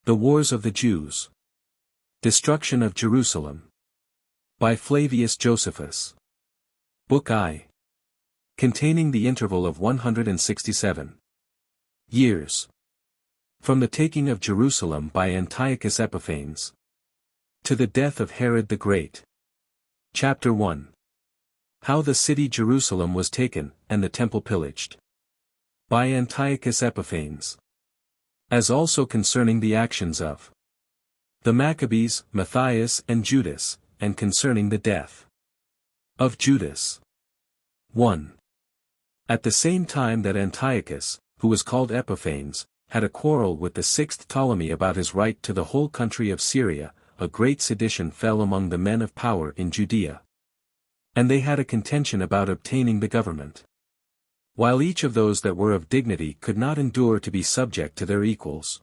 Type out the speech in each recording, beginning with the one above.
The Wars of the Jews. Destruction of Jerusalem. By Flavius Josephus. Book I. Containing the interval of 167 years. From the taking of Jerusalem by Antiochus Epiphanes to the death of Herod the Great. Chapter 1. How the city Jerusalem was taken, and the temple pillaged. By Antiochus Epiphanes. As also concerning the actions of the Maccabees, Matthias and Judas, and concerning the death of Judas. 1. At the same time that Antiochus, who was called Epiphanes, had a quarrel with the sixth Ptolemy about his right to the whole country of Syria, a great sedition fell among the men of power in Judea. And they had a contention about obtaining the government. While each of those that were of dignity could not endure to be subject to their equals.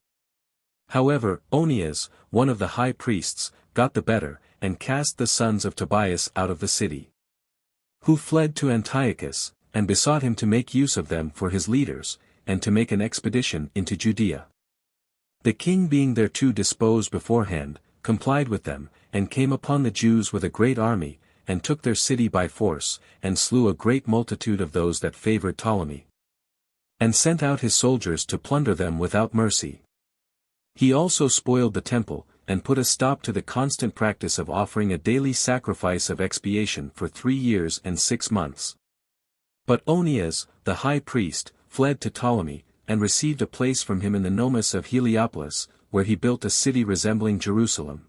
However, Onias, one of the high priests, got the better, and cast the sons of Tobias out of the city. Who fled to Antiochus, and besought him to make use of them for his leaders, and to make an expedition into Judea. The king being thereto disposed beforehand, complied with them, and came upon the Jews with a great army, and took their city by force, and slew a great multitude of those that favored Ptolemy. And sent out his soldiers to plunder them without mercy. He also spoiled the temple, and put a stop to the constant practice of offering a daily sacrifice of expiation for 3 years and 6 months. But Onias, the high priest, fled to Ptolemy, and received a place from him in the Nomus of Heliopolis, where he built a city resembling Jerusalem.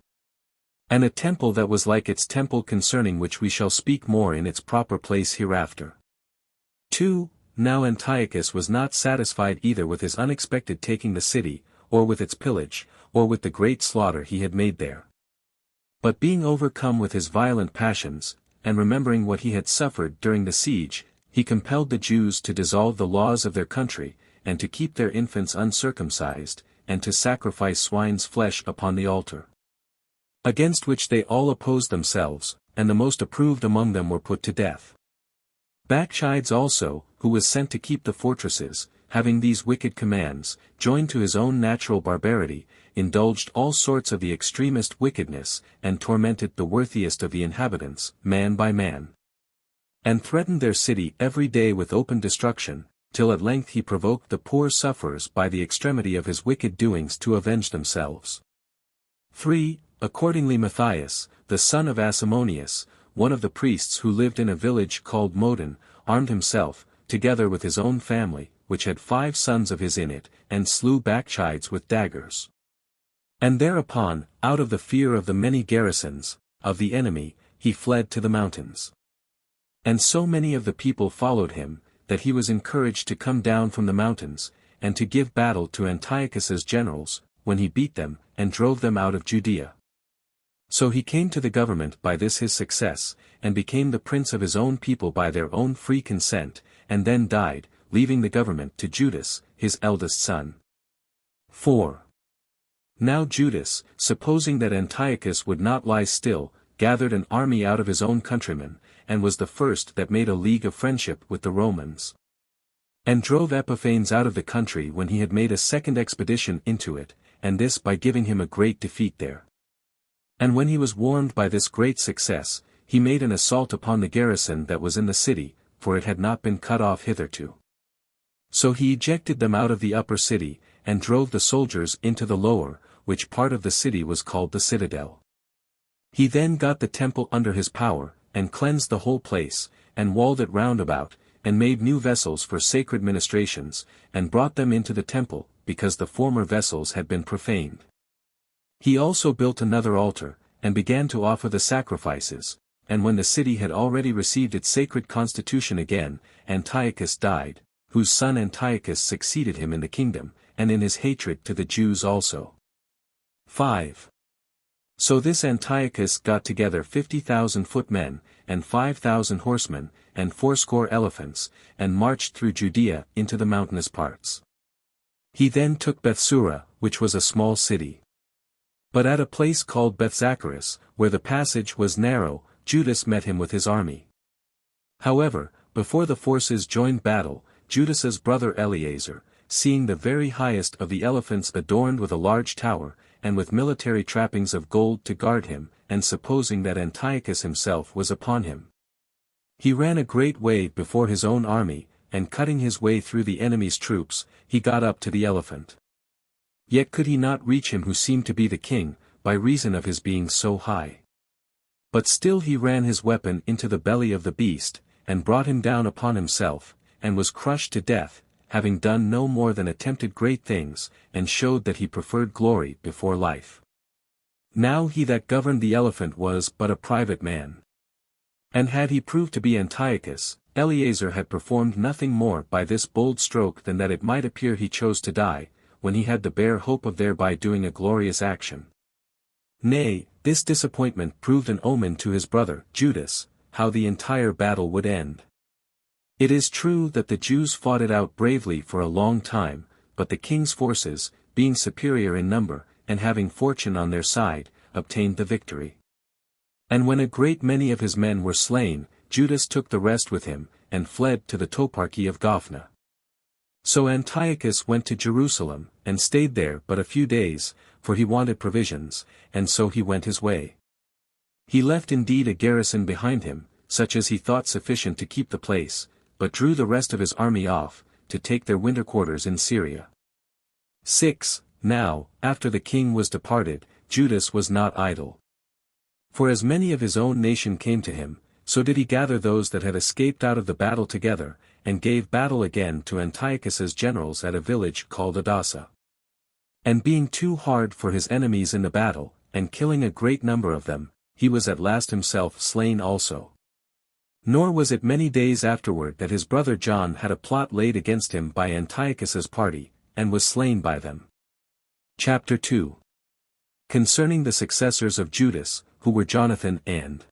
And a temple that was like its temple, concerning which we shall speak more in its proper place hereafter. 2. Now Antiochus was not satisfied either with his unexpected taking the city, or with its pillage, or with the great slaughter he had made there. But being overcome with his violent passions, and remembering what he had suffered during the siege, he compelled the Jews to dissolve the laws of their country, and to keep their infants uncircumcised, and to sacrifice swine's flesh upon the altar. Against which they all opposed themselves, and the most approved among them were put to death. Bacchides also, who was sent to keep the fortresses, having these wicked commands, joined to his own natural barbarity, indulged all sorts of the extremest wickedness, and tormented the worthiest of the inhabitants, man by man. And threatened their city every day with open destruction, till at length he provoked the poor sufferers by the extremity of his wicked doings to avenge themselves. 3. Accordingly Matthias, the son of Asamoneus, one of the priests who lived in a village called Modin, armed himself, together with his own family, which had 5 sons of his in it, and slew Bacchides with daggers. And thereupon, out of the fear of the many garrisons of the enemy, he fled to the mountains. And so many of the people followed him, that he was encouraged to come down from the mountains, and to give battle to Antiochus's generals, when he beat them, and drove them out of Judea. So he came to the government by this his success, and became the prince of his own people by their own free consent, and then died, leaving the government to Judas, his eldest son. 4. Now Judas, supposing that Antiochus would not lie still, gathered an army out of his own countrymen, and was the first that made a league of friendship with the Romans. And drove Epiphanes out of the country when he had made a second expedition into it, and this by giving him a great defeat there. And when he was warned by this great success, he made an assault upon the garrison that was in the city, for it had not been cut off hitherto. So he ejected them out of the upper city, and drove the soldiers into the lower, which part of the city was called the citadel. He then got the temple under his power, and cleansed the whole place, and walled it round about, and made new vessels for sacred ministrations, and brought them into the temple, because the former vessels had been profaned. He also built another altar, and began to offer the sacrifices, and when the city had already received its sacred constitution again, Antiochus died, whose son Antiochus succeeded him in the kingdom, and in his hatred to the Jews also. 5. So this Antiochus got together 50,000 footmen, and 5,000 horsemen, and 80 elephants, and marched through Judea into the mountainous parts. He then took Bethsura, which was a small city. But at a place called Bethzacharis, where the passage was narrow, Judas met him with his army. However, before the forces joined battle, Judas's brother Eleazar, seeing the very highest of the elephants adorned with a large tower, and with military trappings of gold to guard him, and supposing that Antiochus himself was upon him. He ran a great way before his own army, and cutting his way through the enemy's troops, he got up to the elephant. Yet could he not reach him who seemed to be the king, by reason of his being so high. But still he ran his weapon into the belly of the beast, and brought him down upon himself, and was crushed to death, having done no more than attempted great things, and showed that he preferred glory before life. Now he that governed the elephant was but a private man. And had he proved to be Antiochus, Eleazar had performed nothing more by this bold stroke than that it might appear he chose to die, when he had the bare hope of thereby doing a glorious action. Nay, this disappointment proved an omen to his brother, Judas, how the entire battle would end. It is true that the Jews fought it out bravely for a long time, but the king's forces, being superior in number, and having fortune on their side, obtained the victory. And when a great many of his men were slain, Judas took the rest with him, and fled to the toparchy of Gophna. So Antiochus went to Jerusalem, and stayed there but a few days, for he wanted provisions, and so he went his way. He left indeed a garrison behind him, such as he thought sufficient to keep the place, but drew the rest of his army off, to take their winter quarters in Syria. 6. Now, after the king was departed, Judas was not idle. For as many of his own nation came to him, so did he gather those that had escaped out of the battle together, and gave battle again to Antiochus's generals at a village called Adasa. And being too hard for his enemies in the battle, and killing a great number of them, he was at last himself slain also. Nor was it many days afterward that his brother John had a plot laid against him by Antiochus's party, and was slain by them. Chapter 2. Concerning the successors of Judas, who were Jonathan and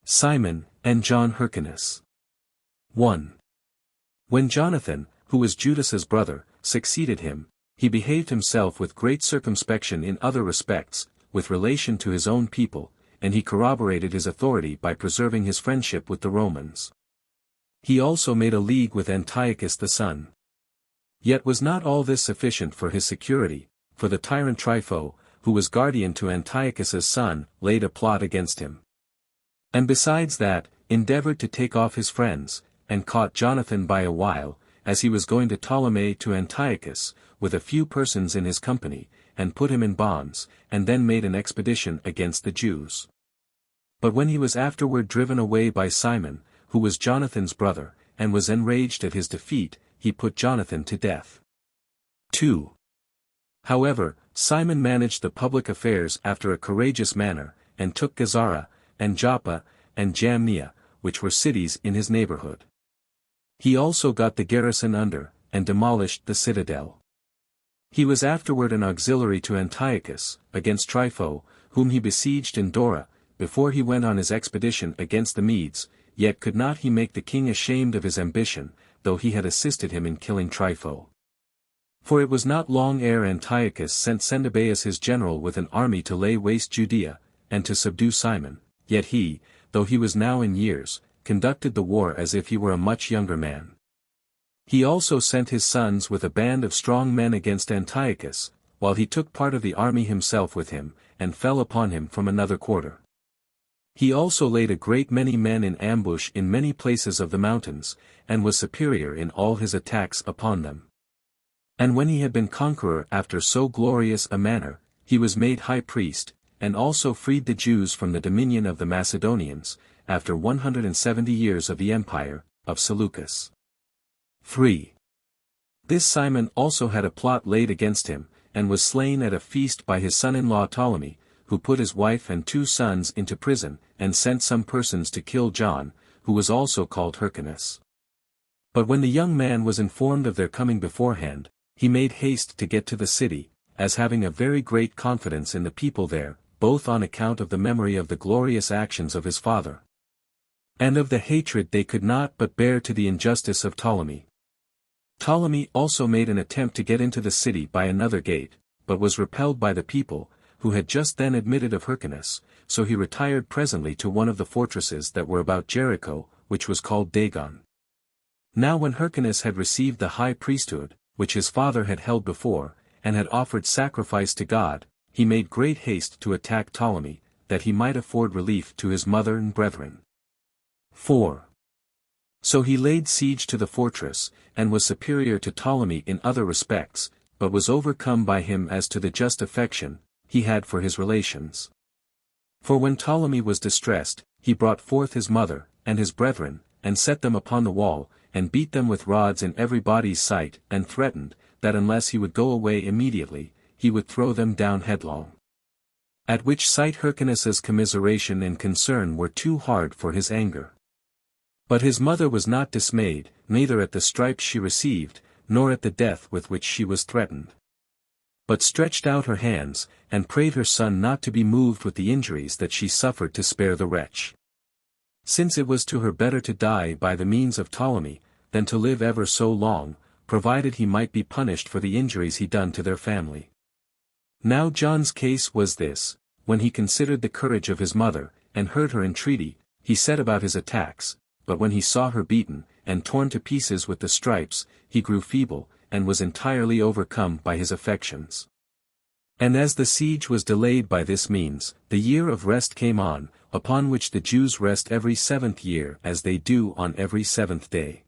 Simon, and John Hyrcanus. 1. When Jonathan, who was Judas's brother, succeeded him, he behaved himself with great circumspection in other respects, with relation to his own people, and he corroborated his authority by preserving his friendship with the Romans. He also made a league with Antiochus the son. Yet was not all this sufficient for his security, for the tyrant Trypho, who was guardian to Antiochus's son, laid a plot against him. And besides that, endeavored to take off his friends, and caught Jonathan by a wile, as he was going to Ptolemy to Antiochus, with a few persons in his company, and put him in bonds, and then made an expedition against the Jews. But when he was afterward driven away by Simon, who was Jonathan's brother, and was enraged at his defeat, he put Jonathan to death. 2. However, Simon managed the public affairs after a courageous manner, and took Gazara, and Joppa, and Jamnia, which were cities in his neighborhood. He also got the garrison under, and demolished the citadel. He was afterward an auxiliary to Antiochus, against Trypho, whom he besieged in Dora, before he went on his expedition against the Medes, yet could not he make the king ashamed of his ambition, though he had assisted him in killing Trypho. For it was not long ere Antiochus sent Sendebaeus his general with an army to lay waste Judea, and to subdue Simon, yet he, though he was now in years, conducted the war as if he were a much younger man. He also sent his sons with a band of strong men against Antiochus, while he took part of the army himself with him, and fell upon him from another quarter. He also laid a great many men in ambush in many places of the mountains, and was superior in all his attacks upon them. And when he had been conqueror after so glorious a manner, he was made high priest, and also freed the Jews from the dominion of the Macedonians, after 170 years of the empire of Seleucus. 3. This Simon also had a plot laid against him, and was slain at a feast by his son-in-law Ptolemy, who put his wife and 2 sons into prison, and sent some persons to kill John, who was also called Hyrcanus. But when the young man was informed of their coming beforehand, he made haste to get to the city, as having a very great confidence in the people there, both on account of the memory of the glorious actions of his father, and of the hatred they could not but bear to the injustice of Ptolemy. Ptolemy also made an attempt to get into the city by another gate, but was repelled by the people, who had just then admitted of Hyrcanus, so he retired presently to one of the fortresses that were about Jericho, which was called Dagon. Now when Hyrcanus had received the high priesthood, which his father had held before, and had offered sacrifice to God, he made great haste to attack Ptolemy, that he might afford relief to his mother and brethren. 4. So he laid siege to the fortress, and was superior to Ptolemy in other respects, but was overcome by him as to the just affection he had for his relations. For when Ptolemy was distressed, he brought forth his mother, and his brethren, and set them upon the wall, and beat them with rods in everybody's sight, and threatened, that unless he would go away immediately, he would throw them down headlong. At which sight Hyrcanus's commiseration and concern were too hard for his anger. But his mother was not dismayed, neither at the stripes she received, nor at the death with which she was threatened. But stretched out her hands, and prayed her son not to be moved with the injuries that she suffered to spare the wretch. Since it was to her better to die by the means of Ptolemy, than to live ever so long, provided he might be punished for the injuries he done to their family. Now John's case was this: when he considered the courage of his mother, and heard her entreaty, he set about his attacks, but when he saw her beaten, and torn to pieces with the stripes, he grew feeble, and was entirely overcome by his affections. And as the siege was delayed by this means, the year of rest came on, upon which the Jews rest every 7th year as they do on every 7th day.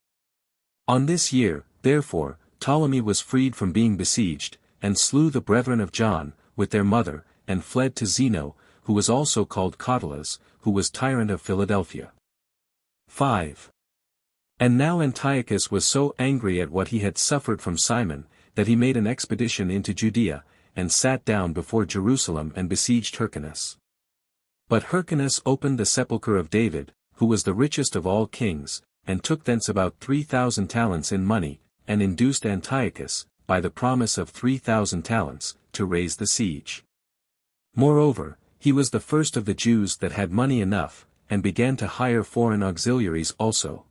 On this year, therefore, Ptolemy was freed from being besieged, and slew the brethren of John, with their mother, and fled to Zeno, who was also called Catullus, who was tyrant of Philadelphia. 5. And now Antiochus was so angry at what he had suffered from Simon, that he made an expedition into Judea, and sat down before Jerusalem and besieged Hyrcanus. But Hyrcanus opened the sepulchre of David, who was the richest of all kings, and took thence about 3,000 talents in money, and induced Antiochus, by the promise of 3,000 talents, to raise the siege. Moreover, he was the first of the Jews that had money enough, and began to hire foreign auxiliaries also.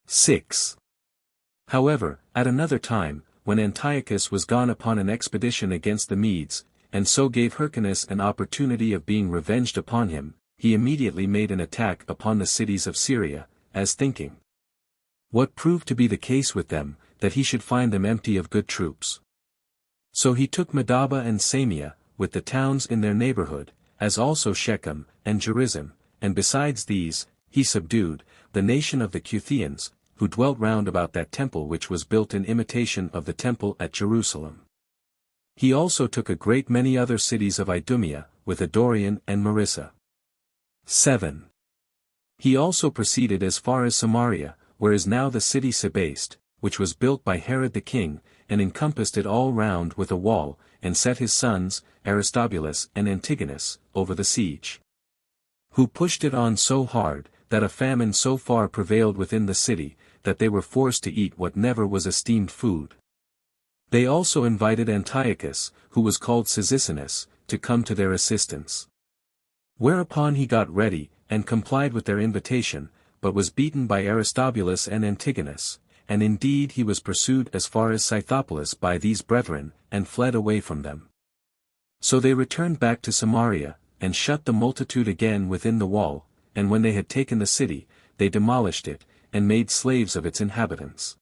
6. However, at another time, when Antiochus was gone upon an expedition against the Medes, and so gave Hyrcanus an opportunity of being revenged upon him, he immediately made an attack upon the cities of Syria, as thinking, what proved to be the case with them, that he should find them empty of good troops. So he took Medaba and Samia, with the towns in their neighborhood, as also Shechem, and Jerusalem, and besides these, he subdued the nation of the Cuthians, who dwelt round about that temple which was built in imitation of the temple at Jerusalem. He also took a great many other cities of Idumea, with Adorian and Marissa. 7. He also proceeded as far as Samaria, where is now the city Sebaste, which was built by Herod the king, and encompassed it all round with a wall, and set his sons, Aristobulus and Antigonus, over the siege. Who pushed it on so hard, that a famine so far prevailed within the city, that they were forced to eat what never was esteemed food. They also invited Antiochus, who was called Cyzicenus, to come to their assistance. Whereupon he got ready, and complied with their invitation, but was beaten by Aristobulus and Antigonus, and indeed he was pursued as far as Scythopolis by these brethren, and fled away from them. So they returned back to Samaria, and shut the multitude again within the wall, and when they had taken the city, they demolished it, and made slaves of its inhabitants.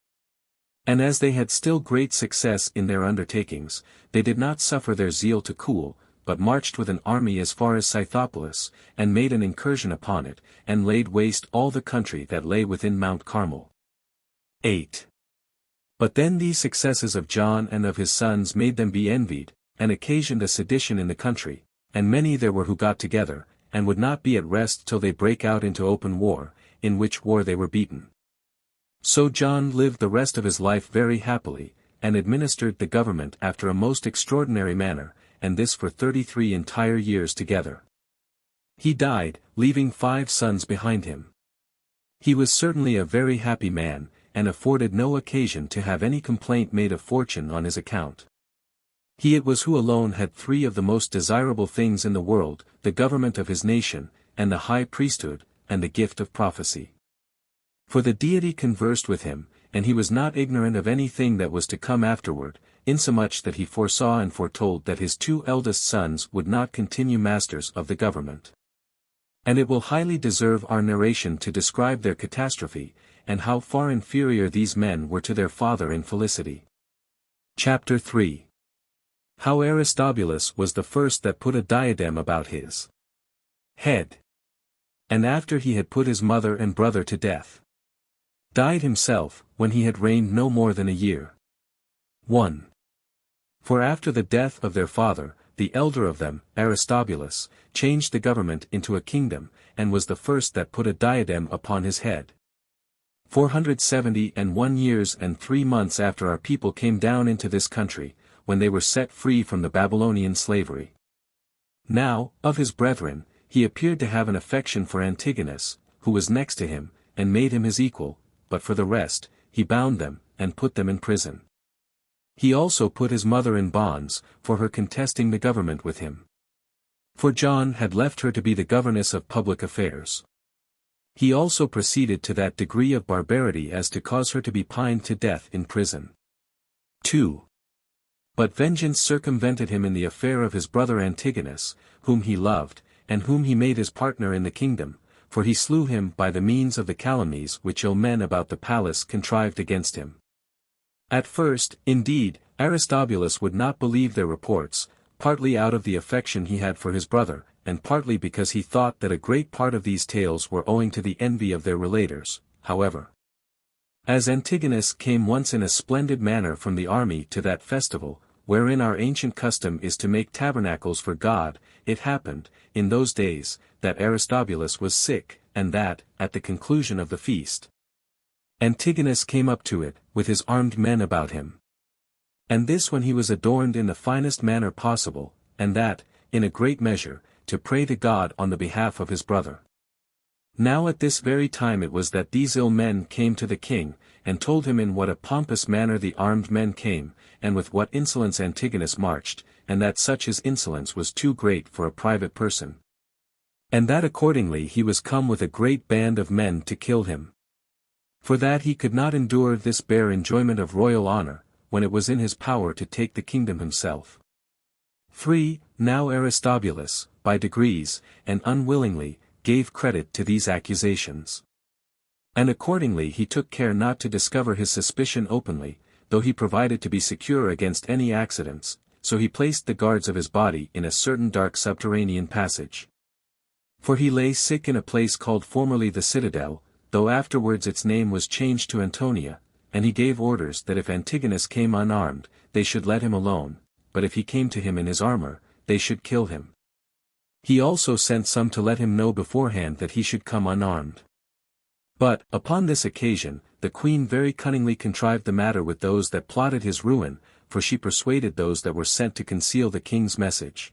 And as they had still great success in their undertakings, they did not suffer their zeal to cool, but marched with an army as far as Scythopolis, and made an incursion upon it, and laid waste all the country that lay within Mount Carmel. 8. But then these successes of John and of his sons made them be envied, and occasioned a sedition in the country, and many there were who got together, and would not be at rest till they brake out into open war, in which war they were beaten. So John lived the rest of his life very happily, and administered the government after a most extraordinary manner, and this for 33 entire years together. He died, leaving 5 sons behind him. He was certainly a very happy man, and afforded no occasion to have any complaint made of fortune on his account. He it was who alone had 3 of the most desirable things in the world, the government of his nation, and the high priesthood, and the gift of prophecy. For the deity conversed with him, and he was not ignorant of anything that was to come afterward, insomuch that he foresaw and foretold that his 2 eldest sons would not continue masters of the government. And it will highly deserve our narration to describe their catastrophe, and how far inferior these men were to their father in felicity. Chapter 3. How Aristobulus was the first that put a diadem about his head. And after he had put his mother and brother to death, died himself, when he had reigned no more than a year. 1. For after the death of their father, the elder of them, Aristobulus, changed the government into a kingdom, and was the first that put a diadem upon his head. 471 years and 3 months after our people came down into this country, when they were set free from the Babylonian slavery. Now, of his brethren, he appeared to have an affection for Antigonus, who was next to him, and made him his equal, but for the rest, he bound them, and put them in prison. He also put his mother in bonds, for her contesting the government with him. For John had left her to be the governess of public affairs. He also proceeded to that degree of barbarity as to cause her to be pined to death in prison. 2. But vengeance circumvented him in the affair of his brother Antigonus, whom he loved, and whom he made his partner in the kingdom, for he slew him by the means of the calumnies which ill men about the palace contrived against him. At first, indeed, Aristobulus would not believe their reports, partly out of the affection he had for his brother, and partly because he thought that a great part of these tales were owing to the envy of their relators. However, as Antigonus came once in a splendid manner from the army to that festival, wherein our ancient custom is to make tabernacles for God, it happened, in those days, that Aristobulus was sick, and that, at the conclusion of the feast, Antigonus came up to it, with his armed men about him. And this when he was adorned in the finest manner possible, and that, in a great measure, to pray to God on the behalf of his brother. Now at this very time it was that these ill men came to the king, and told him in what a pompous manner the armed men came, and with what insolence Antigonus marched, and that such his insolence was too great for a private person. And that accordingly he was come with a great band of men to kill him. For that he could not endure this bare enjoyment of royal honor, when it was in his power to take the kingdom himself. 3. Now Aristobulus, by degrees, and unwillingly, gave credit to these accusations. And accordingly he took care not to discover his suspicion openly, though he provided to be secure against any accidents, so he placed the guards of his body in a certain dark subterranean passage. For he lay sick in a place called formerly the Citadel, though afterwards its name was changed to Antonia, and he gave orders that if Antigonus came unarmed, they should let him alone, but if he came to him in his armor, they should kill him. He also sent some to let him know beforehand that he should come unarmed. But, upon this occasion, the queen very cunningly contrived the matter with those that plotted his ruin, for she persuaded those that were sent to conceal the king's message.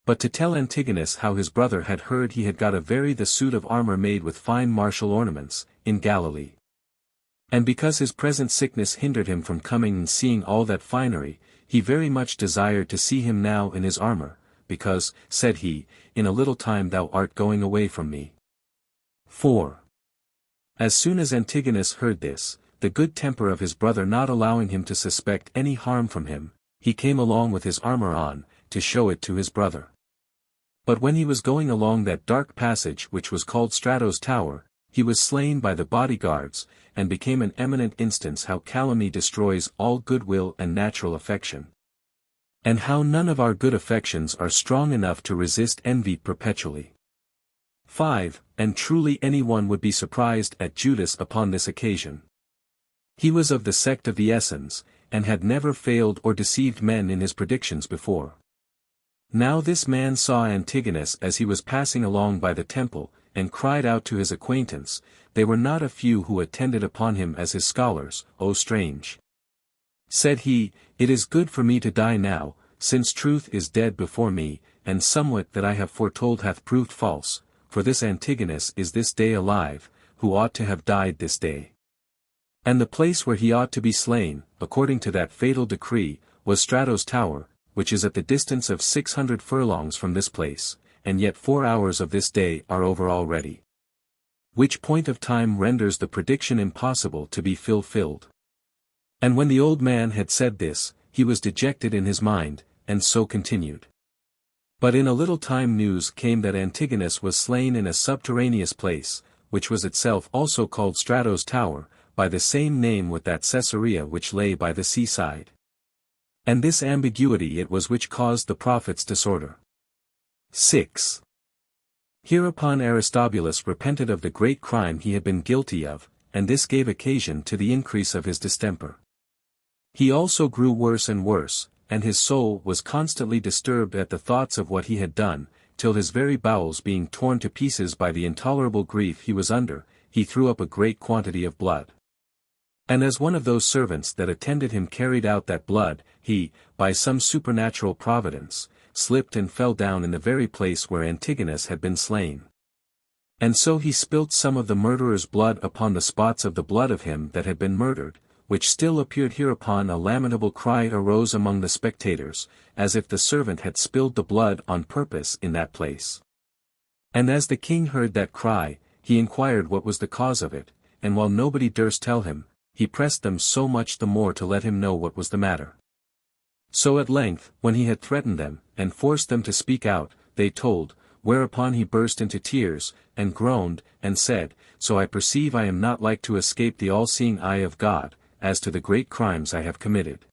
But to tell Antigonus how his brother had heard he had got the suit of armor made with fine martial ornaments, in Galilee. And because his present sickness hindered him from coming and seeing all that finery, he very much desired to see him now in his armor, because, said he, in a little time thou art going away from me. 4. As soon as Antigonus heard this, the good temper of his brother not allowing him to suspect any harm from him, he came along with his armor on, to show it to his brother. But when he was going along that dark passage which was called Strato's Tower, he was slain by the bodyguards, and became an eminent instance how calumny destroys all goodwill and natural affection. And how none of our good affections are strong enough to resist envy perpetually. 5. And truly any one would be surprised at Judas upon this occasion. He was of the sect of the Essenes, and had never failed or deceived men in his predictions before. Now this man saw Antigonus as he was passing along by the temple, and cried out to his acquaintance, they were not a few who attended upon him as his scholars, O strange! Said he, it is good for me to die now, since truth is dead before me, and somewhat that I have foretold hath proved false, for this Antigonus is this day alive, who ought to have died this day. And the place where he ought to be slain, according to that fatal decree, was Strato's Tower, which is at the distance of 600 furlongs from this place, and yet 4 hours of this day are over already. Which point of time renders the prediction impossible to be fulfilled. And when the old man had said this, he was dejected in his mind, and so continued. But in a little time news came that Antigonus was slain in a subterraneous place, which was itself also called Strato's Tower, by the same name with that Caesarea which lay by the seaside. And this ambiguity it was which caused the prophet's disorder. 6. Hereupon Aristobulus repented of the great crime he had been guilty of, and this gave occasion to the increase of his distemper. He also grew worse and worse, and his soul was constantly disturbed at the thoughts of what he had done, till his very bowels being torn to pieces by the intolerable grief he was under, he threw up a great quantity of blood. And as one of those servants that attended him carried out that blood, he, by some supernatural providence, slipped and fell down in the very place where Antigonus had been slain. And so he spilt some of the murderer's blood upon the spots of the blood of him that had been murdered, which still appeared. Hereupon a lamentable cry arose among the spectators, as if the servant had spilled the blood on purpose in that place. And as the king heard that cry, he inquired what was the cause of it, and while nobody durst tell him, he pressed them so much the more to let him know what was the matter. So at length, when he had threatened them, and forced them to speak out, they told, whereupon he burst into tears, and groaned, and said, So I perceive I am not like to escape the all-seeing eye of God, as to the great crimes I have committed.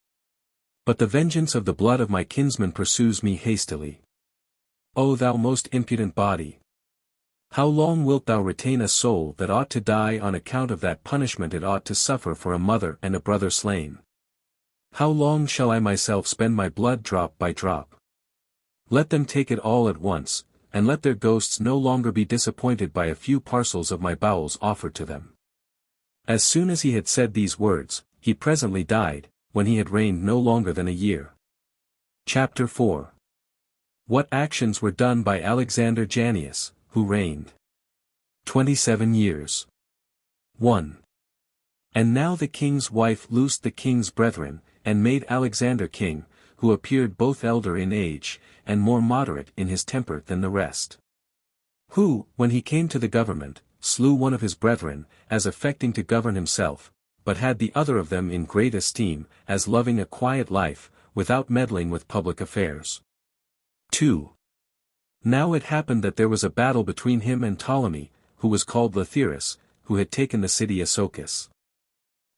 But the vengeance of the blood of my kinsman pursues me hastily. O thou most impudent body! How long wilt thou retain a soul that ought to die on account of that punishment it ought to suffer for a mother and a brother slain? How long shall I myself spend my blood drop by drop? Let them take it all at once, and let their ghosts no longer be disappointed by a few parcels of my bowels offered to them. As soon as he had said these words, he presently died, when he had reigned no longer than a year. Chapter 4. What actions were done by Alexander Jannaeus, who reigned 27 years. 1. And now the king's wife loosed the king's brethren, and made Alexander king, who appeared both elder in age, and more moderate in his temper than the rest. Who, when he came to the government, slew one of his brethren, as affecting to govern himself, but had the other of them in great esteem, as loving a quiet life, without meddling with public affairs. 2. Now it happened that there was a battle between him and Ptolemy, who was called Lathyrus, who had taken the city Asochus.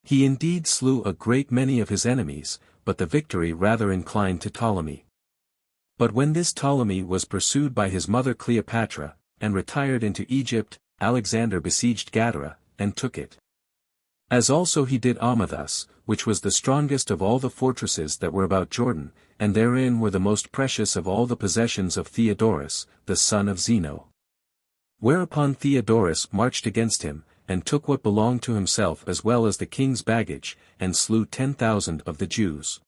He indeed slew a great many of his enemies, but the victory rather inclined to Ptolemy. But when this Ptolemy was pursued by his mother Cleopatra, and retired into Egypt, Alexander besieged Gadara, and took it. As also he did Amathus, which was the strongest of all the fortresses that were about Jordan, and therein were the most precious of all the possessions of Theodorus, the son of Zeno. Whereupon Theodorus marched against him, and took what belonged to himself as well as the king's baggage, and slew 10,000 of the Jews.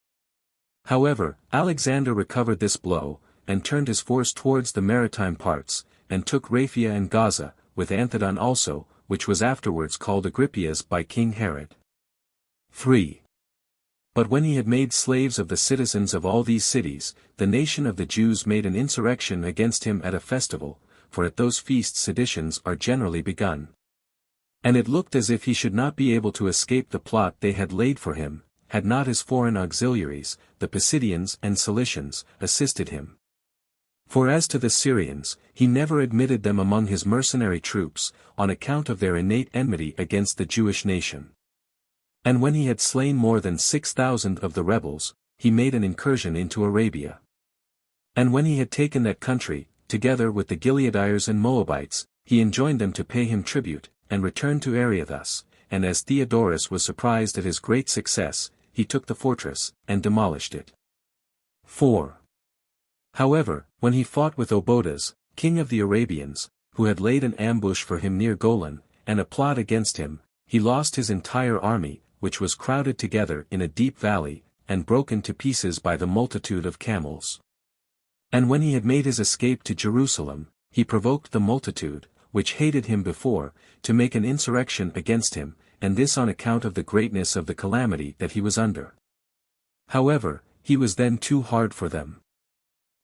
However, Alexander recovered this blow, and turned his force towards the maritime parts, and took Raphia and Gaza, with Anthedon also, which was afterwards called Agrippias by King Herod. 3. But when he had made slaves of the citizens of all these cities, the nation of the Jews made an insurrection against him at a festival, for at those feasts seditions are generally begun. And it looked as if he should not be able to escape the plot they had laid for him, had not his foreign auxiliaries, the Pisidians and Cilicians, assisted him. For as to the Syrians, he never admitted them among his mercenary troops, on account of their innate enmity against the Jewish nation. And when he had slain more than 6,000 of the rebels, he made an incursion into Arabia. And when he had taken that country, together with the Gileadites and Moabites, he enjoined them to pay him tribute, and returned to Areathus, and as Theodorus was surprised at his great success, he took the fortress, and demolished it. 4. However, when he fought with Obodas, king of the Arabians, who had laid an ambush for him near Golan, and a plot against him, he lost his entire army, which was crowded together in a deep valley, and broken to pieces by the multitude of camels. And when he had made his escape to Jerusalem, he provoked the multitude, which hated him before, to make an insurrection against him, and this on account of the greatness of the calamity that he was under. However, he was then too hard for them.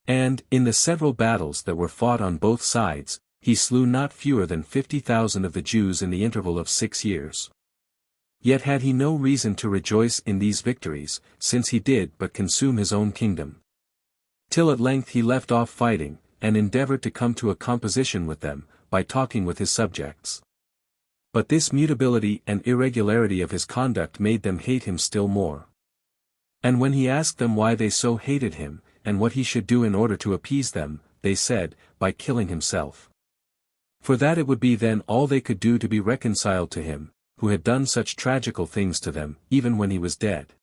And, in the several battles that were fought on both sides, he slew not fewer than 50,000 of the Jews in the interval of 6 years. Yet had he no reason to rejoice in these victories, since he did but consume his own kingdom. Till at length he left off fighting, and endeavored to come to a composition with them, by talking with his subjects. But this mutability and irregularity of his conduct made them hate him still more. And when he asked them why they so hated him, and what he should do in order to appease them, they said, by killing himself. For that it would be then all they could do to be reconciled to him, who had done such tragical things to them, even when he was dead.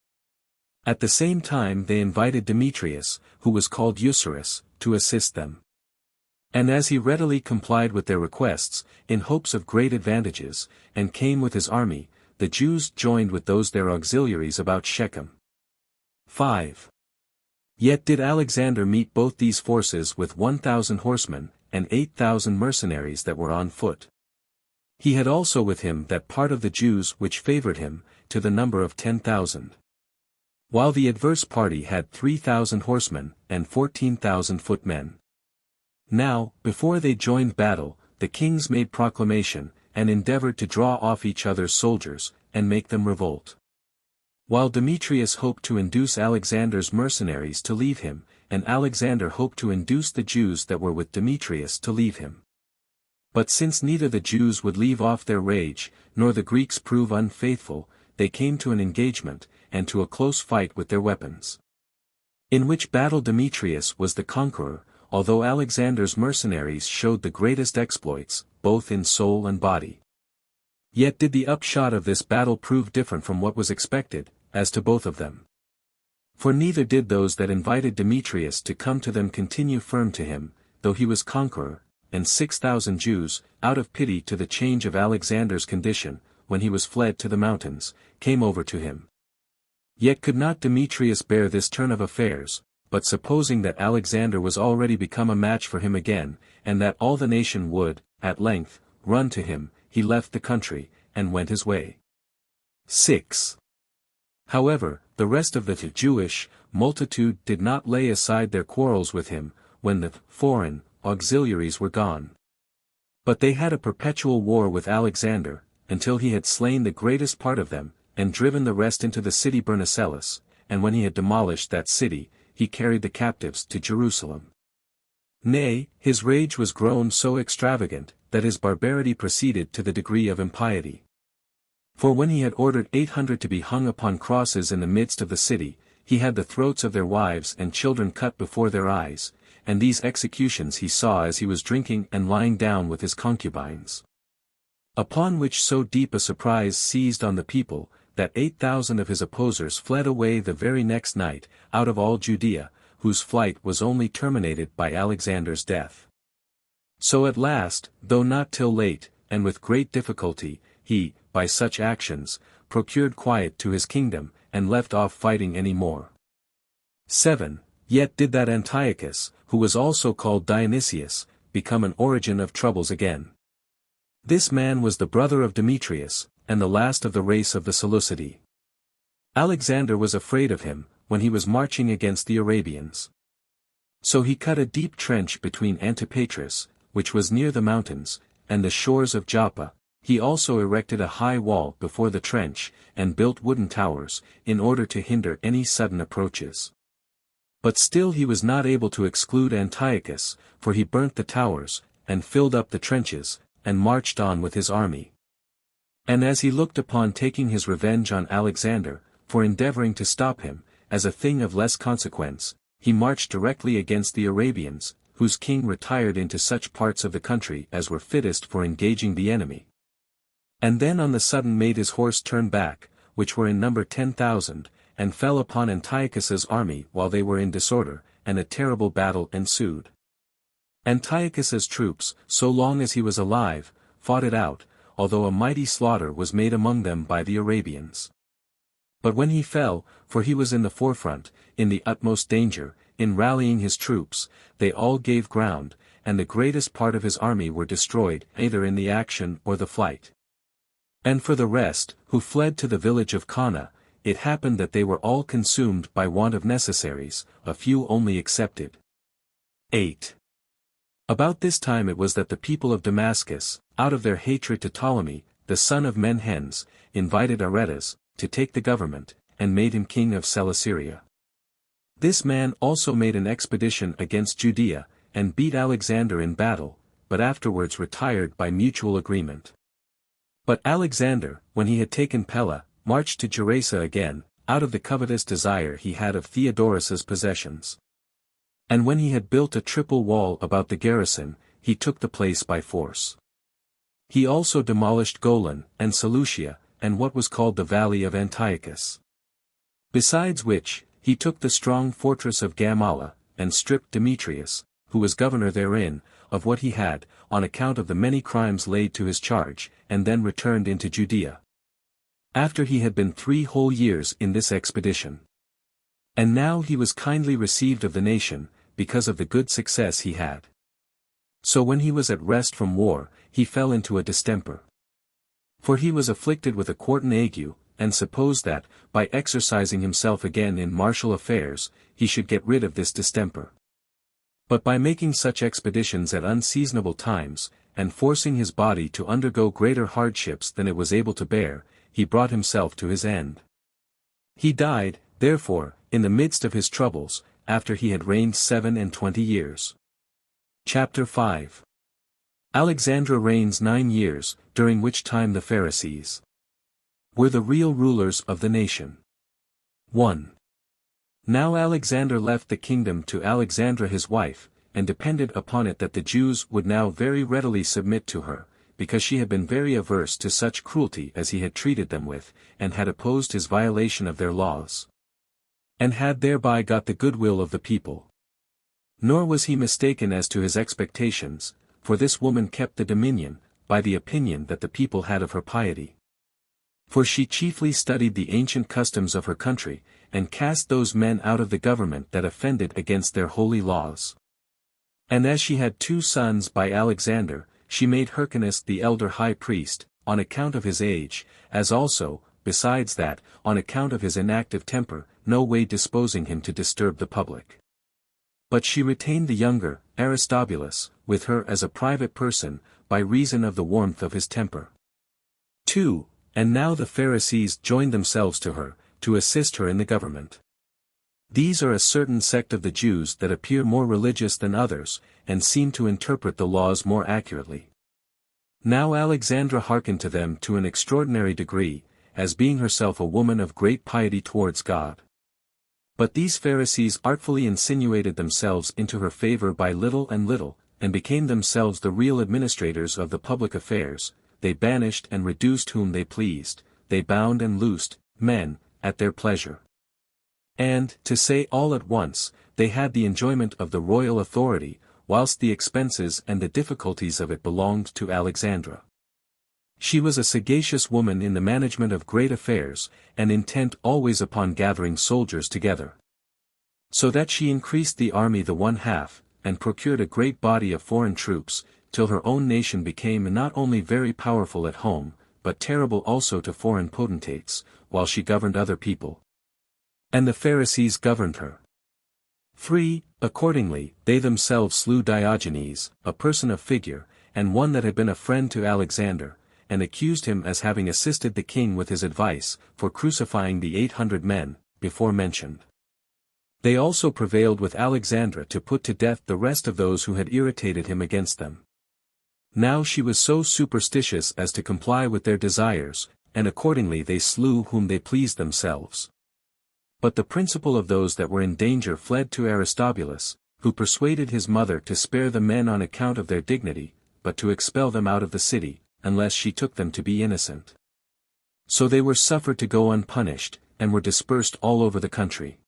At the same time they invited Demetrius, who was called Usurus, to assist them. And as he readily complied with their requests, in hopes of great advantages, and came with his army, the Jews joined with those their auxiliaries about Shechem. 5. Yet did Alexander meet both these forces with 1,000 horsemen, and 8,000 mercenaries that were on foot. He had also with him that part of the Jews which favored him, to the number of 10,000. While the adverse party had 3,000 horsemen, and 14,000 footmen. Now, before they joined battle, the kings made proclamation, and endeavored to draw off each other's soldiers, and make them revolt. While Demetrius hoped to induce Alexander's mercenaries to leave him, and Alexander hoped to induce the Jews that were with Demetrius to leave him. But since neither the Jews would leave off their rage, nor the Greeks prove unfaithful, they came to an engagement, and to a close fight with their weapons. In which battle Demetrius was the conqueror, although Alexander's mercenaries showed the greatest exploits, both in soul and body. Yet did the upshot of this battle prove different from what was expected, as to both of them. For neither did those that invited Demetrius to come to them continue firm to him, though he was conqueror, and 6,000 Jews, out of pity to the change of Alexander's condition, when he was fled to the mountains, came over to him. Yet could not Demetrius bear this turn of affairs, but supposing that Alexander was already become a match for him again, and that all the nation would, at length, run to him, he left the country, and went his way. 6. However, the rest of the Jewish multitude did not lay aside their quarrels with him, when the foreign auxiliaries were gone. But they had a perpetual war with Alexander, until he had slain the greatest part of them, and driven the rest into the city Bernicelis, and when he had demolished that city, he carried the captives to Jerusalem. Nay, his rage was grown so extravagant, that his barbarity proceeded to the degree of impiety. For when he had ordered 800 to be hung upon crosses in the midst of the city, he had the throats of their wives and children cut before their eyes, and these executions he saw as he was drinking and lying down with his concubines. Upon which so deep a surprise seized on the people, that 8,000 of his opposers fled away the very next night, out of all Judea, whose flight was only terminated by Alexander's death. So at last, though not till late, and with great difficulty, he, by such actions, procured quiet to his kingdom, and left off fighting any more. 7. Yet did that Antiochus, who was also called Dionysius, become an origin of troubles again. This man was the brother of Demetrius, and the last of the race of the Seleucidae. Alexander was afraid of him, when he was marching against the Arabians. So he cut a deep trench between Antipatris, which was near the mountains, and the shores of Joppa. He also erected a high wall before the trench, and built wooden towers, in order to hinder any sudden approaches. But still he was not able to exclude Antiochus, for he burnt the towers, and filled up the trenches, and marched on with his army. And as he looked upon taking his revenge on Alexander, for endeavoring to stop him, as a thing of less consequence, he marched directly against the Arabians, whose king retired into such parts of the country as were fittest for engaging the enemy. And then on the sudden made his horse turn back, which were in number 10,000, and fell upon Antiochus's army while they were in disorder, and a terrible battle ensued. Antiochus's troops, so long as he was alive, fought it out, although a mighty slaughter was made among them by the Arabians. But when he fell, for he was in the forefront, in the utmost danger, in rallying his troops, they all gave ground, and the greatest part of his army were destroyed, either in the action or the flight. And for the rest, who fled to the village of Cana, it happened that they were all consumed by want of necessaries, a few only excepted. 8. About this time it was that the people of Damascus, out of their hatred to Ptolemy, the son of Menhens, invited Aretas, to take the government, and made him king of Celesyria. This man also made an expedition against Judea, and beat Alexander in battle, but afterwards retired by mutual agreement. But Alexander, when he had taken Pella, marched to Gerasa again, out of the covetous desire he had of Theodorus's possessions. And when he had built a triple wall about the garrison, he took the place by force. He also demolished Golan, and Seleucia, and what was called the valley of Antiochus. Besides which, he took the strong fortress of Gamala, and stripped Demetrius, who was governor therein, of what he had, on account of the many crimes laid to his charge, and then returned into Judea. After he had been 3 whole years in this expedition. And now he was kindly received of the nation, because of the good success he had. So when he was at rest from war, he fell into a distemper. For he was afflicted with a quartan ague, and supposed that, by exercising himself again in martial affairs, he should get rid of this distemper. But by making such expeditions at unseasonable times, and forcing his body to undergo greater hardships than it was able to bear, he brought himself to his end. He died, therefore, in the midst of his troubles, after he had reigned 27 years. Chapter 5. Alexandra reigns 9 years, during which time the Pharisees were the real rulers of the nation. 1. Now Alexander left the kingdom to Alexandra his wife, and depended upon it that the Jews would now very readily submit to her, because she had been very averse to such cruelty as he had treated them with, and had opposed his violation of their laws, and had thereby got the goodwill of the people. Nor was he mistaken as to his expectations, for this woman kept the dominion, by the opinion that the people had of her piety. For she chiefly studied the ancient customs of her country, and cast those men out of the government that offended against their holy laws. And as she had 2 sons by Alexander, she made Hyrcanus the elder high priest, on account of his age, as also, besides that, on account of his inactive temper, no way disposing him to disturb the public. But she retained the younger, Aristobulus, with her as a private person, by reason of the warmth of his temper. 2. And now the Pharisees joined themselves to her, to assist her in the government. These are a certain sect of the Jews that appear more religious than others, and seem to interpret the laws more accurately. Now Alexandra hearkened to them to an extraordinary degree, as being herself a woman of great piety towards God. But these Pharisees artfully insinuated themselves into her favor by little and little, and became themselves the real administrators of the public affairs. They banished and reduced whom they pleased, they bound and loosed men, at their pleasure. And, to say all at once, they had the enjoyment of the royal authority, whilst the expenses and the difficulties of it belonged to Alexandra. She was a sagacious woman in the management of great affairs, and intent always upon gathering soldiers together. So that she increased the army the 1/2, and procured a great body of foreign troops, till her own nation became not only very powerful at home, but terrible also to foreign potentates, while she governed other people. And the Pharisees governed her. 3. Accordingly, they themselves slew Diogenes, a person of figure, and one that had been a friend to Alexander, and accused him as having assisted the king with his advice, for crucifying the 800 men, before mentioned. They also prevailed with Alexandra to put to death the rest of those who had irritated him against them. Now she was so superstitious as to comply with their desires, and accordingly they slew whom they pleased themselves. But the principal of those that were in danger fled to Aristobulus, who persuaded his mother to spare the men on account of their dignity, but to expel them out of the city, unless she took them to be innocent. So they were suffered to go unpunished, and were dispersed all over the country.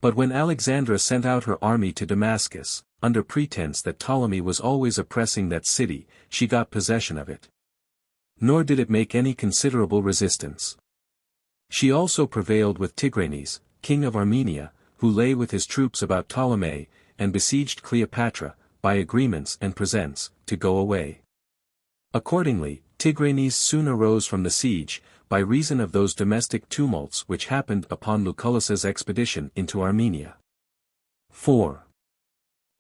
But when Alexandra sent out her army to Damascus, under pretense that Ptolemy was always oppressing that city, she got possession of it. Nor did it make any considerable resistance. She also prevailed with Tigranes, king of Armenia, who lay with his troops about Ptolemy, and besieged Cleopatra, by agreements and presents, to go away. Accordingly, Tigranes soon arose from the siege, by reason of those domestic tumults which happened upon Lucullus's expedition into Armenia. 4.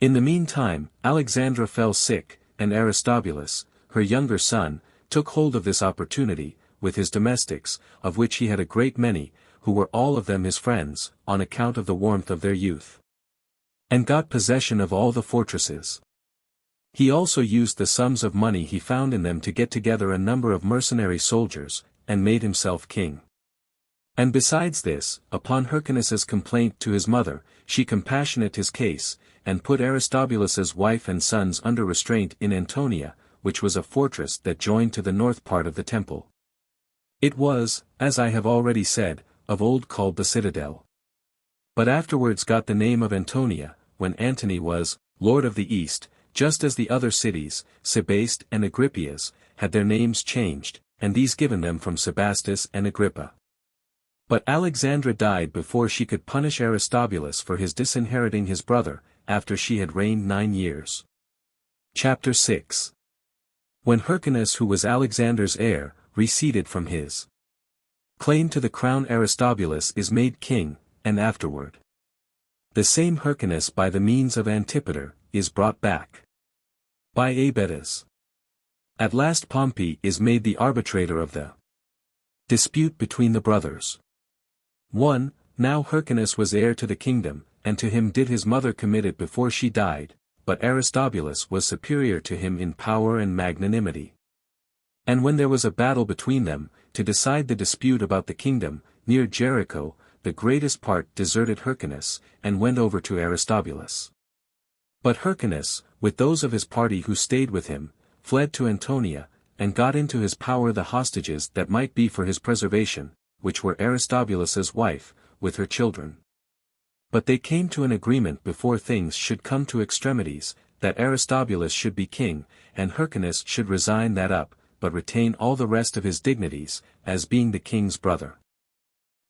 In the meantime, Alexandra fell sick, and Aristobulus, her younger son, took hold of this opportunity, with his domestics, of which he had a great many, who were all of them his friends, on account of the warmth of their youth, and got possession of all the fortresses. He also used the sums of money he found in them to get together a number of mercenary soldiers, and made himself king. And besides this, upon Hyrcanus's complaint to his mother, she compassionated his case, and put Aristobulus's wife and sons under restraint in Antonia, which was a fortress that joined to the north part of the temple. It was, as I have already said, of old called the citadel. But afterwards got the name of Antonia, when Antony was Lord of the East, just as the other cities, Sebaste and Agrippias, had their names changed, and these given them from Sebastus and Agrippa. But Alexandra died before she could punish Aristobulus for his disinheriting his brother, after she had reigned 9 years. Chapter 6. When Hyrcanus, who was Alexander's heir, receded from his claim to the crown, Aristobulus is made king, and afterward the same Hyrcanus by the means of Antipater, is brought back by Abetas. At last Pompey is made the arbitrator of the dispute between the brothers. 1. Now Hyrcanus was heir to the kingdom, and to him did his mother commit it before she died, but Aristobulus was superior to him in power and magnanimity. And when there was a battle between them, to decide the dispute about the kingdom, near Jericho, the greatest part deserted Hyrcanus, and went over to Aristobulus. But Hyrcanus, with those of his party who stayed with him, fled to Antonia, and got into his power the hostages that might be for his preservation, which were Aristobulus's wife, with her children. But they came to an agreement before things should come to extremities, that Aristobulus should be king, and Hyrcanus should resign that up, but retain all the rest of his dignities, as being the king's brother.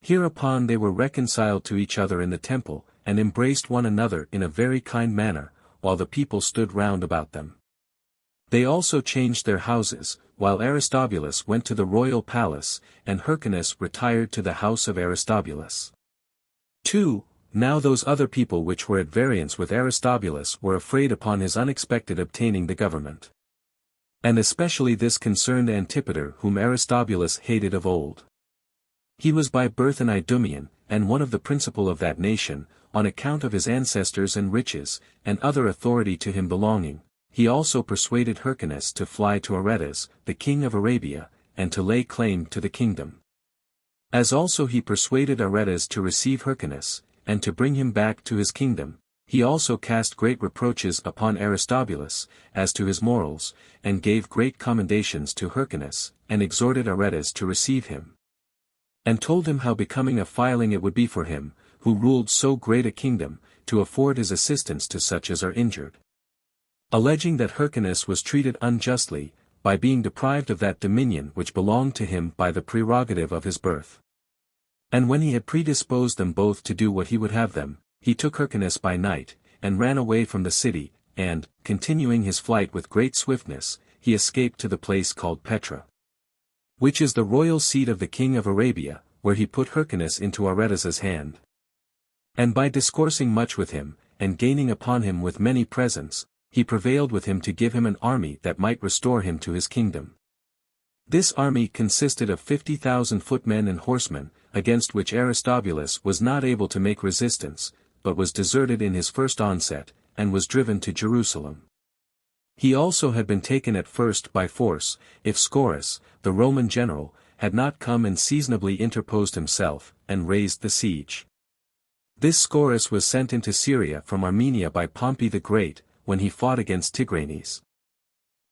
Hereupon they were reconciled to each other in the temple, and embraced one another in a very kind manner, while the people stood round about them. They also changed their houses, while Aristobulus went to the royal palace, and Hyrcanus retired to the house of Aristobulus. 2. Now those other people which were at variance with Aristobulus were afraid upon his unexpected obtaining the government. And especially this concerned Antipater, whom Aristobulus hated of old. He was by birth an Idumean, and one of the principal of that nation, on account of his ancestors and riches, and other authority to him belonging. He also persuaded Hyrcanus to fly to Aretas, the king of Arabia, and to lay claim to the kingdom. As also he persuaded Aretas to receive Hyrcanus, and to bring him back to his kingdom. He also cast great reproaches upon Aristobulus, as to his morals, and gave great commendations to Hyrcanus, and exhorted Aretas to receive him. And told him how becoming a filing it would be for him, who ruled so great a kingdom, to afford his assistance to such as are injured. Alleging that Hyrcanus was treated unjustly, by being deprived of that dominion which belonged to him by the prerogative of his birth. And when he had predisposed them both to do what he would have them, he took Hyrcanus by night, and ran away from the city, and, continuing his flight with great swiftness, he escaped to the place called Petra, which is the royal seat of the king of Arabia, where he put Hyrcanus into Aretas's hand. And by discoursing much with him, and gaining upon him with many presents, he prevailed with him to give him an army that might restore him to his kingdom. This army consisted of 50,000 footmen and horsemen, against which Aristobulus was not able to make resistance, but was deserted in his first onset, and was driven to Jerusalem. He also had been taken at first by force, if Scaurus, the Roman general, had not come and seasonably interposed himself, and raised the siege. This Scaurus was sent into Syria from Armenia by Pompey the Great, when he fought against Tigranes.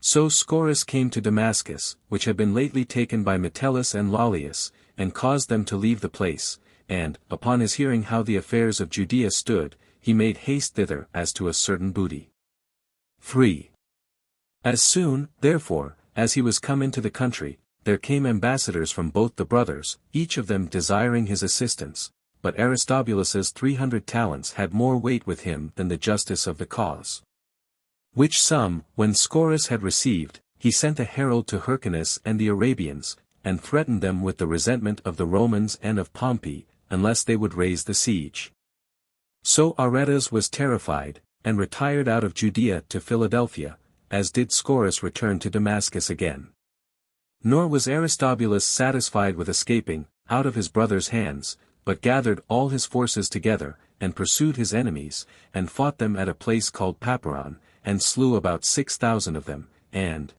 So Scaurus came to Damascus, which had been lately taken by Metellus and Laulius, and caused them to leave the place, and, upon his hearing how the affairs of Judea stood, he made haste thither as to a certain booty. 3. As soon, therefore, as he was come into the country, there came ambassadors from both the brothers, each of them desiring his assistance, but Aristobulus's 300 talents had more weight with him than the justice of the cause. Which sum, when Scaurus had received, he sent a herald to Hyrcanus and the Arabians, and threatened them with the resentment of the Romans and of Pompey, unless they would raise the siege. So Aretas was terrified, and retired out of Judea to Philadelphia, as did Scaurus return to Damascus again. Nor was Aristobulus satisfied with escaping, out of his brother's hands, but gathered all his forces together, and pursued his enemies, and fought them at a place called Paparon, and slew about 6,000 of them, and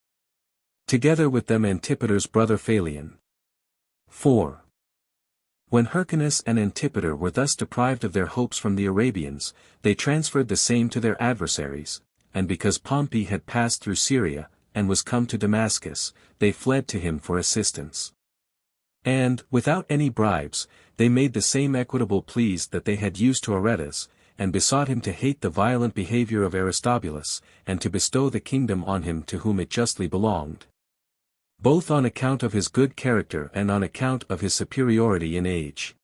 together with them Antipater's brother Phalion. 4. When Hyrcanus and Antipater were thus deprived of their hopes from the Arabians, they transferred the same to their adversaries, and because Pompey had passed through Syria, and was come to Damascus, they fled to him for assistance. And, without any bribes, they made the same equitable pleas that they had used to Aretas, and besought him to hate the violent behavior of Aristobulus, and to bestow the kingdom on him to whom it justly belonged, both on account of his good character and on account of his superiority in age.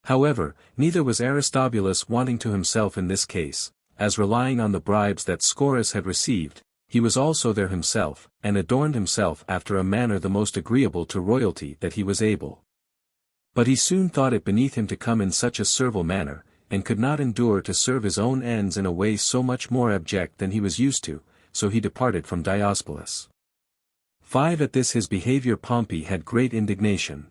However, neither was Aristobulus wanting to himself in this case, as relying on the bribes that Scaurus had received, he was also there himself, and adorned himself after a manner the most agreeable to royalty that he was able. But he soon thought it beneath him to come in such a servile manner, and could not endure to serve his own ends in a way so much more abject than he was used to, so he departed from Diospolis. 5. At this his behavior Pompey had great indignation.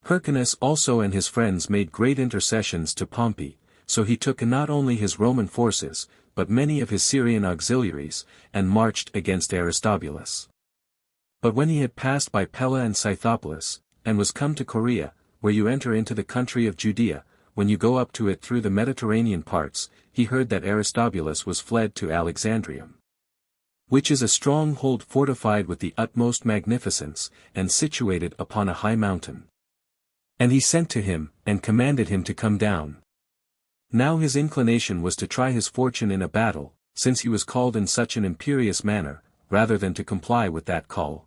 Hyrcanus also and his friends made great intercessions to Pompey, so he took not only his Roman forces, but many of his Syrian auxiliaries, and marched against Aristobulus. But when he had passed by Pella and Scythopolis, and was come to Corea, where you enter into the country of Judea, when you go up to it through the Mediterranean parts, he heard that Aristobulus was fled to Alexandrium, which is a stronghold fortified with the utmost magnificence, and situated upon a high mountain. And he sent to him, and commanded him to come down. Now his inclination was to try his fortune in a battle, since he was called in such an imperious manner, rather than to comply with that call.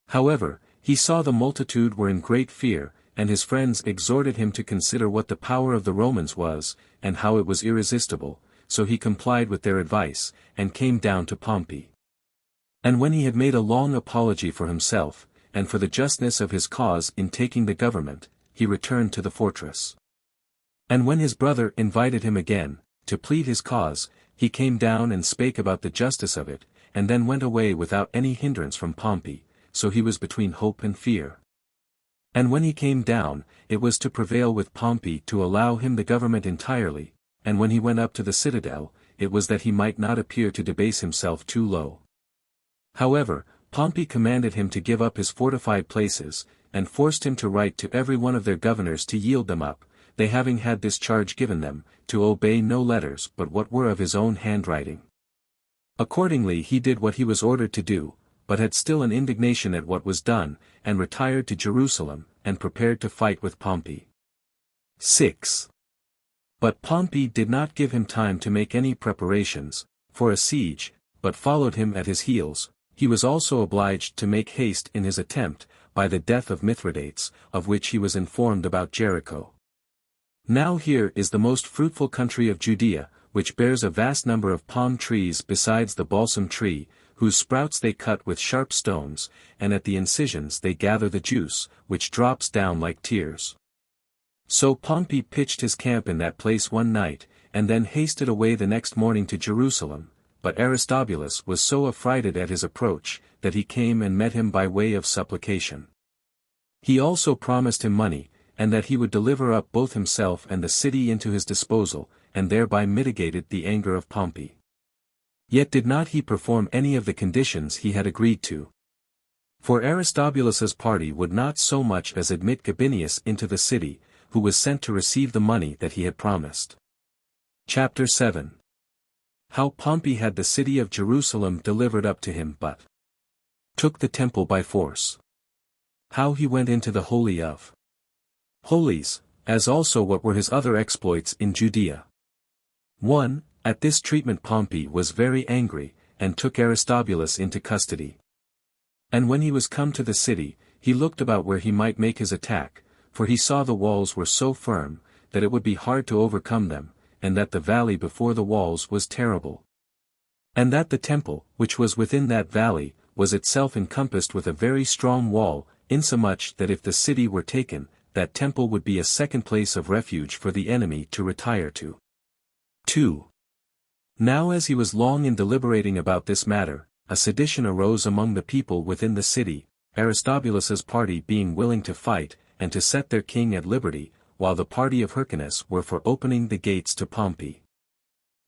However, he saw the multitude were in great fear, and his friends exhorted him to consider what the power of the Romans was, and how it was irresistible, so he complied with their advice, and came down to Pompey. And when he had made a long apology for himself, and for the justness of his cause in taking the government, he returned to the fortress. And when his brother invited him again, to plead his cause, he came down and spake about the justice of it, and then went away without any hindrance from Pompey, so he was between hope and fear. And when he came down, it was to prevail with Pompey to allow him the government entirely, and when he went up to the citadel, it was that he might not appear to debase himself too low. However, Pompey commanded him to give up his fortified places, and forced him to write to every one of their governors to yield them up, they having had this charge given them, to obey no letters but what were of his own handwriting. Accordingly he did what he was ordered to do, but had still an indignation at what was done, and retired to Jerusalem, and prepared to fight with Pompey. 6. But Pompey did not give him time to make any preparations for a siege, but followed him at his heels. He was also obliged to make haste in his attempt, by the death of Mithridates, of which he was informed about Jericho. Now here is the most fruitful country of Judea, which bears a vast number of palm trees besides the balsam tree, whose sprouts they cut with sharp stones, and at the incisions they gather the juice, which drops down like tears. So Pompey pitched his camp in that place one night, and then hasted away the next morning to Jerusalem, but Aristobulus was so affrighted at his approach, that he came and met him by way of supplication. He also promised him money, and that he would deliver up both himself and the city into his disposal, and thereby mitigated the anger of Pompey. Yet did not he perform any of the conditions he had agreed to. For Aristobulus's party would not so much as admit Gabinius into the city, who was sent to receive the money that he had promised. Chapter 7. How Pompey had the city of Jerusalem delivered up to him but took the temple by force. How he went into the Holy of Holies, as also what were his other exploits in Judea. 1. At this treatment Pompey was very angry, and took Aristobulus into custody. And when he was come to the city, he looked about where he might make his attack, for he saw the walls were so firm, that it would be hard to overcome them, and that the valley before the walls was terrible. And that the temple, which was within that valley, was itself encompassed with a very strong wall, insomuch that if the city were taken, that temple would be a second place of refuge for the enemy to retire to. 2. Now as he was long in deliberating about this matter, a sedition arose among the people within the city, Aristobulus's party being willing to fight, and to set their king at liberty, while the party of Hyrcanus were for opening the gates to Pompey.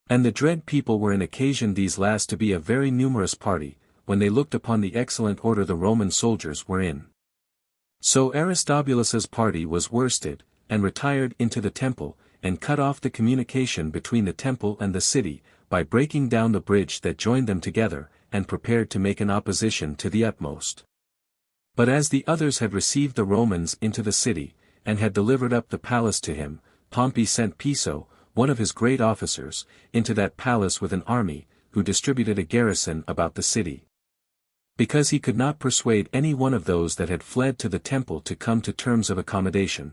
And the dread people were in occasion these last to be a very numerous party, when they looked upon the excellent order the Roman soldiers were in. So Aristobulus's party was worsted, and retired into the temple, and cut off the communication between the temple and the city, by breaking down the bridge that joined them together, and prepared to make an opposition to the utmost. But as the others had received the Romans into the city, and had delivered up the palace to him, Pompey sent Piso, one of his great officers, into that palace with an army, who distributed a garrison about the city. Because he could not persuade any one of those that had fled to the temple to come to terms of accommodation.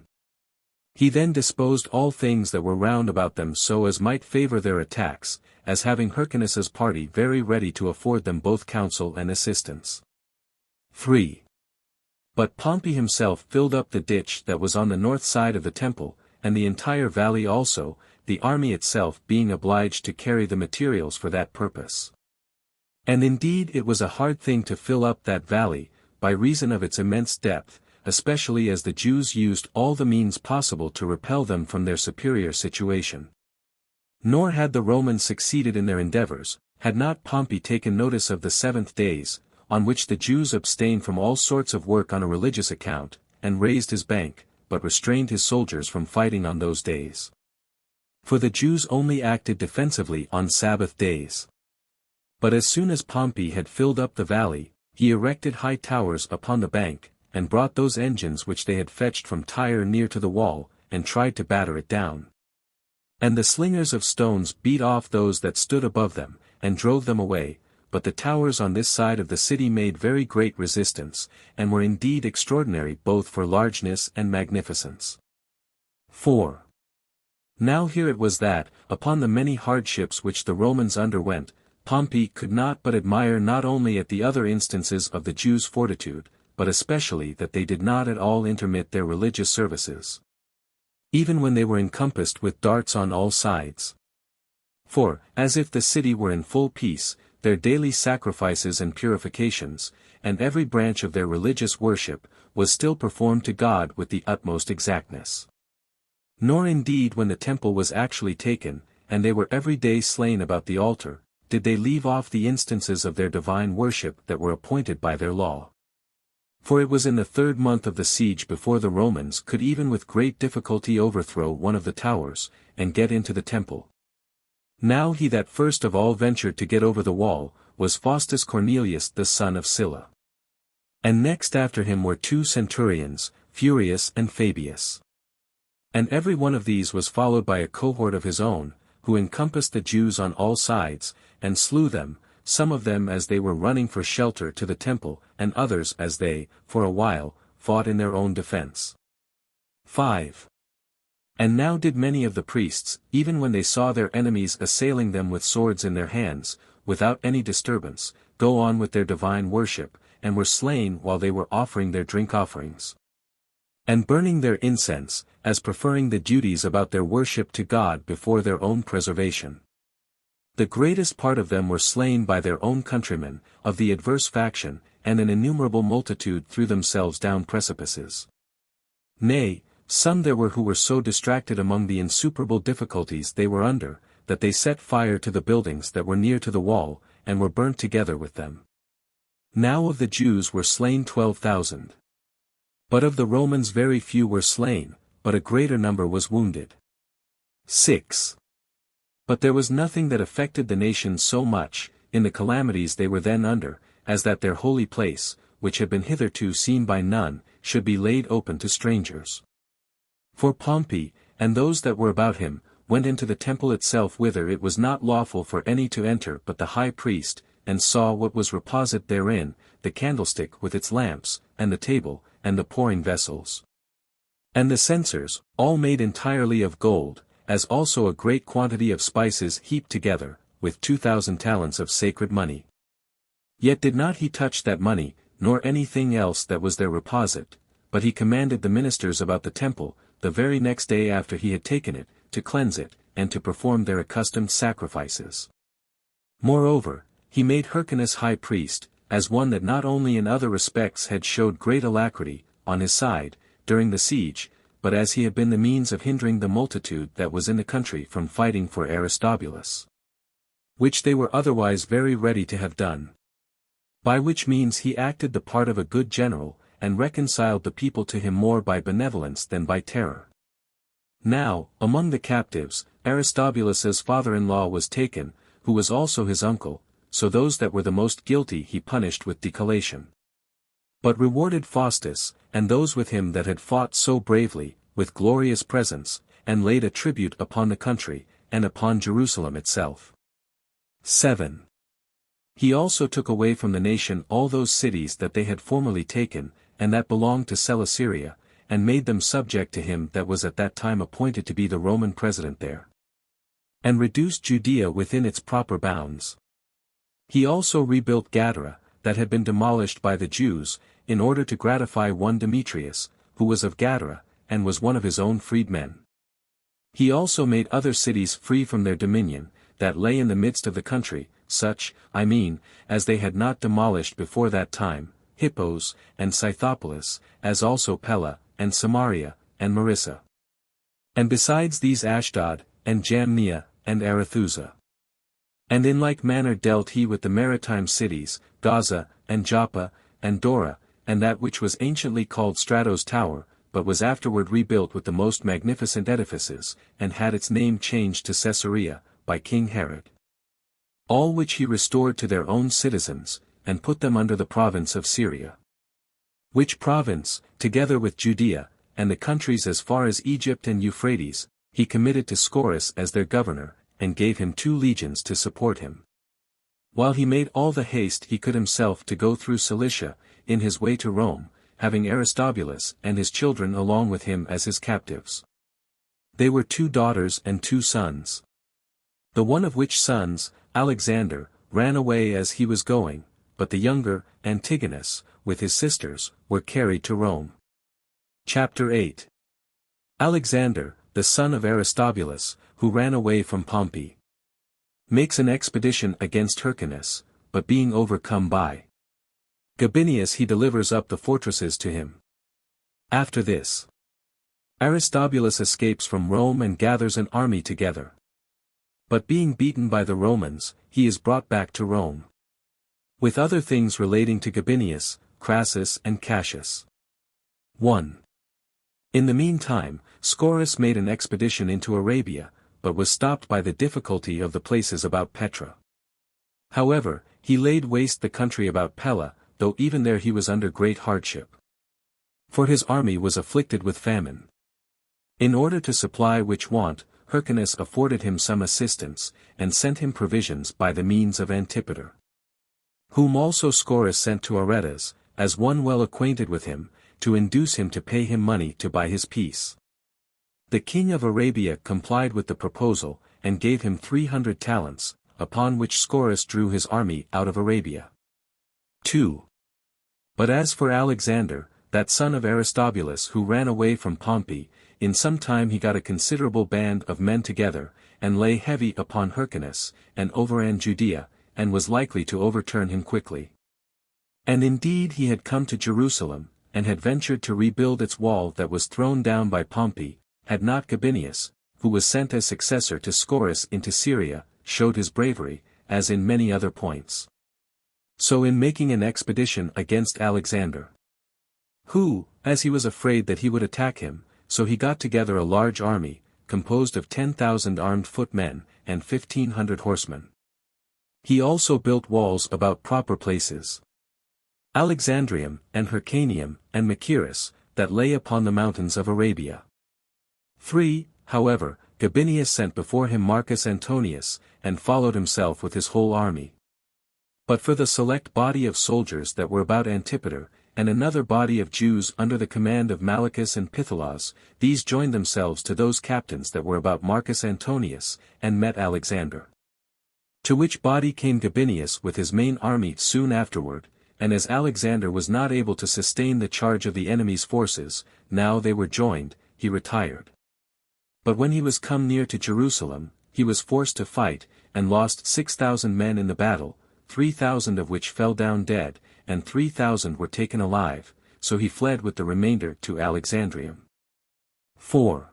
He then disposed all things that were round about them so as might favor their attacks, as having Hyrcanus's party very ready to afford them both counsel and assistance. 3. But Pompey himself filled up the ditch that was on the north side of the temple, and the entire valley also, the army itself being obliged to carry the materials for that purpose. And indeed it was a hard thing to fill up that valley, by reason of its immense depth, especially as the Jews used all the means possible to repel them from their superior situation. Nor had the Romans succeeded in their endeavors, had not Pompey taken notice of the 7th days, on which the Jews abstained from all sorts of work on a religious account, and raised his bank, but restrained his soldiers from fighting on those days. For the Jews only acted defensively on Sabbath days. But as soon as Pompey had filled up the valley, he erected high towers upon the bank, and brought those engines which they had fetched from Tyre near to the wall, and tried to batter it down. And the slingers of stones beat off those that stood above them, and drove them away, but the towers on this side of the city made very great resistance, and were indeed extraordinary both for largeness and magnificence. 4. Now here it was that, upon the many hardships which the Romans underwent, Pompey could not but admire not only at the other instances of the Jews' fortitude, but especially that they did not at all intermit their religious services, even when they were encompassed with darts on all sides. For, as if the city were in full peace, their daily sacrifices and purifications, and every branch of their religious worship, was still performed to God with the utmost exactness. Nor indeed when the temple was actually taken, and they were every day slain about the altar, did they leave off the instances of their divine worship that were appointed by their law. For it was in the 3rd month of the siege before the Romans could even with great difficulty overthrow one of the towers, and get into the temple. Now he that first of all ventured to get over the wall, was Faustus Cornelius the son of Sylla. And next after him were 2 centurions, Furius and Fabius. And every one of these was followed by a cohort of his own, who encompassed the Jews on all sides, and slew them, some of them as they were running for shelter to the temple, and others as they, for a while, fought in their own defense. 5. And now did many of the priests, even when they saw their enemies assailing them with swords in their hands, without any disturbance, go on with their divine worship, and were slain while they were offering their drink offerings, and burning their incense, as preferring the duties about their worship to God before their own preservation. The greatest part of them were slain by their own countrymen, of the adverse faction, and an innumerable multitude threw themselves down precipices. Nay, some there were who were so distracted among the insuperable difficulties they were under, that they set fire to the buildings that were near to the wall, and were burnt together with them. Now of the Jews were slain 12,000. But of the Romans very few were slain, but a greater number was wounded. 6. But there was nothing that affected the nation so much, in the calamities they were then under, as that their holy place, which had been hitherto seen by none, should be laid open to strangers. For Pompey, and those that were about him, went into the temple itself whither it was not lawful for any to enter but the high priest, and saw what was reposite therein, the candlestick with its lamps, and the table, and the pouring vessels, and the censers, all made entirely of gold, as also a great quantity of spices heaped together, with 2,000 talents of sacred money. Yet did not he touch that money, nor anything else that was there reposite, but he commanded the ministers about the temple, the very next day after he had taken it, to cleanse it, and to perform their accustomed sacrifices. Moreover, he made Hyrcanus high priest, as one that not only in other respects had showed great alacrity, on his side, during the siege, but as he had been the means of hindering the multitude that was in the country from fighting for Aristobulus, which they were otherwise very ready to have done. By which means he acted the part of a good general, and reconciled the people to him more by benevolence than by terror. Now, among the captives, Aristobulus's father-in-law was taken, who was also his uncle, so those that were the most guilty he punished with decollation. But rewarded Faustus, and those with him that had fought so bravely, with glorious presents, and laid a tribute upon the country, and upon Jerusalem itself. 7. He also took away from the nation all those cities that they had formerly taken, and that belonged to Celesyria, and made them subject to him that was at that time appointed to be the Roman president there. And reduced Judea within its proper bounds. He also rebuilt Gadara, that had been demolished by the Jews, in order to gratify one Demetrius, who was of Gadara, and was one of his own freedmen. He also made other cities free from their dominion, that lay in the midst of the country, such, as they had not demolished before that time, Hippos, and Scythopolis, as also Pella, and Samaria, and Marissa. And besides these Ashdod, and Jamnia, and Arethusa. And in like manner dealt he with the maritime cities, Gaza, and Joppa, and Dora, and that which was anciently called Strato's Tower, but was afterward rebuilt with the most magnificent edifices, and had its name changed to Caesarea, by King Herod. All which he restored to their own citizens, and put them under the province of Syria. Which province, together with Judea, and the countries as far as Egypt and Euphrates, he committed to Scoras as their governor, and gave him 2 legions to support him. While he made all the haste he could himself to go through Cilicia, in his way to Rome, having Aristobulus and his children along with him as his captives. They were 2 daughters and 2 sons. The one of which sons, Alexander, ran away as he was going, but the younger, Antigonus, with his sisters, were carried to Rome. Chapter 8. Alexander, the son of Aristobulus, who ran away from Pompey, makes an expedition against Hyrcanus, but being overcome by Gabinius he delivers up the fortresses to him. After this, Aristobulus escapes from Rome and gathers an army together. But being beaten by the Romans, he is brought back to Rome. With other things relating to Gabinius, Crassus and Cassius. 1. In the meantime, Scoras made an expedition into Arabia, but was stopped by the difficulty of the places about Petra. However, he laid waste the country about Pella, though even there he was under great hardship. For his army was afflicted with famine. In order to supply which want, Hyrcanus afforded him some assistance, and sent him provisions by the means of Antipater. Whom also Scoras sent to Aretas, as one well acquainted with him, to induce him to pay him money to buy his peace. The king of Arabia complied with the proposal, and gave him 300 talents, upon which Scoras drew his army out of Arabia. 2. But as for Alexander, that son of Aristobulus who ran away from Pompey, in some time he got a considerable band of men together, and lay heavy upon Hyrcanus, and overran Judea, and was likely to overturn him quickly. And indeed he had come to Jerusalem, and had ventured to rebuild its wall that was thrown down by Pompey, had not Gabinius, who was sent as successor to Scoras into Syria, showed his bravery, as in many other points. So in making an expedition against Alexander, who, as he was afraid that he would attack him, so he got together a large army, composed of 10,000 armed footmen, and 1,500 horsemen. He also built walls about proper places, Alexandrium, and Hyrcanium, and Machaerus, that lay upon the mountains of Arabia. 3. However, Gabinius sent before him Marcus Antonius, and followed himself with his whole army. But for the select body of soldiers that were about Antipater, and another body of Jews under the command of Malichus and Pythalas, these joined themselves to those captains that were about Marcus Antonius, and met Alexander. To which body came Gabinius with his main army soon afterward, and as Alexander was not able to sustain the charge of the enemy's forces, now they were joined, he retired. But when he was come near to Jerusalem, he was forced to fight, and lost 6,000 men in the battle, 3,000 of which fell down dead, and 3,000 were taken alive, so he fled with the remainder to Alexandrium. 4.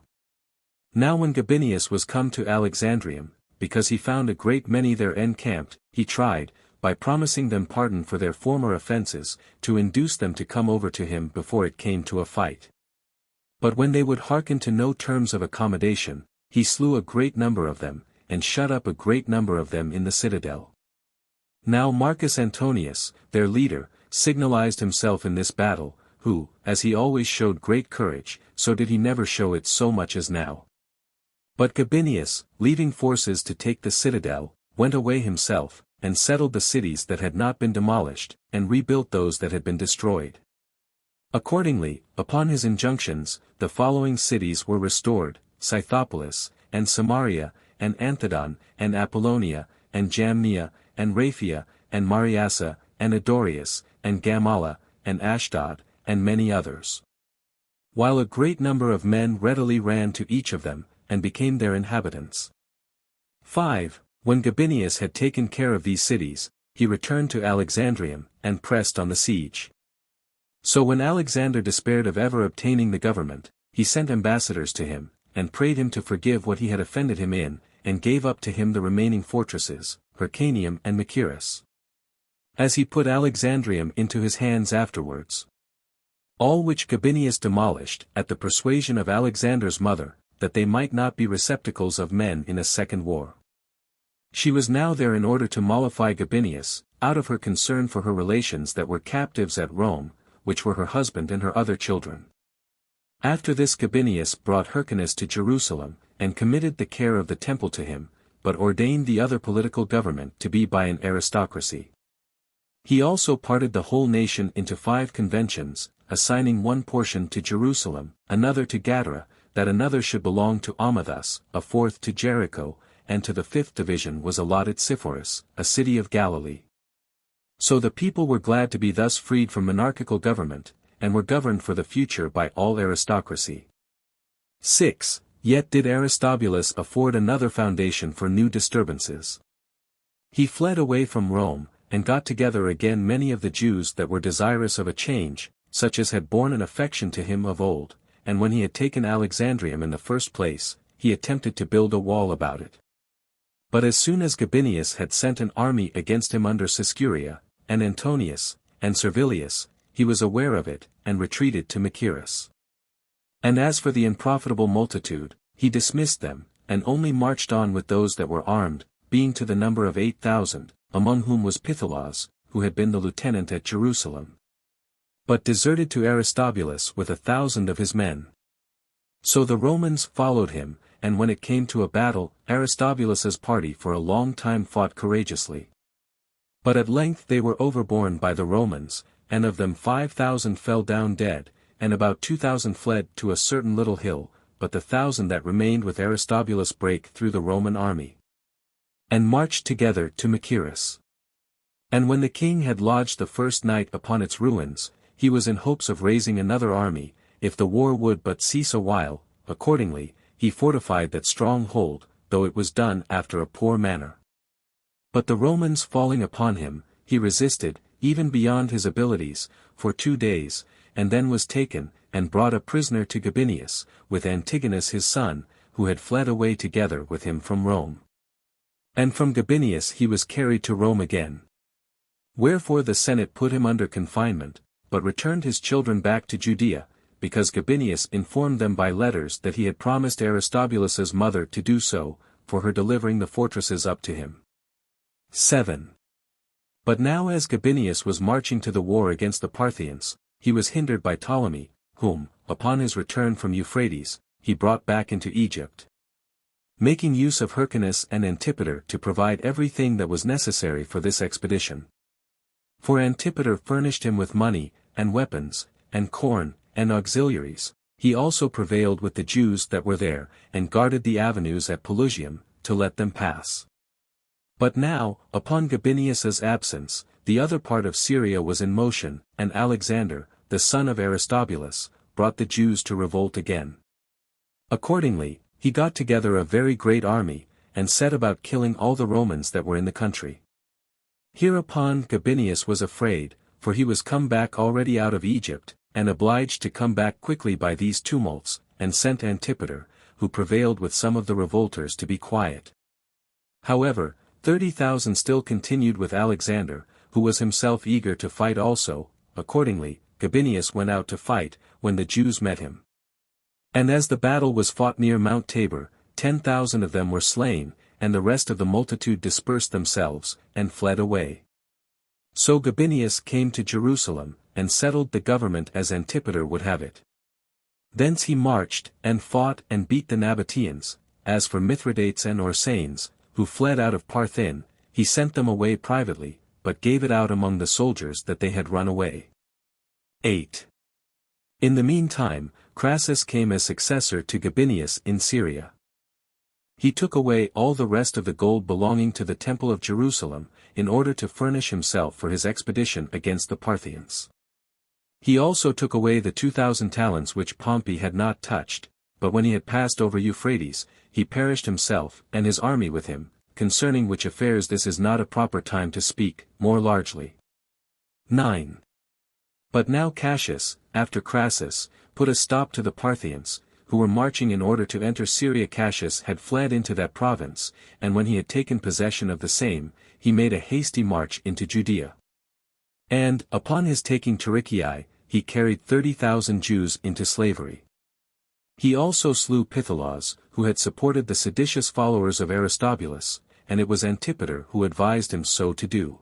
Now when Gabinius was come to Alexandrium, because he found a great many there encamped, he tried, by promising them pardon for their former offenses, to induce them to come over to him before it came to a fight. But when they would hearken to no terms of accommodation, he slew a great number of them, and shut up a great number of them in the citadel. Now Marcus Antonius, their leader, signalized himself in this battle, who, as he always showed great courage, so did he never show it so much as now. But Gabinius, leaving forces to take the citadel, went away himself, and settled the cities that had not been demolished, and rebuilt those that had been destroyed. Accordingly, upon his injunctions, the following cities were restored: Scythopolis, and Samaria, and Anthedon, and Apollonia, and Jamnia, and Raphia, and Mariassa, and Adorius, and Gamala, and Ashdod, and many others. While a great number of men readily ran to each of them, and became their inhabitants. 5. When Gabinius had taken care of these cities, he returned to Alexandrium, and pressed on the siege. So when Alexander despaired of ever obtaining the government, he sent ambassadors to him, and prayed him to forgive what he had offended him in, and gave up to him the remaining fortresses, Hyrcanium and Machaerus. As he put Alexandrium into his hands afterwards. All which Gabinius demolished, at the persuasion of Alexander's mother, that they might not be receptacles of men in a second war. She was now there in order to mollify Gabinius, out of her concern for her relations that were captives at Rome, which were her husband and her other children. After this Gabinius brought Hyrcanus to Jerusalem, and committed the care of the temple to him, but ordained the other political government to be by an aristocracy. He also parted the whole nation into 5 conventions, assigning one portion to Jerusalem, another to Gadara, that another should belong to Amathus, a 4th to Jericho, and to the 5th division was allotted Sepphoris, a city of Galilee. So the people were glad to be thus freed from monarchical government, and were governed for the future by all aristocracy. 6. Yet did Aristobulus afford another foundation for new disturbances. He fled away from Rome, and got together again many of the Jews that were desirous of a change, such as had borne an affection to him of old, and when he had taken Alexandrium in the first place, he attempted to build a wall about it. But as soon as Gabinius had sent an army against him under Siscuria, and Antonius, and Servilius, he was aware of it, and retreated to Machaerus. And as for the unprofitable multitude, he dismissed them, and only marched on with those that were armed, being to the number of 8,000, among whom was Pythilaus, who had been the lieutenant at Jerusalem. But deserted to Aristobulus with 1,000 of his men. So the Romans followed him, and when it came to a battle, Aristobulus's party for a long time fought courageously. But at length they were overborne by the Romans, and of them 5,000 fell down dead, and about 2,000 fled to a certain little hill, but the 1,000 that remained with Aristobulus brake through the Roman army, and marched together to Machaerus. And when the king had lodged the first night upon its ruins, he was in hopes of raising another army, if the war would but cease a while. Accordingly, he fortified that strong hold, though it was done after a poor manner. But the Romans falling upon him, he resisted, even beyond his abilities, for 2 days, and then was taken, and brought a prisoner to Gabinius, with Antigonus his son, who had fled away together with him from Rome. And from Gabinius he was carried to Rome again. Wherefore the Senate put him under confinement, but returned his children back to Judea, because Gabinius informed them by letters that he had promised Aristobulus's mother to do so, for her delivering the fortresses up to him. 7. But now as Gabinius was marching to the war against the Parthians, he was hindered by Ptolemy, whom, upon his return from Euphrates, he brought back into Egypt, making use of Hyrcanus and Antipater to provide everything that was necessary for this expedition. For Antipater furnished him with money, and weapons, and corn, and auxiliaries. He also prevailed with the Jews that were there, and guarded the avenues at Pelusium, to let them pass. But now, upon Gabinius's absence, the other part of Syria was in motion, and Alexander, the son of Aristobulus, brought the Jews to revolt again. Accordingly, he got together a very great army, and set about killing all the Romans that were in the country. Hereupon Gabinius was afraid, for he was come back already out of Egypt, and obliged to come back quickly by these tumults, and sent Antipater, who prevailed with some of the revolters to be quiet. However, 30,000 still continued with Alexander, who was himself eager to fight also. Accordingly, Gabinius went out to fight, when the Jews met him. And as the battle was fought near Mount Tabor, 10,000 of them were slain, and the rest of the multitude dispersed themselves, and fled away. So Gabinius came to Jerusalem, and settled the government as Antipater would have it. Thence he marched, and fought and beat the Nabateans. As for Mithridates and Orsanes, who fled out of Parthin, he sent them away privately, but gave it out among the soldiers that they had run away. 8. In the meantime, Crassus came as successor to Gabinius in Syria. He took away all the rest of the gold belonging to the temple of Jerusalem, in order to furnish himself for his expedition against the Parthians. He also took away the 2,000 talents which Pompey had not touched, but when he had passed over Euphrates, he perished himself and his army with him, concerning which affairs this is not a proper time to speak more largely. 9. But now Cassius, after Crassus, put a stop to the Parthians, who were marching in order to enter Syria. Cassius had fled into that province, and when he had taken possession of the same, he made a hasty march into Judea. And, upon his taking Tarichae, he carried 30,000 Jews into slavery. He also slew Pythalos, who had supported the seditious followers of Aristobulus, and it was Antipater who advised him so to do.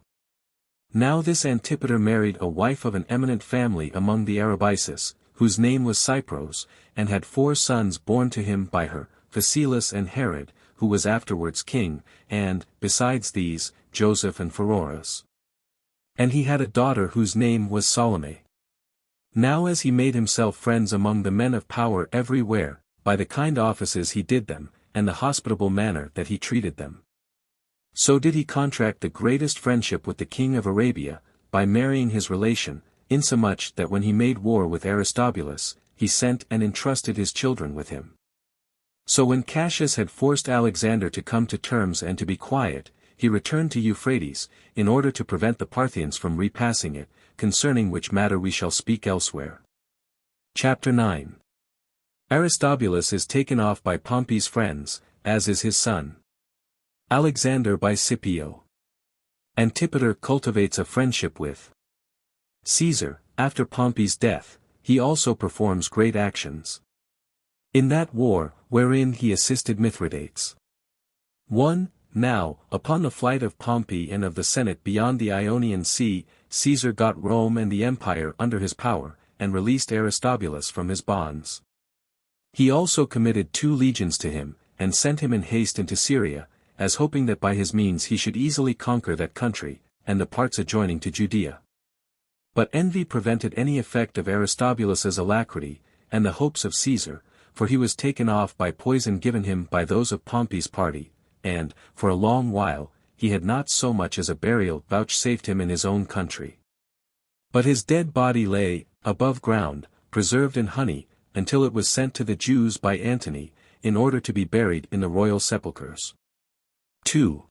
Now this Antipater married a wife of an eminent family among the Arabisus, whose name was Cypros, and had 4 sons born to him by her, Phasaelus and Herod, who was afterwards king, and, besides these, Joseph and Pheroras. And he had a daughter whose name was Salome. Now as he made himself friends among the men of power everywhere, by the kind offices he did them, and the hospitable manner that he treated them, so did he contract the greatest friendship with the king of Arabia, by marrying his relation, insomuch that when he made war with Aristobulus, he sent and entrusted his children with him. So when Cassius had forced Alexander to come to terms and to be quiet, he returned to Euphrates, in order to prevent the Parthians from repassing it, concerning which matter we shall speak elsewhere. Chapter 9. Aristobulus is taken off by Pompey's friends, as is his son Alexander by Scipio. Antipater cultivates a friendship with Caesar. After Pompey's death, he also performs great actions in that war, wherein he assisted Mithridates. 1. Now, upon the flight of Pompey and of the Senate beyond the Ionian Sea, Caesar got Rome and the empire under his power, and released Aristobulus from his bonds. He also committed 2 legions to him, and sent him in haste into Syria, as hoping that by his means he should easily conquer that country, and the parts adjoining to Judea. But envy prevented any effect of Aristobulus's alacrity, and the hopes of Caesar, for he was taken off by poison given him by those of Pompey's party, and, for a long while, he had not so much as a burial vouchsafed him in his own country. But his dead body lay, above ground, preserved in honey, until it was sent to the Jews by Antony, in order to be buried in the royal sepulchres. 2.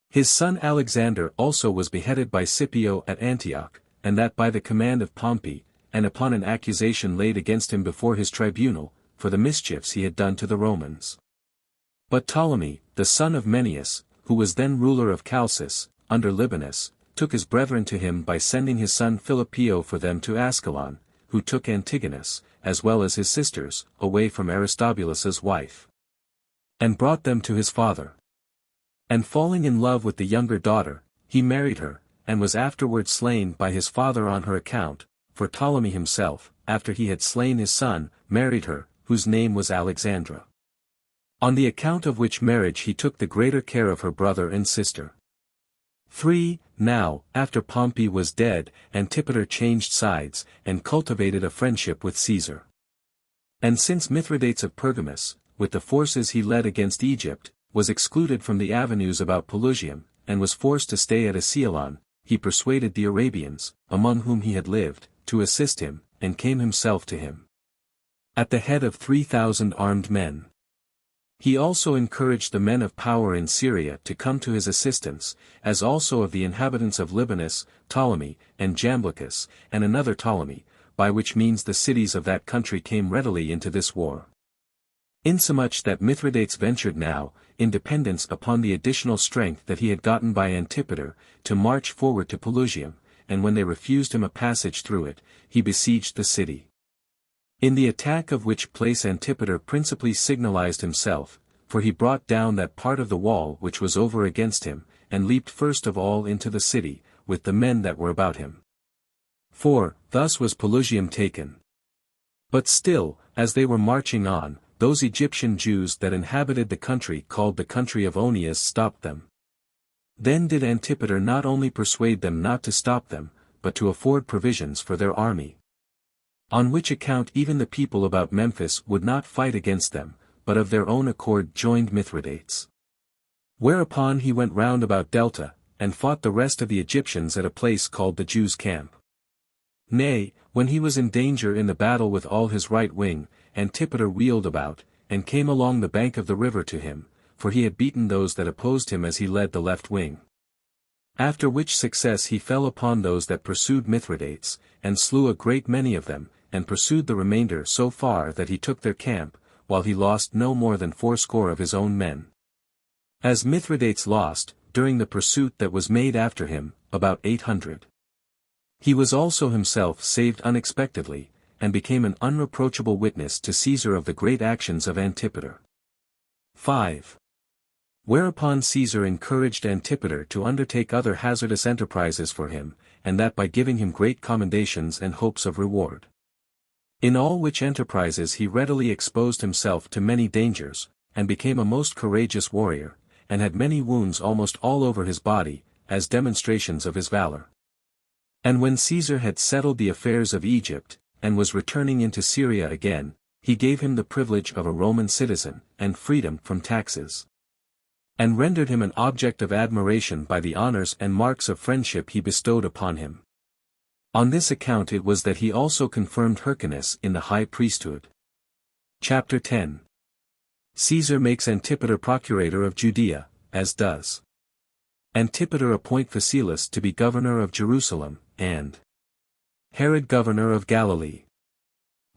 His son Alexander also was beheaded by Scipio at Antioch, and that by the command of Pompey, and upon an accusation laid against him before his tribunal, for the mischiefs he had done to the Romans. But Ptolemy, the son of Menneus, who was then ruler of Chalcis, under Libanus, took his brethren to him by sending his son Philippio for them to Ascalon, who took Antigonus, as well as his sisters, away from Aristobulus's wife, and brought them to his father. And falling in love with the younger daughter, he married her, and was afterward slain by his father on her account, for Ptolemy himself, after he had slain his son, married her, whose name was Alexandra. On the account of which marriage he took the greater care of her brother and sister. 3. Now, after Pompey was dead, Antipater changed sides, and cultivated a friendship with Caesar. And since Mithridates of Pergamus, with the forces he led against Egypt, was excluded from the avenues about Pelusium, and was forced to stay at Ascalon, he persuaded the Arabians, among whom he had lived, to assist him, and came himself to him, at the head of 3,000 armed men. He also encouraged the men of power in Syria to come to his assistance, as also of the inhabitants of Libanus, Ptolemy, and Jamblichus, and another Ptolemy, by which means the cities of that country came readily into this war. Insomuch that Mithridates ventured now, in dependence upon the additional strength that he had gotten by Antipater, to march forward to Pelusium, and when they refused him a passage through it, he besieged the city. In the attack of which place Antipater principally signalized himself, for he brought down that part of the wall which was over against him, and leaped first of all into the city, with the men that were about him. For, thus was Pelusium taken. But still, as they were marching on, those Egyptian Jews that inhabited the country called the country of Onias stopped them. Then did Antipater not only persuade them not to stop them, but to afford provisions for their army. On which account even the people about Memphis would not fight against them, but of their own accord joined Mithridates. Whereupon he went round about Delta, and fought the rest of the Egyptians at a place called the Jews' camp. Nay, when he was in danger in the battle with all his right wing, Antipater wheeled about, and came along the bank of the river to him, for he had beaten those that opposed him as he led the left wing. After which success he fell upon those that pursued Mithridates, and slew a great many of them, and pursued the remainder so far that he took their camp, while he lost no more than 80 of his own men. As Mithridates lost, during the pursuit that was made after him, about 800. He was also himself saved unexpectedly, and became an unreproachable witness to Caesar of the great actions of Antipater. 5. Whereupon Caesar encouraged Antipater to undertake other hazardous enterprises for him, and that by giving him great commendations and hopes of reward. In all which enterprises he readily exposed himself to many dangers, and became a most courageous warrior, and had many wounds almost all over his body, as demonstrations of his valor. And when Caesar had settled the affairs of Egypt, and was returning into Syria again, he gave him the privilege of a Roman citizen, and freedom from taxes. And rendered him an object of admiration by the honors and marks of friendship he bestowed upon him. On this account it was that he also confirmed Hyrcanus in the high priesthood. Chapter 10. Caesar makes Antipater procurator of Judea, as does Antipater appoint Phasaelus to be governor of Jerusalem, and Herod governor of Galilee,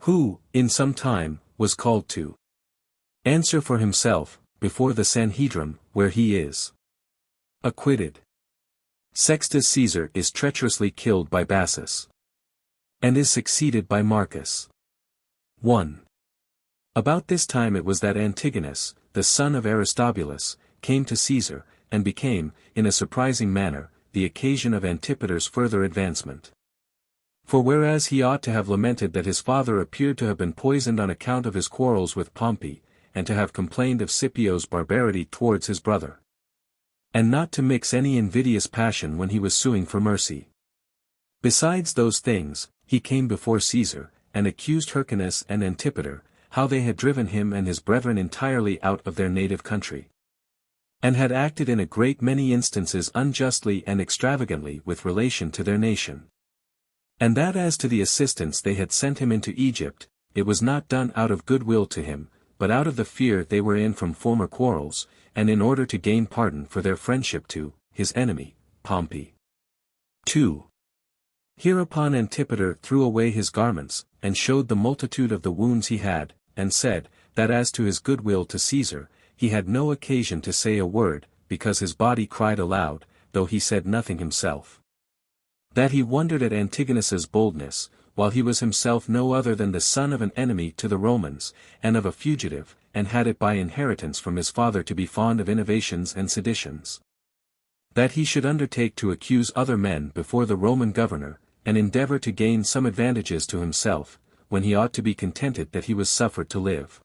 who, in some time, was called to answer for himself, before the Sanhedrim, where he is acquitted. Sextus Caesar is treacherously killed by Bassus, and is succeeded by Marcus. 1. About this time it was that Antigonus, the son of Aristobulus, came to Caesar, and became, in a surprising manner, the occasion of Antipater's further advancement. For whereas he ought to have lamented that his father appeared to have been poisoned on account of his quarrels with Pompey, and to have complained of Scipio's barbarity towards his brother, and not to mix any invidious passion when he was suing for mercy. Besides those things, he came before Caesar, and accused Hyrcanus and Antipater, how they had driven him and his brethren entirely out of their native country, and had acted in a great many instances unjustly and extravagantly with relation to their nation. And that as to the assistance they had sent him into Egypt, it was not done out of good will to him, but out of the fear they were in from former quarrels, and in order to gain pardon for their friendship to his enemy, Pompey. 2. Hereupon Antipater threw away his garments, and showed the multitude of the wounds he had, and said, that as to his good will to Caesar, he had no occasion to say a word, because his body cried aloud, though he said nothing himself. That he wondered at Antigonus's boldness, while he was himself no other than the son of an enemy to the Romans, and of a fugitive, and had it by inheritance from his father to be fond of innovations and seditions. That he should undertake to accuse other men before the Roman governor, and endeavor to gain some advantages to himself, when he ought to be contented that he was suffered to live.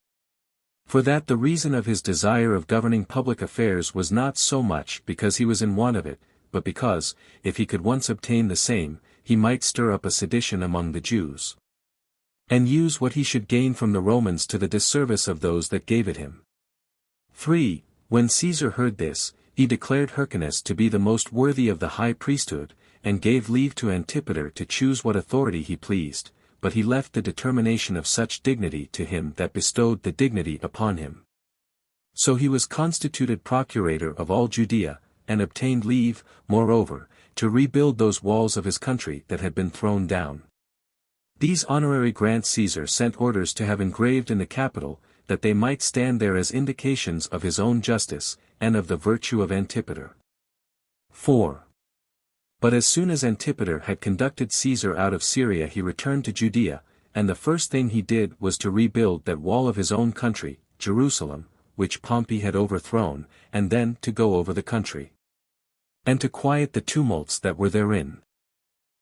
For that the reason of his desire of governing public affairs was not so much because he was in want of it, but because, if he could once obtain the same, he might stir up a sedition among the Jews, and use what he should gain from the Romans to the disservice of those that gave it him. 3. When Caesar heard this, he declared Hyrcanus to be the most worthy of the high priesthood, and gave leave to Antipater to choose what authority he pleased, but he left the determination of such dignity to him that bestowed the dignity upon him. So he was constituted procurator of all Judea, and obtained leave, moreover, to rebuild those walls of his country that had been thrown down. These honorary grants Caesar sent orders to have engraved in the Capitol, that they might stand there as indications of his own justice, and of the virtue of Antipater. 4. But as soon as Antipater had conducted Caesar out of Syria, he returned to Judea, and the first thing he did was to rebuild that wall of his own country, Jerusalem, which Pompey had overthrown, and then to go over the country, and to quiet the tumults that were therein.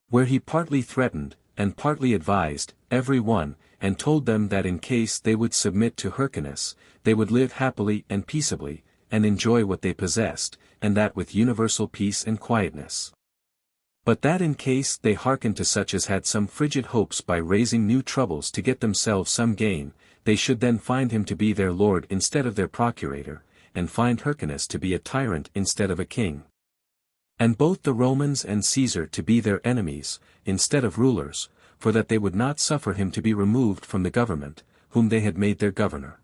Where he partly threatened, and partly advised, every one, and told them that in case they would submit to Hyrcanus, they would live happily and peaceably, and enjoy what they possessed, and that with universal peace and quietness. But that in case they hearkened to such as had some frigid hopes by raising new troubles to get themselves some gain, they should then find him to be their lord instead of their procurator, and find Hyrcanus to be a tyrant instead of a king. And both the Romans and Caesar to be their enemies, instead of rulers, for that they would not suffer him to be removed from the government, whom they had made their governor.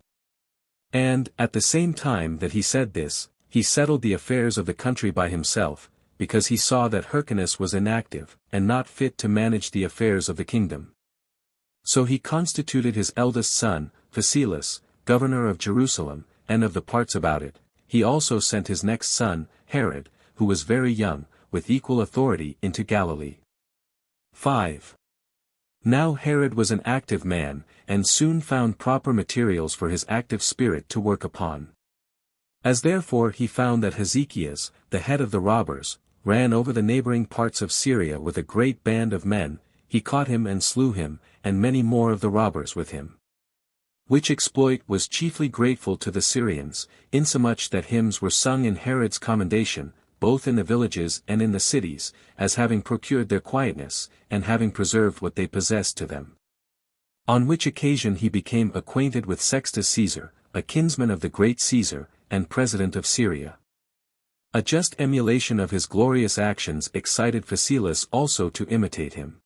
And, at the same time that he said this, he settled the affairs of the country by himself, because he saw that Hyrcanus was inactive, and not fit to manage the affairs of the kingdom. So he constituted his eldest son, Phasaelus, governor of Jerusalem, and of the parts about it. He also sent his next son, Herod, who was very young, with equal authority into Galilee. 5. Now Herod was an active man, and soon found proper materials for his active spirit to work upon. As therefore he found that Hezekias, the head of the robbers, ran over the neighboring parts of Syria with a great band of men, he caught him and slew him, and many more of the robbers with him. Which exploit was chiefly grateful to the Syrians, insomuch that hymns were sung in Herod's commendation, both in the villages and in the cities, as having procured their quietness, and having preserved what they possessed to them. On which occasion he became acquainted with Sextus Caesar, a kinsman of the great Caesar, and president of Syria. A just emulation of his glorious actions excited Phasaelus also to imitate him.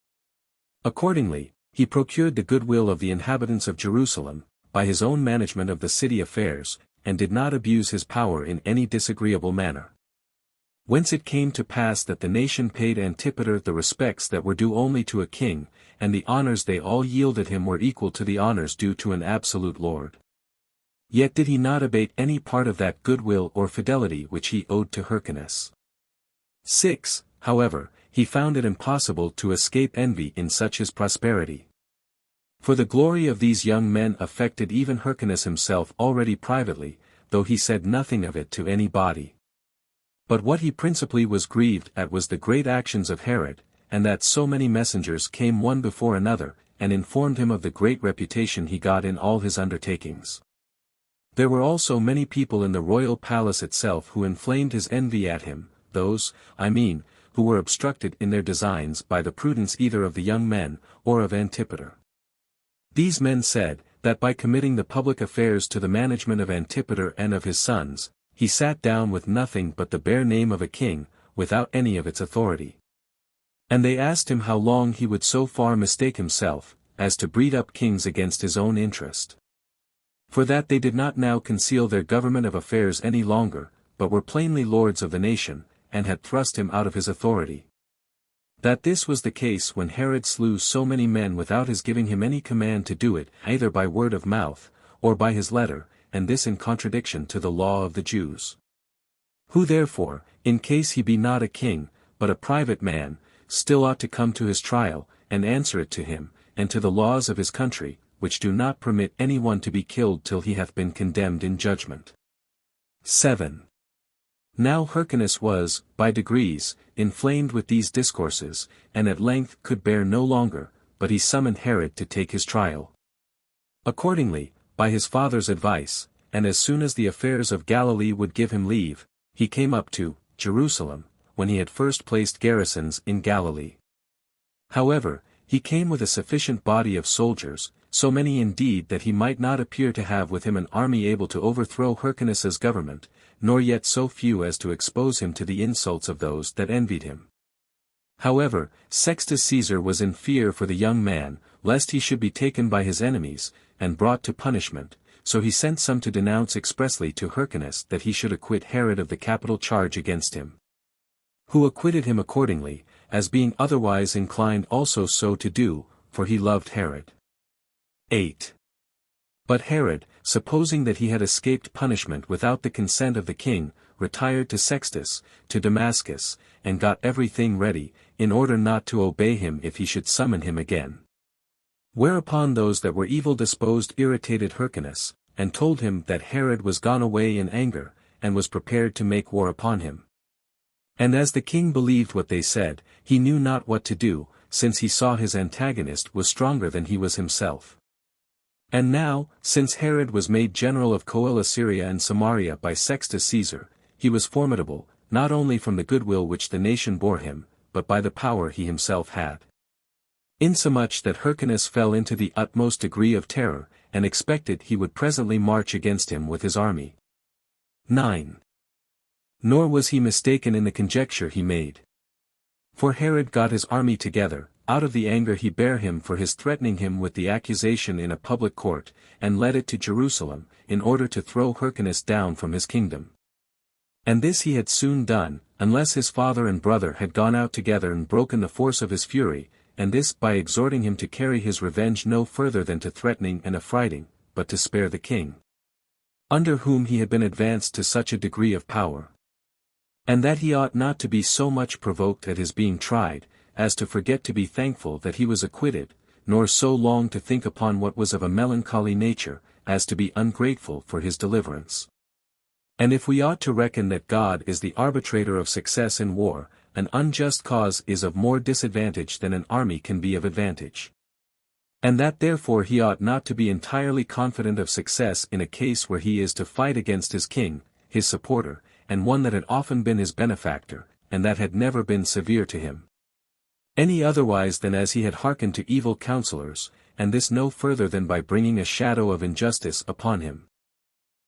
Accordingly, he procured the goodwill of the inhabitants of Jerusalem, by his own management of the city affairs, and did not abuse his power in any disagreeable manner. Whence it came to pass that the nation paid Antipater the respects that were due only to a king, and the honors they all yielded him were equal to the honors due to an absolute lord. Yet did he not abate any part of that goodwill or fidelity which he owed to Hyrcanus. 6. However, he found it impossible to escape envy in such his prosperity. For the glory of these young men affected even Hyrcanus himself already privately, though he said nothing of it to any body. But what he principally was grieved at was the great actions of Herod, and that so many messengers came one before another, and informed him of the great reputation he got in all his undertakings. There were also many people in the royal palace itself who inflamed his envy at him, those, I mean, who were obstructed in their designs by the prudence either of the young men, or of Antipater. These men said, that by committing the public affairs to the management of Antipater and of his sons, he sat down with nothing but the bare name of a king, without any of its authority. And they asked him how long he would so far mistake himself, as to breed up kings against his own interest. For that they did not now conceal their government of affairs any longer, but were plainly lords of the nation, and had thrust him out of his authority. That this was the case when Herod slew so many men without his giving him any command to do it, either by word of mouth, or by his letter, and this in contradiction to the law of the Jews. Who therefore, in case he be not a king, but a private man, still ought to come to his trial, and answer it to him, and to the laws of his country, which do not permit any one to be killed till he hath been condemned in judgment. 7. Now Hyrcanus was, by degrees, inflamed with these discourses, and at length could bear no longer, but he summoned Herod to take his trial. Accordingly, by his father's advice, and as soon as the affairs of Galilee would give him leave, he came up to Jerusalem, when he had first placed garrisons in Galilee. However, he came with a sufficient body of soldiers, so many indeed that he might not appear to have with him an army able to overthrow Hyrcanus's government, nor yet so few as to expose him to the insults of those that envied him. However, Sextus Caesar was in fear for the young man, lest he should be taken by his enemies, and brought to punishment, so he sent some to denounce expressly to Hyrcanus that he should acquit Herod of the capital charge against him. Who acquitted him accordingly, as being otherwise inclined also so to do, for he loved Herod. 8. But Herod, supposing that he had escaped punishment without the consent of the king, retired to Sextus, to Damascus, and got everything ready, in order not to obey him if he should summon him again. Whereupon those that were evil disposed irritated Hyrcanus, and told him that Herod was gone away in anger, and was prepared to make war upon him. And as the king believed what they said, he knew not what to do, since he saw his antagonist was stronger than he was himself. And now, since Herod was made general of Coele-Syria and Samaria by Sextus Caesar, he was formidable, not only from the goodwill which the nation bore him, but by the power he himself had. Insomuch that Hyrcanus fell into the utmost degree of terror, and expected he would presently march against him with his army. 9. Nor was he mistaken in the conjecture he made. For Herod got his army together, out of the anger he bare him for his threatening him with the accusation in a public court, and led it to Jerusalem, in order to throw Hyrcanus down from his kingdom. And this he had soon done, unless his father and brother had gone out together and broken the force of his fury, and this by exhorting him to carry his revenge no further than to threatening and affrighting, but to spare the king, under whom he had been advanced to such a degree of power. And that he ought not to be so much provoked at his being tried, as to forget to be thankful that he was acquitted, nor so long to think upon what was of a melancholy nature, as to be ungrateful for his deliverance. And if we ought to reckon that God is the arbitrator of success in war, an unjust cause is of more disadvantage than an army can be of advantage. And that therefore he ought not to be entirely confident of success in a case where he is to fight against his king, his supporter, and one that had often been his benefactor, and that had never been severe to him, any otherwise than as he had hearkened to evil counselors, and this no further than by bringing a shadow of injustice upon him.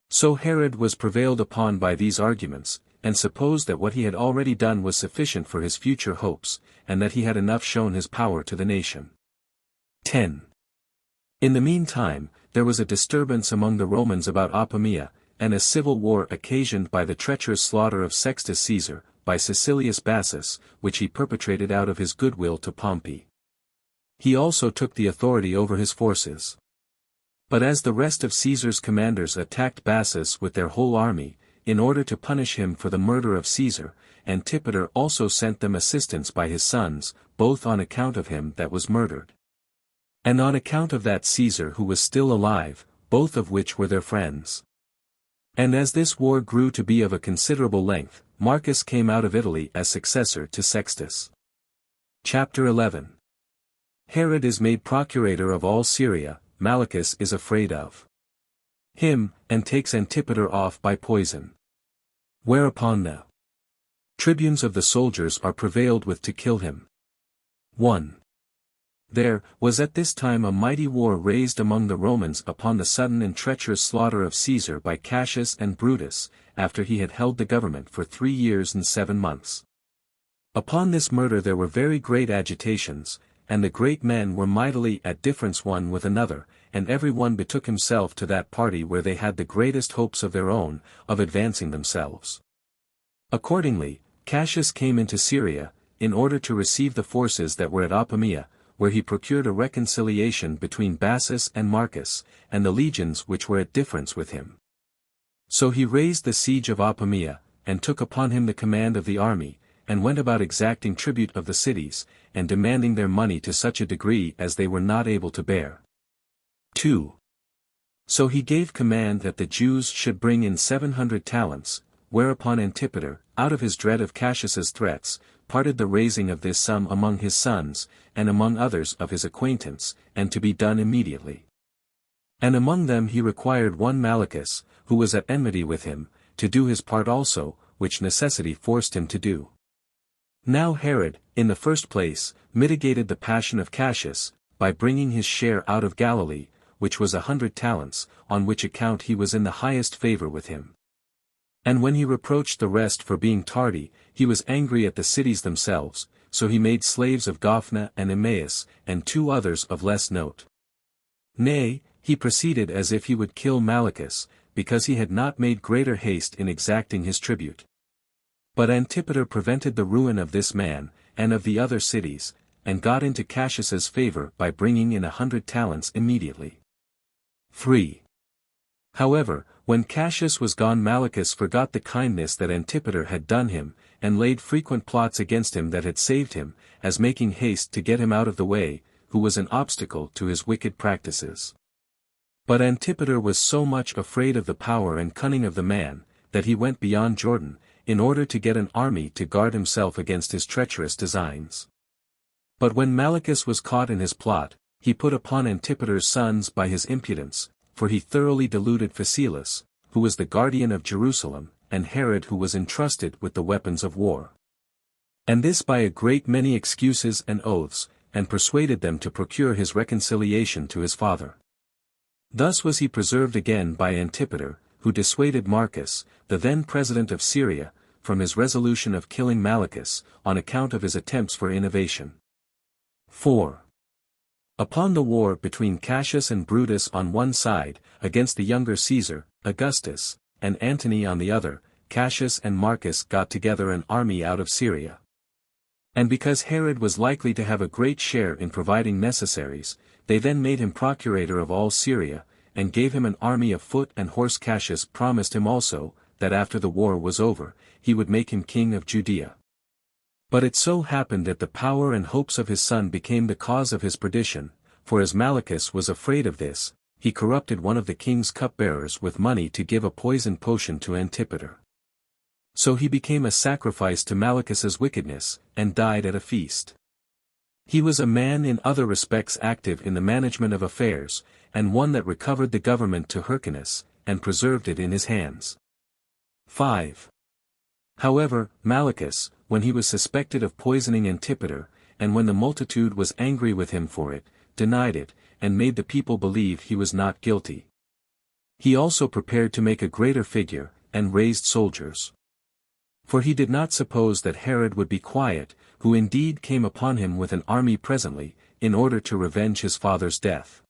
So Herod was prevailed upon by these arguments, and supposed that what he had already done was sufficient for his future hopes, and that he had enough shown his power to the nation. 10. In the meantime, there was a disturbance among the Romans about Apamea, and a civil war occasioned by the treacherous slaughter of Sextus Caesar, by Caecilius Bassus, which he perpetrated out of his goodwill to Pompey. He also took the authority over his forces. But as the rest of Caesar's commanders attacked Bassus with their whole army, in order to punish him for the murder of Caesar, Antipater also sent them assistance by his sons, both on account of him that was murdered, and on account of that Caesar who was still alive, both of which were their friends. And as this war grew to be of a considerable length, Marcus came out of Italy as successor to Sextus. Chapter 11. Herod is made procurator of all Syria. Malichus is afraid of him, and takes Antipater off by poison. Whereupon the tribunes of the soldiers are prevailed with to kill him. 1. There was at this time a mighty war raised among the Romans upon the sudden and treacherous slaughter of Caesar by Cassius and Brutus, after he had held the government for 3 years and 7 months. Upon this murder there were very great agitations, and the great men were mightily at difference one with another, and every one betook himself to that party where they had the greatest hopes of their own, of advancing themselves. Accordingly, Cassius came into Syria, in order to receive the forces that were at Apamea, where he procured a reconciliation between Bassus and Marcus, and the legions which were at difference with him. So he raised the siege of Apamea, and took upon him the command of the army, and went about exacting tribute of the cities, and demanding their money to such a degree as they were not able to bear. 2. So he gave command that the Jews should bring in 700 talents, whereupon Antipater, out of his dread of Cassius's threats, parted the raising of this sum among his sons, and among others of his acquaintance, and to be done immediately. And among them he required one Malichus, who was at enmity with him, to do his part also, which necessity forced him to do. Now Herod, in the first place, mitigated the passion of Cassius, by bringing his share out of Galilee, which was 100 talents, on which account he was in the highest favor with him. And when he reproached the rest for being tardy, he was angry at the cities themselves, so he made slaves of Gophna and Emmaus, and 2 others of less note. Nay, he proceeded as if he would kill Malichus, because he had not made greater haste in exacting his tribute. But Antipater prevented the ruin of this man, and of the other cities, and got into Cassius's favor by bringing in 100 talents immediately. 3. However, when Cassius was gone, Malichus forgot the kindness that Antipater had done him, and laid frequent plots against him that had saved him, as making haste to get him out of the way, who was an obstacle to his wicked practices. But Antipater was so much afraid of the power and cunning of the man, that he went beyond Jordan, in order to get an army to guard himself against his treacherous designs. But when Malichus was caught in his plot, he put upon Antipater's sons by his impudence, for he thoroughly deluded Phasaelus, who was the guardian of Jerusalem, and Herod, who was entrusted with the weapons of war. And this by a great many excuses and oaths, and persuaded them to procure his reconciliation to his father. Thus was he preserved again by Antipater, who dissuaded Marcus, the then president of Syria, from his resolution of killing Malichus, on account of his attempts for innovation. 4. Upon the war between Cassius and Brutus on one side, against the younger Caesar, Augustus, and Antony on the other, Cassius and Marcus got together an army out of Syria. And because Herod was likely to have a great share in providing necessaries, they then made him procurator of all Syria, and gave him an army of foot and horse. Cassius promised him also, that after the war was over, he would make him king of Judea. But it so happened that the power and hopes of his son became the cause of his perdition, for as Malichus was afraid of this, he corrupted one of the king's cupbearers with money to give a poisoned potion to Antipater. So he became a sacrifice to Malichus's wickedness, and died at a feast. He was a man in other respects active in the management of affairs, and one that recovered the government to Hyrcanus, and preserved it in his hands. 5. However, Malichus, when he was suspected of poisoning Antipater, and when the multitude was angry with him for it, denied it, and made the people believe he was not guilty. He also prepared to make a greater figure, and raised soldiers. For he did not suppose that Herod would be quiet, who indeed came upon him with an army presently, in order to revenge his father's death.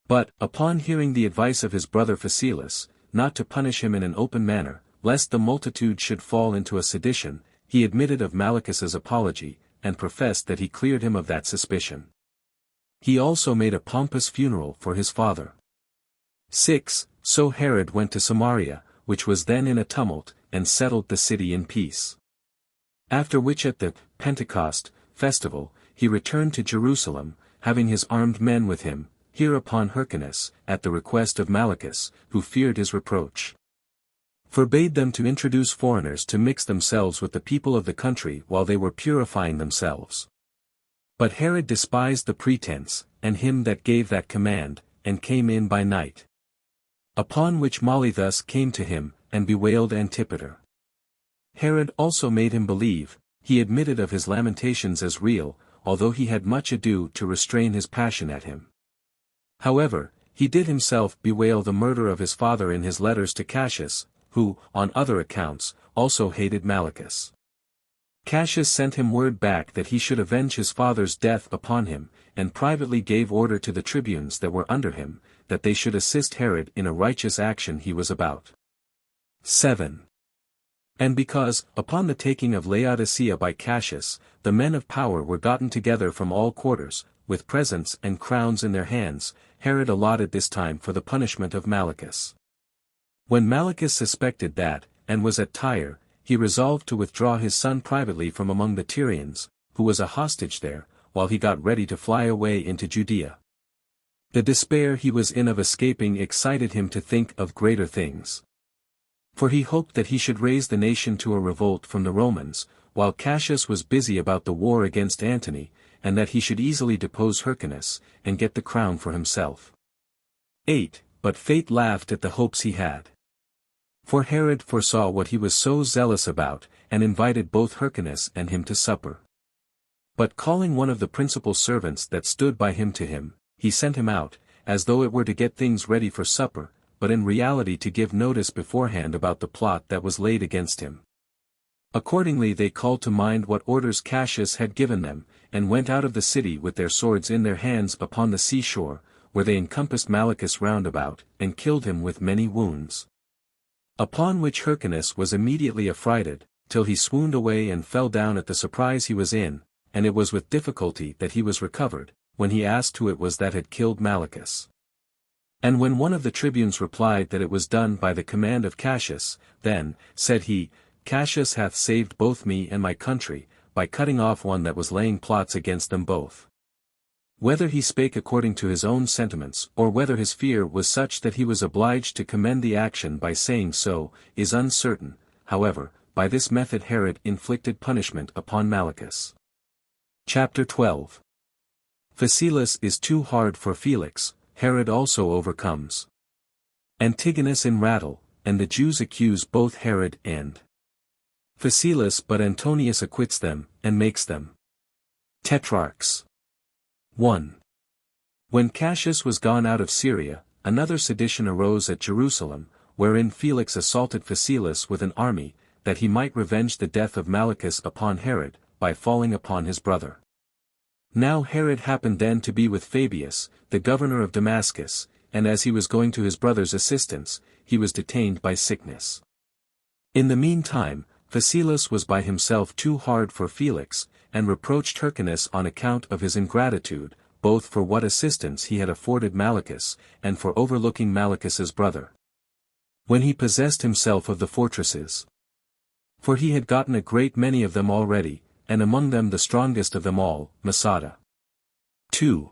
But, upon hearing the advice of his brother Phasaelus, not to punish him in an open manner, lest the multitude should fall into a sedition, he admitted of Malichus's apology, and professed that he cleared him of that suspicion. He also made a pompous funeral for his father. 6. So Herod went to Samaria, which was then in a tumult, and settled the city in peace. After which at the Pentecost festival, he returned to Jerusalem, having his armed men with him, hereupon Hyrcanus, at the request of Malichus, who feared his reproach, forbade them to introduce foreigners to mix themselves with the people of the country while they were purifying themselves. But Herod despised the pretense, and him that gave that command, and came in by night. Upon which Molly thus came to him, and bewailed Antipater. Herod also made him believe, he admitted of his lamentations as real, although he had much ado to restrain his passion at him. However, he did himself bewail the murder of his father in his letters to Cassius, who, on other accounts, also hated Malichus. Cassius sent him word back that he should avenge his father's death upon him, and privately gave order to the tribunes that were under him, that they should assist Herod in a righteous action he was about. 7. And because, upon the taking of Laodicea by Cassius, the men of power were gotten together from all quarters, with presents and crowns in their hands, Herod allotted this time for the punishment of Malichus. When Malichus suspected that, and was at Tyre, he resolved to withdraw his son privately from among the Tyrians, who was a hostage there, while he got ready to fly away into Judea. The despair he was in of escaping excited him to think of greater things. For he hoped that he should raise the nation to a revolt from the Romans, while Cassius was busy about the war against Antony, and that he should easily depose Hyrcanus, and get the crown for himself. 8. But fate laughed at the hopes he had. For Herod foresaw what he was so zealous about, and invited both Hyrcanus and him to supper. But calling one of the principal servants that stood by him to him, he sent him out, as though it were to get things ready for supper, but in reality to give notice beforehand about the plot that was laid against him. Accordingly they called to mind what orders Cassius had given them, and went out of the city with their swords in their hands upon the seashore, where they encompassed Malichus round about, and killed him with many wounds. Upon which Hyrcanus was immediately affrighted, till he swooned away and fell down at the surprise he was in, and it was with difficulty that he was recovered, when he asked who it was that had killed Malichus. And when one of the tribunes replied that it was done by the command of Cassius, then, said he, Cassius hath saved both me and my country, by cutting off one that was laying plots against them both. Whether he spake according to his own sentiments or whether his fear was such that he was obliged to commend the action by saying so, is uncertain. However, by this method Herod inflicted punishment upon Malichus. Chapter 12. Phasaelus is too hard for Felix, Herod also overcomes Antigonus in rattle, and the Jews accuse both Herod and Phasaelus, but Antonius acquits them, and makes them tetrarchs. 1. When Cassius was gone out of Syria, another sedition arose at Jerusalem, wherein Felix assaulted Phasaelus with an army, that he might revenge the death of Malichus upon Herod, by falling upon his brother. Now Herod happened then to be with Fabius, the governor of Damascus, and as he was going to his brother's assistance, he was detained by sickness. In the meantime, Phasaelus was by himself too hard for Felix, and reproached Hyrcanus on account of his ingratitude, both for what assistance he had afforded Malichus, and for overlooking Malichus's brother, when he possessed himself of the fortresses. For he had gotten a great many of them already, and among them the strongest of them all, Masada. 2.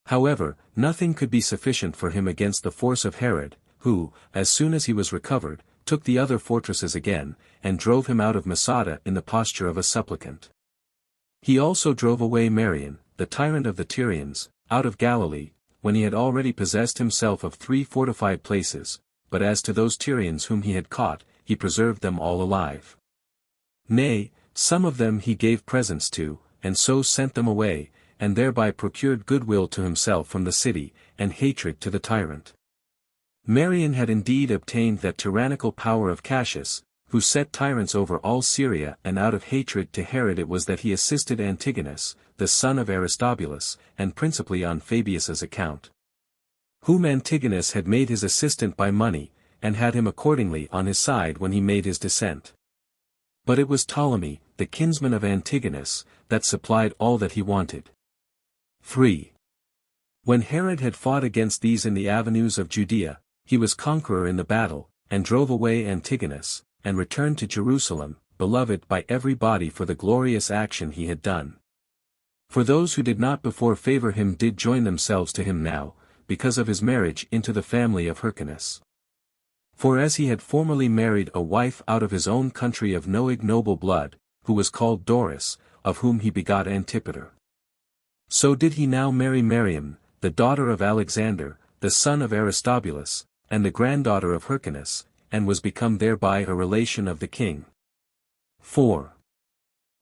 However, nothing could be sufficient for him against the force of Herod, who, as soon as he was recovered, took the other fortresses again, and drove him out of Masada in the posture of a supplicant. He also drove away Marion, the tyrant of the Tyrians, out of Galilee, when he had already possessed himself of 3 fortified places, but as to those Tyrians whom he had caught, he preserved them all alive. Nay, some of them he gave presents to, and so sent them away, and thereby procured goodwill to himself from the city, and hatred to the tyrant. Marion had indeed obtained that tyrannical power of Cassius, who set tyrants over all Syria, and out of hatred to Herod it was that he assisted Antigonus, the son of Aristobulus, and principally on Fabius's account, whom Antigonus had made his assistant by money, and had him accordingly on his side when he made his descent. But it was Ptolemy, the kinsman of Antigonus, that supplied all that he wanted. 3. When Herod had fought against these in the avenues of Judea, he was conqueror in the battle, and drove away Antigonus, and returned to Jerusalem, beloved by every body for the glorious action he had done. For those who did not before favor him did join themselves to him now, because of his marriage into the family of Hyrcanus. For as he had formerly married a wife out of his own country of no ignoble blood, who was called Doris, of whom he begot Antipater, so did he now marry Miriam, the daughter of Alexander, the son of Aristobulus, and the granddaughter of Hyrcanus, and was become thereby a relation of the king. 4.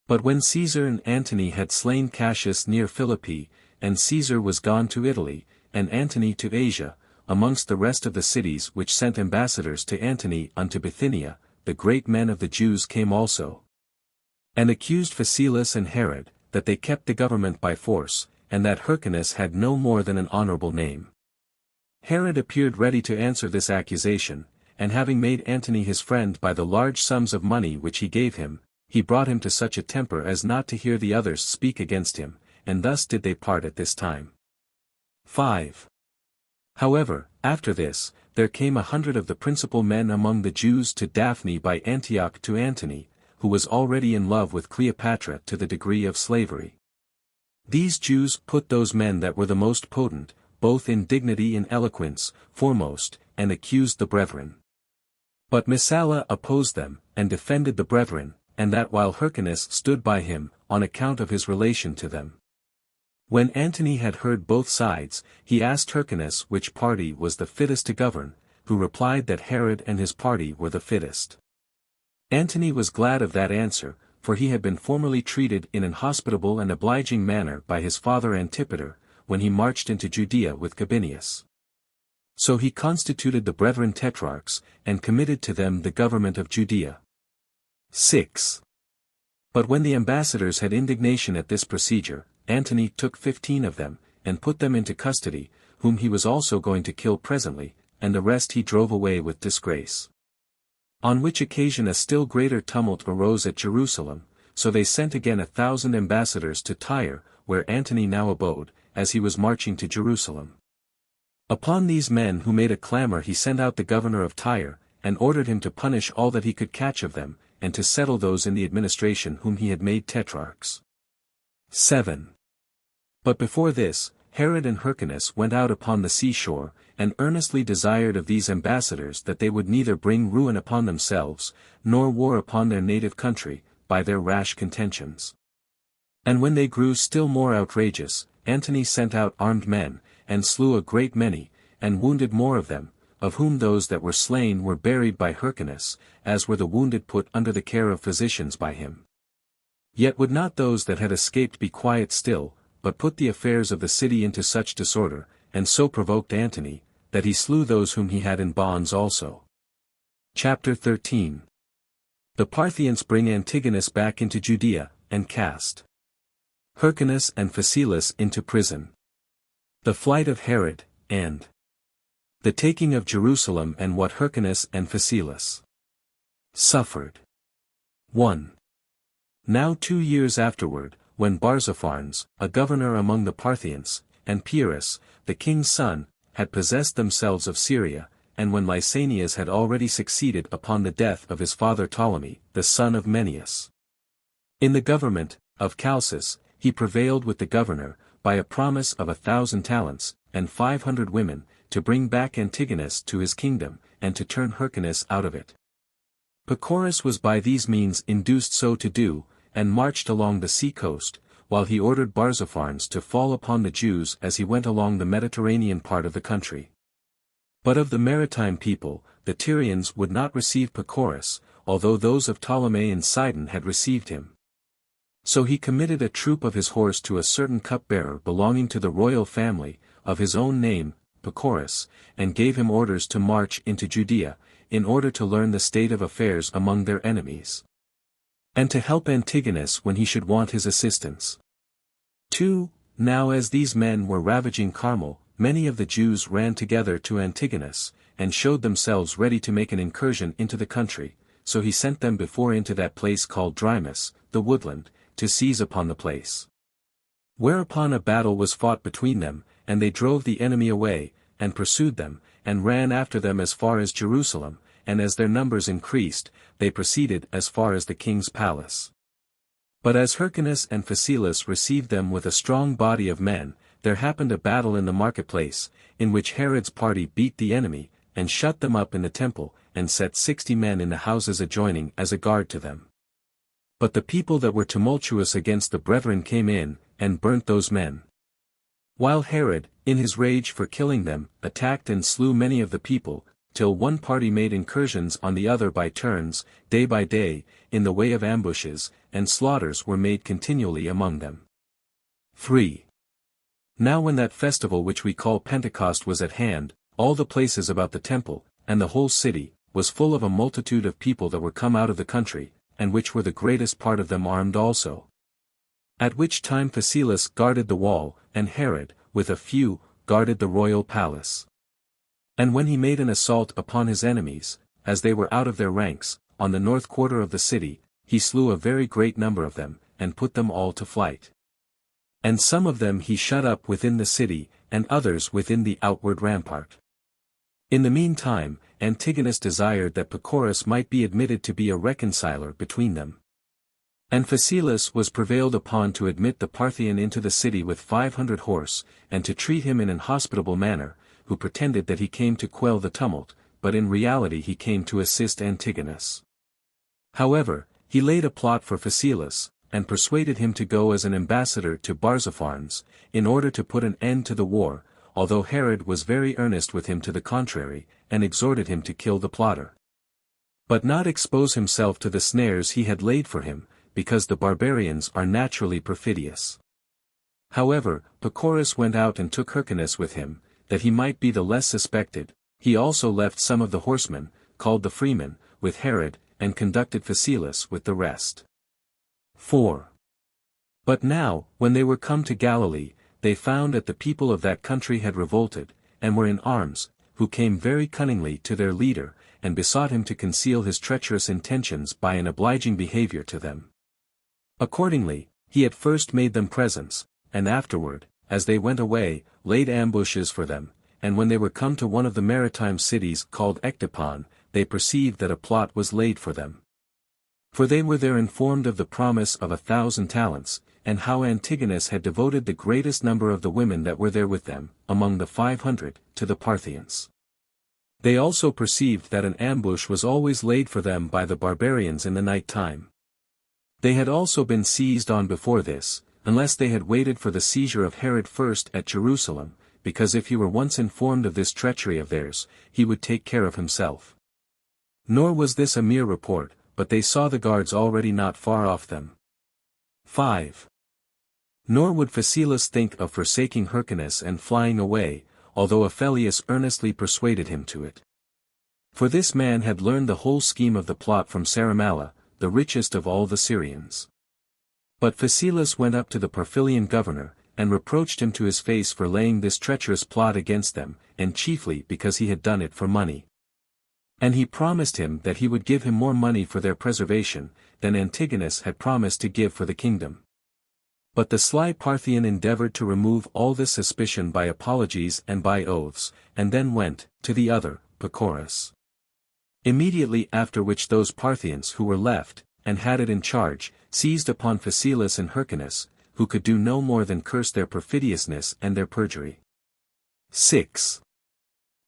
But when Caesar and Antony had slain Cassius near Philippi, and Caesar was gone to Italy, and Antony to Asia, amongst the rest of the cities which sent ambassadors to Antony unto Bithynia, the great men of the Jews came also, and accused Phasaelus and Herod, that they kept the government by force, and that Hyrcanus had no more than an honorable name. Herod appeared ready to answer this accusation, and having made Antony his friend by the large sums of money which he gave him, he brought him to such a temper as not to hear the others speak against him, and thus did they part at this time. 5. However, after this, there came 100 of the principal men among the Jews to Daphne by Antioch to Antony, who was already in love with Cleopatra to the degree of slavery. These Jews put those men that were the most potent, both in dignity and eloquence, foremost, and accused the brethren. But Messala opposed them, and defended the brethren, and that while Hyrcanus stood by him, on account of his relation to them. When Antony had heard both sides, he asked Hyrcanus which party was the fittest to govern, who replied that Herod and his party were the fittest. Antony was glad of that answer, for he had been formerly treated in an hospitable and obliging manner by his father Antipater, when he marched into Judea with Gabinius. So he constituted the brethren tetrarchs, and committed to them the government of Judea. 6. But when the ambassadors had indignation at this procedure, Antony took 15 of them, and put them into custody, whom he was also going to kill presently, and the rest he drove away with disgrace. On which occasion a still greater tumult arose at Jerusalem, so they sent again 1,000 ambassadors to Tyre, where Antony now abode, as he was marching to Jerusalem. Upon these men who made a clamor he sent out the governor of Tyre, and ordered him to punish all that he could catch of them, and to settle those in the administration whom he had made tetrarchs. 7. But before this, Herod and Hyrcanus went out upon the seashore, and earnestly desired of these ambassadors that they would neither bring ruin upon themselves, nor war upon their native country, by their rash contentions. And when they grew still more outrageous, Antony sent out armed men, and slew a great many, and wounded more of them, of whom those that were slain were buried by Hyrcanus, as were the wounded put under the care of physicians by him. Yet would not those that had escaped be quiet still, but put the affairs of the city into such disorder, and so provoked Antony, that he slew those whom he had in bonds also. Chapter 13. The Parthians bring Antigonus back into Judea, and cast Hyrcanus and Phasaelus into prison. The flight of Herod, and the taking of Jerusalem, and what Hyrcanus and Phasaelus suffered. 1. Now 2 years afterward, when Barzapharnes, a governor among the Parthians, and Pyrrhus, the king's son, had possessed themselves of Syria, and when Lysanias had already succeeded upon the death of his father Ptolemy, the son of Menneus. In the government of Chalcis, he prevailed with the governor, by a promise of 1,000 talents, and 500 women, to bring back Antigonus to his kingdom, and to turn Hyrcanus out of it. Pacorus was by these means induced so to do, and marched along the sea coast, while he ordered Barzapharnes to fall upon the Jews as he went along the Mediterranean part of the country. But of the maritime people, the Tyrians would not receive Pacorus, although those of Ptolemy and Sidon had received him. So he committed a troop of his horse to a certain cupbearer belonging to the royal family, of his own name, Pacorus, and gave him orders to march into Judea, in order to learn the state of affairs among their enemies, and to help Antigonus when he should want his assistance. 2. Now as these men were ravaging Carmel, many of the Jews ran together to Antigonus, and showed themselves ready to make an incursion into the country, so he sent them before into that place called Drymus, the woodland, to seize upon the place. Whereupon a battle was fought between them, and they drove the enemy away, and pursued them, and ran after them as far as Jerusalem, and as their numbers increased, they proceeded as far as the king's palace. But as Hyrcanus and Phasaelus received them with a strong body of men, there happened a battle in the marketplace, in which Herod's party beat the enemy, and shut them up in the temple, and set 60 men in the houses adjoining as a guard to them. But the people that were tumultuous against the brethren came in, and burnt those men. While Herod, in his rage for killing them, attacked and slew many of the people, till one party made incursions on the other by turns, day by day, in the way of ambushes, and slaughters were made continually among them. 3. Now when that festival which we call Pentecost was at hand, all the places about the temple, and the whole city, was full of a multitude of people that were come out of the country, and which were the greatest part of them armed also. At which time Phasaelus guarded the wall, and Herod, with a few, guarded the royal palace. And when he made an assault upon his enemies, as they were out of their ranks, on the north quarter of the city, he slew a very great number of them, and put them all to flight. And some of them he shut up within the city, and others within the outward rampart. In the meantime, Antigonus desired that Pacorus might be admitted to be a reconciler between them. And Phasaelus was prevailed upon to admit the Parthian into the city with 500 horse, and to treat him in an hospitable manner, who pretended that he came to quell the tumult, but in reality he came to assist Antigonus. However, he laid a plot for Phasaelus, and persuaded him to go as an ambassador to Barzapharnes, in order to put an end to the war, although Herod was very earnest with him to the contrary, and exhorted him to kill the plotter, but not expose himself to the snares he had laid for him, because the barbarians are naturally perfidious. However, Pacorus went out and took Hyrcanus with him, that he might be the less suspected. He also left some of the horsemen, called the freemen, with Herod, and conducted Phasaelus with the rest. 4. But now, when they were come to Galilee, they found that the people of that country had revolted, and were in arms, who came very cunningly to their leader, and besought him to conceal his treacherous intentions by an obliging behavior to them. Accordingly, he at first made them presents, and afterward, as they went away, laid ambushes for them, and when they were come to one of the maritime cities called Ectopon, they perceived that a plot was laid for them. For they were there informed of the promise of 1,000 talents, and how Antigonus had devoted the greatest number of the women that were there with them, among the 500, to the Parthians. They also perceived that an ambush was always laid for them by the barbarians in the night time. They had also been seized on before this, unless they had waited for the seizure of Herod first at Jerusalem, because if he were once informed of this treachery of theirs, he would take care of himself. Nor was this a mere report, but they saw the guards already not far off them. 5. Nor would Phasaelus think of forsaking Hyrcanus and flying away, although Aphelius earnestly persuaded him to it. For this man had learned the whole scheme of the plot from Saramalla, the richest of all the Syrians. But Phasaelus went up to the Parthilian governor, and reproached him to his face for laying this treacherous plot against them, and chiefly because he had done it for money. And he promised him that he would give him more money for their preservation, than Antigonus had promised to give for the kingdom. But the sly Parthian endeavored to remove all this suspicion by apologies and by oaths, and then went, to the other, Pacorus. Immediately after which those Parthians who were left, and had it in charge, seized upon Phasaelus and Hyrcanus, who could do no more than curse their perfidiousness and their perjury. 6.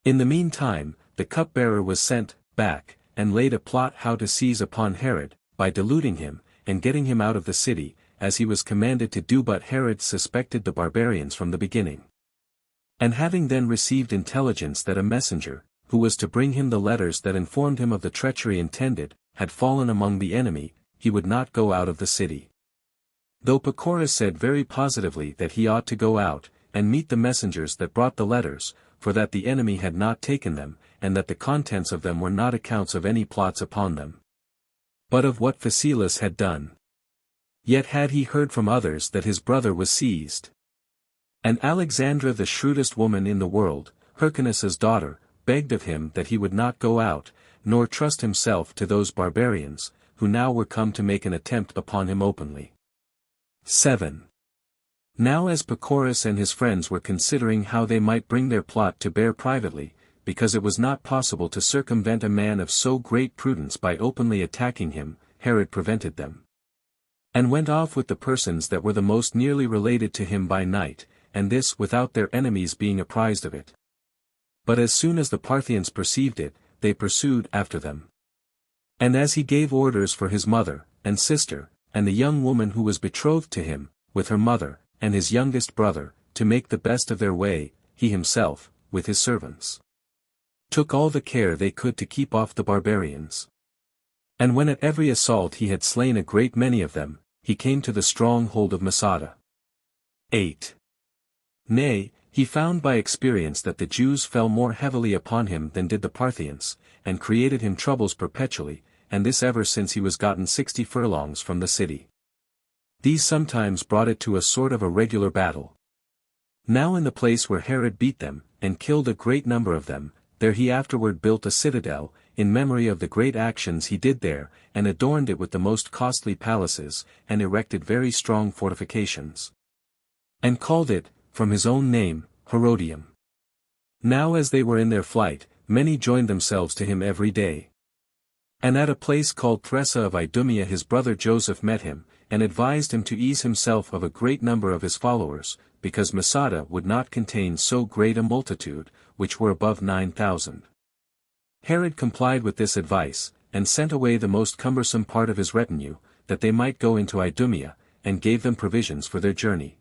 In the meantime, the cupbearer was sent back, and laid a plot how to seize upon Herod, by deluding him, and getting him out of the city, as he was commanded to do, but Herod suspected the barbarians from the beginning. And having then received intelligence that a messenger, who was to bring him the letters that informed him of the treachery intended, had fallen among the enemy, he would not go out of the city. Though Pacorus said very positively that he ought to go out, and meet the messengers that brought the letters, for that the enemy had not taken them, and that the contents of them were not accounts of any plots upon them, but of what Phasaelus had done. Yet had he heard from others that his brother was seized. And Alexandra, the shrewdest woman in the world, Hyrcanus's daughter, begged of him that he would not go out, nor trust himself to those barbarians, who now were come to make an attempt upon him openly. 7. Now as Pacorus and his friends were considering how they might bring their plot to bear privately, because it was not possible to circumvent a man of so great prudence by openly attacking him, Herod prevented them. And went off with the persons that were the most nearly related to him by night, and this without their enemies being apprised of it. But as soon as the Parthians perceived it, they pursued after them. And as he gave orders for his mother, and sister, and the young woman who was betrothed to him, with her mother, and his youngest brother, to make the best of their way, he himself, with his servants, took all the care they could to keep off the barbarians. And when at every assault he had slain a great many of them, he came to the stronghold of Masada. 8. Nay, he found by experience that the Jews fell more heavily upon him than did the Parthians, and created him troubles perpetually, and this ever since he was gotten 60 furlongs from the city. These sometimes brought it to a sort of a regular battle. Now in the place where Herod beat them, and killed a great number of them, there he afterward built a citadel, in memory of the great actions he did there, and adorned it with the most costly palaces, and erected very strong fortifications. And called it, from his own name, Herodium. Now as they were in their flight, many joined themselves to him every day. And at a place called Thressa of Idumea his brother Joseph met him, and advised him to ease himself of a great number of his followers, because Masada would not contain so great a multitude, which were above 9,000. Herod complied with this advice, and sent away the most cumbersome part of his retinue, that they might go into Idumea, and gave them provisions for their journey.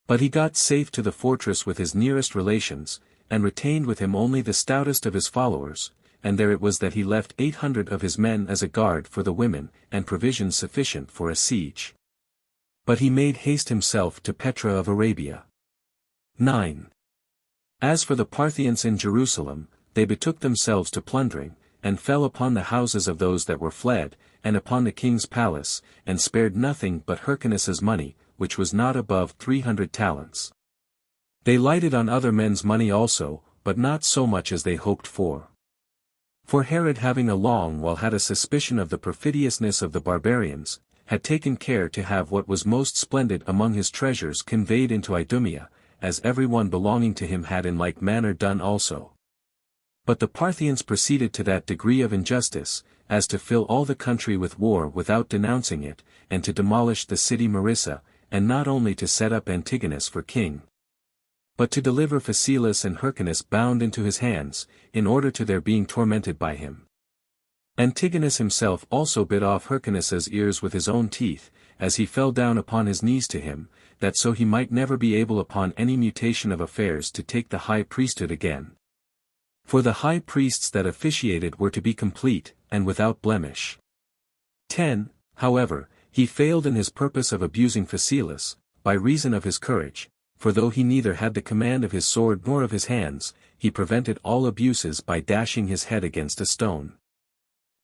But he got safe to the fortress with his nearest relations, and retained with him only the stoutest of his followers, and there it was that he left 800 of his men as a guard for the women, and provisions sufficient for a siege. But he made haste himself to Petra of Arabia. 9. As for the Parthians in Jerusalem, they betook themselves to plundering, and fell upon the houses of those that were fled, and upon the king's palace, and spared nothing but Hyrcanus's money, which was not above 300 talents. They lighted on other men's money also, but not so much as they hoped for. For Herod, having a long while had a suspicion of the perfidiousness of the barbarians, had taken care to have what was most splendid among his treasures conveyed into Idumea, as every one belonging to him had in like manner done also. But the Parthians proceeded to that degree of injustice, as to fill all the country with war without denouncing it, and to demolish the city Marissa, and not only to set up Antigonus for king, but to deliver Phasaelus and Hyrcanus bound into his hands, in order to their being tormented by him. Antigonus himself also bit off Hyrcanus's ears with his own teeth, as he fell down upon his knees to him, that so he might never be able upon any mutation of affairs to take the high priesthood again. For the high priests that officiated were to be complete, and without blemish. 10. However, he failed in his purpose of abusing Phasaelus, by reason of his courage, for though he neither had the command of his sword nor of his hands, he prevented all abuses by dashing his head against a stone.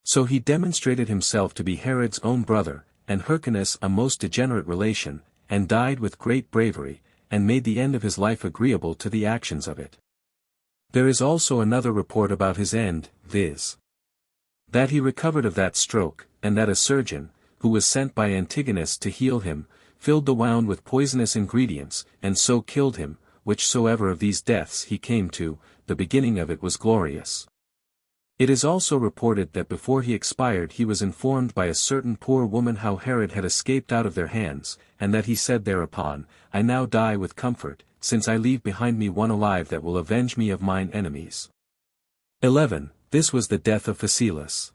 So he demonstrated himself to be Herod's own brother, and Hyrcanus a most degenerate relation, and died with great bravery, and made the end of his life agreeable to the actions of it. There is also another report about his end, viz. that he recovered of that stroke, and that a surgeon, who was sent by Antigonus to heal him, filled the wound with poisonous ingredients, and so killed him, whichsoever of these deaths he came to, the beginning of it was glorious. It is also reported that before he expired he was informed by a certain poor woman how Herod had escaped out of their hands, and that he said thereupon, I now die with comfort, since I leave behind me one alive that will avenge me of mine enemies. 11. This was the death of Phasaelus.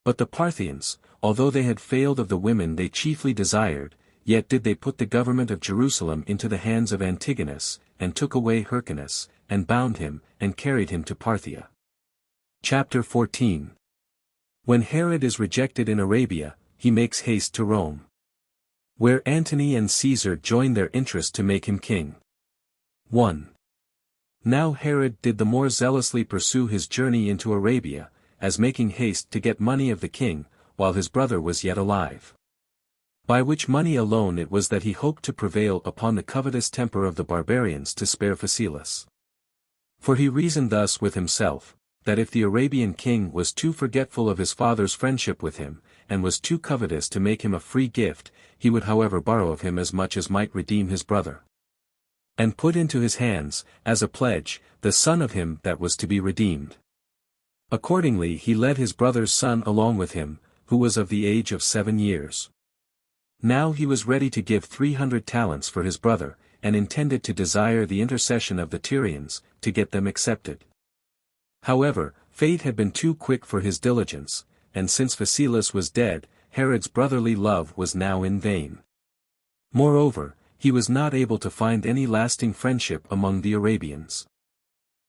But the Parthians, although they had failed of the women they chiefly desired, yet did they put the government of Jerusalem into the hands of Antigonus, and took away Hyrcanus, and bound him, and carried him to Parthia. Chapter 14. When Herod is rejected in Arabia, he makes haste to Rome, where Antony and Caesar join their interest to make him king. 1. Now Herod did the more zealously pursue his journey into Arabia, as making haste to get money of the king, while his brother was yet alive. By which money alone it was that he hoped to prevail upon the covetous temper of the barbarians to spare Phasaelus. For he reasoned thus with himself, that if the Arabian king was too forgetful of his father's friendship with him, and was too covetous to make him a free gift, he would however borrow of him as much as might redeem his brother, and put into his hands, as a pledge, the son of him that was to be redeemed. Accordingly he led his brother's son along with him, who was of the age of 7 years. Now he was ready to give 300 talents for his brother, and intended to desire the intercession of the Tyrians, to get them accepted. However, fate had been too quick for his diligence, and since Phasaelus was dead, Herod's brotherly love was now in vain. Moreover, he was not able to find any lasting friendship among the Arabians.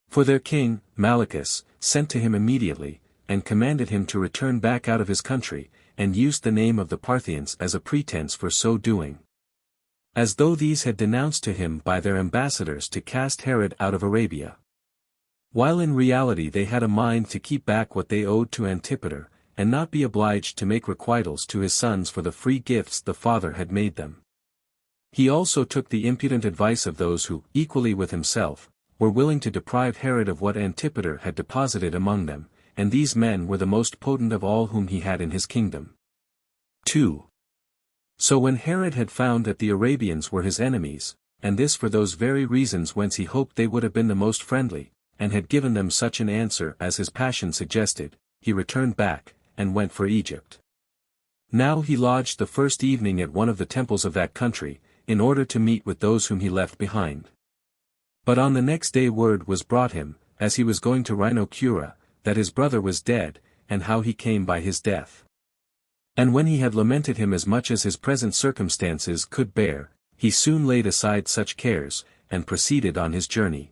For their king, Malichus, sent to him immediately, and commanded him to return back out of his country, and used the name of the Parthians as a pretense for so doing, as though these had denounced to him by their ambassadors to cast Herod out of Arabia, while in reality they had a mind to keep back what they owed to Antipater, and not be obliged to make requitals to his sons for the free gifts the father had made them. He also took the impudent advice of those who, equally with himself, were willing to deprive Herod of what Antipater had deposited among them, and these men were the most potent of all whom he had in his kingdom. 2. So when Herod had found that the Arabians were his enemies, and this for those very reasons whence he hoped they would have been the most friendly, and had given them such an answer as his passion suggested, he returned back, and went for Egypt. Now he lodged the first evening at one of the temples of that country, in order to meet with those whom he left behind. But on the next day word was brought him, as he was going to Rhinocura, that his brother was dead, and how he came by his death. And when he had lamented him as much as his present circumstances could bear, he soon laid aside such cares, and proceeded on his journey.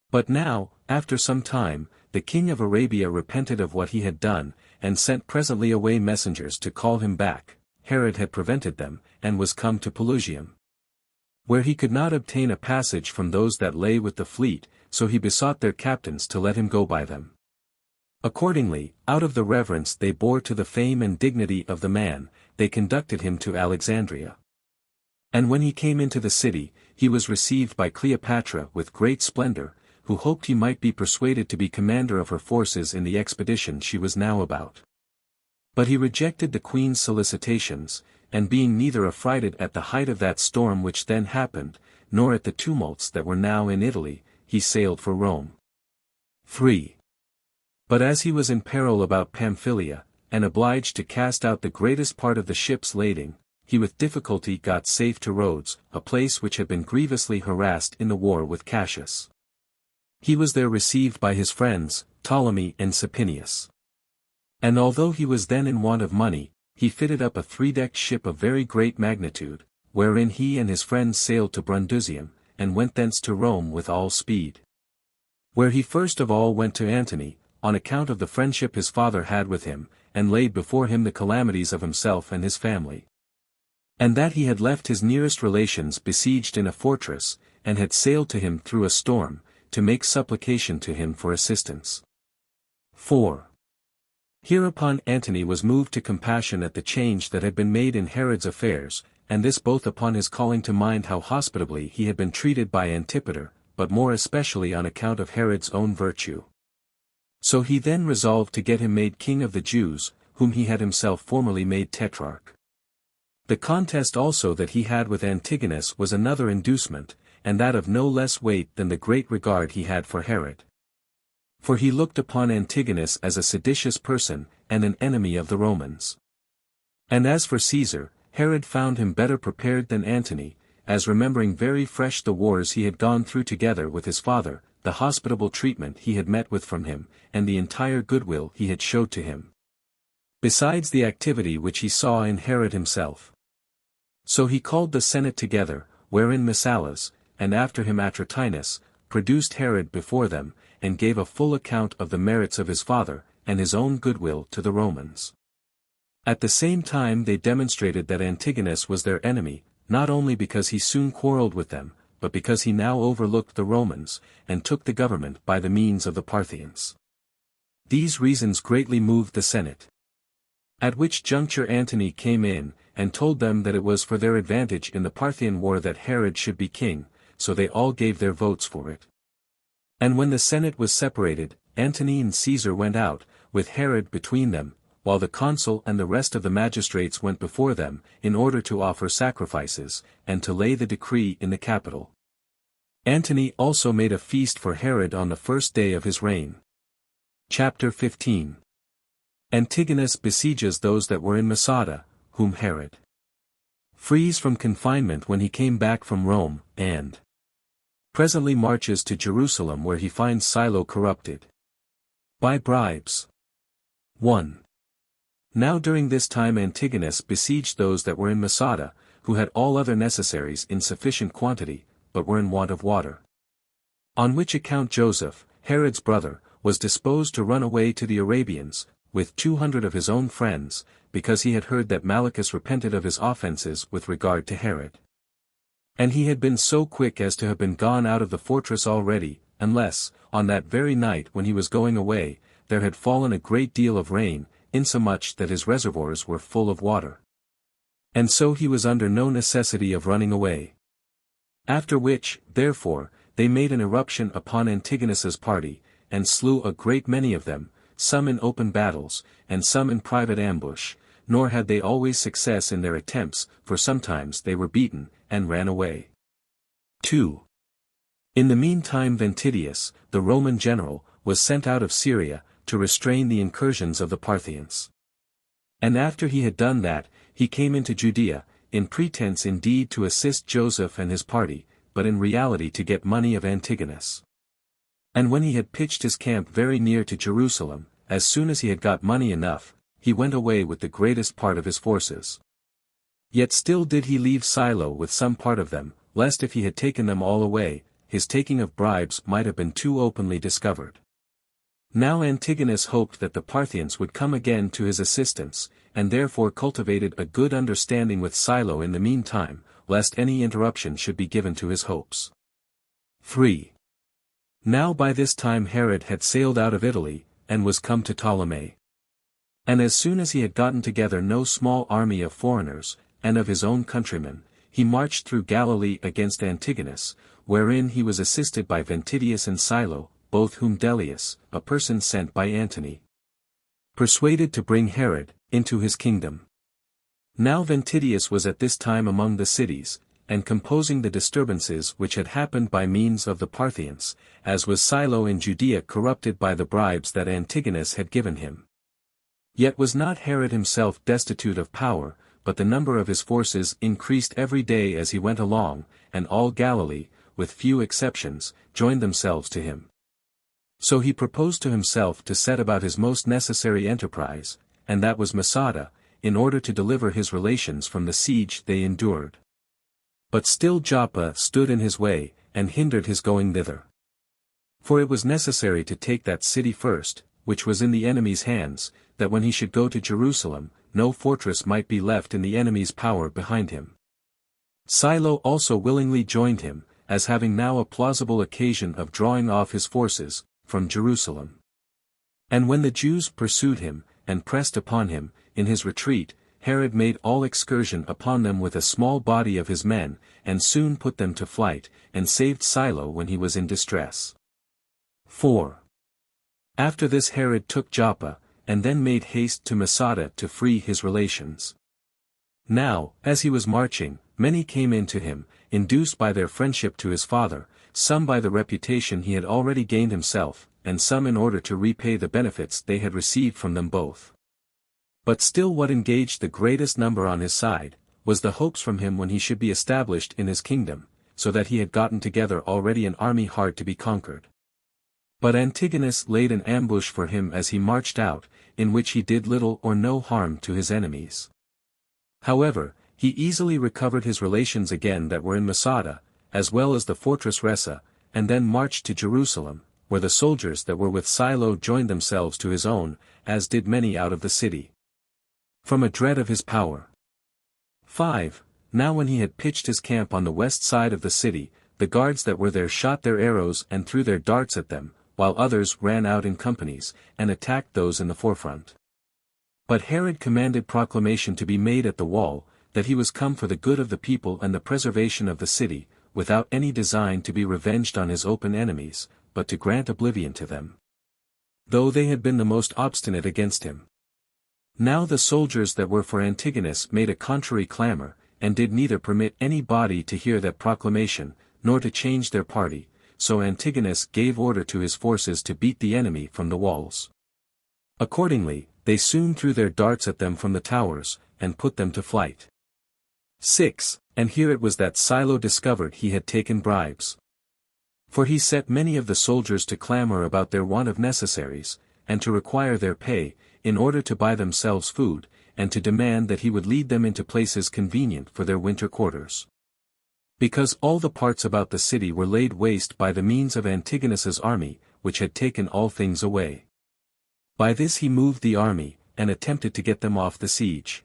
But now, after some time, the king of Arabia repented of what he had done, and sent presently away messengers to call him back. Herod had prevented them, and was come to Pelusium, where he could not obtain a passage from those that lay with the fleet, so he besought their captains to let him go by them. Accordingly, out of the reverence they bore to the fame and dignity of the man, they conducted him to Alexandria. And when he came into the city, he was received by Cleopatra with great splendor, who hoped he might be persuaded to be commander of her forces in the expedition she was now about. But he rejected the queen's solicitations, and being neither affrighted at the height of that storm which then happened, nor at the tumults that were now in Italy, he sailed for Rome. 3. But as he was in peril about Pamphylia, and obliged to cast out the greatest part of the ship's lading, he with difficulty got safe to Rhodes, a place which had been grievously harassed in the war with Cassius. He was there received by his friends, Ptolemy and Sapinius. And although he was then in want of money, he fitted up a 3-decked ship of very great magnitude, wherein he and his friends sailed to Brundusium, and went thence to Rome with all speed. Where he first of all went to Antony, on account of the friendship his father had with him, and laid before him the calamities of himself and his family. And that he had left his nearest relations besieged in a fortress, and had sailed to him through a storm, to make supplication to him for assistance. 4. Hereupon Antony was moved to compassion at the change that had been made in Herod's affairs, and this both upon his calling to mind how hospitably he had been treated by Antipater, but more especially on account of Herod's own virtue. So he then resolved to get him made king of the Jews, whom he had himself formerly made tetrarch. The contest also that he had with Antigonus was another inducement, and that of no less weight than the great regard he had for Herod. For he looked upon Antigonus as a seditious person, and an enemy of the Romans. And as for Caesar, Herod found him better prepared than Antony, as remembering very fresh the wars he had gone through together with his father, the hospitable treatment he had met with from him, and the entire goodwill he had showed to him. Besides the activity which he saw in Herod himself. So he called the Senate together, wherein Messalas, and after him Atratinus, produced Herod before them, and gave a full account of the merits of his father, and his own goodwill to the Romans. At the same time they demonstrated that Antigonus was their enemy, not only because he soon quarreled with them, but because he now overlooked the Romans, and took the government by the means of the Parthians. These reasons greatly moved the Senate. At which juncture Antony came in, and told them that it was for their advantage in the Parthian war that Herod should be king, so they all gave their votes for it. And when the Senate was separated, Antony and Caesar went out, with Herod between them, while the consul and the rest of the magistrates went before them, in order to offer sacrifices, and to lay the decree in the Capitol. Antony also made a feast for Herod on the first day of his reign. Chapter 15. Antigonus besieges those that were in Masada, whom Herod frees from confinement when he came back from Rome, and presently marches to Jerusalem where he finds Silo corrupted by bribes. 1. Now during this time Antigonus besieged those that were in Masada, who had all other necessaries in sufficient quantity, but were in want of water. On which account Joseph, Herod's brother, was disposed to run away to the Arabians, with 200 of his own friends, because he had heard that Malichus repented of his offenses with regard to Herod. And he had been so quick as to have been gone out of the fortress already, unless, on that very night when he was going away, there had fallen a great deal of rain, insomuch that his reservoirs were full of water. And so he was under no necessity of running away. After which, therefore, they made an irruption upon Antigonus's party, and slew a great many of them, some in open battles, and some in private ambush, nor had they always success in their attempts, for sometimes they were beaten, and ran away. 2. In the meantime Ventidius, the Roman general, was sent out of Syria, to restrain the incursions of the Parthians. And after he had done that, he came into Judea, in pretense indeed to assist Joseph and his party, but in reality to get money of Antigonus. And when he had pitched his camp very near to Jerusalem, as soon as he had got money enough, he went away with the greatest part of his forces. Yet still did he leave Silo with some part of them, lest if he had taken them all away, his taking of bribes might have been too openly discovered. Now Antigonus hoped that the Parthians would come again to his assistance, and therefore cultivated a good understanding with Silo in the meantime, lest any interruption should be given to his hopes. 3. Now by this time Herod had sailed out of Italy, and was come to Ptolemy. And as soon as he had gotten together no small army of foreigners, and of his own countrymen, he marched through Galilee against Antigonus, wherein he was assisted by Ventidius and Silo, both whom Dellius, a person sent by Antony, persuaded to bring Herod into his kingdom. Now Ventidius was at this time among the cities, and composing the disturbances which had happened by means of the Parthians, as was Silo in Judea corrupted by the bribes that Antigonus had given him. Yet was not Herod himself destitute of power, but the number of his forces increased every day as he went along, and all Galilee, with few exceptions, joined themselves to him. So he proposed to himself to set about his most necessary enterprise, and that was Masada, in order to deliver his relations from the siege they endured. But still Joppa stood in his way, and hindered his going thither. For it was necessary to take that city first, which was in the enemy's hands, that when he should go to Jerusalem, no fortress might be left in the enemy's power behind him. Silo also willingly joined him, as having now a plausible occasion of drawing off his forces from Jerusalem. And when the Jews pursued him, and pressed upon him, in his retreat, Herod made all excursion upon them with a small body of his men, and soon put them to flight, and saved Silo when he was in distress. 4. After this Herod took Joppa, and then made haste to Masada to free his relations. Now, as he was marching, many came in to him, induced by their friendship to his father, some by the reputation he had already gained himself, and some in order to repay the benefits they had received from them both. But still what engaged the greatest number on his side, was the hopes from him when he should be established in his kingdom, so that he had gotten together already an army hard to be conquered. But Antigonus laid an ambush for him as he marched out, in which he did little or no harm to his enemies. However, he easily recovered his relations again that were in Masada, as well as the fortress Ressa, and then marched to Jerusalem, where the soldiers that were with Silo joined themselves to his own, as did many out of the city, from a dread of his power. 5. Now when he had pitched his camp on the west side of the city, the guards that were there shot their arrows and threw their darts at them, while others ran out in companies, and attacked those in the forefront. But Herod commanded proclamation to be made at the wall, that he was come for the good of the people and the preservation of the city, without any design to be revenged on his open enemies, but to grant oblivion to them, though they had been the most obstinate against him. Now the soldiers that were for Antigonus made a contrary clamor, and did neither permit any body to hear that proclamation, nor to change their party, so Antigonus gave order to his forces to beat the enemy from the walls. Accordingly, they soon threw their darts at them from the towers, and put them to flight. 6. And here it was that Silo discovered he had taken bribes. For he set many of the soldiers to clamor about their want of necessaries, and to require their pay, in order to buy themselves food, and to demand that he would lead them into places convenient for their winter quarters. Because all the parts about the city were laid waste by the means of Antigonus's army, which had taken all things away. By this he moved the army, and attempted to get them off the siege.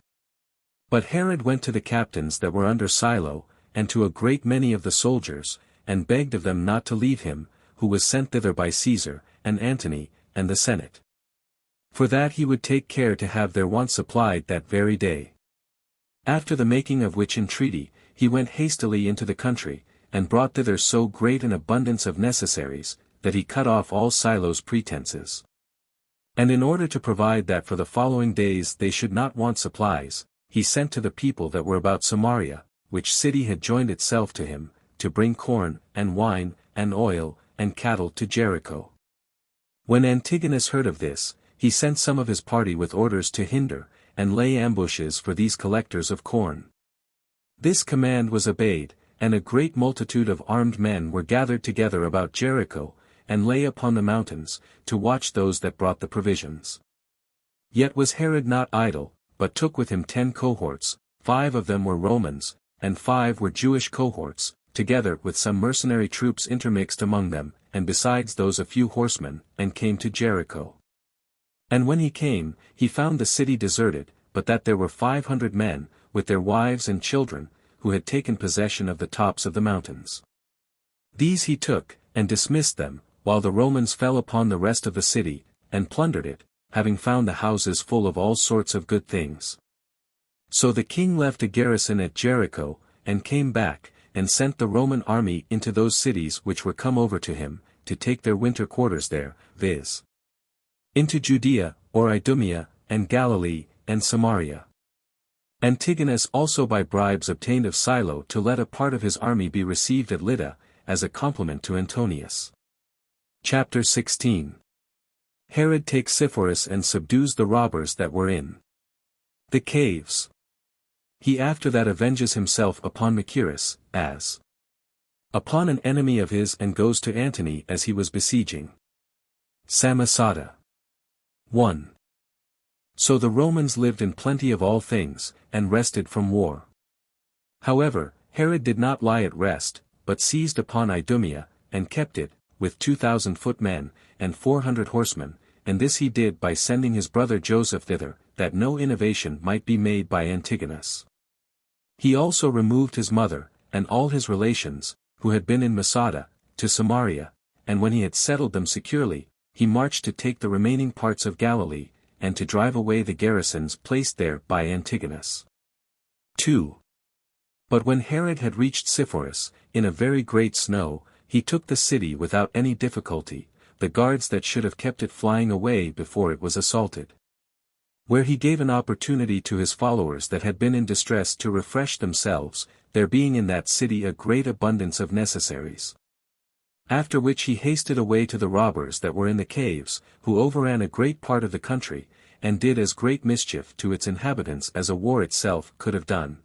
But Herod went to the captains that were under Silo, and to a great many of the soldiers, and begged of them not to leave him, who was sent thither by Caesar, and Antony, and the Senate. For that he would take care to have their wants supplied that very day. After the making of which entreaty, he went hastily into the country, and brought thither so great an abundance of necessaries, that he cut off all Silo's pretenses. And in order to provide that for the following days they should not want supplies, he sent to the people that were about Samaria, which city had joined itself to him, to bring corn, and wine, and oil, and cattle to Jericho. When Antigonus heard of this, he sent some of his party with orders to hinder, and lay ambushes for these collectors of corn. This command was obeyed, and a great multitude of armed men were gathered together about Jericho, and lay upon the mountains, to watch those that brought the provisions. Yet was Herod not idle, but took with him 10 cohorts, 5 of them were Romans, and 5 were Jewish cohorts, together with some mercenary troops intermixed among them, and besides those a few horsemen, and came to Jericho. And when he came, he found the city deserted, but that there were 500 men, with their wives and children, who had taken possession of the tops of the mountains. These he took, and dismissed them, while the Romans fell upon the rest of the city, and plundered it, having found the houses full of all sorts of good things. So the king left a garrison at Jericho, and came back, and sent the Roman army into those cities which were come over to him, to take their winter quarters there, viz. into Judea, or Idumea, and Galilee, and Samaria. Antigonus also by bribes obtained of Silo to let a part of his army be received at Lydda, as a compliment to Antonius. Chapter 16. Herod takes Sepphoris and subdues the robbers that were in the caves. He after that avenges himself upon Machaerus, as upon an enemy of his, and goes to Antony as he was besieging Samosata. 1. So the Romans lived in plenty of all things, and rested from war. However, Herod did not lie at rest, but seized upon Idumea, and kept it, with 2,000 footmen, and 400 horsemen, and this he did by sending his brother Joseph thither, that no innovation might be made by Antigonus. He also removed his mother, and all his relations, who had been in Masada, to Samaria, and when he had settled them securely, he marched to take the remaining parts of Galilee, and to drive away the garrisons placed there by Antigonus. 2. But when Herod had reached Sepphoris, in a very great snow, he took the city without any difficulty, the guards that should have kept it flying away before it was assaulted. Where he gave an opportunity to his followers that had been in distress to refresh themselves, there being in that city a great abundance of necessaries. After which he hasted away to the robbers that were in the caves, who overran a great part of the country, and did as great mischief to its inhabitants as a war itself could have done.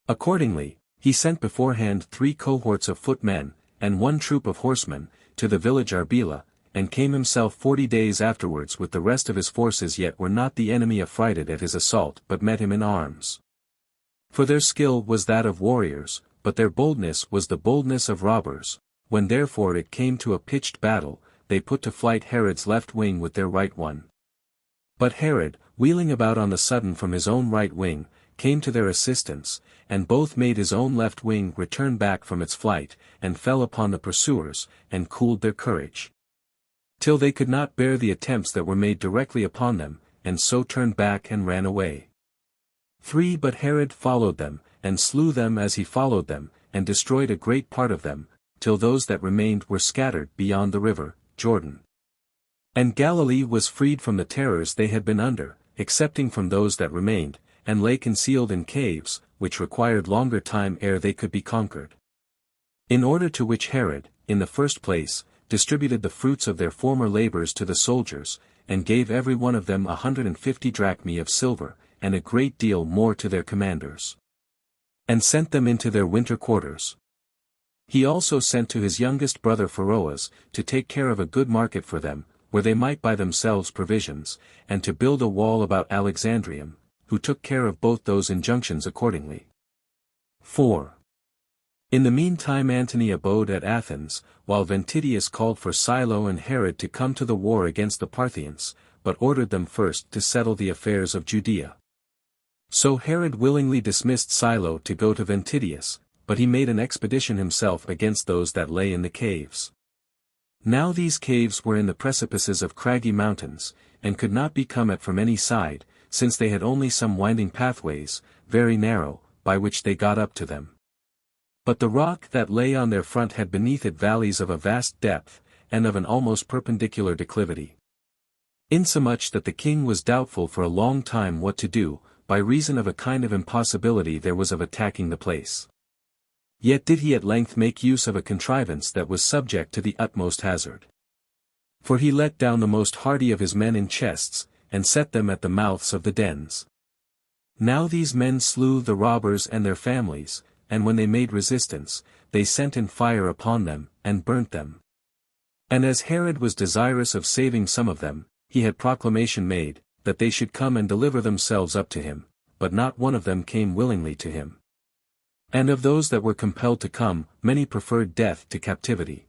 Accordingly, he sent beforehand 3 cohorts of footmen, and 1 troop of horsemen, to the village Arbela, and came himself 40 days afterwards with the rest of his forces, yet were not the enemy affrighted at his assault but met him in arms. For their skill was that of warriors, but their boldness was the boldness of robbers. When therefore it came to a pitched battle, they put to flight Herod's left wing with their right one. But Herod, wheeling about on the sudden from his own right wing, came to their assistance, and both made his own left wing return back from its flight, and fell upon the pursuers, and cooled their courage, till they could not bear the attempts that were made directly upon them, and so turned back and ran away. 3. But Herod followed them, and slew them as he followed them, and destroyed a great part of them, till those that remained were scattered beyond the river, Jordan. And Galilee was freed from the terrors they had been under, excepting from those that remained, and lay concealed in caves, which required longer time ere they could be conquered. In order to which Herod, in the first place, distributed the fruits of their former labors to the soldiers, and gave every one of them 150 drachmae of silver, and a great deal more to their commanders. And sent them into their winter quarters. He also sent to his youngest brother Pharoas, to take care of a good market for them, where they might buy themselves provisions, and to build a wall about Alexandrium, who took care of both those injunctions accordingly. 4. In the meantime Antony abode at Athens, while Ventidius called for Silo and Herod to come to the war against the Parthians, but ordered them first to settle the affairs of Judea. So Herod willingly dismissed Silo to go to Ventidius, but he made an expedition himself against those that lay in the caves. Now these caves were in the precipices of craggy mountains, and could not be come at from any side, since they had only some winding pathways, very narrow, by which they got up to them. But the rock that lay on their front had beneath it valleys of a vast depth, and of an almost perpendicular declivity. Insomuch that the king was doubtful for a long time what to do, by reason of a kind of impossibility there was of attacking the place. Yet did he at length make use of a contrivance that was subject to the utmost hazard. For he let down the most hardy of his men in chests, and set them at the mouths of the dens. Now these men slew the robbers and their families, and when they made resistance, they sent in fire upon them, and burnt them. And as Herod was desirous of saving some of them, he had proclamation made, that they should come and deliver themselves up to him, but not one of them came willingly to him. And of those that were compelled to come, many preferred death to captivity.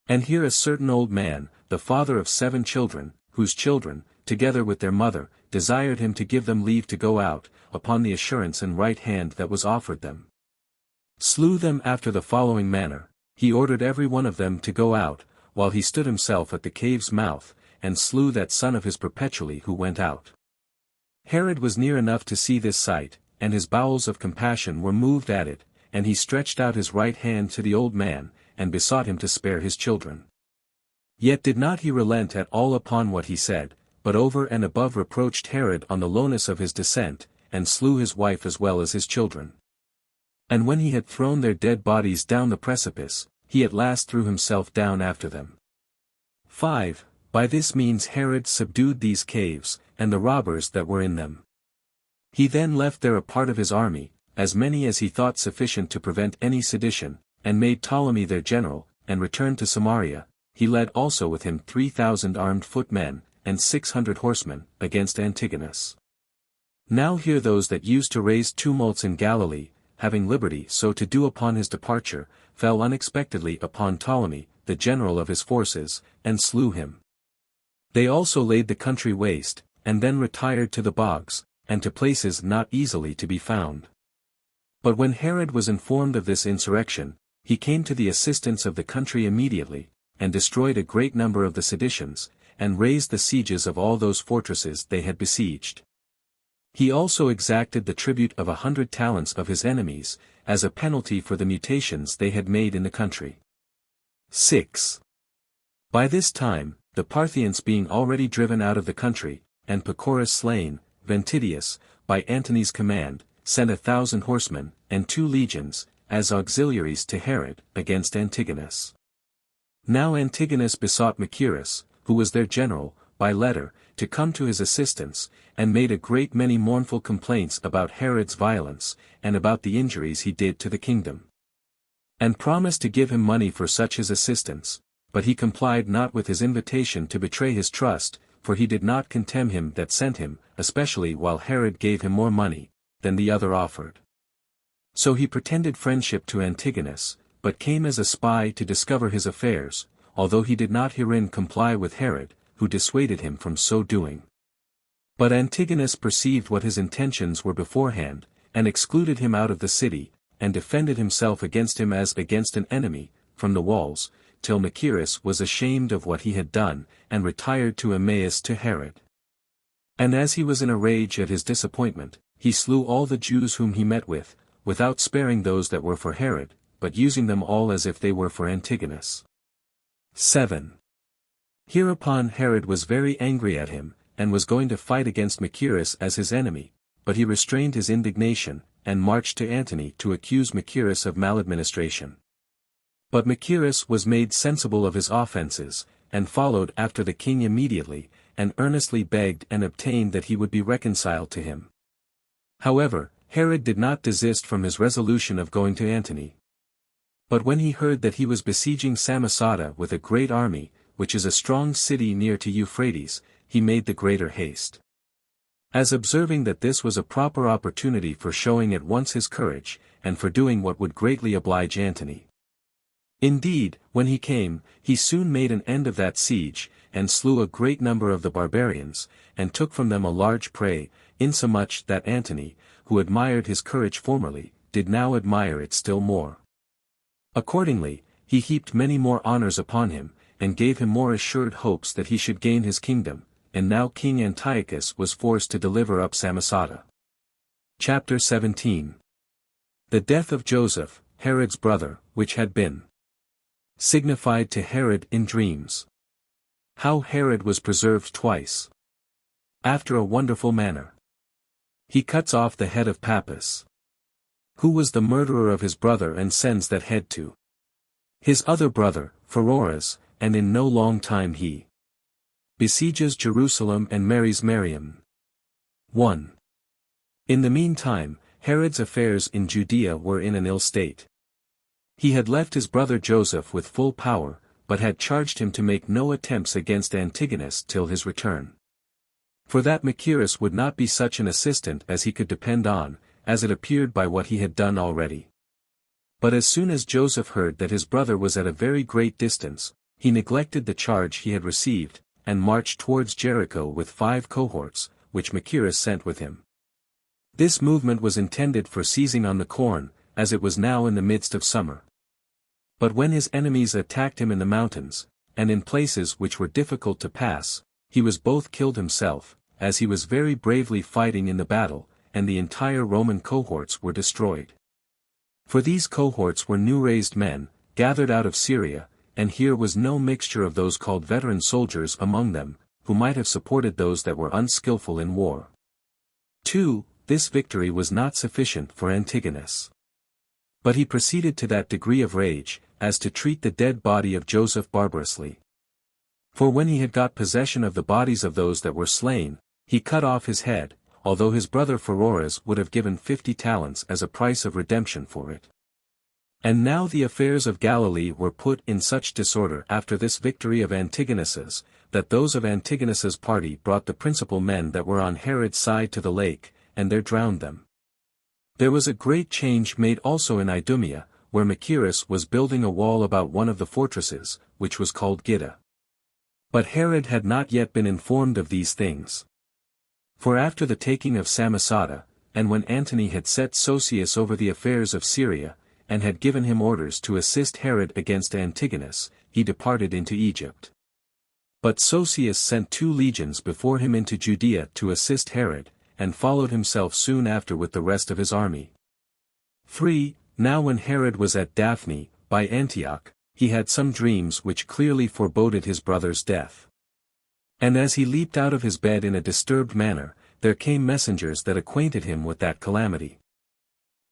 And here a certain old man, the father of 7 children, whose children, together with their mother, desired him to give them leave to go out, upon the assurance and right hand that was offered them. Slew them after the following manner: he ordered every one of them to go out, while he stood himself at the cave's mouth, and slew that son of his perpetually who went out. Herod was near enough to see this sight, and his bowels of compassion were moved at it, and he stretched out his right hand to the old man, and besought him to spare his children. Yet did not he relent at all upon what he said, but over and above reproached Herod on the lowness of his descent, and slew his wife as well as his children. And when he had thrown their dead bodies down the precipice, he at last threw himself down after them. 5. By this means Herod subdued these caves, and the robbers that were in them. He then left there a part of his army, as many as he thought sufficient to prevent any sedition, and made Ptolemy their general, and returned to Samaria. He led also with him 3,000 armed footmen, and 600 horsemen, against Antigonus. Now hear those that used to raise tumults in Galilee, having liberty so to do upon his departure, fell unexpectedly upon Ptolemy, the general of his forces, and slew him. They also laid the country waste, and then retired to the bogs, and to places not easily to be found. But when Herod was informed of this insurrection, he came to the assistance of the country immediately, and destroyed a great number of the seditions, and raised the sieges of all those fortresses they had besieged. He also exacted the tribute of 100 talents of his enemies, as a penalty for the mutations they had made in the country. 6. By this time, the Parthians being already driven out of the country, and Pacorus slain, Ventidius, by Antony's command, sent 1,000 horsemen, and 2 legions, as auxiliaries to Herod, against Antigonus. Now Antigonus besought Macherus, who was their general, by letter, to come to his assistance, and made a great many mournful complaints about Herod's violence, and about the injuries he did to the kingdom. And promised to give him money for such his assistance, but he complied not with his invitation to betray his trust, for he did not contemn him that sent him, especially while Herod gave him more money than the other offered. So he pretended friendship to Antigonus, but came as a spy to discover his affairs, although he did not herein comply with Herod, who dissuaded him from so doing. But Antigonus perceived what his intentions were beforehand, and excluded him out of the city, and defended himself against him as against an enemy, from the walls, till Macherus was ashamed of what he had done, and retired to Emmaus to Herod. And as he was in a rage at his disappointment, he slew all the Jews whom he met with, without sparing those that were for Herod, but using them all as if they were for Antigonus. 7. Hereupon Herod was very angry at him, and was going to fight against Macherus as his enemy, but he restrained his indignation, and marched to Antony to accuse Macherus of maladministration. But Macherus was made sensible of his offenses, and followed after the king immediately, and earnestly begged and obtained that he would be reconciled to him. However, Herod did not desist from his resolution of going to Antony. But when he heard that he was besieging Samosata with a great army, which is a strong city near to Euphrates, he made the greater haste. As observing that this was a proper opportunity for showing at once his courage, and for doing what would greatly oblige Antony. Indeed, when he came, he soon made an end of that siege, and slew a great number of the barbarians, and took from them a large prey, insomuch that Antony, who admired his courage formerly, did now admire it still more. Accordingly, he heaped many more honors upon him, and gave him more assured hopes that he should gain his kingdom, and now King Antiochus was forced to deliver up Samosata. Chapter 17. The death of Joseph, Herod's brother, which had been signified to Herod in dreams. How Herod was preserved twice. After a wonderful manner. He cuts off the head of Pappus, who was the murderer of his brother, and sends that head to his other brother, Pheroras, and in no long time he besieges Jerusalem and marries Miriam. 1. In the meantime, Herod's affairs in Judea were in an ill state. He had left his brother Joseph with full power, but had charged him to make no attempts against Antigonus till his return. For that Macherus would not be such an assistant as he could depend on, as it appeared by what he had done already. But as soon as Joseph heard that his brother was at a very great distance, he neglected the charge he had received, and marched towards Jericho with 5 cohorts, which Macherus sent with him. This movement was intended for seizing on the corn, as it was now in the midst of summer. But when his enemies attacked him in the mountains, and in places which were difficult to pass, he was both killed himself, as he was very bravely fighting in the battle, and the entire Roman cohorts were destroyed. For these cohorts were new-raised men, gathered out of Syria, and here was no mixture of those called veteran soldiers among them, who might have supported those that were unskillful in war. 2. this victory was not sufficient for Antigonus. But he proceeded to that degree of rage, as to treat the dead body of Joseph barbarously. For when he had got possession of the bodies of those that were slain, he cut off his head, although his brother Pheroras would have given 50 talents as a price of redemption for it. And now the affairs of Galilee were put in such disorder after this victory of Antigonus's, that those of Antigonus's party brought the principal men that were on Herod's side to the lake, and there drowned them. There was a great change made also in Idumea, where Machaerus was building a wall about one of the fortresses, which was called Gidda. But Herod had not yet been informed of these things. For after the taking of Samosata, and when Antony had set Sosius over the affairs of Syria, and had given him orders to assist Herod against Antigonus, he departed into Egypt. But Sosius sent 2 legions before him into Judea to assist Herod, and followed himself soon after with the rest of his army. 3. Now when Herod was at Daphne, by Antioch, he had some dreams which clearly foreboded his brother's death. And as he leaped out of his bed in a disturbed manner, there came messengers that acquainted him with that calamity.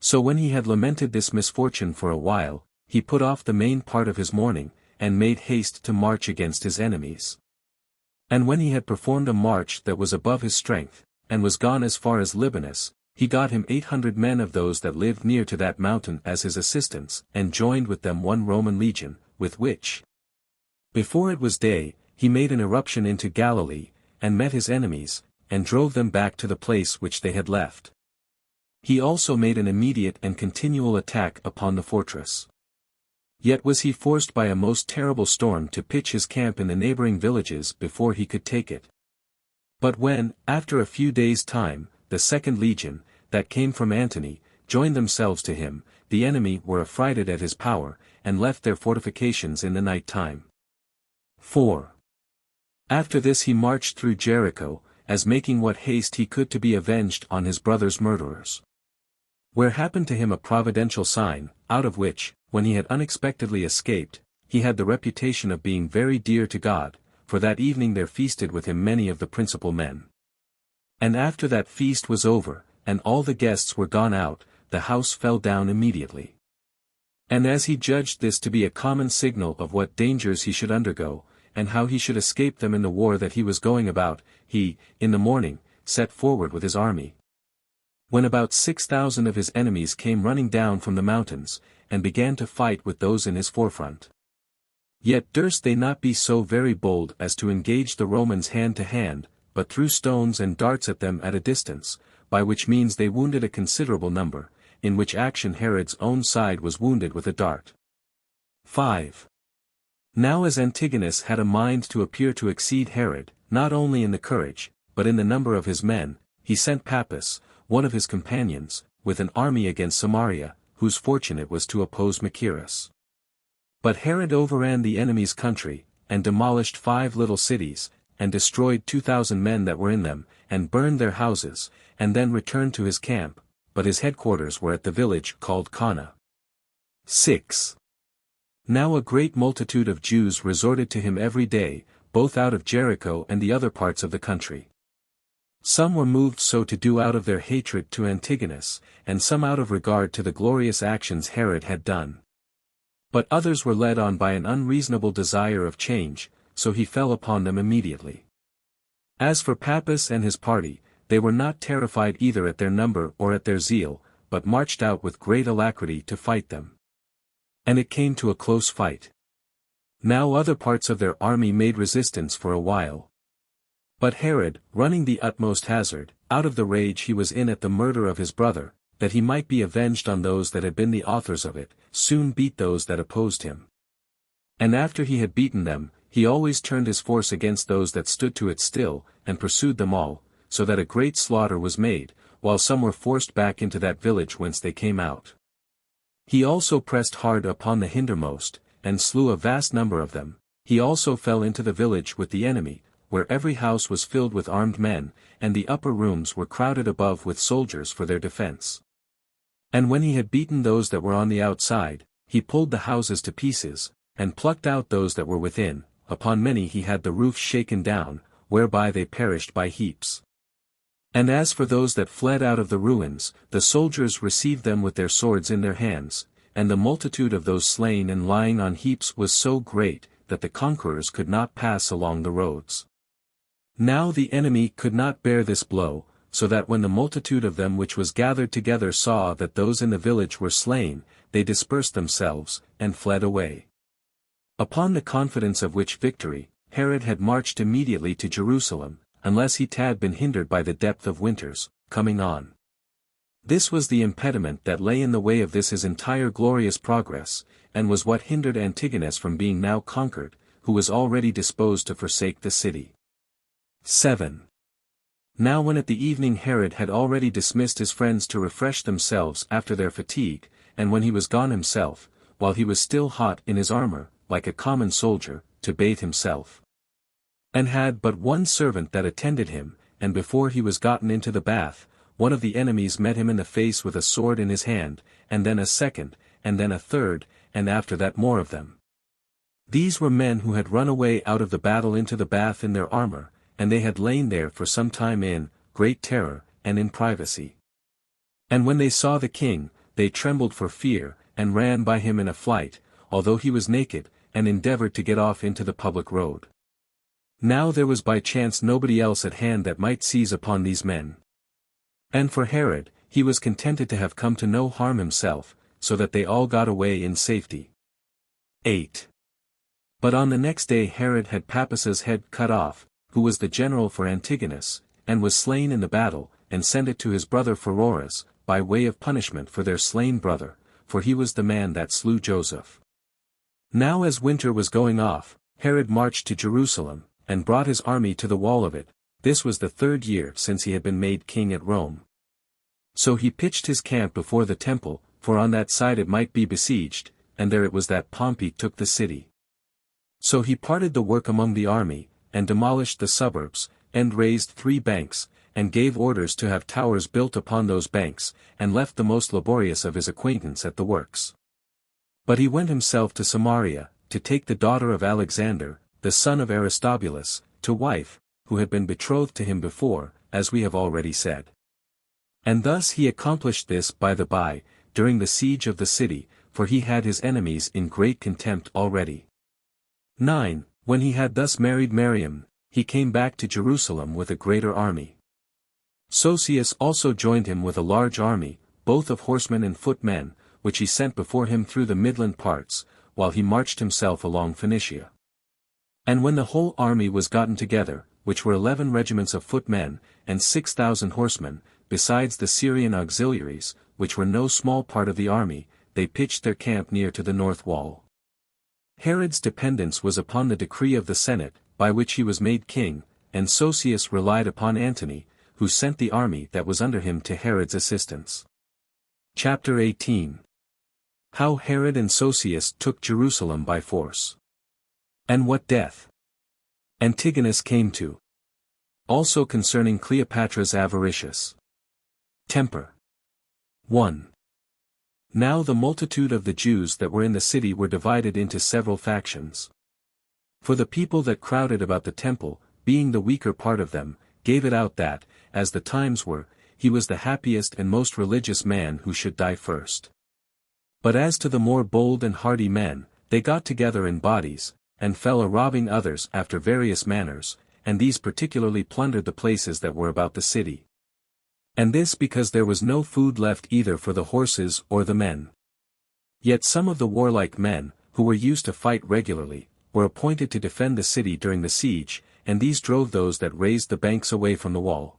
So when he had lamented this misfortune for a while, he put off the main part of his mourning, and made haste to march against his enemies. And when he had performed a march that was above his strength, and was gone as far as Libanus, he got him 800 men of those that lived near to that mountain as his assistants, and joined with them 1 Roman legion, with which, before it was day, he made an irruption into Galilee, and met his enemies, and drove them back to the place which they had left. He also made an immediate and continual attack upon the fortress. Yet was he forced by a most terrible storm to pitch his camp in the neighboring villages before he could take it. But when, after a few days' time, the 2nd legion, that came from Antony, joined themselves to him, the enemy were affrighted at his power, and left their fortifications in the night time. 4. After this he marched through Jericho, as making what haste he could to be avenged on his brother's murderers. Where happened to him a providential sign, out of which, when he had unexpectedly escaped, he had the reputation of being very dear to God, for that evening there feasted with him many of the principal men. And after that feast was over, and all the guests were gone out, the house fell down immediately. And as he judged this to be a common signal of what dangers he should undergo, and how he should escape them in the war that he was going about, he, in the morning, set forward with his army. When about 6,000 of his enemies came running down from the mountains, and began to fight with those in his forefront. Yet durst they not be so very bold as to engage the Romans hand to hand, but threw stones and darts at them at a distance, by which means they wounded a considerable number, in which action Herod's own side was wounded with a dart. 5. Now as Antigonus had a mind to appear to exceed Herod, not only in the courage, but in the number of his men, he sent Pappus, one of his companions, with an army against Samaria, whose fortune it was to oppose Machaerus. But Herod overran the enemy's country, and demolished 5 little cities, and destroyed 2,000 men that were in them, and burned their houses, and then returned to his camp, but his headquarters were at the village called Cana. 6. Now a great multitude of Jews resorted to him every day, both out of Jericho and the other parts of the country. Some were moved so to do out of their hatred to Antigonus, and some out of regard to the glorious actions Herod had done. But others were led on by an unreasonable desire of change, so he fell upon them immediately. As for Pappus and his party, they were not terrified either at their number or at their zeal, but marched out with great alacrity to fight them. And it came to a close fight. Now other parts of their army made resistance for a while. But Herod, running the utmost hazard, out of the rage he was in at the murder of his brother, that he might be avenged on those that had been the authors of it, soon beat those that opposed him. And after he had beaten them, he always turned his force against those that stood to it still, and pursued them all, so that a great slaughter was made, while some were forced back into that village whence they came out. He also pressed hard upon the hindermost, and slew a vast number of them. He also fell into the village with the enemy, where every house was filled with armed men, and the upper rooms were crowded above with soldiers for their defense. And when he had beaten those that were on the outside, he pulled the houses to pieces, and plucked out those that were within. Upon many he had the roofs shaken down, whereby they perished by heaps. And as for those that fled out of the ruins, the soldiers received them with their swords in their hands, and the multitude of those slain and lying on heaps was so great, that the conquerors could not pass along the roads. Now the enemy could not bear this blow, so that when the multitude of them which was gathered together saw that those in the village were slain, they dispersed themselves, and fled away. Upon the confidence of which victory, Herod had marched immediately to Jerusalem, unless he had been hindered by the depth of winters, coming on. This was the impediment that lay in the way of this his entire glorious progress, and was what hindered Antigonus from being now conquered, who was already disposed to forsake the city. 7. Now when at the evening Herod had already dismissed his friends to refresh themselves after their fatigue, and when he was gone himself, while he was still hot in his armor, like a common soldier, to bathe himself, and had but one servant that attended him, and before he was gotten into the bath, one of the enemies met him in the face with a sword in his hand, and then a second, and then a third, and after that more of them. These were men who had run away out of the battle into the bath in their armor, and they had lain there for some time in great terror, and in privacy. And when they saw the king, they trembled for fear, and ran by him in a flight, although he was naked, and endeavored to get off into the public road. Now there was by chance nobody else at hand that might seize upon these men. And for Herod, he was contented to have come to no harm himself, so that they all got away in safety. 8. But on the next day Herod had Pappus's head cut off, who was the general for Antigonus, and was slain in the battle, and sent it to his brother Pheroras, by way of punishment for their slain brother, for he was the man that slew Joseph. Now as winter was going off, Herod marched to Jerusalem, and brought his army to the wall of it. This was the 3rd year since he had been made king at Rome. So he pitched his camp before the temple, for on that side it might be besieged, and there it was that Pompey took the city. So he parted the work among the army, and demolished the suburbs, and raised 3 banks, and gave orders to have towers built upon those banks, and left the most laborious of his acquaintance at the works. But he went himself to Samaria, to take the daughter of Alexander, the son of Aristobulus, to wife, who had been betrothed to him before, as we have already said. And thus he accomplished this by the by, during the siege of the city, for he had his enemies in great contempt already. 9. When he had thus married Miriam, he came back to Jerusalem with a greater army. Sosius also joined him with a large army, both of horsemen and footmen, which he sent before him through the midland parts, while he marched himself along Phoenicia. And when the whole army was gotten together, which were 11 regiments of footmen, and 6,000 horsemen, besides the Syrian auxiliaries, which were no small part of the army, they pitched their camp near to the north wall. Herod's dependence was upon the decree of the Senate, by which he was made king, and Sosius relied upon Antony, who sent the army that was under him to Herod's assistance. Chapter 18. How Herod and Sosius took Jerusalem by force. And what death Antigonus came to. Also concerning Cleopatra's avaricious temper. 1. Now the multitude of the Jews that were in the city were divided into several factions. For the people that crowded about the temple, being the weaker part of them, gave it out that, as the times were, he was the happiest and most religious man who should die first. But as to the more bold and hardy men, they got together in bodies, and fell a-robbing others after various manners, and these particularly plundered the places that were about the city. And this because there was no food left either for the horses or the men. Yet some of the warlike men, who were used to fight regularly, were appointed to defend the city during the siege, and these drove those that raised the banks away from the wall.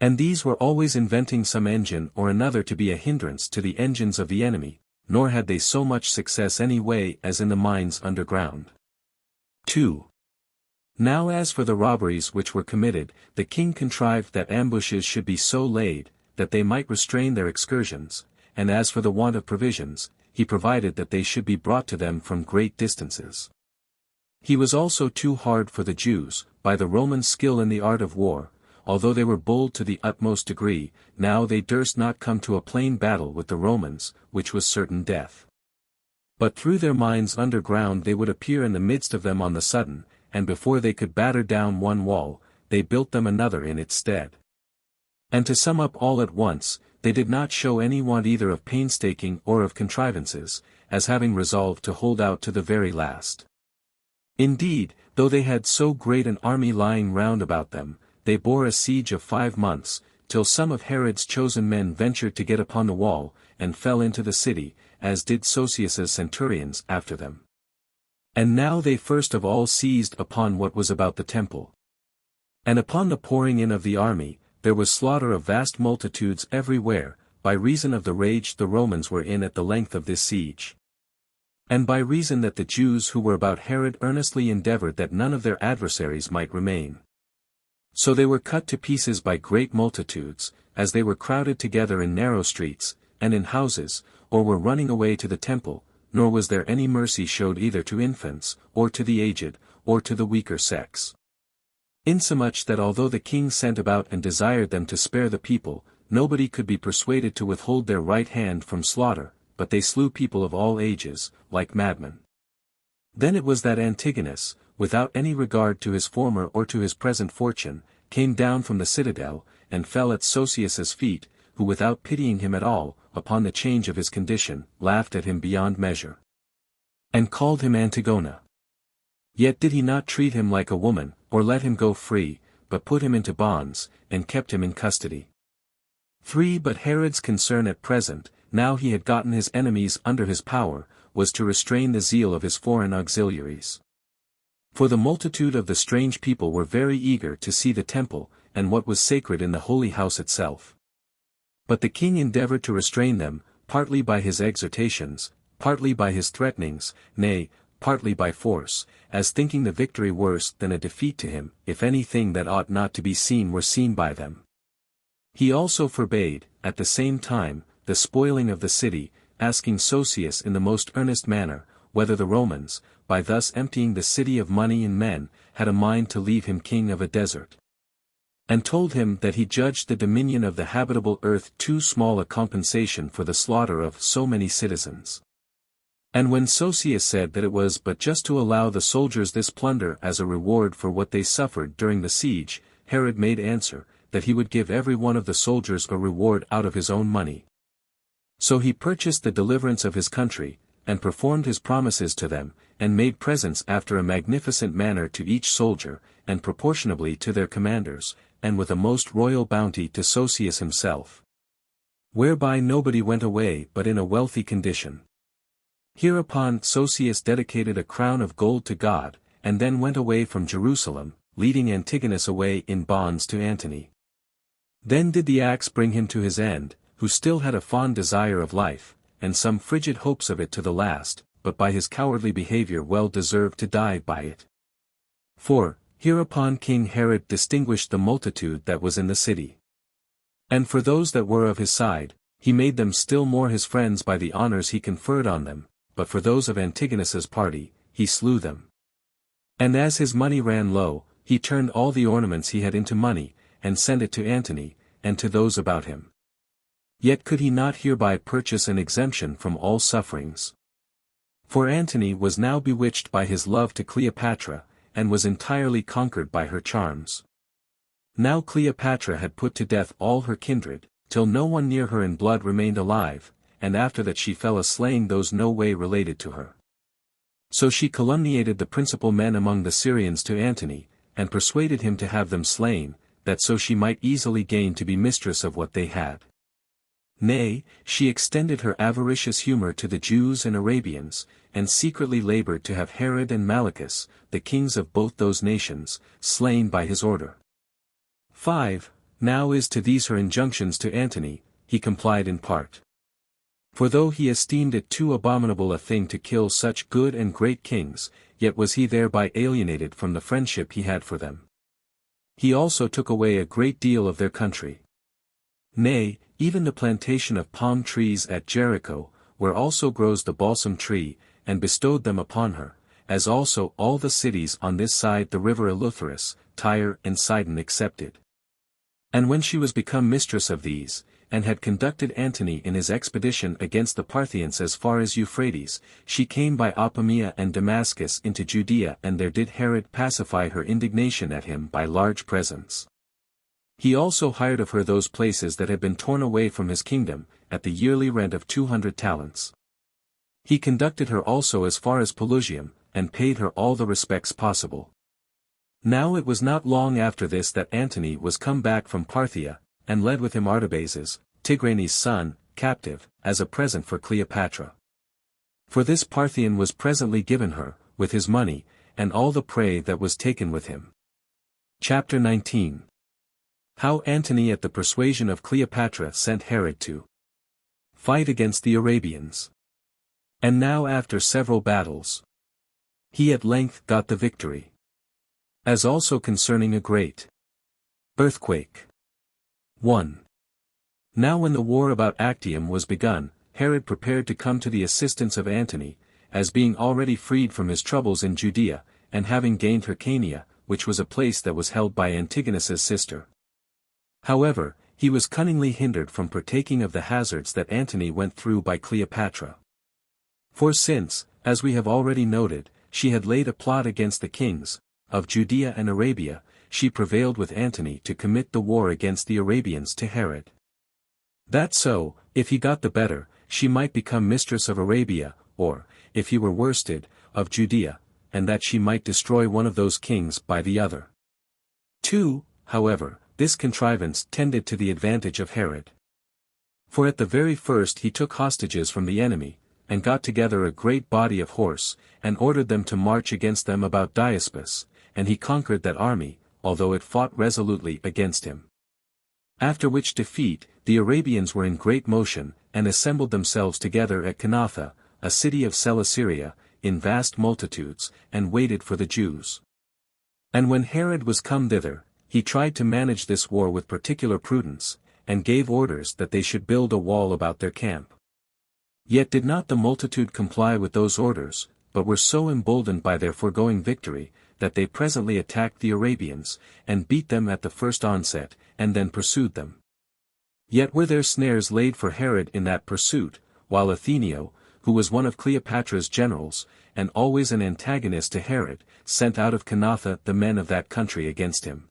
And these were always inventing some engine or another to be a hindrance to the engines of the enemy, nor had they so much success any way as in the mines underground. 2. Now as for the robberies which were committed, the king contrived that ambushes should be so laid, that they might restrain their excursions, and as for the want of provisions, he provided that they should be brought to them from great distances. He was also too hard for the Jews, by the Roman skill in the art of war, although they were bold to the utmost degree, now they durst not come to a plain battle with the Romans, which was certain death. But through their mines underground they would appear in the midst of them on the sudden, and before they could batter down one wall, they built them another in its stead. And to sum up all at once, they did not show any want either of painstaking or of contrivances, as having resolved to hold out to the very last. Indeed, though they had so great an army lying round about them, they bore a siege of 5 months, till some of Herod's chosen men ventured to get upon the wall, and fell into the city, as did Sosius's centurions after them. And now they first of all seized upon what was about the temple. And upon the pouring in of the army, there was slaughter of vast multitudes everywhere, by reason of the rage the Romans were in at the length of this siege. And by reason that the Jews who were about Herod earnestly endeavored that none of their adversaries might remain. So they were cut to pieces by great multitudes, as they were crowded together in narrow streets, and in houses, or were running away to the temple, nor was there any mercy showed either to infants, or to the aged, or to the weaker sex. Insomuch that although the king sent about and desired them to spare the people, nobody could be persuaded to withhold their right hand from slaughter, but they slew people of all ages, like madmen. Then it was that Antigonus, without any regard to his former or to his present fortune, came down from the citadel, and fell at Sosius's feet, who without pitying him at all, upon the change of his condition, laughed at him beyond measure. And called him Antigona. Yet did he not treat him like a woman, or let him go free, but put him into bonds, and kept him in custody. 3. But Herod's concern at present, now he had gotten his enemies under his power, was to restrain the zeal of his foreign auxiliaries. For the multitude of the strange people were very eager to see the temple, and what was sacred in the holy house itself. But the king endeavored to restrain them, partly by his exhortations, partly by his threatenings, nay, partly by force, as thinking the victory worse than a defeat to him, if anything that ought not to be seen were seen by them. He also forbade, at the same time, the spoiling of the city, asking Sosius in the most earnest manner, whether the Romans, by thus emptying the city of money and men, had a mind to leave him king of a desert. And told him that he judged the dominion of the habitable earth too small a compensation for the slaughter of so many citizens. And when Sosius said that it was but just to allow the soldiers this plunder as a reward for what they suffered during the siege, Herod made answer, that he would give every one of the soldiers a reward out of his own money. So he purchased the deliverance of his country, and performed his promises to them, and made presents after a magnificent manner to each soldier, and proportionably to their commanders, and with a most royal bounty to Sosius himself. Whereby nobody went away but in a wealthy condition. Hereupon Sosius dedicated a crown of gold to God, and then went away from Jerusalem, leading Antigonus away in bonds to Antony. Then did the axe bring him to his end, who still had a fond desire of life, and some frigid hopes of it to the last, but by his cowardly behavior well deserved to die by it. 4. Hereupon King Herod distinguished the multitude that was in the city. And for those that were of his side, he made them still more his friends by the honors he conferred on them, but for those of Antigonus's party, he slew them. And as his money ran low, he turned all the ornaments he had into money, and sent it to Antony, and to those about him. Yet could he not hereby purchase an exemption from all sufferings. For Antony was now bewitched by his love to Cleopatra, and was entirely conquered by her charms. Now Cleopatra had put to death all her kindred, till no one near her in blood remained alive, and after that she fell a slaying those no way related to her. So she calumniated the principal men among the Syrians to Antony, and persuaded him to have them slain, that so she might easily gain to be mistress of what they had. Nay, she extended her avaricious humor to the Jews and Arabians, and secretly labored to have Herod and Malichus, the kings of both those nations, slain by his order. 5. Now as to these her injunctions to Antony, he complied in part. For though he esteemed it too abominable a thing to kill such good and great kings, yet was he thereby alienated from the friendship he had for them. He also took away a great deal of their country. Nay, even the plantation of palm trees at Jericho, where also grows the balsam tree, and bestowed them upon her, as also all the cities on this side the river Eleutheris, Tyre and Sidon excepted. And when she was become mistress of these, and had conducted Antony in his expedition against the Parthians as far as Euphrates, she came by Apamea and Damascus into Judea, and there did Herod pacify her indignation at him by large presents. He also hired of her those places that had been torn away from his kingdom, at the yearly rent of 200 talents. He conducted her also as far as Pelusium, and paid her all the respects possible. Now it was not long after this that Antony was come back from Parthia, and led with him Artabazus, Tigranes' son, captive, as a present for Cleopatra. For this Parthian was presently given her, with his money, and all the prey that was taken with him. Chapter 19. How Antony at the persuasion of Cleopatra sent Herod to fight against the Arabians. And now after several battles, he at length got the victory. As also concerning a great earthquake. 1. Now when the war about Actium was begun, Herod prepared to come to the assistance of Antony, as being already freed from his troubles in Judea, and having gained Hyrcania, which was a place that was held by Antigonus's sister. However, he was cunningly hindered from partaking of the hazards that Antony went through by Cleopatra. For since, as we have already noted, she had laid a plot against the kings of Judea and Arabia, she prevailed with Antony to commit the war against the Arabians to Herod. That so, if he got the better, she might become mistress of Arabia, or, if he were worsted, of Judea, and that she might destroy one of those kings by the other. 2. However, this contrivance tended to the advantage of Herod. For at the very first he took hostages from the enemy, and got together a great body of horse, and ordered them to march against them about Diaspus, and he conquered that army, although it fought resolutely against him. After which defeat, the Arabians were in great motion, and assembled themselves together at Canatha, a city of Celesyria, in vast multitudes, and waited for the Jews. And when Herod was come thither, he tried to manage this war with particular prudence, and gave orders that they should build a wall about their camp. Yet did not the multitude comply with those orders, but were so emboldened by their foregoing victory, that they presently attacked the Arabians, and beat them at the first onset, and then pursued them. Yet were there snares laid for Herod in that pursuit, while Athenio, who was one of Cleopatra's generals, and always an antagonist to Herod, sent out of Canatha the men of that country against him.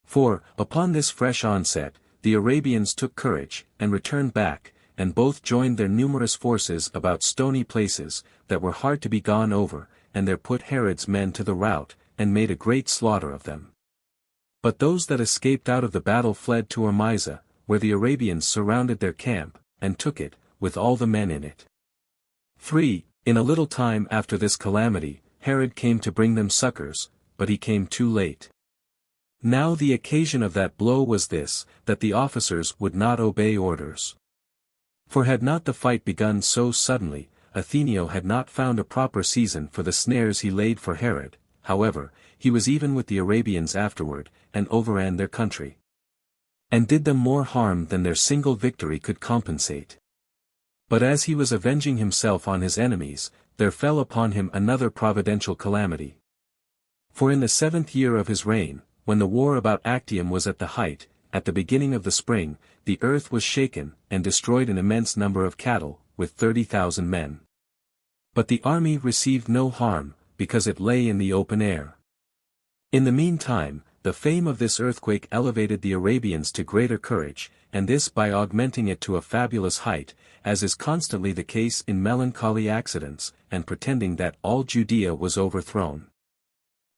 For, upon this fresh onset, the Arabians took courage, and returned back, and both joined their numerous forces about stony places, that were hard to be gone over, and there put Herod's men to the rout, and made a great slaughter of them. But those that escaped out of the battle fled to Ormizah, where the Arabians surrounded their camp, and took it, with all the men in it. 3. In a little time after this calamity, Herod came to bring them succors, but he came too late. Now the occasion of that blow was this, that the officers would not obey orders. For had not the fight begun so suddenly, Athenio had not found a proper season for the snares he laid for Herod. However, he was even with the Arabians afterward, and overran their country, and did them more harm than their single victory could compensate. But as he was avenging himself on his enemies, there fell upon him another providential calamity. For in the 7th year of his reign, when the war about Actium was at the height, at the beginning of the spring, the earth was shaken, and destroyed an immense number of cattle, with 30,000 men. But the army received no harm, because it lay in the open air. In the meantime, the fame of this earthquake elevated the Arabians to greater courage, and this by augmenting it to a fabulous height, as is constantly the case in melancholy accidents, and pretending that all Judea was overthrown.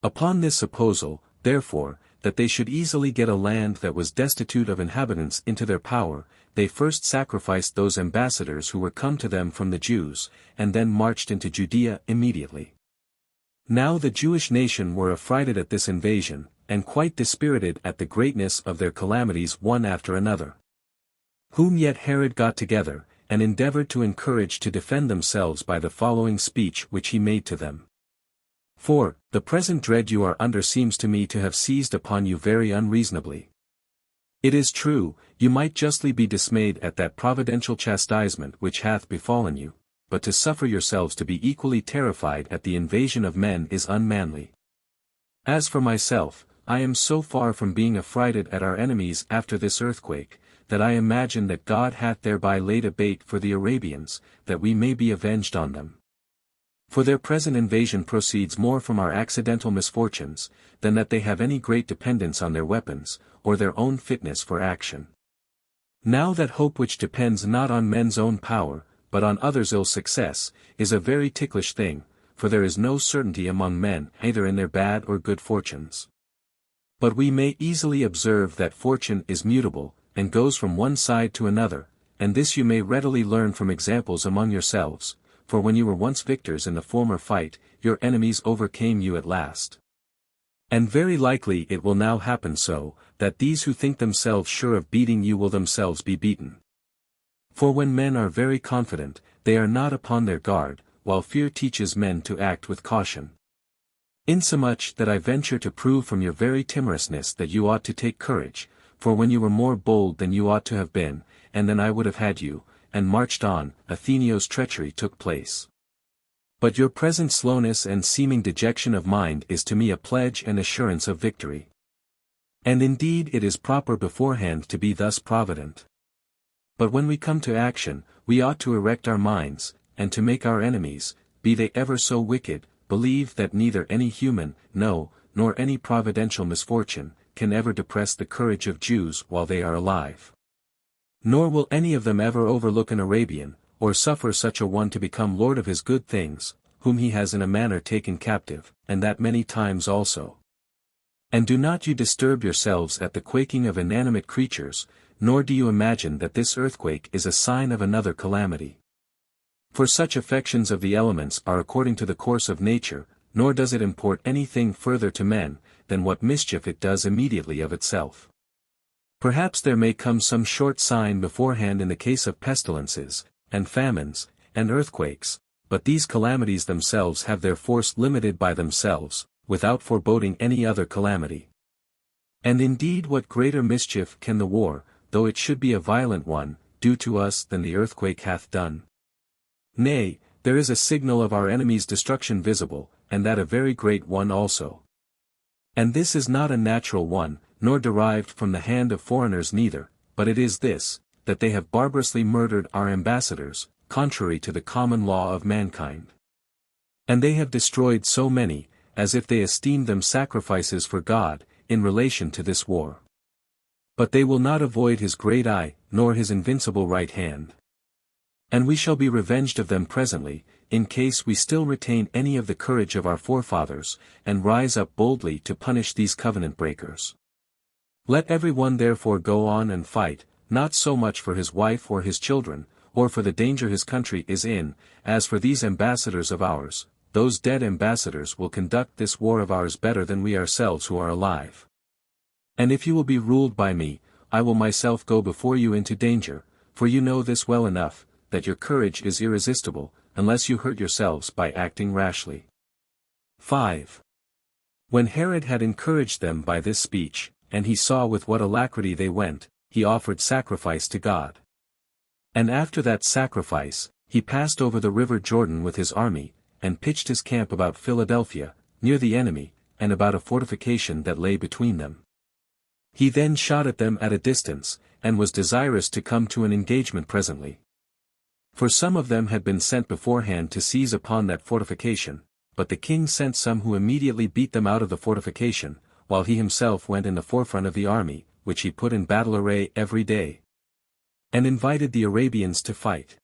Upon this supposal, therefore, that they should easily get a land that was destitute of inhabitants into their power, they first sacrificed those ambassadors who were come to them from the Jews, and then marched into Judea immediately. Now the Jewish nation were affrighted at this invasion, and quite dispirited at the greatness of their calamities one after another. Whom yet Herod got together, and endeavored to encourage to defend themselves by the following speech which he made to them. For, the present dread you are under seems to me to have seized upon you very unreasonably. It is true, you might justly be dismayed at that providential chastisement which hath befallen you, but to suffer yourselves to be equally terrified at the invasion of men is unmanly. As for myself, I am so far from being affrighted at our enemies after this earthquake, that I imagine that God hath thereby laid a bait for the Arabians, that we may be avenged on them. For their present invasion proceeds more from our accidental misfortunes, than that they have any great dependence on their weapons, or their own fitness for action. Now that hope which depends not on men's own power, but on others' ill success, is a very ticklish thing, for there is no certainty among men either in their bad or good fortunes. But we may easily observe that fortune is mutable, and goes from one side to another, and this you may readily learn from examples among yourselves, for when you were once victors in the former fight, your enemies overcame you at last. And very likely it will now happen so, that these who think themselves sure of beating you will themselves be beaten. For when men are very confident, they are not upon their guard, while fear teaches men to act with caution. Insomuch that I venture to prove from your very timorousness that you ought to take courage, for when you were more bold than you ought to have been, and then I would have had you, and marched on, Athenaeus' treachery took place. But your present slowness and seeming dejection of mind is to me a pledge and assurance of victory. And indeed it is proper beforehand to be thus provident. But when we come to action, we ought to erect our minds, and to make our enemies, be they ever so wicked, believe that neither any human, no, nor any providential misfortune, can ever depress the courage of Jews while they are alive. Nor will any of them ever overlook an Arabian, or suffer such a one to become lord of his good things, whom he has in a manner taken captive, and that many times also. And do not you disturb yourselves at the quaking of inanimate creatures, nor do you imagine that this earthquake is a sign of another calamity. For such affections of the elements are according to the course of nature, nor does it import anything further to men, than what mischief it does immediately of itself. Perhaps there may come some short sign beforehand in the case of pestilences, and famines, and earthquakes, but these calamities themselves have their force limited by themselves, without foreboding any other calamity. And indeed what greater mischief can the war, though it should be a violent one, do to us than the earthquake hath done? Nay, there is a signal of our enemy's destruction visible, and that a very great one also. And this is not a natural one, nor derived from the hand of foreigners neither, but it is this, that they have barbarously murdered our ambassadors, contrary to the common law of mankind. And they have destroyed so many, as if they esteemed them sacrifices for God, in relation to this war. But they will not avoid his great eye, nor his invincible right hand. And we shall be revenged of them presently, in case we still retain any of the courage of our forefathers, and rise up boldly to punish these covenant breakers. Let every one therefore go on and fight, not so much for his wife or his children, or for the danger his country is in, as for these ambassadors of ours. Those dead ambassadors will conduct this war of ours better than we ourselves who are alive. And if you will be ruled by me, I will myself go before you into danger, for you know this well enough, that your courage is irresistible, unless you hurt yourselves by acting rashly. 5. When Herod had encouraged them by this speech, and he saw with what alacrity they went, he offered sacrifice to God. And after that sacrifice, he passed over the river Jordan with his army, and pitched his camp about Philadelphia, near the enemy, and about a fortification that lay between them. He then shot at them at a distance, and was desirous to come to an engagement presently. For some of them had been sent beforehand to seize upon that fortification, but the king sent some who immediately beat them out of the fortification, while he himself went in the forefront of the army, which he put in battle array every day, and invited the Arabians to fight.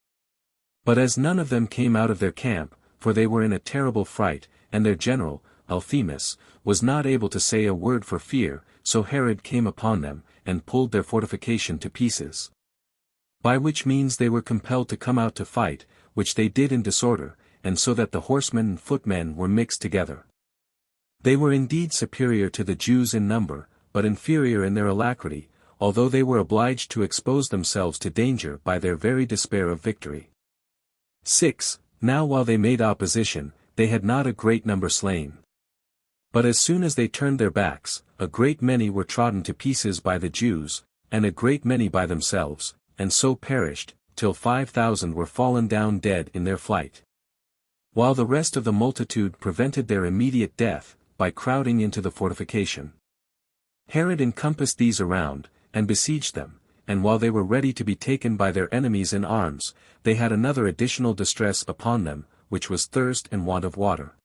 But as none of them came out of their camp, for they were in a terrible fright, and their general, Althemus, was not able to say a word for fear, so Herod came upon them, and pulled their fortification to pieces. By which means they were compelled to come out to fight, which they did in disorder, and so that the horsemen and footmen were mixed together. They were indeed superior to the Jews in number, but inferior in their alacrity, although they were obliged to expose themselves to danger by their very despair of victory. 6. Now while they made opposition, they had not a great number slain. But as soon as they turned their backs, a great many were trodden to pieces by the Jews, and a great many by themselves, and so perished, till 5,000 were fallen down dead in their flight. While the rest of the multitude prevented their immediate death, by crowding into the fortification. Herod encompassed these around, and besieged them, and while they were ready to be taken by their enemies in arms, they had another additional distress upon them, which was thirst and want of water.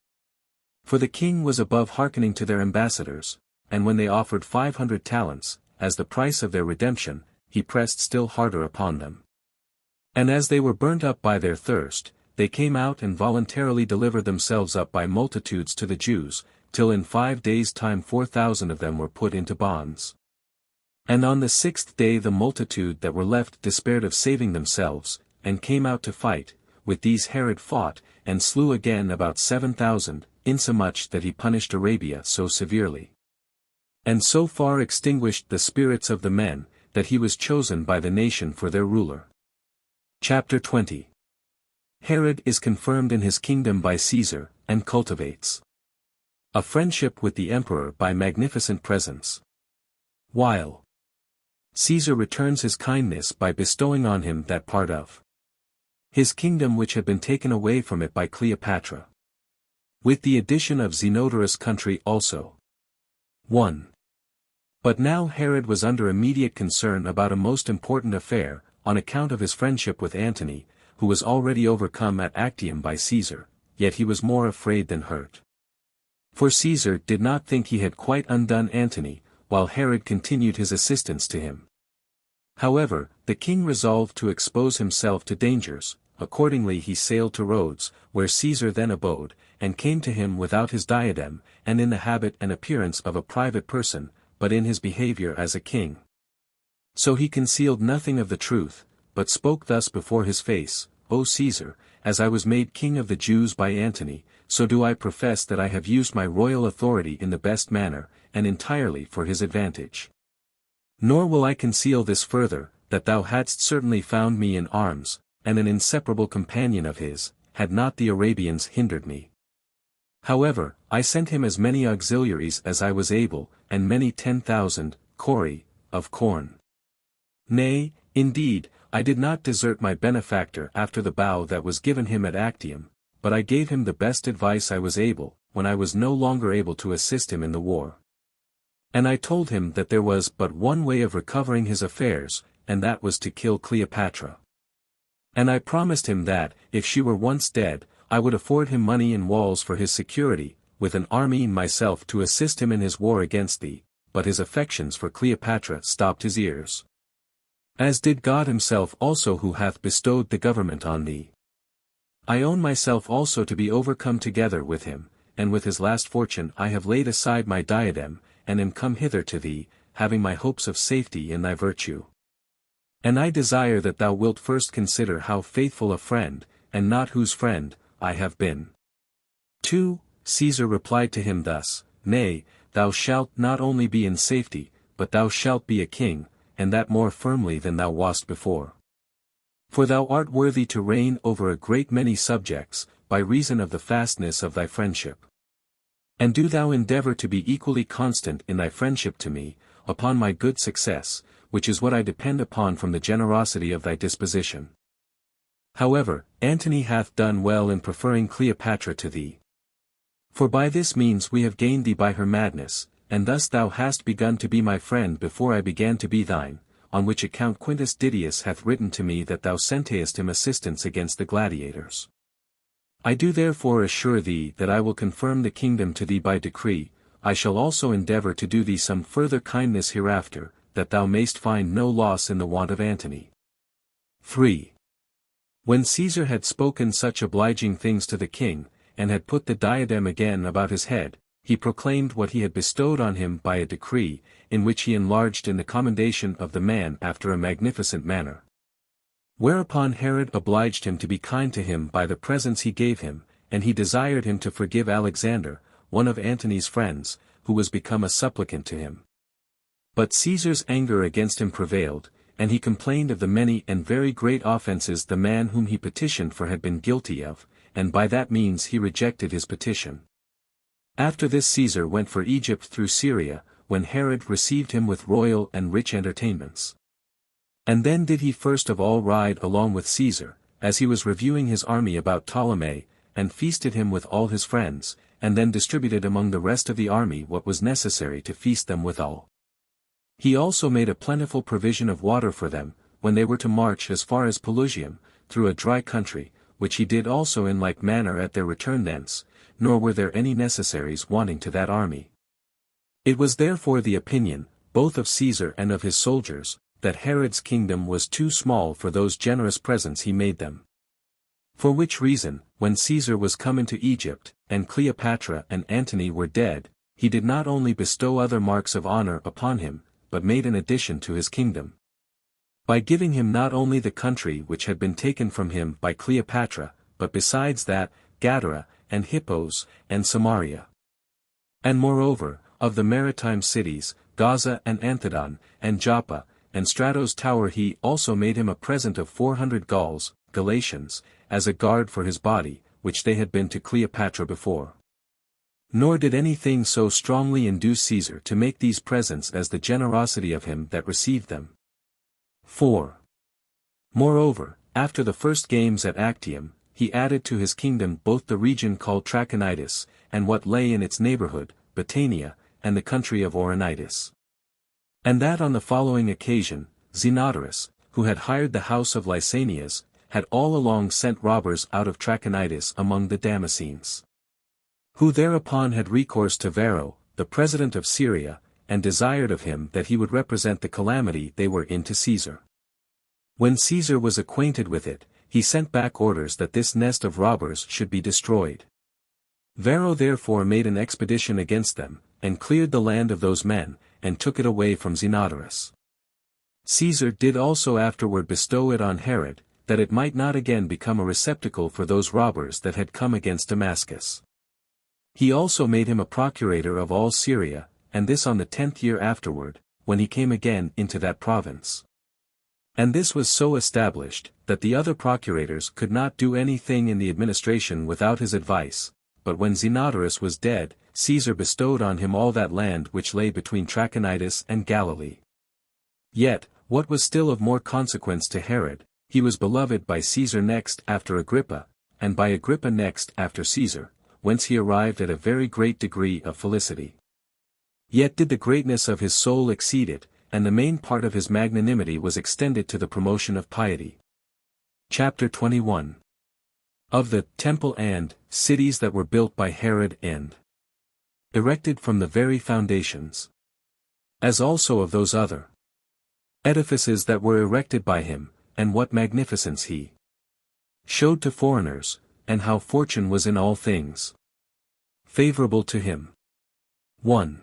For the king was above hearkening to their ambassadors, and when they offered 500 talents, as the price of their redemption, he pressed still harder upon them. And as they were burnt up by their thirst, they came out and voluntarily delivered themselves up by multitudes to the Jews, till in 5 days' time 4,000 of them were put into bonds. And on the 6th day the multitude that were left despaired of saving themselves, and came out to fight. With these Herod fought, and slew again about 7,000, insomuch that he punished Arabia so severely. And so far extinguished the spirits of the men, that he was chosen by the nation for their ruler. Chapter 20. Herod is confirmed in his kingdom by Caesar, and cultivates a friendship with the emperor by magnificent presents. While Caesar returns his kindness by bestowing on him that part of his kingdom which had been taken away from it by Cleopatra, with the addition of Zenodorus' country also. 1. But now Herod was under immediate concern about a most important affair, on account of his friendship with Antony, who was already overcome at Actium by Caesar, yet he was more afraid than hurt. For Caesar did not think he had quite undone Antony, while Herod continued his assistance to him. However, the king resolved to expose himself to dangers. Accordingly he sailed to Rhodes, where Caesar then abode, and came to him without his diadem, and in the habit and appearance of a private person, but in his behavior as a king. So he concealed nothing of the truth, but spoke thus before his face: O Caesar, as I was made king of the Jews by Antony, so do I profess that I have used my royal authority in the best manner, and entirely for his advantage. Nor will I conceal this further, that thou hadst certainly found me in arms, and an inseparable companion of his, had not the Arabians hindered me. However, I sent him as many auxiliaries as I was able, and many 10,000, cori, of corn. Nay, indeed, I did not desert my benefactor after the bow that was given him at Actium, but I gave him the best advice I was able, when I was no longer able to assist him in the war. And I told him that there was but one way of recovering his affairs, and that was to kill Cleopatra. And I promised him that, if she were once dead, I would afford him money and walls for his security, with an army myself to assist him in his war against thee, but his affections for Cleopatra stopped his ears. As did God himself also, who hath bestowed the government on thee. I own myself also to be overcome together with him, and with his last fortune I have laid aside my diadem, and am come hither to thee, having my hopes of safety in thy virtue. And I desire that thou wilt first consider how faithful a friend, and not whose friend, I have been. 2. Caesar replied to him thus: Nay, thou shalt not only be in safety, but thou shalt be a king, and that more firmly than thou wast before. For thou art worthy to reign over a great many subjects, by reason of the fastness of thy friendship. And do thou endeavor to be equally constant in thy friendship to me, upon my good success, which is what I depend upon from the generosity of thy disposition. However, Antony hath done well in preferring Cleopatra to thee. For by this means we have gained thee by her madness, and thus thou hast begun to be my friend before I began to be thine, on which account Quintus Didius hath written to me that thou sentest him assistance against the gladiators. I do therefore assure thee that I will confirm the kingdom to thee by decree. I shall also endeavor to do thee some further kindness hereafter, that thou mayst find no loss in the want of Antony. 3. When Caesar had spoken such obliging things to the king, and had put the diadem again about his head, he proclaimed what he had bestowed on him by a decree, in which he enlarged in the commendation of the man after a magnificent manner. Whereupon Herod obliged him to be kind to him by the presents he gave him, and he desired him to forgive Alexander, one of Antony's friends, who was become a supplicant to him. But Caesar's anger against him prevailed, and he complained of the many and very great offenses the man whom he petitioned for had been guilty of, and by that means he rejected his petition. After this Caesar went for Egypt through Syria, when Herod received him with royal and rich entertainments. And then did he first of all ride along with Caesar, as he was reviewing his army about Ptolemy, and feasted him with all his friends, and then distributed among the rest of the army what was necessary to feast them withal. He also made a plentiful provision of water for them, when they were to march as far as Pelusium, through a dry country, which he did also in like manner at their return thence, nor were there any necessaries wanting to that army. It was therefore the opinion, both of Caesar and of his soldiers, that Herod's kingdom was too small for those generous presents he made them. For which reason, when Caesar was come into Egypt, and Cleopatra and Antony were dead, he did not only bestow other marks of honor upon him, but made an addition to his kingdom, by giving him not only the country which had been taken from him by Cleopatra, but besides that, Gadara, and Hippos, and Samaria. And moreover, of the maritime cities, Gaza and Anthedon, and Joppa, and Strato's tower he also made him a present of 400 Gauls, Galatians, as a guard for his body, which they had been to Cleopatra before. Nor did anything so strongly induce Caesar to make these presents as the generosity of him that received them. 4. Moreover, after the first games at Actium, he added to his kingdom both the region called Trachonitis, and what lay in its neighborhood, Batanea, and the country of Auranitis. And that on the following occasion, Zenodorus, who had hired the house of Lysanias, had all along sent robbers out of Trachonitis among the Damascenes, who thereupon had recourse to Varro, the president of Syria, and desired of him that he would represent the calamity they were in to Caesar. When Caesar was acquainted with it, he sent back orders that this nest of robbers should be destroyed. Varro therefore made an expedition against them, and cleared the land of those men, and took it away from Zenodorus. Caesar did also afterward bestow it on Herod, that it might not again become a receptacle for those robbers that had come against Damascus. He also made him a procurator of all Syria, and this on the 10th year afterward, when he came again into that province. And this was so established, that the other procurators could not do anything in the administration without his advice, but when Zenodorus was dead, Caesar bestowed on him all that land which lay between Trachonitis and Galilee. Yet, what was still of more consequence to Herod, he was beloved by Caesar next after Agrippa, and by Agrippa next after Caesar, whence he arrived at a very great degree of felicity. Yet did the greatness of his soul exceed it, and the main part of his magnanimity was extended to the promotion of piety. Chapter 21. Of the temple and cities that were built by Herod and erected from the very foundations, as also of those other edifices that were erected by him, and what magnificence he showed to foreigners, and how fortune was in all things favorable to him. 1.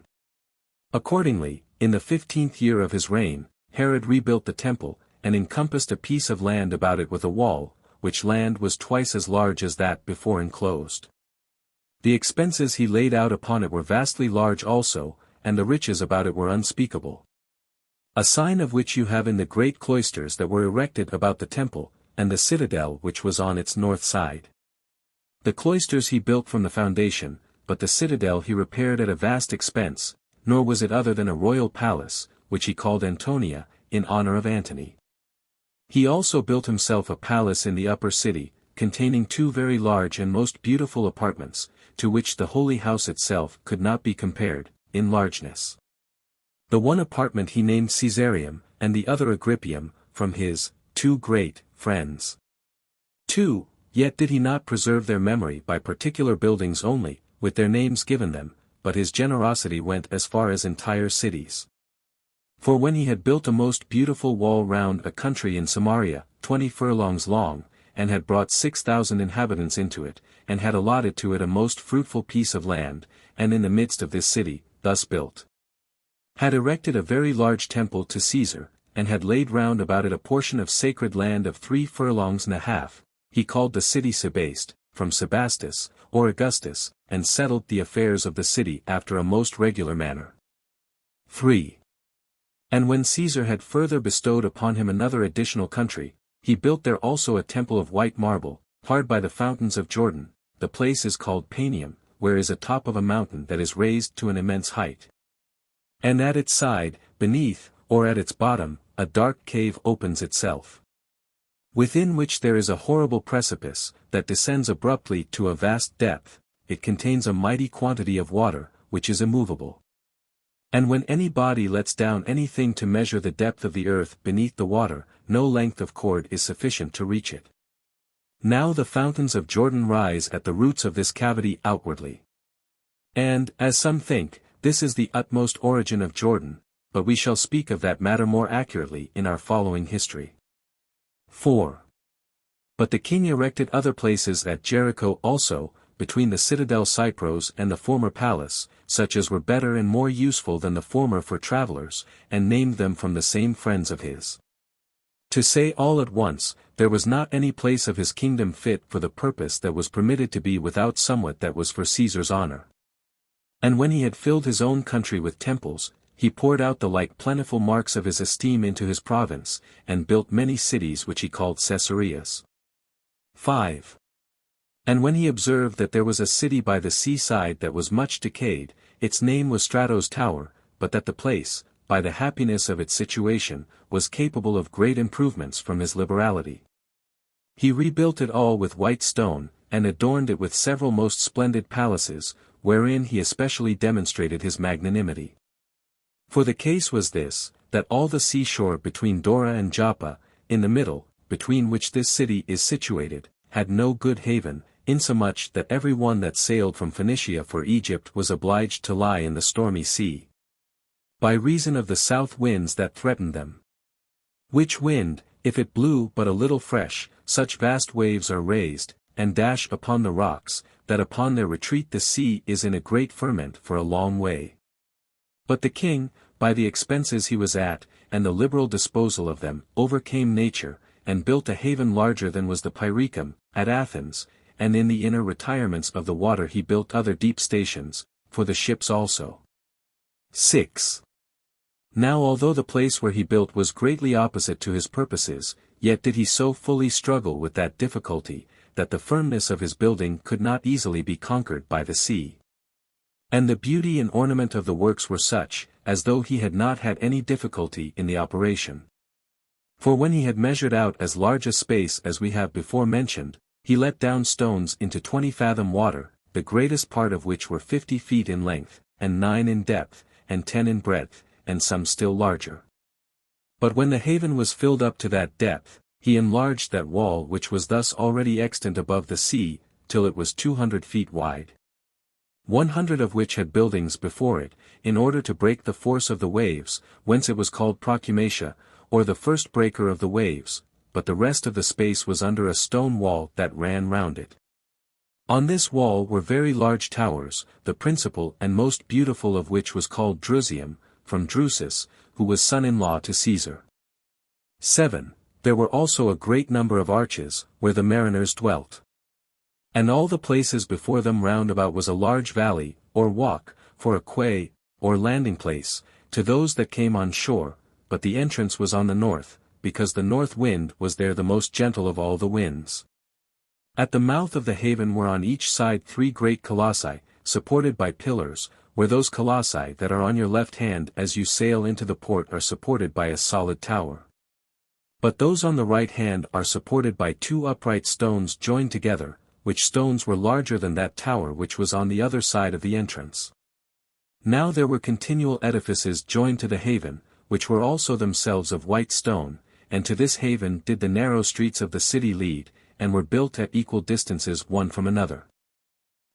Accordingly, in the 15th year of his reign, Herod rebuilt the temple, and encompassed a piece of land about it with a wall, which land was twice as large as that before enclosed. The expenses he laid out upon it were vastly large also, and the riches about it were unspeakable. A sign of which you have in the great cloisters that were erected about the temple, and the citadel which was on its north side. The cloisters he built from the foundation, but the citadel he repaired at a vast expense, nor was it other than a royal palace, which he called Antonia, in honor of Antony. He also built himself a palace in the upper city, containing 2 very large and most beautiful apartments, to which the holy house itself could not be compared, in largeness. The one apartment he named Caesarium, and the other Agrippium, from his 2 great friends. 2. Yet did he not preserve their memory by particular buildings only, with their names given them, but his generosity went as far as entire cities. For when he had built a most beautiful wall round a country in Samaria, 20 furlongs long, and had brought 6,000 inhabitants into it, and had allotted to it a most fruitful piece of land, and in the midst of this city, thus built, had erected a very large temple to Caesar, and had laid round about it a portion of sacred land of 3 furlongs and a half, he called the city Sebaste, from Sebastus, or Augustus, and settled the affairs of the city after a most regular manner. 3. And when Caesar had further bestowed upon him another additional country, he built there also a temple of white marble, hard by the fountains of Jordan. The place is called Panium, where is a top of a mountain that is raised to an immense height. And at its side, beneath, or at its bottom, a dark cave opens itself, within which there is a horrible precipice, that descends abruptly to a vast depth. It contains a mighty quantity of water, which is immovable. And when any body lets down anything to measure the depth of the earth beneath the water, no length of cord is sufficient to reach it. Now the fountains of Jordan rise at the roots of this cavity outwardly. And, as some think, this is the utmost origin of Jordan, but we shall speak of that matter more accurately in our following history. 4. But the king erected other places at Jericho also, between the citadel Cypros and the former palace, such as were better and more useful than the former for travelers, and named them from the same friends of his. To say all at once, there was not any place of his kingdom fit for the purpose that was permitted to be without somewhat that was for Caesar's honor. And when he had filled his own country with temples, he poured out the like plentiful marks of his esteem into his province, and built many cities which he called Caesareas. 5. And when he observed that there was a city by the seaside that was much decayed, its name was Strato's Tower, but that the place, by the happiness of its situation, was capable of great improvements from his liberality, he rebuilt it all with white stone, and adorned it with several most splendid palaces, wherein he especially demonstrated his magnanimity. For the case was this, that all the seashore between Dora and Joppa, in the middle, between which this city is situated, had no good haven, insomuch that every one that sailed from Phoenicia for Egypt was obliged to lie in the stormy sea, by reason of the south winds that threatened them. Which wind, if it blew but a little fresh, such vast waves are raised, and dash upon the rocks, that upon their retreat the sea is in a great ferment for a long way. But the king, by the expenses he was at, and the liberal disposal of them, overcame nature, and built a haven larger than was the Pyrrhicum, at Athens, and in the inner retirements of the water he built other deep stations, for the ships also. 6. Now although the place where he built was greatly opposite to his purposes, yet did he so fully struggle with that difficulty, that the firmness of his building could not easily be conquered by the sea. And the beauty and ornament of the works were such, as though he had not had any difficulty in the operation. For when he had measured out as large a space as we have before mentioned, he let down stones into 20 fathom water, the greatest part of which were 50 feet in length, and 9 in depth, and 10 in breadth, and some still larger. But when the haven was filled up to that depth, he enlarged that wall which was thus already extant above the sea, till it was 200 feet wide. 100 of which had buildings before it, in order to break the force of the waves, whence it was called Procumatia, or the first breaker of the waves, but the rest of the space was under a stone wall that ran round it. On this wall were very large towers, the principal and most beautiful of which was called Drusium, from Drusus, who was son-in-law to Caesar. 7. There were also a great number of arches, where the mariners dwelt. And all the places before them round about was a large valley, or walk, for a quay, or landing place, to those that came on shore, but the entrance was on the north, because the north wind was there the most gentle of all the winds. At the mouth of the haven were on each side 3 great colossi, supported by pillars, where those colossi that are on your left hand as you sail into the port are supported by a solid tower. But those on the right hand are supported by 2 upright stones joined together, which stones were larger than that tower which was on the other side of the entrance. Now there were continual edifices joined to the haven, which were also themselves of white stone, and to this haven did the narrow streets of the city lead, and were built at equal distances one from another.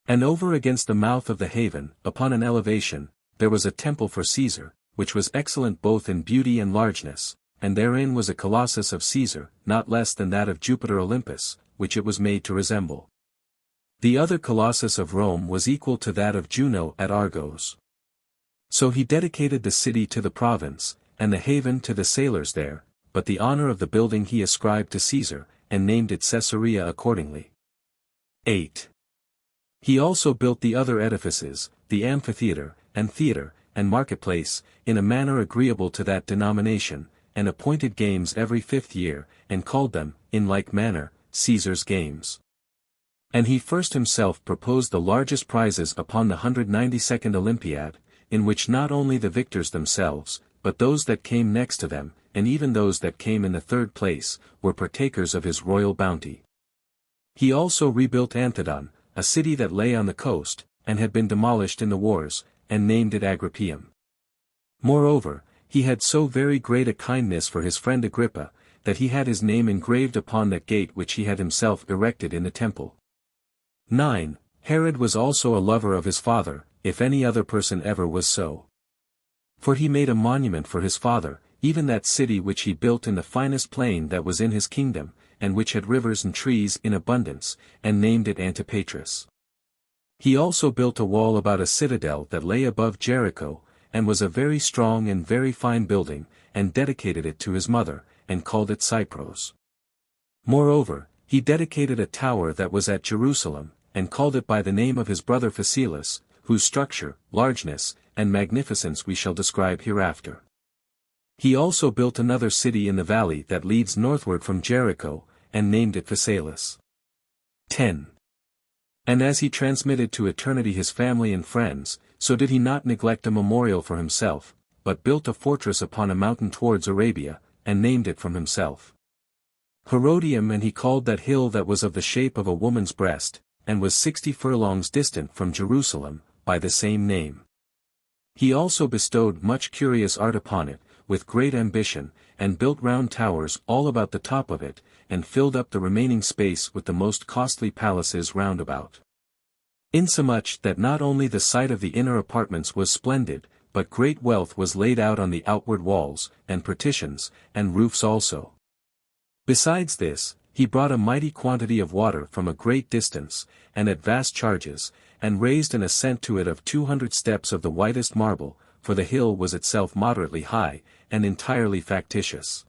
And over against the mouth of the haven, upon an elevation, there was a temple for Caesar, which was excellent both in beauty and largeness, and therein was a colossus of Caesar, not less than that of Jupiter Olympus, which it was made to resemble. The other colossus of Rome was equal to that of Juno at Argos. So he dedicated the city to the province, and the haven to the sailors there, but the honor of the building he ascribed to Caesar, and named it Caesarea accordingly. 8. He also built the other edifices, the amphitheatre, and theatre, and marketplace, in a manner agreeable to that denomination, and appointed games every 5th year, and called them, in like manner, Caesar's games. And he first himself proposed the largest prizes upon the 192nd Olympiad, in which not only the victors themselves, but those that came next to them, and even those that came in the 3rd place, were partakers of his royal bounty. He also rebuilt Anthedon, a city that lay on the coast, and had been demolished in the wars, and named it Agrippium. Moreover, he had so very great a kindness for his friend Agrippa, that he had his name engraved upon that gate which he had himself erected in the temple. 9. Herod was also a lover of his father, if any other person ever was so. For he made a monument for his father, even that city which he built in the finest plain that was in his kingdom, and which had rivers and trees in abundance, and named it Antipatris. He also built a wall about a citadel that lay above Jericho, and was a very strong and very fine building, and dedicated it to his mother, and called it Cypros. Moreover, he dedicated a tower that was at Jerusalem, and called it by the name of his brother Phasaelus, whose structure, largeness, and magnificence we shall describe hereafter. He also built another city in the valley that leads northward from Jericho, and named it Phasaelus. 10. And as he transmitted to eternity his family and friends, so did he not neglect a memorial for himself, but built a fortress upon a mountain towards Arabia, and named it from himself Herodium, and he called that hill that was of the shape of a woman's breast, and was 60 furlongs distant from Jerusalem, by the same name. He also bestowed much curious art upon it, with great ambition, and built round towers all about the top of it, and filled up the remaining space with the most costly palaces round about. Insomuch that not only the site of the inner apartments was splendid, but great wealth was laid out on the outward walls, and partitions, and roofs also. Besides this, he brought a mighty quantity of water from a great distance, and at vast charges, and raised an ascent to it of 200 steps of the whitest marble, for the hill was itself moderately high, and entirely factitious.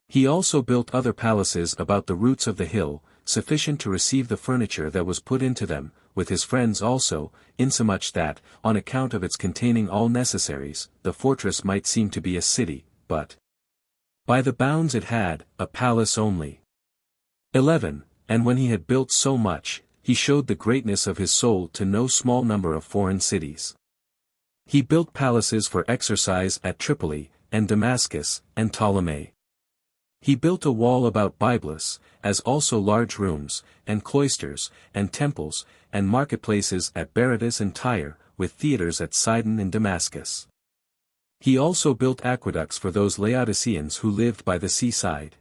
He also built other palaces about the roots of the hill, sufficient to receive the furniture that was put into them, with his friends also, insomuch that, on account of its containing all necessaries, the fortress might seem to be a city, but by the bounds it had, a palace only. 11. And when he had built so much, he showed the greatness of his soul to no small number of foreign cities. He built palaces for exercise at Tripoli, and Damascus, and Ptolemy. He built a wall about Byblus, as also large rooms, and cloisters, and temples, and marketplaces at Berytus and Tyre, with theatres at Sidon and Damascus. He also built aqueducts for those Laodiceans who lived by the seaside.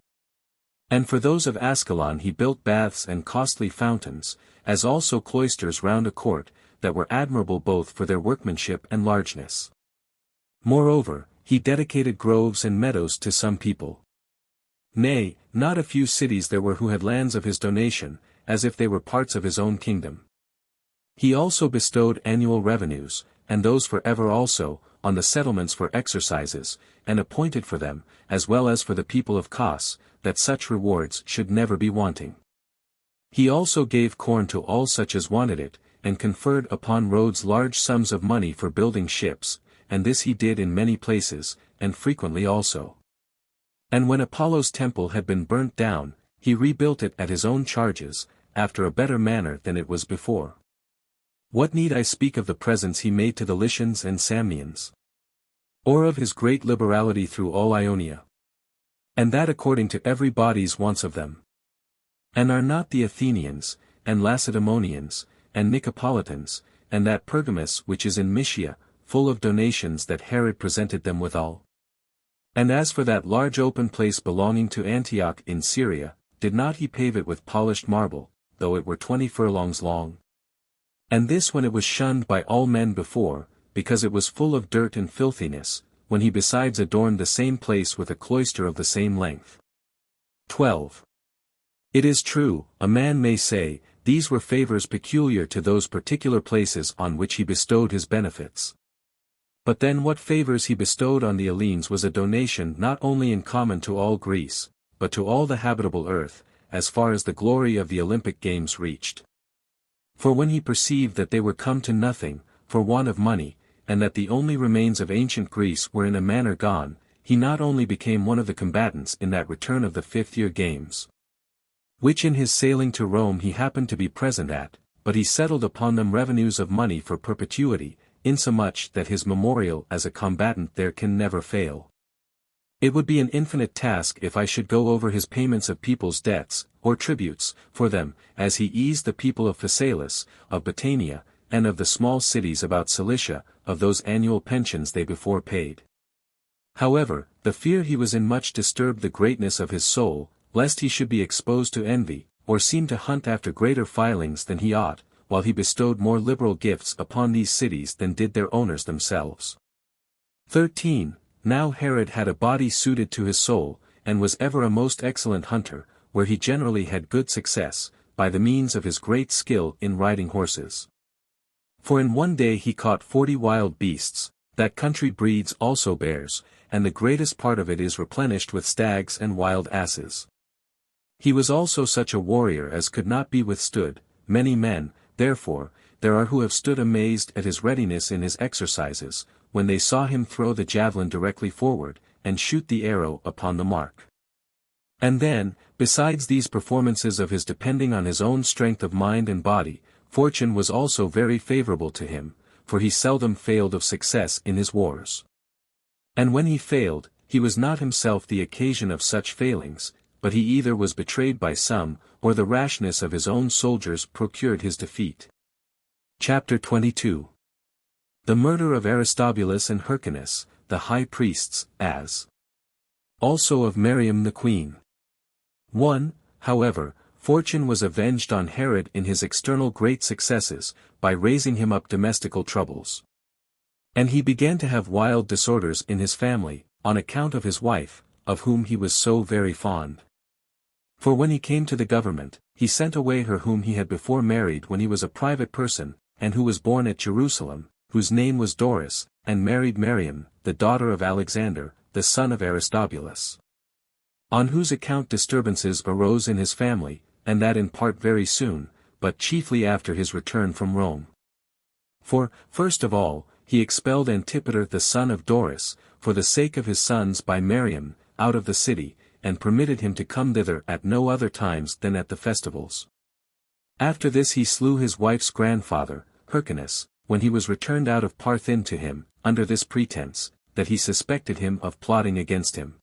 And for those of Ascalon he built baths and costly fountains, as also cloisters round a court, that were admirable both for their workmanship and largeness. Moreover, he dedicated groves and meadows to some people. Nay, not a few cities there were who had lands of his donation, as if they were parts of his own kingdom. He also bestowed annual revenues, and those for ever also, on the settlements for exercises, and appointed for them, as well as for the people of Kos, that such rewards should never be wanting. He also gave corn to all such as wanted it, and conferred upon Rhodes large sums of money for building ships, and this he did in many places, and frequently also. And when Apollo's temple had been burnt down, he rebuilt it at his own charges, after a better manner than it was before. What need I speak of the presents he made to the Lycians and Samnians? Or of his great liberality through all Ionia? And that according to every body's wants of them. And are not the Athenians, and Lacedaemonians, and Nicopolitans, and that Pergamus which is in Mysia, full of donations that Herod presented them withal? And as for that large open place belonging to Antioch in Syria, did not he pave it with polished marble, though it were 20 furlongs long? And this when it was shunned by all men before, because it was full of dirt and filthiness, when he besides adorned the same place with a cloister of the same length. 12. It is true, a man may say, these were favors peculiar to those particular places on which he bestowed his benefits. But then what favors he bestowed on the Hellenes was a donation not only in common to all Greece, but to all the habitable earth, as far as the glory of the Olympic games reached. For when he perceived that they were come to nothing, for want of money, and that the only remains of ancient Greece were in a manner gone, he not only became one of the combatants in that return of the 5th year games, which in his sailing to Rome he happened to be present at, but he settled upon them revenues of money for perpetuity, insomuch that his memorial as a combatant there can never fail. It would be an infinite task if I should go over his payments of people's debts, or tributes, for them, as he eased the people of Phasaelus, of Batanea, and of the small cities about Cilicia, of those annual pensions they before paid. However, the fear he was in much disturbed the greatness of his soul, lest he should be exposed to envy, or seem to hunt after greater filings than he ought, while he bestowed more liberal gifts upon these cities than did their owners themselves. 13. Now Herod had a body suited to his soul, and was ever a most excellent hunter, where he generally had good success, by the means of his great skill in riding horses. For in one day he caught 40 wild beasts. That country breeds also bears, and the greatest part of it is replenished with stags and wild asses. He was also such a warrior as could not be withstood. Many men, therefore, there are who have stood amazed at his readiness in his exercises, when they saw him throw the javelin directly forward, and shoot the arrow upon the mark. And then, besides these performances of his depending on his own strength of mind and body, fortune was also very favorable to him, for he seldom failed of success in his wars. And when he failed, he was not himself the occasion of such failings, but he either was betrayed by some, or the rashness of his own soldiers procured his defeat. Chapter 22. The murder of Aristobulus and Hyrcanus, the high priests, as also of Miriam the queen. 1. However, fortune was avenged on Herod in his external great successes, by raising him up domestical troubles. And he began to have wild disorders in his family, on account of his wife, of whom he was so very fond. For when he came to the government, he sent away her whom he had before married when he was a private person, and who was born at Jerusalem, whose name was Doris, and married Miriam, the daughter of Alexander, the son of Aristobulus. On whose account disturbances arose in his family, and that in part very soon, but chiefly after his return from Rome. For, first of all, he expelled Antipater the son of Doris, for the sake of his sons by Miriam, out of the city, and permitted him to come thither at no other times than at the festivals. After this he slew his wife's grandfather, Hyrcanus, when he was returned out of Parthin to him, under this pretense, that he suspected him of plotting against him.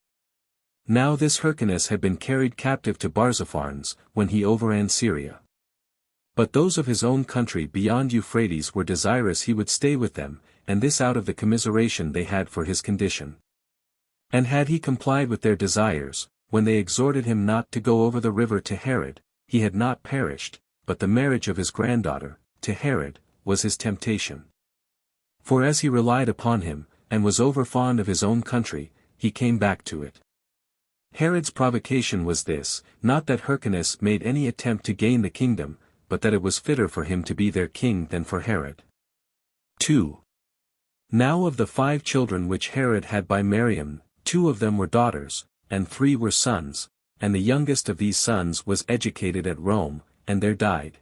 Now this Hyrcanus had been carried captive to Barzapharnes, when he overran Syria. But those of his own country beyond Euphrates were desirous he would stay with them, and this out of the commiseration they had for his condition. And had he complied with their desires, when they exhorted him not to go over the river to Herod, he had not perished, but the marriage of his granddaughter, to Herod, was his temptation. For as he relied upon him, and was overfond of his own country, he came back to it. Herod's provocation was this, not that Hyrcanus made any attempt to gain the kingdom, but that it was fitter for him to be their king than for Herod. 2. Now of the 5 children which Herod had by Miriam, 2 of them were daughters, and 3 were sons, and the youngest of these sons was educated at Rome, and there died.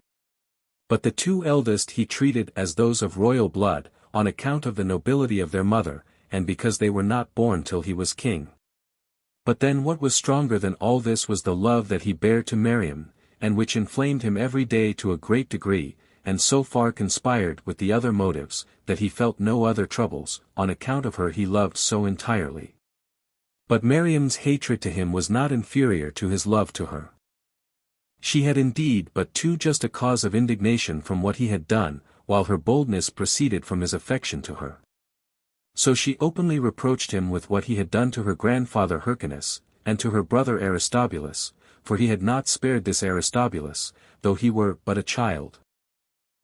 But the 2 eldest he treated as those of royal blood, on account of the nobility of their mother, and because they were not born till he was king. But then what was stronger than all this was the love that he bare to Miriam, and which inflamed him every day to a great degree, and so far conspired with the other motives, that he felt no other troubles, on account of her he loved so entirely. But Miriam's hatred to him was not inferior to his love to her. She had indeed but too just a cause of indignation from what he had done, while her boldness proceeded from his affection to her. So she openly reproached him with what he had done to her grandfather Hyrcanus, and to her brother Aristobulus, for he had not spared this Aristobulus, though he were but a child.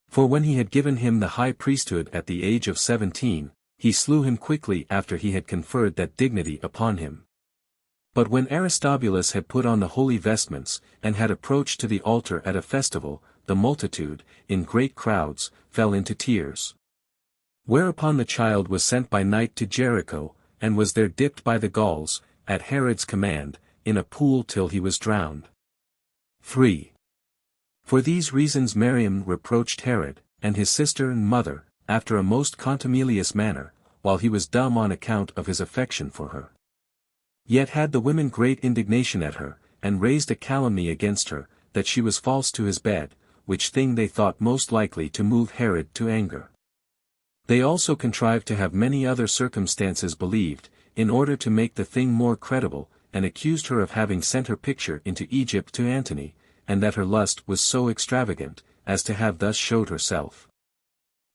For when he had given him the high priesthood at the age of 17, he slew him quickly after he had conferred that dignity upon him. But when Aristobulus had put on the holy vestments, and had approached to the altar at a festival, the multitude, in great crowds, fell into tears. Whereupon the child was sent by night to Jericho, and was there dipped by the Gauls, at Herod's command, in a pool till he was drowned. 3. For these reasons Miriam reproached Herod, and his sister and mother, after a most contumelious manner, while he was dumb on account of his affection for her. Yet had the women great indignation at her, and raised a calumny against her, that she was false to his bed, which thing they thought most likely to move Herod to anger. They also contrived to have many other circumstances believed, in order to make the thing more credible, and accused her of having sent her picture into Egypt to Antony, and that her lust was so extravagant, as to have thus showed herself,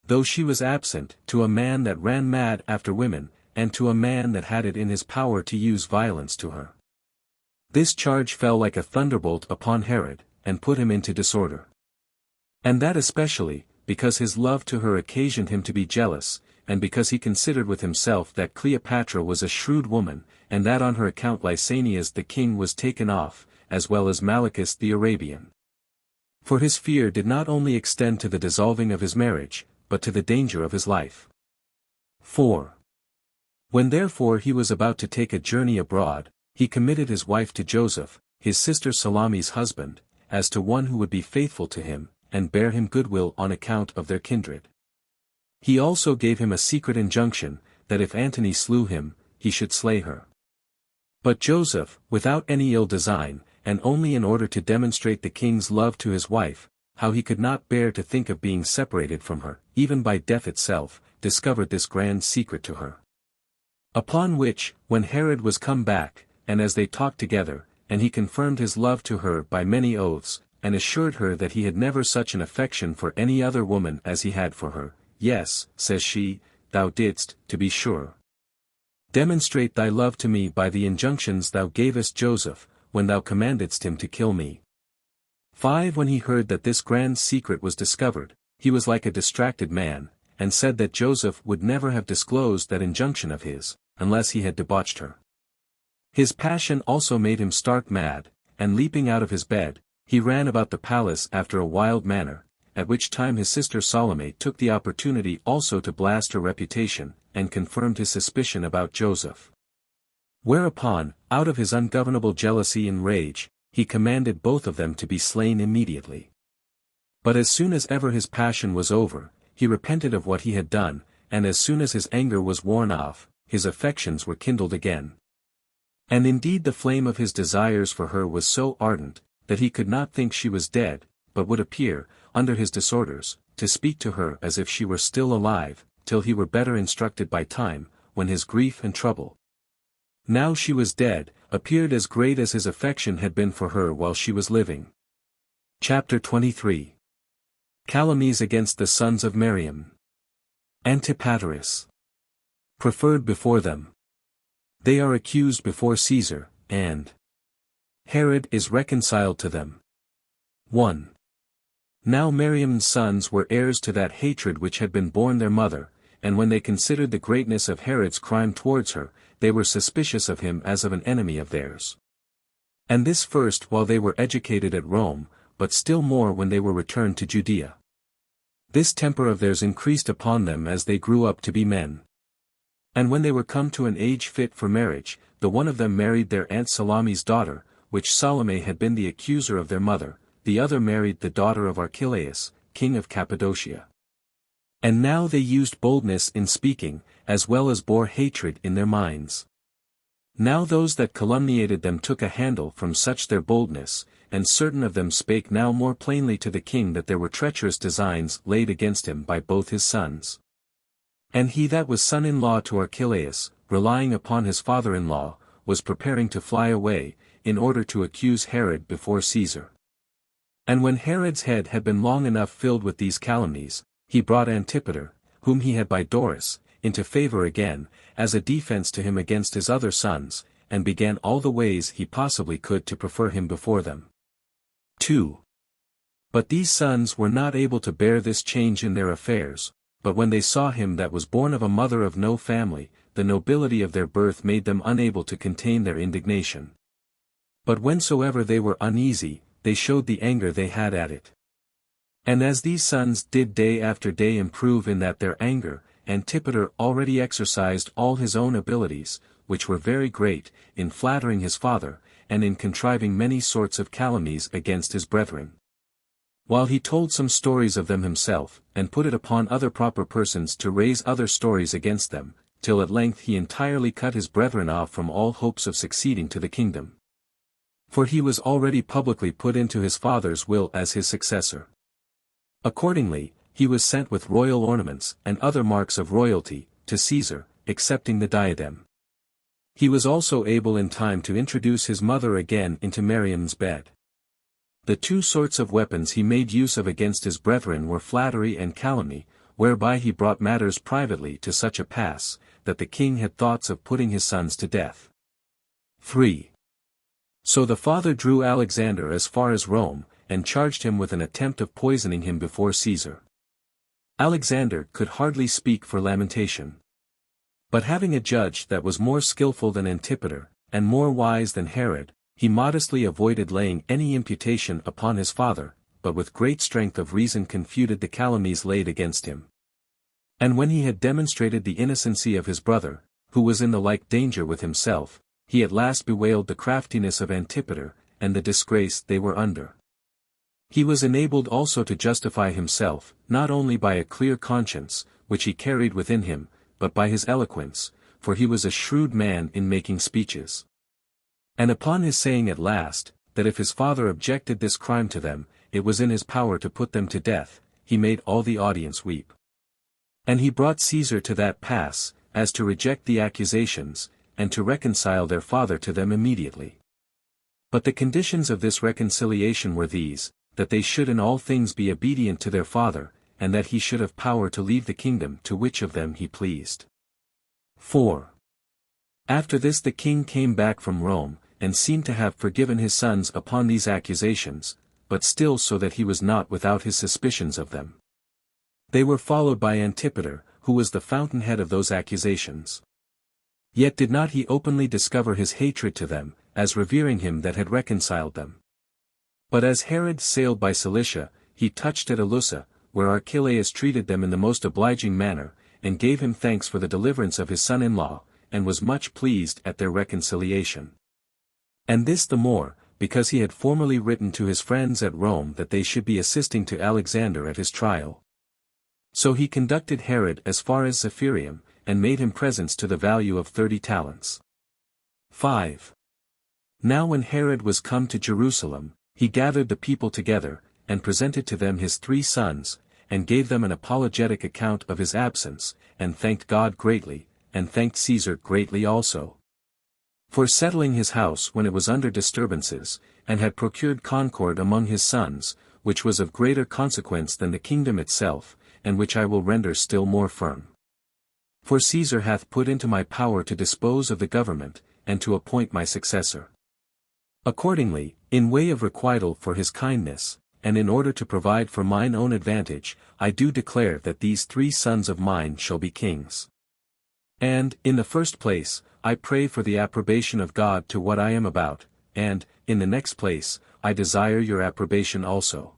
though she was absent, to a man that ran mad after women, and to a man that had it in his power to use violence to her. This charge fell like a thunderbolt upon Herod, and put him into disorder. And that especially, because his love to her occasioned him to be jealous, and because he considered with himself that Cleopatra was a shrewd woman, and that on her account Lysanias the king was taken off, as well as Malichus the Arabian. For his fear did not only extend to the dissolving of his marriage, but to the danger of his life. 4. When therefore he was about to take a journey abroad, he committed his wife to Joseph, his sister Salome's husband, as to one who would be faithful to him, and bear him goodwill on account of their kindred. He also gave him a secret injunction, that if Antony slew him, he should slay her. But Joseph, without any ill design, and only in order to demonstrate the king's love to his wife, how he could not bear to think of being separated from her, even by death itself, discovered this grand secret to her. Upon which, when Herod was come back, and as they talked together, and he confirmed his love to her by many oaths, and assured her that he had never such an affection for any other woman as he had for her, "Yes," says she, "thou didst, to be sure, demonstrate thy love to me by the injunctions thou gavest Joseph, when thou commandedst him to kill me." 5. When he heard that this grand secret was discovered, he was like a distracted man, and said that Joseph would never have disclosed that injunction of his, unless he had debauched her. His passion also made him stark mad, and leaping out of his bed, he ran about the palace after a wild manner, at which time his sister Salome took the opportunity also to blast her reputation, and confirmed his suspicion about Joseph. Whereupon, out of his ungovernable jealousy and rage, he commanded both of them to be slain immediately. But as soon as ever his passion was over, he repented of what he had done, and as soon as his anger was worn off, his affections were kindled again. And indeed the flame of his desires for her was so ardent, that he could not think she was dead, but would appear, under his disorders, to speak to her as if she were still alive, till he were better instructed by time, when his grief and trouble, now she was dead, appeared as great as his affection had been for her while she was living. Chapter 23. Calumnies against the sons of Miriam. Antipateris. Preferred before them. They are accused before Caesar, and Herod is reconciled to them. 1. Now Miriam's sons were heirs to that hatred which had been borne their mother, and when they considered the greatness of Herod's crime towards her, they were suspicious of him as of an enemy of theirs. And this first while they were educated at Rome, but still more when they were returned to Judea. This temper of theirs increased upon them as they grew up to be men. And when they were come to an age fit for marriage, the one of them married their aunt Salome's daughter, which Salome had been the accuser of their mother, the other married the daughter of Archelaus, king of Cappadocia. And now they used boldness in speaking, as well as bore hatred in their minds. Now those that calumniated them took a handle from such their boldness, and certain of them spake now more plainly to the king that there were treacherous designs laid against him by both his sons. And he that was son-in-law to Archelaus, relying upon his father-in-law, was preparing to fly away, in order to accuse Herod before Caesar. And when Herod's head had been long enough filled with these calumnies, he brought Antipater, whom he had by Doris, into favor again, as a defense to him against his other sons, and began all the ways he possibly could to prefer him before them. 2. But these sons were not able to bear this change in their affairs, but when they saw him that was born of a mother of no family, the nobility of their birth made them unable to contain their indignation. But whensoever they were uneasy, they showed the anger they had at it. And as these sons did day after day improve in that their anger, Antipater already exercised all his own abilities, which were very great, in flattering his father, and in contriving many sorts of calumnies against his brethren. While he told some stories of them himself, and put it upon other proper persons to raise other stories against them, till at length he entirely cut his brethren off from all hopes of succeeding to the kingdom. For he was already publicly put into his father's will as his successor. Accordingly, he was sent with royal ornaments and other marks of royalty, to Caesar, excepting the diadem. He was also able in time to introduce his mother again into Miriam's bed. The two sorts of weapons he made use of against his brethren were flattery and calumny, whereby he brought matters privately to such a pass, that the king had thoughts of putting his sons to death. 3. So the father drew Alexander as far as Rome, and charged him with an attempt of poisoning him before Caesar. Alexander could hardly speak for lamentation. But having a judge that was more skillful than Antipater, and more wise than Herod, he modestly avoided laying any imputation upon his father, but with great strength of reason confuted the calumnies laid against him. And when he had demonstrated the innocency of his brother, who was in the like danger with himself, he at last bewailed the craftiness of Antipater, and the disgrace they were under. He was enabled also to justify himself, not only by a clear conscience, which he carried within him, but by his eloquence, for he was a shrewd man in making speeches. And upon his saying at last, that if his father objected this crime to them, it was in his power to put them to death, he made all the audience weep. And he brought Caesar to that pass, as to reject the accusations, and to reconcile their father to them immediately. But the conditions of this reconciliation were these, that they should in all things be obedient to their father, and that he should have power to leave the kingdom to which of them he pleased. 4. After this the king came back from Rome, and seemed to have forgiven his sons upon these accusations, but still so that he was not without his suspicions of them. They were followed by Antipater, who was the fountainhead of those accusations. Yet did not he openly discover his hatred to them, as revering him that had reconciled them. But as Herod sailed by Cilicia, he touched at Eleusa, where Archelaus treated them in the most obliging manner, and gave him thanks for the deliverance of his son-in-law, and was much pleased at their reconciliation. And this the more, because he had formerly written to his friends at Rome that they should be assisting to Alexander at his trial. So he conducted Herod as far as Zephyrium, and made him presents to the value of 30 talents. 5. Now when Herod was come to Jerusalem, he gathered the people together, and presented to them his 3 sons, and gave them an apologetic account of his absence, and thanked God greatly, and thanked Caesar greatly also, for settling his house when it was under disturbances, and had procured concord among his sons, which was of greater consequence than the kingdom itself, and which I will render still more firm. For Caesar hath put into my power to dispose of the government, and to appoint my successor. Accordingly, in way of requital for his kindness, and in order to provide for mine own advantage, I do declare that these 3 sons of mine shall be kings. And, in the first place, I pray for the approbation of God to what I am about, and, in the next place, I desire your approbation also.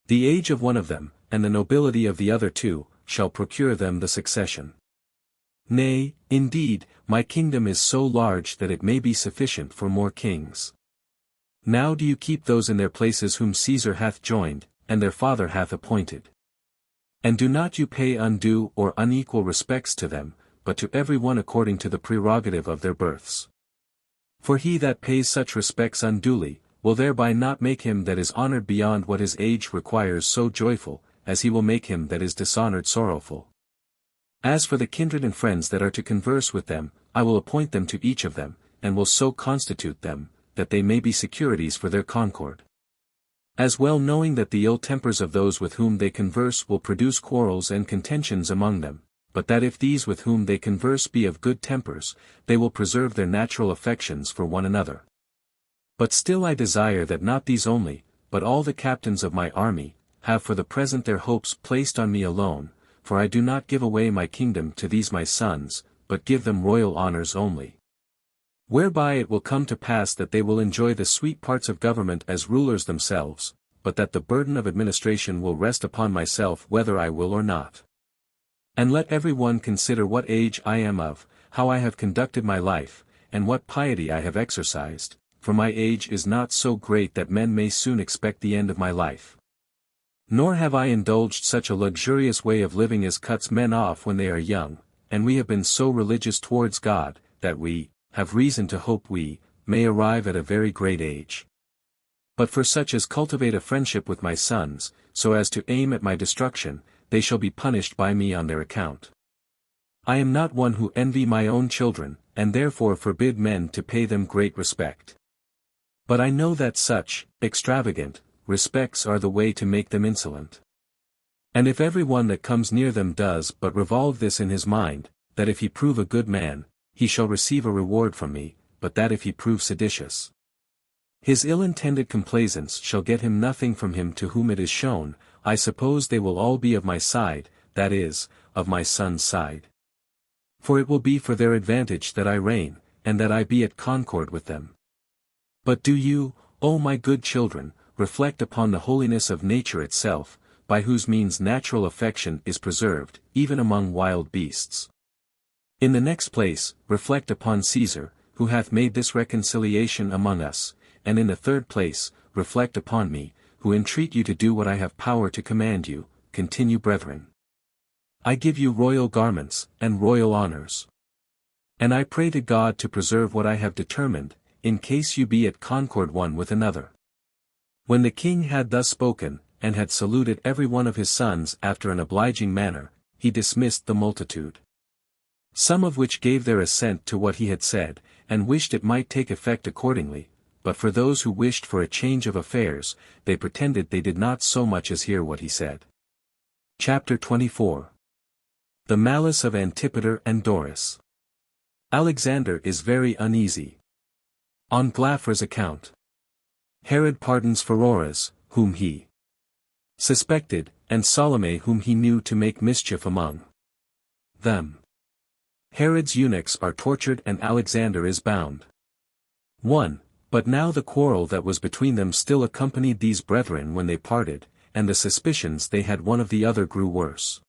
The age of one of them, and the nobility of the other 2, shall procure them the succession. Nay, indeed, my kingdom is so large that it may be sufficient for more kings. Now do you keep those in their places whom Caesar hath joined, and their father hath appointed. And do not you pay undue or unequal respects to them, but to every one according to the prerogative of their births. For he that pays such respects unduly, will thereby not make him that is honored beyond what his age requires so joyful, as he will make him that is dishonored sorrowful. As for the kindred and friends that are to converse with them, I will appoint them to each of them, and will so constitute them, that they may be securities for their concord. As well knowing that the ill tempers of those with whom they converse will produce quarrels and contentions among them, but that if these with whom they converse be of good tempers, they will preserve their natural affections for one another. But still I desire that not these only, but all the captains of my army, have for the present their hopes placed on me alone, for I do not give away my kingdom to these my sons, but give them royal honors only. Whereby it will come to pass that they will enjoy the sweet parts of government as rulers themselves, but that the burden of administration will rest upon myself whether I will or not. And let every one consider what age I am of, how I have conducted my life, and what piety I have exercised, for my age is not so great that men may soon expect the end of my life. Nor have I indulged such a luxurious way of living as cuts men off when they are young, and we have been so religious towards God, that we have reason to hope we may arrive at a very great age. But for such as cultivate a friendship with my sons, so as to aim at my destruction, they shall be punished by me on their account. I am not one who envy my own children, and therefore forbid men to pay them great respect. But I know that such, extravagant, respects are the way to make them insolent. And if every one that comes near them does but revolve this in his mind, that if he prove a good man, he shall receive a reward from me, but that if he prove seditious, his ill-intended complaisance shall get him nothing from him to whom it is shown, I suppose they will all be of my side, that is, of my son's side. For it will be for their advantage that I reign, and that I be at concord with them. But do you, O my good children, reflect upon the holiness of nature itself, by whose means natural affection is preserved, even among wild beasts. In the next place, reflect upon Caesar, who hath made this reconciliation among us, and in the third place, reflect upon me, who entreat you to do what I have power to command you. Continue, brethren. I give you royal garments, and royal honors. And I pray to God to preserve what I have determined, in case you be at concord one with another. When the king had thus spoken, and had saluted every one of his sons after an obliging manner, he dismissed the multitude. Some of which gave their assent to what he had said, and wished it might take effect accordingly, but for those who wished for a change of affairs, they pretended they did not so much as hear what he said. Chapter 24. The malice of Antipater and Doris. Alexander is very uneasy. On Glaphar's account. Herod pardons Pheroras, whom he suspected, and Salome whom he knew to make mischief among them. Herod's eunuchs are tortured and Alexander is bound. 1. But now the quarrel that was between them still accompanied these brethren when they parted, and the suspicions they had one of the other grew worse.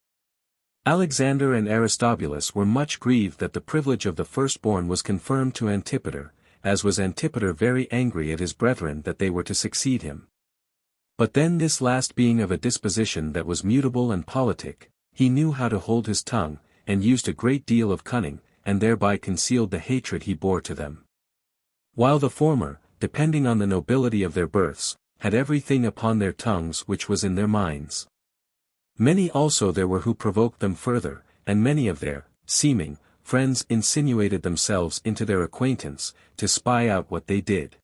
Alexander and Aristobulus were much grieved that the privilege of the firstborn was confirmed to Antipater, as was Antipater very angry at his brethren that they were to succeed him. But then this last being of a disposition that was mutable and politic, he knew how to hold his tongue, and used a great deal of cunning, and thereby concealed the hatred he bore to them. While the former, depending on the nobility of their births, had everything upon their tongues which was in their minds. Many also there were who provoked them further, and many of their seeming friends insinuated themselves into their acquaintance, to spy out what they did.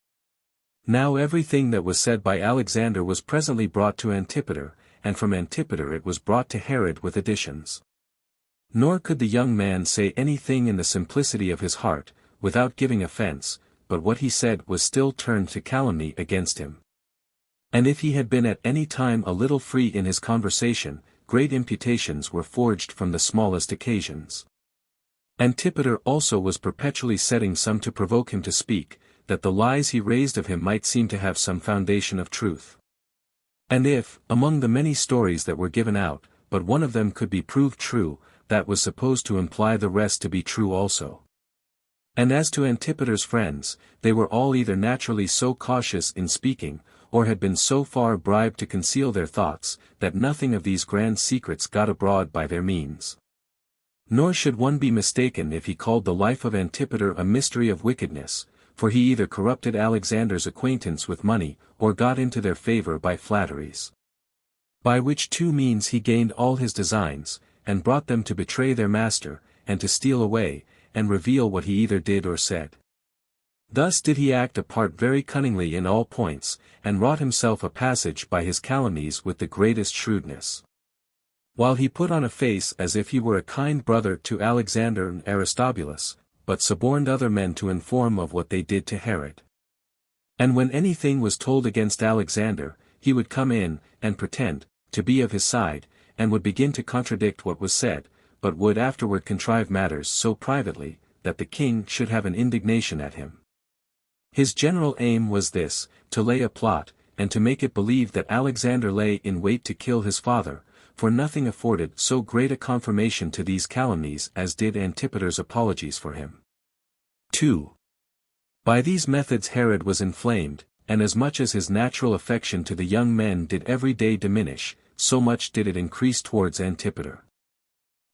Now everything that was said by Alexander was presently brought to Antipater, and from Antipater it was brought to Herod with additions. Nor could the young man say anything in the simplicity of his heart, without giving offense, but what he said was still turned to calumny against him. And if he had been at any time a little free in his conversation, great imputations were forged from the smallest occasions. Antipater also was perpetually setting some to provoke him to speak, that the lies he raised of him might seem to have some foundation of truth. And if, among the many stories that were given out, but one of them could be proved true, that was supposed to imply the rest to be true also. And as to Antipater's friends, they were all either naturally so cautious in speaking, or had been so far bribed to conceal their thoughts, that nothing of these grand secrets got abroad by their means. Nor should one be mistaken if he called the life of Antipater a mystery of wickedness, for he either corrupted Alexander's acquaintance with money, or got into their favor by flatteries. By which two means he gained all his designs, and brought them to betray their master, and to steal away, and reveal what he either did or said. Thus did he act a part very cunningly in all points, and wrought himself a passage by his calumnies with the greatest shrewdness. While he put on a face as if he were a kind brother to Alexander and Aristobulus, but suborned other men to inform of what they did to Herod. And when anything was told against Alexander, he would come in, and pretend to be of his side, and would begin to contradict what was said, but would afterward contrive matters so privately, that the king should have an indignation at him. His general aim was this, to lay a plot, and to make it believed that Alexander lay in wait to kill his father, for nothing afforded so great a confirmation to these calumnies as did Antipater's apologies for him. 2. By these methods Herod was inflamed, and as much as his natural affection to the young men did every day diminish, so much did it increase towards Antipater.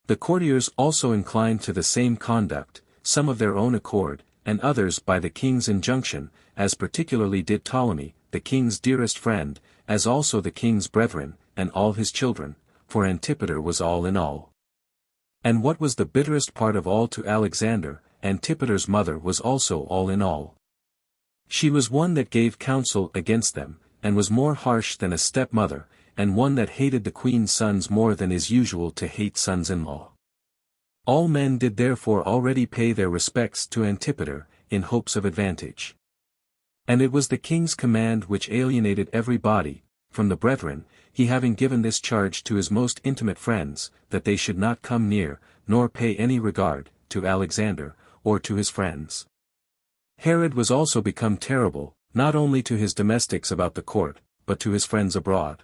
The courtiers also inclined to the same conduct, some of their own accord, and others by the king's injunction, as particularly did Ptolemy, the king's dearest friend, as also the king's brethren, and all his children, for Antipater was all in all. And what was the bitterest part of all to Alexander, Antipater's mother was also all in all. She was one that gave counsel against them, and was more harsh than a stepmother, and one that hated the queen's sons more than is usual to hate sons-in-law. All men did therefore already pay their respects to Antipater, in hopes of advantage. And it was the king's command which alienated every body, from the brethren, he having given this charge to his most intimate friends, that they should not come near, nor pay any regard, to Alexander, or to his friends. Herod was also become terrible, not only to his domestics about the court, but to his friends abroad.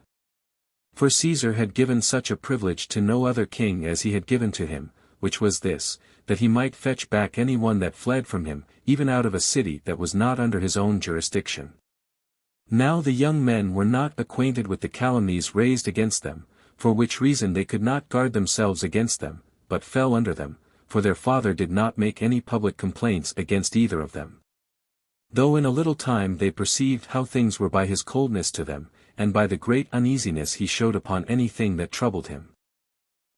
For Caesar had given such a privilege to no other king as he had given to him, which was this, that he might fetch back any one that fled from him, even out of a city that was not under his own jurisdiction. Now the young men were not acquainted with the calumnies raised against them, for which reason they could not guard themselves against them, but fell under them, for their father did not make any public complaints against either of them. Though in a little time they perceived how things were by his coldness to them, and by the great uneasiness he showed upon anything that troubled him.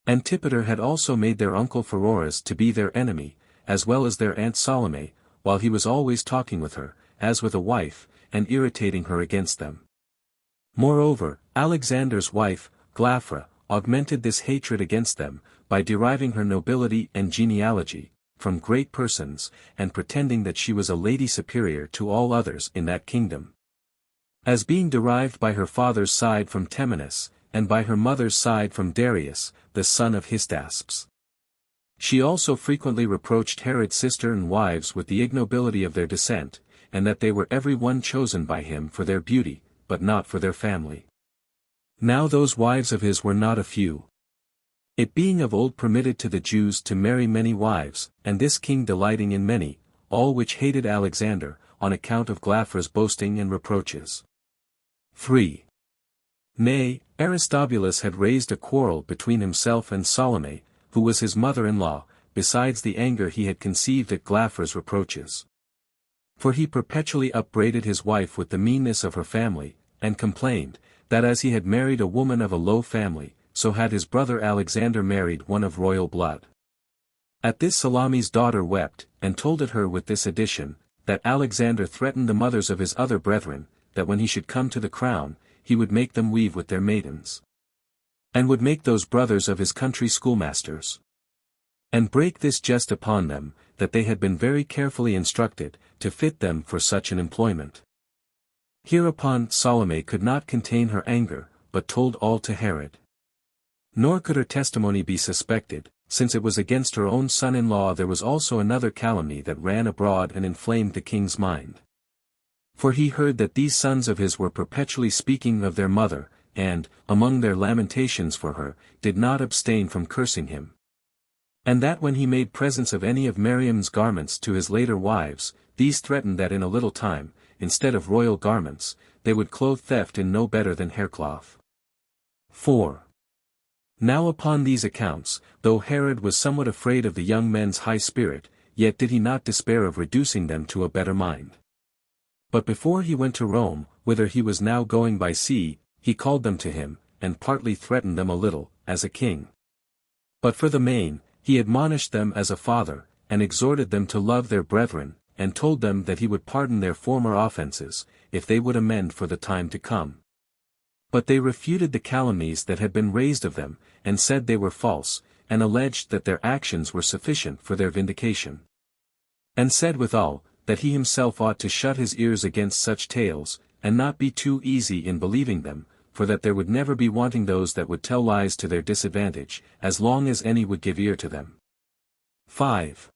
Antipater had also made their uncle Pheroras to be their enemy, as well as their aunt Salome, while he was always talking with her, as with a wife, and irritating her against them. Moreover, Alexander's wife, Glaphyra, augmented this hatred against them, by deriving her nobility and genealogy from great persons, and pretending that she was a lady superior to all others in that kingdom. As being derived by her father's side from Temenus, and by her mother's side from Darius, the son of Hystaspes. She also frequently reproached Herod's sister and wives with the ignobility of their descent, and that they were every one chosen by him for their beauty, but not for their family. Now those wives of his were not a few. It being of old permitted to the Jews to marry many wives, and this king delighting in many, all which hated Alexander, on account of Glaphyra's boasting and reproaches. 3. Nay, Aristobulus had raised a quarrel between himself and Salome, who was his mother-in-law, besides the anger he had conceived at Glaphyra's reproaches. For he perpetually upbraided his wife with the meanness of her family, and complained, that as he had married a woman of a low family, so had his brother Alexander married one of royal blood. At this Salome's daughter wept, and told it her with this addition, that Alexander threatened the mothers of his other brethren, that when he should come to the crown, he would make them weave with their maidens. And would make those brothers of his country schoolmasters. And break this jest upon them, that they had been very carefully instructed, to fit them for such an employment. Hereupon Salome could not contain her anger, but told all to Herod. Nor could her testimony be suspected, since it was against her own son-in-law. There was also another calumny that ran abroad and inflamed the king's mind. For he heard that these sons of his were perpetually speaking of their mother, and, among their lamentations for her, did not abstain from cursing him. And that when he made presents of any of Miriam's garments to his later wives, these threatened that in a little time, instead of royal garments, they would clothe theft in no better than haircloth. 4. Now upon these accounts, though Herod was somewhat afraid of the young men's high spirit, yet did he not despair of reducing them to a better mind. But before he went to Rome, whither he was now going by sea, he called them to him, and partly threatened them a little, as a king. But for the main, he admonished them as a father, and exhorted them to love their brethren, and told them that he would pardon their former offenses, if they would amend for the time to come. But they refuted the calumnies that had been raised of them, and said they were false, and alleged that their actions were sufficient for their vindication. And said withal, that he himself ought to shut his ears against such tales, and not be too easy in believing them, for that there would never be wanting those that would tell lies to their disadvantage, as long as any would give ear to them. 5.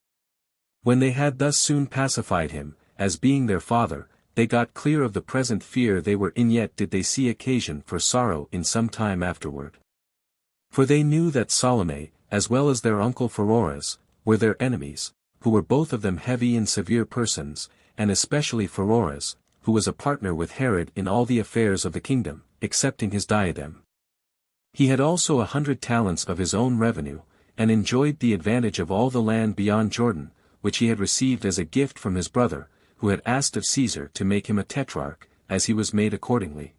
When they had thus soon pacified him, as being their father, they got clear of the present fear they were in, yet did they see occasion for sorrow in some time afterward. For they knew that Salome, as well as their uncle Pheroras, were their enemies, who were both of them heavy and severe persons, and especially Pheroras, who was a partner with Herod in all the affairs of the kingdom, excepting his diadem. He had also 100 talents of his own revenue, and enjoyed the advantage of all the land beyond Jordan, which he had received as a gift from his brother, who had asked of Caesar to make him a tetrarch, as he was made accordingly.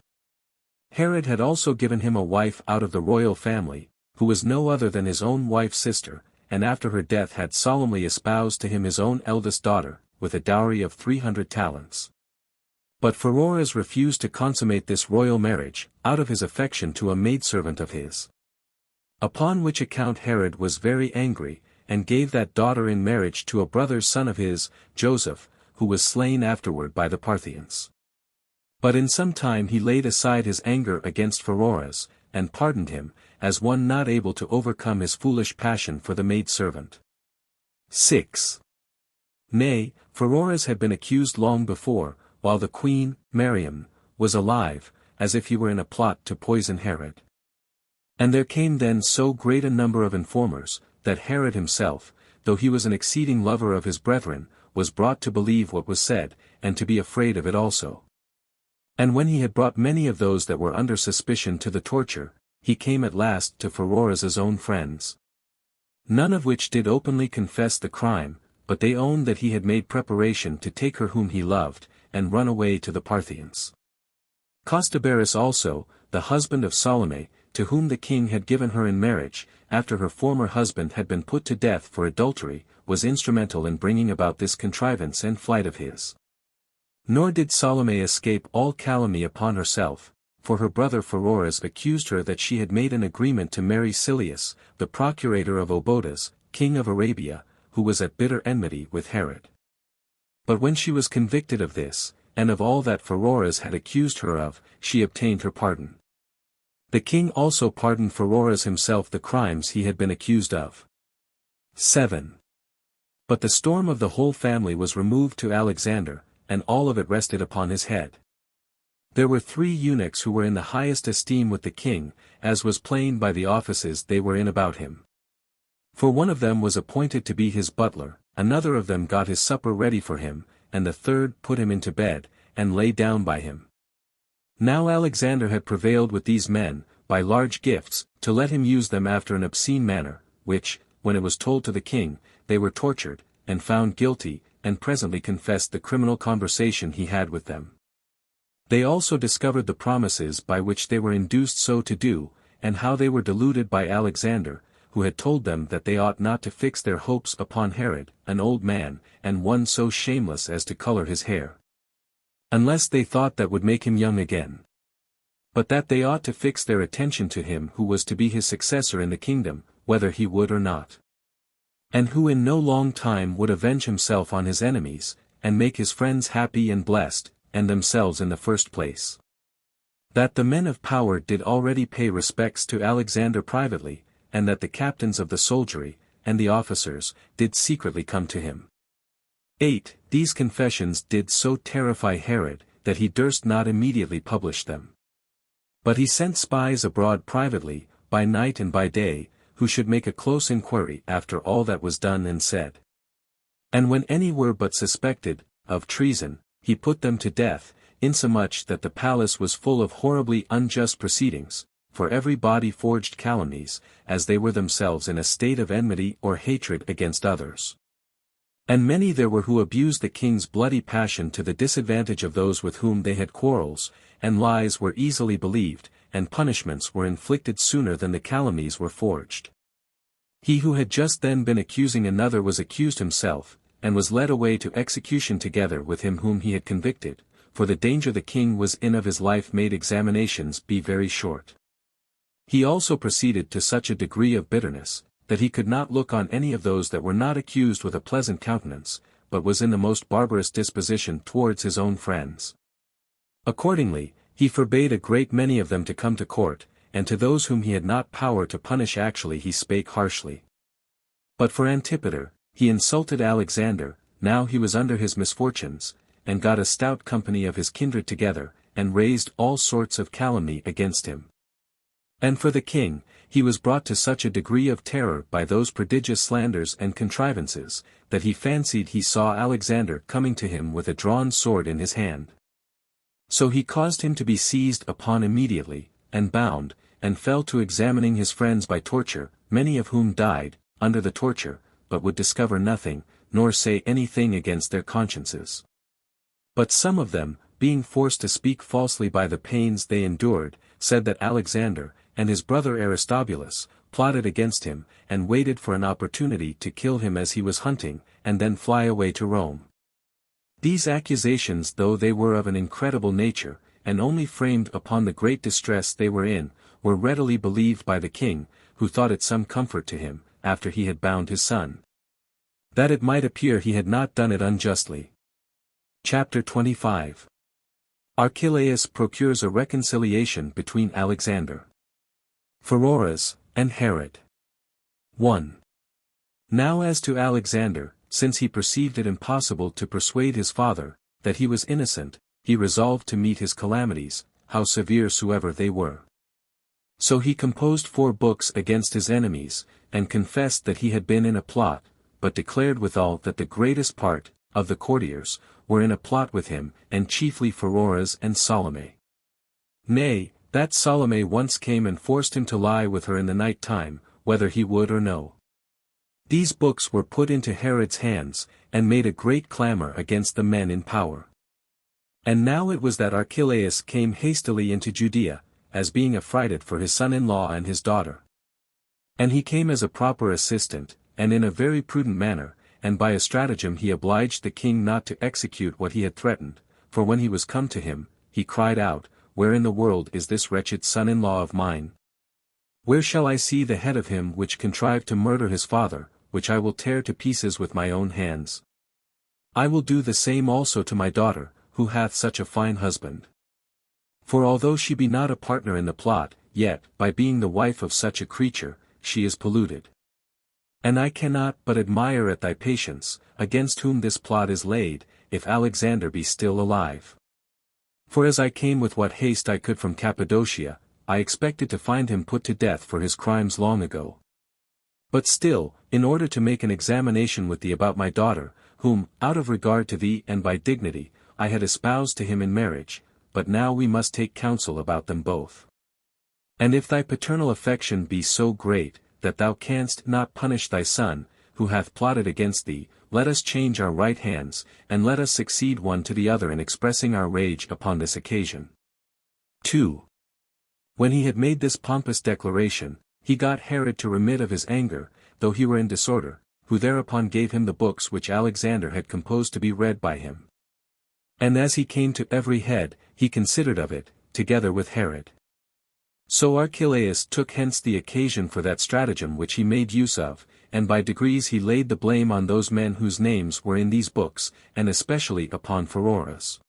Herod had also given him a wife out of the royal family, who was no other than his own wife's sister, and after her death had solemnly espoused to him his own eldest daughter, with a dowry of 300 talents. But Pheroras refused to consummate this royal marriage, out of his affection to a maidservant of his. Upon which account Herod was very angry, and gave that daughter in marriage to a brother's son of his, Joseph, who was slain afterward by the Parthians. But in some time he laid aside his anger against Pheroras, and pardoned him, as one not able to overcome his foolish passion for the maidservant. 6. Nay, Pheroras had been accused long before, while the queen, Mariam, was alive, as if he were in a plot to poison Herod. And there came then so great a number of informers, that Herod himself, though he was an exceeding lover of his brethren, was brought to believe what was said, and to be afraid of it also. And when he had brought many of those that were under suspicion to the torture, he came at last to Pheroras's own friends. None of which did openly confess the crime, but they owned that he had made preparation to take her whom he loved, and run away to the Parthians. Costobarus also, the husband of Salome, to whom the king had given her in marriage, after her former husband had been put to death for adultery, was instrumental in bringing about this contrivance and flight of his. Nor did Salome escape all calumny upon herself, for her brother Pheroras accused her that she had made an agreement to marry Silius, the procurator of Obodas, king of Arabia, who was at bitter enmity with Herod. But when she was convicted of this, and of all that Pheroras had accused her of, she obtained her pardon. The king also pardoned Pheroras himself the crimes he had been accused of. 7. But the storm of the whole family was removed to Alexander, and all of it rested upon his head. There were 3 eunuchs who were in the highest esteem with the king, as was plain by the offices they were in about him. For one of them was appointed to be his butler, another of them got his supper ready for him, and the third put him into bed, and lay down by him. Now Alexander had prevailed with these men, by large gifts, to let him use them after an obscene manner, which, when it was told to the king, they were tortured, and found guilty, and presently confessed the criminal conversation he had with them. They also discovered the promises by which they were induced so to do, and how they were deluded by Alexander, who had told them that they ought not to fix their hopes upon Herod, an old man, and one so shameless as to color his hair, unless they thought that would make him young again. But that they ought to fix their attention to him who was to be his successor in the kingdom, whether he would or not. And who in no long time would avenge himself on his enemies, and make his friends happy and blessed, and themselves in the first place. That the men of power did already pay respects to Alexander privately, and that the captains of the soldiery, and the officers, did secretly come to him. 8. These confessions did so terrify Herod, that he durst not immediately publish them. But he sent spies abroad privately, by night and by day, who should make a close inquiry after all that was done and said. And when any were but suspected of treason, he put them to death, insomuch that the palace was full of horribly unjust proceedings, for every body forged calumnies, as they were themselves in a state of enmity or hatred against others. And many there were who abused the king's bloody passion to the disadvantage of those with whom they had quarrels, and lies were easily believed, and punishments were inflicted sooner than the calumnies were forged. He who had just then been accusing another was accused himself, and was led away to execution together with him whom he had convicted, for the danger the king was in of his life made examinations be very short. He also proceeded to such a degree of bitterness, that he could not look on any of those that were not accused with a pleasant countenance, but was in the most barbarous disposition towards his own friends. Accordingly, he forbade a great many of them to come to court, and to those whom he had not power to punish actually he spake harshly. But for Antipater, he insulted Alexander, now he was under his misfortunes, and got a stout company of his kindred together, and raised all sorts of calumny against him. And for the king, he was brought to such a degree of terror by those prodigious slanders and contrivances, that he fancied he saw Alexander coming to him with a drawn sword in his hand. So he caused him to be seized upon immediately, and bound, and fell to examining his friends by torture, many of whom died, under the torture, but would discover nothing, nor say anything against their consciences. But some of them, being forced to speak falsely by the pains they endured, said that Alexander, and his brother Aristobulus, plotted against him, and waited for an opportunity to kill him as he was hunting, and then fly away to Rome. These accusations, though they were of an incredible nature, and only framed upon the great distress they were in, were readily believed by the king, who thought it some comfort to him, after he had bound his son, that it might appear he had not done it unjustly. Chapter 25. Archelaus procures a reconciliation between Alexander, Pheroras, and Herod. 1. Now as to Alexander, since he perceived it impossible to persuade his father, that he was innocent, he resolved to meet his calamities, how severe soever they were. So he composed 4 books against his enemies, and confessed that he had been in a plot, but declared withal that the greatest part of the courtiers were in a plot with him, and chiefly Pheroras and Salome. Nay, that Salome once came and forced him to lie with her in the night time, whether he would or no. These books were put into Herod's hands, and made a great clamor against the men in power. And now it was that Archelaus came hastily into Judea, as being affrighted for his son-in-law and his daughter. And he came as a proper assistant, and in a very prudent manner, and by a stratagem he obliged the king not to execute what he had threatened, for when he was come to him, he cried out, Where in the world is this wretched son-in-law of mine? Where shall I see the head of him which contrived to murder his father, which I will tear to pieces with my own hands? I will do the same also to my daughter, who hath such a fine husband. For although she be not a partner in the plot, yet, by being the wife of such a creature, she is polluted. And I cannot but admire at thy patience, against whom this plot is laid, if Alexander be still alive. For as I came with what haste I could from Cappadocia, I expected to find him put to death for his crimes long ago. But still, in order to make an examination with thee about my daughter, whom, out of regard to thee and by dignity, I had espoused to him in marriage, but now we must take counsel about them both. And if thy paternal affection be so great, that thou canst not punish thy son, who hath plotted against thee, let us change our right hands, and let us succeed one to the other in expressing our rage upon this occasion. 2. When he had made this pompous declaration, he got Herod to remit of his anger, though he were in disorder, who thereupon gave him the books which Alexander had composed to be read by him. And as he came to every head, he considered of it, together with Herod. So Archelaus took hence the occasion for that stratagem which he made use of, and by degrees he laid the blame on those men whose names were in these books, and especially upon Pheroras.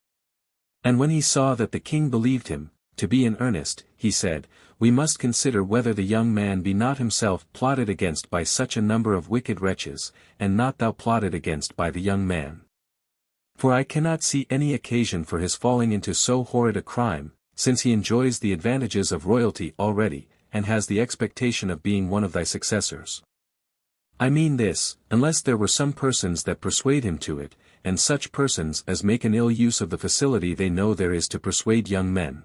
And when he saw that the king believed him to be in earnest, he said, We must consider whether the young man be not himself plotted against by such a number of wicked wretches, and not thou plotted against by the young man. For I cannot see any occasion for his falling into so horrid a crime, since he enjoys the advantages of royalty already, and has the expectation of being one of thy successors. I mean this, unless there were some persons that persuade him to it, and such persons as make an ill use of the facility they know there is to persuade young men.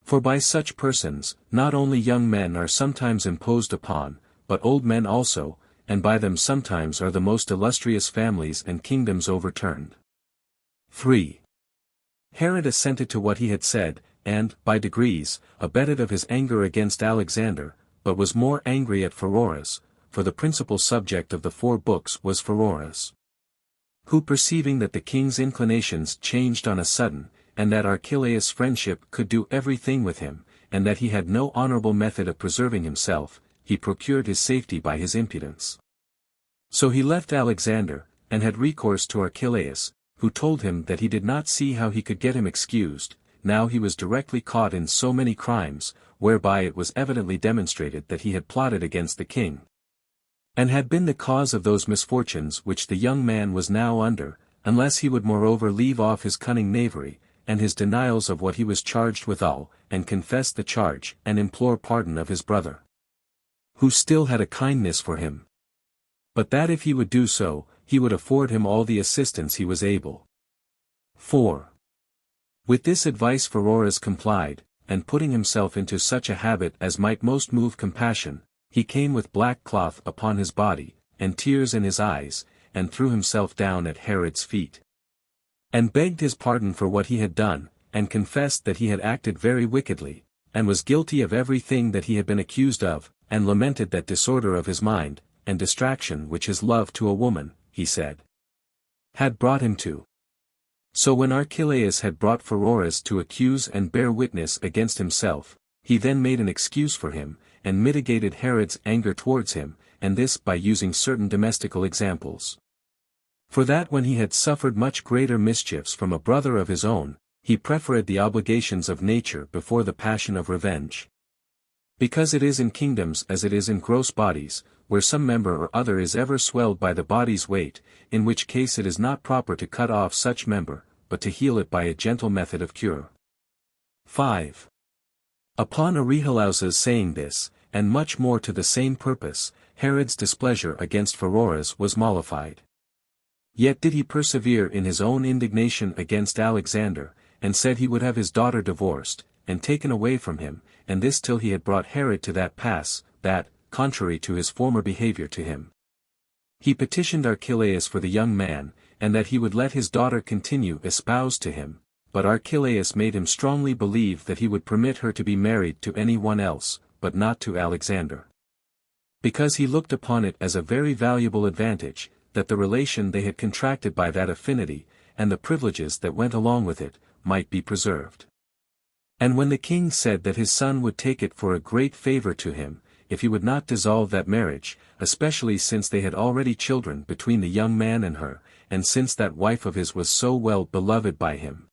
For by such persons, not only young men are sometimes imposed upon, but old men also, and by them sometimes are the most illustrious families and kingdoms overturned. 3. Herod assented to what he had said, and, by degrees, abated of his anger against Alexander, but was more angry at Pheroras, for the principal subject of the 4 books was Pheroras. Who perceiving that the king's inclinations changed on a sudden, and that Archelaus' friendship could do everything with him, and that he had no honorable method of preserving himself, he procured his safety by his impudence. So he left Alexander, and had recourse to Archelaus, who told him that he did not see how he could get him excused, now he was directly caught in so many crimes, whereby it was evidently demonstrated that he had plotted against the king, and had been the cause of those misfortunes which the young man was now under, unless he would moreover leave off his cunning knavery, and his denials of what he was charged withal, and confess the charge, and implore pardon of his brother, who still had a kindness for him. But that if he would do so, he would afford him all the assistance he was able. 4. With this advice Pheroras complied, and putting himself into such a habit as might most move compassion, he came with black cloth upon his body, and tears in his eyes, and threw himself down at Herod's feet, and begged his pardon for what he had done, and confessed that he had acted very wickedly, and was guilty of everything that he had been accused of, and lamented that disorder of his mind, and distraction which his love to a woman, he said, had brought him to. So when Archelaus had brought Pheroras to accuse and bear witness against himself, he then made an excuse for him, and mitigated Herod's anger towards him, and this by using certain domestical examples. For that when he had suffered much greater mischiefs from a brother of his own, he preferred the obligations of nature before the passion of revenge. Because it is in kingdoms as it is in gross bodies, where some member or other is ever swelled by the body's weight, in which case it is not proper to cut off such member, but to heal it by a gentle method of cure. 5. Upon Archelaus's saying this, and much more to the same purpose, Herod's displeasure against Pheroras was mollified. Yet did he persevere in his own indignation against Alexander, and said he would have his daughter divorced, and taken away from him, and this till he had brought Herod to that pass, that, contrary to his former behavior to him, he petitioned Archelaus for the young man, and that he would let his daughter continue espoused to him, but Archelaus made him strongly believe that he would permit her to be married to any one else, but not to Alexander. Because he looked upon it as a very valuable advantage, that the relation they had contracted by that affinity, and the privileges that went along with it, might be preserved. And when the king said that his son would take it for a great favor to him, if he would not dissolve that marriage, especially since they had already children between the young man and her, and since that wife of his was so well beloved by him,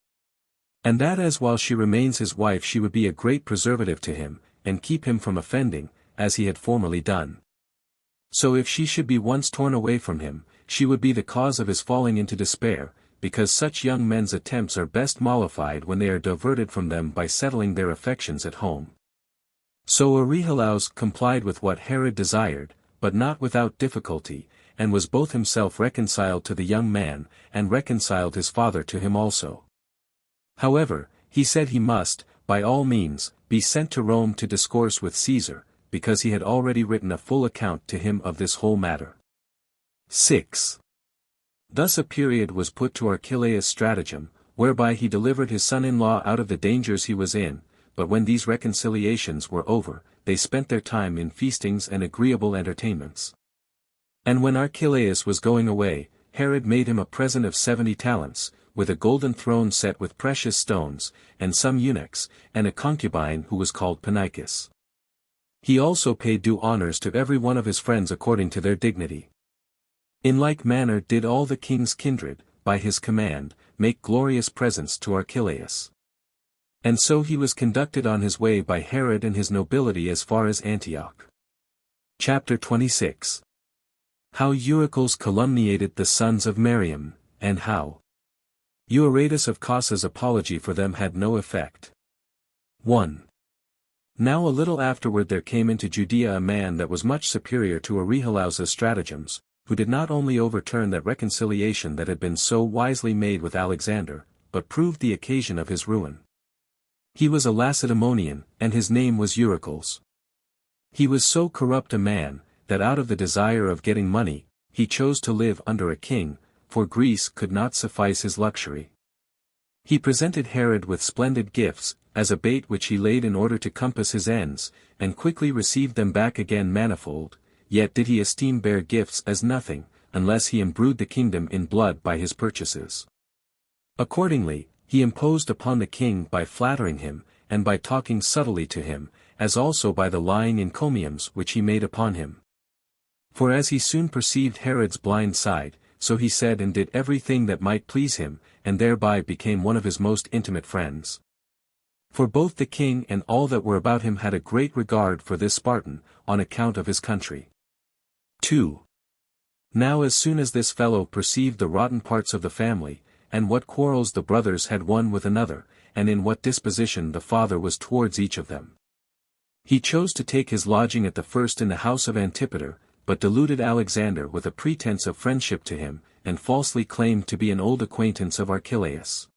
and that as while she remains his wife she would be a great preservative to him, and keep him from offending, as he had formerly done. So if she should be once torn away from him, she would be the cause of his falling into despair, because such young men's attempts are best mollified when they are diverted from them by settling their affections at home. So Archelaus complied with what Herod desired, but not without difficulty, and was both himself reconciled to the young man, and reconciled his father to him also. However, he said he must, by all means, be sent to Rome to discourse with Caesar, because he had already written a full account to him of this whole matter. 6. Thus a period was put to Archelaus' stratagem, whereby he delivered his son-in-law out of the dangers he was in, but when these reconciliations were over, they spent their time in feastings and agreeable entertainments. And when Archelaus was going away, Herod made him a present of 70 talents, with a golden throne set with precious stones, and some eunuchs, and a concubine who was called Panicus. He also paid due honors to every one of his friends according to their dignity. In like manner did all the king's kindred, by his command, make glorious presents to Archelaus. And so he was conducted on his way by Herod and his nobility as far as Antioch. Chapter 26. How Eurycles calumniated the sons of Miriam, and how Euaratus of Causa's apology for them had no effect. 1. Now a little afterward there came into Judea a man that was much superior to Archelaus's stratagems, who did not only overturn that reconciliation that had been so wisely made with Alexander, but proved the occasion of his ruin. He was a Lacedaemonian, and his name was Eurycles. He was so corrupt a man, that out of the desire of getting money, he chose to live under a king, for Greece could not suffice his luxury. He presented Herod with splendid gifts, as a bait which he laid in order to compass his ends, and quickly received them back again manifold, yet did he esteem bare gifts as nothing, unless he imbrued the kingdom in blood by his purchases. Accordingly, he imposed upon the king by flattering him, and by talking subtly to him, as also by the lying encomiums which he made upon him. For as he soon perceived Herod's blind side, so he said and did everything that might please him, and thereby became one of his most intimate friends. For both the king and all that were about him had a great regard for this Spartan, on account of his country. 2. Now as soon as this fellow perceived the rotten parts of the family, and what quarrels the brothers had one with another, and in what disposition the father was towards each of them, he chose to take his lodging at the first in the house of Antipater, but deluded Alexander with a pretense of friendship to him, and falsely claimed to be an old acquaintance of Archelaus.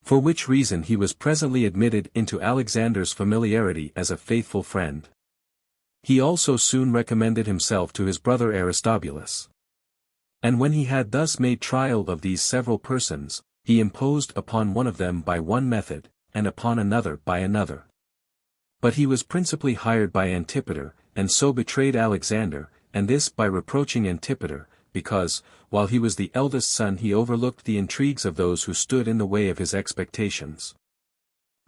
For which reason he was presently admitted into Alexander's familiarity as a faithful friend. He also soon recommended himself to his brother Aristobulus. And when he had thus made trial of these several persons, he imposed upon one of them by one method, and upon another by another. But he was principally hired by Antipater, and so betrayed Alexander, and this by reproaching Antipater, because, while he was the eldest son, he overlooked the intrigues of those who stood in the way of his expectations.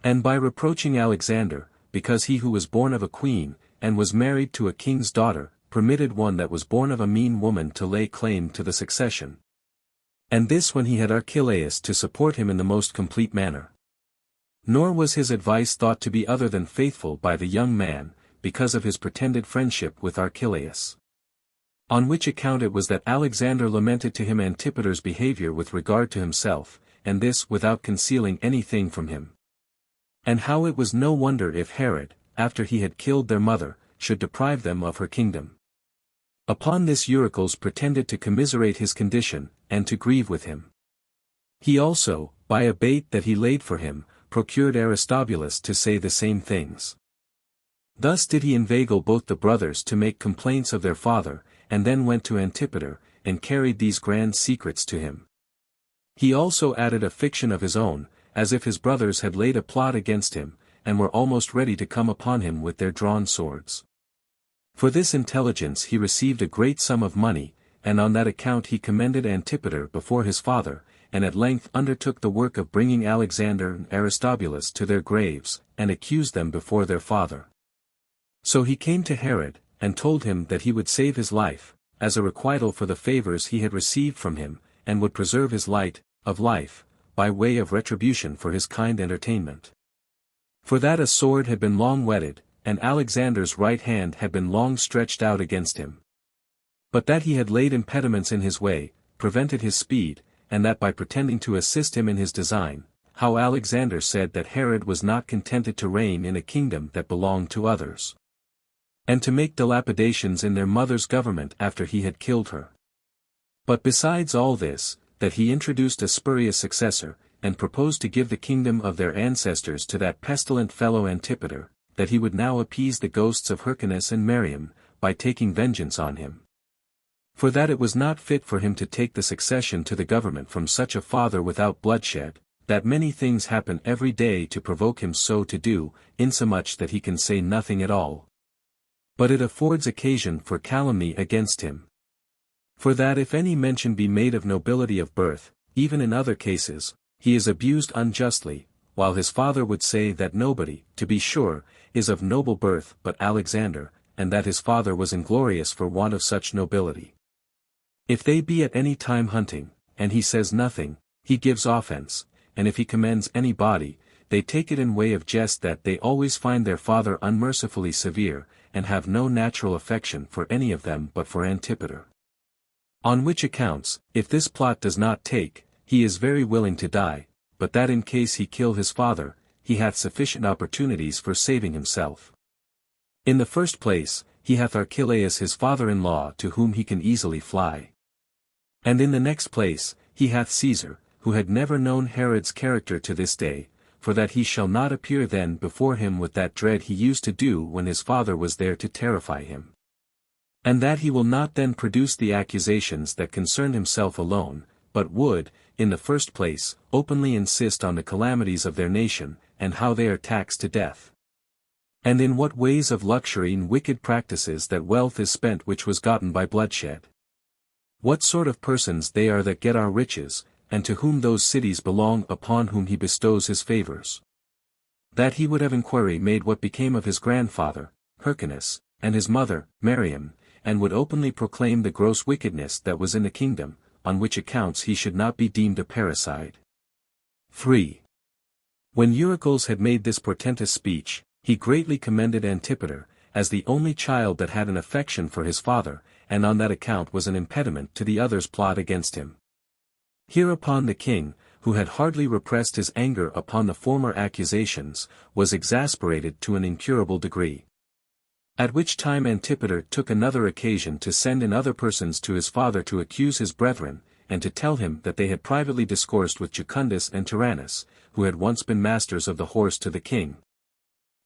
And by reproaching Alexander, because he who was born of a queen, and was married to a king's daughter, permitted one that was born of a mean woman to lay claim to the succession. And this when he had Archelaus to support him in the most complete manner. Nor was his advice thought to be other than faithful by the young man, because of his pretended friendship with Archelaus. On which account it was that Alexander lamented to him Antipater's behavior with regard to himself, and this without concealing anything from him. And how it was no wonder if Herod, after he had killed their mother, should deprive them of her kingdom. Upon this Eurycles pretended to commiserate his condition, and to grieve with him. He also, by a bait that he laid for him, procured Aristobulus to say the same things. Thus did he inveigle both the brothers to make complaints of their father, and then went to Antipater, and carried these grand secrets to him. He also added a fiction of his own, as if his brothers had laid a plot against him, and were almost ready to come upon him with their drawn swords. For this intelligence he received a great sum of money, and on that account he commended Antipater before his father, and at length undertook the work of bringing Alexander and Aristobulus to their graves, and accused them before their father. So he came to Herod, and told him that he would save his life, as a requital for the favors he had received from him, and would preserve his light, of life, by way of retribution for his kind entertainment. For that a sword had been long whetted, and Alexander's right hand had been long stretched out against him. But that he had laid impediments in his way, prevented his speed, and that by pretending to assist him in his design, how Alexander said that Herod was not contented to reign in a kingdom that belonged to others, and to make dilapidations in their mother's government after he had killed her. But besides all this, that he introduced a spurious successor, and proposed to give the kingdom of their ancestors to that pestilent fellow Antipater, that he would now appease the ghosts of Hyrcanus and Miriam, by taking vengeance on him. For that it was not fit for him to take the succession to the government from such a father without bloodshed, that many things happen every day to provoke him so to do, insomuch that he can say nothing at all. But it affords occasion for calumny against him. For that if any mention be made of nobility of birth, even in other cases, he is abused unjustly, while his father would say that nobody, to be sure, is of noble birth but Alexander, and that his father was inglorious for want of such nobility. If they be at any time hunting, and he says nothing, he gives offense, and if he commends any body, they take it in way of jest that they always find their father unmercifully severe, and have no natural affection for any of them but for Antipater. On which accounts, if this plot does not take, he is very willing to die, but that in case he kill his father, he hath sufficient opportunities for saving himself. In the first place, he hath Archelaus his father-in-law to whom he can easily fly. And in the next place, he hath Caesar, who had never known Herod's character to this day, for that he shall not appear then before him with that dread he used to do when his father was there to terrify him. And that he will not then produce the accusations that concern himself alone, but would, in the first place, openly insist on the calamities of their nation, and how they are taxed to death. And in what ways of luxury and wicked practices that wealth is spent which was gotten by bloodshed. What sort of persons they are that get our riches, and to whom those cities belong upon whom he bestows his favors. That he would have inquiry made what became of his grandfather, Hyrcanus, and his mother, Miriam, and would openly proclaim the gross wickedness that was in the kingdom, on which accounts he should not be deemed a parricide. 3. When Eurycles had made this portentous speech, he greatly commended Antipater, as the only child that had an affection for his father, and on that account was an impediment to the others' plot against him. Hereupon the king, who had hardly repressed his anger upon the former accusations, was exasperated to an incurable degree. At which time Antipater took another occasion to send in other persons to his father to accuse his brethren, and to tell him that they had privately discoursed with Jucundus and Tyrannus, who had once been masters of the horse to the king,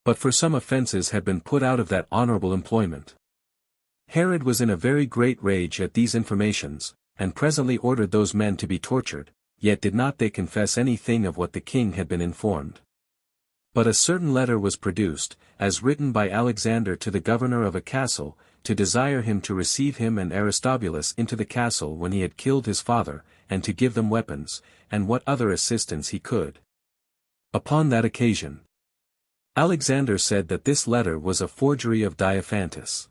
but for some offences had been put out of that honorable employment. Herod was in a very great rage at these informations, and presently ordered those men to be tortured, yet did not they confess any thing of what the king had been informed. But a certain letter was produced, as written by Alexander to the governor of a castle, to desire him to receive him and Aristobulus into the castle when he had killed his father, and to give them weapons, and what other assistance he could. Upon that occasion, Alexander said that this letter was a forgery of Diophantus.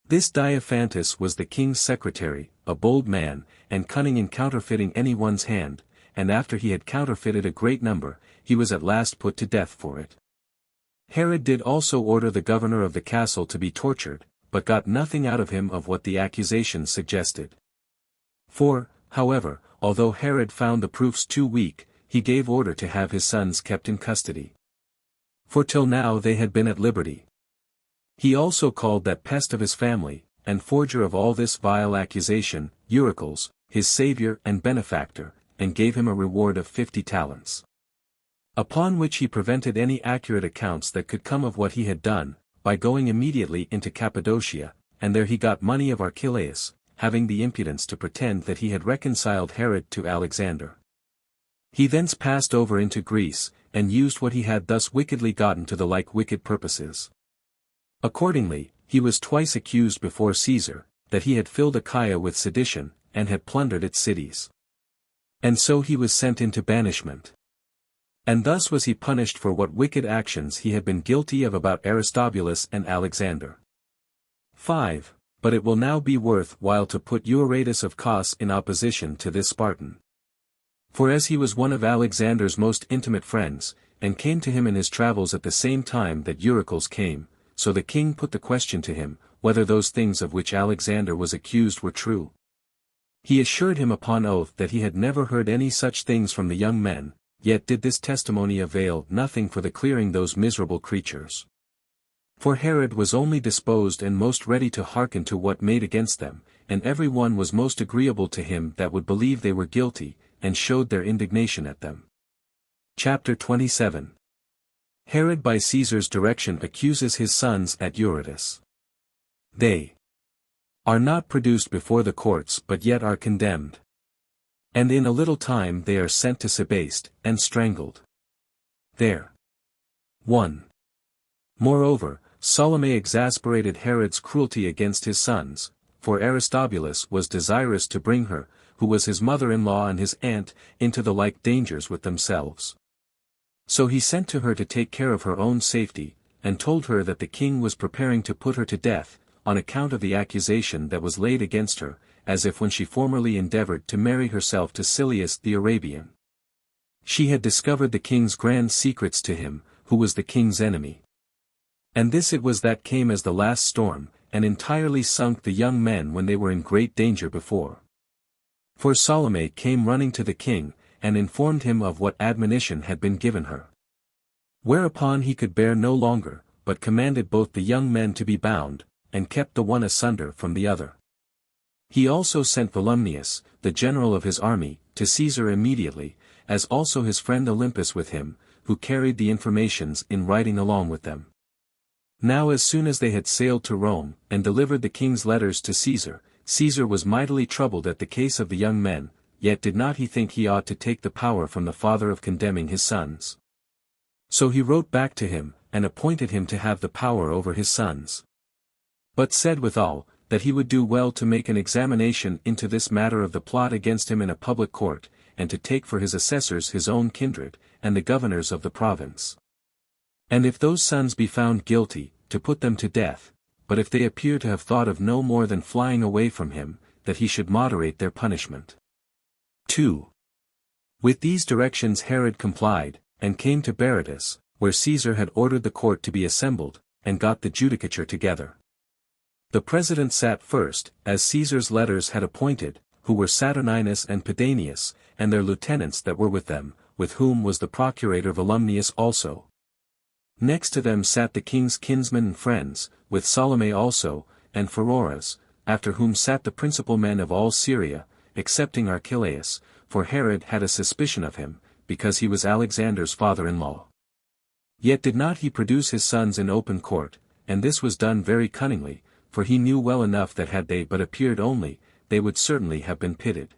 This Diophantus was the king's secretary, a bold man, and cunning in counterfeiting any one's hand, and after he had counterfeited a great number, he was at last put to death for it. Herod did also order the governor of the castle to be tortured, but got nothing out of him of what the accusation suggested. For, however, although Herod found the proofs too weak, he gave order to have his sons kept in custody. For till now they had been at liberty. He also called that pest of his family, and forger of all this vile accusation, Eurycles, his savior and benefactor, and gave him a reward of 50 talents. Upon which he prevented any accurate accounts that could come of what he had done, by going immediately into Cappadocia, and there he got money of Archelaus, having the impudence to pretend that he had reconciled Herod to Alexander. He thence passed over into Greece, and used what he had thus wickedly gotten to the like wicked purposes. Accordingly, he was twice accused before Caesar, that he had filled Achaia with sedition, and had plundered its cities. And so he was sent into banishment. And thus was he punished for what wicked actions he had been guilty of about Aristobulus and Alexander. 5. But it will now be worth while to put Euaratus of Cos in opposition to this Spartan. For as he was one of Alexander's most intimate friends, and came to him in his travels at the same time that Eurycles came, so the king put the question to him, whether those things of which Alexander was accused were true. He assured him upon oath that he had never heard any such things from the young men, yet did this testimony avail nothing for the clearing those miserable creatures. For Herod was only disposed and most ready to hearken to what made against them, and every one was most agreeable to him that would believe they were guilty, and showed their indignation at them. Chapter 27. Herod by Caesar's direction accuses his sons at Eurytus. They are not produced before the courts but yet are condemned. And in a little time they are sent to Sebaste, and strangled. There. 1. Moreover, Salome exasperated Herod's cruelty against his sons, for Aristobulus was desirous to bring her, who was his mother-in-law and his aunt, into the like dangers with themselves. So he sent to her to take care of her own safety, and told her that the king was preparing to put her to death, on account of the accusation that was laid against her, as if when she formerly endeavored to marry herself to Silius the Arabian. She had discovered the king's grand secrets to him, who was the king's enemy. And this it was that came as the last storm, and entirely sunk the young men when they were in great danger before. For Salome came running to the king, and informed him of what admonition had been given her. Whereupon he could bear no longer, but commanded both the young men to be bound, and kept the one asunder from the other. He also sent Volumnius, the general of his army, to Caesar immediately, as also his friend Olympus with him, who carried the informations in writing along with them. Now as soon as they had sailed to Rome, and delivered the king's letters to Caesar, Caesar was mightily troubled at the case of the young men, yet did not he think he ought to take the power from the father of condemning his sons. So he wrote back to him, and appointed him to have the power over his sons. But said withal, that he would do well to make an examination into this matter of the plot against him in a public court, and to take for his assessors his own kindred, and the governors of the province. And if those sons be found guilty, to put them to death, but if they appear to have thought of no more than flying away from him, that he should moderate their punishment. 2. With these directions Herod complied, and came to Berytus, where Caesar had ordered the court to be assembled, and got the judicature together. The president sat first, as Caesar's letters had appointed, who were Saturninus and Pedanius, and their lieutenants that were with them, with whom was the procurator Volumnius also. Next to them sat the king's kinsmen and friends, with Salome also, and Pheroras, after whom sat the principal men of all Syria, excepting Archelaus, for Herod had a suspicion of him, because he was Alexander's father-in-law. Yet did not he produce his sons in open court, and this was done very cunningly, for he knew well enough that had they but appeared only, they would certainly have been pitted.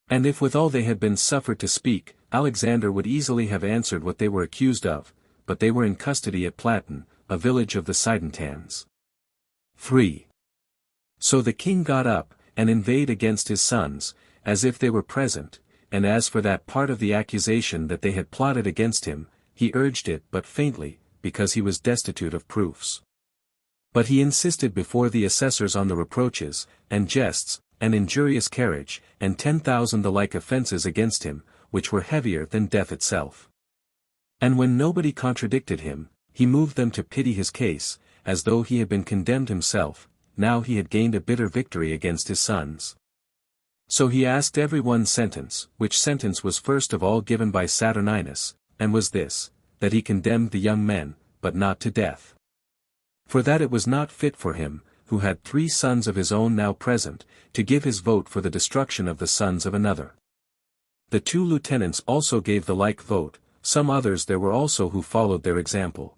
And if withal they had been suffered to speak, Alexander would easily have answered what they were accused of, but they were in custody at Platen, a village of the Sidentans. 3. So the king got up, and inveighed against his sons, as if they were present, and as for that part of the accusation that they had plotted against him, he urged it but faintly, because he was destitute of proofs. But he insisted before the assessors on the reproaches, and jests, and injurious carriage, and 10,000 the like offences against him, which were heavier than death itself. And when nobody contradicted him, he moved them to pity his case, as though he had been condemned himself. Now he had gained a bitter victory against his sons. So he asked every one sentence, which sentence was first of all given by Saturninus, and was this, that he condemned the young men, but not to death. For that it was not fit for him, who had 3 sons of his own now present, to give his vote for the destruction of the sons of another. The 2 lieutenants also gave the like vote, some others there were also who followed their example.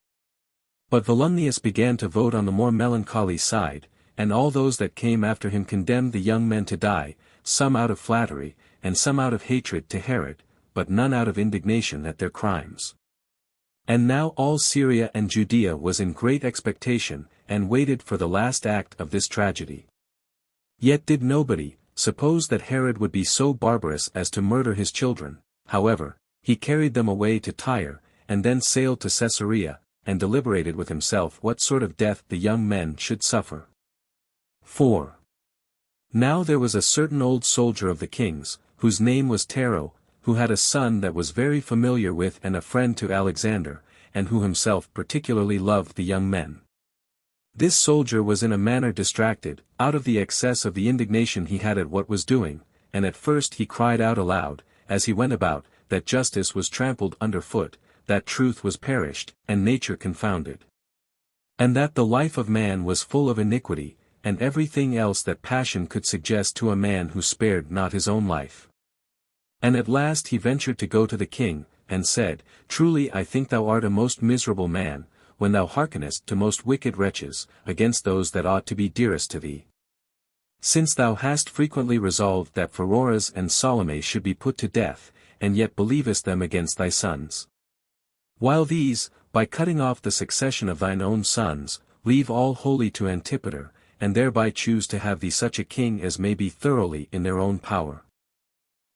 But Volumnius began to vote on the more melancholy side, and all those that came after him condemned the young men to die, some out of flattery, and some out of hatred to Herod, but none out of indignation at their crimes. And now all Syria and Judea was in great expectation, and waited for the last act of this tragedy. Yet did nobody suppose that Herod would be so barbarous as to murder his children. However, he carried them away to Tyre, and then sailed to Caesarea, and deliberated with himself what sort of death the young men should suffer. 4. Now there was a certain old soldier of the king's, whose name was Tero, who had a son that was very familiar with and a friend to Alexander, and who himself particularly loved the young men. This soldier was in a manner distracted, out of the excess of the indignation he had at what was doing, and at first he cried out aloud, as he went about, that justice was trampled under foot, that truth was perished, and nature confounded. And that the life of man was full of iniquity, and everything else that passion could suggest to a man who spared not his own life. And at last he ventured to go to the king, and said, Truly I think thou art a most miserable man, when thou hearkenest to most wicked wretches, against those that ought to be dearest to thee. Since thou hast frequently resolved that Pheroras and Salome should be put to death, and yet believest them against thy sons. While these, by cutting off the succession of thine own sons, leave all wholly to Antipater, and thereby choose to have thee such a king as may be thoroughly in their own power.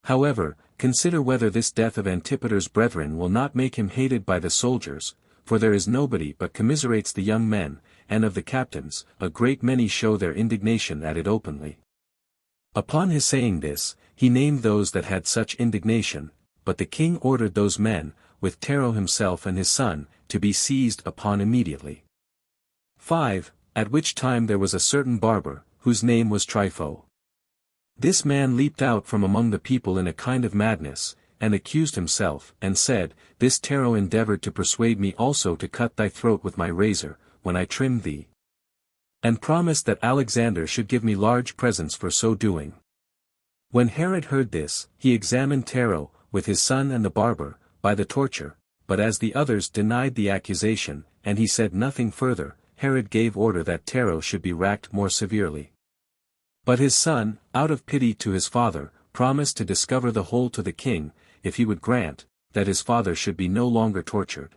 However, consider whether this death of Antipater's brethren will not make him hated by the soldiers, for there is nobody but commiserates the young men, and of the captains, a great many show their indignation at it openly. Upon his saying this, he named those that had such indignation, but the king ordered those men, with Tero himself and his son, to be seized upon immediately. 5. At which time there was a certain barber, whose name was Trypho. This man leaped out from among the people in a kind of madness, and accused himself, and said, This Tero endeavored to persuade me also to cut thy throat with my razor, when I trimmed thee. And promised that Alexander should give me large presents for so doing. When Herod heard this, he examined Tero, with his son and the barber, by the torture, but as the others denied the accusation, and he said nothing further, Herod gave order that Tero should be racked more severely. But his son, out of pity to his father, promised to discover the whole to the king, if he would grant, that his father should be no longer tortured.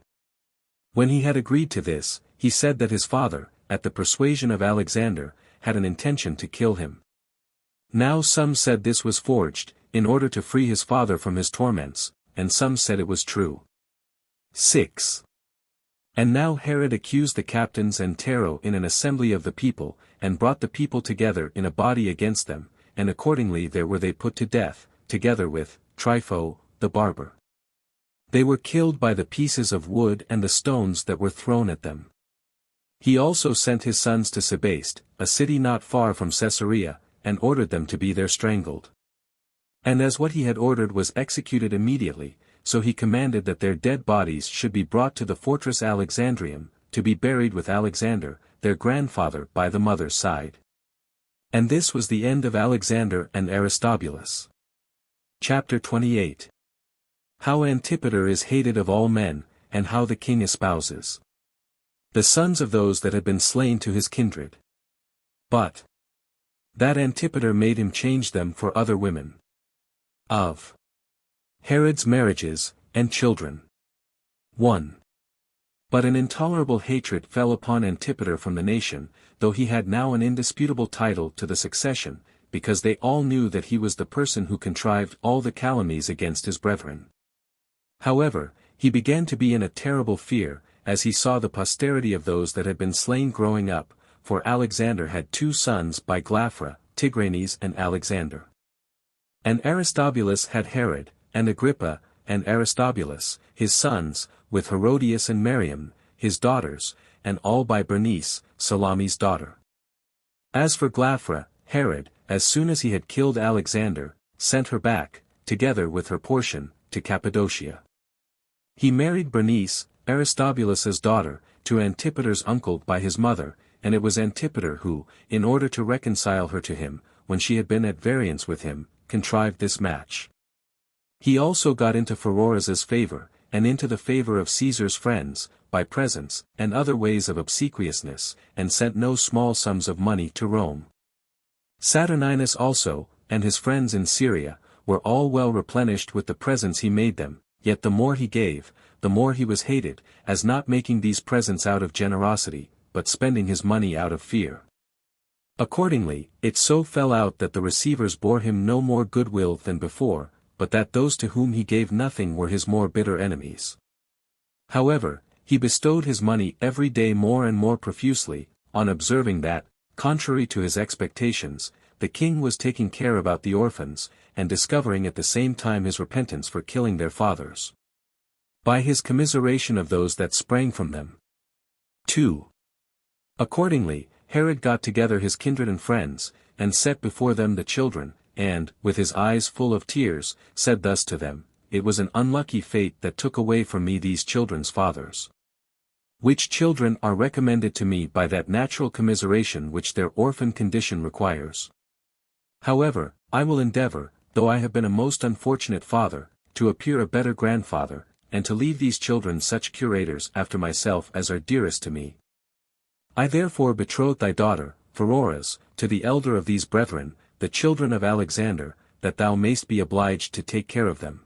When he had agreed to this, he said that his father, at the persuasion of Alexander, had an intention to kill him. Now some said this was forged, in order to free his father from his torments, and some said it was true. 6. And now Herod accused the captains and Tero in an assembly of the people, and brought the people together in a body against them, and accordingly there were they put to death, together with Trypho, the barber. They were killed by the pieces of wood and the stones that were thrown at them. He also sent his sons to Sebaste, a city not far from Caesarea, and ordered them to be there strangled. And as what he had ordered was executed immediately, so he commanded that their dead bodies should be brought to the fortress Alexandrium, to be buried with Alexander, their grandfather by the mother's side. And this was the end of Alexander and Aristobulus. Chapter 28. How Antipater is hated of all men, and how the king espouses the sons of those that had been slain to his kindred. But that Antipater made him change them for other women. Of Herod's marriages, and children. 1. But an intolerable hatred fell upon Antipater from the nation, though he had now an indisputable title to the succession, because they all knew that he was the person who contrived all the calumnies against his brethren. However, he began to be in a terrible fear, as he saw the posterity of those that had been slain growing up, for Alexander had 2 sons by Glaphyra, Tigranes and Alexander. And Aristobulus had Herod, and Agrippa, and Aristobulus, his sons, with Herodias and Miriam, his daughters, and all by Bernice, Salome's daughter. As for Glaphyra, Herod, as soon as he had killed Alexander, sent her back, together with her portion, to Cappadocia. He married Bernice, Aristobulus's daughter, to Antipater's uncle by his mother, and it was Antipater who, in order to reconcile her to him, when she had been at variance with him, contrived this match. He also got into Pheroras's favor, and into the favor of Caesar's friends, by presents, and other ways of obsequiousness, and sent no small sums of money to Rome. Saturninus also, and his friends in Syria, were all well replenished with the presents he made them, yet the more he gave, the more he was hated, as not making these presents out of generosity, but spending his money out of fear. Accordingly, it so fell out that the receivers bore him no more goodwill than before, but that those to whom he gave nothing were his more bitter enemies. However, he bestowed his money every day more and more profusely, on observing that, contrary to his expectations, the king was taking care about the orphans, and discovering at the same time his repentance for killing their fathers, by his commiseration of those that sprang from them. 2. Accordingly, Herod got together his kindred and friends, and set before them the children, and, with his eyes full of tears, said thus to them, It was an unlucky fate that took away from me these children's fathers, which children are recommended to me by that natural commiseration which their orphan condition requires. However, I will endeavor, though I have been a most unfortunate father, to appear a better grandfather, and to leave these children such curators after myself as are dearest to me. I therefore betroth thy daughter, Pheroras, to the elder of these brethren, the children of Alexander, that thou mayst be obliged to take care of them.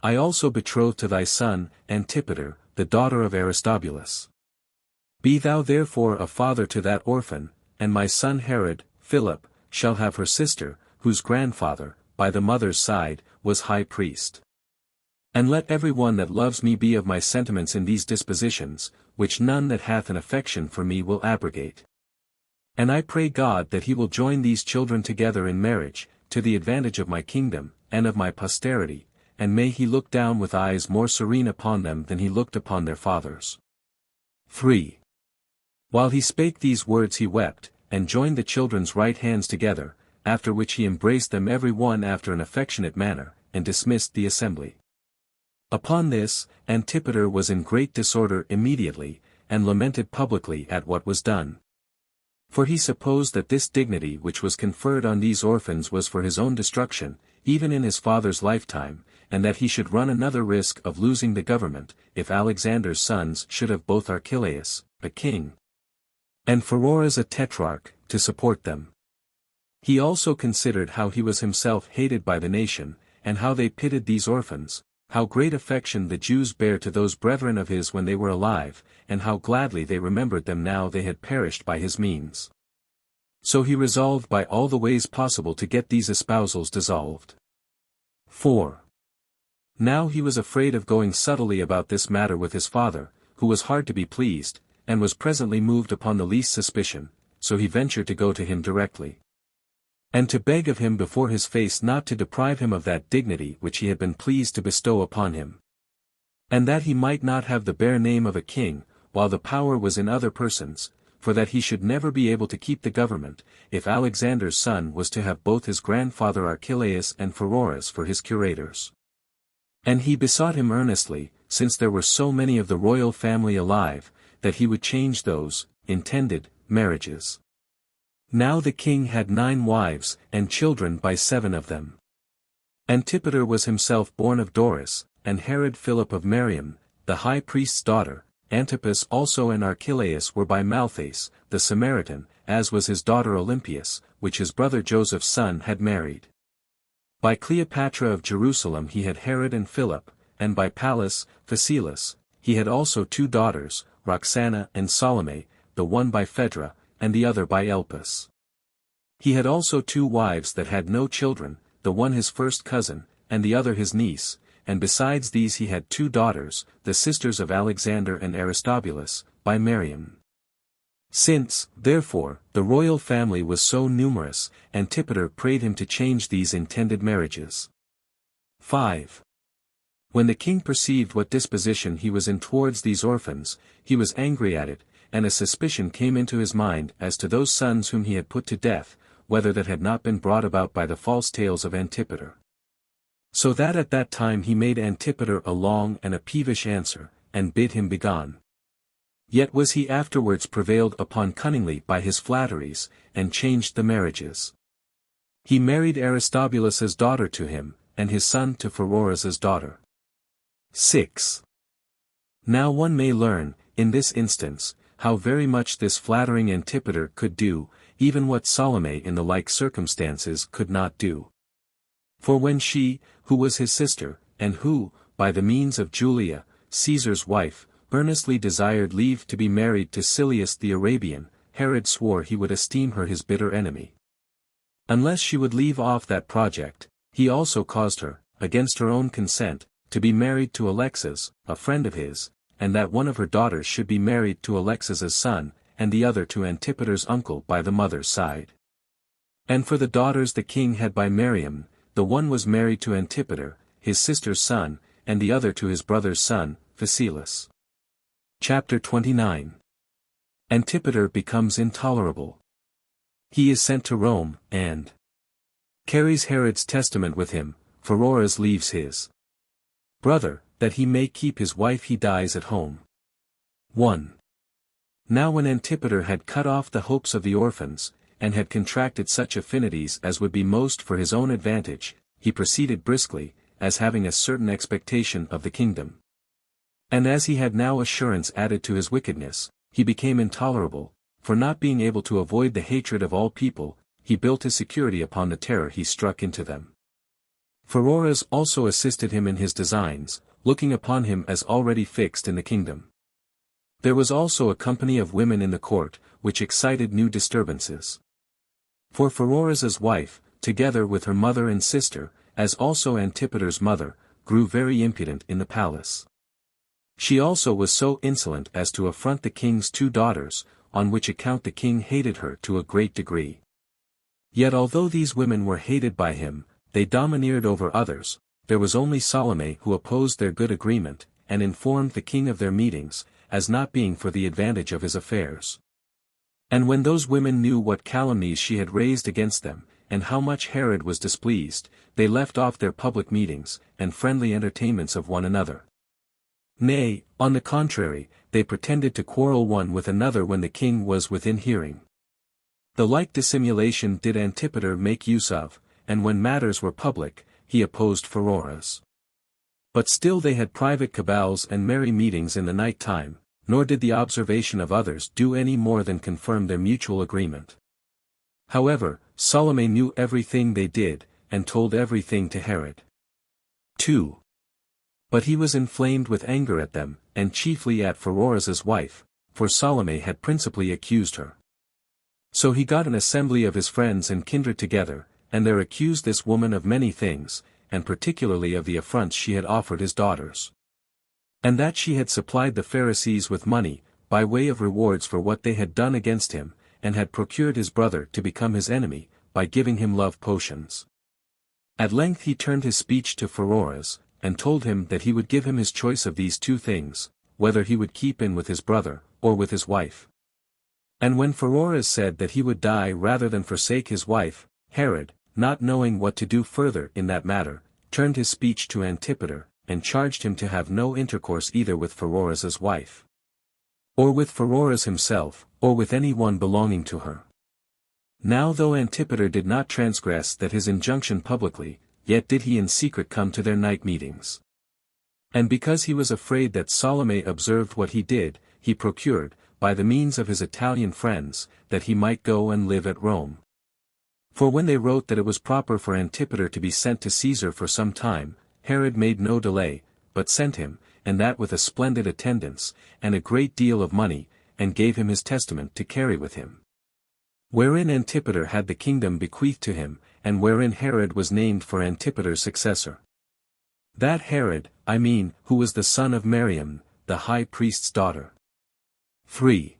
I also betroth to thy son, Antipater, the daughter of Aristobulus. Be thou therefore a father to that orphan, and my son Herod, Philip, shall have her sister, whose grandfather, by the mother's side, was high priest. And let every one that loves me be of my sentiments in these dispositions, which none that hath an affection for me will abrogate. And I pray God that he will join these children together in marriage, to the advantage of my kingdom, and of my posterity, and may he look down with eyes more serene upon them than he looked upon their fathers. 3. While he spake these words he wept, and joined the children's right hands together, after which he embraced them every one after an affectionate manner, and dismissed the assembly. Upon this, Antipater was in great disorder immediately, and lamented publicly at what was done. For he supposed that this dignity which was conferred on these orphans was for his own destruction, even in his father's lifetime, and that he should run another risk of losing the government, if Alexander's sons should have both Archelaus, a king, and Pheroras a tetrarch, to support them. He also considered how he was himself hated by the nation, and how they pitied these orphans, how great affection the Jews bare to those brethren of his when they were alive, and how gladly they remembered them now they had perished by his means. So he resolved by all the ways possible to get these espousals dissolved. 4. Now he was afraid of going subtly about this matter with his father, who was hard to be pleased, and was presently moved upon the least suspicion, so he ventured to go to him directly, and to beg of him before his face not to deprive him of that dignity which he had been pleased to bestow upon him, and that he might not have the bare name of a king, while the power was in other persons, for that he should never be able to keep the government, if Alexander's son was to have both his grandfather Archelaus and Pheroras for his curators. And he besought him earnestly, since there were so many of the royal family alive, that he would change those intended marriages. Now the king had 9 wives, and children by 7 of them. Antipater was himself born of Doris, and Herod Philip of Miriam, the high priest's daughter. Antipas also and Archelaus were by Malthace, the Samaritan, as was his daughter Olympias, which his brother Joseph's son had married. By Cleopatra of Jerusalem he had Herod and Philip, and by Pallas, Phasaelus, he had also 2 daughters, Roxana and Salome, the one by Phaedra, and the other by Elpis. He had also 2 wives that had no children, the one his first cousin, and the other his niece, and besides these he had 2 daughters, the sisters of Alexander and Aristobulus, by Mariam. Since, therefore, the royal family was so numerous, Antipater prayed him to change these intended marriages. 5. When the king perceived what disposition he was in towards these orphans, he was angry at it, and a suspicion came into his mind as to those sons whom he had put to death, whether that had not been brought about by the false tales of Antipater. So that at that time he made Antipater a long and a peevish answer, and bid him begone. Yet was he afterwards prevailed upon cunningly by his flatteries, and changed the marriages. He married Aristobulus's daughter to him, and his son to Pheroras's daughter. 6. Now one may learn, in this instance, how very much this flattering Antipater could do, even what Salome in the like circumstances could not do. For when she, who was his sister, and who, by the means of Julia, Caesar's wife, earnestly desired leave to be married to Silius the Arabian, Herod swore he would esteem her his bitter enemy. Unless she would leave off that project, he also caused her, against her own consent, to be married to Alexas, a friend of his, and that one of her daughters should be married to Alexas's son, and the other to Antipater's uncle by the mother's side. And for the daughters the king had by Mariam, the one was married to Antipater, his sister's son, and the other to his brother's son, Phasaelus. Chapter 29. Antipater becomes intolerable. He is sent to Rome, and carries Herod's testament with him. Pheroras leaves his brother, that he may keep his wife. He dies at home. 1. Now when Antipater had cut off the hopes of the orphans, and had contracted such affinities as would be most for his own advantage, he proceeded briskly, as having a certain expectation of the kingdom. And as he had now assurance added to his wickedness, he became intolerable, for not being able to avoid the hatred of all people, he built his security upon the terror he struck into them. Pheroras also assisted him in his designs, looking upon him as already fixed in the kingdom. There was also a company of women in the court, which excited new disturbances. For Pheroras's wife, together with her mother and sister, as also Antipater's mother, grew very impudent in the palace. She also was so insolent as to affront the king's 2 daughters, on which account the king hated her to a great degree. Yet although these women were hated by him, they domineered over others. There was only Salome who opposed their good agreement, and informed the king of their meetings, as not being for the advantage of his affairs. And when those women knew what calumnies she had raised against them, and how much Herod was displeased, they left off their public meetings, and friendly entertainments of one another. Nay, on the contrary, they pretended to quarrel one with another when the king was within hearing. The like dissimulation did Antipater make use of, and when matters were public, he opposed Pheroras. But still they had private cabals and merry meetings in the night time, nor did the observation of others do any more than confirm their mutual agreement. However, Salome knew everything they did, and told everything to Herod. 2. But he was inflamed with anger at them, and chiefly at Pheroras's wife, for Salome had principally accused her. So he got an assembly of his friends and kindred together, and there accused this woman of many things, and particularly of the affronts she had offered his daughters. And that she had supplied the Pharisees with money, by way of rewards for what they had done against him, and had procured his brother to become his enemy, by giving him love potions. At length he turned his speech to Pheroras, and told him that he would give him his choice of these 2 things, whether he would keep in with his brother, or with his wife. And when Pheroras said that he would die rather than forsake his wife, Herod, not knowing what to do further in that matter, turned his speech to Antipater, and charged him to have no intercourse either with Pheroras's wife, or with Pheroras himself, or with any one belonging to her. Now though Antipater did not transgress that his injunction publicly, yet did he in secret come to their night meetings. And because he was afraid that Salome observed what he did, he procured, by the means of his Italian friends, that he might go and live at Rome. For when they wrote that it was proper for Antipater to be sent to Caesar for some time, Herod made no delay, but sent him, and that with a splendid attendance, and a great deal of money, and gave him his testament to carry with him. wherein Antipater had the kingdom bequeathed to him, and wherein Herod was named for Antipater's successor. That Herod, I mean, who was the son of Mariam, the high priest's daughter. 3.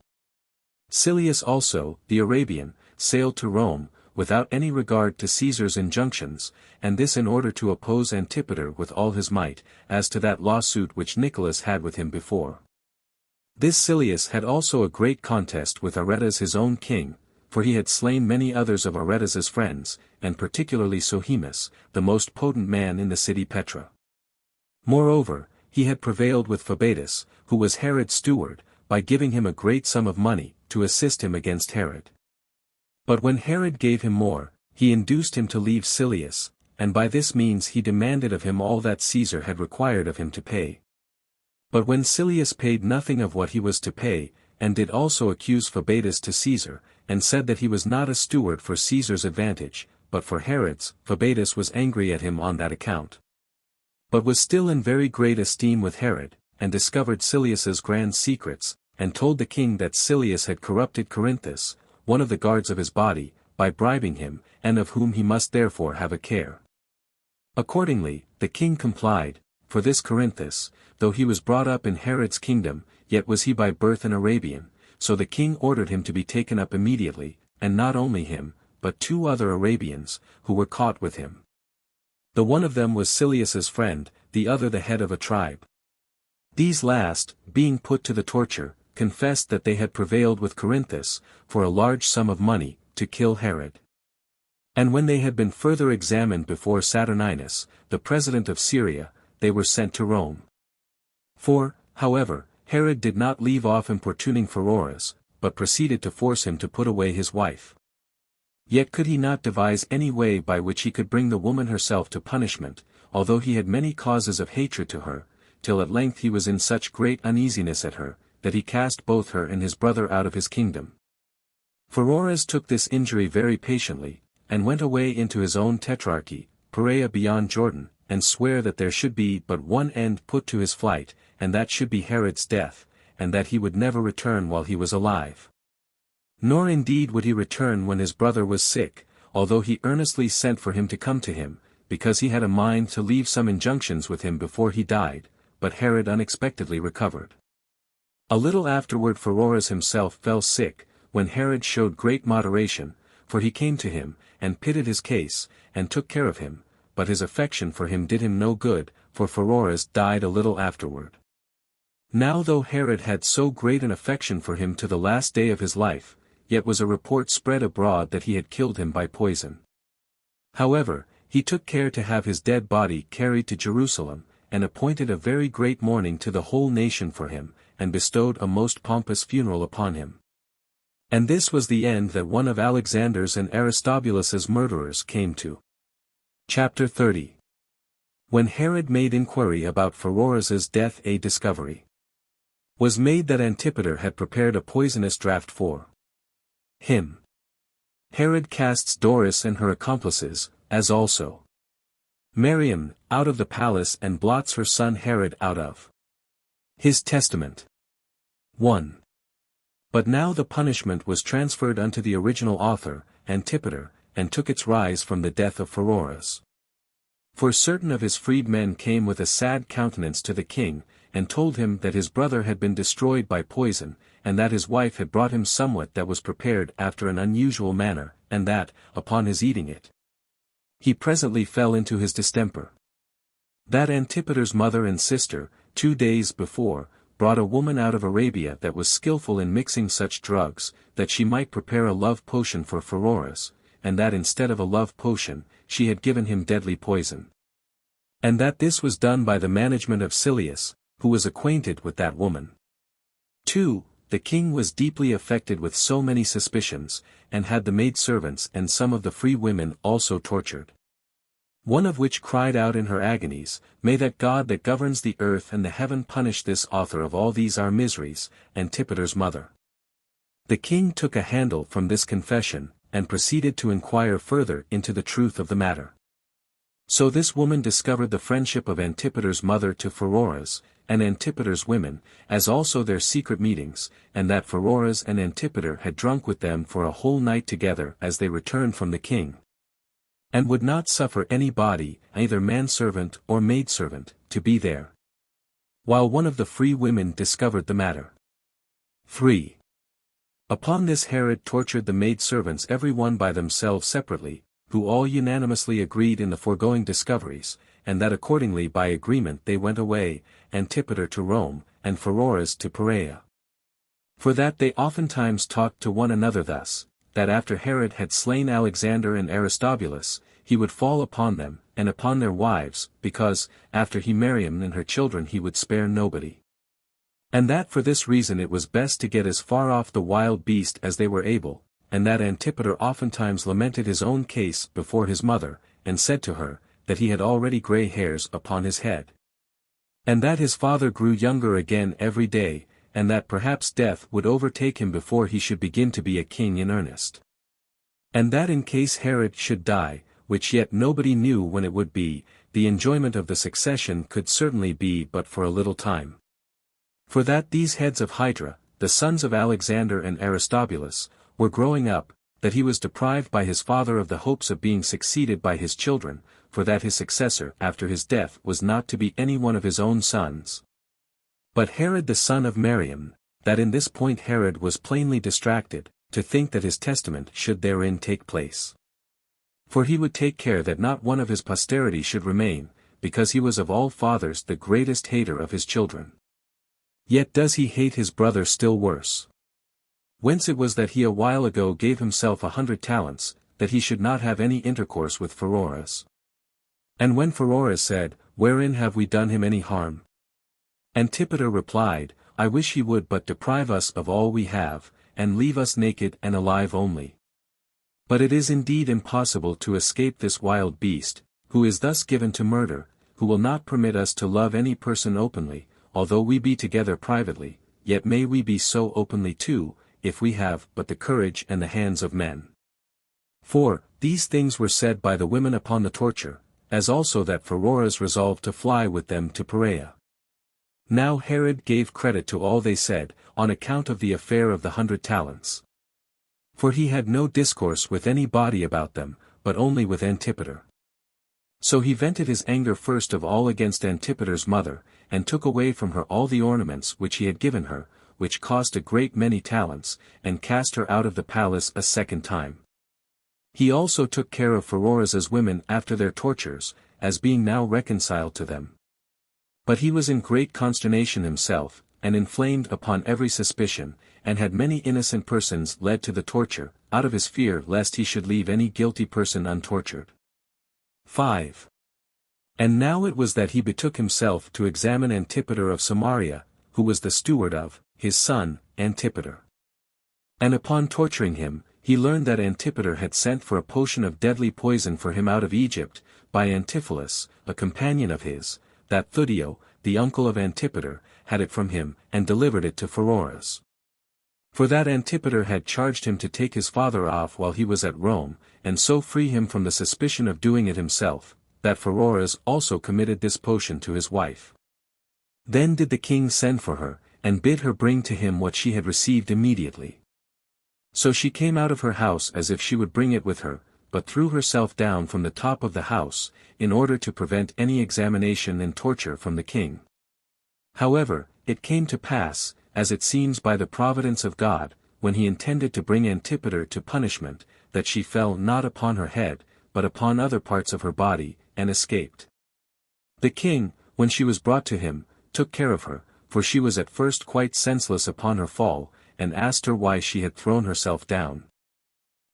Silius also, the Arabian, sailed to Rome, without any regard to Caesar's injunctions, and this in order to oppose Antipater with all his might, as to that lawsuit which Nicholas had with him before. This Silius had also a great contest with Aretas his own king, for he had slain many others of Aretas's friends, and particularly Sohemus, the most potent man in the city Petra. Moreover, he had prevailed with Phobatus, who was Herod's steward, by giving him a great sum of money, to assist him against Herod. But when Herod gave him more, he induced him to leave Silius, and by this means he demanded of him all that Caesar had required of him to pay. But when Silius paid nothing of what he was to pay, and did also accuse Phobatus to Caesar, and said that he was not a steward for Caesar's advantage, but for Herod's, Phobatus was angry at him on that account. But was still in very great esteem with Herod, and discovered Silius's grand secrets, and told the king that Silius had corrupted Corinthus, one of the guards of his body, by bribing him, and of whom he must therefore have a care. Accordingly, the king complied, for this Corinthus, though he was brought up in Herod's kingdom, yet was he by birth an Arabian, so the king ordered him to be taken up immediately, and not only him, but 2 other Arabians, who were caught with him. The one of them was Silius's friend, the other the head of a tribe. These last, being put to the torture, confessed that they had prevailed with Corinthus, for a large sum of money, to kill Herod. And when they had been further examined before Saturninus, the president of Syria, they were sent to Rome. For, however, Herod did not leave off importuning Pheroras, but proceeded to force him to put away his wife. Yet could he not devise any way by which he could bring the woman herself to punishment, although he had many causes of hatred to her, till at length he was in such great uneasiness at her, that he cast both her and his brother out of his kingdom. Pheroras took this injury very patiently, and went away into his own tetrarchy, Perea beyond Jordan, and sware that there should be but one end put to his flight, and that should be Herod's death, and that he would never return while he was alive. Nor indeed would he return when his brother was sick, although he earnestly sent for him to come to him, because he had a mind to leave some injunctions with him before he died, but Herod unexpectedly recovered. A little afterward Pheroras himself fell sick, when Herod showed great moderation, for he came to him, and pitied his case, and took care of him, but his affection for him did him no good, for Pheroras died a little afterward. Now though Herod had so great an affection for him to the last day of his life, yet was a report spread abroad that he had killed him by poison. However, he took care to have his dead body carried to Jerusalem, and appointed a very great mourning to the whole nation for him, and bestowed a most pompous funeral upon him. And this was the end that one of Alexander's and Aristobulus's murderers came to. Chapter 30. When Herod made inquiry about Pheroras's death, a discovery was made that Antipater had prepared a poisonous draught for him. Herod casts Doris and her accomplices, as also Mariam, out of the palace and blots her son Herod out of his testament. 1. But now the punishment was transferred unto the original author, Antipater, and took its rise from the death of Pheroras. For certain of his freedmen came with a sad countenance to the king, and told him that his brother had been destroyed by poison, and that his wife had brought him somewhat that was prepared after an unusual manner, and that, upon his eating it, he presently fell into his distemper. That Antipater's mother and sister, 2 days before, brought a woman out of Arabia that was skillful in mixing such drugs, that she might prepare a love potion for Pheroras, and that instead of a love potion, she had given him deadly poison. And that this was done by the management of Silius, who was acquainted with that woman. 2. The king was deeply affected with so many suspicions, and had the maidservants and some of the free women also tortured. One of which cried out in her agonies, "May that God that governs the earth and the heaven punish this author of all these our miseries, Antipater's mother." The king took a handle from this confession, and proceeded to inquire further into the truth of the matter. So this woman discovered the friendship of Antipater's mother to Pheroras, and Antipater's women, as also their secret meetings, and that Pheroras and Antipater had drunk with them for a whole night together as they returned from the king, and would not suffer any body, either manservant or maidservant, to be there. While one of the free women discovered the matter. 3. Upon this Herod tortured the maidservants every one by themselves separately, who all unanimously agreed in the foregoing discoveries, and that accordingly by agreement they went away, Antipater to Rome, and Pheroras to Perea. For that they oftentimes talked to one another thus, that after Herod had slain Alexander and Aristobulus, he would fall upon them, and upon their wives, because, after he Miriam and her children he would spare nobody. And that for this reason it was best to get as far off the wild beast as they were able, and that Antipater oftentimes lamented his own case before his mother, and said to her, that he had already grey hairs upon his head. And that his father grew younger again every day, and that perhaps death would overtake him before he should begin to be a king in earnest. And that in case Herod should die, which yet nobody knew when it would be, the enjoyment of the succession could certainly be but for a little time. For that these heads of Hydra, the sons of Alexander and Aristobulus, were growing up, that he was deprived by his father of the hopes of being succeeded by his children, for that his successor after his death was not to be any one of his own sons, but Herod the son of Miriam, that in this point Herod was plainly distracted, to think that his testament should therein take place. For he would take care that not one of his posterity should remain, because he was of all fathers the greatest hater of his children. Yet does he hate his brother still worse. Whence it was that he a while ago gave himself 100 talents, that he should not have any intercourse with Pheroras. And when Pheroras said, Wherein have we done him any harm? Antipater replied, I wish he would but deprive us of all we have, and leave us naked and alive only. But it is indeed impossible to escape this wild beast, who is thus given to murder, who will not permit us to love any person openly, although we be together privately, yet may we be so openly too, if we have but the courage and the hands of men. 4. These things were said by the women upon the torture, as also that Pheroras resolved to fly with them to Perea. Now Herod gave credit to all they said, on account of the affair of the 100 talents. For he had no discourse with any body about them, but only with Antipater. So he vented his anger first of all against Antipater's mother, and took away from her all the ornaments which he had given her, which cost a great many talents, and cast her out of the palace a second time. He also took care of Pheroras's women after their tortures, as being now reconciled to them. But he was in great consternation himself, and inflamed upon every suspicion, and had many innocent persons led to the torture, out of his fear lest he should leave any guilty person untortured. 5. And now it was that he betook himself to examine Antipater of Samaria, who was the steward of his son, Antipater. And upon torturing him, he learned that Antipater had sent for a potion of deadly poison for him out of Egypt, by Antipholus, a companion of his, that Thudio, the uncle of Antipater, had it from him, and delivered it to Pheroras. For that Antipater had charged him to take his father off while he was at Rome, and so free him from the suspicion of doing it himself, that Pheroras also committed this potion to his wife. Then did the king send for her, and bid her bring to him what she had received immediately. So she came out of her house as if she would bring it with her, but threw herself down from the top of the house, in order to prevent any examination and torture from the king. However, it came to pass, as it seems by the providence of God, when he intended to bring Antipater to punishment, that she fell not upon her head, but upon other parts of her body, and escaped. The king, when she was brought to him, took care of her, for she was at first quite senseless upon her fall, and asked her why she had thrown herself down.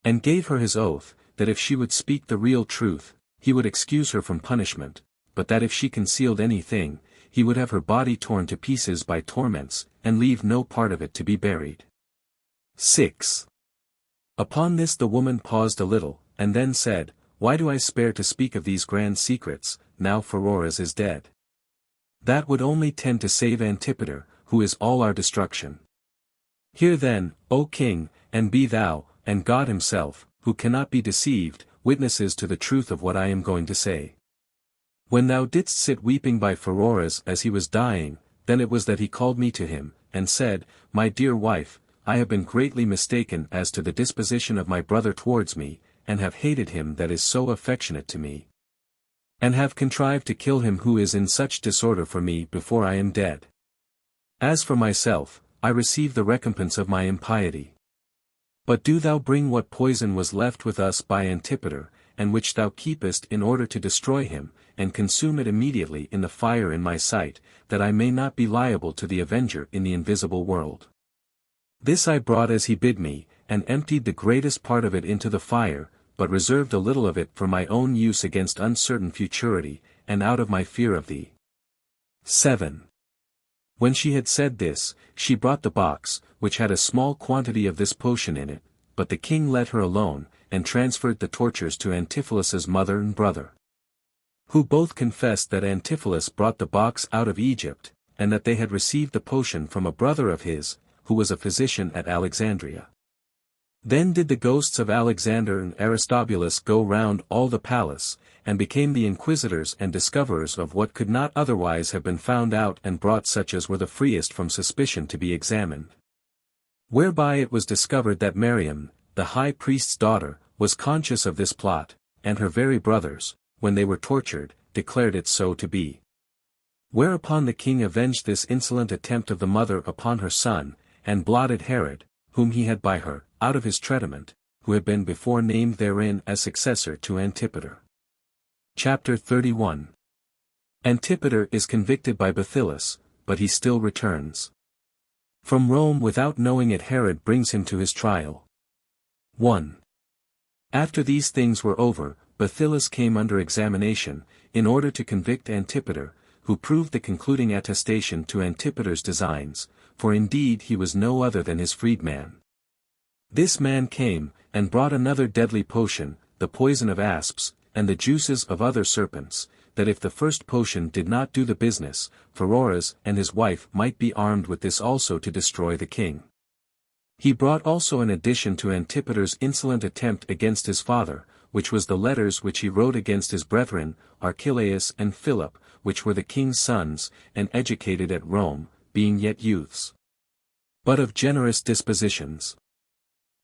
And gave her his oath, that if she would speak the real truth, he would excuse her from punishment, but that if she concealed anything, he would have her body torn to pieces by torments, and leave no part of it to be buried. 6. Upon this the woman paused a little, and then said, Why do I spare to speak of these grand secrets, now Pheroras is dead? That would only tend to save Antipater, who is all our destruction. Hear then, O king, and be thou, and God himself, who cannot be deceived, witnesses to the truth of what I am going to say. When thou didst sit weeping by Pheroras as he was dying, then it was that he called me to him, and said, My dear wife, I have been greatly mistaken as to the disposition of my brother towards me, and have hated him that is so affectionate to me, and have contrived to kill him who is in such disorder for me before I am dead. As for myself, I receive the recompense of my impiety. But do thou bring what poison was left with us by Antipater, and which thou keepest in order to destroy him, and consume it immediately in the fire in my sight, that I may not be liable to the avenger in the invisible world. This I brought as he bid me, and emptied the greatest part of it into the fire, but reserved a little of it for my own use against uncertain futurity, and out of my fear of thee. 7. When she had said this, she brought the box, which had a small quantity of this potion in it, but the king let her alone, and transferred the tortures to Antipholus' mother and brother, who both confessed that Antipholus brought the box out of Egypt, and that they had received the potion from a brother of his, who was a physician at Alexandria. Then did the ghosts of Alexander and Aristobulus go round all the palace, and became the inquisitors and discoverers of what could not otherwise have been found out, and brought such as were the freest from suspicion to be examined. Whereby it was discovered that Miriam, the high priest's daughter, was conscious of this plot, and her very brothers, when they were tortured, declared it so to be. Whereupon the king avenged this insolent attempt of the mother upon her son, and blotted Herod, whom he had by her, out of his treatment, who had been before named therein as successor to Antipater. Chapter 31. Antipater is convicted by Bathyllus, but he still returns from Rome without knowing it. Herod brings him to his trial. 1. After these things were over, Bathyllus came under examination, in order to convict Antipater, who proved the concluding attestation to Antipater's designs, for indeed he was no other than his freedman. This man came, and brought another deadly potion, the poison of asps, and the juices of other serpents, that if the first potion did not do the business, Pheroras and his wife might be armed with this also to destroy the king. He brought also an addition to Antipater's insolent attempt against his father, which was the letters which he wrote against his brethren, Archelaus and Philip, which were the king's sons, and educated at Rome, being yet youths, but of generous dispositions.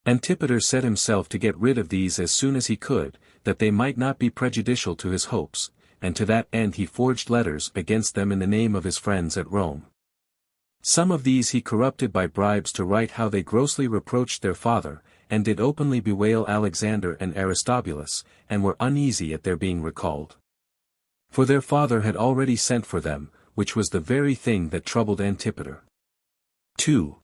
Antipater set himself to get rid of these as soon as he could, that they might not be prejudicial to his hopes, and to that end he forged letters against them in the name of his friends at Rome. Some of these he corrupted by bribes to write how they grossly reproached their father, and did openly bewail Alexander and Aristobulus, and were uneasy at their being recalled. For their father had already sent for them, which was the very thing that troubled Antipater. 2.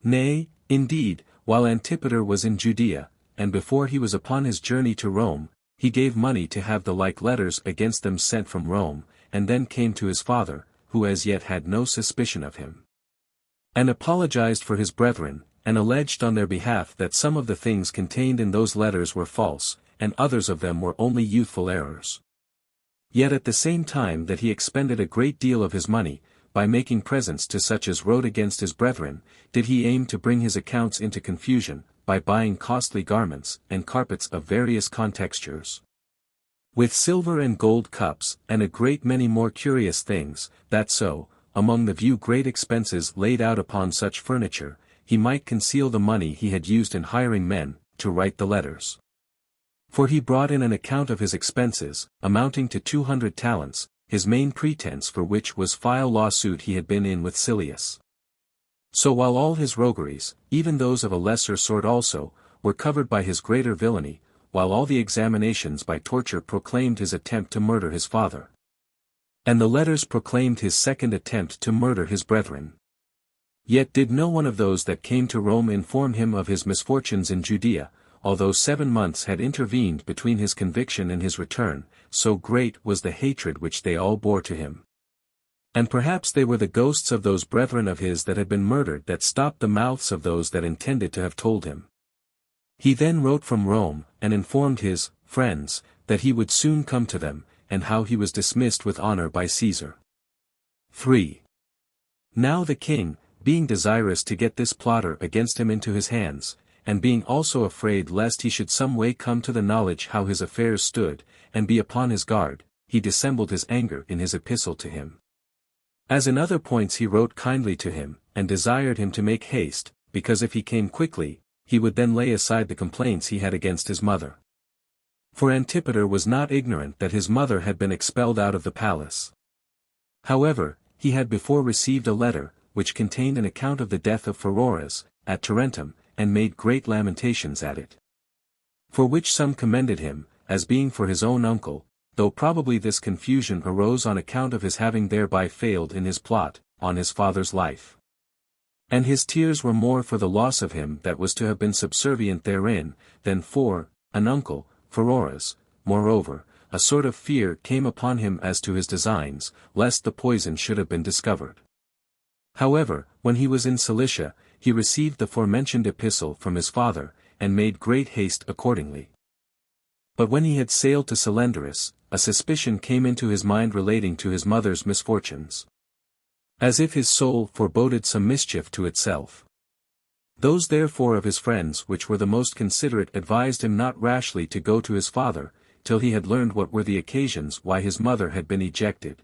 Nay, indeed, while Antipater was in Judea, and before he was upon his journey to Rome, he gave money to have the like letters against them sent from Rome, and then came to his father, who as yet had no suspicion of him, and apologized for his brethren, and alleged on their behalf that some of the things contained in those letters were false, and others of them were only youthful errors. Yet at the same time that he expended a great deal of his money, by making presents to such as wrote against his brethren, did he aim to bring his accounts into confusion, by buying costly garments, and carpets of various contextures, with silver and gold cups, and a great many more curious things, that so, among the view great expenses laid out upon such furniture, he might conceal the money he had used in hiring men, to write the letters. For he brought in an account of his expenses, amounting to 200 talents, his main pretense for which was file lawsuit he had been in with Silius. So while all his rogueries, even those of a lesser sort also, were covered by his greater villainy, while all the examinations by torture proclaimed his attempt to murder his father, and the letters proclaimed his second attempt to murder his brethren. Yet did no one of those that came to Rome inform him of his misfortunes in Judea, although 7 months had intervened between his conviction and his return, so great was the hatred which they all bore to him. And perhaps they were the ghosts of those brethren of his that had been murdered that stopped the mouths of those that intended to have told him. He then wrote from Rome, and informed his friends, that he would soon come to them, and how he was dismissed with honor by Caesar. 3. Now the king, being desirous to get this plotter against him into his hands, and being also afraid lest he should some way come to the knowledge how his affairs stood, and be upon his guard, he dissembled his anger in his epistle to him. As in other points he wrote kindly to him, and desired him to make haste, because if he came quickly, he would then lay aside the complaints he had against his mother. For Antipater was not ignorant that his mother had been expelled out of the palace. However, he had before received a letter, which contained an account of the death of Pheroras, at Tarentum, and made great lamentations at it. For which some commended him, as being for his own uncle, though probably this confusion arose on account of his having thereby failed in his plot, on his father's life. And his tears were more for the loss of him that was to have been subservient therein, than for an uncle, Pheroras. Moreover, a sort of fear came upon him as to his designs, lest the poison should have been discovered. However, when he was in Cilicia, he received the forementioned epistle from his father, and made great haste accordingly. But when he had sailed to Salendarus, a suspicion came into his mind relating to his mother's misfortunes. As if his soul foreboded some mischief to itself. Those therefore of his friends which were the most considerate advised him not rashly to go to his father, till he had learned what were the occasions why his mother had been ejected.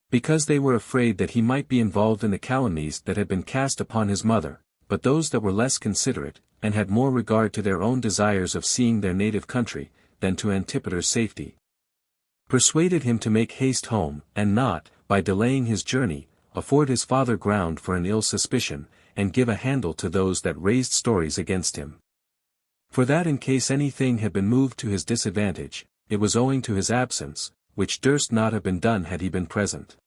Because they were afraid that he might be involved in the calumnies that had been cast upon his mother, but those that were less considerate, and had more regard to their own desires of seeing their native country, than to Antipater's safety, persuaded him to make haste home, and not, by delaying his journey, afford his father ground for an ill suspicion, and give a handle to those that raised stories against him. For that in case anything had been moved to his disadvantage, it was owing to his absence, which durst not have been done had he been present.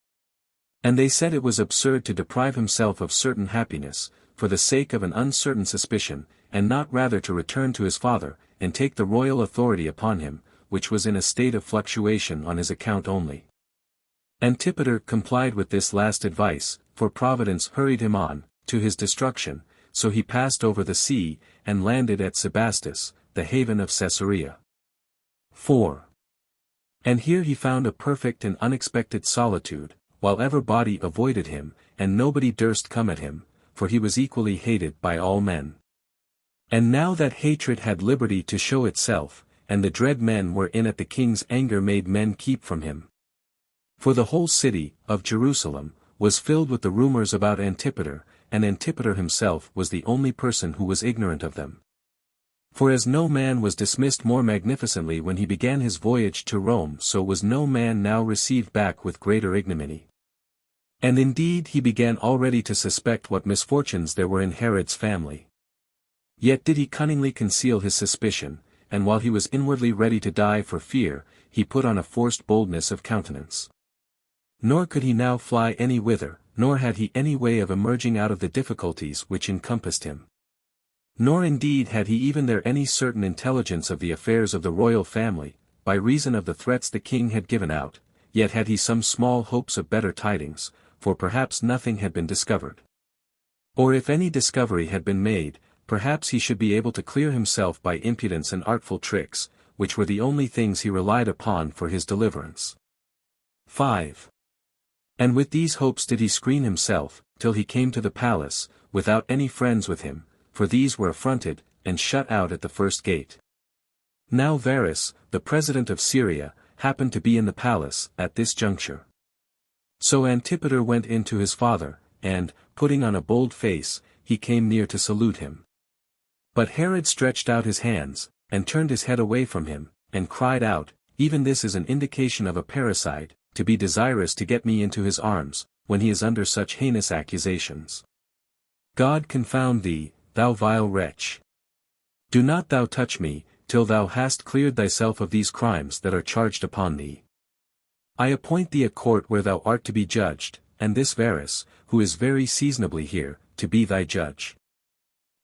And they said it was absurd to deprive himself of certain happiness, for the sake of an uncertain suspicion, and not rather to return to his father, and take the royal authority upon him, which was in a state of fluctuation on his account only. Antipater complied with this last advice, for Providence hurried him on, to his destruction, so he passed over the sea, and landed at Sebastus, the haven of Caesarea. 4. And here he found a perfect and unexpected solitude, while every body avoided him, and nobody durst come at him, for he was equally hated by all men. And now that hatred had liberty to show itself, and the dread men were in at the king's anger made men keep from him. For the whole city, of Jerusalem, was filled with the rumors about Antipater, and Antipater himself was the only person who was ignorant of them. For as no man was dismissed more magnificently when he began his voyage to Rome, so was no man now received back with greater ignominy. And indeed he began already to suspect what misfortunes there were in Herod's family. Yet did he cunningly conceal his suspicion, and while he was inwardly ready to die for fear, he put on a forced boldness of countenance. Nor could he now fly any whither, nor had he any way of emerging out of the difficulties which encompassed him. Nor indeed had he even there any certain intelligence of the affairs of the royal family, by reason of the threats the king had given out, yet had he some small hopes of better tidings, for perhaps nothing had been discovered. Or if any discovery had been made, perhaps he should be able to clear himself by impudence and artful tricks, which were the only things he relied upon for his deliverance. 5. And with these hopes did he screen himself, till he came to the palace, without any friends with him, for these were affronted, and shut out at the first gate. Now Varus, the president of Syria, happened to be in the palace, at this juncture. So Antipater went in to his father, and, putting on a bold face, he came near to salute him. But Herod stretched out his hands, and turned his head away from him, and cried out, "Even this is an indication of a parricide, to be desirous to get me into his arms, when he is under such heinous accusations. God confound thee, thou vile wretch. Do not thou touch me, till thou hast cleared thyself of these crimes that are charged upon thee. I appoint thee a court where thou art to be judged, and this Varus, who is very seasonably here, to be thy judge.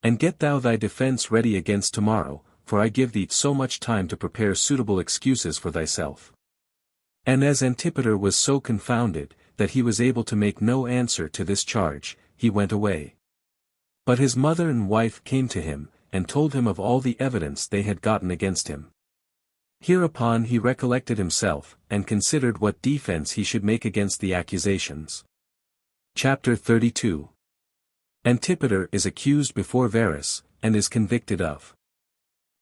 And get thou thy defense ready against tomorrow, for I give thee so much time to prepare suitable excuses for thyself." And as Antipater was so confounded, that he was able to make no answer to this charge, he went away. But his mother and wife came to him, and told him of all the evidence they had gotten against him. Hereupon he recollected himself, and considered what defense he should make against the accusations. Chapter 32. Antipater is accused before Varus, and is convicted of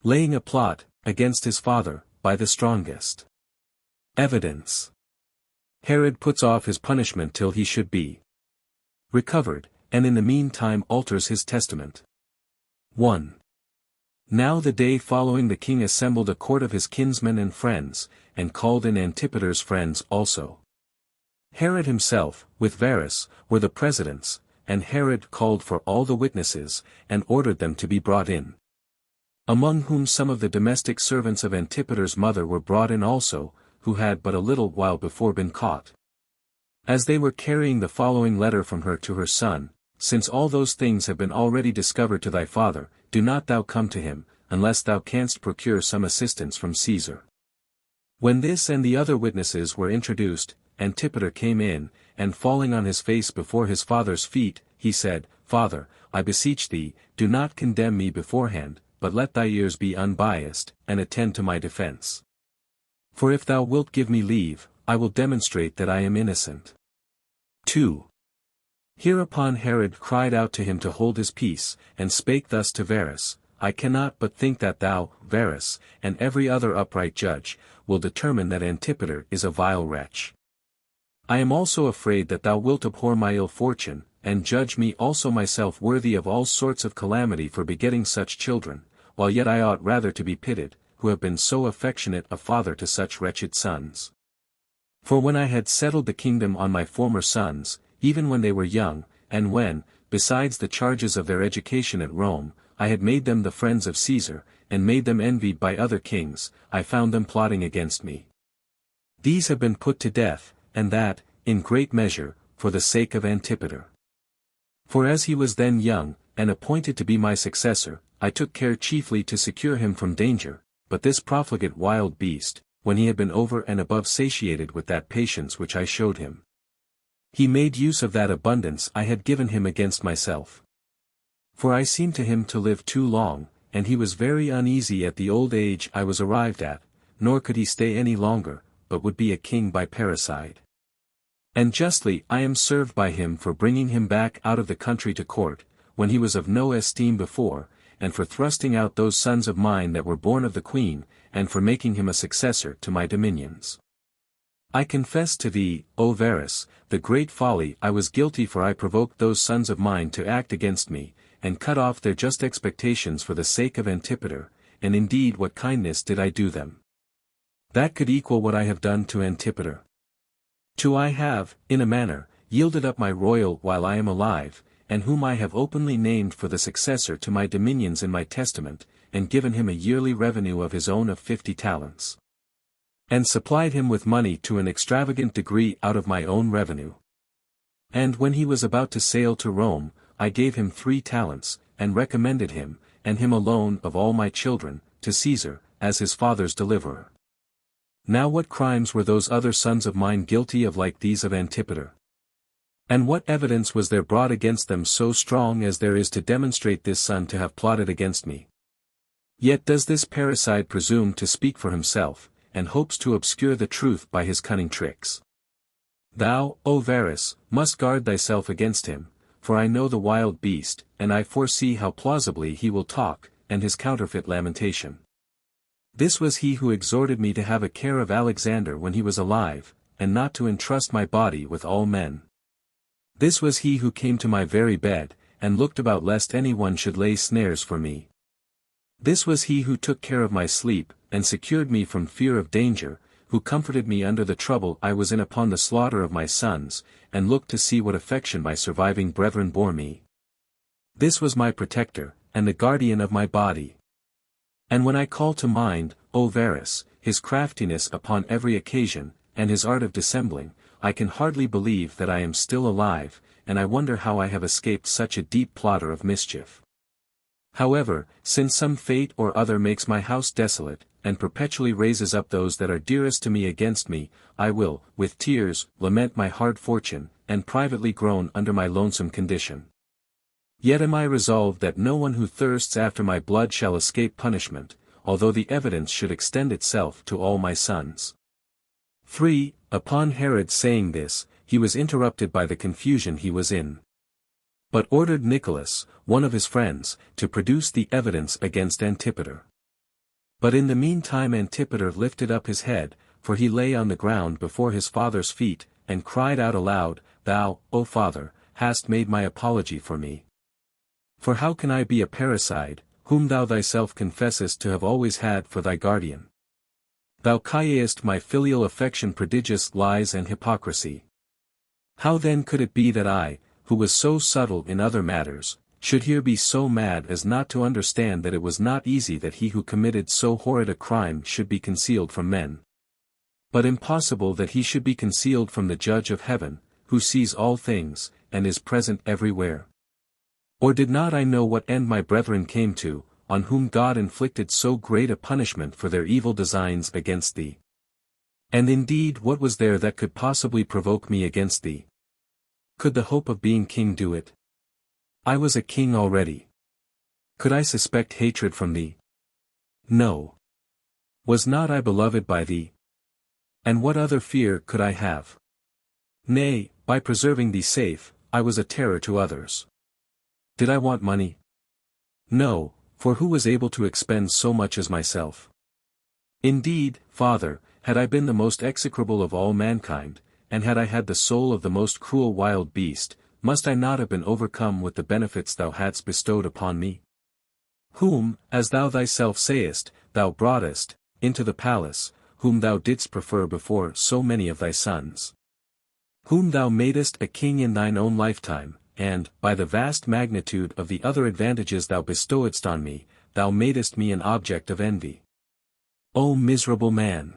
laying a plot against his father, by the strongest evidence. Herod puts off his punishment till he should be recovered, and in the meantime alters his testament. 1. Now the day following the king assembled a court of his kinsmen and friends, and called in Antipater's friends also. Herod himself, with Varus, were the presidents, and Herod called for all the witnesses, and ordered them to be brought in. Among whom some of the domestic servants of Antipater's mother were brought in also, who had but a little while before been caught. As they were carrying the following letter from her to her son, since all those things have been already discovered to thy father, do not thou come to him, unless thou canst procure some assistance from Caesar. When this and the other witnesses were introduced, Antipater came in, and falling on his face before his father's feet, he said, Father, I beseech thee, do not condemn me beforehand, but let thy ears be unbiased, and attend to my defense. For if thou wilt give me leave, I will demonstrate that I am innocent. 2. Hereupon Herod cried out to him to hold his peace, and spake thus to Varus, I cannot but think that thou, Varus, and every other upright judge, will determine that Antipater is a vile wretch. I am also afraid that thou wilt abhor my ill fortune, and judge me also myself worthy of all sorts of calamity for begetting such children, while yet I ought rather to be pitied, who have been so affectionate a father to such wretched sons. For when I had settled the kingdom on my former sons, even when they were young, and when, besides the charges of their education at Rome, I had made them the friends of Caesar, and made them envied by other kings, I found them plotting against me. These have been put to death, and that, in great measure, for the sake of Antipater. For as he was then young, and appointed to be my successor, I took care chiefly to secure him from danger, but this profligate wild beast, when he had been over and above satiated with that patience which I showed him, he made use of that abundance I had given him against myself. For I seemed to him to live too long, and he was very uneasy at the old age I was arrived at, nor could he stay any longer, but would be a king by parricide. And justly I am served by him for bringing him back out of the country to court, when he was of no esteem before, and for thrusting out those sons of mine that were born of the queen, and for making him a successor to my dominions. I confess to thee, O Varus, the great folly I was guilty, for I provoked those sons of mine to act against me, and cut off their just expectations for the sake of Antipater, and indeed what kindness did I do them that could equal what I have done to Antipater? 2. I have, in a manner, yielded up my royal while I am alive, and whom I have openly named for the successor to my dominions in my testament, and given him a yearly revenue of his own of 50 talents. And supplied him with money to an extravagant degree out of my own revenue. And when he was about to sail to Rome, I gave him 3 talents, and recommended him, and him alone of all my children, to Caesar, as his father's deliverer. Now what crimes were those other sons of mine guilty of like these of Antipater? And what evidence was there brought against them so strong as there is to demonstrate this son to have plotted against me? Yet does this parricide presume to speak for himself, and hopes to obscure the truth by his cunning tricks. Thou, O Varus, must guard thyself against him, for I know the wild beast, and I foresee how plausibly he will talk, and his counterfeit lamentation. This was he who exhorted me to have a care of Alexander when he was alive, and not to entrust my body with all men. This was he who came to my very bed, and looked about lest any one should lay snares for me. This was he who took care of my sleep, and secured me from fear of danger, who comforted me under the trouble I was in upon the slaughter of my sons, and looked to see what affection my surviving brethren bore me. This was my protector, and the guardian of my body. And when I call to mind, O Varus, his craftiness upon every occasion, and his art of dissembling, I can hardly believe that I am still alive, and I wonder how I have escaped such a deep plotter of mischief. However, since some fate or other makes my house desolate, and perpetually raises up those that are dearest to me against me, I will, with tears, lament my hard fortune, and privately groan under my lonesome condition. Yet am I resolved that no one who thirsts after my blood shall escape punishment, although the evidence should extend itself to all my sons. 3. Upon Herod saying this, he was interrupted by the confusion he was in, but ordered Nicholas, one of his friends, to produce the evidence against Antipater. But in the meantime Antipater lifted up his head, for he lay on the ground before his father's feet, and cried out aloud, Thou, O Father, hast made my apology for me. For how can I be a parricide, whom thou thyself confessest to have always had for thy guardian? Thou callest my filial affection prodigious lies and hypocrisy. How then could it be that I, who was so subtle in other matters, should here be so mad as not to understand that it was not easy that he who committed so horrid a crime should be concealed from men, but impossible that he should be concealed from the Judge of heaven, who sees all things, and is present everywhere? Or did not I know what end my brethren came to, on whom God inflicted so great a punishment for their evil designs against thee? And indeed what was there that could possibly provoke me against thee? Could the hope of being king do it? I was a king already. Could I suspect hatred from thee? No. Was not I beloved by thee? And what other fear could I have? Nay, by preserving thee safe, I was a terror to others. Did I want money? No, for who was able to expend so much as myself? Indeed, Father, had I been the most execrable of all mankind, and had I had the soul of the most cruel wild beast, must I not have been overcome with the benefits thou hadst bestowed upon me? Whom, as thou thyself sayest, thou broughtest into the palace, whom thou didst prefer before so many of thy sons. Whom thou madest a king in thine own lifetime, and, by the vast magnitude of the other advantages thou bestowedst on me, thou madest me an object of envy. O miserable man!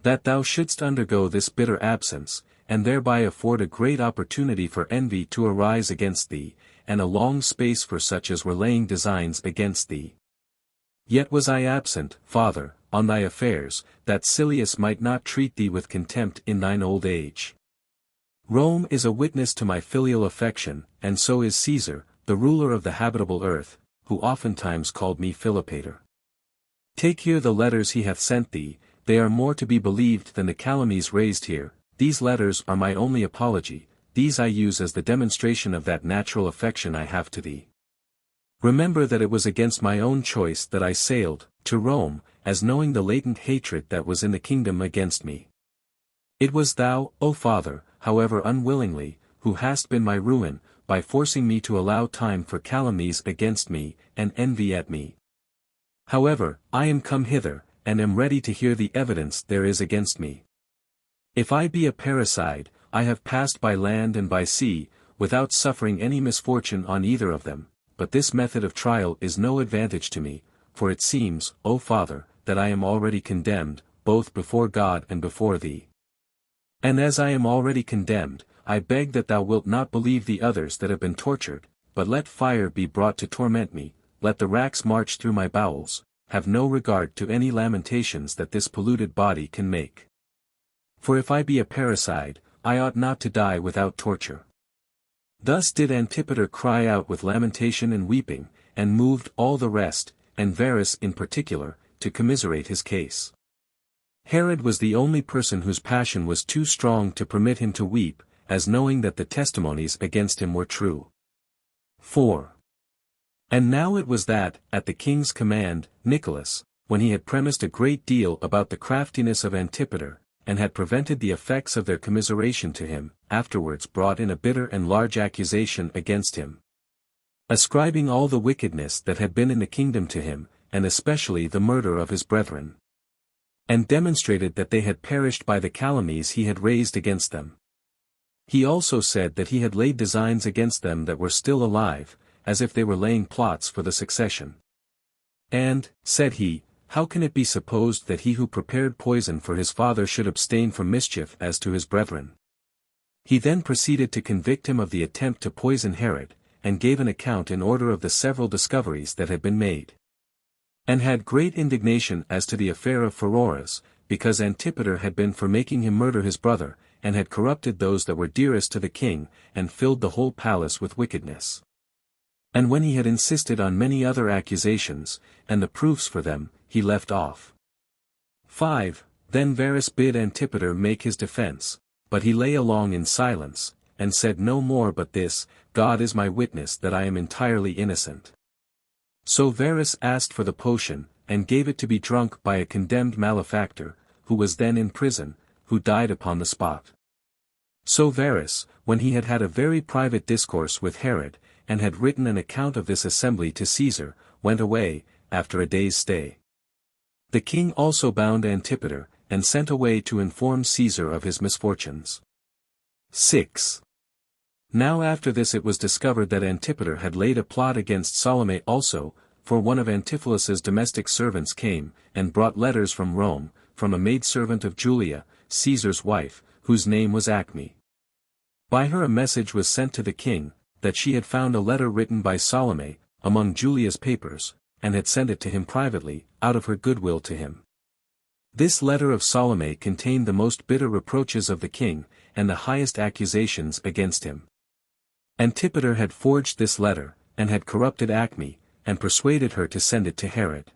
That thou shouldst undergo this bitter absence, and thereby afford a great opportunity for envy to arise against thee, and a long space for such as were laying designs against thee. Yet was I absent, Father, on thy affairs, that Silius might not treat thee with contempt in thine old age. Rome is a witness to my filial affection, and so is Caesar, the ruler of the habitable earth, who oftentimes called me Philopater. Take here the letters he hath sent thee, they are more to be believed than the calumnies raised here. These letters are my only apology, these I use as the demonstration of that natural affection I have to thee. Remember that it was against my own choice that I sailed to Rome, as knowing the latent hatred that was in the kingdom against me. It was thou, O Father, however unwillingly, who hast been my ruin, by forcing me to allow time for calumnies against me, and envy at me. However, I am come hither, and am ready to hear the evidence there is against me. If I be a parricide, I have passed by land and by sea, without suffering any misfortune on either of them, but this method of trial is no advantage to me, for it seems, O Father, that I am already condemned, both before God and before thee. And as I am already condemned, I beg that thou wilt not believe the others that have been tortured, but let fire be brought to torment me, let the racks march through my bowels, have no regard to any lamentations that this polluted body can make. For if I be a parricide, I ought not to die without torture. Thus did Antipater cry out with lamentation and weeping, and moved all the rest, and Varus in particular, to commiserate his case. Herod was the only person whose passion was too strong to permit him to weep, as knowing that the testimonies against him were true. 4. And now it was that, at the king's command, Nicholas, when he had premised a great deal about the craftiness of Antipater, and had prevented the effects of their commiseration to him, afterwards brought in a bitter and large accusation against him, ascribing all the wickedness that had been in the kingdom to him, and especially the murder of his brethren, and demonstrated that they had perished by the calumnies he had raised against them. He also said that he had laid designs against them that were still alive, as if they were laying plots for the succession. And, said he, how can it be supposed that he who prepared poison for his father should abstain from mischief as to his brethren? He then proceeded to convict him of the attempt to poison Herod, and gave an account in order of the several discoveries that had been made. And had great indignation as to the affair of Pheroras, because Antipater had been for making him murder his brother, and had corrupted those that were dearest to the king, and filled the whole palace with wickedness. And when he had insisted on many other accusations, and the proofs for them, he left off. 5. Then Varus bid Antipater make his defense, but he lay along in silence, and said no more but this, God is my witness that I am entirely innocent. So Varus asked for the potion, and gave it to be drunk by a condemned malefactor, who was then in prison, who died upon the spot. So Varus, when he had had a very private discourse with Herod, and had written an account of this assembly to Caesar, went away, after a day's stay. The king also bound Antipater, and sent away to inform Caesar of his misfortunes. 6. Now after this it was discovered that Antipater had laid a plot against Salome also, for one of Antiphilus's domestic servants came, and brought letters from Rome, from a maidservant of Julia, Caesar's wife, whose name was Acme. By her a message was sent to the king, that she had found a letter written by Salome, among Julia's papers, and had sent it to him privately, out of her goodwill to him. This letter of Salome contained the most bitter reproaches of the king, and the highest accusations against him. Antipater had forged this letter, and had corrupted Acme, and persuaded her to send it to Herod.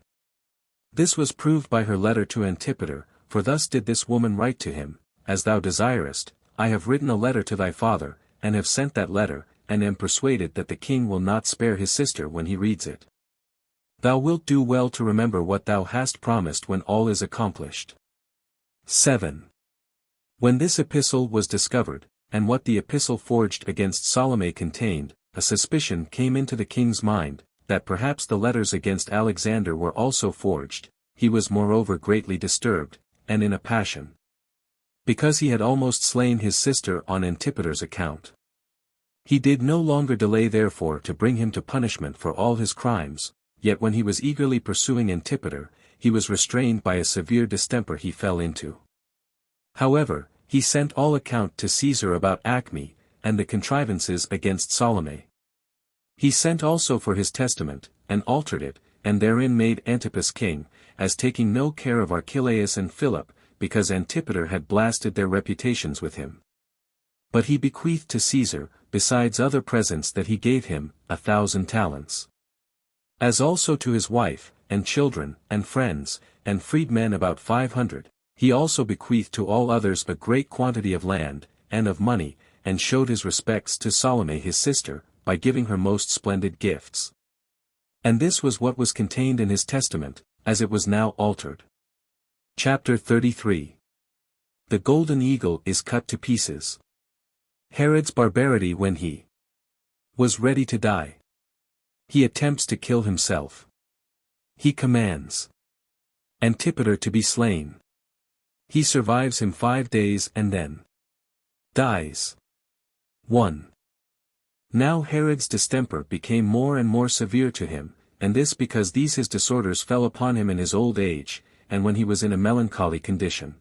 This was proved by her letter to Antipater, for thus did this woman write to him, As thou desirest, I have written a letter to thy father, and have sent that letter, and am persuaded that the king will not spare his sister when he reads it. Thou wilt do well to remember what thou hast promised when all is accomplished. 7. When this epistle was discovered, and what the epistle forged against Salome contained, a suspicion came into the king's mind, that perhaps the letters against Alexander were also forged. He was moreover greatly disturbed, and in a passion, because he had almost slain his sister on Antipater's account. He did no longer delay therefore to bring him to punishment for all his crimes, yet when he was eagerly pursuing Antipater, he was restrained by a severe distemper he fell into. However, he sent all account to Caesar about Acme, and the contrivances against Salome. He sent also for his testament, and altered it, and therein made Antipas king, as taking no care of Archelaus and Philip, because Antipater had blasted their reputations with him. But he bequeathed to Caesar, besides other presents that he gave him, 1,000 talents. As also to his wife, and children, and friends, and freedmen about 500, he also bequeathed to all others a great quantity of land, and of money, and showed his respects to Salome his sister, by giving her most splendid gifts. And this was what was contained in his testament, as it was now altered. Chapter 33. The golden eagle is cut to pieces. Herod's barbarity when he was ready to die. He attempts to kill himself. He commands Antipater to be slain. He survives him 5 days and then dies. 1. Now Herod's distemper became more and more severe to him, and this because these his disorders fell upon him in his old age, and when he was in a melancholy condition.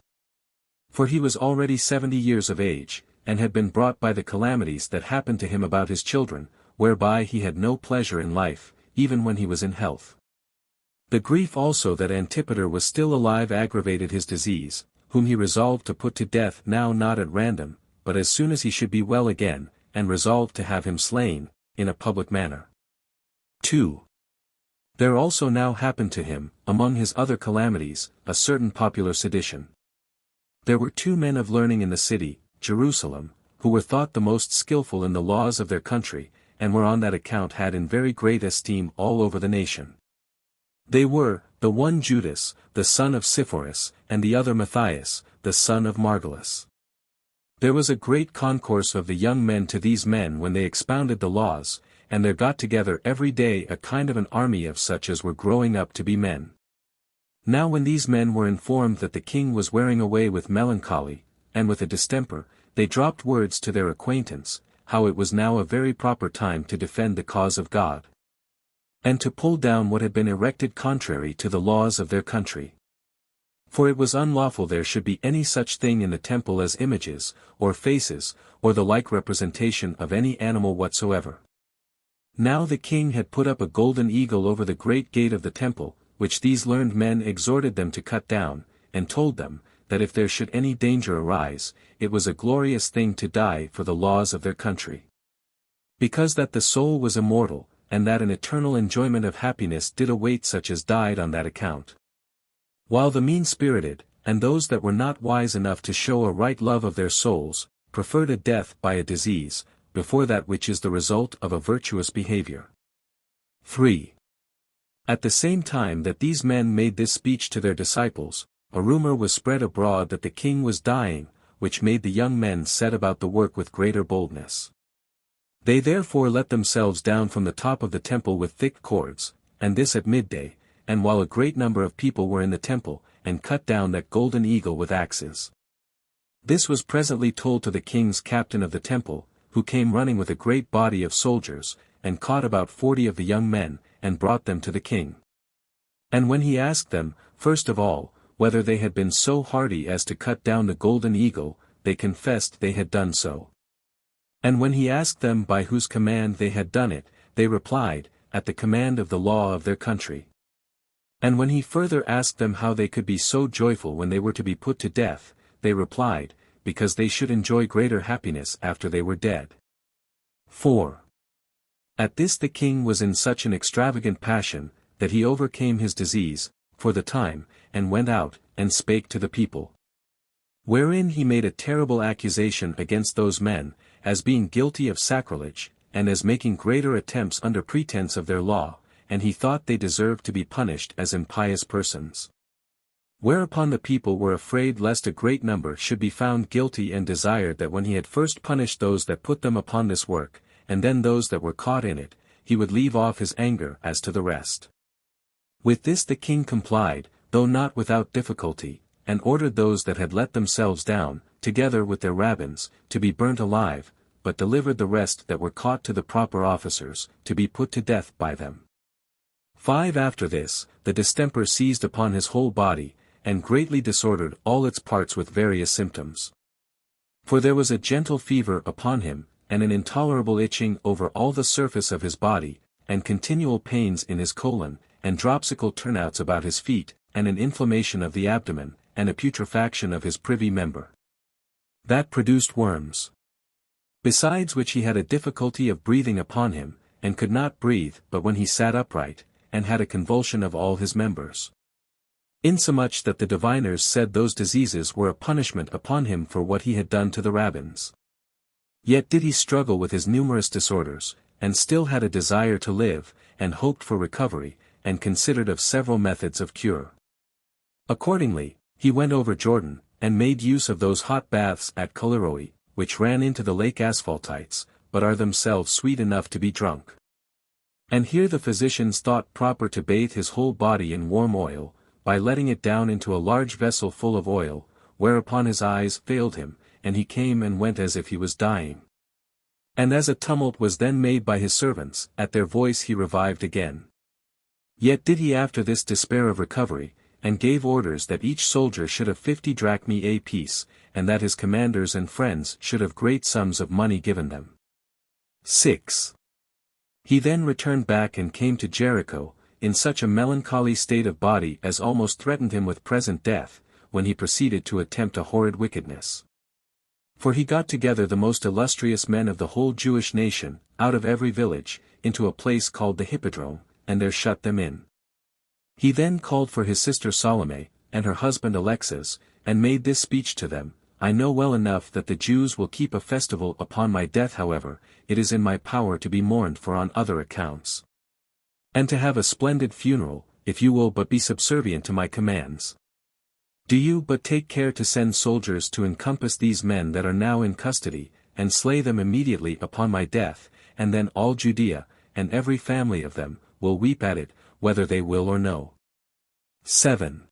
For he was already 70 years of age, and had been brought by the calamities that happened to him about his children, whereby he had no pleasure in life, even when he was in health. The grief also that Antipater was still alive aggravated his disease, whom he resolved to put to death now not at random, but as soon as he should be well again, and resolved to have him slain, in a public manner. 2. There also now happened to him, among his other calamities, a certain popular sedition. There were 2 men of learning in the city, Jerusalem, who were thought the most skillful in the laws of their country, and were on that account had in very great esteem all over the nation. They were, the one Judas, the son of Sepphoris, and the other Matthias, the son of Margalus. There was a great concourse of the young men to these men when they expounded the laws, and there got together every day a kind of an army of such as were growing up to be men. Now when these men were informed that the king was wearing away with melancholy, and with a distemper, they dropped words to their acquaintance, how it was now a very proper time to defend the cause of God, and to pull down what had been erected contrary to the laws of their country. For it was unlawful there should be any such thing in the temple as images, or faces, or the like representation of any animal whatsoever. Now the king had put up a golden eagle over the great gate of the temple, which these learned men exhorted them to cut down, and told them, that if there should any danger arise, it was a glorious thing to die for the laws of their country. Because that the soul was immortal, and that an eternal enjoyment of happiness did await such as died on that account. While the mean-spirited, and those that were not wise enough to show a right love of their souls, preferred a death by a disease, before that which is the result of a virtuous behavior. 3. At the same time that these men made this speech to their disciples, a rumor was spread abroad that the king was dying, which made the young men set about the work with greater boldness. They therefore let themselves down from the top of the temple with thick cords, and this at midday, and while a great number of people were in the temple, and cut down that golden eagle with axes. This was presently told to the king's captain of the temple, who came running with a great body of soldiers, and caught about 40 of the young men, and brought them to the king. And when he asked them, first of all, whether they had been so hardy as to cut down the golden eagle, they confessed they had done so. And when he asked them by whose command they had done it, they replied, at the command of the law of their country. And when he further asked them how they could be so joyful when they were to be put to death, they replied, because they should enjoy greater happiness after they were dead. 4. At this the king was in such an extravagant passion, that he overcame his disease, for the time, and went out, and spake to the people. Wherein he made a terrible accusation against those men, as being guilty of sacrilege, and as making greater attempts under pretense of their law, and he thought they deserved to be punished as impious persons. Whereupon the people were afraid lest a great number should be found guilty, and desired that when he had first punished those that put them upon this work, and then those that were caught in it, he would leave off his anger as to the rest. With this the king complied, though not without difficulty, and ordered those that had let themselves down, together with their rabbins, to be burnt alive, but delivered the rest that were caught to the proper officers, to be put to death by them. 5. After this, the distemper seized upon his whole body, and greatly disordered all its parts with various symptoms. For there was a gentle fever upon him, and an intolerable itching over all the surface of his body, and continual pains in his colon, and dropsical turnouts about his feet, and an inflammation of the abdomen, and a putrefaction of his privy member, that produced worms. Besides which he had a difficulty of breathing upon him, and could not breathe but when he sat upright, and had a convulsion of all his members. Insomuch that the diviners said those diseases were a punishment upon him for what he had done to the rabbins. Yet did he struggle with his numerous disorders, and still had a desire to live, and hoped for recovery, and considered of several methods of cure. Accordingly, he went over Jordan, and made use of those hot baths at Coliroi, which ran into the lake Asphaltites, but are themselves sweet enough to be drunk. And here the physicians thought proper to bathe his whole body in warm oil, by letting it down into a large vessel full of oil, whereupon his eyes failed him, and he came and went as if he was dying. And as a tumult was then made by his servants, at their voice he revived again. Yet did he after this despair of recovery, and gave orders that each soldier should have 50 drachmae apiece, and that his commanders and friends should have great sums of money given them. 6. He then returned back and came to Jericho, in such a melancholy state of body as almost threatened him with present death, when he proceeded to attempt a horrid wickedness. For he got together the most illustrious men of the whole Jewish nation, out of every village, into a place called the Hippodrome, and there shut them in. He then called for his sister Salome, and her husband Alexas, and made this speech to them: I know well enough that the Jews will keep a festival upon my death, however, it is in my power to be mourned for on other accounts. And to have a splendid funeral, if you will but be subservient to my commands. Do you but take care to send soldiers to encompass these men that are now in custody, and slay them immediately upon my death, and then all Judea, and every family of them, will weep at it, whether they will or no. 7.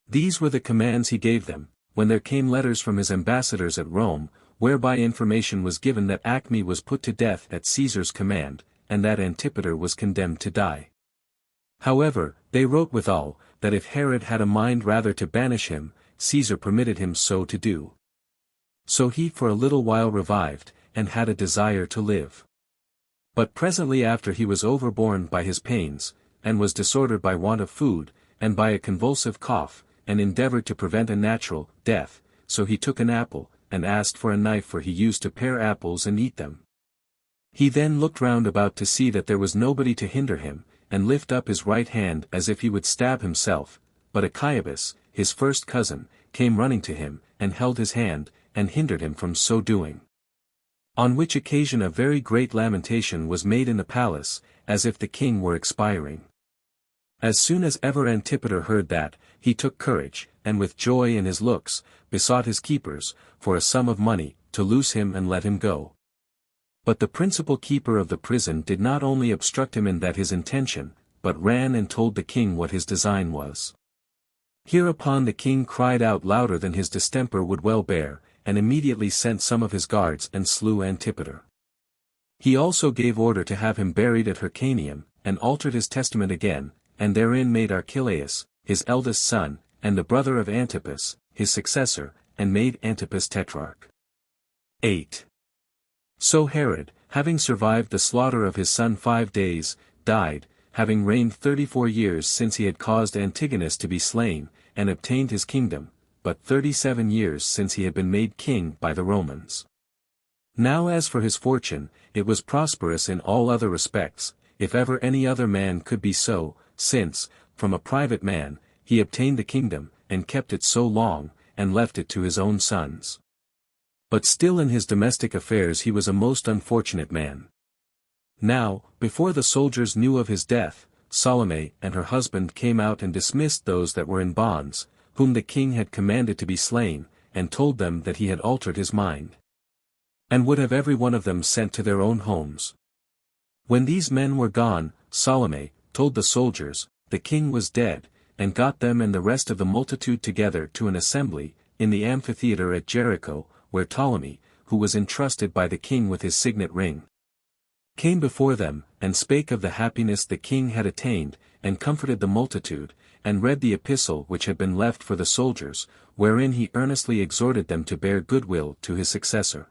These were the commands he gave them, when there came letters from his ambassadors at Rome, whereby information was given that Acme was put to death at Caesar's command, and that Antipater was condemned to die. However, they wrote withal, that if Herod had a mind rather to banish him, Caesar permitted him so to do. So he for a little while revived, and had a desire to live. But presently after he was overborne by his pains, and was disordered by want of food, and by a convulsive cough, and endeavored to prevent a natural death, so he took an apple, and asked for a knife, for he used to pare apples and eat them. He then looked round about to see that there was nobody to hinder him, and lift up his right hand as if he would stab himself, but Achiabus, his first cousin, came running to him, and held his hand, and hindered him from so doing. On which occasion a very great lamentation was made in the palace, as if the king were expiring. As soon as ever Antipater heard that, he took courage, and with joy in his looks, besought his keepers, for a sum of money, to loose him and let him go. But the principal keeper of the prison did not only obstruct him in that his intention, but ran and told the king what his design was. Hereupon the king cried out louder than his distemper would well bear, and immediately sent some of his guards and slew Antipater. He also gave order to have him buried at Hyrcanium, and altered his testament again, and therein made Archelaus, his eldest son, and the brother of Antipas, his successor, and made Antipas tetrarch. 8. So Herod, having survived the slaughter of his son 5 days, died, having reigned 34 years since he had caused Antigonus to be slain, and obtained his kingdom, but 37 years since he had been made king by the Romans. Now as for his fortune, it was prosperous in all other respects, if ever any other man could be so, since, from a private man, he obtained the kingdom, and kept it so long, and left it to his own sons. But still in his domestic affairs he was a most unfortunate man. Now, before the soldiers knew of his death, Salome and her husband came out and dismissed those that were in bonds, whom the king had commanded to be slain, and told them that he had altered his mind, and would have every one of them sent to their own homes. When these men were gone, Salome told the soldiers, the king was dead, and got them and the rest of the multitude together to an assembly, in the amphitheater at Jericho, where Ptolemy, who was entrusted by the king with his signet ring, came before them, and spake of the happiness the king had attained, and comforted the multitude, and read the epistle which had been left for the soldiers, wherein he earnestly exhorted them to bear goodwill to his successor.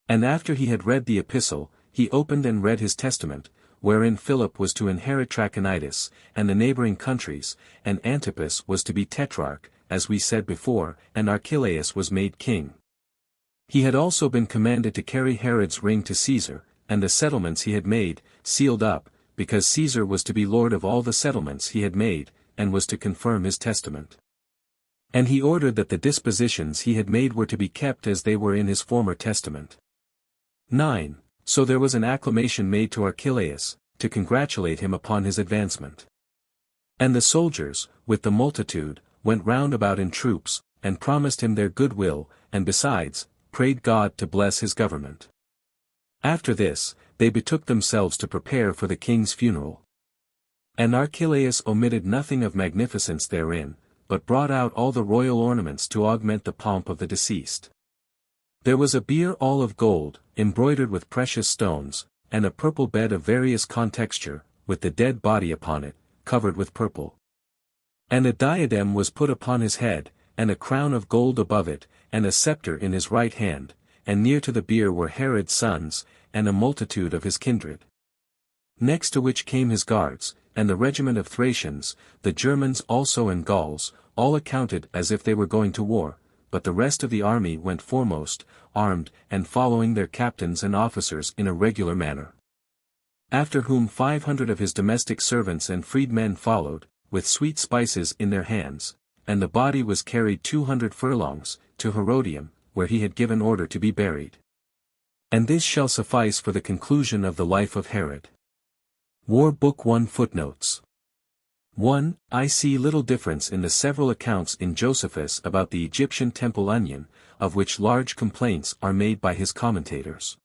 And after he had read the epistle, he opened and read his testament, wherein Philip was to inherit Trachonitis, and the neighboring countries, and Antipas was to be tetrarch, as we said before, and Archelaus was made king. He had also been commanded to carry Herod's ring to Caesar, and the settlements he had made, sealed up, because Caesar was to be lord of all the settlements he had made, and was to confirm his testament. And he ordered that the dispositions he had made were to be kept as they were in his former testament. 9. So there was an acclamation made to Archelaus, to congratulate him upon his advancement. And the soldiers, with the multitude, went round about in troops, and promised him their good will, and besides, prayed God to bless his government. After this, they betook themselves to prepare for the king's funeral. And Archelaus omitted nothing of magnificence therein, but brought out all the royal ornaments to augment the pomp of the deceased. There was a bier all of gold, embroidered with precious stones, and a purple bed of various contexture, with the dead body upon it, covered with purple. And a diadem was put upon his head, and a crown of gold above it, and a scepter in his right hand, and near to the bier were Herod's sons, and a multitude of his kindred. Next to which came his guards, and the regiment of Thracians, the Germans also and Gauls, all accounted as if they were going to war, but the rest of the army went foremost, armed, and following their captains and officers in a regular manner. After whom 500 of his domestic servants and freedmen followed, with sweet spices in their hands, and the body was carried 200 furlongs, to Herodium, where he had given order to be buried. And this shall suffice for the conclusion of the life of Herod. War Book 1 Footnotes 1. I see little difference in the several accounts in Josephus about the Egyptian temple onion, of which large complaints are made by his commentators.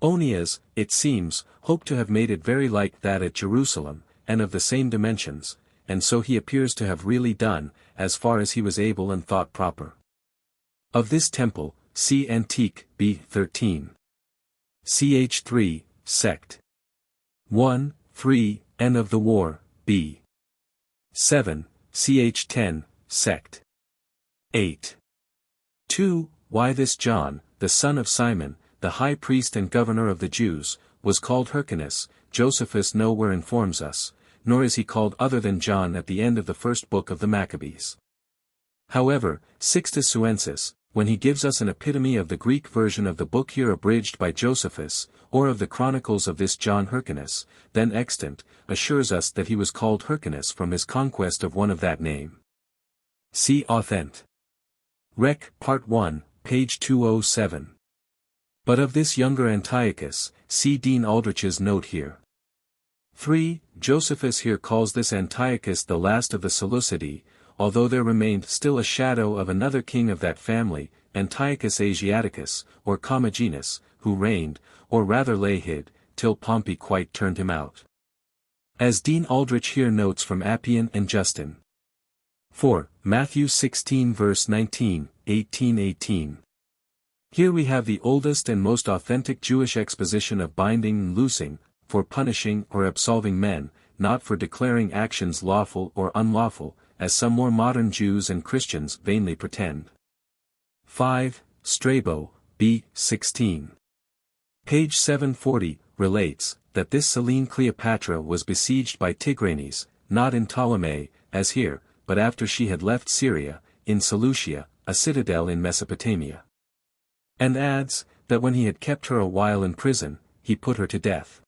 Onias, it seems, hoped to have made it very like that at Jerusalem, and of the same dimensions, and so he appears to have really done, as far as he was able and thought proper. Of this temple, see Antique, B. 13. Ch. 3, Sect. 1, 3, N of the War, B. 7, Ch. 10, Sect. 8. 2. Why this John, the son of Simon, the high priest and governor of the Jews, was called Hyrcanus, Josephus nowhere informs us, nor is he called other than John at the end of the first book of the Maccabees. However, Sixtus Suensis, when he gives us an epitome of the Greek version of the book here abridged by Josephus, or of the chronicles of this John Hyrcanus, then extant, assures us that he was called Hyrcanus from his conquest of one of that name. See Authent. Rec. Part 1, page 207. But of this younger Antiochus, see Dean Aldrich's note here. 3. Josephus here calls this Antiochus the last of the Seleucidae, although there remained still a shadow of another king of that family, Antiochus Asiaticus, or Commagenus, who reigned, or rather lay hid, till Pompey quite turned him out. As Dean Aldrich here notes from Appian and Justin. 4. Matthew 16 verse 19, 18:18. Here we have the oldest and most authentic Jewish exposition of binding and loosing, for punishing or absolving men, not for declaring actions lawful or unlawful, as some more modern Jews and Christians vainly pretend. 5. Strabo, b. 16. Page 740, relates, that this Selene Cleopatra was besieged by Tigranes, not in Ptolemy, as here, but after she had left Syria, in Seleucia, a citadel in Mesopotamia. And adds, that when he had kept her a while in prison, he put her to death.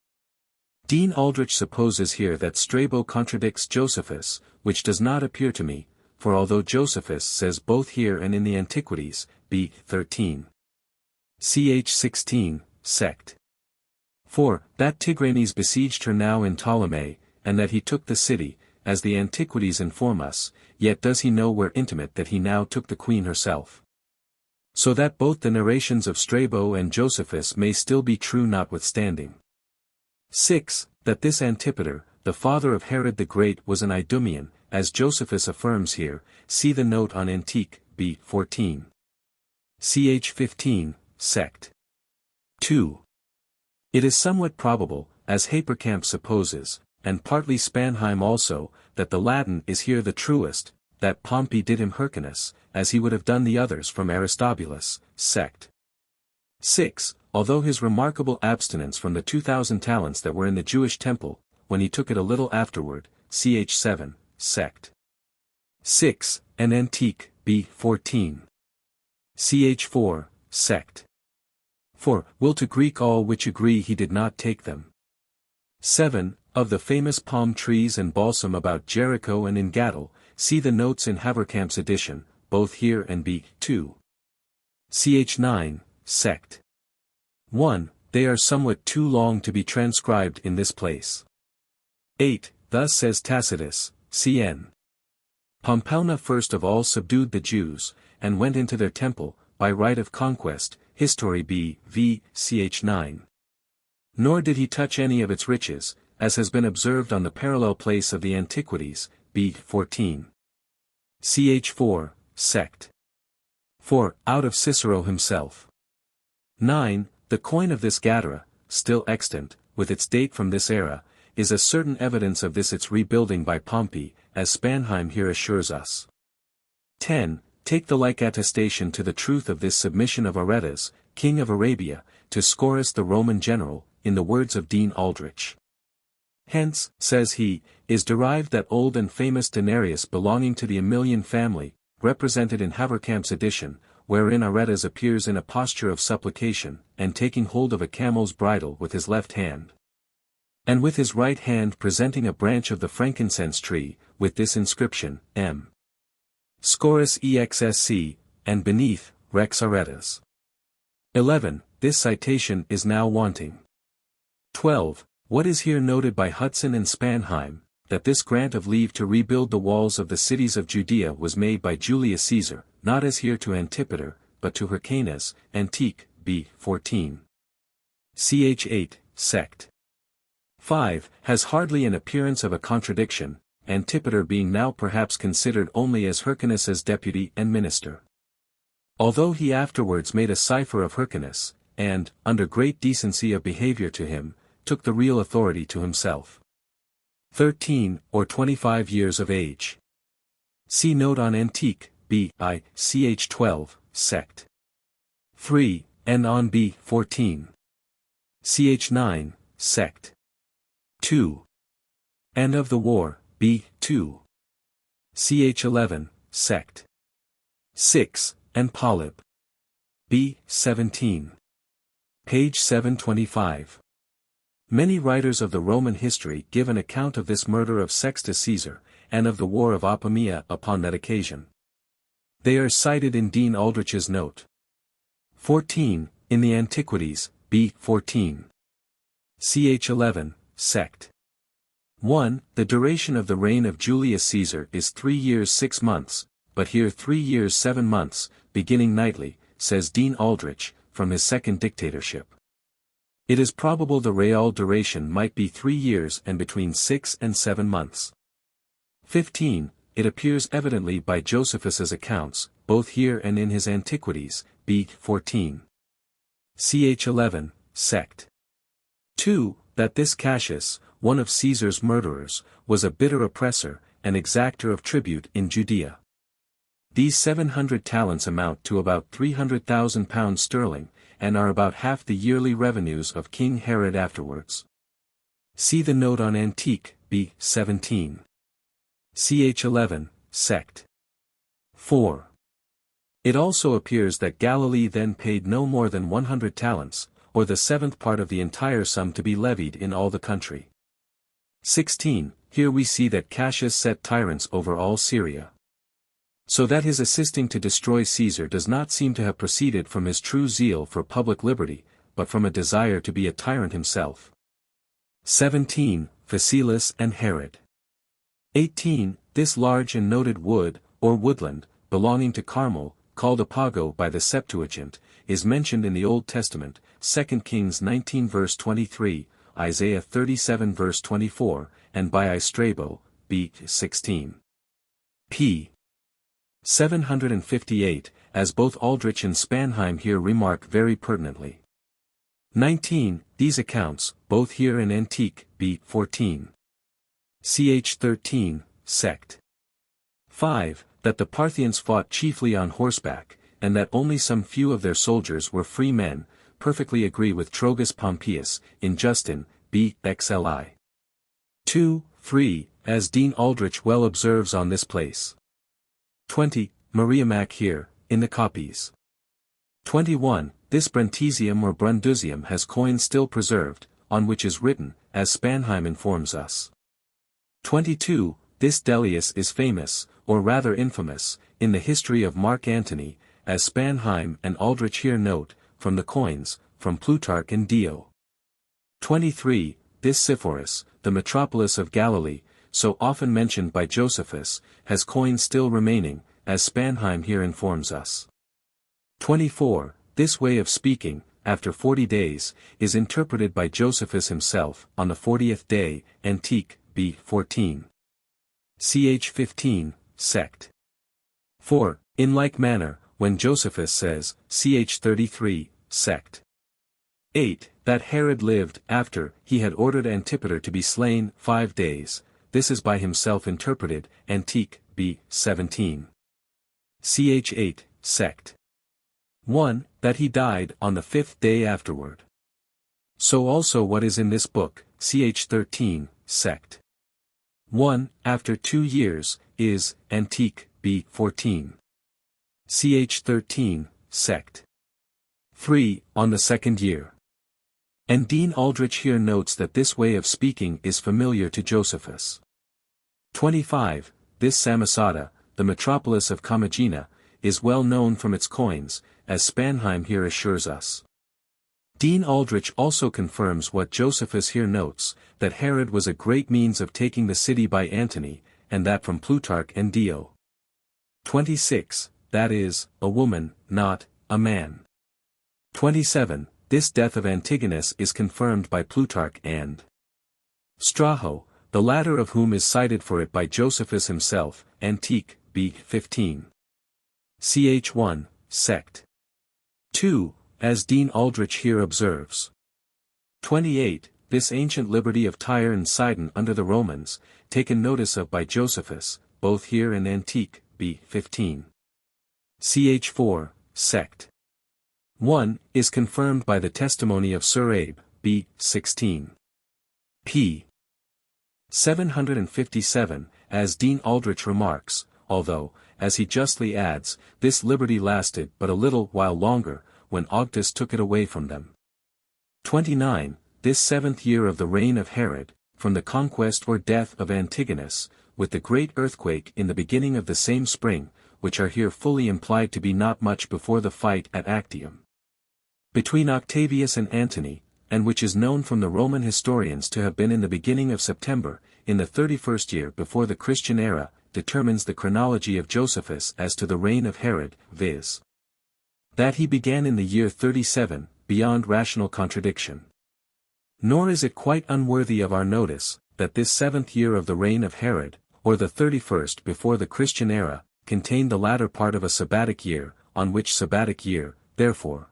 Dean Aldrich supposes here that Strabo contradicts Josephus, which does not appear to me, for although Josephus says both here and in the Antiquities, b. 13. Ch. 16, sect. 4. That Tigranes besieged her now in Ptolemy, and that he took the city, as the Antiquities inform us, yet does he know where intimate that he now took the queen herself. So that both the narrations of Strabo and Josephus may still be true notwithstanding. 6. That this Antipater, the father of Herod the Great, was an Idumean, as Josephus affirms here, see the note on Antique, b. 14. Ch. 15, sect. 2. It is somewhat probable, as Haperkamp supposes, and partly Spanheim also, that the Latin is here the truest, that Pompey did him Hyrcanus, as he would have done the others from Aristobulus, sect. 6. Although his remarkable abstinence from the 2,000 talents that were in the Jewish temple, when he took it a little afterward, ch. 7, sect. 6. An Antique, b. 14. Ch. 4, sect. 4. Will to Greek all which agree he did not take them. 7. Of the famous palm trees and balsam about Jericho and in Gadol, see the notes in Haverkamp's edition, both here and b. 2. Ch. 9, sect. 1. They are somewhat too long to be transcribed in this place. 8. Thus says Tacitus, cn. Pompelna first of all subdued the Jews, and went into their temple, by right of conquest, History b. v. ch. 9. Nor did he touch any of its riches, as has been observed on the parallel place of the Antiquities, b. 14. Ch. 4, sect. 4. Out of Cicero himself. 9. The coin of this Gadara, still extant, with its date from this era, is a certain evidence of this its rebuilding by Pompey, as Spanheim here assures us. 10. Take the like attestation to the truth of this submission of Aretas, king of Arabia, to Scaurus the Roman general, in the words of Dean Aldrich. Hence, says he, is derived that old and famous denarius belonging to the Aemilian family, represented in Haverkamp's edition, wherein Aretas appears in a posture of supplication, and taking hold of a camel's bridle with his left hand, and with his right hand presenting a branch of the frankincense tree, with this inscription, M. Scaurus exsc, and beneath, Rex Aretas. 11. This citation is now wanting. 12. What is here noted by Hudson and Spanheim, that this grant of leave to rebuild the walls of the cities of Judea was made by Julius Caesar, not as here to Antipater, but to Hyrcanus, Antique, b. 14. Ch. 8, sect. 5. Has hardly an appearance of a contradiction, Antipater being now perhaps considered only as Hyrcanus's deputy and minister. Although he afterwards made a cipher of Hyrcanus, and, under great decency of behavior to him, took the real authority to himself. 13, or 25 years of age. See note on Antique, b. I. Ch. 12, sect. 3, and on b. 14. Ch. 9, sect. 2. And of the war, b. 2. Ch. 11, sect. 6, and Polyp. b. 17. Page 725. Many writers of the Roman history give an account of this murder of Sextus Caesar, and of the war of Apamea upon that occasion. They are cited in Dean Aldrich's note. 14, in the Antiquities, b. 14. Ch. 11, sect. 1. The duration of the reign of Julius Caesar is 3 years 6 months, but here 3 years 7 months, beginning nightly, says Dean Aldrich, from his second dictatorship. It is probable the real duration might be 3 years and between 6 and 7 months. 15. It appears evidently by Josephus's accounts, both here and in his Antiquities, b. 14. Ch. 11, sect. 2. That this Cassius, one of Caesar's murderers, was a bitter oppressor, an exactor of tribute in Judea. These 700 talents amount to about £300,000 sterling, and are about half the yearly revenues of King Herod afterwards. See the note on Antique, b. 17. Ch. 11, sect. 4. It also appears that Galilee then paid no more than 100 talents, or the seventh part of the entire sum to be levied in all the country. 16. Here we see that Cassius set tyrants over all Syria. So that his assisting to destroy Caesar does not seem to have proceeded from his true zeal for public liberty, but from a desire to be a tyrant himself. 17. Phasaelus and Herod. 18. This large and noted wood, or woodland, belonging to Carmel, called Apago by the Septuagint, is mentioned in the Old Testament, 2 Kings 19 verse 23, Isaiah 37 verse 24, and by Strabo, b. 16. p. 758, as both Aldrich and Spanheim here remark very pertinently. 19. These accounts, both here and Antique, b. 14. Ch. 13, sect. 5. That the Parthians fought chiefly on horseback, and that only some few of their soldiers were free men, perfectly agree with Trogus Pompeius, in Justin, b. xli. 2. 3. As Dean Aldrich well observes on this place. 20. Maria Mac here, in the copies. 21. This Brentesium or Brundusium has coins still preserved, on which is written, as Spanheim informs us. 22. This Delius is famous, or rather infamous, in the history of Mark Antony, as Spanheim and Aldrich here note, from the coins, from Plutarch and Dio. 23. This Sepphoris, the metropolis of Galilee, so often mentioned by Josephus, has coins still remaining, as Spanheim here informs us. 24. This way of speaking, after 40 days, is interpreted by Josephus himself, on the 40th day, Antique, b. 14. Ch. 15, sect. 4. In like manner, when Josephus says, Ch. 33, sect. 8. That Herod lived, after he had ordered Antipater to be slain, 5 days, this is by himself interpreted, Antique, b. 17. Ch. 8, sect. 1. That he died on the 5th day afterward. So also what is in this book, Ch. 13, sect. 1. After 2 years, is, Antique, b. 14. Ch. 13, sect. 3. On the 2nd year. And Dean Aldrich here notes that this way of speaking is familiar to Josephus. 25. This Samosata, the metropolis of Commagena, is well known from its coins, as Spanheim here assures us. Dean Aldrich also confirms what Josephus here notes, that Herod was a great means of taking the city by Antony, and that from Plutarch and Dio. 26. That is, a woman, not a man. 27. This death of Antigonus is confirmed by Plutarch and Strabo, the latter of whom is cited for it by Josephus himself, Antique, b. 15. Ch. 1, sect. 2. As Dean Aldrich here observes. 28. This ancient liberty of Tyre and Sidon under the Romans, taken notice of by Josephus, both here and Antique, b. 15. Ch. 4, sect. 1. Is confirmed by the testimony of Sir Abe, b. 16. p. 757, as Dean Aldrich remarks, although, as he justly adds, this liberty lasted but a little while longer, when Augustus took it away from them. 29. This 7th year of the reign of Herod, from the conquest or death of Antigonus, with the great earthquake in the beginning of the same spring, which are here fully implied to be not much before the fight at Actium between Octavius and Antony, and which is known from the Roman historians to have been in the beginning of September, in the 31st year before the Christian era, determines the chronology of Josephus as to the reign of Herod, viz. that he began in the year 37, beyond rational contradiction. Nor is it quite unworthy of our notice, that this 7th year of the reign of Herod, or the 31st before the Christian era, contained the latter part of a sabbatic year, on which sabbatic year, therefore,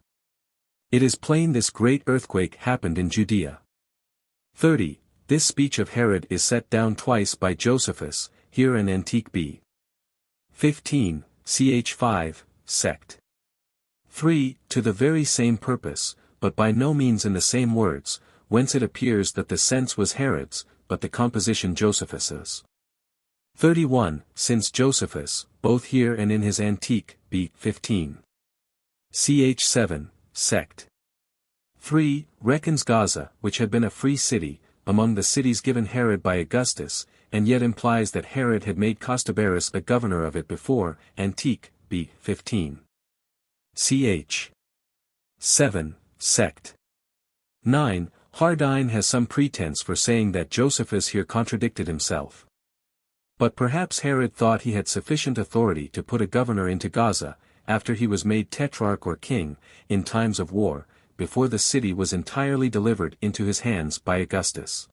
it is plain this great earthquake happened in Judea. 30. This speech of Herod is set down twice by Josephus, here and antique b. 15, ch. 5, sect. 3. To the very same purpose, but by no means in the same words, whence it appears that the sense was Herod's, but the composition Josephus's. 31. Since Josephus, both here and in his antique, b. 15. ch. 7, sect. 3. Reckons Gaza, which had been a free city, among the cities given Herod by Augustus, and yet implies that Herod had made Costobarus a governor of it before, antique, b. 15. ch. 7, sect. 9. Hardine has some pretense for saying that Josephus here contradicted himself. But perhaps Herod thought he had sufficient authority to put a governor into Gaza, after he was made tetrarch or king, in times of war, before the city was entirely delivered into his hands by Augustus.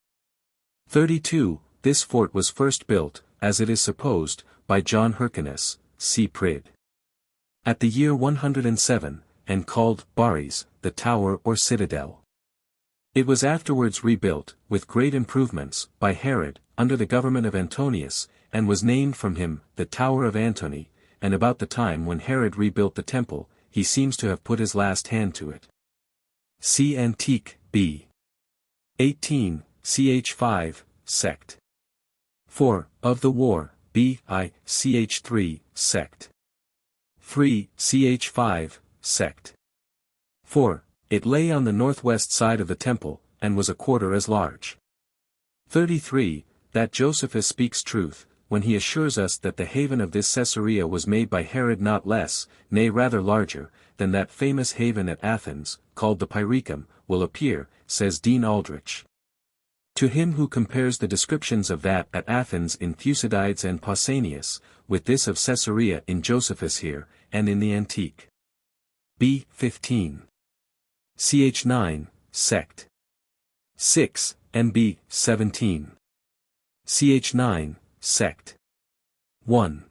32. This fort was first built, as it is supposed, by John Hyrcanus, c. Prid. At the year 107, and called Bares, the tower or citadel. It was afterwards rebuilt, with great improvements, by Herod, under the government of Antonius, and was named from him, the Tower of Antony, and about the time when Herod rebuilt the temple, he seems to have put his last hand to it. See Antique, b. 18, ch. 5, sect. 4. Of the war, b. I, ch. 3, sect. 3, ch. 5, sect. 4. It lay on the northwest side of the temple, and was a quarter as large. 33. That Josephus speaks truth, when he assures us that the haven of this Caesarea was made by Herod not less, nay rather larger, than that famous haven at Athens, called the Pyrrhicum, will appear, says Dean Aldrich. To him who compares the descriptions of that at Athens in Thucydides and Pausanias, with this of Caesarea in Josephus here, and in the Antique. B. 15. ch. 9, sect. 6, and b. 17. ch. 9, sect. 1.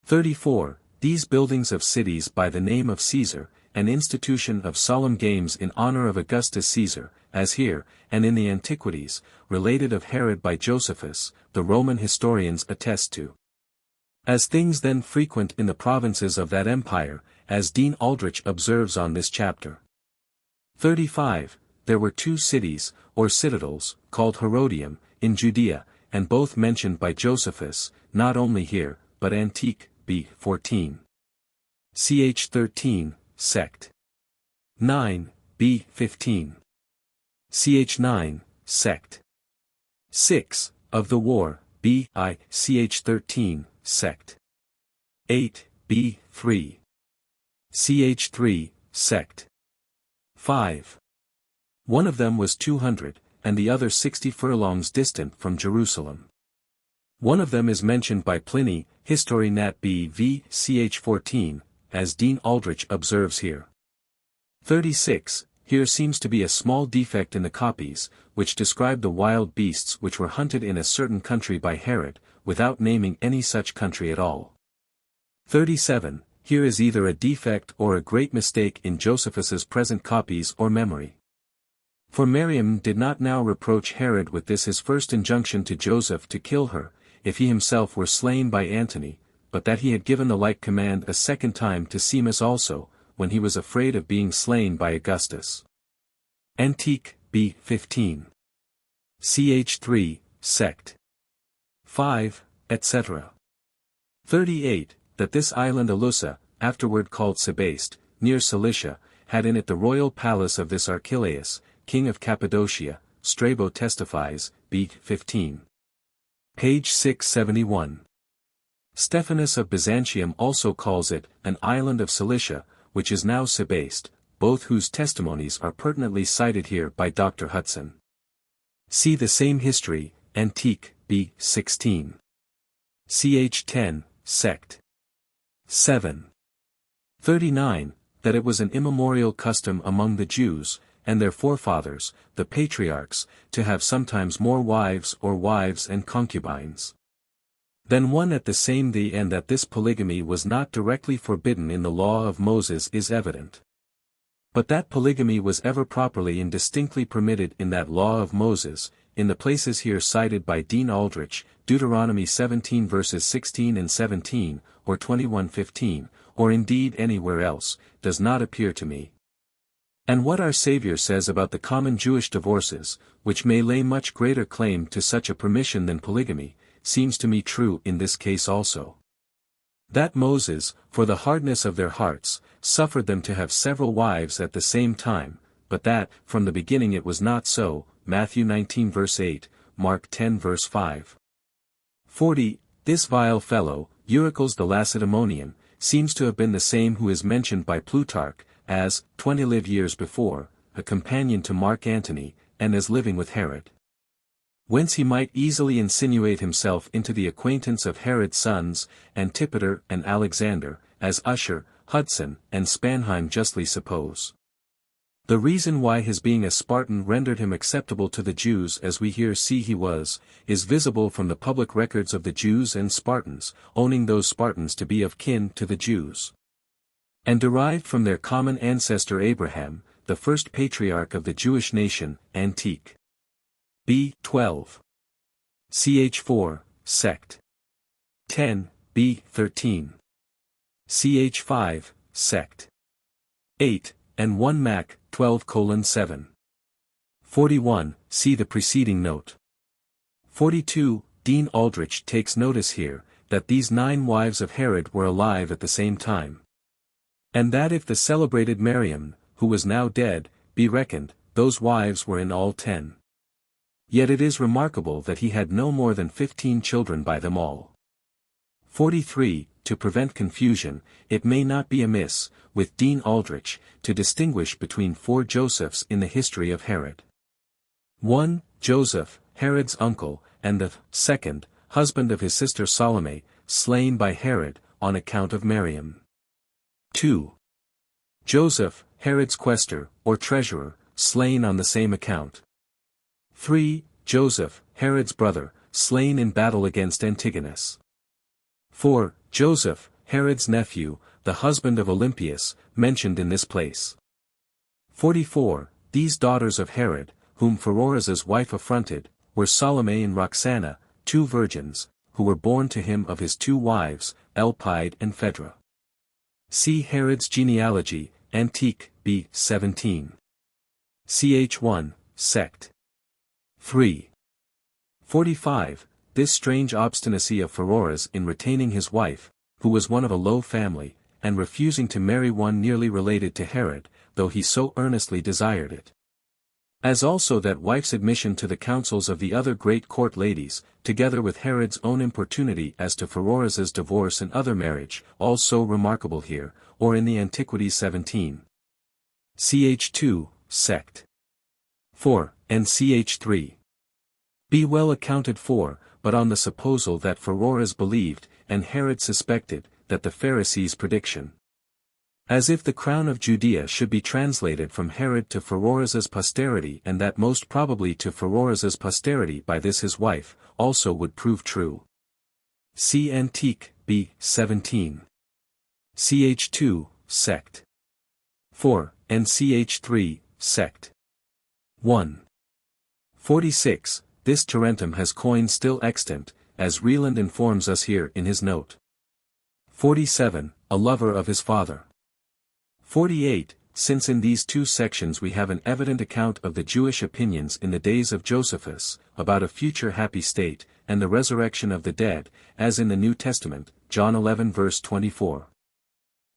34. These buildings of cities by the name of Caesar, an institution of solemn games in honor of Augustus Caesar, as here, and in the Antiquities, related of Herod by Josephus, the Roman historians attest to. As things then frequent in the provinces of that empire, as Dean Aldrich observes on this chapter. 35. There were 2 cities, or citadels, called Herodium, in Judea, and both mentioned by Josephus, not only here, but Antique, b. 14. ch. 13, sect. 9, b. 15. ch. 9, sect. 6. Of the war, b. I, ch. 13, sect. 8, b. 3. ch. 3, sect. 5. One of them was 200, and the other 60 furlongs distant from Jerusalem. One of them is mentioned by Pliny, History Nat. B. v. ch. 14, as Dean Aldrich observes here. 36. Here seems to be a small defect in the copies, which describe the wild beasts which were hunted in a certain country by Herod, without naming any such country at all. 37. Here is either a defect or a great mistake in Josephus's present copies or memory. For Miriam did not now reproach Herod with this his first injunction to Joseph to kill her, if he himself were slain by Antony, but that he had given the like command a second time to Seamus also, when he was afraid of being slain by Augustus. Antique, b. 15. ch. 3, sect. 5, etc. 38. That this island Alussa, afterward called Sebaste, near Cilicia, had in it the royal palace of this Archelaus, king of Cappadocia, Strabo testifies, b. 15. Page 671. Stephanus of Byzantium also calls it, an island of Cilicia, which is now Sebaste, both whose testimonies are pertinently cited here by Dr. Hudson. See the same history, Antique, b. 16. Ch. 10, sect. 7. 39, that it was an immemorial custom among the Jews, and their forefathers, the patriarchs, to have sometimes more wives or wives and concubines than one at the same day, and that this polygamy was not directly forbidden in the law of Moses is evident. But that polygamy was ever properly and distinctly permitted in that law of Moses, in the places here cited by Dean Aldrich, Deuteronomy 17 verses 16 and 17, or 21:15, or indeed anywhere else, does not appear to me. And what our Savior says about the common Jewish divorces, which may lay much greater claim to such a permission than polygamy, seems to me true in this case also. That Moses, for the hardness of their hearts, suffered them to have several wives at the same time, but that, from the beginning it was not so, Matthew 19 verse 8, Mark 10 verse 5. 40. This vile fellow, Eurycles the Lacedaemonian, seems to have been the same who is mentioned by Plutarch, as, 20 years before, a companion to Mark Antony, and as living with Herod. Whence he might easily insinuate himself into the acquaintance of Herod's sons, Antipater and Alexander, as Usher, Hudson, and Spanheim justly suppose. The reason why his being a Spartan rendered him acceptable to the Jews, as we here see he was, is visible from the public records of the Jews and Spartans, owning those Spartans to be of kin to the Jews, and derived from their common ancestor Abraham, the first patriarch of the Jewish nation, Antique. B. 12. Ch. 4, sect. 10, b. 13. Ch. 5, sect. 8, and 1 Mac. 12:7. 41, see the preceding note. 42, Dean Aldrich takes notice here, that these 9 wives of Herod were alive at the same time. And that if the celebrated Miriam, who was now dead, be reckoned, those wives were in all 10. Yet it is remarkable that he had no more than 15 children by them all. 43, to prevent confusion, it may not be amiss, with Dean Aldrich, to distinguish between 4 Josephs in the history of Herod. 1. Joseph, Herod's uncle, and the 2nd, husband of his sister Salome, slain by Herod, on account of Miriam. 2. Joseph, Herod's quaestor, or treasurer, slain on the same account. 3. Joseph, Herod's brother, slain in battle against Antigonus. 4. Joseph, Herod's nephew, the husband of Olympias, mentioned in this place. 44. These daughters of Herod, whom Pheroras' wife affronted, were Salome and Roxana, 2 virgins, who were born to him of his 2 wives, Elpide and Phaedra. See Herod's genealogy, Antique, b. 17. Ch. 1, sect. 3. 45. This strange obstinacy of Pheroras in retaining his wife, who was one of a low family, and refusing to marry one nearly related to Herod, though he so earnestly desired it. As also that wife's admission to the councils of the other great court ladies, together with Herod's own importunity as to Pheroras' divorce and other marriage, all so remarkable here, or in the Antiquities 17. Ch. 2, sect. 4, and Ch. 3. Be well accounted for, but on the supposal that Pheroras believed, and Herod suspected, that the Pharisees' prediction, as if the crown of Judea should be translated from Herod to Pheroras' posterity, and that most probably to Pheroras' posterity by this his wife, also would prove true. See Antique, b. 17. Ch. 2, sect. 4, and Ch. 3, sect. 1. 46. This Tarentum has coin still extant, as Rieland informs us here in his note. 47. A lover of his father. 48. Since in these 2 sections we have an evident account of the Jewish opinions in the days of Josephus, about a future happy state, and the resurrection of the dead, as in the New Testament, John 11 verse 24.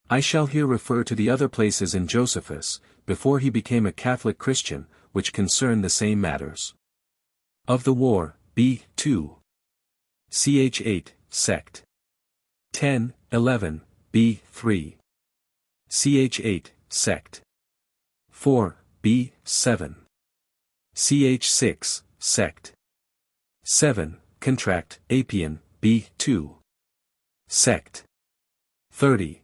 I shall here refer to the other places in Josephus, before he became a Catholic Christian, which concern the same matters. Of the war, b. 2. Ch. 8, sect. 10, 11, b. 3. Ch. 8, sect. 4, b. 7. Ch. 6, sect. 7. Contract, Apian, b. 2. Sect. 30.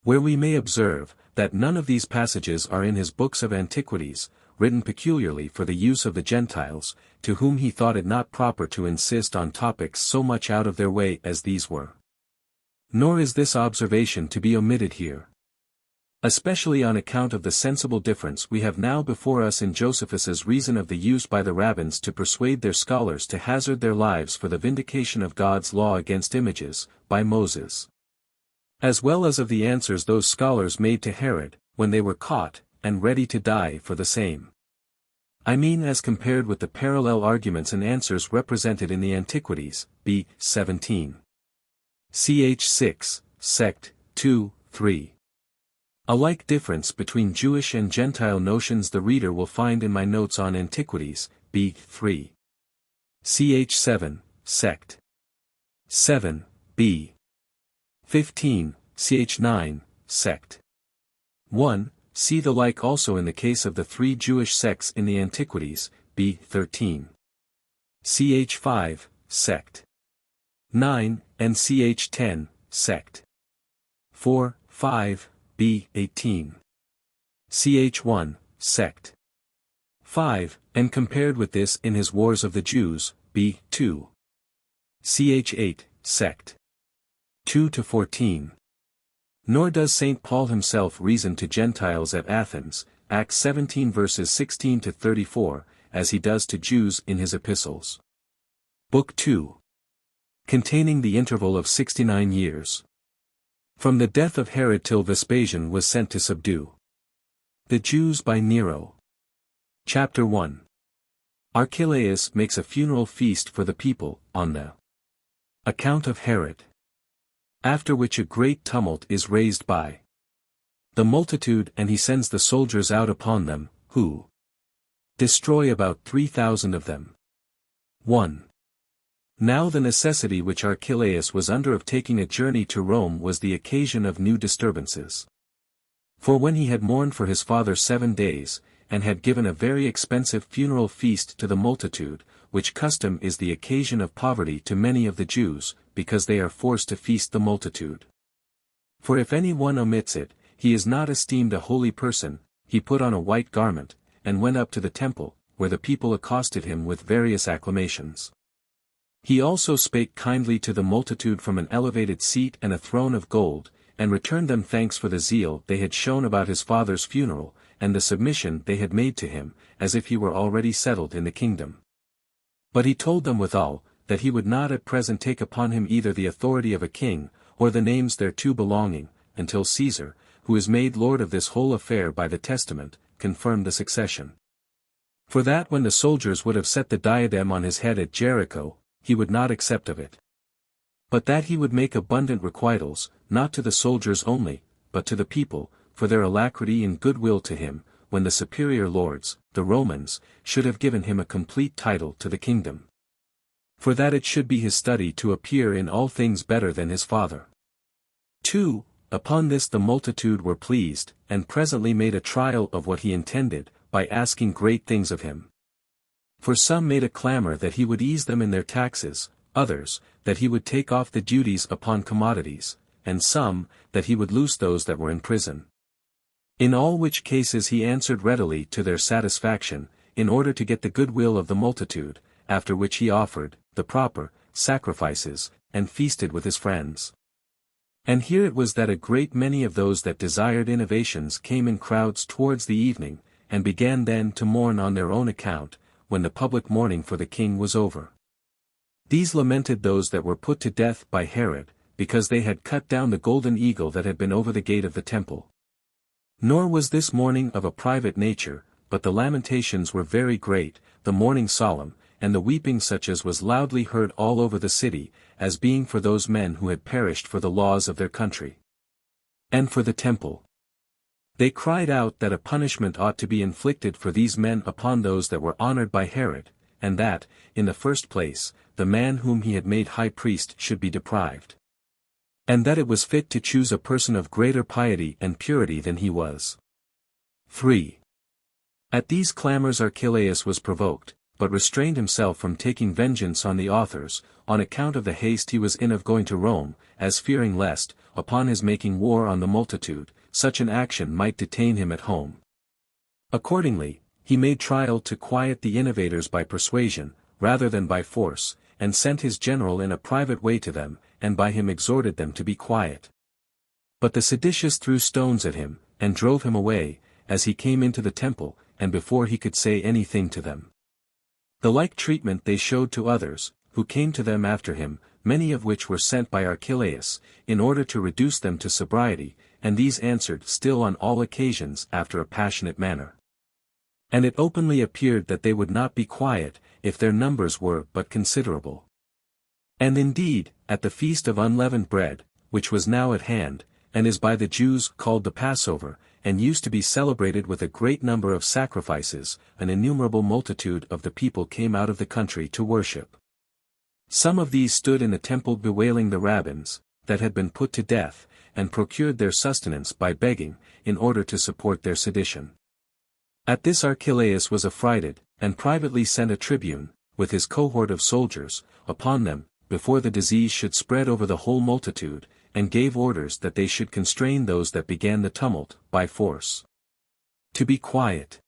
Where we may observe, that none of these passages are in his books of antiquities, written peculiarly for the use of the Gentiles, to whom he thought it not proper to insist on topics so much out of their way as these were. Nor is this observation to be omitted here, especially on account of the sensible difference we have now before us in Josephus's reason of the use by the rabbins to persuade their scholars to hazard their lives for the vindication of God's law against images, by Moses, as well as of the answers those scholars made to Herod, when they were caught, and ready to die for the same. I mean as compared with the parallel arguments and answers represented in the Antiquities, b. 17. Ch. 6, Sect. 2, 3. A like difference between Jewish and Gentile notions the reader will find in my notes on Antiquities, b. 3. Ch. 7, Sect. 7, b. 15, Ch. 9, Sect. 1. See the like also in the case of the three Jewish sects in the Antiquities, b. 13. Ch. 5, Sect. 9, and Ch. 10, Sect. 4, 5, b. 18. Ch. 1, Sect. 5, and compared with this in his Wars of the Jews, b. 2. Ch. 8, Sect. 2 to 14. Nor does St. Paul himself reason to Gentiles at Athens, Acts 17 verses 16 to 34, as he does to Jews in his epistles. Book 2. Containing the interval of 69 years. From the death of Herod till Vespasian was sent to subdue the Jews by Nero. Chapter 1. Archelaus makes a funeral feast for the people, on the account of Herod. After which a great tumult is raised by the multitude, and he sends the soldiers out upon them, who destroy about 3,000 of them. 1. Now the necessity which Archelaus was under of taking a journey to Rome was the occasion of new disturbances. For when he had mourned for his father 7 days, and had given a very expensive funeral feast to the multitude, which custom is the occasion of poverty to many of the Jews, because they are forced to feast the multitude. For if any one omits it, he is not esteemed a holy person, he put on a white garment, and went up to the temple, where the people accosted him with various acclamations. He also spake kindly to the multitude from an elevated seat and a throne of gold, and returned them thanks for the zeal they had shown about his father's funeral, and the submission they had made to him, as if he were already settled in the kingdom. But he told them withal, that he would not at present take upon him either the authority of a king, or the names thereto belonging, until Caesar, who is made lord of this whole affair by the testament, confirm the succession. For that when the soldiers would have set the diadem on his head at Jericho, he would not accept of it. But that he would make abundant requitals, not to the soldiers only, but to the people, for their alacrity and goodwill to him, when the superior lords, the Romans, should have given him a complete title to the kingdom. For that it should be his study to appear in all things better than his father. 2. Upon this the multitude were pleased, and presently made a trial of what he intended, by asking great things of him. For some made a clamor that he would ease them in their taxes, others, that he would take off the duties upon commodities, and some, that he would loose those that were in prison. In all which cases he answered readily to their satisfaction, in order to get the goodwill of the multitude, after which he offered the proper sacrifices, and feasted with his friends. And here it was that a great many of those that desired innovations came in crowds towards the evening, and began then to mourn on their own account, when the public mourning for the king was over. These lamented those that were put to death by Herod, because they had cut down the golden eagle that had been over the gate of the temple. Nor was this mourning of a private nature, but the lamentations were very great, the mourning solemn, and the weeping such as was loudly heard all over the city, as being for those men who had perished for the laws of their country, and for the temple. They cried out that a punishment ought to be inflicted for these men upon those that were honored by Herod, and that, in the first place, the man whom he had made high priest should be deprived. And that it was fit to choose a person of greater piety and purity than he was. 3. At these clamors Archelaus was provoked, but restrained himself from taking vengeance on the authors, on account of the haste he was in of going to Rome, as fearing lest, upon his making war on the multitude, such an action might detain him at home. Accordingly, he made trial to quiet the innovators by persuasion, rather than by force, and sent his general in a private way to them, and by him exhorted them to be quiet. But the seditious threw stones at him, and drove him away, as he came into the temple, and before he could say anything to them. The like treatment they showed to others, who came to them after him, many of which were sent by Archelaus, in order to reduce them to sobriety, and these answered still on all occasions after a passionate manner. And it openly appeared that they would not be quiet, if their numbers were but considerable. And indeed, at the feast of unleavened bread, which was now at hand, and is by the Jews called the Passover, and used to be celebrated with a great number of sacrifices, an innumerable multitude of the people came out of the country to worship. Some of these stood in the temple bewailing the rabbins, that had been put to death, and procured their sustenance by begging, in order to support their sedition. At this Archelaus was affrighted, and privately sent a tribune, with his cohort of soldiers, upon them, before the disease should spread over the whole multitude, and gave orders that they should constrain those that began the tumult, by force, to be quiet.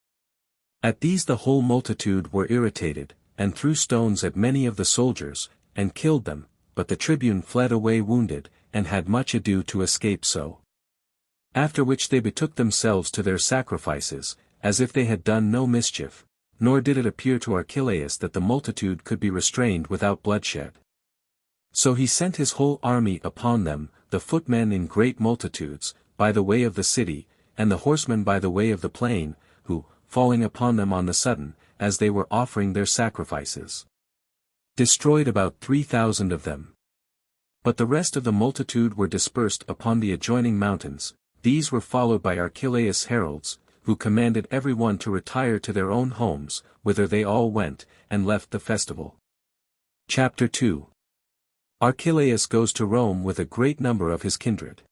At these the whole multitude were irritated, and threw stones at many of the soldiers, and killed them, but the tribune fled away wounded, and had much ado to escape so. After which they betook themselves to their sacrifices, as if they had done no mischief, nor did it appear to Archelaus that the multitude could be restrained without bloodshed. So he sent his whole army upon them, the footmen in great multitudes, by the way of the city, and the horsemen by the way of the plain, who, falling upon them on the sudden, as they were offering their sacrifices, destroyed about 3,000 of them. But the rest of the multitude were dispersed upon the adjoining mountains. These were followed by Archelaus' heralds, who commanded every one to retire to their own homes, whither they all went, and left the festival. Chapter 2. Archelaus goes to Rome with a great number of his kindred.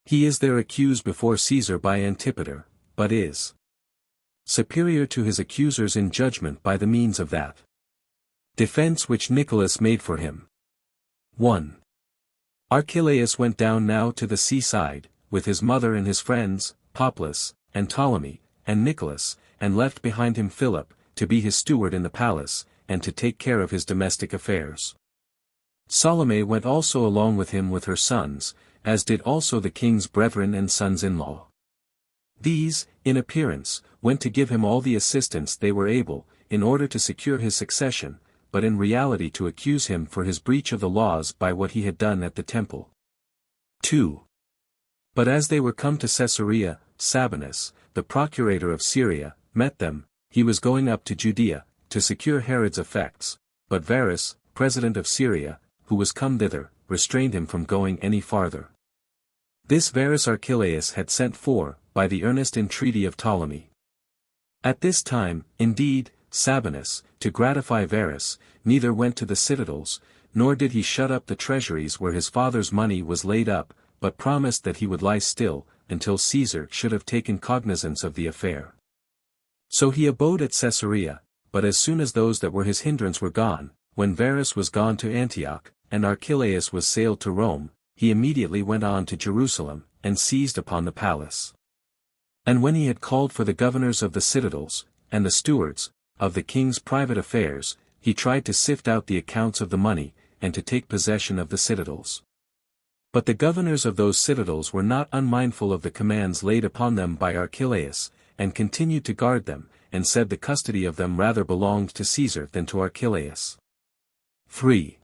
He is there accused before Caesar by Antipater, but is superior to his accusers in judgment by the means of that defense which Nicholas made for him. 1. Archelaus went down now to the seaside, with his mother and his friends, Poplas, and Ptolemy, and Nicholas, and left behind him Philip, to be his steward in the palace, and to take care of his domestic affairs. Salome went also along with him with her sons, as did also the king's brethren and sons-in-law. These, in appearance, went to give him all the assistance they were able, in order to secure his succession, but in reality to accuse him for his breach of the laws by what he had done at the temple. 2. But as they were come to Caesarea, Sabinus, the procurator of Syria, met them. He was going up to Judea, to secure Herod's effects, but Varus, president of Syria, who was come thither, restrained him from going any farther. This Varus Archelaus had sent for, by the earnest entreaty of Ptolemy. At this time, indeed, Sabinus, to gratify Varus, neither went to the citadels, nor did he shut up the treasuries where his father's money was laid up, but promised that he would lie still, until Caesar should have taken cognizance of the affair. So he abode at Caesarea, but as soon as those that were his hindrance were gone, when Varus was gone to Antioch, and Archelaus was sailed to Rome, he immediately went on to Jerusalem, and seized upon the palace. And when he had called for the governors of the citadels, and the stewards, of the king's private affairs, he tried to sift out the accounts of the money, and to take possession of the citadels. But the governors of those citadels were not unmindful of the commands laid upon them by Archelaus, and continued to guard them, and said the custody of them rather belonged to Caesar than to Archelaus. 3.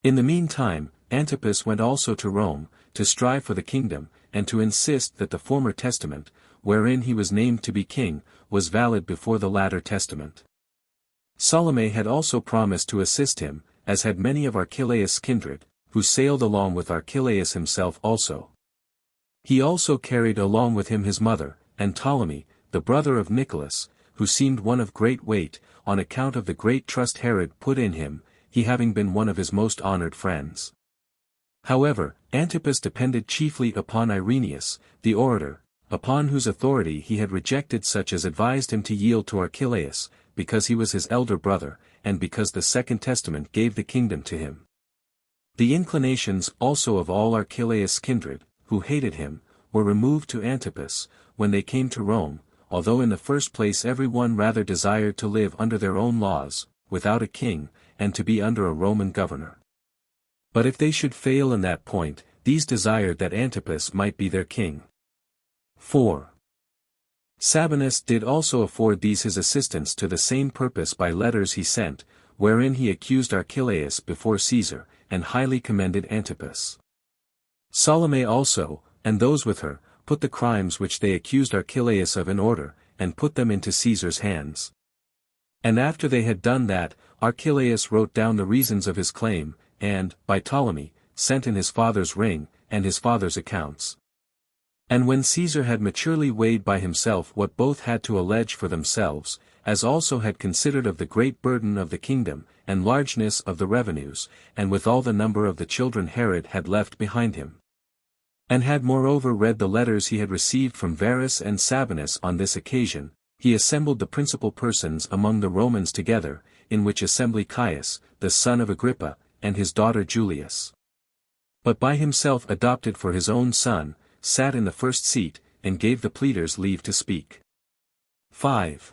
In the meantime, Antipas went also to Rome, to strive for the kingdom, and to insist that the former testament, wherein he was named to be king, was valid before the latter testament. Salome had also promised to assist him, as had many of Archelaus' kindred, who sailed along with Archelaus himself also. He also carried along with him his mother, and Ptolemy, the brother of Nicholas, who seemed one of great weight, on account of the great trust Herod put in him, he having been one of his most honored friends. However, Antipas depended chiefly upon Irenaeus, the orator, upon whose authority he had rejected such as advised him to yield to Archelaus, because he was his elder brother, and because the Second Testament gave the kingdom to him. The inclinations also of all Archelaus' kindred, who hated him, were removed to Antipas, when they came to Rome, although in the first place every one rather desired to live under their own laws, without a king, and to be under a Roman governor. But if they should fail in that point, these desired that Antipas might be their king. 4. Sabinus did also afford these his assistants to the same purpose by letters he sent, wherein he accused Archelaus before Caesar, and highly commended Antipas. Salome also, and those with her, put the crimes which they accused Archelaus of in order, and put them into Caesar's hands. And after they had done that, Archelaus wrote down the reasons of his claim, and, by Ptolemy, sent in his father's ring, and his father's accounts. And when Caesar had maturely weighed by himself what both had to allege for themselves, as also had considered of the great burden of the kingdom, and largeness of the revenues, and with all the number of the children Herod had left behind him, and had moreover read the letters he had received from Varus and Sabinus on this occasion, he assembled the principal persons among the Romans together, in which assembly Caius, the son of Agrippa, and his daughter Julius. But by himself adopted for his own son, sat in the first seat, and gave the pleaders leave to speak. 5.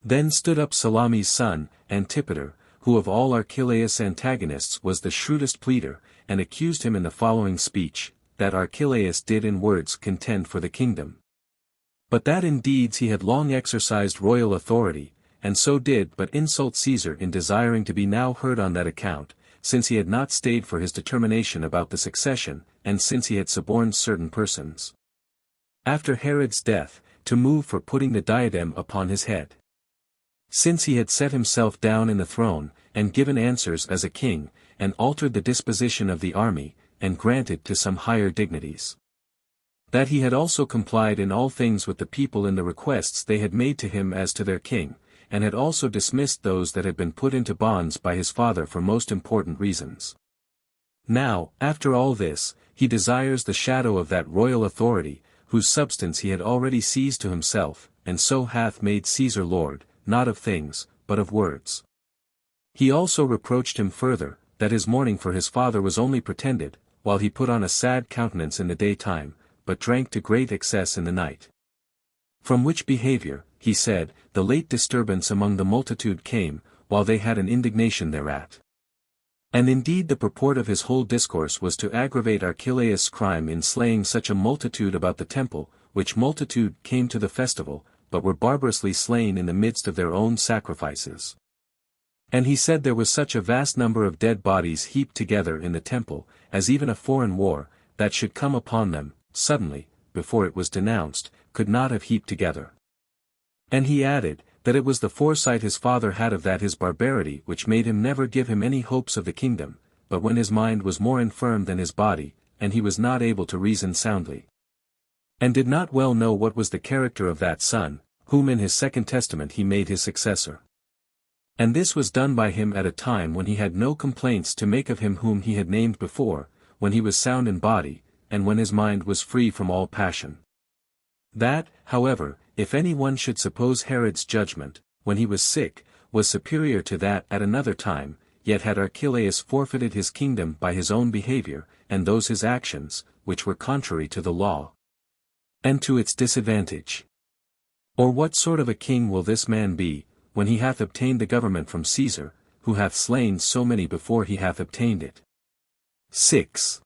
Then stood up Salome's son, Antipater, who of all Archelaus' antagonists was the shrewdest pleader, and accused him in the following speech, that Archelaus did in words contend for the kingdom, but that in deeds he had long exercised royal authority, and so did but insult Caesar in desiring to be now heard on that account, since he had not stayed for his determination about the succession, and since he had suborned certain persons, after Herod's death, to move for putting the diadem upon his head. Since he had set himself down in the throne, and given answers as a king, and altered the disposition of the army, and granted to some higher dignities. That he had also complied in all things with the people in the requests they had made to him as to their king, and had also dismissed those that had been put into bonds by his father for most important reasons. Now, after all this, he desires the shadow of that royal authority, whose substance he had already seized to himself, and so hath made Caesar Lord, not of things, but of words. He also reproached him further, that his mourning for his father was only pretended, while he put on a sad countenance in the daytime, but drank to great excess in the night. From which behavior, he said, the late disturbance among the multitude came, while they had an indignation thereat. And indeed the purport of his whole discourse was to aggravate Archelaus' crime in slaying such a multitude about the temple, which multitude came to the festival, but were barbarously slain in the midst of their own sacrifices. And he said there was such a vast number of dead bodies heaped together in the temple, as even a foreign war, that should come upon them, suddenly, before it was denounced, could not have heaped together. And he added, that it was the foresight his father had of that his barbarity which made him never give him any hopes of the kingdom, but when his mind was more infirm than his body, and he was not able to reason soundly, and did not well know what was the character of that son, whom in his Second Testament he made his successor. And this was done by him at a time when he had no complaints to make of him whom he had named before, when he was sound in body, and when his mind was free from all passion. That, however, if any one should suppose Herod's judgment, when he was sick, was superior to that at another time, yet had Archelaus forfeited his kingdom by his own behavior, and those his actions, which were contrary to the law, and to its disadvantage. Or what sort of a king will this man be, when he hath obtained the government from Caesar, who hath slain so many before he hath obtained it? 6.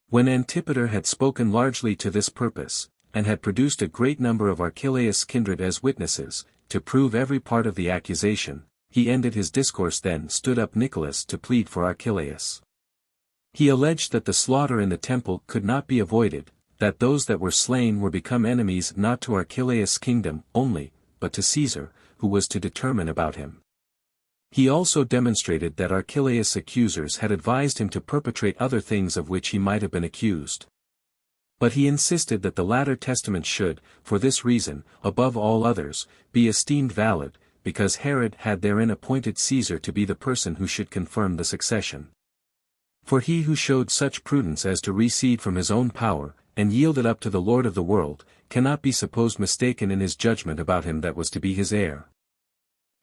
When Antipater had spoken largely to this purpose, and had produced a great number of Archelaus' kindred as witnesses, to prove every part of the accusation, he ended his discourse. Then stood up Nicholas to plead for Archelaus. He alleged that the slaughter in the temple could not be avoided, that those that were slain were become enemies not to Archelaus' kingdom only, but to Caesar, who was to determine about him. He also demonstrated that Archelaus' accusers had advised him to perpetrate other things of which he might have been accused. But he insisted that the latter testament should, for this reason, above all others, be esteemed valid, because Herod had therein appointed Caesar to be the person who should confirm the succession. For he who showed such prudence as to recede from his own power, and yield it up to the Lord of the world, cannot be supposed mistaken in his judgment about him that was to be his heir.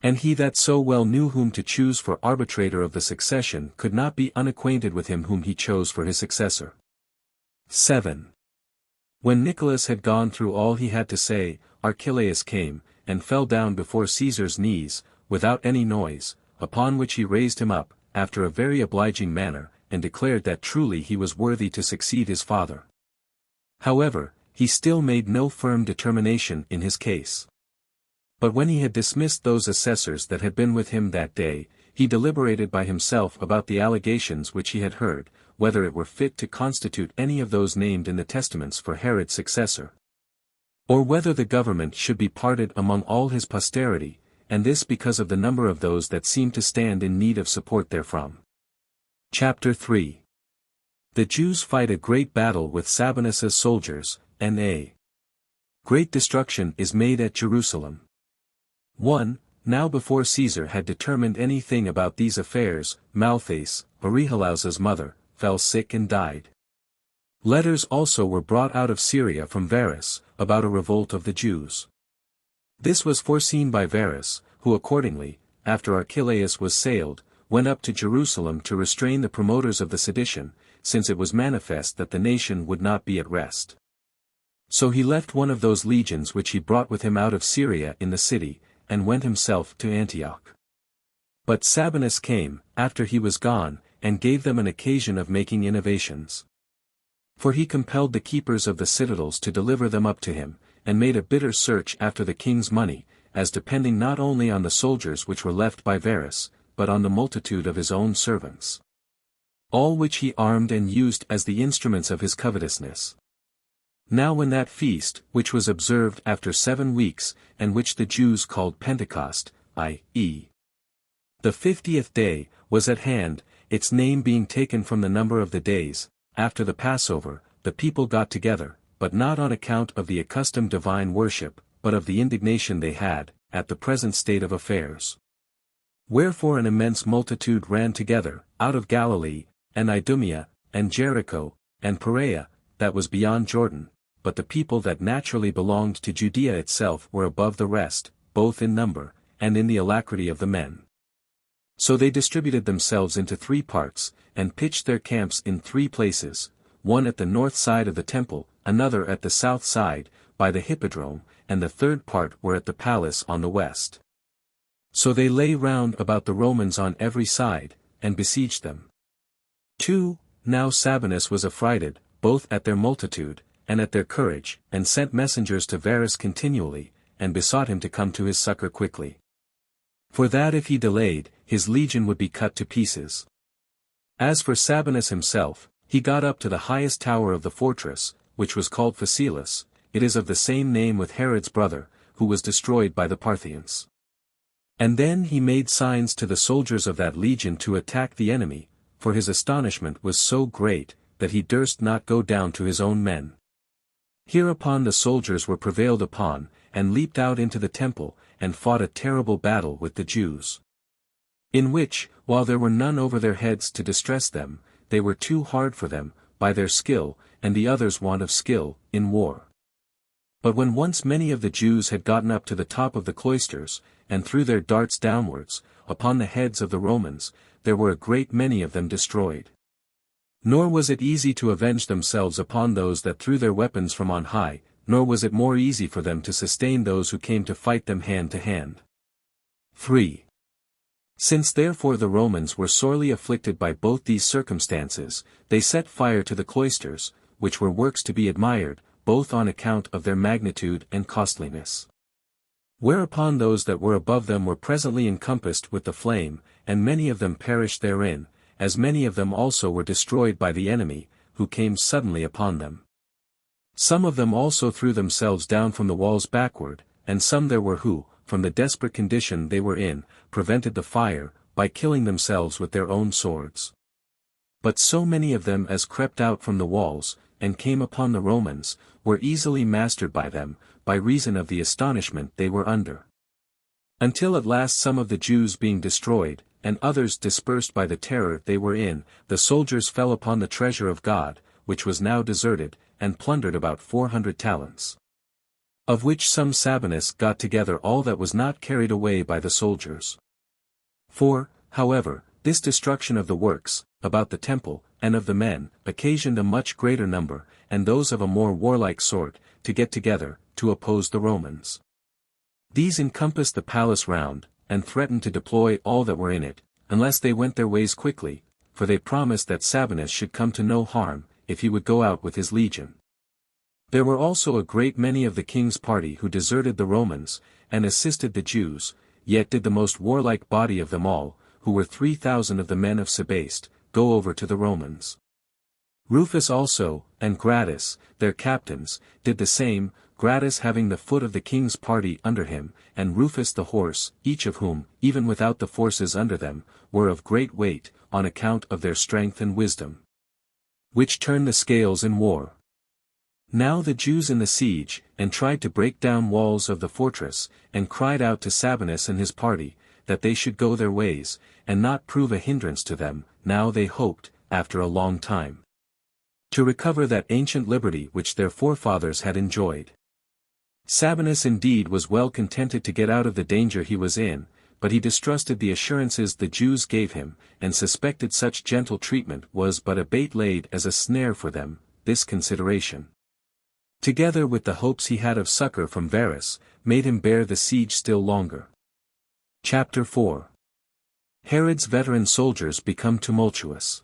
And he that so well knew whom to choose for arbitrator of the succession could not be unacquainted with him whom he chose for his successor. 7. When Nicholas had gone through all he had to say, Archelaus came, and fell down before Caesar's knees, without any noise, upon which he raised him up, after a very obliging manner, and declared that truly he was worthy to succeed his father. However, he still made no firm determination in his case. But when he had dismissed those assessors that had been with him that day, he deliberated by himself about the allegations which he had heard, whether it were fit to constitute any of those named in the testaments for Herod's successor, or whether the government should be parted among all his posterity, and this because of the number of those that seemed to stand in need of support therefrom. Chapter 3. The Jews fight a great battle with Sabinus's soldiers, and a great destruction is made at Jerusalem. 1. Now before Caesar had determined anything about these affairs, Malthace, Arehelaus's mother, fell sick and died. Letters also were brought out of Syria from Varus, about a revolt of the Jews. This was foreseen by Varus, who accordingly, after Archelaus was sailed, went up to Jerusalem to restrain the promoters of the sedition, since it was manifest that the nation would not be at rest. So he left one of those legions which he brought with him out of Syria in the city, and went himself to Antioch. But Sabinus came, after he was gone, and gave them an occasion of making innovations. For he compelled the keepers of the citadels to deliver them up to him, and made a bitter search after the king's money, as depending not only on the soldiers which were left by Varus, but on the multitude of his own servants. All which he armed and used as the instruments of his covetousness. Now when that feast, which was observed after 7 weeks, and which the Jews called Pentecost, i.e. the 50th day, was at hand, its name being taken from the number of the days, after the Passover, the people got together, but not on account of the accustomed divine worship, but of the indignation they had, at the present state of affairs. Wherefore an immense multitude ran together, out of Galilee, and Idumea, and Jericho, and Perea, that was beyond Jordan, but the people that naturally belonged to Judea itself were above the rest, both in number, and in the alacrity of the men. So they distributed themselves into 3 parts, and pitched their camps in 3 places, one at the north side of the temple, another at the south side, by the hippodrome, and the 3rd part were at the palace on the west. So they lay round about the Romans on every side, and besieged them. 2. Now Sabinus was affrighted, both at their multitude, and at their courage, and sent messengers to Varus continually, and besought him to come to his succor quickly. For that if he delayed, his legion would be cut to pieces. As for Sabinus himself, he got up to the highest tower of the fortress, which was called Phasaelus, it is of the same name with Herod's brother, who was destroyed by the Parthians. And then he made signs to the soldiers of that legion to attack the enemy, for his astonishment was so great, that he durst not go down to his own men. Hereupon the soldiers were prevailed upon, and leaped out into the temple, and fought a terrible battle with the Jews. In which, while there were none over their heads to distress them, they were too hard for them, by their skill, and the others' want of skill, in war. But when once many of the Jews had gotten up to the top of the cloisters, and threw their darts downwards, upon the heads of the Romans, there were a great many of them destroyed. Nor was it easy to avenge themselves upon those that threw their weapons from on high, nor was it more easy for them to sustain those who came to fight them hand to hand. 3. Since therefore the Romans were sorely afflicted by both these circumstances, they set fire to the cloisters, which were works to be admired, both on account of their magnitude and costliness. Whereupon those that were above them were presently encompassed with the flame, and many of them perished therein, as many of them also were destroyed by the enemy, who came suddenly upon them. Some of them also threw themselves down from the walls backward, and some there were who, from the desperate condition they were in, prevented the fire, by killing themselves with their own swords. But so many of them as crept out from the walls, and came upon the Romans, were easily mastered by them, by reason of the astonishment they were under. Until at last some of the Jews being destroyed, and others dispersed by the terror they were in, the soldiers fell upon the treasure of God, which was now deserted, and plundered about 400 talents. Of which sum Sabinus got together all that was not carried away by the soldiers. For, however, this destruction of the works, about the temple, and of the men, occasioned a much greater number, and those of a more warlike sort, to get together, to oppose the Romans. These encompassed the palace round, and threatened to deploy all that were in it, unless they went their ways quickly, for they promised that Sabinus should come to no harm, if he would go out with his legion. There were also a great many of the king's party who deserted the Romans, and assisted the Jews, yet did the most warlike body of them all, who were 3,000 of the men of Sebaste, go over to the Romans. Rufus also, and Gratus, their captains, did the same, Gratus having the foot of the king's party under him, and Rufus the horse, each of whom, even without the forces under them, were of great weight, on account of their strength and wisdom, which turned the scales in war. Now the Jews in the siege, and tried to break down walls of the fortress, and cried out to Sabinus and his party, that they should go their ways, and not prove a hindrance to them. Now they hoped, after a long time, to recover that ancient liberty which their forefathers had enjoyed. Sabinus indeed was well contented to get out of the danger he was in, but he distrusted the assurances the Jews gave him, and suspected such gentle treatment was but a bait laid as a snare for them. This consideration, together with the hopes he had of succor from Varus, made him bear the siege still longer. Chapter 4. Herod's veteran soldiers become tumultuous.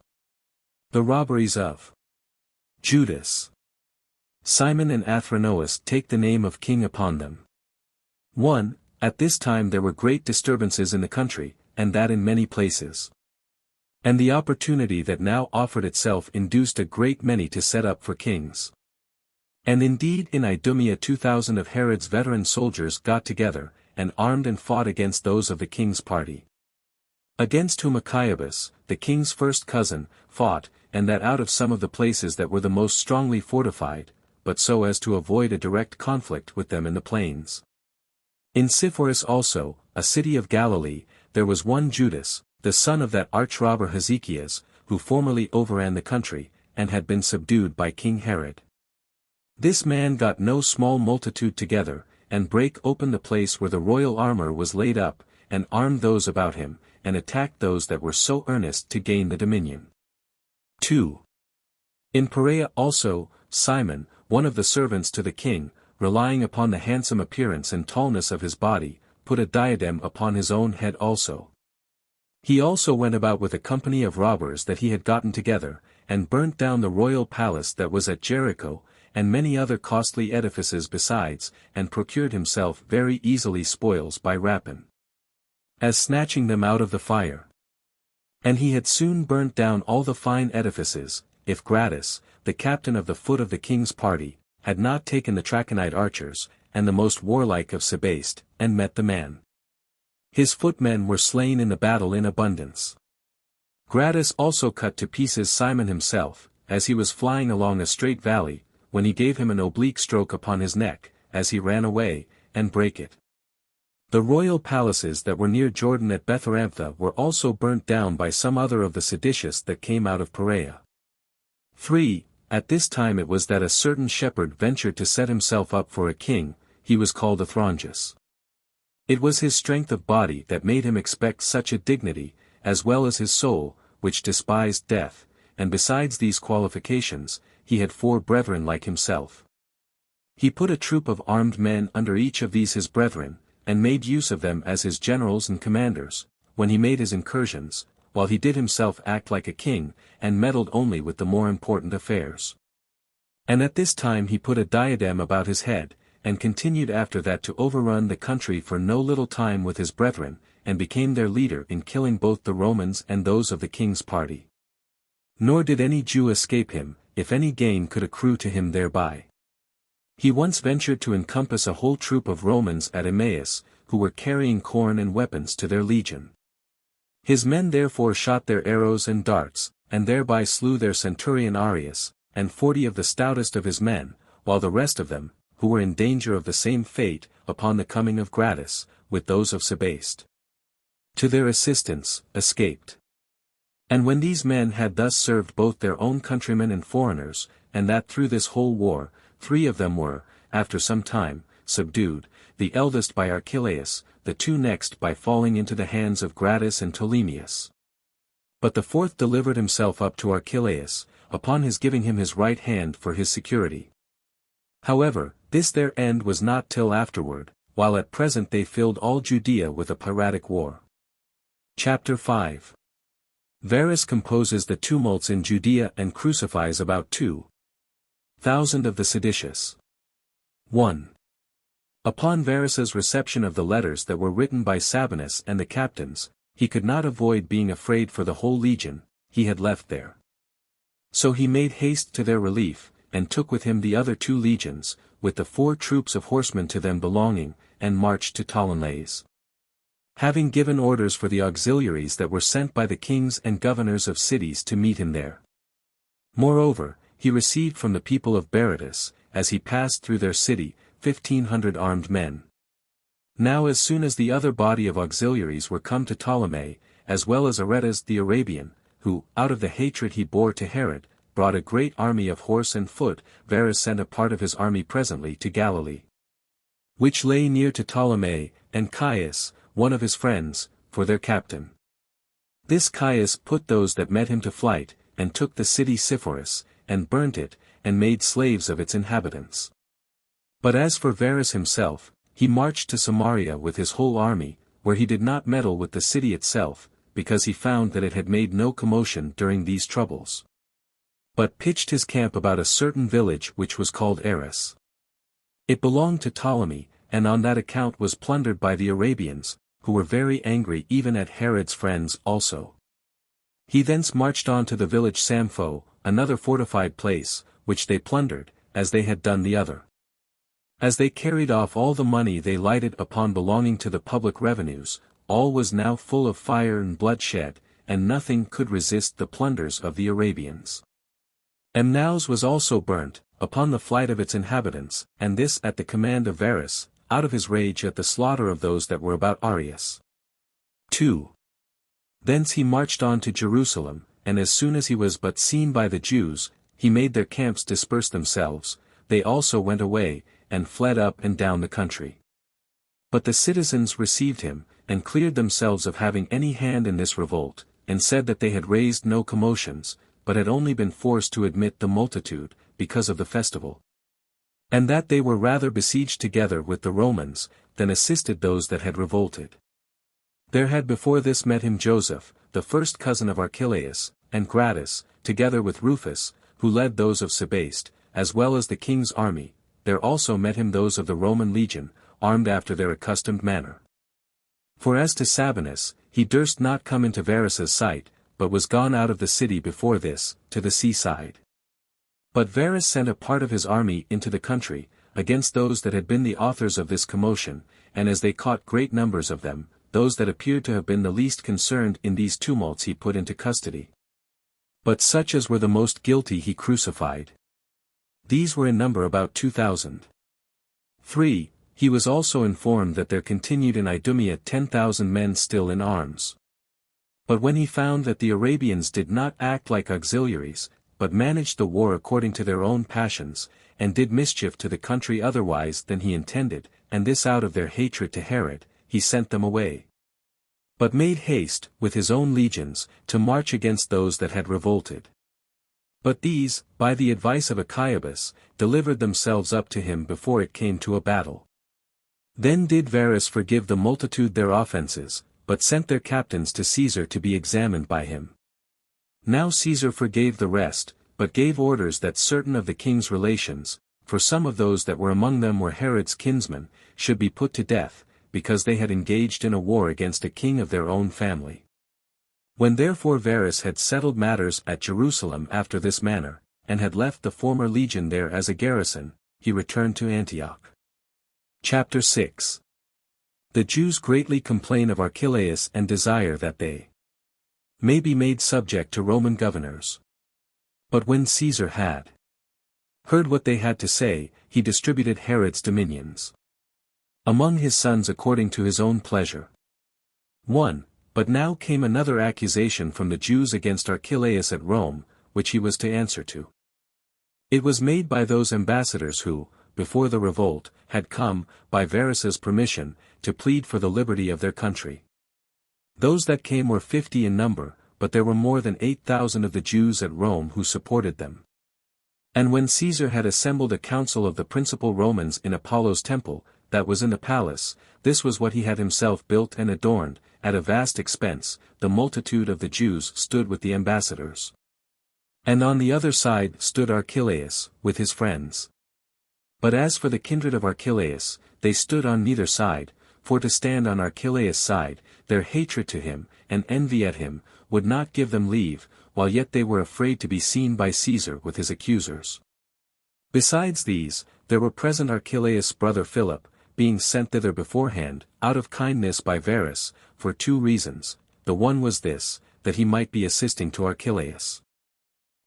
The robberies of Judas, Simon and Athranous take the name of king upon them. 1. At this time there were great disturbances in the country, and that in many places. And the opportunity that now offered itself induced a great many to set up for kings. And indeed in Idumea 2,000 of Herod's veteran soldiers got together, and armed and fought against those of the king's party. Against whom Achiabus, the king's first cousin, fought, and that out of some of the places that were the most strongly fortified, but so as to avoid a direct conflict with them in the plains. In Sepphoris also, a city of Galilee, there was one Judas, the son of that arch-robber Hezekias, who formerly overran the country, and had been subdued by King Herod. This man got no small multitude together, and brake open the place where the royal armor was laid up, and armed those about him, and attacked those that were so earnest to gain the dominion. 2. In Perea also, Simon, one of the servants to the king, relying upon the handsome appearance and tallness of his body, put a diadem upon his own head also. He also went about with a company of robbers that he had gotten together, and burnt down the royal palace that was at Jericho, and many other costly edifices besides, and procured himself very easily spoils by rapine, as snatching them out of the fire. And he had soon burnt down all the fine edifices, if Gratus, the captain of the foot of the king's party, had not taken the Trachonite archers, and the most warlike of Sebaste, and met the man. His footmen were slain in the battle in abundance. Gratus also cut to pieces Simon himself, as he was flying along a straight valley, when he gave him an oblique stroke upon his neck, as he ran away, and brake it. The royal palaces that were near Jordan at Betharantha were also burnt down by some other of the seditious that came out of Perea. 3. At this time it was that a certain shepherd ventured to set himself up for a king. He was called Athronges. It was his strength of body that made him expect such a dignity, as well as his soul, which despised death, and besides these qualifications, he had 4 brethren like himself. He put a troop of armed men under each of these his brethren, and made use of them as his generals and commanders, when he made his incursions, while he did himself act like a king, and meddled only with the more important affairs. And at this time he put a diadem about his head, and continued after that to overrun the country for no little time with his brethren, and became their leader in killing both the Romans and those of the king's party. Nor did any Jew escape him, if any gain could accrue to him thereby. He once ventured to encompass a whole troop of Romans at Emmaus, who were carrying corn and weapons to their legion. His men therefore shot their arrows and darts, and thereby slew their centurion Arius, and 40 of the stoutest of his men, while the rest of them, who were in danger of the same fate, upon the coming of Gratus, with those of Sebaste, to their assistance, escaped. And when these men had thus served both their own countrymen and foreigners, and that through this whole war, 3 of them were, after some time, subdued, the eldest by Archelaus, the two next by falling into the hands of Gratus and Ptolemaeus. But the fourth delivered himself up to Archelaus, upon his giving him his right hand for his security. However, this their end was not till afterward, while at present they filled all Judea with a piratic war. Chapter 5. Varus composes the tumults in Judea and crucifies about 2,000 of the seditious. 1. Upon Varus's reception of the letters that were written by Sabinus and the captains, he could not avoid being afraid for the whole legion he had left there. So he made haste to their relief, and took with him the other 2 legions, with the 4 troops of horsemen to them belonging, and marched to Ptolemais. Having given orders for the auxiliaries that were sent by the kings and governors of cities to meet him there. Moreover, he received from the people of Berytus, as he passed through their city, 1,500 armed men. Now as soon as the other body of auxiliaries were come to Ptolemy, as well as Aretas the Arabian, who, out of the hatred he bore to Herod, brought a great army of horse and foot, Varus sent a part of his army presently to Galilee, which lay near to Ptolemy, and Caius, one of his friends, for their captain. This Caius put those that met him to flight, and took the city Sepphoris, and burnt it, and made slaves of its inhabitants. But as for Varus himself, he marched to Samaria with his whole army, where he did not meddle with the city itself, because he found that it had made no commotion during these troubles, but pitched his camp about a certain village which was called Eris. It belonged to Ptolemy, and on that account was plundered by the Arabians, who were very angry even at Herod's friends also. He thence marched on to the village Sampho, another fortified place, which they plundered, as they had done the other. As they carried off all the money they lighted upon belonging to the public revenues, all was now full of fire and bloodshed, and nothing could resist the plunders of the Arabians. Emnaus was also burnt, upon the flight of its inhabitants, and this at the command of Varus, out of his rage at the slaughter of those that were about Arius. 2. Thence he marched on to Jerusalem, and as soon as he was but seen by the Jews, he made their camps disperse themselves, they also went away, and fled up and down the country. But the citizens received him, and cleared themselves of having any hand in this revolt, and said that they had raised no commotions, but had only been forced to admit the multitude, because of the festival. And that they were rather besieged together with the Romans, than assisted those that had revolted. There had before this met him Joseph, the first cousin of Archelaus, and Gratus, together with Rufus, who led those of Sebaste, as well as the king's army. There also met him those of the Roman legion, armed after their accustomed manner. For as to Sabinus, he durst not come into Varus's sight, but was gone out of the city before this, to the seaside. But Varus sent a part of his army into the country, against those that had been the authors of this commotion, and as they caught great numbers of them, those that appeared to have been the least concerned in these tumults he put into custody. But such as were the most guilty he crucified. These were in number about 2,000. 3. He was also informed that there continued in Idumea 10,000 men still in arms. But when he found that the Arabians did not act like auxiliaries, but managed the war according to their own passions, and did mischief to the country otherwise than he intended, and this out of their hatred to Herod, he sent them away. But made haste, with his own legions, to march against those that had revolted. But these, by the advice of Achiabus, delivered themselves up to him before it came to a battle. Then did Varus forgive the multitude their offences, but sent their captains to Caesar to be examined by him. Now Caesar forgave the rest, but gave orders that certain of the king's relations, for some of those that were among them were Herod's kinsmen, should be put to death, because they had engaged in a war against a king of their own family. When therefore Varus had settled matters at Jerusalem after this manner, and had left the former legion there as a garrison, he returned to Antioch. Chapter 6. The Jews greatly complain of Archelaus and desire that they may be made subject to Roman governors. But when Caesar had heard what they had to say, he distributed Herod's dominions among his sons according to his own pleasure. 1. But now came another accusation from the Jews against Archelaus at Rome, which he was to answer to. It was made by those ambassadors who, before the revolt, had come, by Varus's permission, to plead for the liberty of their country. Those that came were 50 in number, but there were more than 8,000 of the Jews at Rome who supported them. And when Caesar had assembled a council of the principal Romans in Apollo's temple, that was in the palace, this was what he had himself built and adorned, at a vast expense, the multitude of the Jews stood with the ambassadors. And on the other side stood Archelaus, with his friends. But as for the kindred of Archelaus, they stood on neither side, for to stand on Archelaus' side, their hatred to him, and envy at him, would not give them leave, while yet they were afraid to be seen by Caesar with his accusers. Besides these, there were present Archelaus' brother Philip, being sent thither beforehand, out of kindness by Varus, for 2 reasons, the one was this, that he might be assisting to Archelaus.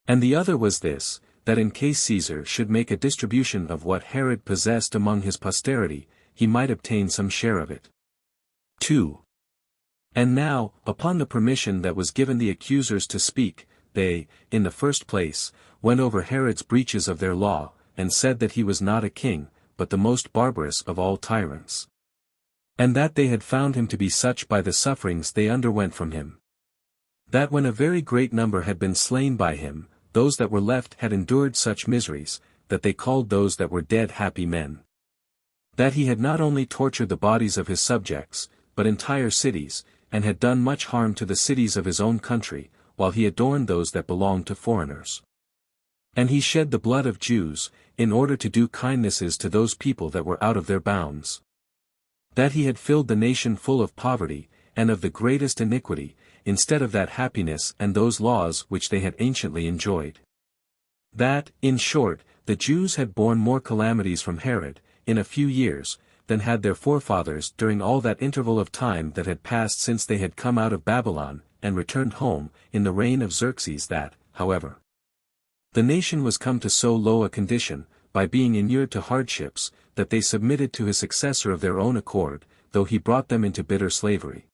And the other was this, that in case Caesar should make a distribution of what Herod possessed among his posterity, he might obtain some share of it. 2. And now, upon the permission that was given the accusers to speak, they, in the first place, went over Herod's breaches of their law, and said that he was not a king, but the most barbarous of all tyrants. And that they had found him to be such by the sufferings they underwent from him. That when a very great number had been slain by him, those that were left had endured such miseries, that they called those that were dead happy men. That he had not only tortured the bodies of his subjects, but entire cities, and had done much harm to the cities of his own country, while he adorned those that belonged to foreigners. And he shed the blood of Jews, in order to do kindnesses to those people that were out of their bounds. That he had filled the nation full of poverty, and of the greatest iniquity, instead of that happiness and those laws which they had anciently enjoyed. That, in short, the Jews had borne more calamities from Herod, in a few years, than had their forefathers during all that interval of time that had passed since they had come out of Babylon, and returned home, in the reign of Xerxes. That, however, the nation was come to so low a condition, by being inured to hardships, that they submitted to his successor of their own accord, though he brought them into bitter slavery.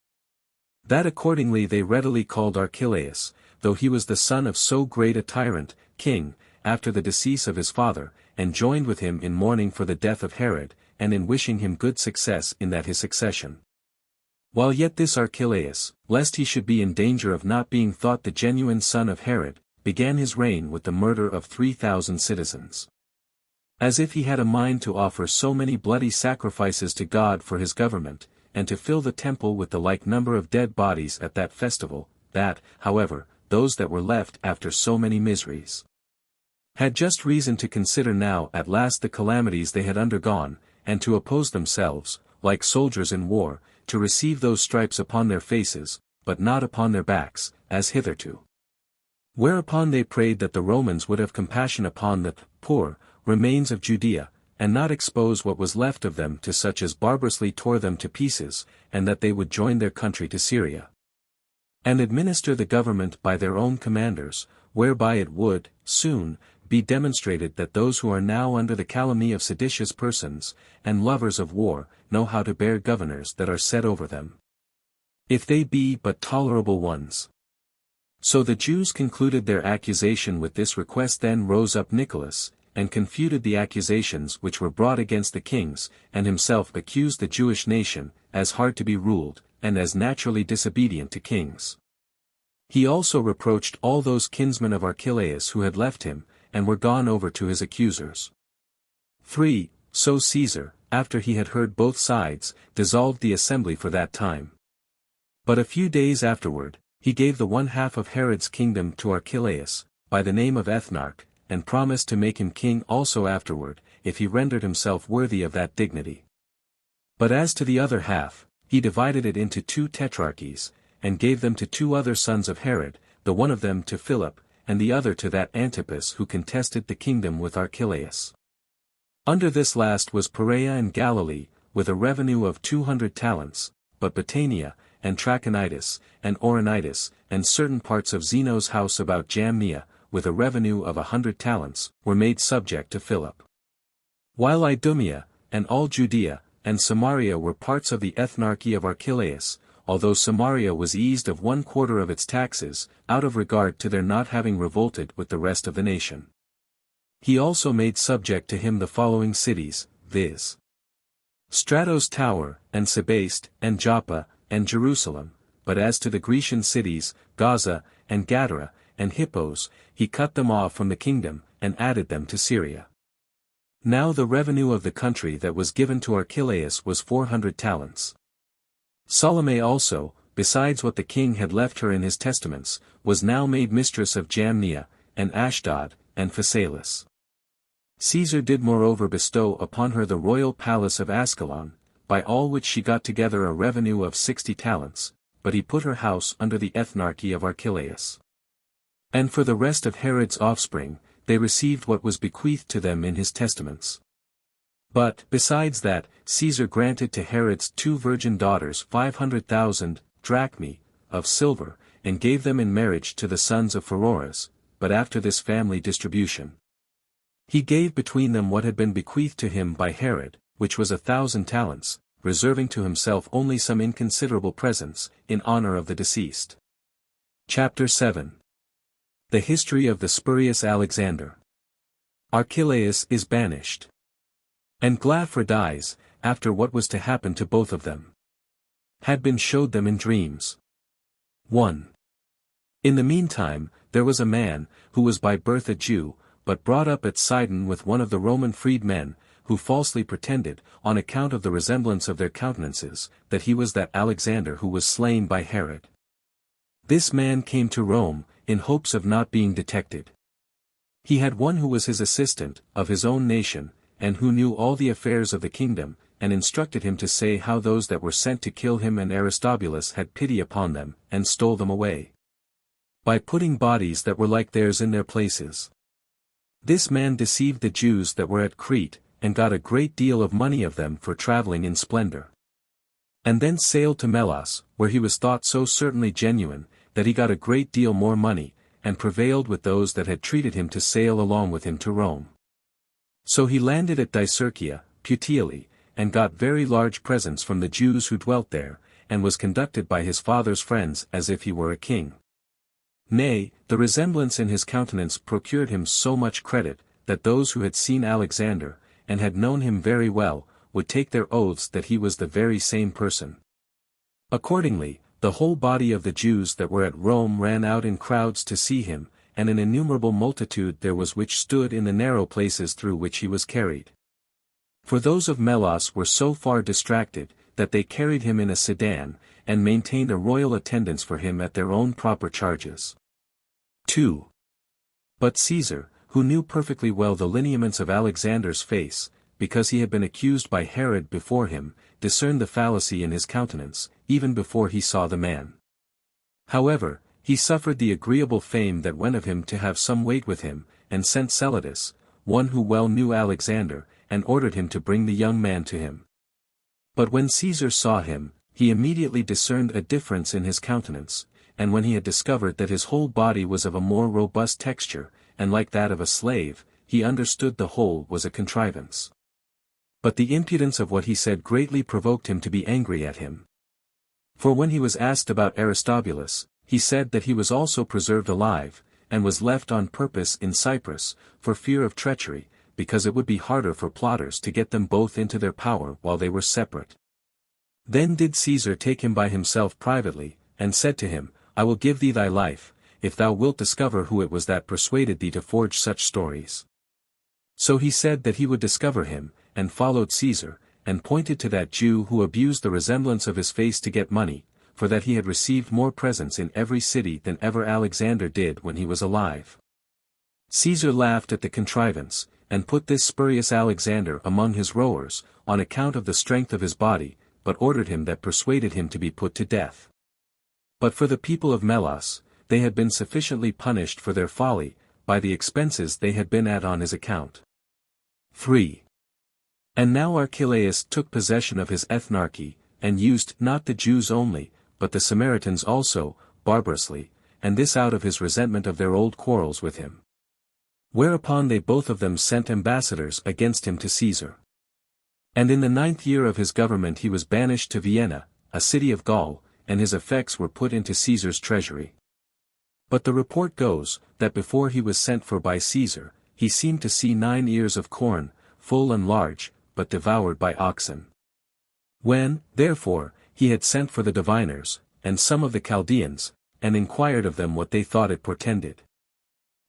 That accordingly they readily called Archelaus, though he was the son of so great a tyrant, king, after the decease of his father, and joined with him in mourning for the death of Herod, and in wishing him good success in that his succession. While yet this Archelaus, lest he should be in danger of not being thought the genuine son of Herod, began his reign with the murder of 3,000 citizens. As if he had a mind to offer so many bloody sacrifices to God for his government, and to fill the temple with the like number of dead bodies at that festival, that, however, those that were left after so many miseries had just reason to consider now at last the calamities they had undergone, and to oppose themselves, like soldiers in war, to receive those stripes upon their faces, but not upon their backs, as hitherto. Whereupon they prayed that the Romans would have compassion upon the poor remains of Judea, and not expose what was left of them to such as barbarously tore them to pieces, and that they would join their country to Syria, and administer the government by their own commanders, whereby it would, soon, be demonstrated that those who are now under the calumny of seditious persons, and lovers of war, know how to bear governors that are set over them, if they be but tolerable ones. So the Jews concluded their accusation with this request. Then rose up Nicholas, and confuted the accusations which were brought against the kings, and himself accused the Jewish nation, as hard to be ruled, and as naturally disobedient to kings. He also reproached all those kinsmen of Archelaus who had left him, and were gone over to his accusers. 3. So Caesar, after he had heard both sides, dissolved the assembly for that time. But a few days afterward, he gave the 1/2 of Herod's kingdom to Archelaus, by the name of Ethnarch, and promised to make him king also afterward, if he rendered himself worthy of that dignity. But as to the other half, he divided it into 2 tetrarchies, and gave them to 2 other sons of Herod, the one of them to Philip, and the other to that Antipas who contested the kingdom with Archelaus. Under this last was Perea and Galilee, with a revenue of 200 talents, but Batanea, and Trachonitis, and Auronitis, and certain parts of Zeno's house about Jamnia, with a revenue of 100 talents, were made subject to Philip. While Idumea, and all Judea, and Samaria were parts of the ethnarchy of Archelaus, although Samaria was eased of 1/4 of its taxes, out of regard to their not having revolted with the rest of the nation. He also made subject to him the following cities, viz. Stratos Tower, and Sebaste, and Joppa, and Jerusalem, but as to the Grecian cities, Gaza, and Gadara, and Hippos, he cut them off from the kingdom, and added them to Syria. Now the revenue of the country that was given to Archelaus was 400 talents. Salome also, besides what the king had left her in his testaments, was now made mistress of Jamnia, and Ashdod, and Phasaelis. Caesar did moreover bestow upon her the royal palace of Ascalon, by all which she got together a revenue of 60 talents, but he put her house under the ethnarchy of Archelaus. And for the rest of Herod's offspring, they received what was bequeathed to them in his testaments. But, besides that, Caesar granted to Herod's 2 virgin daughters 500,000 drachmae of silver, and gave them in marriage to the sons of Pheroras, but after this family distribution. He gave between them what had been bequeathed to him by Herod, which was 1,000 talents, reserving to himself only some inconsiderable presents, in honor of the deceased. Chapter 7. The history of the spurious Alexander. Archelaus is banished. And Glaphyra dies, after what was to happen to both of them had been showed them in dreams. 1. In the meantime, there was a man, who was by birth a Jew, but brought up at Sidon with one of the Roman freedmen, who falsely pretended, on account of the resemblance of their countenances, that he was that Alexander who was slain by Herod. This man came to Rome, in hopes of not being detected. He had one who was his assistant, of his own nation, and who knew all the affairs of the kingdom, and instructed him to say how those that were sent to kill him and Aristobulus had pity upon them, and stole them away, by putting bodies that were like theirs in their places. This man deceived the Jews that were at Crete, and got a great deal of money of them for traveling in splendor. And then sailed to Melos, where he was thought so certainly genuine, that he got a great deal more money, and prevailed with those that had treated him to sail along with him to Rome. So he landed at Dicerchia, Puteoli, and got very large presents from the Jews who dwelt there, and was conducted by his father's friends as if he were a king. Nay, the resemblance in his countenance procured him so much credit, that those who had seen Alexander, and had known him very well, would take their oaths that he was the very same person. Accordingly, the whole body of the Jews that were at Rome ran out in crowds to see him, and an innumerable multitude there was which stood in the narrow places through which he was carried. For those of Melos were so far distracted, that they carried him in a sedan, and maintained a royal attendance for him at their own proper charges. 2. But Caesar, who knew perfectly well the lineaments of Alexander's face, because he had been accused by Herod before him, discerned the fallacy in his countenance, even before he saw the man. However, he suffered the agreeable fame that went of him to have some weight with him, and sent Celadus, one who well knew Alexander, and ordered him to bring the young man to him. But when Caesar saw him, he immediately discerned a difference in his countenance, and when he had discovered that his whole body was of a more robust texture, and like that of a slave, he understood the whole was a contrivance. But the impudence of what he said greatly provoked him to be angry at him. For when he was asked about Aristobulus, he said that he was also preserved alive, and was left on purpose in Cyprus, for fear of treachery, because it would be harder for plotters to get them both into their power while they were separate. Then did Caesar take him by himself privately, and said to him, I will give thee thy life, if thou wilt discover who it was that persuaded thee to forge such stories. So he said that he would discover him, and followed Caesar, and pointed to that Jew who abused the resemblance of his face to get money, for that he had received more presents in every city than ever Alexander did when he was alive. Caesar laughed at the contrivance, and put this spurious Alexander among his rowers, on account of the strength of his body, but ordered him that persuaded him to be put to death. But for the people of Melos, they had been sufficiently punished for their folly, by the expenses they had been at on his account. 3. And now Archelaus took possession of his ethnarchy, and used not the Jews only, but the Samaritans also, barbarously, and this out of his resentment of their old quarrels with him. Whereupon they both of them sent ambassadors against him to Caesar. And in the 9th year of his government he was banished to Vienna, a city of Gaul, and his effects were put into Caesar's treasury. But the report goes, that before he was sent for by Caesar, he seemed to see 9 ears of corn, full and large, but devoured by oxen. When, therefore, he had sent for the diviners, and some of the Chaldeans, and inquired of them what they thought it portended.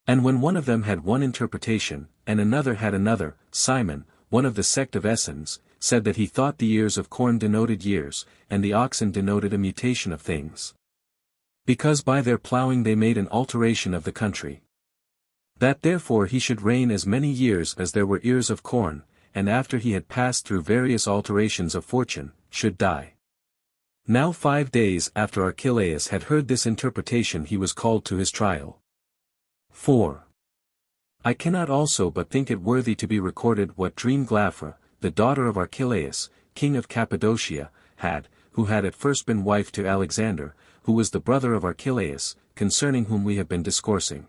And when one of them had one interpretation, and another had another, Simon, one of the sect of Essenes, said that he thought the ears of corn denoted years, and the oxen denoted a mutation of things. Because by their ploughing they made an alteration of the country. That therefore he should reign as many years as there were ears of corn, and after he had passed through various alterations of fortune, should die. Now 5 days after Archelaus had heard this interpretation he was called to his trial. 4. I cannot also but think it worthy to be recorded what dream Glaphyra, the daughter of Archelaus, king of Cappadocia, had, who had at first been wife to Alexander, who was the brother of Archelaus, concerning whom we have been discoursing.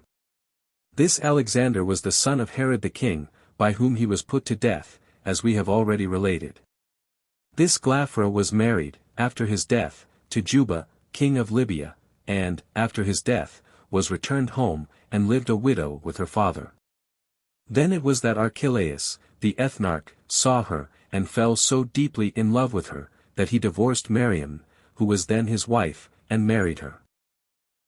This Alexander was the son of Herod the king, by whom he was put to death, as we have already related. This Glaphyra was married, after his death, to Juba, king of Libya, and, after his death, was returned home, and lived a widow with her father. Then it was that Archelaus, the ethnarch, saw her, and fell so deeply in love with her, that he divorced Miriam, who was then his wife, and married her.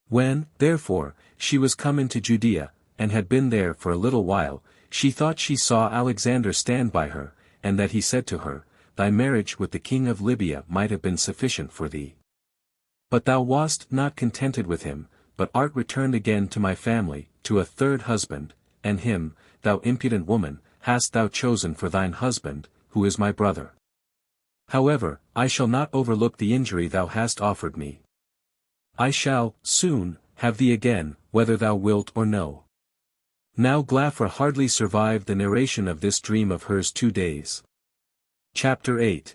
When, therefore, she was come into Judea, and had been there for a little while, she thought she saw Alexander stand by her, and that he said to her, Thy marriage with the king of Libya might have been sufficient for thee. But thou wast not contented with him, but art returned again to my family, to a third husband, and him, thou impudent woman, hast thou chosen for thine husband, who is my brother. However, I shall not overlook the injury thou hast offered me. I shall, soon, have thee again, whether thou wilt or no. Now Glaphyra hardly survived the narration of this dream of hers 2 days. Chapter 8.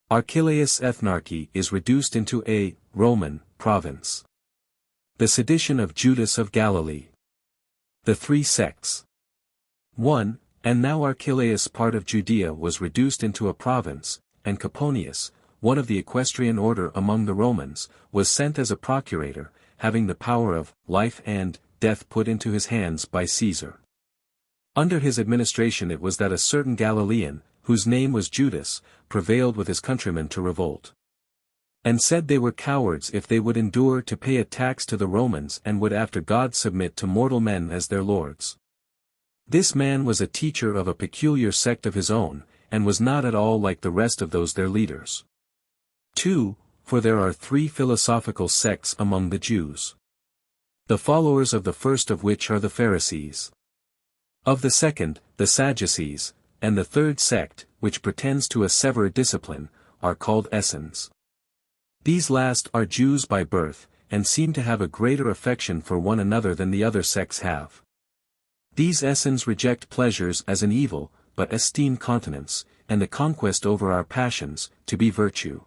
Archelaus' ethnarchy is reduced into a Roman province. The sedition of Judas of Galilee. The 3 sects. 1. And now Archelaus part of Judea was reduced into a province, and Coponius, one of the equestrian order among the Romans, was sent as a procurator, having the power of life and death put into his hands by Caesar. Under his administration it was that a certain Galilean, whose name was Judas, prevailed with his countrymen to revolt. And said they were cowards if they would endure to pay a tax to the Romans and would after God submit to mortal men as their lords. This man was a teacher of a peculiar sect of his own, and was not at all like the rest of those their leaders. 2. For there are 3 philosophical sects among the Jews. The followers of the first of which are the Pharisees. Of the second, the Sadducees, and the third sect, which pretends to a severe discipline, are called Essenes. These last are Jews by birth, and seem to have a greater affection for one another than the other sects have. These Essenes reject pleasures as an evil, but esteem continence, and the conquest over our passions, to be virtue.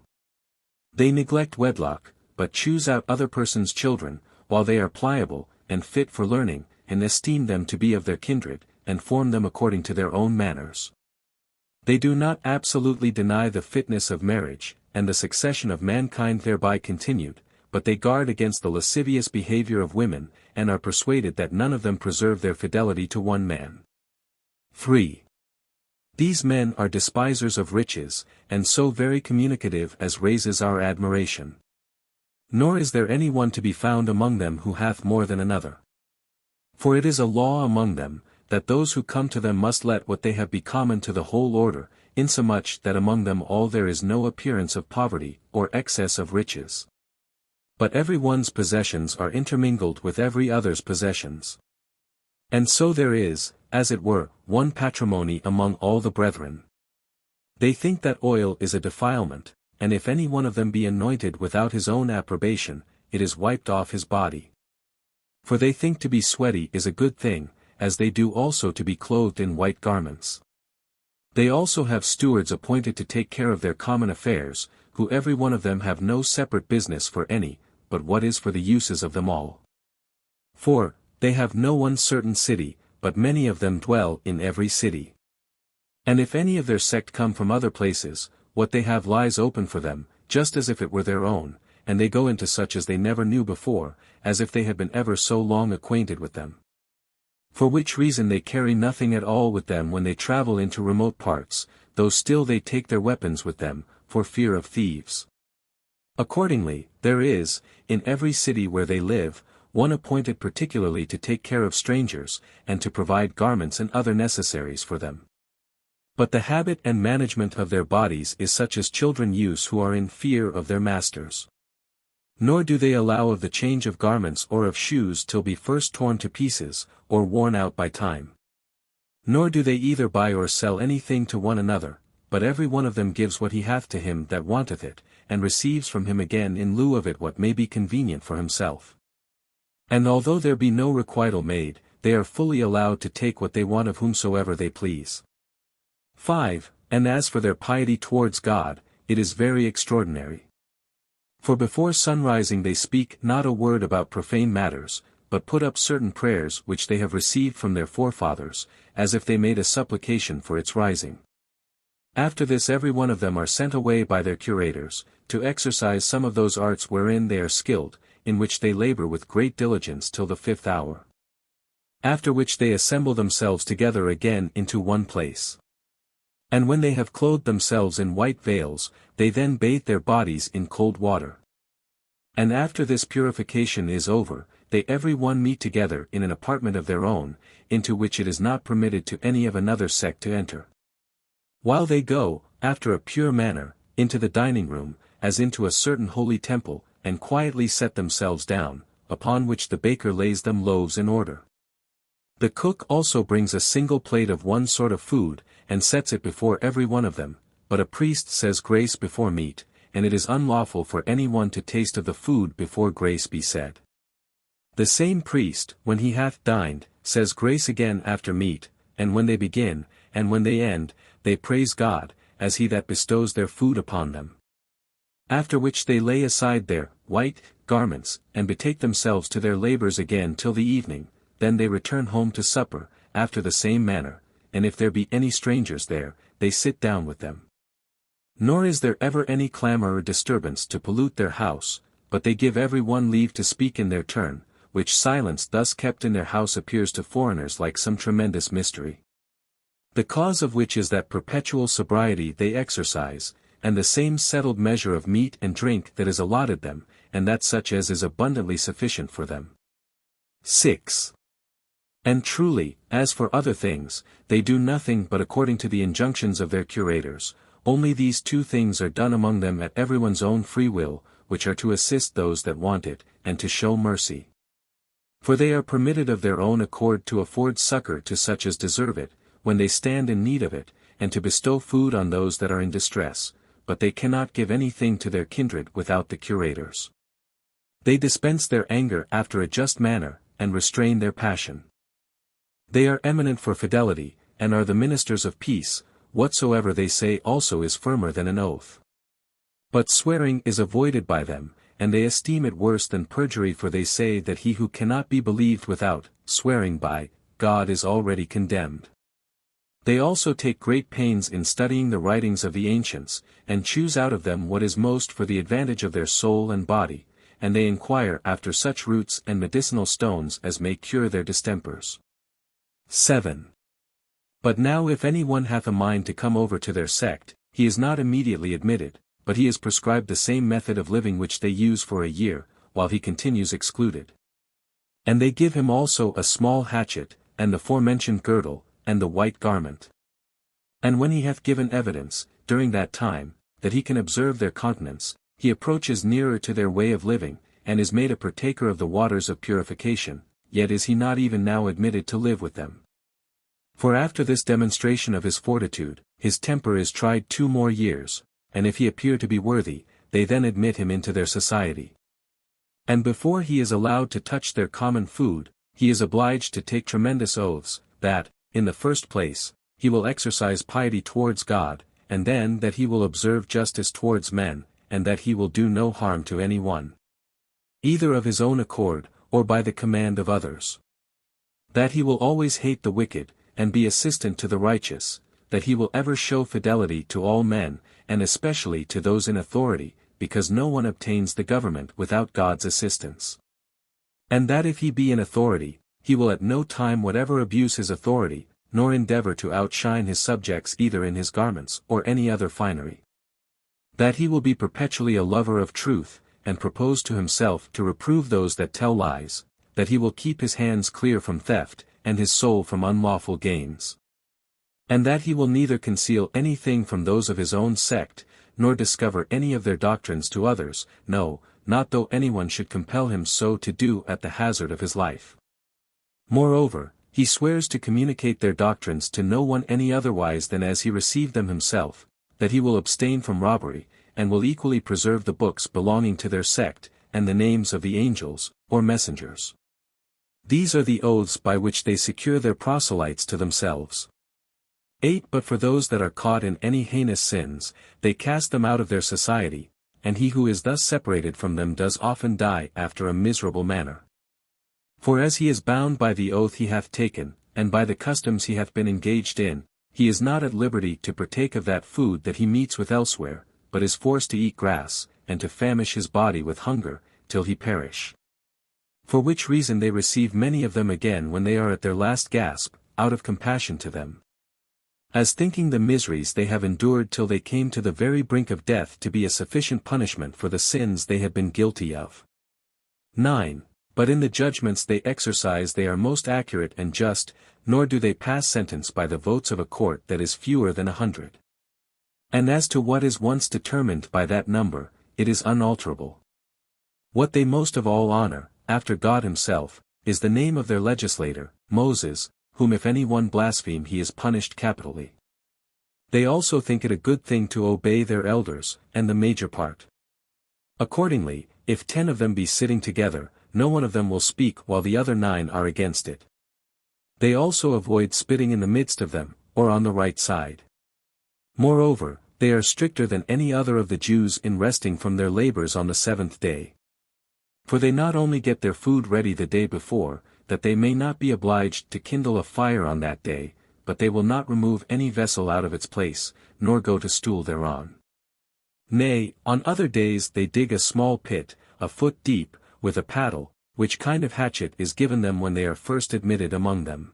They neglect wedlock, but choose out other persons' children, while they are pliable, and fit for learning, and esteem them to be of their kindred, and form them according to their own manners. They do not absolutely deny the fitness of marriage, and the succession of mankind thereby continued, but they guard against the lascivious behavior of women, and are persuaded that none of them preserve their fidelity to one man. 3. These men are despisers of riches, and so very communicative as raises our admiration. Nor is there any one to be found among them who hath more than another. For it is a law among them, that those who come to them must let what they have be common to the whole order, insomuch that among them all there is no appearance of poverty, or excess of riches. But every one's possessions are intermingled with every other's possessions. And so there is, as it were, one patrimony among all the brethren. They think that oil is a defilement, and if any one of them be anointed without his own approbation, it is wiped off his body. For they think to be sweaty is a good thing, as they do also to be clothed in white garments. They also have stewards appointed to take care of their common affairs, who every one of them have no separate business for any, but what is for the uses of them all. 4. They have no one certain city, but many of them dwell in every city. And if any of their sect come from other places, what they have lies open for them, just as if it were their own, and they go into such as they never knew before, as if they had been ever so long acquainted with them. For which reason they carry nothing at all with them when they travel into remote parts, though still they take their weapons with them, for fear of thieves. Accordingly, there is, in every city where they live, one appointed particularly to take care of strangers, and to provide garments and other necessaries for them. But the habit and management of their bodies is such as children use who are in fear of their masters. Nor do they allow of the change of garments or of shoes till be first torn to pieces, or worn out by time. Nor do they either buy or sell anything to one another, but every one of them gives what he hath to him that wanteth it, and receives from him again in lieu of it what may be convenient for himself. And although there be no requital made, they are fully allowed to take what they want of whomsoever they please. 5. And as for their piety towards God, it is very extraordinary. For before sunrising they speak not a word about profane matters, but put up certain prayers which they have received from their forefathers, as if they made a supplication for its rising. After this every one of them are sent away by their curators, to exercise some of those arts wherein they are skilled, in which they labor with great diligence till the 5th hour. After which they assemble themselves together again into one place. And when they have clothed themselves in white veils, they then bathe their bodies in cold water. And after this purification is over, they every one meet together in an apartment of their own, into which it is not permitted to any of another sect to enter. While they go, after a pure manner, into the dining room, as into a certain holy temple, and quietly set themselves down, upon which the baker lays them loaves in order. The cook also brings a single plate of one sort of food, and sets it before every one of them, but a priest says grace before meat, and it is unlawful for any one to taste of the food before grace be said. The same priest, when he hath dined, says grace again after meat, and when they begin, and when they end, they praise God, as he that bestows their food upon them. After which they lay aside their white garments, and betake themselves to their labors again till the evening, then they return home to supper, after the same manner, and if there be any strangers there, they sit down with them. Nor is there ever any clamor or disturbance to pollute their house, but they give every one leave to speak in their turn, which silence thus kept in their house appears to foreigners like some tremendous mystery. The cause of which is that perpetual sobriety they exercise, and the same settled measure of meat and drink that is allotted them, and that such as is abundantly sufficient for them. 6. And truly, as for other things, they do nothing but according to the injunctions of their curators, only these 2 things are done among them at everyone's own free will, which are to assist those that want it, and to show mercy. For they are permitted of their own accord to afford succor to such as deserve it, when they stand in need of it, and to bestow food on those that are in distress, but they cannot give anything to their kindred without the curators. They dispense their anger after a just manner, and restrain their passion. They are eminent for fidelity, and are the ministers of peace, whatsoever they say also is firmer than an oath. But swearing is avoided by them, and they esteem it worse than perjury, for they say that he who cannot be believed without swearing by God is already condemned. They also take great pains in studying the writings of the ancients, and choose out of them what is most for the advantage of their soul and body, and they inquire after such roots and medicinal stones as may cure their distempers. 7. But now if any one hath a mind to come over to their sect, he is not immediately admitted, but he is prescribed the same method of living which they use for a year, while he continues excluded. And they give him also a small hatchet, and the forementioned girdle, and the white garment. And when he hath given evidence, during that time, that he can observe their continence, he approaches nearer to their way of living, and is made a partaker of the waters of purification, yet is he not even now admitted to live with them. For after this demonstration of his fortitude, his temper is tried 2 more years, and if he appear to be worthy, they then admit him into their society. And before he is allowed to touch their common food, he is obliged to take tremendous oaths, that, in the first place, he will exercise piety towards God, and then that he will observe justice towards men, and that he will do no harm to any one, either of his own accord, or by the command of others. That he will always hate the wicked, and be assistant to the righteous, that he will ever show fidelity to all men, and especially to those in authority, because no one obtains the government without God's assistance. And that if he be in authority, he will at no time whatever abuse his authority, nor endeavor to outshine his subjects either in his garments or any other finery. That he will be perpetually a lover of truth, and propose to himself to reprove those that tell lies, that he will keep his hands clear from theft, and his soul from unlawful gains. And that he will neither conceal anything from those of his own sect, nor discover any of their doctrines to others, no, not though anyone should compel him so to do at the hazard of his life. Moreover, he swears to communicate their doctrines to no one any otherwise than as he received them himself, that he will abstain from robbery, and will equally preserve the books belonging to their sect, and the names of the angels, or messengers. These are the oaths by which they secure their proselytes to themselves. 8 But for those that are caught in any heinous sins, they cast them out of their society, and he who is thus separated from them does often die after a miserable manner. For as he is bound by the oath he hath taken, and by the customs he hath been engaged in, he is not at liberty to partake of that food that he meets with elsewhere, but is forced to eat grass, and to famish his body with hunger, till he perish. For which reason they receive many of them again when they are at their last gasp, out of compassion to them. As thinking the miseries they have endured till they came to the very brink of death to be a sufficient punishment for the sins they had been guilty of. 9. But in the judgments they exercise they are most accurate and just, nor do they pass sentence by the votes of a court that is fewer than 100. And as to what is once determined by that number, it is unalterable. What they most of all honor, after God himself, is the name of their legislator, Moses, whom if any one blaspheme he is punished capitally. They also think it a good thing to obey their elders, and the major part. Accordingly, if 10 of them be sitting together, no one of them will speak while the other 9 are against it. They also avoid spitting in the midst of them, or on the right side. Moreover, they are stricter than any other of the Jews in resting from their labors on the 7th day. For they not only get their food ready the day before, that they may not be obliged to kindle a fire on that day, but they will not remove any vessel out of its place, nor go to stool thereon. Nay, on other days they dig a small pit, a foot deep, with a paddle, which kind of hatchet is given them when they are first admitted among them.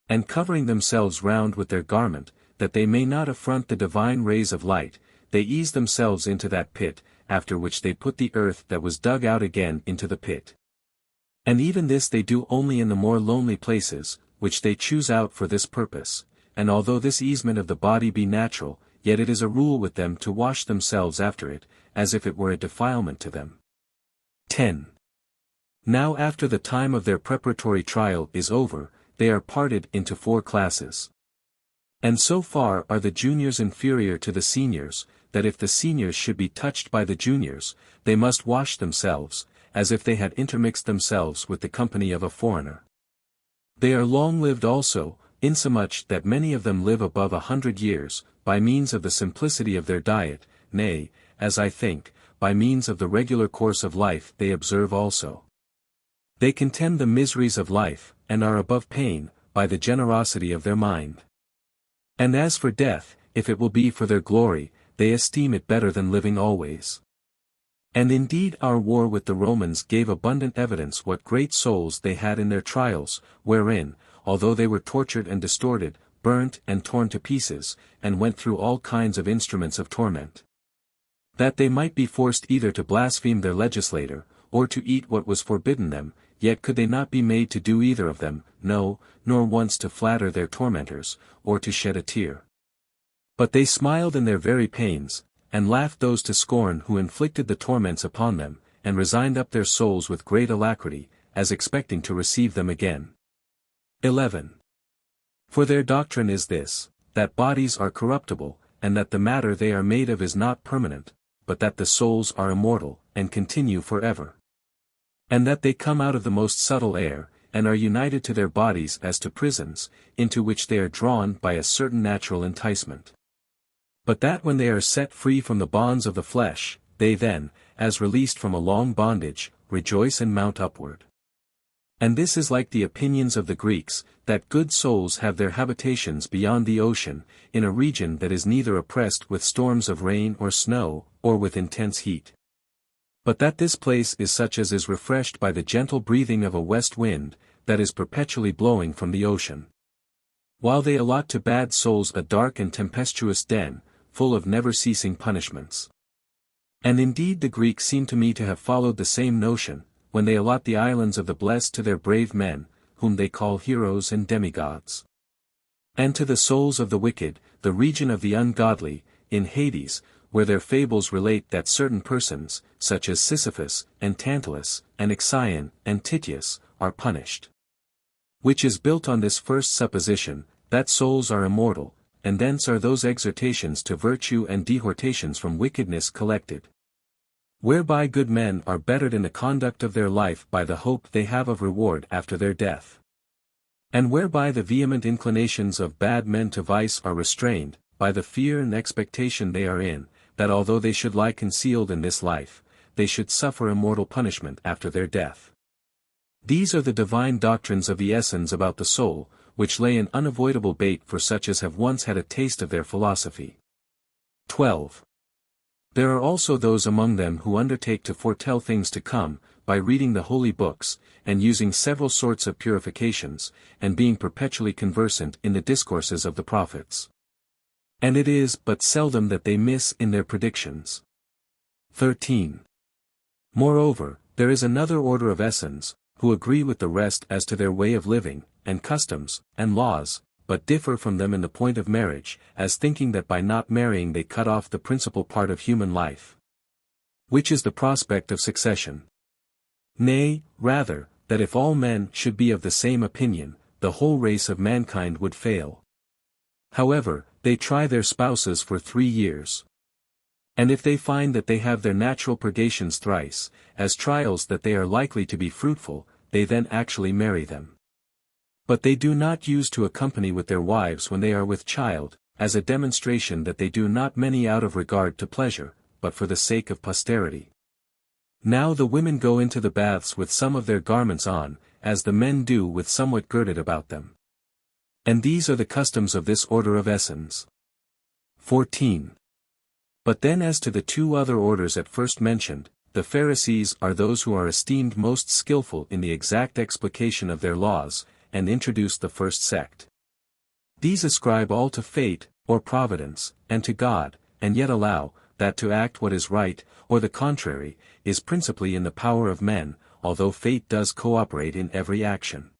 And covering themselves round with their garment, that they may not affront the divine rays of light, they ease themselves into that pit, after which they put the earth that was dug out again into the pit. And even this they do only in the more lonely places, which they choose out for this purpose, and although this easement of the body be natural, yet it is a rule with them to wash themselves after it, as if it were a defilement to them. 10. Now after the time of their preparatory trial is over, they are parted into 4 classes. And so far are the juniors inferior to the seniors, that if the seniors should be touched by the juniors, they must wash themselves, as if they had intermixed themselves with the company of a foreigner. They are long-lived also, insomuch that many of them live above 100 years, by means of the simplicity of their diet, nay, as I think, by means of the regular course of life they observe also. They contemn the miseries of life, and are above pain, by the generosity of their mind. And as for death, if it will be for their glory, they esteem it better than living always. And indeed our war with the Romans gave abundant evidence what great souls they had in their trials, wherein, although they were tortured and distorted, burnt and torn to pieces, and went through all kinds of instruments of torment, that they might be forced either to blaspheme their legislator, or to eat what was forbidden them, yet could they not be made to do either of them, no, nor once to flatter their tormentors, or to shed a tear. But they smiled in their very pains, and laughed those to scorn who inflicted the torments upon them, and resigned up their souls with great alacrity, as expecting to receive them again. 11. For their doctrine is this, that bodies are corruptible, and that the matter they are made of is not permanent, but that the souls are immortal, and continue forever. And that they come out of the most subtle air, and are united to their bodies as to prisons, into which they are drawn by a certain natural enticement. But that when they are set free from the bonds of the flesh, they then, as released from a long bondage, rejoice and mount upward. And this is like the opinions of the Greeks, that good souls have their habitations beyond the ocean, in a region that is neither oppressed with storms of rain or snow, or with intense heat. But that this place is such as is refreshed by the gentle breathing of a west wind, that is perpetually blowing from the ocean. While they allot to bad souls a dark and tempestuous den, full of never-ceasing punishments. And indeed the Greeks seem to me to have followed the same notion, when they allot the islands of the blessed to their brave men, whom they call heroes and demigods. And to the souls of the wicked, the region of the ungodly, in Hades, where their fables relate that certain persons, such as Sisyphus, and Tantalus, and Ixion, and Titius, are punished. Which is built on this first supposition, that souls are immortal, and thence are those exhortations to virtue and dehortations from wickedness collected. Whereby good men are bettered in the conduct of their life by the hope they have of reward after their death. And whereby the vehement inclinations of bad men to vice are restrained, by the fear and expectation they are in, that although they should lie concealed in this life, they should suffer immortal punishment after their death. These are the divine doctrines of the Essens about the soul, which lay an unavoidable bait for such as have once had a taste of their philosophy. 12. There are also those among them who undertake to foretell things to come, by reading the holy books, and using several sorts of purifications, and being perpetually conversant in the discourses of the prophets. And it is but seldom that they miss in their predictions. 13. Moreover, there is another order of Essens, who agree with the rest as to their way of living, and customs, and laws, but differ from them in the point of marriage, as thinking that by not marrying they cut off the principal part of human life, which is the prospect of succession. Nay, rather, that if all men should be of the same opinion, the whole race of mankind would fail. However, they try their spouses for 3 years. And if they find that they have their natural purgations thrice, as trials that they are likely to be fruitful, they then actually marry them. But they do not use to accompany with their wives when they are with child, as a demonstration that they do not many out of regard to pleasure, but for the sake of posterity. Now the women go into the baths with some of their garments on, as the men do with somewhat girded about them. And these are the customs of this order of Essens. 14. But then as to the 2 other orders at first mentioned, the Pharisees are those who are esteemed most skillful in the exact explication of their laws, and introduce the first sect. These ascribe all to fate, or providence, and to God, and yet allow, that to act what is right, or the contrary, is principally in the power of men, although fate does cooperate in every action.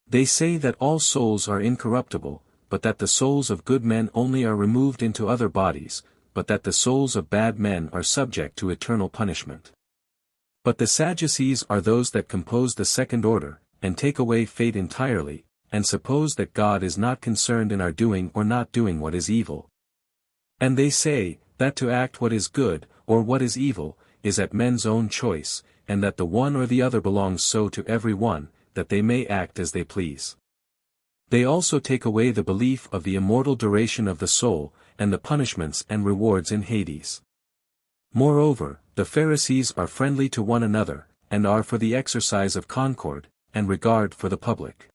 They say that all souls are incorruptible, but that the souls of good men only are removed into other bodies, but that the souls of bad men are subject to eternal punishment. But the Sadducees are those that compose the second order, and take away fate entirely, and suppose that God is not concerned in our doing or not doing what is evil. And they say, that to act what is good, or what is evil, is at men's own choice, and that the one or the other belongs so to every one, that they may act as they please. They also take away the belief of the immortal duration of the soul, and the punishments and rewards in Hades. Moreover, the Pharisees are friendly to one another, and are for the exercise of concord, and regard for the public.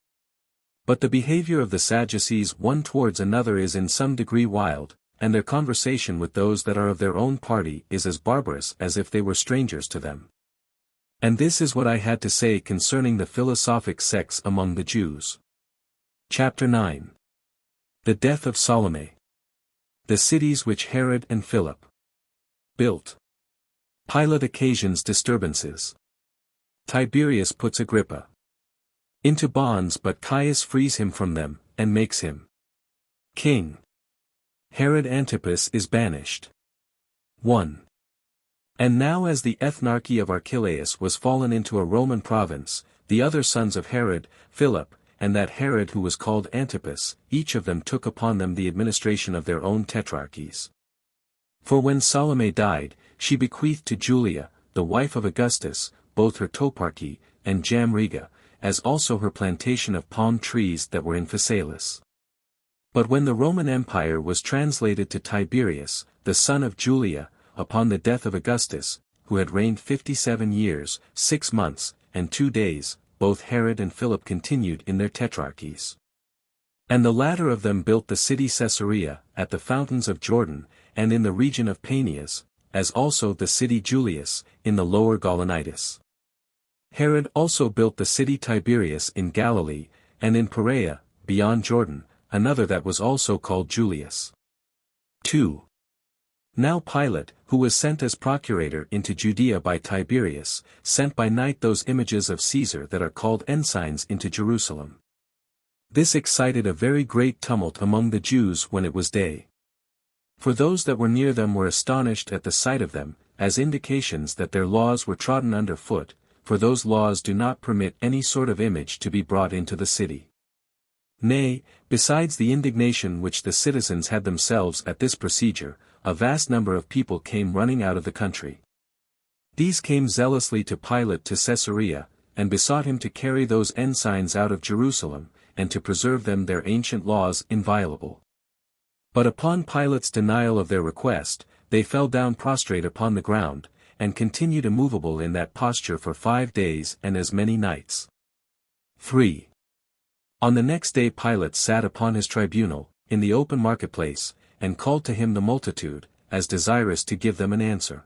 But the behavior of the Sadducees one towards another is in some degree wild, and their conversation with those that are of their own party is as barbarous as if they were strangers to them. And this is what I had to say concerning the philosophic sects among the Jews. Chapter 9. The death of Salome. The cities which Herod and Philip built. Pilate occasions disturbances. Tiberius puts Agrippa into bonds, but Caius frees him from them, and makes him king. Herod Antipas is banished. 1. And now as the ethnarchy of Archelaus was fallen into a Roman province, the other sons of Herod, Philip, and that Herod who was called Antipas, each of them took upon them the administration of their own tetrarchies. For when Salome died, she bequeathed to Julia, the wife of Augustus, both her toparchy, and Jamriga, as also her plantation of palm trees that were in Phasaelis. But when the Roman Empire was translated to Tiberius, the son of Julia, upon the death of Augustus, who had reigned 57 years, 6 months, and 2 days, both Herod and Philip continued in their tetrarchies. And the latter of them built the city Caesarea, at the fountains of Jordan, and in the region of Paneas, as also the city Julias, in the lower Gaulonitis. Herod also built the city Tiberias in Galilee, and in Perea, beyond Jordan, another that was also called Julius. 2. Now Pilate, who was sent as procurator into Judea by Tiberius, sent by night those images of Caesar that are called ensigns into Jerusalem. This excited a very great tumult among the Jews when it was day. For those that were near them were astonished at the sight of them, as indications that their laws were trodden under foot, for those laws do not permit any sort of image to be brought into the city. Nay, besides the indignation which the citizens had themselves at this procedure, a vast number of people came running out of the country. These came zealously to Pilate to Caesarea, and besought him to carry those ensigns out of Jerusalem, and to preserve them their ancient laws inviolable. But upon Pilate's denial of their request, they fell down prostrate upon the ground, and continued immovable in that posture for 5 days and as many nights. 3. On the next day Pilate sat upon his tribunal, in the open marketplace, and called to him the multitude, as desirous to give them an answer.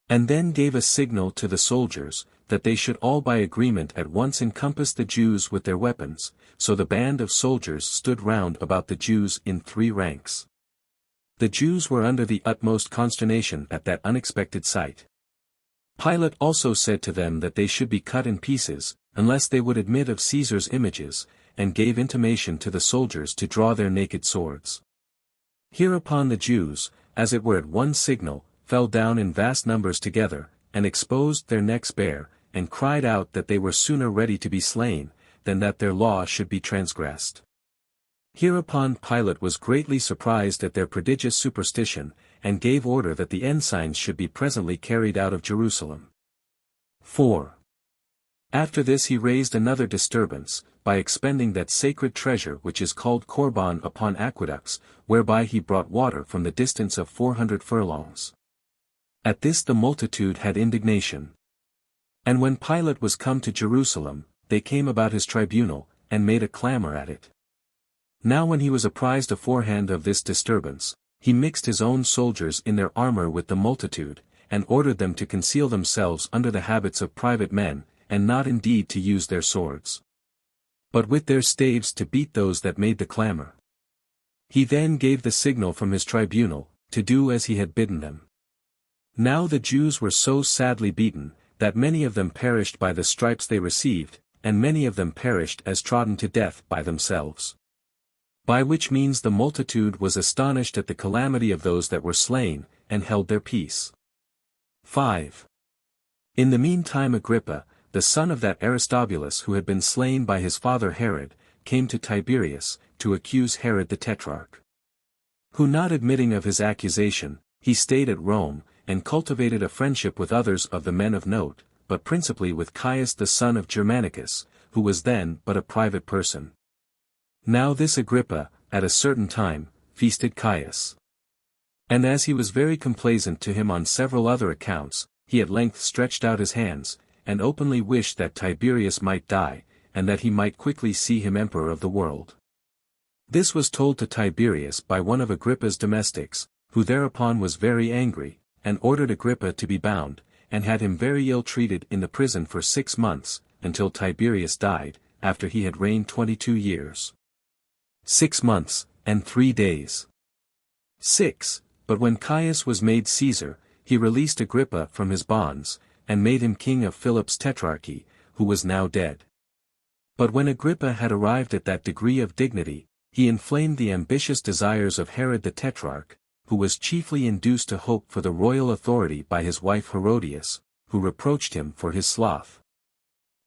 And then gave a signal to the soldiers, that they should all by agreement at once encompass the Jews with their weapons, so the band of soldiers stood round about the Jews in 3 ranks. The Jews were under the utmost consternation at that unexpected sight. Pilate also said to them that they should be cut in pieces, unless they would admit of Caesar's images, and gave intimation to the soldiers to draw their naked swords. Hereupon the Jews, as it were at one signal, fell down in vast numbers together, and exposed their necks bare, and cried out that they were sooner ready to be slain, than that their law should be transgressed. Hereupon Pilate was greatly surprised at their prodigious superstition, and gave order that the ensigns should be presently carried out of Jerusalem. 4. After this he raised another disturbance, by expending that sacred treasure which is called Corban upon aqueducts, whereby he brought water from the distance of 400 furlongs. At this the multitude had indignation. And when Pilate was come to Jerusalem, they came about his tribunal, and made a clamor at it. Now when he was apprised aforehand of this disturbance, he mixed his own soldiers in their armor with the multitude, and ordered them to conceal themselves under the habits of private men, and not indeed to use their swords, but with their staves to beat those that made the clamor. He then gave the signal from his tribunal, to do as he had bidden them. Now the Jews were so sadly beaten, that many of them perished by the stripes they received, and many of them perished as trodden to death by themselves. By which means the multitude was astonished at the calamity of those that were slain, and held their peace. 5. In the meantime Agrippa, the son of that Aristobulus who had been slain by his father Herod, came to Tiberias, to accuse Herod the Tetrarch. Who not admitting of his accusation, he stayed at Rome, and cultivated a friendship with others of the men of note, but principally with Caius the son of Germanicus, who was then but a private person. Now this Agrippa, at a certain time, feasted Caius. And as he was very complaisant to him on several other accounts, he at length stretched out his hands, and openly wished that Tiberius might die, and that he might quickly see him emperor of the world. This was told to Tiberius by one of Agrippa's domestics, who thereupon was very angry, and ordered Agrippa to be bound, and had him very ill treated in the prison for 6 months, until Tiberius died, after he had reigned 22 years. 6 months, and 3 days. 6. But when Caius was made Caesar, he released Agrippa from his bonds, and made him king of Philip's tetrarchy, who was now dead. But when Agrippa had arrived at that degree of dignity, he inflamed the ambitious desires of Herod the Tetrarch, who was chiefly induced to hope for the royal authority by his wife Herodias, who reproached him for his sloth,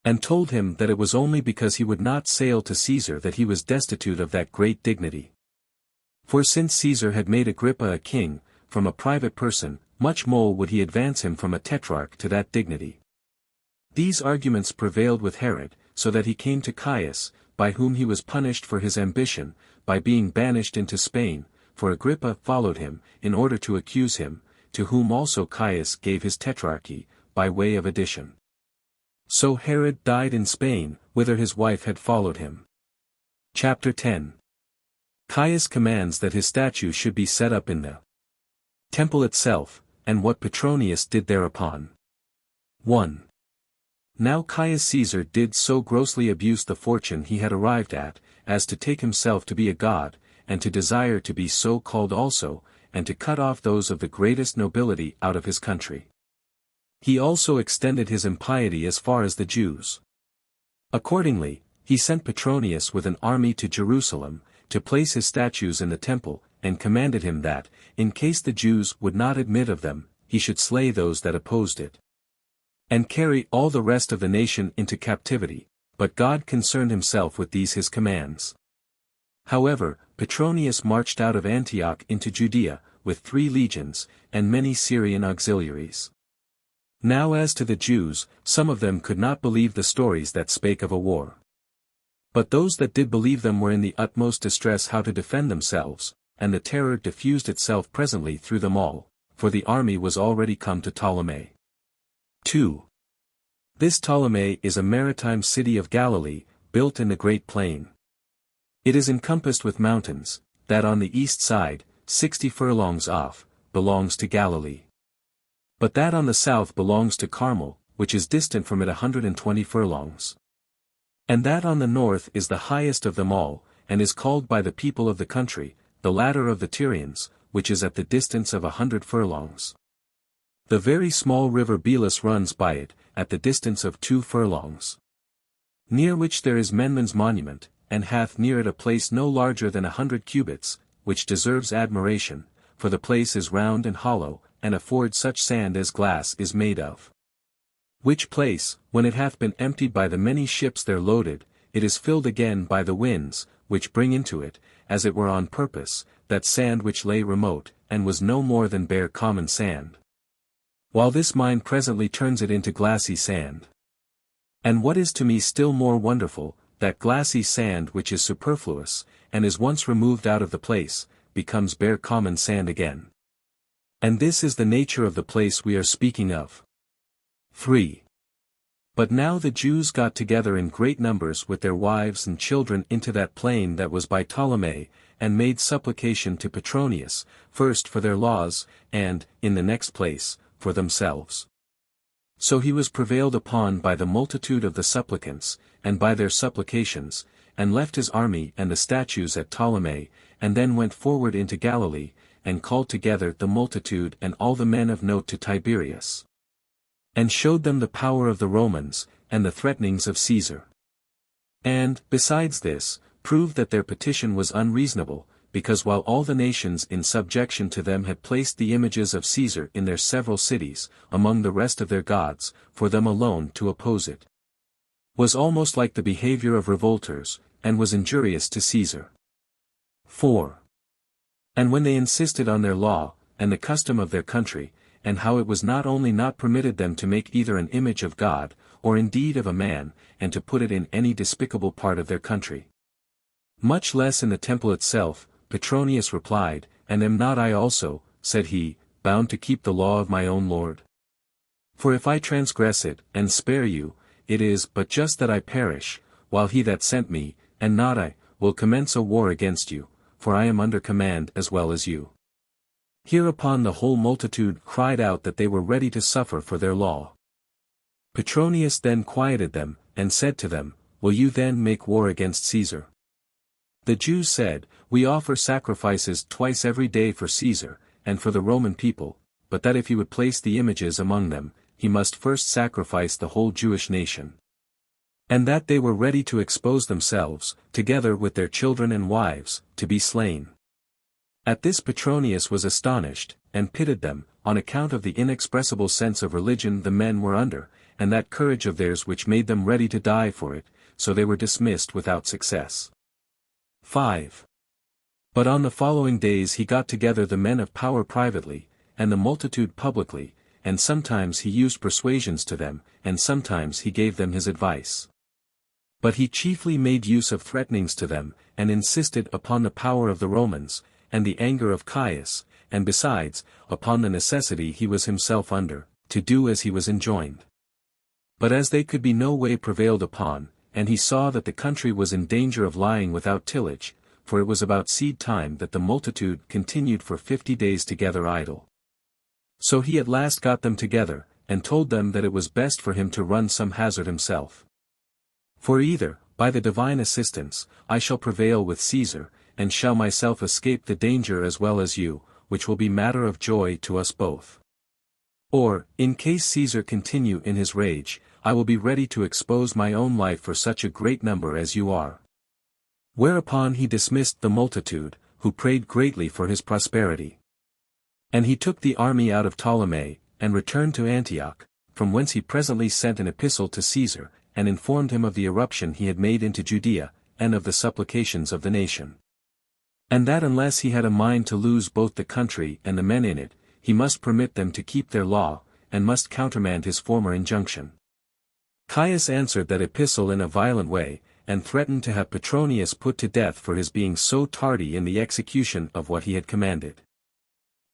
and told him that it was only because he would not sail to Caesar that he was destitute of that great dignity. For since Caesar had made Agrippa a king, from a private person, much more would he advance him from a tetrarch to that dignity. These arguments prevailed with Herod, so that he came to Caius, by whom he was punished for his ambition, by being banished into Spain, for Agrippa followed him, in order to accuse him, to whom also Caius gave his tetrarchy, by way of addition. So Herod died in Spain, whither his wife had followed him. Chapter 10. Caius commands that his statue should be set up in the temple itself, and what Petronius did thereupon. 1. Now Caius Caesar did so grossly abuse the fortune he had arrived at, as to take himself to be a god, and to desire to be so called also, and to cut off those of the greatest nobility out of his country. He also extended his impiety as far as the Jews. Accordingly, he sent Petronius with an army to Jerusalem, to place his statues in the temple, and commanded him that, in case the Jews would not admit of them, he should slay those that opposed it, and carry all the rest of the nation into captivity, but God concerned himself with these his commands. However, Petronius marched out of Antioch into Judea, with 3 legions, and many Syrian auxiliaries. Now as to the Jews, some of them could not believe the stories that spake of a war. But those that did believe them were in the utmost distress how to defend themselves, and the terror diffused itself presently through them all, for the army was already come to Ptolemy. 2. This Ptolemy is a maritime city of Galilee, built in the great plain. It is encompassed with mountains, that on the east side, 60 furlongs off, belongs to Galilee. But that on the south belongs to Carmel, which is distant from it 120 furlongs. And that on the north is the highest of them all, and is called by the people of the country, the ladder of the Tyrians, which is at the distance of 100 furlongs. The very small river Belus runs by it, at the distance of 2 furlongs. Near which there is Menman's monument, and hath near it a place no larger than 100 cubits, which deserves admiration, for the place is round and hollow, and affords such sand as glass is made of. Which place, when it hath been emptied by the many ships there loaded, it is filled again by the winds, which bring into it, as it were on purpose, that sand which lay remote, and was no more than bare common sand. While this mine presently turns it into glassy sand. And what is to me still more wonderful, that glassy sand which is superfluous, and is once removed out of the place, becomes bare common sand again. And this is the nature of the place we are speaking of. 3. But now the Jews got together in great numbers with their wives and children into that plain that was by Ptolemy, and made supplication to Petronius, first for their laws, and, in the next place, for themselves. So he was prevailed upon by the multitude of the supplicants, and by their supplications, and left his army and the statues at Ptolemy, and then went forward into Galilee, and called together the multitude and all the men of note to Tiberias. And showed them the power of the Romans, and the threatenings of Caesar. And, besides this, proved that their petition was unreasonable, because while all the nations in subjection to them had placed the images of Caesar in their several cities, among the rest of their gods, for them alone to oppose it, was almost like the behavior of revolters, and was injurious to Caesar. 4. And when they insisted on their law, and the custom of their country, and how it was not only not permitted them to make either an image of God, or indeed of a man, and to put it in any despicable part of their country, much less in the temple itself, Petronius replied, And am not I also, said he, bound to keep the law of my own Lord? For if I transgress it, and spare you, it is but just that I perish, while he that sent me, and not I, will commence a war against you, for I am under command as well as you. Hereupon the whole multitude cried out that they were ready to suffer for their law. Petronius then quieted them, and said to them, Will you then make war against Caesar? The Jews said, We offer sacrifices twice every day for Caesar, and for the Roman people, but that if he would place the images among them, he must first sacrifice the whole Jewish nation. And that they were ready to expose themselves, together with their children and wives, to be slain. At this Petronius was astonished, and pitied them, on account of the inexpressible sense of religion the men were under, and that courage of theirs which made them ready to die for it, so they were dismissed without success. 5. But on the following days he got together the men of power privately, and the multitude publicly, and sometimes he used persuasions to them, and sometimes he gave them his advice. But he chiefly made use of threatenings to them, and insisted upon the power of the Romans, and the anger of Caius, and besides, upon the necessity he was himself under, to do as he was enjoined. But as they could be no way prevailed upon, and he saw that the country was in danger of lying without tillage, for it was about seed time that the multitude continued for 50 days together idle. So he at last got them together, and told them that it was best for him to run some hazard himself. For either, by the divine assistance, I shall prevail with Caesar, and shall myself escape the danger as well as you, which will be matter of joy to us both. Or, in case Caesar continue in his rage, I will be ready to expose my own life for such a great number as you are. Whereupon he dismissed the multitude, who prayed greatly for his prosperity. And he took the army out of Ptolemy, and returned to Antioch, from whence he presently sent an epistle to Caesar, and informed him of the eruption he had made into Judea, and of the supplications of the nation. And that unless he had a mind to lose both the country and the men in it, he must permit them to keep their law, and must countermand his former injunction. Caius answered that epistle in a violent way, and threatened to have Petronius put to death for his being so tardy in the execution of what he had commanded.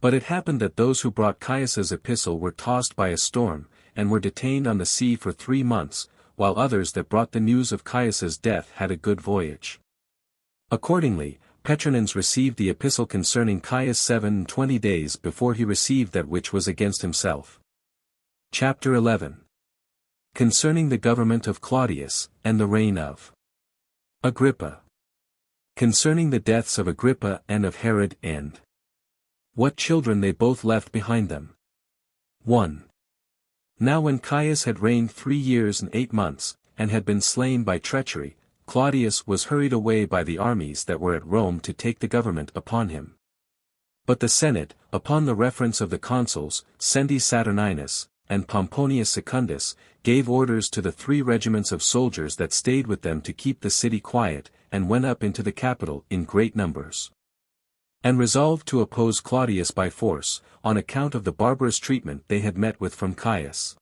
But it happened that those who brought Caius's epistle were tossed by a storm, and were detained on the sea for 3 months, while others that brought the news of Caius's death had a good voyage. Accordingly, Petronius received the epistle concerning Caius 27 days before he received that which was against himself. Chapter 11. Concerning the government of Claudius, and the reign of Agrippa. Concerning the deaths of Agrippa and of Herod and what children they both left behind them. 1. Now when Caius had reigned 3 years and 8 months, and had been slain by treachery, Claudius was hurried away by the armies that were at Rome to take the government upon him. But the Senate, upon the reference of the consuls, Centi Saturninus, and Pomponius Secundus, gave orders to the 3 regiments of soldiers that stayed with them to keep the city quiet, and went up into the capital in great numbers. And resolved to oppose Claudius by force, on account of the barbarous treatment they had met with from Caius.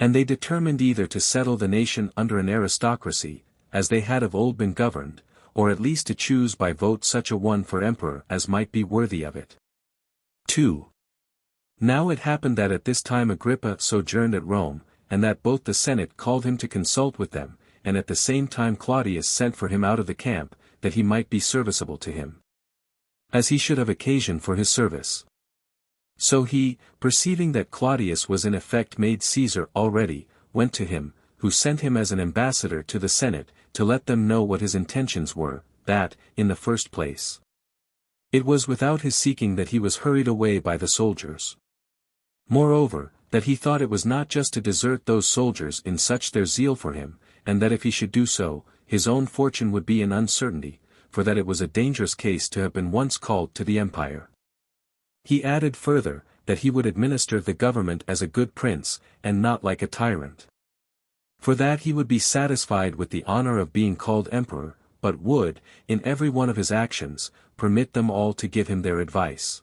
And they determined either to settle the nation under an aristocracy, as they had of old been governed, or at least to choose by vote such a one for emperor as might be worthy of it. 2. Now it happened that at this time Agrippa sojourned at Rome, and that both the Senate called him to consult with them, and at the same time Claudius sent for him out of the camp, that he might be serviceable to him, as he should have occasion for his service. So he, perceiving that Claudius was in effect made Caesar already, went to him, who sent him as an ambassador to the Senate, to let them know what his intentions were, that, in the first place, it was without his seeking that he was hurried away by the soldiers. Moreover, that he thought it was not just to desert those soldiers in such their zeal for him, and that if he should do so, his own fortune would be in uncertainty, for that it was a dangerous case to have been once called to the empire. He added further, that he would administer the government as a good prince, and not like a tyrant. For that he would be satisfied with the honor of being called emperor, but would, in every one of his actions, permit them all to give him their advice.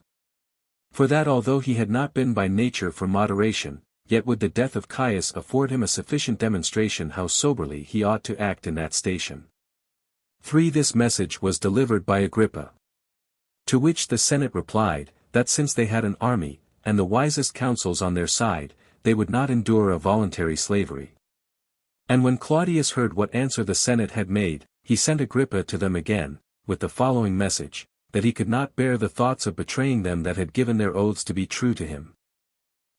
For that although he had not been by nature for moderation, yet would the death of Caius afford him a sufficient demonstration how soberly he ought to act in that station. 3. This message was delivered by Agrippa. To which the Senate replied, that since they had an army, and the wisest counsels on their side, they would not endure a voluntary slavery. And when Claudius heard what answer the Senate had made, he sent Agrippa to them again, with the following message, that he could not bear the thoughts of betraying them that had given their oaths to be true to him.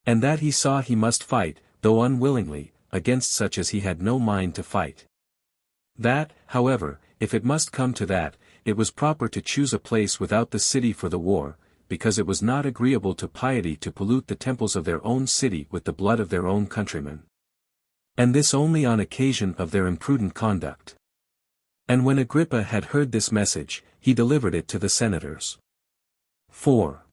And that he saw he must fight, though unwillingly, against such as he had no mind to fight. That, however, if it must come to that, it was proper to choose a place without the city for the war, because it was not agreeable to piety to pollute the temples of their own city with the blood of their own countrymen. And this only on occasion of their imprudent conduct. And when Agrippa had heard this message, he delivered it to the senators. 4.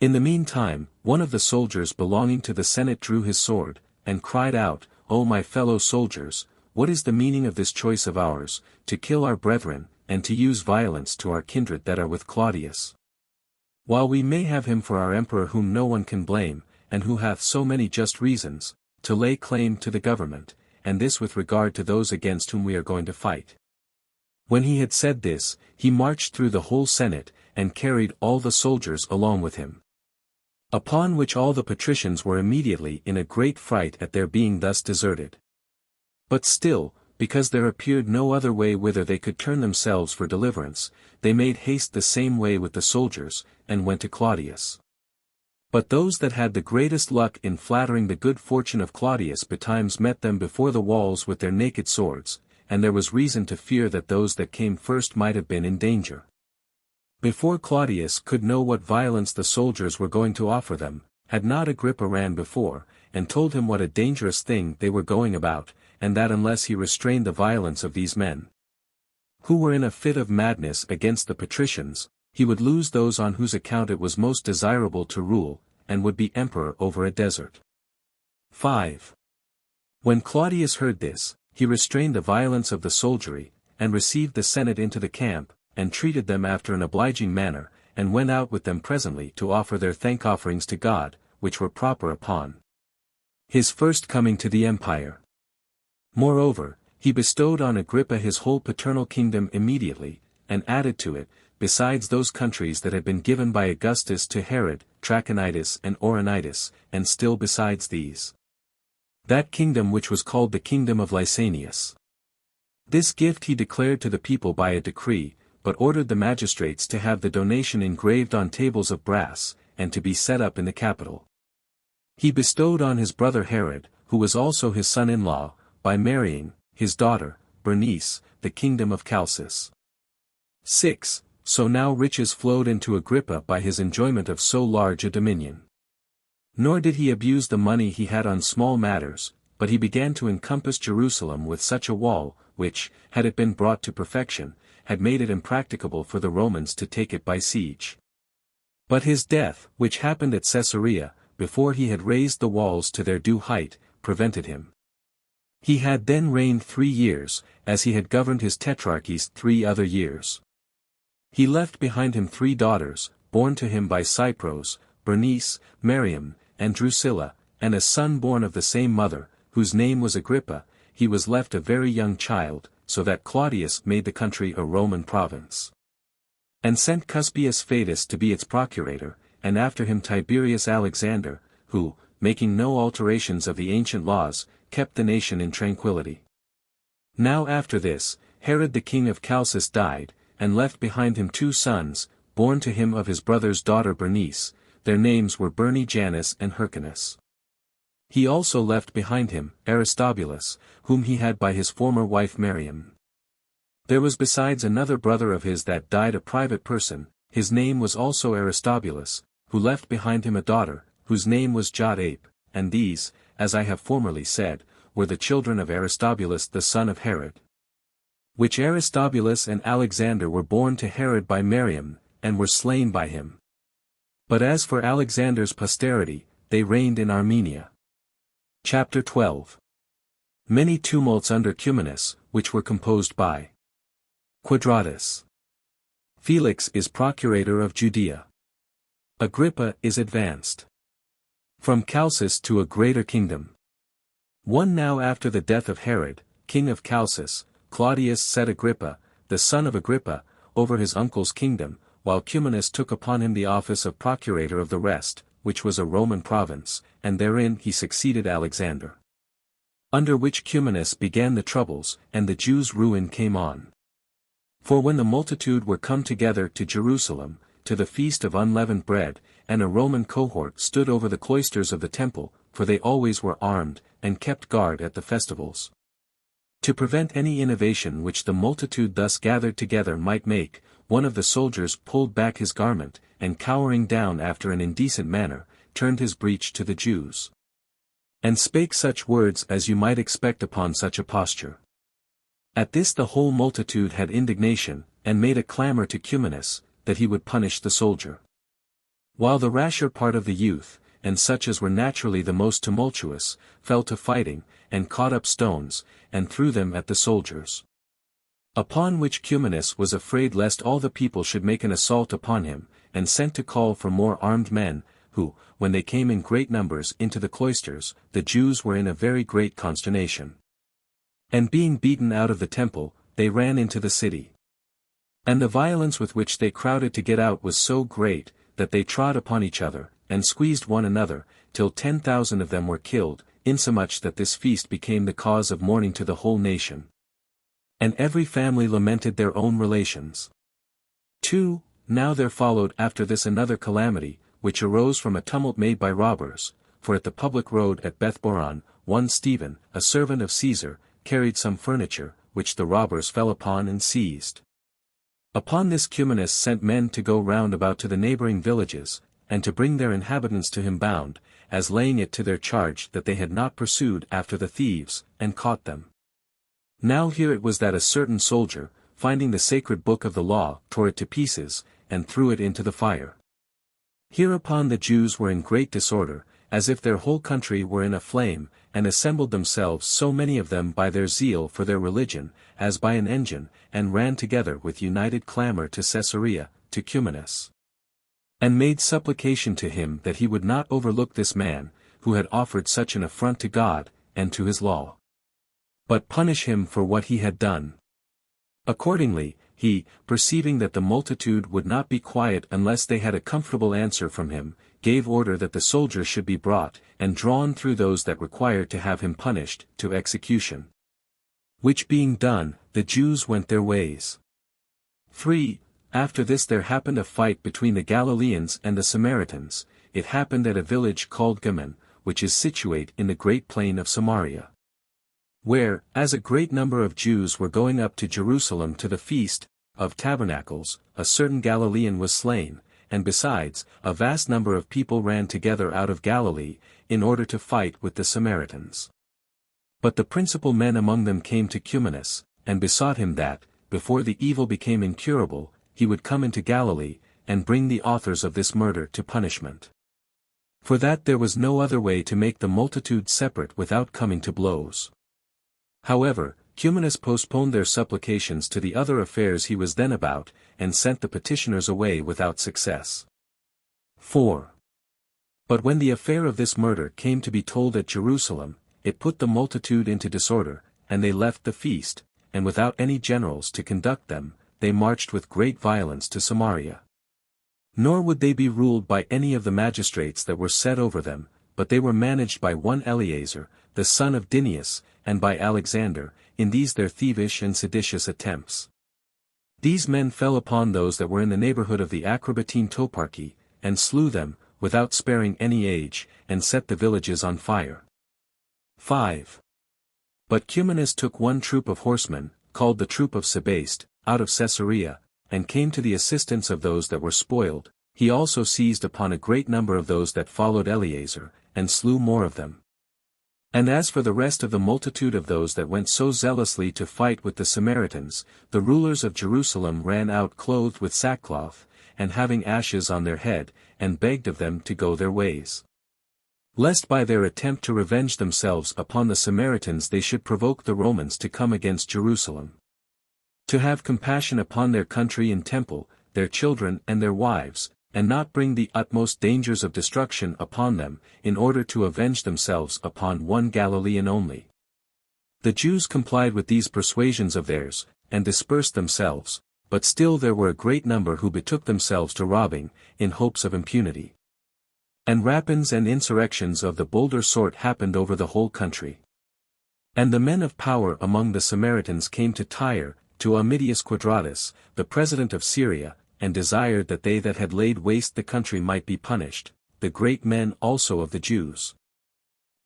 In the meantime, one of the soldiers belonging to the Senate drew his sword, and cried out, O my fellow soldiers, what is the meaning of this choice of ours, to kill our brethren, and to use violence to our kindred that are with Claudius? While we may have him for our emperor whom no one can blame, and who hath so many just reasons, to lay claim to the government, and this with regard to those against whom we are going to fight. When he had said this, he marched through the whole Senate, and carried all the soldiers along with him. Upon which all the patricians were immediately in a great fright at their being thus deserted. But still, because there appeared no other way whither they could turn themselves for deliverance, they made haste the same way with the soldiers, and went to Claudius. But those that had the greatest luck in flattering the good fortune of Claudius betimes met them before the walls with their naked swords, and there was reason to fear that those that came first might have been in danger. Before Claudius could know what violence the soldiers were going to offer them, had not Agrippa ran before, and told him what a dangerous thing they were going about, and that unless he restrained the violence of these men, who were in a fit of madness against the patricians, he would lose those on whose account it was most desirable to rule, and would be emperor over a desert. 5. When Claudius heard this, he restrained the violence of the soldiery, and received the Senate into the camp, and treated them after an obliging manner, and went out with them presently to offer their thank-offerings to God, which were proper upon his first coming to the empire. Moreover, he bestowed on Agrippa his whole paternal kingdom immediately, and added to it, besides those countries that had been given by Augustus to Herod, Trachonitis and Auranitis, and still besides these, that kingdom which was called the kingdom of Lysanias. This gift he declared to the people by a decree, but ordered the magistrates to have the donation engraved on tables of brass, and to be set up in the Capitol. He bestowed on his brother Herod, who was also his son-in-law, by marrying his daughter, Bernice, the kingdom of Chalcis. 6. So now riches flowed into Agrippa by his enjoyment of so large a dominion. Nor did he abuse the money he had on small matters, but he began to encompass Jerusalem with such a wall, which, had it been brought to perfection, had made it impracticable for the Romans to take it by siege. But his death, which happened at Caesarea, before he had raised the walls to their due height, prevented him. He had then reigned 3 years, as he had governed his tetrarchies 3 other years. He left behind him 3 daughters, born to him by Cypros, Bernice, Miriam, and Drusilla, and a son born of the same mother, whose name was Agrippa. He was left a very young child, so that Claudius made the country a Roman province, and sent Cuspius Fadus to be its procurator, and after him Tiberius Alexander, who, making no alterations of the ancient laws, kept the nation in tranquility. Now after this, Herod the king of Chalcis died, and left behind him 2 sons, born to him of his brother's daughter Bernice. Their names were Bernijanus and Hyrcanus. He also left behind him Aristobulus, whom he had by his former wife Miriam. There was besides another brother of his that died a private person, his name was also Aristobulus, who left behind him a daughter, whose name was Jodape, and these, as I have formerly said, were the children of Aristobulus the son of Herod. Which Aristobulus and Alexander were born to Herod by Miriam, and were slain by him. But as for Alexander's posterity, they reigned in Armenia. Chapter 12. Many tumults under Cumanus, which were composed by Quadratus. Felix is procurator of Judea. Agrippa is advanced from Chalcis to a greater kingdom. 1 Now after the death of Herod, king of Chalcis, Claudius set Agrippa, the son of Agrippa, over his uncle's kingdom, while Cumanus took upon him the office of procurator of the rest, which was a Roman province, and therein he succeeded Alexander. Under which Cumanus began the troubles, and the Jews' ruin came on. For when the multitude were come together to Jerusalem, to the feast of unleavened bread, and a Roman cohort stood over the cloisters of the temple, for they always were armed, and kept guard at the festivals, to prevent any innovation which the multitude thus gathered together might make, one of the soldiers pulled back his garment, and cowering down after an indecent manner, turned his breech to the Jews, and spake such words as you might expect upon such a posture. At this the whole multitude had indignation, and made a clamor to Cumanus, that he would punish the soldier. While the rasher part of the youth, and such as were naturally the most tumultuous, fell to fighting, and caught up stones, and threw them at the soldiers. Upon which Cumanus was afraid lest all the people should make an assault upon him, and sent to call for more armed men, who, when they came in great numbers into the cloisters, the Jews were in a very great consternation. And being beaten out of the temple, they ran into the city. And the violence with which they crowded to get out was so great, that they trod upon each other, and squeezed one another, till 10,000 of them were killed, insomuch that this feast became the cause of mourning to the whole nation. And every family lamented their own relations. 2. Now there followed after this another calamity, which arose from a tumult made by robbers, for at the public road at Bethboron, one Stephen, a servant of Caesar, carried some furniture, which the robbers fell upon and seized. Upon this Cumanus sent men to go round about to the neighboring villages, and to bring their inhabitants to him bound, as laying it to their charge that they had not pursued after the thieves, and caught them. Now here it was that a certain soldier, finding the sacred book of the law, tore it to pieces, and threw it into the fire. Hereupon the Jews were in great disorder, as if their whole country were in a flame, and assembled themselves so many of them by their zeal for their religion, as by an engine, and ran together with united clamor to Caesarea, to Cumanus. And made supplication to him that he would not overlook this man, who had offered such an affront to God, and to his law, but punish him for what he had done. Accordingly, he, perceiving that the multitude would not be quiet unless they had a comfortable answer from him, gave order that the soldier should be brought, and drawn through those that required to have him punished, to execution. Which being done, the Jews went their ways. 3. After this there happened a fight between the Galileans and the Samaritans. It happened at a village called Gammon, which is situate in the great plain of Samaria, where, as a great number of Jews were going up to Jerusalem to the feast of Tabernacles, a certain Galilean was slain, and besides, a vast number of people ran together out of Galilee, in order to fight with the Samaritans. But the principal men among them came to Cumanus, and besought him that, before the evil became incurable, he would come into Galilee, and bring the authors of this murder to punishment. For that there was no other way to make the multitude separate without coming to blows. However, Cumanus postponed their supplications to the other affairs he was then about, and sent the petitioners away without success. 4. But when the affair of this murder came to be told at Jerusalem, it put the multitude into disorder, and they left the feast, and without any generals to conduct them, they marched with great violence to Samaria. Nor would they be ruled by any of the magistrates that were set over them, but they were managed by one Eleazar, the son of Dineus, and by Alexander, in these their thievish and seditious attempts. These men fell upon those that were in the neighborhood of the Acrabatine toparchy, and slew them, without sparing any age, and set the villages on fire. 5. But Cumanus took one troop of horsemen, called the troop of Sebaste, out of Caesarea, and came to the assistance of those that were spoiled. He also seized upon a great number of those that followed Eleazar, and slew more of them. And as for the rest of the multitude of those that went so zealously to fight with the Samaritans, the rulers of Jerusalem ran out clothed with sackcloth, and having ashes on their head, and begged of them to go their ways, lest by their attempt to revenge themselves upon the Samaritans they should provoke the Romans to come against Jerusalem, to have compassion upon their country and temple, their children and their wives, and not bring the utmost dangers of destruction upon them, in order to avenge themselves upon one Galilean only. The Jews complied with these persuasions of theirs, and dispersed themselves, but still there were a great number who betook themselves to robbing, in hopes of impunity. And rapines and insurrections of the bolder sort happened over the whole country. And the men of power among the Samaritans came to Tyre, to Ammidius Quadratus, the president of Syria, and desired that they that had laid waste the country might be punished, the great men also of the Jews.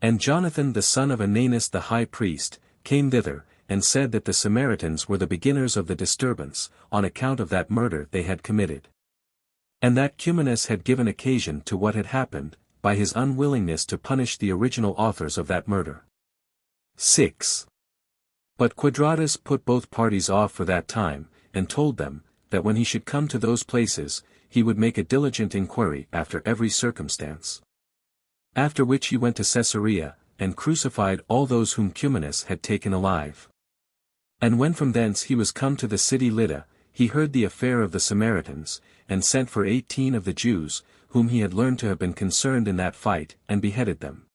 And Jonathan the son of Ananus the high priest, came thither, and said that the Samaritans were the beginners of the disturbance, on account of that murder they had committed. And that Cumanus had given occasion to what had happened, by his unwillingness to punish the original authors of that murder. 6. But Quadratus put both parties off for that time, and told them, that when he should come to those places, he would make a diligent inquiry after every circumstance. After which he went to Caesarea, and crucified all those whom Cumanus had taken alive. And when from thence he was come to the city Lydda, he heard the affair of the Samaritans, and sent for 18 of the Jews, whom he had learned to have been concerned in that fight, and beheaded them.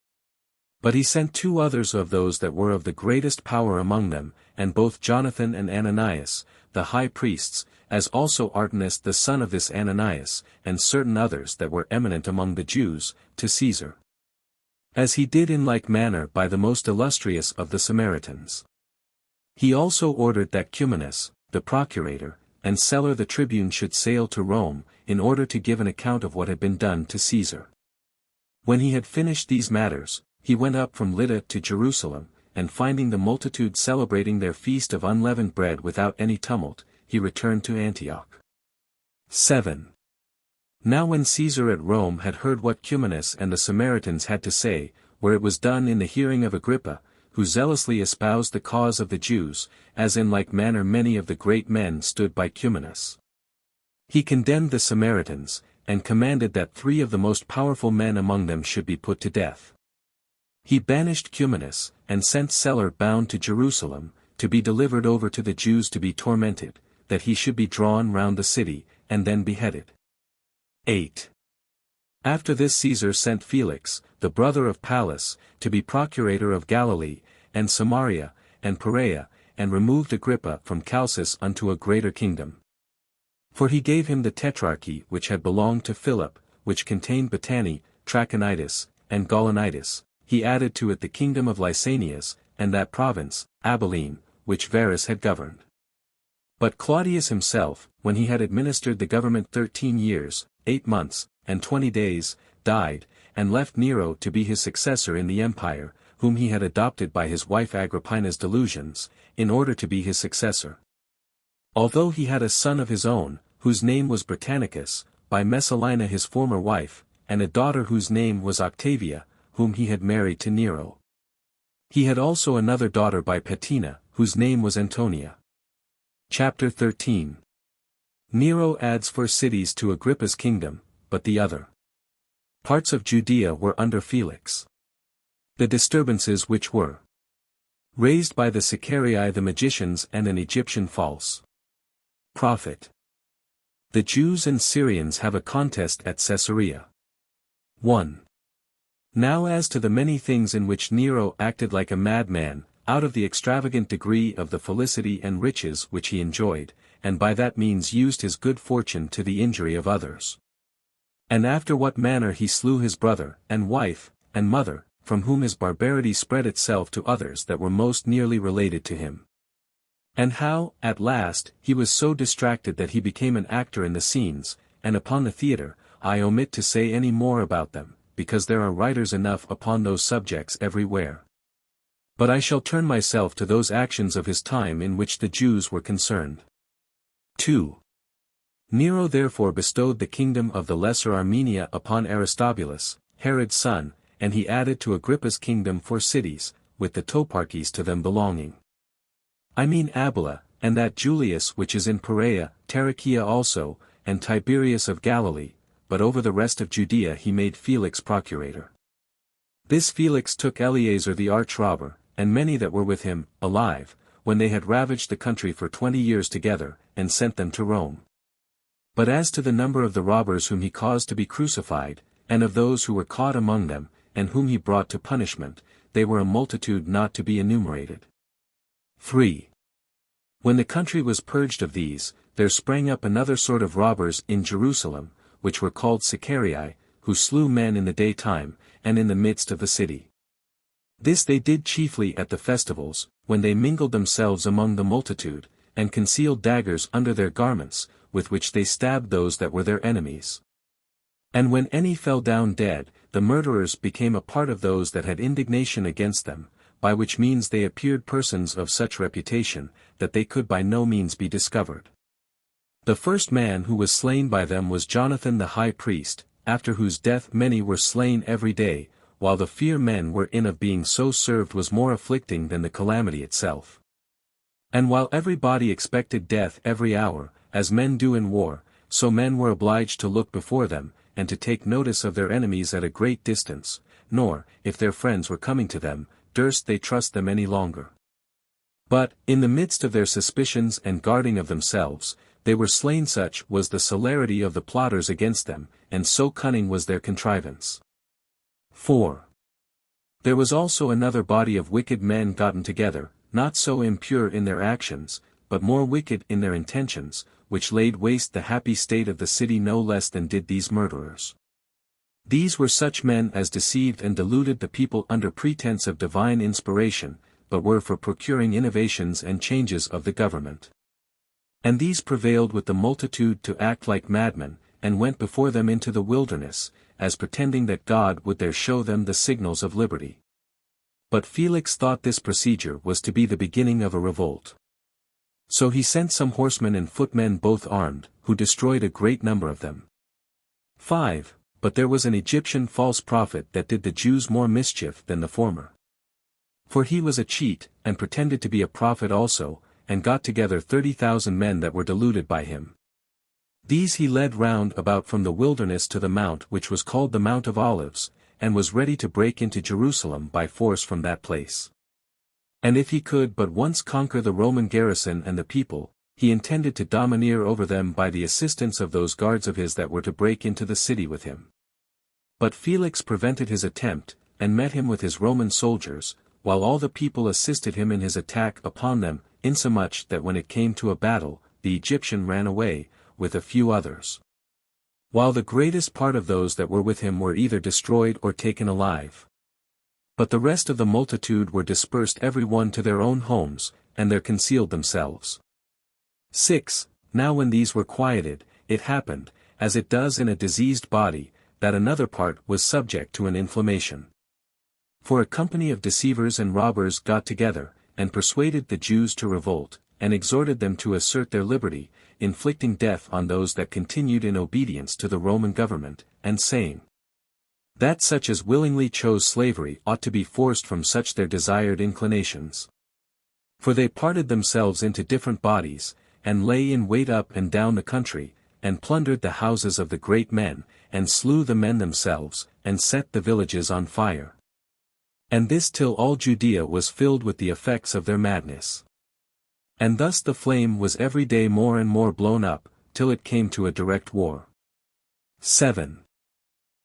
But he sent 2 others of those that were of the greatest power among them, and both Jonathan and Ananias, the high priests, as also Artanus the son of this Ananias, and certain others that were eminent among the Jews, to Caesar. As he did in like manner by the most illustrious of the Samaritans. He also ordered that Cumanus, the procurator, and Celer the tribune should sail to Rome, in order to give an account of what had been done to Caesar. When he had finished these matters, he went up from Lydda to Jerusalem, and finding the multitude celebrating their feast of unleavened bread without any tumult, he returned to Antioch. 7. Now when Caesar at Rome had heard what Cumanus and the Samaritans had to say, where it was done in the hearing of Agrippa, who zealously espoused the cause of the Jews, as in like manner many of the great men stood by Cumanus. He condemned the Samaritans, and commanded that 3 of the most powerful men among them should be put to death. He banished Cumanus, and sent Celer bound to Jerusalem, to be delivered over to the Jews to be tormented, that he should be drawn round the city, and then beheaded. 8. After this Caesar sent Felix, the brother of Pallas, to be procurator of Galilee, and Samaria, and Perea, and removed Agrippa from Chalcis unto a greater kingdom. For he gave him the tetrarchy which had belonged to Philip, which contained Bethany, Trachonitis, and Gaulonitis. He added to it the kingdom of Lysanias, and that province, Abilene, which Varus had governed. But Claudius himself, when he had administered the government 13 years, 8 months, and 20 days, died, and left Nero to be his successor in the empire, whom he had adopted by his wife Agrippina's delusions, in order to be his successor. Although he had a son of his own, whose name was Britannicus, by Messalina his former wife, and a daughter whose name was Octavia, whom he had married to Nero. He had also another daughter by Paetina, whose name was Antonia. Chapter 13. Nero adds 4 cities to Agrippa's kingdom, but the other parts of Judea were under Felix. The disturbances which were raised by the Sicarii the magicians and an Egyptian false prophet. The Jews and Syrians have a contest at Caesarea. 1. Now as to the many things in which Nero acted like a madman, out of the extravagant degree of the felicity and riches which he enjoyed, and by that means used his good fortune to the injury of others. And after what manner he slew his brother, and wife, and mother, from whom his barbarity spread itself to others that were most nearly related to him. And how, at last, he was so distracted that he became an actor in the scenes, and upon the theatre. I omit to say any more about them, because there are writers enough upon those subjects everywhere. But I shall turn myself to those actions of his time in which the Jews were concerned. 2. Nero therefore bestowed the kingdom of the Lesser Armenia upon Aristobulus, Herod's son, and he added to Agrippa's kingdom 4 cities, with the toparchies to them belonging. I mean Abila, and that Julius which is in Perea, Tarichea also, and Tiberias of Galilee, but over the rest of Judea he made Felix procurator. This Felix took Eleazar the arch-robber, and many that were with him, alive, when they had ravaged the country for 20 years together, and sent them to Rome. But as to the number of the robbers whom he caused to be crucified, and of those who were caught among them, and whom he brought to punishment, they were a multitude not to be enumerated. 3. When the country was purged of these, there sprang up another sort of robbers in Jerusalem, which were called Sicarii, who slew men in the daytime, and in the midst of the city. This they did chiefly at the festivals, when they mingled themselves among the multitude, and concealed daggers under their garments, with which they stabbed those that were their enemies. And when any fell down dead, the murderers became a part of those that had indignation against them, by which means they appeared persons of such reputation, that they could by no means be discovered. The first man who was slain by them was Jonathan the high priest, after whose death many were slain every day, while the fear men were in of being so served was more afflicting than the calamity itself. And while everybody expected death every hour, as men do in war, so men were obliged to look before them, and to take notice of their enemies at a great distance, nor, if their friends were coming to them, durst they trust them any longer. But, in the midst of their suspicions and guarding of themselves, they were slain. Such was the celerity of the plotters against them, and so cunning was their contrivance. 4. There was also another body of wicked men gotten together, not so impure in their actions, but more wicked in their intentions, which laid waste the happy state of the city no less than did these murderers. These were such men as deceived and deluded the people under pretense of divine inspiration, but were for procuring innovations and changes of the government. And these prevailed with the multitude to act like madmen, and went before them into the wilderness, as pretending that God would there show them the signals of liberty. But Felix thought this procedure was to be the beginning of a revolt. So he sent some horsemen and footmen both armed, who destroyed a great number of them. 5. But there was an Egyptian false prophet that did the Jews more mischief than the former. For he was a cheat, and pretended to be a prophet also, and got together 30,000 men that were deluded by him. These he led round about from the wilderness to the mount which was called the Mount of Olives, and was ready to break into Jerusalem by force from that place. And if he could but once conquer the Roman garrison and the people, he intended to domineer over them by the assistance of those guards of his that were to break into the city with him. But Felix prevented his attempt, and met him with his Roman soldiers, while all the people assisted him in his attack upon them, insomuch that when it came to a battle, the Egyptian ran away, with a few others. While the greatest part of those that were with him were either destroyed or taken alive. But the rest of the multitude were dispersed every one to their own homes, and there concealed themselves. 6. Now when these were quieted, it happened, as it does in a diseased body, that another part was subject to an inflammation. For a company of deceivers and robbers got together, and persuaded the Jews to revolt, and exhorted them to assert their liberty, inflicting death on those that continued in obedience to the Roman government, and saying that such as willingly chose slavery ought to be forced from such their desired inclinations. For they parted themselves into different bodies, and lay in wait up and down the country, and plundered the houses of the great men, and slew the men themselves, and set the villages on fire. And this till all Judea was filled with the effects of their madness. And thus the flame was every day more and more blown up, till it came to a direct war. 7.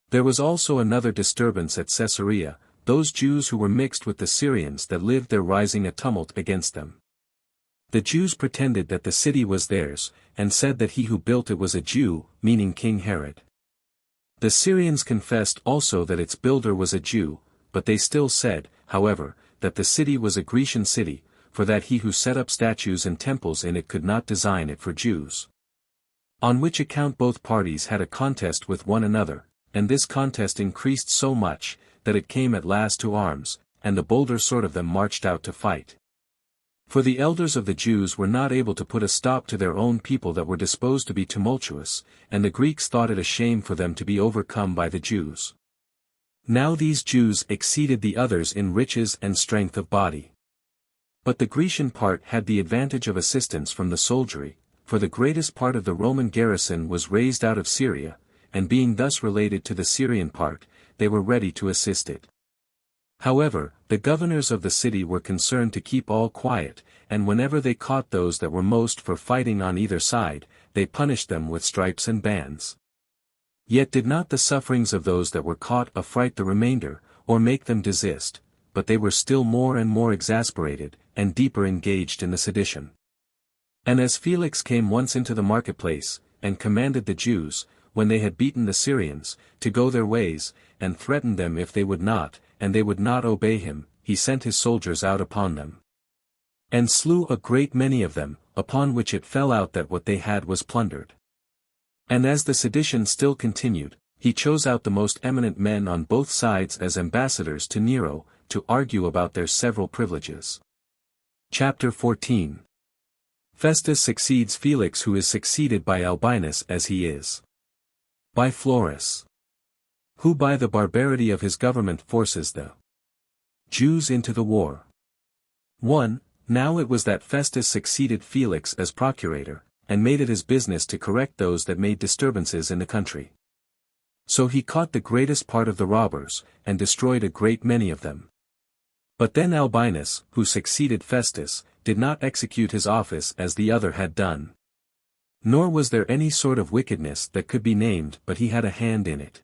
There was also another disturbance at Caesarea, those Jews who were mixed with the Syrians that lived there rising a tumult against them. The Jews pretended that the city was theirs, and said that he who built it was a Jew, meaning King Herod. The Syrians confessed also that its builder was a Jew, but they still said, however, that the city was a Grecian city, for that he who set up statues and temples in it could not design it for Jews. On which account both parties had a contest with one another, and this contest increased so much, that it came at last to arms, and the bolder sort of them marched out to fight. For the elders of the Jews were not able to put a stop to their own people that were disposed to be tumultuous, and the Greeks thought it a shame for them to be overcome by the Jews. Now these Jews exceeded the others in riches and strength of body. But the Grecian part had the advantage of assistance from the soldiery, for the greatest part of the Roman garrison was raised out of Syria, and being thus related to the Syrian part, they were ready to assist it. However, the governors of the city were concerned to keep all quiet, and whenever they caught those that were most for fighting on either side, they punished them with stripes and bands. Yet did not the sufferings of those that were caught affright the remainder, or make them desist, but they were still more and more exasperated, and deeper engaged in the sedition. And as Felix came once into the marketplace, and commanded the Jews, when they had beaten the Syrians, to go their ways, and threatened them if they would not, and they would not obey him, he sent his soldiers out upon them. And slew a great many of them, upon which it fell out that what they had was plundered. And as the sedition still continued, he chose out the most eminent men on both sides as ambassadors to Nero, to argue about their several privileges. Chapter 14. Festus succeeds Felix, who is succeeded by Albinus as he is. By Florus. Who by the barbarity of his government forces the Jews into the war. 1. Now it was that Festus succeeded Felix as procurator, and made it his business to correct those that made disturbances in the country. So he caught the greatest part of the robbers, and destroyed a great many of them. But then Albinus, who succeeded Festus, did not execute his office as the other had done. Nor was there any sort of wickedness that could be named, but he had a hand in it.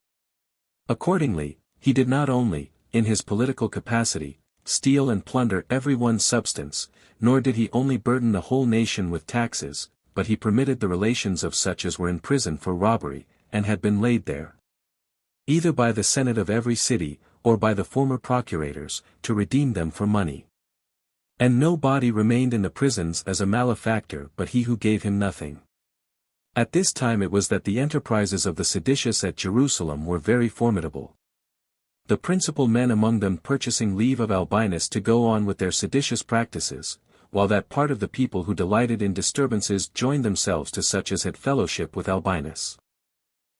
Accordingly, he did not only, in his political capacity, steal and plunder every one's substance, nor did he only burden the whole nation with taxes, but he permitted the relations of such as were in prison for robbery, and had been laid there, either by the senate of every city, or by the former procurators, to redeem them for money. And no body remained in the prisons as a malefactor but he who gave him nothing. At this time it was that the enterprises of the seditious at Jerusalem were very formidable. The principal men among them purchasing leave of Albinus to go on with their seditious practices, while that part of the people who delighted in disturbances joined themselves to such as had fellowship with Albinus.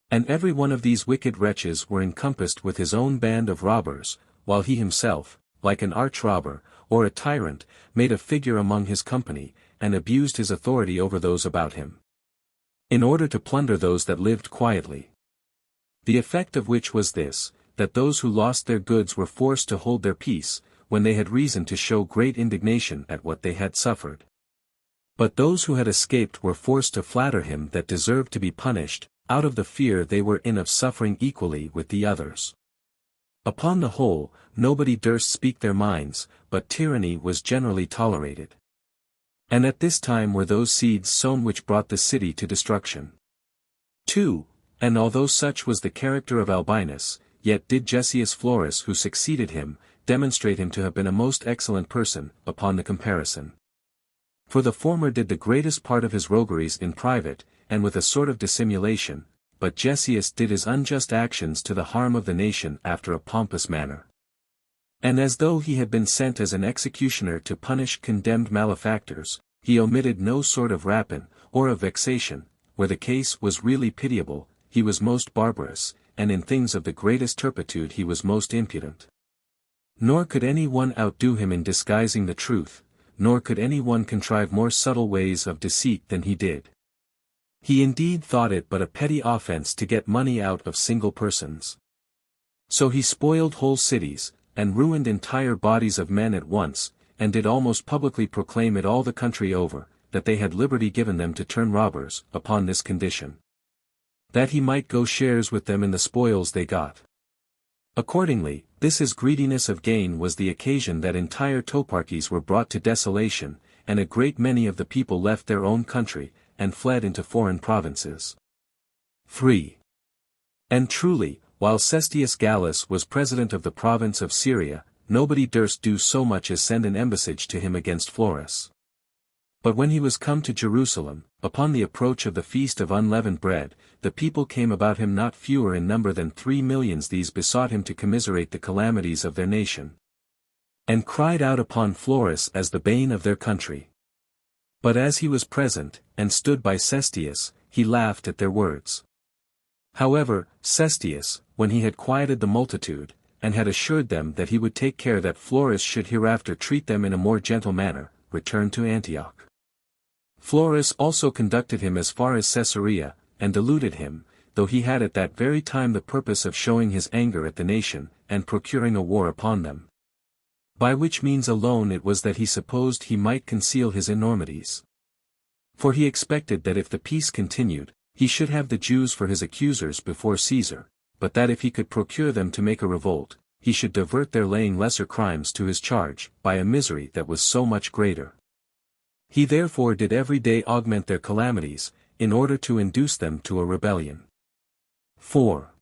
And every one of these wicked wretches were encompassed with his own band of robbers, while he himself, like an arch-robber, or a tyrant, made a figure among his company, and abused his authority over those about him, in order to plunder those that lived quietly. The effect of which was this, that those who lost their goods were forced to hold their peace, when they had reason to show great indignation at what they had suffered. But those who had escaped were forced to flatter him that deserved to be punished, out of the fear they were in of suffering equally with the others. Upon the whole, nobody durst speak their minds, but tyranny was generally tolerated. And at this time were those seeds sown which brought the city to destruction. 2. And although such was the character of Albinus, yet did Gessius Florus who succeeded him, demonstrate him to have been a most excellent person, upon the comparison. For the former did the greatest part of his rogueries in private, and with a sort of dissimulation, but Gessius did his unjust actions to the harm of the nation after a pompous manner. And as though he had been sent as an executioner to punish condemned malefactors, he omitted no sort of rapine, or of vexation, where the case was really pitiable, he was most barbarous, and in things of the greatest turpitude he was most impudent. Nor could any one outdo him in disguising the truth, nor could any one contrive more subtle ways of deceit than he did. He indeed thought it but a petty offense to get money out of single persons. So he spoiled whole cities, and ruined entire bodies of men at once, and did almost publicly proclaim it all the country over, that they had liberty given them to turn robbers, upon this condition, that he might go shares with them in the spoils they got. Accordingly, this his greediness of gain was the occasion that entire toparchies were brought to desolation, and a great many of the people left their own country, and fled into foreign provinces. 3. And truly, while Cestius Gallus was president of the province of Syria, nobody durst do so much as send an embassage to him against Florus. But when he was come to Jerusalem, upon the approach of the feast of unleavened bread, the people came about him not fewer in number than 3 millions. These besought him to commiserate the calamities of their nation, and cried out upon Florus as the bane of their country. But as he was present, and stood by Cestius, he laughed at their words. However, Cestius, when he had quieted the multitude, and had assured them that he would take care that Florus should hereafter treat them in a more gentle manner, returned to Antioch. Florus also conducted him as far as Caesarea, and deluded him, though he had at that very time the purpose of showing his anger at the nation, and procuring a war upon them. By which means alone it was that he supposed he might conceal his enormities. For he expected that if the peace continued, he should have the Jews for his accusers before Caesar, but that if he could procure them to make a revolt, he should divert their laying lesser crimes to his charge, by a misery that was so much greater. He therefore did every day augment their calamities, in order to induce them to a rebellion. 4.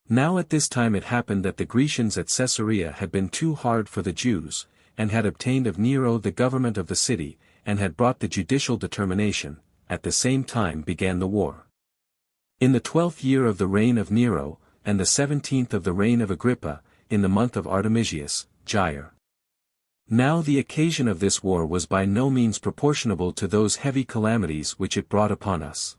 Now at this time it happened that the Grecians at Caesarea had been too hard for the Jews, and had obtained of Nero the government of the city, and had brought the judicial determination. At the same time began the war. In the 12th year of the reign of Nero, and the 17th of the reign of Agrippa, in the month of Artemisius, Jair. Now the occasion of this war was by no means proportionable to those heavy calamities which it brought upon us.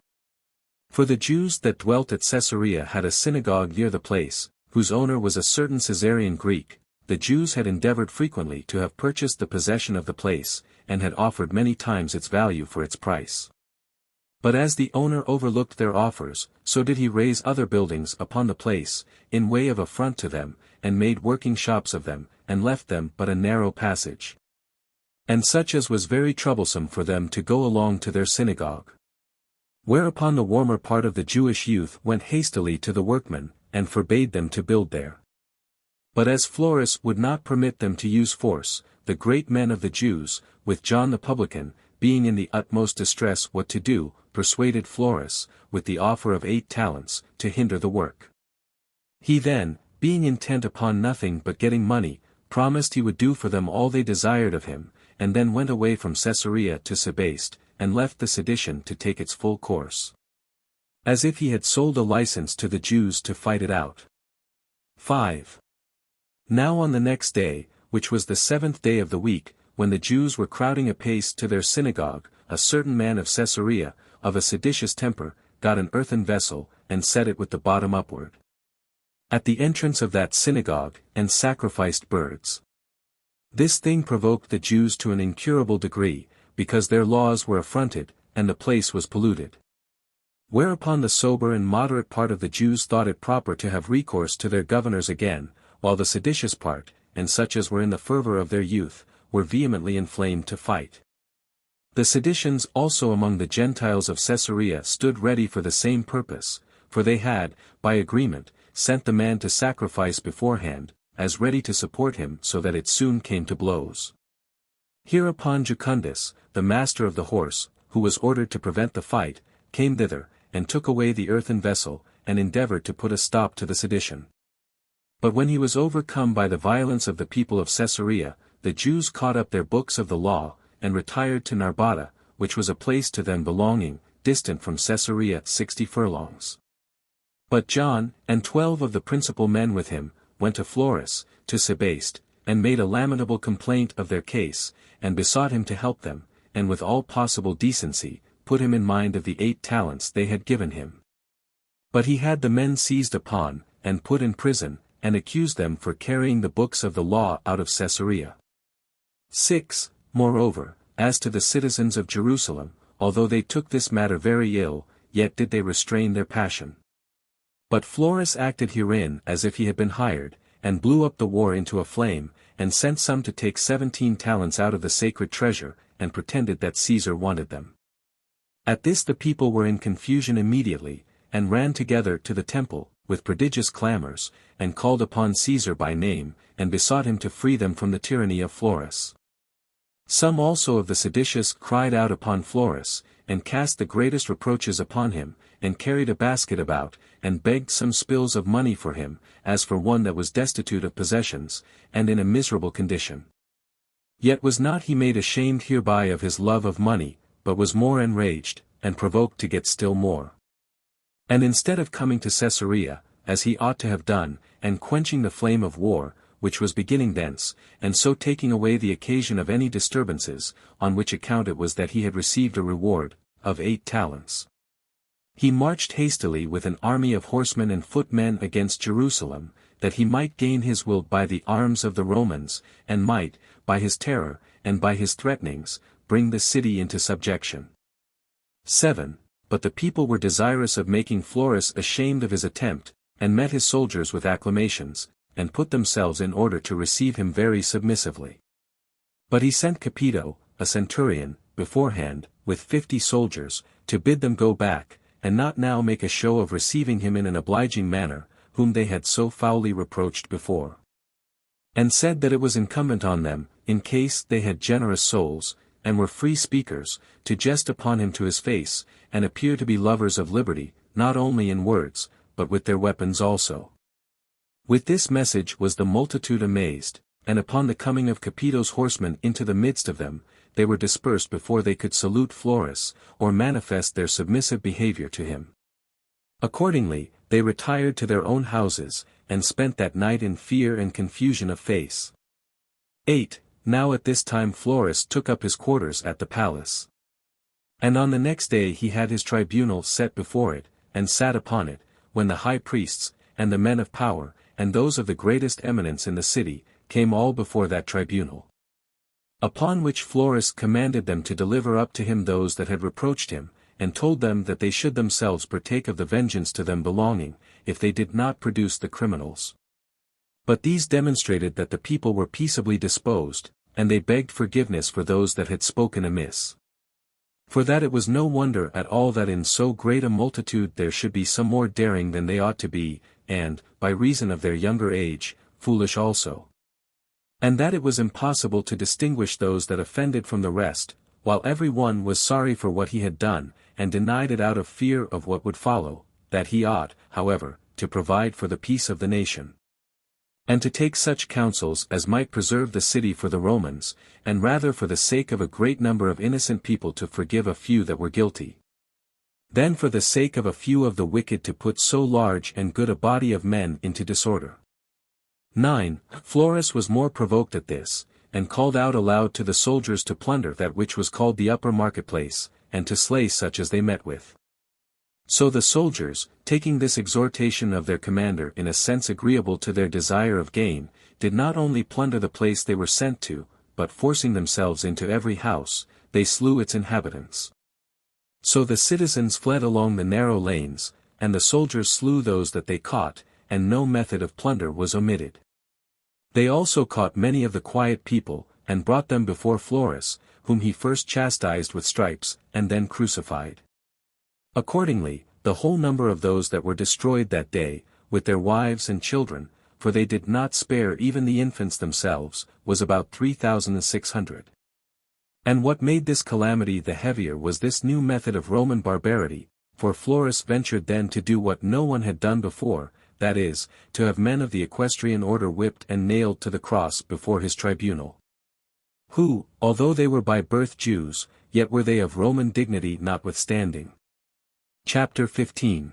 For the Jews that dwelt at Caesarea had a synagogue near the place, whose owner was a certain Caesarean Greek. The Jews had endeavored frequently to have purchased the possession of the place, and had offered many times its value for its price. But as the owner overlooked their offers, so did he raise other buildings upon the place, in way of affront to them, and made working shops of them, and left them but a narrow passage, and such as was very troublesome for them to go along to their synagogue. Whereupon the warmer part of the Jewish youth went hastily to the workmen, and forbade them to build there. But as Florus would not permit them to use force, the great men of the Jews, with John the publican, being in the utmost distress what to do, persuaded Florus, with the offer of 8 talents, to hinder the work. He then, being intent upon nothing but getting money, promised he would do for them all they desired of him, and then went away from Caesarea to Sebaste, and left the sedition to take its full course. As if he had sold a license to the Jews to fight it out. 5. Now on the next day, which was the 7th day of the week, when the Jews were crowding apace to their synagogue, a certain man of Caesarea, of a seditious temper, got an earthen vessel, and set it with the bottom upward at the entrance of that synagogue, and sacrificed birds. This thing provoked the Jews to an incurable degree, because their laws were affronted, and the place was polluted. Whereupon the sober and moderate part of the Jews thought it proper to have recourse to their governors again, while the seditious part, and such as were in the fervor of their youth, were vehemently inflamed to fight. The seditions also among the Gentiles of Caesarea stood ready for the same purpose, for they had, by agreement, sent the man to sacrifice beforehand, as ready to support him so that it soon came to blows. Hereupon Jucundus, the master of the horse, who was ordered to prevent the fight, came thither, and took away the earthen vessel, and endeavored to put a stop to the sedition. But when he was overcome by the violence of the people of Caesarea, the Jews caught up their books of the law, and retired to Narbata, which was a place to them belonging, distant from Caesarea 60 furlongs. But John, and 12 of the principal men with him, went to Florus, to Sebaste, and made a lamentable complaint of their case, and besought him to help them, and with all possible decency, put him in mind of the 8 talents they had given him. But he had the men seized upon, and put in prison, and accused them for carrying the books of the law out of Caesarea. 6. Moreover, as to the citizens of Jerusalem, although they took this matter very ill, yet did they restrain their passion. But Florus acted herein as if he had been hired, and blew up the war into a flame, and sent some to take 17 talents out of the sacred treasure, and pretended that Caesar wanted them. At this the people were in confusion immediately, and ran together to the temple, with prodigious clamors, and called upon Caesar by name, and besought him to free them from the tyranny of Florus. Some also of the seditious cried out upon Florus, and cast the greatest reproaches upon him, and carried a basket about, and begged some spills of money for him, as for one that was destitute of possessions, and in a miserable condition. Yet was not he made ashamed hereby of his love of money, but was more enraged, and provoked to get still more. And instead of coming to Caesarea, as he ought to have done, and quenching the flame of war, which was beginning thence, and so taking away the occasion of any disturbances, on which account it was that he had received a reward, of 8 talents. He marched hastily with an army of horsemen and footmen against Jerusalem, that he might gain his will by the arms of the Romans, and might, by his terror, and by his threatenings, bring the city into subjection. 7. But the people were desirous of making Florus ashamed of his attempt, and met his soldiers with acclamations, and put themselves in order to receive him very submissively. But he sent Capito, a centurion, beforehand, with 50 soldiers, to bid them go back, and not now make a show of receiving him in an obliging manner, whom they had so foully reproached before. And said that it was incumbent on them, in case they had generous souls, and were free speakers, to jest upon him to his face, and appear to be lovers of liberty, not only in words, but with their weapons also. With this message was the multitude amazed, and upon the coming of Capito's horsemen into the midst of them, they were dispersed before they could salute Florus, or manifest their submissive behavior to him. Accordingly, they retired to their own houses, and spent that night in fear and confusion of face. 8. Now at this time Florus took up his quarters at the palace. And on the next day he had his tribunal set before it, and sat upon it, when the high priests, and the men of power, and those of the greatest eminence in the city, came all before that tribunal. Upon which Florus commanded them to deliver up to him those that had reproached him, and told them that they should themselves partake of the vengeance to them belonging, if they did not produce the criminals. But these demonstrated that the people were peaceably disposed, and they begged forgiveness for those that had spoken amiss. For that it was no wonder at all that in so great a multitude there should be some more daring than they ought to be, and, by reason of their younger age, foolish also. And that it was impossible to distinguish those that offended from the rest, while every one was sorry for what he had done, and denied it out of fear of what would follow, that he ought, however, to provide for the peace of the nation. and to take such counsels as might preserve the city for the Romans, and rather for the sake of a great number of innocent people to forgive a few that were guilty, than for the sake of a few of the wicked to put so large and good a body of men into disorder. 9. Florus was more provoked at this, and called out aloud to the soldiers to plunder that which was called the upper marketplace, and to slay such as they met with. So the soldiers, taking this exhortation of their commander in a sense agreeable to their desire of gain, did not only plunder the place they were sent to, but forcing themselves into every house, they slew its inhabitants. So the citizens fled along the narrow lanes, and the soldiers slew those that they caught, and no method of plunder was omitted. They also caught many of the quiet people, and brought them before Florus, whom he first chastised with stripes, and then crucified. Accordingly, the whole number of those that were destroyed that day, with their wives and children, for they did not spare even the infants themselves, was about 3,600. And what made this calamity the heavier was this new method of Roman barbarity, for Florus ventured then to do what no one had done before, that is, to have men of the equestrian order whipped and nailed to the cross before his tribunal. Who, although they were by birth Jews, yet were they of Roman dignity notwithstanding. Chapter 15.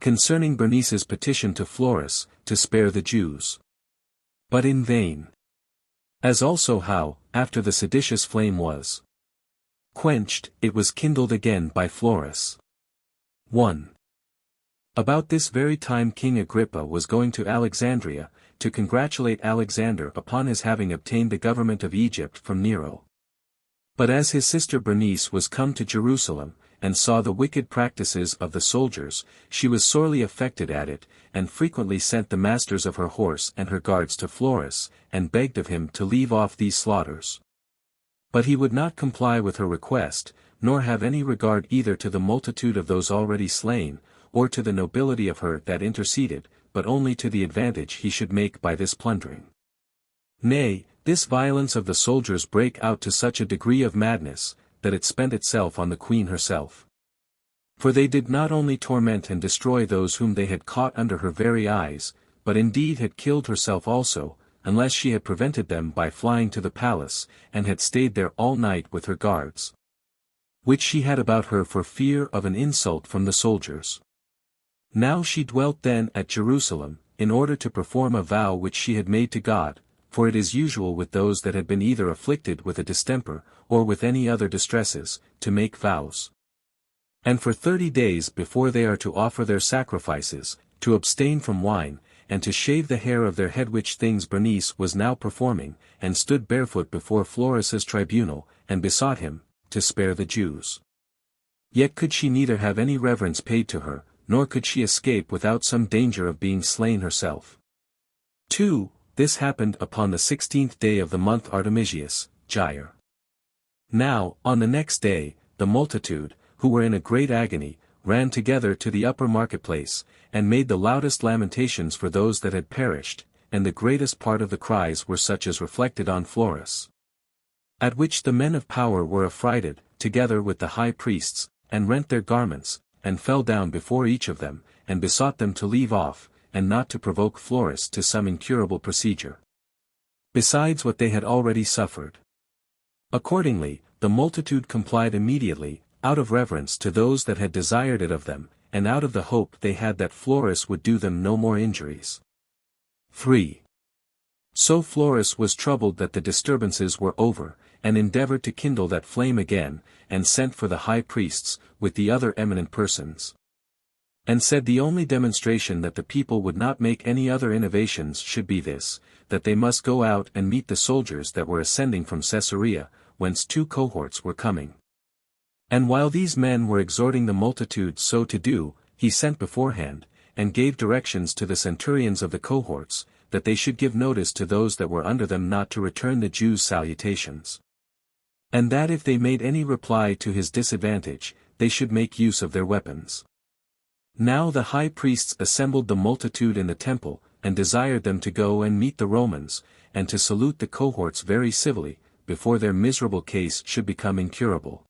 Concerning Bernice's petition to Florus, to spare the Jews. But in vain. As also how, after the seditious flame was quenched, it was kindled again by Florus. 1. About this very time King Agrippa was going to Alexandria, to congratulate Alexander upon his having obtained the government of Egypt from Nero. But as his sister Bernice was come to Jerusalem, and saw the wicked practices of the soldiers, she was sorely affected at it, and frequently sent the masters of her horse and her guards to Florus, and begged of him to leave off these slaughters. But he would not comply with her request, nor have any regard either to the multitude of those already slain, or to the nobility of her that interceded, but only to the advantage he should make by this plundering. Nay, this violence of the soldiers brake out to such a degree of madness, that it spent itself on the queen herself. For they did not only torment and destroy those whom they had caught under her very eyes, but indeed had killed herself also, unless she had prevented them by flying to the palace, and had stayed there all night with her guards, which she had about her for fear of an insult from the soldiers. Now she dwelt then at Jerusalem, in order to perform a vow which she had made to God, for it is usual with those that had been either afflicted with a distemper, or with any other distresses, to make vows. And for 30 days before they are to offer their sacrifices, to abstain from wine, and to shave the hair of their head, which things Bernice was now performing, and stood barefoot before Florus's tribunal, and besought him, to spare the Jews. Yet could she neither have any reverence paid to her, nor could she escape without some danger of being slain herself. 2. This happened upon the 16th day of the month Artemisius, Jair. Now, on the next day, the multitude, who were in a great agony, ran together to the upper marketplace, and made the loudest lamentations for those that had perished, and the greatest part of the cries were such as reflected on Florus. At which the men of power were affrighted, together with the high priests, and rent their garments, and fell down before each of them, and besought them to leave off, and not to provoke Florus to some incurable procedure, besides what they had already suffered. Accordingly, the multitude complied immediately, out of reverence to those that had desired it of them, and out of the hope they had that Florus would do them no more injuries. 3. So Florus was troubled that the disturbances were over, and endeavored to kindle that flame again, and sent for the high priests, with the other eminent persons. And said the only demonstration that the people would not make any other innovations should be this, that they must go out and meet the soldiers that were ascending from Caesarea, whence 2 cohorts were coming. And while these men were exhorting the multitude so to do, he sent beforehand, and gave directions to the centurions of the cohorts, that they should give notice to those that were under them not to return the Jews' salutations. And that if they made any reply to his disadvantage, they should make use of their weapons. Now the high priests assembled the multitude in the temple, and desired them to go and meet the Romans, and to salute the cohorts very civilly, before their miserable case should become incurable.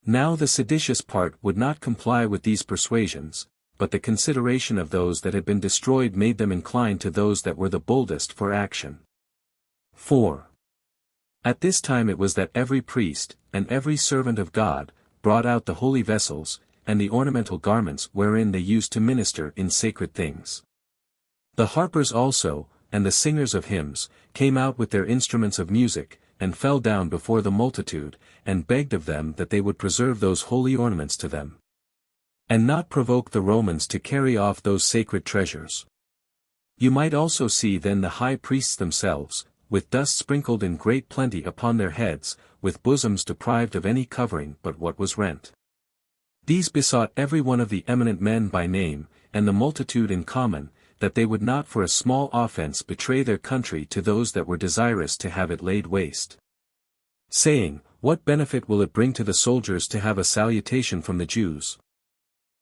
Now the seditious part would not comply with these persuasions, but the consideration of those that had been destroyed made them incline to those that were the boldest for action. 4. At this time it was that every priest, and every servant of God, brought out the holy vessels, and the ornamental garments wherein they used to minister in sacred things. The harpers also, and the singers of hymns, came out with their instruments of music, and fell down before the multitude, and begged of them that they would preserve those holy ornaments to them, and not provoke the Romans to carry off those sacred treasures. You might also see then the high priests themselves, with dust sprinkled in great plenty upon their heads, with bosoms deprived of any covering but what was rent. These besought every one of the eminent men by name, and the multitude in common, that they would not for a small offense betray their country to those that were desirous to have it laid waste. Saying, What benefit will it bring to the soldiers to have a salutation from the Jews?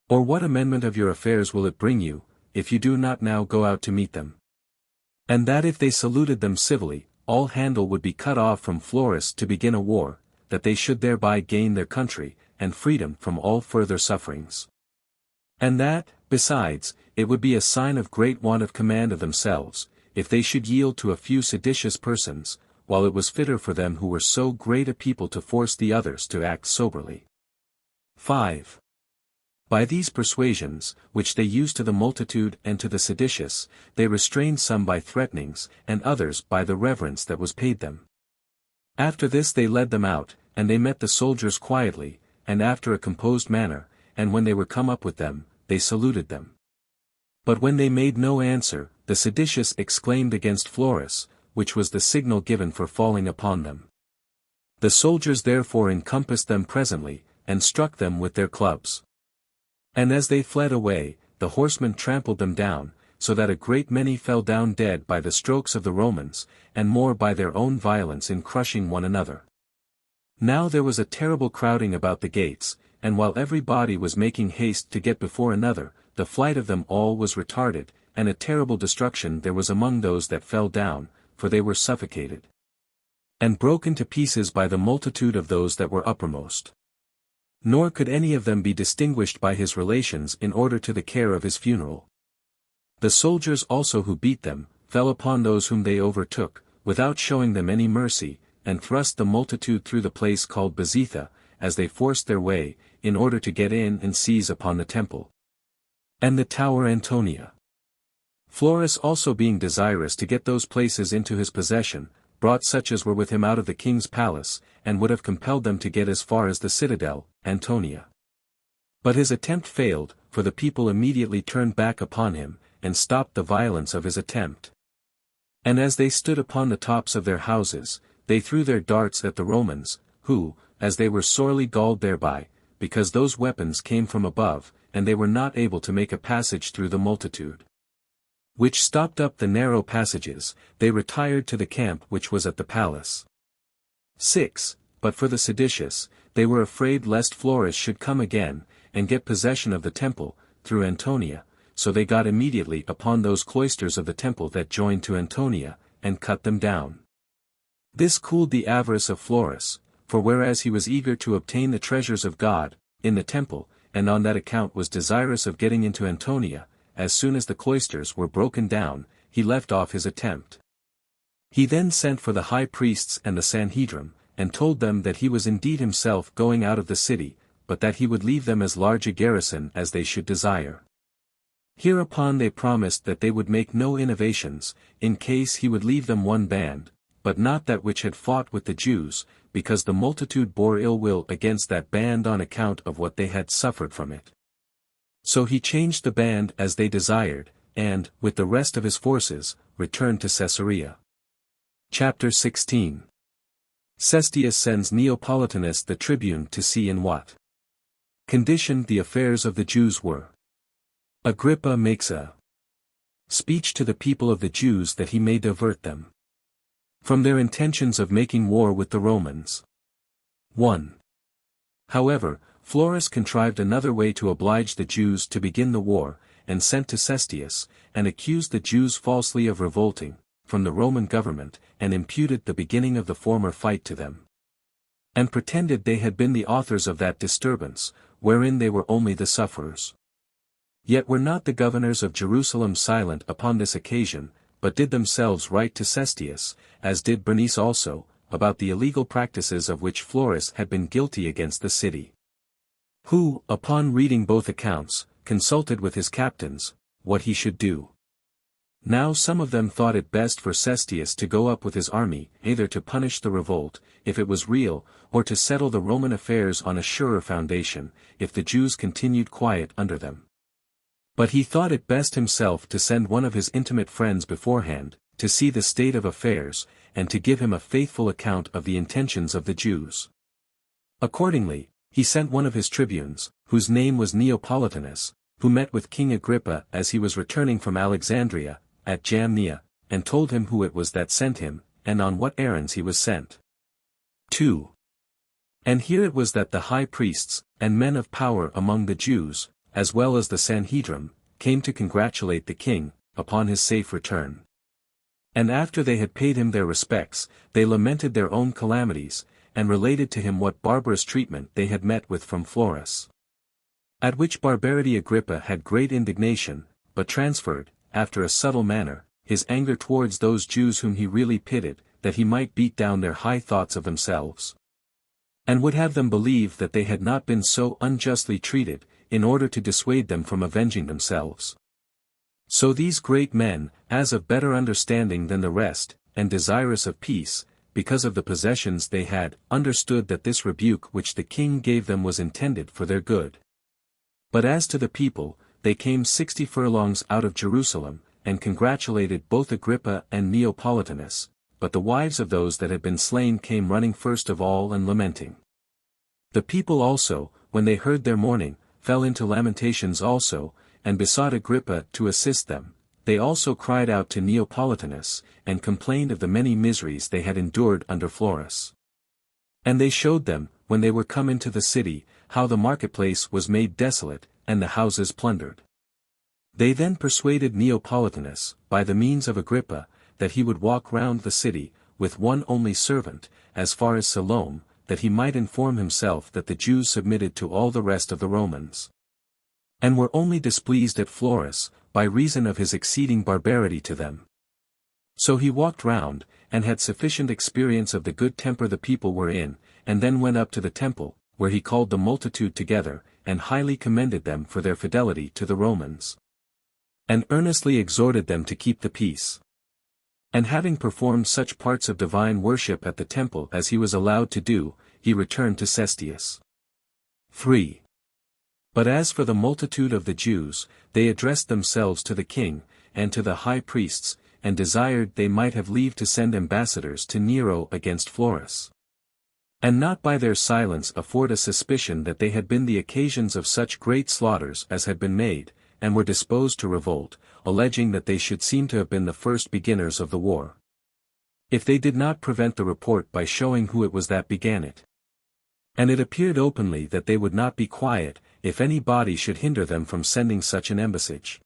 Or what amendment of your affairs will it bring you, if you do not now go out to meet them? And that if they saluted them civilly, all handle would be cut off from Florus to begin a war, that they should thereby gain their country, and freedom from all further sufferings. And that, besides, it would be a sign of great want of command of themselves, if they should yield to a few seditious persons, while it was fitter for them who were so great a people to force the others to act soberly. 5. By these persuasions, which they used to the multitude and to the seditious, they restrained some by threatenings, and others by the reverence that was paid them. After this they led them out, and they met the soldiers quietly, and after a composed manner, and when they were come up with them, they saluted them. But when they made no answer, the seditious exclaimed against Florus, which was the signal given for falling upon them. The soldiers therefore encompassed them presently, and struck them with their clubs. And as they fled away, the horsemen trampled them down, so that a great many fell down dead by the strokes of the Romans, and more by their own violence in crushing one another. Now there was a terrible crowding about the gates, and while every body was making haste to get before another, the flight of them all was retarded, and a terrible destruction there was among those that fell down, for they were suffocated and broken to pieces by the multitude of those that were uppermost. Nor could any of them be distinguished by his relations in order to the care of his funeral. The soldiers also who beat them, fell upon those whom they overtook, without showing them any mercy, and thrust the multitude through the place called Bezitha, as they forced their way, in order to get in and seize upon the temple and the tower Antonia. Florus also being desirous to get those places into his possession, brought such as were with him out of the king's palace, and would have compelled them to get as far as the citadel, Antonia. But his attempt failed, for the people immediately turned back upon him, and stopped the violence of his attempt. And as they stood upon the tops of their houses, they threw their darts at the Romans, who, as they were sorely galled thereby, because those weapons came from above, and they were not able to make a passage through the multitude, which stopped up the narrow passages, they retired to the camp which was at the palace. 6. But for the seditious, they were afraid lest Florus should come again, and get possession of the temple, through Antonia, so they got immediately upon those cloisters of the temple that joined to Antonia, and cut them down. This cooled the avarice of Florus, for whereas he was eager to obtain the treasures of God, in the temple, and on that account was desirous of getting into Antonia, as soon as the cloisters were broken down, he left off his attempt. He then sent for the high priests and the Sanhedrim, and told them that he was indeed himself going out of the city, but that he would leave them as large a garrison as they should desire. Hereupon they promised that they would make no innovations, in case he would leave them one band, but not that which had fought with the Jews, because the multitude bore ill will against that band on account of what they had suffered from it. So he changed the band as they desired, and, with the rest of his forces, returned to Caesarea. Chapter 16. Cestius sends Neopolitanus the tribune to see in what condition the affairs of the Jews were. Agrippa makes a speech to the people of the Jews that he may divert them from their intentions of making war with the Romans. 1. However, Florus contrived another way to oblige the Jews to begin the war, and sent to Cestius, and accused the Jews falsely of revolting from the Roman government, and imputed the beginning of the former fight to them, and pretended they had been the authors of that disturbance, wherein they were only the sufferers. Yet were not the governors of Jerusalem silent upon this occasion, but did themselves write to Cestius, as did Bernice also, about the illegal practices of which Florus had been guilty against the city. Who, upon reading both accounts, consulted with his captains, what he should do. Now some of them thought it best for Cestius to go up with his army, either to punish the revolt, if it was real, or to settle the Roman affairs on a surer foundation, if the Jews continued quiet under them. But he thought it best himself to send one of his intimate friends beforehand, to see the state of affairs, and to give him a faithful account of the intentions of the Jews. Accordingly, he sent one of his tribunes, whose name was Neopolitanus, who met with King Agrippa as he was returning from Alexandria, at Jamnia, and told him who it was that sent him, and on what errands he was sent. 2. And here it was that the high priests, and men of power among the Jews, as well as the Sanhedrim, came to congratulate the king, upon his safe return. And after they had paid him their respects, they lamented their own calamities, and related to him what barbarous treatment they had met with from Florus. At which barbarity Agrippa had great indignation, but transferred, after a subtle manner, his anger towards those Jews whom he really pitied, that he might beat down their high thoughts of themselves. And would have them believe that they had not been so unjustly treated, in order to dissuade them from avenging themselves. So these great men, as of better understanding than the rest, and desirous of peace, because of the possessions they had, understood that this rebuke which the king gave them was intended for their good. But as to the people, they came 60 furlongs out of Jerusalem, and congratulated both Agrippa and Neopolitanus, but the wives of those that had been slain came running first of all and lamenting. The people also, when they heard their mourning, fell into lamentations also, and besought Agrippa to assist them. They also cried out to Neopolitanus, and complained of the many miseries they had endured under Florus. And they showed them, when they were come into the city, how the marketplace was made desolate, and the houses plundered. They then persuaded Neopolitanus, by the means of Agrippa, that he would walk round the city, with one only servant, as far as Siloam, that he might inform himself that the Jews submitted to all the rest of the Romans, and were only displeased at Florus, by reason of his exceeding barbarity to them. So he walked round, and had sufficient experience of the good temper the people were in, and then went up to the temple, where he called the multitude together, and highly commended them for their fidelity to the Romans, and earnestly exhorted them to keep the peace. And having performed such parts of divine worship at the temple as he was allowed to do, he returned to Cestius. 3. But as for the multitude of the Jews, they addressed themselves to the king, and to the high priests, and desired they might have leave to send ambassadors to Nero against Florus, and not by their silence afford a suspicion that they had been the occasions of such great slaughters as had been made, and were disposed to revolt, alleging that they should seem to have been the first beginners of the war, if they did not prevent the report by showing who it was that began it. And it appeared openly that they would not be quiet, if any body should hinder them from sending such an embassage.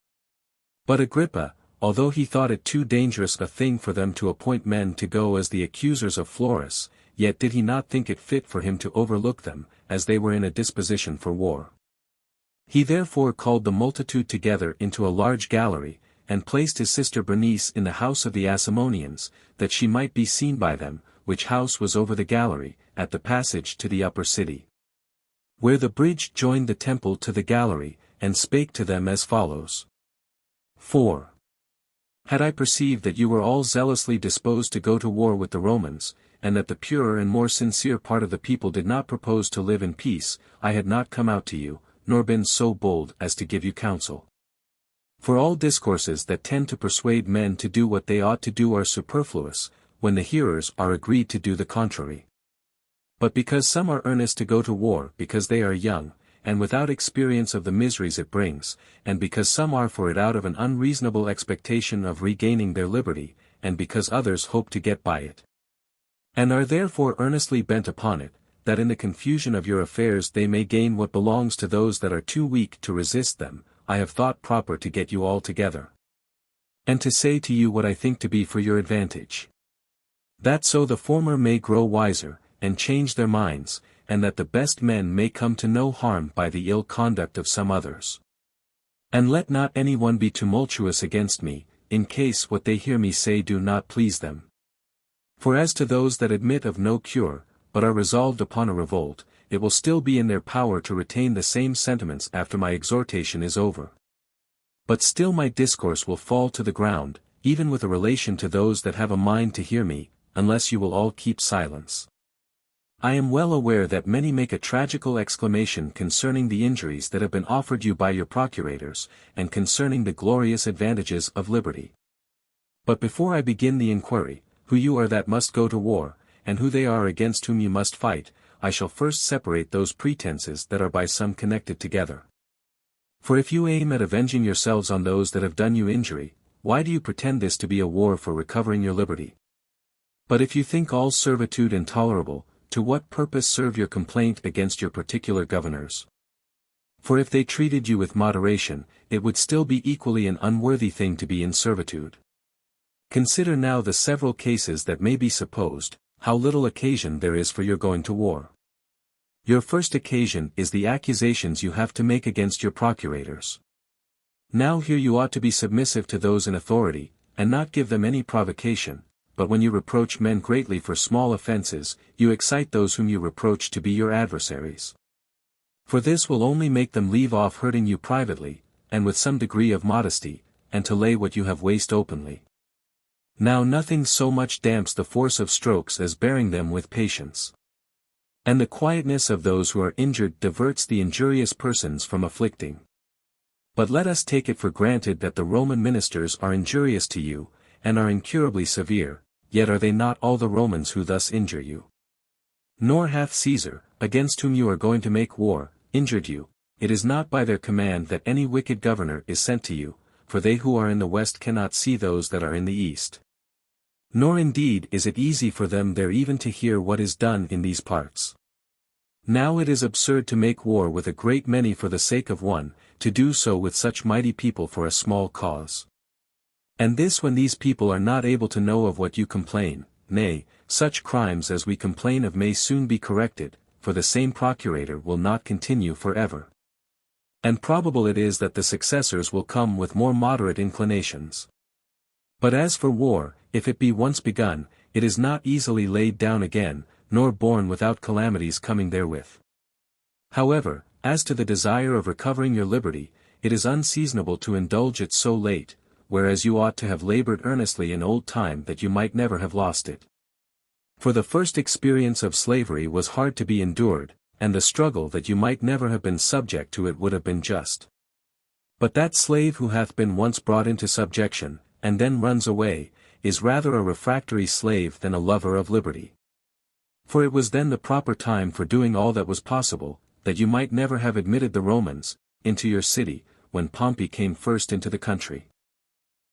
But Agrippa, although he thought it too dangerous a thing for them to appoint men to go as the accusers of Florus, yet did he not think it fit for him to overlook them, as they were in a disposition for war. He therefore called the multitude together into a large gallery, and placed his sister Bernice in the house of the Asamoneans, that she might be seen by them, which house was over the gallery, at the passage to the upper city, where the bridge joined the temple to the gallery, and spake to them as follows. 4. Had I perceived that you were all zealously disposed to go to war with the Romans, and that the purer and more sincere part of the people did not propose to live in peace, I had not come out to you, nor been so bold as to give you counsel. For all discourses that tend to persuade men to do what they ought to do are superfluous, when the hearers are agreed to do the contrary. But because some are earnest to go to war because they are young, and without experience of the miseries it brings, and because some are for it out of an unreasonable expectation of regaining their liberty, and because others hope to get by it, and are therefore earnestly bent upon it, that in the confusion of your affairs they may gain what belongs to those that are too weak to resist them, I have thought proper to get you all together, and to say to you what I think to be for your advantage, that so the former may grow wiser, and change their minds, and that the best men may come to no harm by the ill conduct of some others. And let not any one be tumultuous against me, in case what they hear me say do not please them. For as to those that admit of no cure, but are resolved upon a revolt, it will still be in their power to retain the same sentiments after my exhortation is over. But still my discourse will fall to the ground, even with a relation to those that have a mind to hear me, unless you will all keep silence. I am well aware that many make a tragical exclamation concerning the injuries that have been offered you by your procurators, and concerning the glorious advantages of liberty. But before I begin the inquiry, who you are that must go to war, and who they are against whom you must fight, I shall first separate those pretenses that are by some connected together. For if you aim at avenging yourselves on those that have done you injury, why do you pretend this to be a war for recovering your liberty? But if you think all servitude intolerable, to what purpose serve your complaint against your particular governors? For if they treated you with moderation, it would still be equally an unworthy thing to be in servitude. Consider now the several cases that may be supposed, how little occasion there is for your going to war. Your first occasion is the accusations you have to make against your procurators. Now here you ought to be submissive to those in authority, and not give them any provocation, but when you reproach men greatly for small offences, you excite those whom you reproach to be your adversaries. For this will only make them leave off hurting you privately, and with some degree of modesty, and to lay what you have waste openly. Now nothing so much damps the force of strokes as bearing them with patience. And the quietness of those who are injured diverts the injurious persons from afflicting. But let us take it for granted that the Roman ministers are injurious to you, and are incurably severe, yet are they not all the Romans who thus injure you? Nor hath Caesar, against whom you are going to make war, injured you. It is not by their command that any wicked governor is sent to you, for they who are in the west cannot see those that are in the east. Nor indeed is it easy for them there even to hear what is done in these parts. Now it is absurd to make war with a great many for the sake of one, to do so with such mighty people for a small cause. And this when these people are not able to know of what you complain, nay, such crimes as we complain of may soon be corrected, for the same procurator will not continue forever. And probable it is that the successors will come with more moderate inclinations. But as for war, if it be once begun, it is not easily laid down again, nor borne without calamities coming therewith. However, as to the desire of recovering your liberty, it is unseasonable to indulge it so late, whereas you ought to have labored earnestly in old time that you might never have lost it. For the first experience of slavery was hard to be endured, and the struggle that you might never have been subject to it would have been just. But that slave who hath been once brought into subjection, and then runs away, is rather a refractory slave than a lover of liberty. For it was then the proper time for doing all that was possible, that you might never have admitted the Romans into your city, when Pompey came first into the country.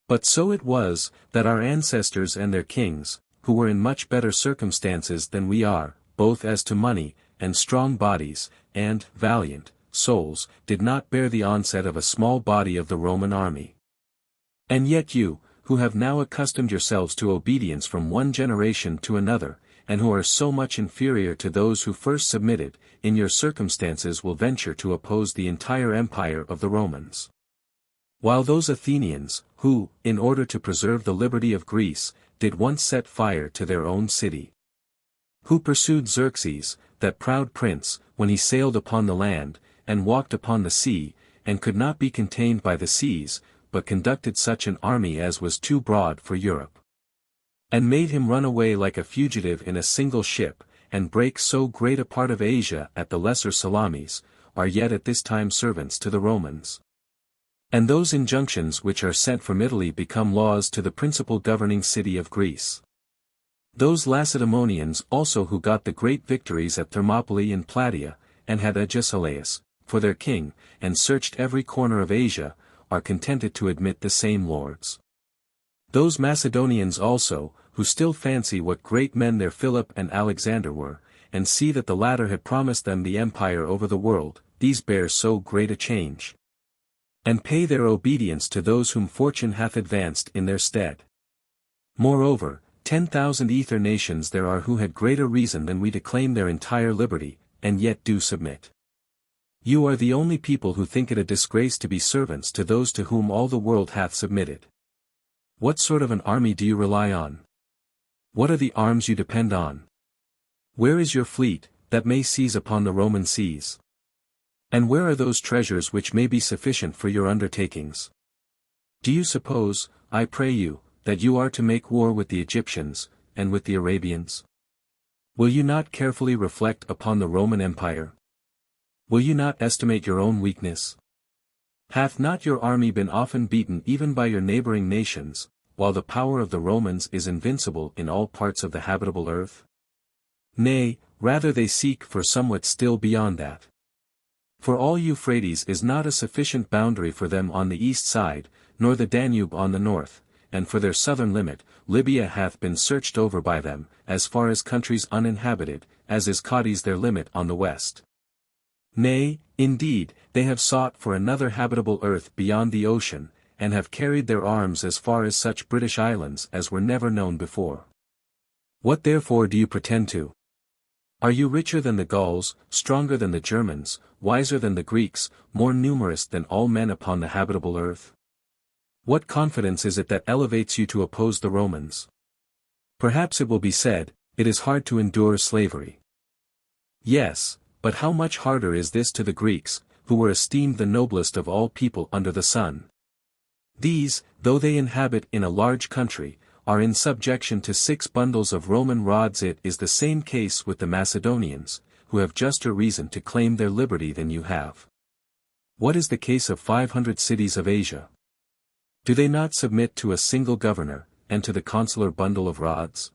But so it was, that our ancestors and their kings, who were in much better circumstances than we are, both as to money, and strong bodies, and valiant souls, did not bear the onset of a small body of the Roman army. And yet you, who have now accustomed yourselves to obedience from one generation to another, and who are so much inferior to those who first submitted, in your circumstances will venture to oppose the entire empire of the Romans. While those Athenians, who, in order to preserve the liberty of Greece, did once set fire to their own city, who pursued Xerxes, that proud prince, when he sailed upon the land, and walked upon the sea, and could not be contained by the seas, but conducted such an army as was too broad for Europe, and made him run away like a fugitive in a single ship, and break so great a part of Asia at the lesser Salamis, are yet at this time servants to the Romans. And those injunctions which are sent from Italy become laws to the principal governing city of Greece. Those Lacedaemonians also who got the great victories at Thermopylae and Plataea, and had Agesilaus for their king, and searched every corner of Asia, are contented to admit the same lords. Those Macedonians also, who still fancy what great men their Philip and Alexander were, and see that the latter had promised them the empire over the world, these bear so great a change, and pay their obedience to those whom fortune hath advanced in their stead. Moreover, 10,000 ether nations there are who had greater reason than we to claim their entire liberty, and yet do submit. You are the only people who think it a disgrace to be servants to those to whom all the world hath submitted. What sort of an army do you rely on? What are the arms you depend on? Where is your fleet, that may seize upon the Roman seas? And where are those treasures which may be sufficient for your undertakings? Do you suppose, I pray you, that you are to make war with the Egyptians, and with the Arabians? Will you not carefully reflect upon the Roman Empire? Will you not estimate your own weakness? Hath not your army been often beaten even by your neighboring nations, while the power of the Romans is invincible in all parts of the habitable earth? Nay, rather they seek for somewhat still beyond that. For all Euphrates is not a sufficient boundary for them on the east side, nor the Danube on the north, and for their southern limit, Libya hath been searched over by them, as far as countries uninhabited, as is Cadiz their limit on the west. Nay, indeed, they have sought for another habitable earth beyond the ocean, and have carried their arms as far as such British islands as were never known before. What therefore do you pretend to? Are you richer than the Gauls, stronger than the Germans, wiser than the Greeks, more numerous than all men upon the habitable earth? What confidence is it that elevates you to oppose the Romans? Perhaps it will be said, it is hard to endure slavery. Yes, but how much harder is this to the Greeks, who were esteemed the noblest of all people under the sun? These, though they inhabit in a large country, are in subjection to 6 bundles of Roman rods. It is the same case with the Macedonians, who have juster reason to claim their liberty than you have. What is the case of 500 cities of Asia? Do they not submit to a single governor, and to the consular bundle of rods?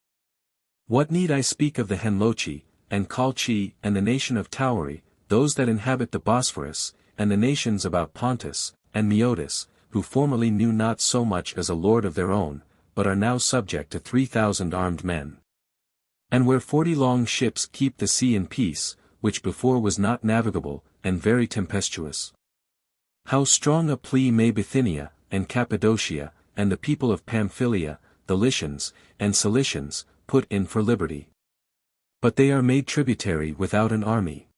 What need I speak of the Henlochi, and Colchi, and the nation of Tauri, those that inhabit the Bosphorus, and the nations about Pontus, and Meotis, who formerly knew not so much as a lord of their own, but are now subject to 3,000 armed men? And where 40 long ships keep the sea in peace, which before was not navigable, and very tempestuous? How strong a plea may Bithynia, and Cappadocia, and the people of Pamphylia, the Lycians, and Cilicians, put in for liberty. But they are made tributary without an army.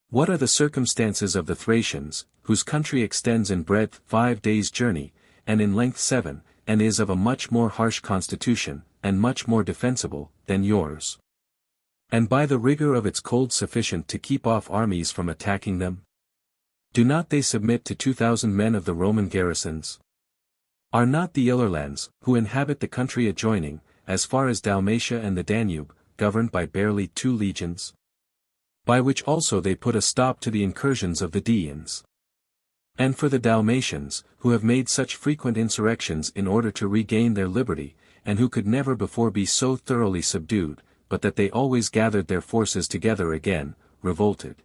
What are the circumstances of the Thracians, whose country extends in breadth 5 days' journey, and in length 7, and is of a much more harsh constitution, and much more defensible, than yours? And by the rigor of its cold sufficient to keep off armies from attacking them? Do not they submit to 2,000 men of the Roman garrisons? Are not the Ilerlands, who inhabit the country adjoining, as far as Dalmatia and the Danube, governed by barely 2 legions? By which also they put a stop to the incursions of the Daeans. And for the Dalmatians, who have made such frequent insurrections in order to regain their liberty, and who could never before be so thoroughly subdued, but that they always gathered their forces together again, revolted.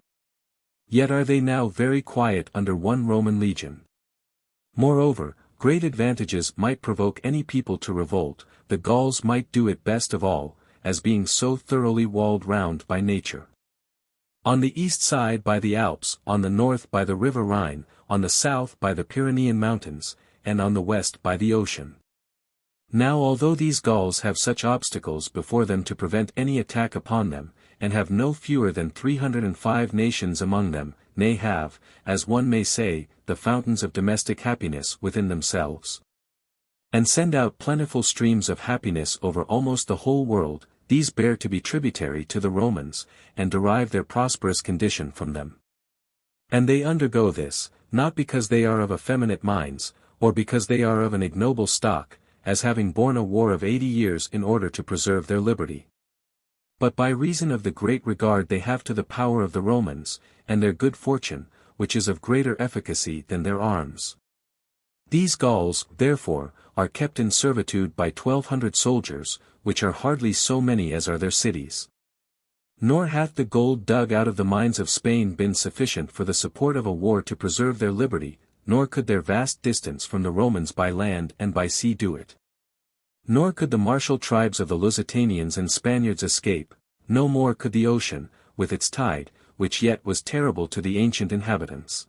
Yet are they now very quiet under 1 Roman legion. Moreover, great advantages might provoke any people to revolt. The Gauls might do it best of all, as being so thoroughly walled round by nature. On the east side by the Alps, on the north by the river Rhine, on the south by the Pyrenean mountains, and on the west by the ocean. Now although these Gauls have such obstacles before them to prevent any attack upon them, and have no fewer than 305 nations among them, nay have, as one may say, the fountains of domestic happiness within themselves, and send out plentiful streams of happiness over almost the whole world, these bear to be tributary to the Romans, and derive their prosperous condition from them. And they undergo this, not because they are of effeminate minds, or because they are of an ignoble stock, as having borne a war of 80 years in order to preserve their liberty, but by reason of the great regard they have to the power of the Romans, and their good fortune, which is of greater efficacy than their arms. These Gauls, therefore, are kept in servitude by 1,200 soldiers, which are hardly so many as are their cities. Nor hath the gold dug out of the mines of Spain been sufficient for the support of a war to preserve their liberty, nor could their vast distance from the Romans by land and by sea do it. Nor could the martial tribes of the Lusitanians and Spaniards escape, no more could the ocean, with its tide, which yet was terrible to the ancient inhabitants.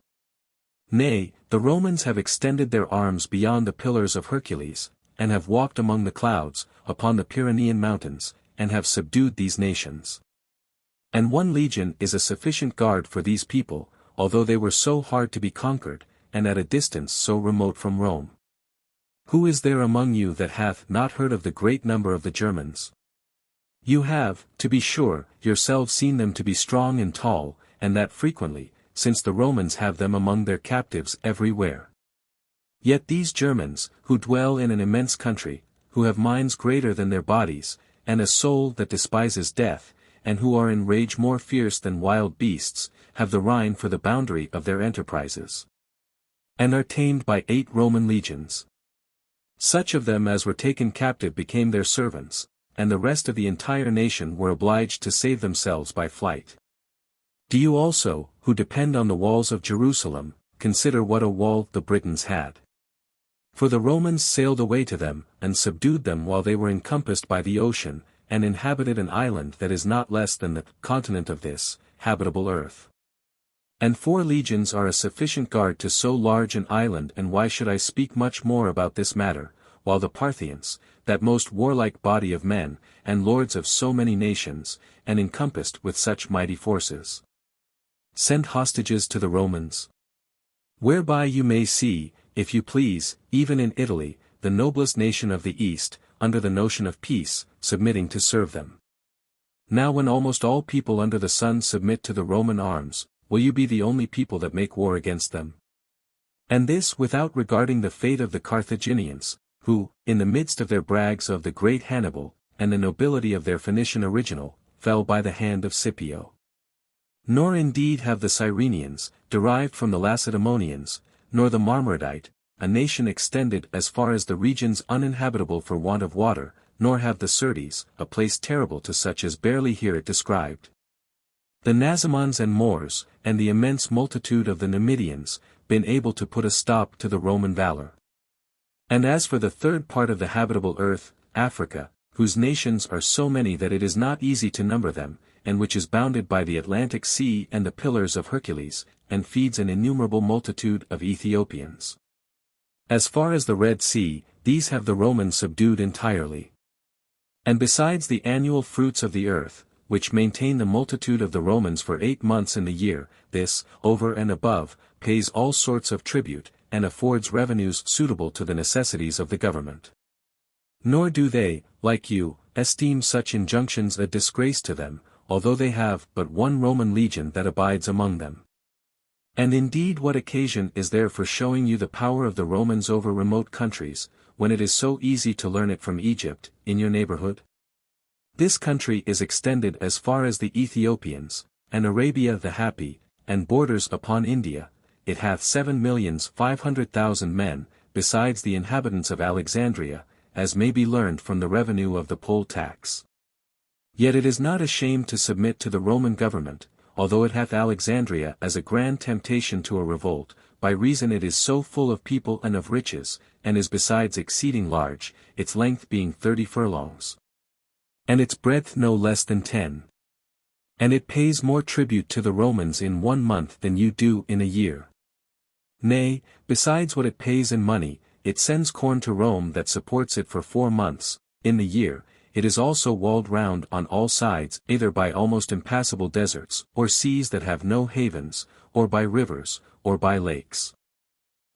Nay, the Romans have extended their arms beyond the Pillars of Hercules, and have walked among the clouds, upon the Pyrenean mountains, and have subdued these nations. And 1 legion is a sufficient guard for these people, although they were so hard to be conquered, and at a distance so remote from Rome. Who is there among you that hath not heard of the great number of the Germans? You have, to be sure, yourselves seen them to be strong and tall, and that frequently, since the Romans have them among their captives everywhere. Yet these Germans, who dwell in an immense country, who have minds greater than their bodies, and a soul that despises death, and who are in rage more fierce than wild beasts, have the Rhine for the boundary of their enterprises, and are tamed by 8 Roman legions. Such of them as were taken captive became their servants, and the rest of the entire nation were obliged to save themselves by flight. Do you also, who depend on the walls of Jerusalem, consider what a wall the Britons had? For the Romans sailed away to them, and subdued them while they were encompassed by the ocean, and inhabited an island that is not less than the continent of this habitable earth. And 4 legions are a sufficient guard to so large an island, and why should I speak much more about this matter, while the Parthians, that most warlike body of men, and lords of so many nations, and encompassed with such mighty forces, send hostages to the Romans? Whereby you may see, if you please, even in Italy, the noblest nation of the East, under the notion of peace, submitting to serve them. Now when almost all people under the sun submit to the Roman arms, will you be the only people that make war against them? And this without regarding the fate of the Carthaginians, who, in the midst of their brags of the great Hannibal, and the nobility of their Phoenician original, fell by the hand of Scipio. Nor indeed have the Cyrenians, derived from the Lacedaemonians, nor the Marmaridite, a nation extended as far as the regions uninhabitable for want of water, nor have the Syrtes, a place terrible to such as barely hear it described. The Nasamons and Moors, and the immense multitude of the Numidians, been able to put a stop to the Roman valor. And as for the third part of the habitable earth, Africa, whose nations are so many that it is not easy to number them, and which is bounded by the Atlantic Sea and the Pillars of Hercules, and feeds an innumerable multitude of Ethiopians. As far as the Red Sea, these have the Romans subdued entirely. And besides the annual fruits of the earth, which maintain the multitude of the Romans for 8 months in the year, this, over and above, pays all sorts of tribute, and affords revenues suitable to the necessities of the government. Nor do they, like you, esteem such injunctions a disgrace to them, although they have but 1 Roman legion that abides among them. And indeed what occasion is there for showing you the power of the Romans over remote countries, when it is so easy to learn it from Egypt, in your neighborhood? This country is extended as far as the Ethiopians, and Arabia the Happy, and borders upon India. It hath 7,500,000 men, besides the inhabitants of Alexandria, as may be learned from the revenue of the poll tax. Yet it is not ashamed to submit to the Roman government, although it hath Alexandria as a grand temptation to a revolt, by reason it is so full of people and of riches, and is besides exceeding large, its length being 30 furlongs. And its breadth no less than 10. And it pays more tribute to the Romans in 1 month than you do in a year. Nay, besides what it pays in money, it sends corn to Rome that supports it for 4 months, in the year. It is also walled round on all sides either by almost impassable deserts, or seas that have no havens, or by rivers, or by lakes.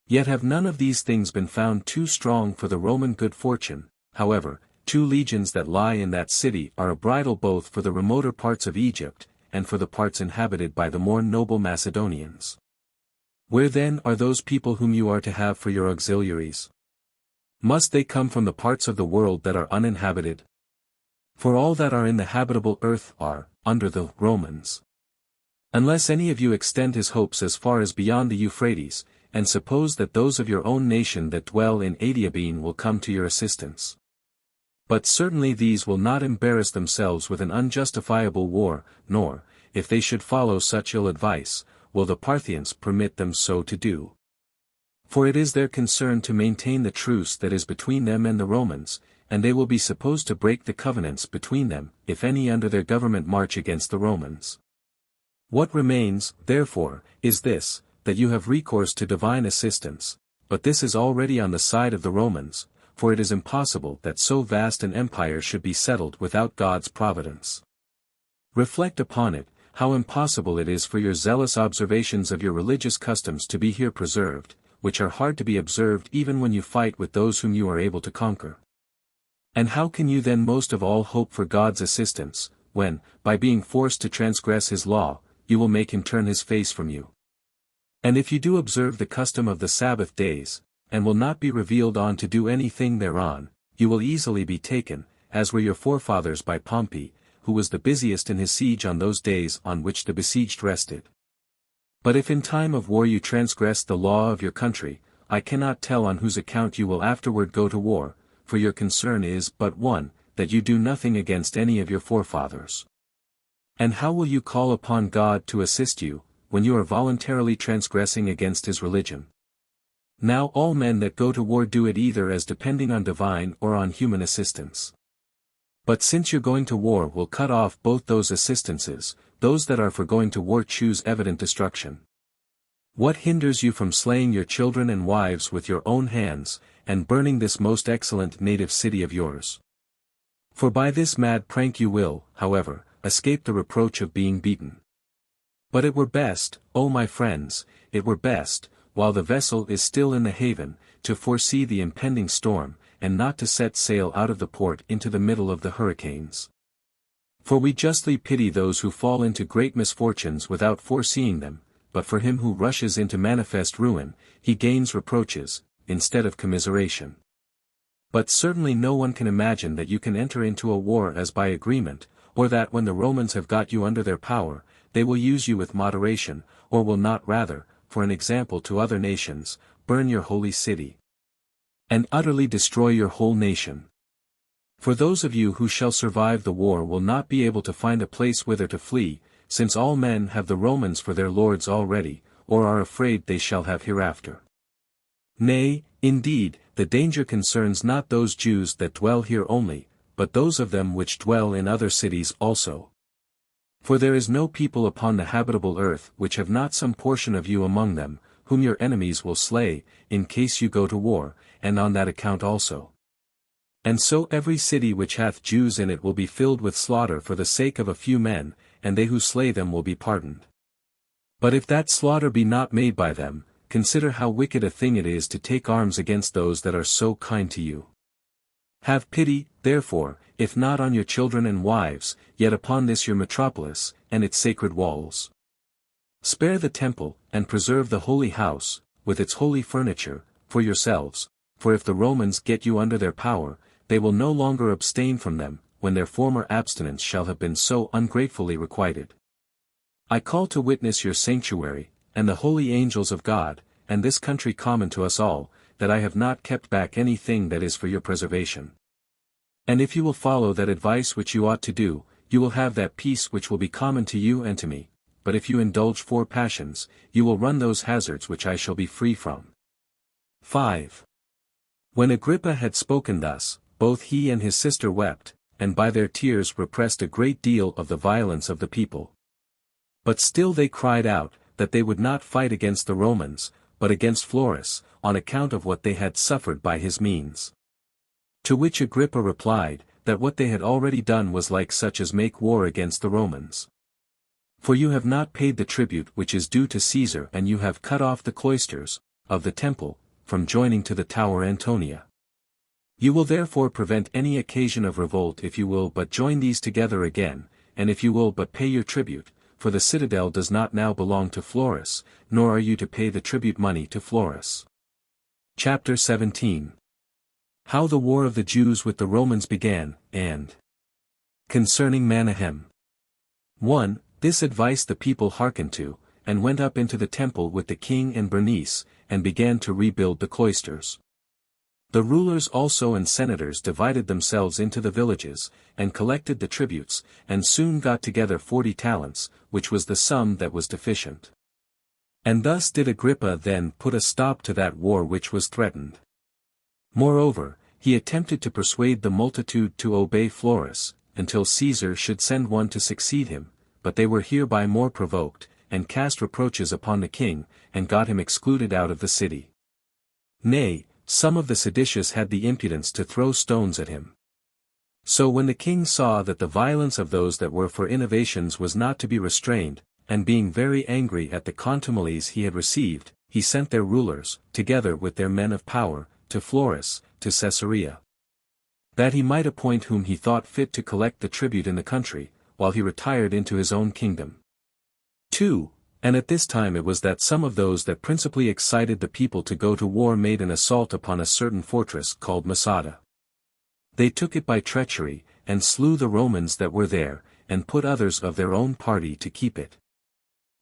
Yet have none of these things been found too strong for the Roman good fortune. However, 2 legions that lie in that city are a bridle both for the remoter parts of Egypt, and for the parts inhabited by the more noble Macedonians. Where then are those people whom you are to have for your auxiliaries? Must they come from the parts of the world that are uninhabited? For all that are in the habitable earth are, under the Romans. Unless any of you extend his hopes as far as beyond the Euphrates, and suppose that those of your own nation that dwell in Adiabene will come to your assistance. But certainly these will not embarrass themselves with an unjustifiable war, nor, if they should follow such ill advice, will the Parthians permit them so to do. For it is their concern to maintain the truce that is between them and the Romans, and they will be supposed to break the covenants between them, if any under their government march against the Romans. What remains, therefore, is this, that you have recourse to divine assistance, but this is already on the side of the Romans, for it is impossible that so vast an empire should be settled without God's providence. Reflect upon it, how impossible it is for your zealous observations of your religious customs to be here preserved, which are hard to be observed even when you fight with those whom you are able to conquer. And how can you then most of all hope for God's assistance, when, by being forced to transgress his law, you will make him turn his face from you? And if you do observe the custom of the Sabbath days, and will not be revealed on to do anything thereon, you will easily be taken, as were your forefathers by Pompey, who was the busiest in his siege on those days on which the besieged rested. But if in time of war you transgress the law of your country, I cannot tell on whose account you will afterward go to war, for your concern is but one, that you do nothing against any of your forefathers. And how will you call upon God to assist you, when you are voluntarily transgressing against his religion? Now all men that go to war do it either as depending on divine or on human assistance. But since your going to war will cut off both those assistances, those that are for going to war choose evident destruction. What hinders you from slaying your children and wives with your own hands, and burning this most excellent native city of yours? For by this mad prank you will, however, escape the reproach of being beaten. But it were best, O my friends, it were best, while the vessel is still in the haven, to foresee the impending storm, and not to set sail out of the port into the middle of the hurricanes. For we justly pity those who fall into great misfortunes without foreseeing them, but for him who rushes into manifest ruin, he gains reproaches, instead of commiseration. But certainly no one can imagine that you can enter into a war as by agreement, or that when the Romans have got you under their power, they will use you with moderation, or will not rather, for an example to other nations, burn your holy city, and utterly destroy your whole nation. For those of you who shall survive the war will not be able to find a place whither to flee, since all men have the Romans for their lords already, or are afraid they shall have hereafter. Nay, indeed, the danger concerns not those Jews that dwell here only, but those of them which dwell in other cities also. For there is no people upon the habitable earth which have not some portion of you among them, whom your enemies will slay, in case you go to war, and on that account also. And so every city which hath Jews in it will be filled with slaughter for the sake of a few men, and they who slay them will be pardoned. But if that slaughter be not made by them, consider how wicked a thing it is to take arms against those that are so kind to you. Have pity, therefore, if not on your children and wives, yet upon this your metropolis, and its sacred walls. Spare the temple, and preserve the holy house, with its holy furniture, for yourselves, for if the Romans get you under their power, they will no longer abstain from them, when their former abstinence shall have been so ungratefully requited. I call to witness your sanctuary, and the holy angels of God, and this country common to us all, that I have not kept back anything that is for your preservation. And if you will follow that advice which you ought to do, you will have that peace which will be common to you and to me, but if you indulge four passions, you will run those hazards which I shall be free from. 5. When Agrippa had spoken thus, both he and his sister wept, and by their tears repressed a great deal of the violence of the people. But still they cried out, that they would not fight against the Romans, but against Florus, on account of what they had suffered by his means. To which Agrippa replied, that what they had already done was like such as make war against the Romans. For you have not paid the tribute which is due to Caesar, and you have cut off the cloisters of the temple from joining to the tower Antonia. You will therefore prevent any occasion of revolt if you will but join these together again, and if you will but pay your tribute, for the citadel does not now belong to Florus, nor are you to pay the tribute money to Florus. Chapter 17. How the War of the Jews with the Romans began, and concerning Manahem. 1. This advice the people hearkened to, and went up into the temple with the king and Bernice, and began to rebuild the cloisters. The rulers also and senators divided themselves into the villages, and collected the tributes, and soon got together 40 talents, which was the sum that was deficient. And thus did Agrippa then put a stop to that war which was threatened. Moreover, he attempted to persuade the multitude to obey Florus, until Caesar should send one to succeed him, but they were hereby more provoked, and cast reproaches upon the king, and got him excluded out of the city. Nay, some of the seditious had the impudence to throw stones at him. So when the king saw that the violence of those that were for innovations was not to be restrained, and being very angry at the contumelies he had received, he sent their rulers, together with their men of power, to Florus, to Caesarea, that he might appoint whom he thought fit to collect the tribute in the country, while he retired into his own kingdom. 2. And at this time it was that some of those that principally excited the people to go to war made an assault upon a certain fortress called Masada. They took it by treachery, and slew the Romans that were there, and put others of their own party to keep it.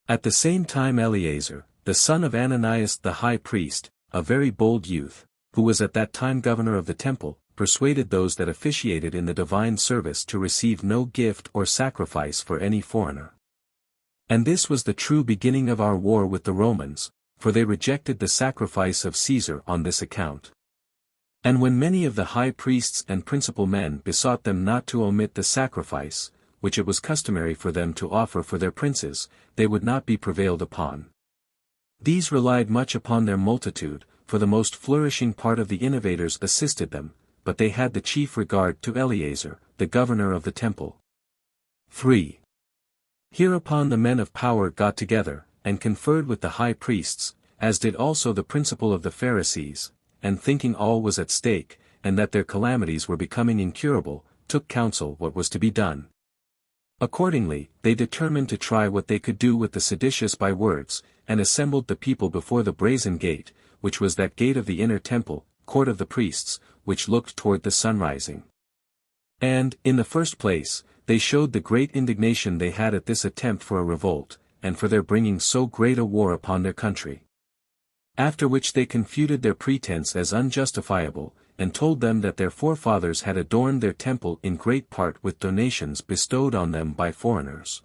At the same time Eleazar, the son of Ananias the high priest, a very bold youth, who was at that time governor of the temple, persuaded those that officiated in the divine service to receive no gift or sacrifice for any foreigner. And this was the true beginning of our war with the Romans, for they rejected the sacrifice of Caesar on this account. And when many of the high priests and principal men besought them not to omit the sacrifice, which it was customary for them to offer for their princes, they would not be prevailed upon. These relied much upon their multitude, for the most flourishing part of the innovators assisted them, but they had the chief regard to Eleazar, the governor of the temple. 3. Hereupon the men of power got together, and conferred with the high priests, as did also the principal of the Pharisees, and thinking all was at stake, and that their calamities were becoming incurable, took counsel what was to be done. Accordingly, they determined to try what they could do with the seditious by words, and assembled the people before the brazen gate, which was that gate of the inner temple, court of the priests, which looked toward the sunrising. And, in the first place, they showed the great indignation they had at this attempt for a revolt, and for their bringing so great a war upon their country. After which they confuted their pretense as unjustifiable, and told them that their forefathers had adorned their temple in great part with donations bestowed on them by foreigners,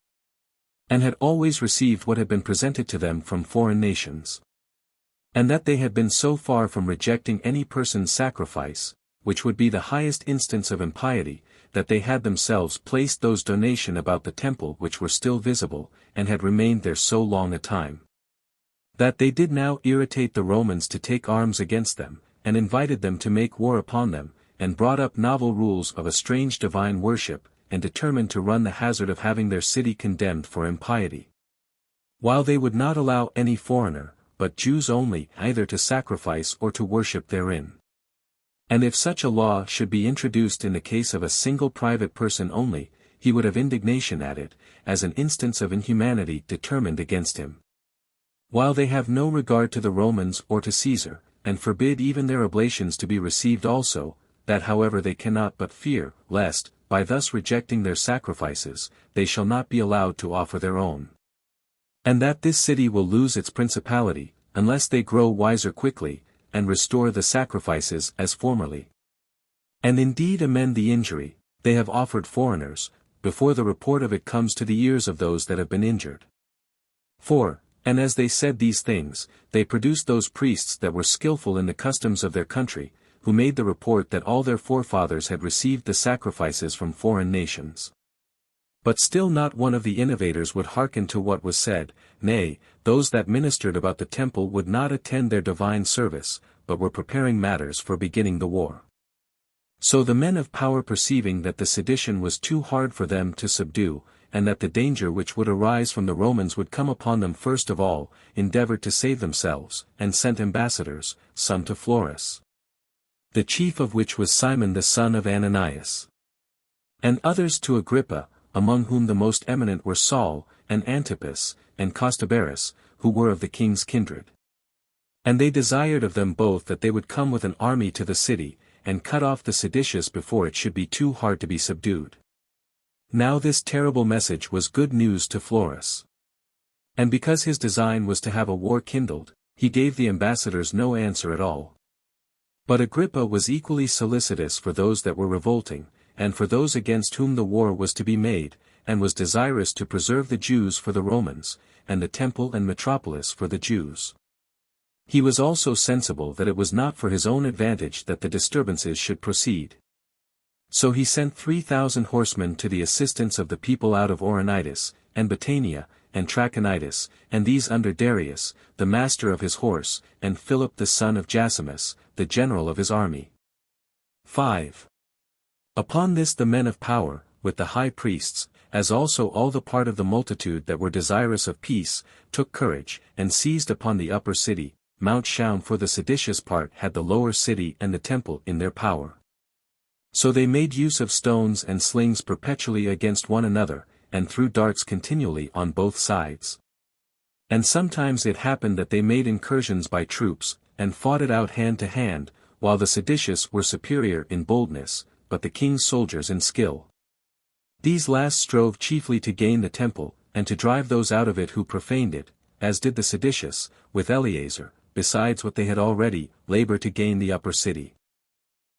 and had always received what had been presented to them from foreign nations. And that they had been so far from rejecting any person's sacrifice, which would be the highest instance of impiety, that they had themselves placed those donations about the temple which were still visible, and had remained there so long a time, that they did now irritate the Romans to take arms against them, and invited them to make war upon them, and brought up novel rules of a strange divine worship, and determined to run the hazard of having their city condemned for impiety, while they would not allow any foreigner, but Jews only, either to sacrifice or to worship therein. And if such a law should be introduced in the case of a single private person only, he would have indignation at it, as an instance of inhumanity determined against him. While they have no regard to the Romans or to Caesar, and forbid even their oblations to be received also, that however they cannot but fear, lest, by thus rejecting their sacrifices, they shall not be allowed to offer their own. And that this city will lose its principality, unless they grow wiser quickly, and restore the sacrifices as formerly. And indeed amend the injury, they have offered foreigners, before the report of it comes to the ears of those that have been injured. 4. And as they said these things, they produced those priests that were skillful in the customs of their country, who made the report that all their forefathers had received the sacrifices from foreign nations. But still not one of the innovators would hearken to what was said, nay, those that ministered about the temple would not attend their divine service, but were preparing matters for beginning the war. So the men of power, perceiving that the sedition was too hard for them to subdue, and that the danger which would arise from the Romans would come upon them first of all, endeavored to save themselves, and sent ambassadors, some to Florus, the chief of which was Simon the son of Ananias, and others to Agrippa, among whom the most eminent were Saul, and Antipas, and Costobarus, who were of the king's kindred. And they desired of them both that they would come with an army to the city, and cut off the seditious before it should be too hard to be subdued. Now this terrible message was good news to Florus. And because his design was to have a war kindled, he gave the ambassadors no answer at all. But Agrippa was equally solicitous for those that were revolting, and for those against whom the war was to be made, and was desirous to preserve the Jews for the Romans, and the temple and metropolis for the Jews. He was also sensible that it was not for his own advantage that the disturbances should proceed. So he sent 3,000 horsemen to the assistance of the people out of Auranitis, and Battania, and Trachonitis, and these under Darius, the master of his horse, and Philip the son of Jacimus, the general of his army. 5. Upon this the men of power, with the high priests, as also all the part of the multitude that were desirous of peace, took courage, and seized upon the upper city, Mount Shaun, for the seditious part had the lower city and the temple in their power. So they made use of stones and slings perpetually against one another, and threw darts continually on both sides. And sometimes it happened that they made incursions by troops, and fought it out hand to hand, while the seditious were superior in boldness, but the king's soldiers in skill. These last strove chiefly to gain the temple, and to drive those out of it who profaned it, as did the seditious, with Eleazar, besides what they had already labored to gain the upper city.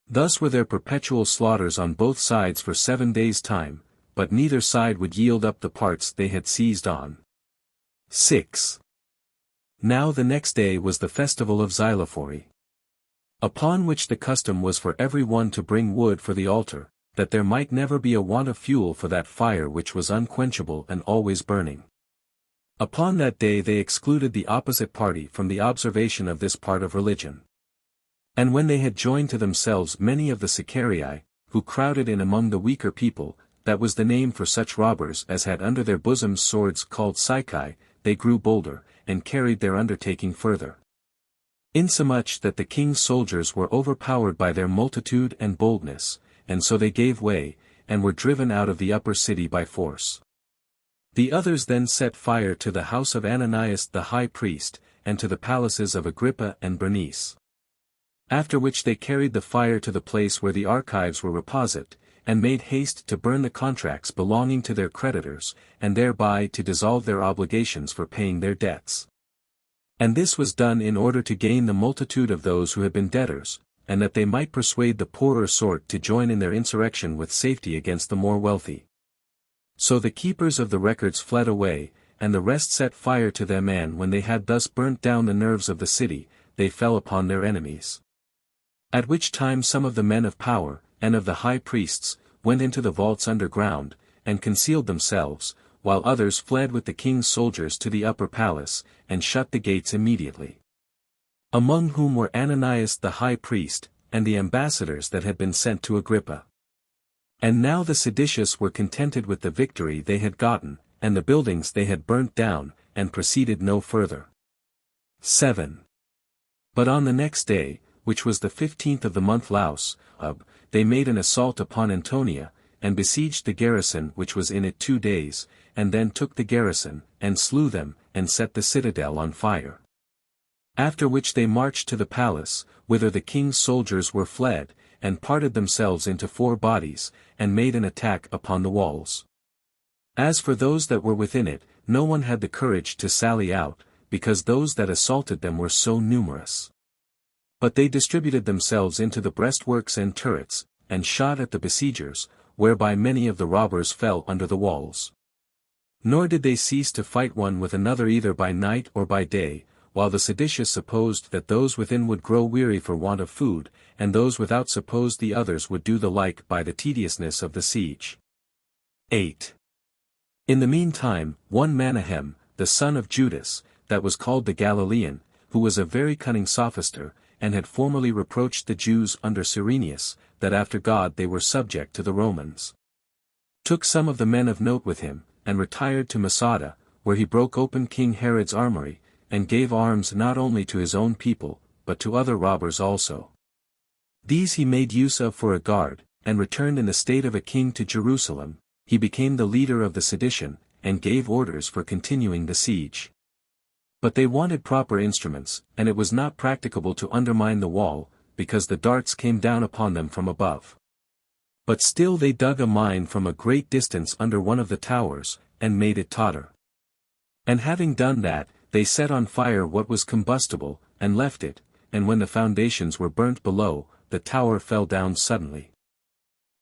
Thus were there perpetual slaughters on both sides for 7 days' time, but neither side would yield up the parts they had seized on. 6. Now the next day was the festival of Xylophori, upon which the custom was for every one to bring wood for the altar, that there might never be a want of fuel for that fire which was unquenchable and always burning. Upon that day they excluded the opposite party from the observation of this part of religion. And when they had joined to themselves many of the Sicarii, who crowded in among the weaker people, that was the name for such robbers as had under their bosoms swords called Psyche, they grew bolder, and carried their undertaking further. Insomuch that the king's soldiers were overpowered by their multitude and boldness, and so they gave way, and were driven out of the upper city by force. The others then set fire to the house of Ananias the high priest, and to the palaces of Agrippa and Bernice. After which they carried the fire to the place where the archives were reposite, and made haste to burn the contracts belonging to their creditors, and thereby to dissolve their obligations for paying their debts. And this was done in order to gain the multitude of those who had been debtors, and that they might persuade the poorer sort to join in their insurrection with safety against the more wealthy. So the keepers of the records fled away, and the rest set fire to them, and when they had thus burnt down the nerves of the city, they fell upon their enemies. At which time some of the men of power, and of the high priests, went into the vaults underground, and concealed themselves, while others fled with the king's soldiers to the upper palace, and shut the gates immediately. Among whom were Ananias the high priest, and the ambassadors that had been sent to Agrippa. And now the seditious were contented with the victory they had gotten, and the buildings they had burnt down, and proceeded no further. 7. But on the next day, which was the 15th of the month Laus, they made an assault upon Antonia, and besieged the garrison which was in it 2 days, and then took the garrison, and slew them, and set the citadel on fire. After which they marched to the palace, whither the king's soldiers were fled, and parted themselves into 4 bodies, and made an attack upon the walls. As for those that were within it, no one had the courage to sally out, because those that assaulted them were so numerous. But they distributed themselves into the breastworks and turrets, and shot at the besiegers, whereby many of the robbers fell under the walls. Nor did they cease to fight one with another either by night or by day, while the seditious supposed that those within would grow weary for want of food, and those without supposed the others would do the like by the tediousness of the siege. 8. In the meantime, one Manahem, the son of Judas, that was called the Galilean, who was a very cunning sophister, and had formerly reproached the Jews under Cyrenius, that after God they were subject to the Romans, took some of the men of note with him, and retired to Masada, where he broke open King Herod's armory, and gave arms not only to his own people, but to other robbers also. These he made use of for a guard, and returned in the state of a king to Jerusalem. He became the leader of the sedition, and gave orders for continuing the siege. But they wanted proper instruments, and it was not practicable to undermine the wall, because the darts came down upon them from above. But still they dug a mine from a great distance under one of the towers, and made it totter. And having done that, they set on fire what was combustible, and left it, and when the foundations were burnt below, the tower fell down suddenly.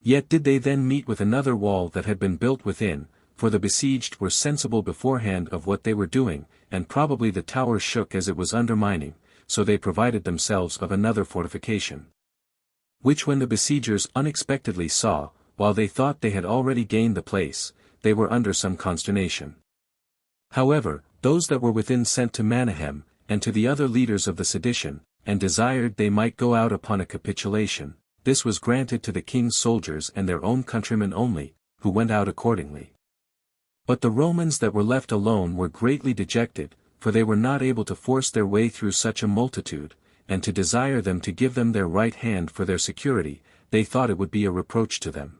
Yet did they then meet with another wall that had been built within, for the besieged were sensible beforehand of what they were doing, and probably the tower shook as it was undermining, so they provided themselves of another fortification. Which when the besiegers unexpectedly saw, while they thought they had already gained the place, they were under some consternation. However, those that were within sent to Manahem, and to the other leaders of the sedition, and desired they might go out upon a capitulation, this was granted to the king's soldiers and their own countrymen only, who went out accordingly. But the Romans that were left alone were greatly dejected, for they were not able to force their way through such a multitude, and to desire them to give them their right hand for their security, they thought it would be a reproach to them.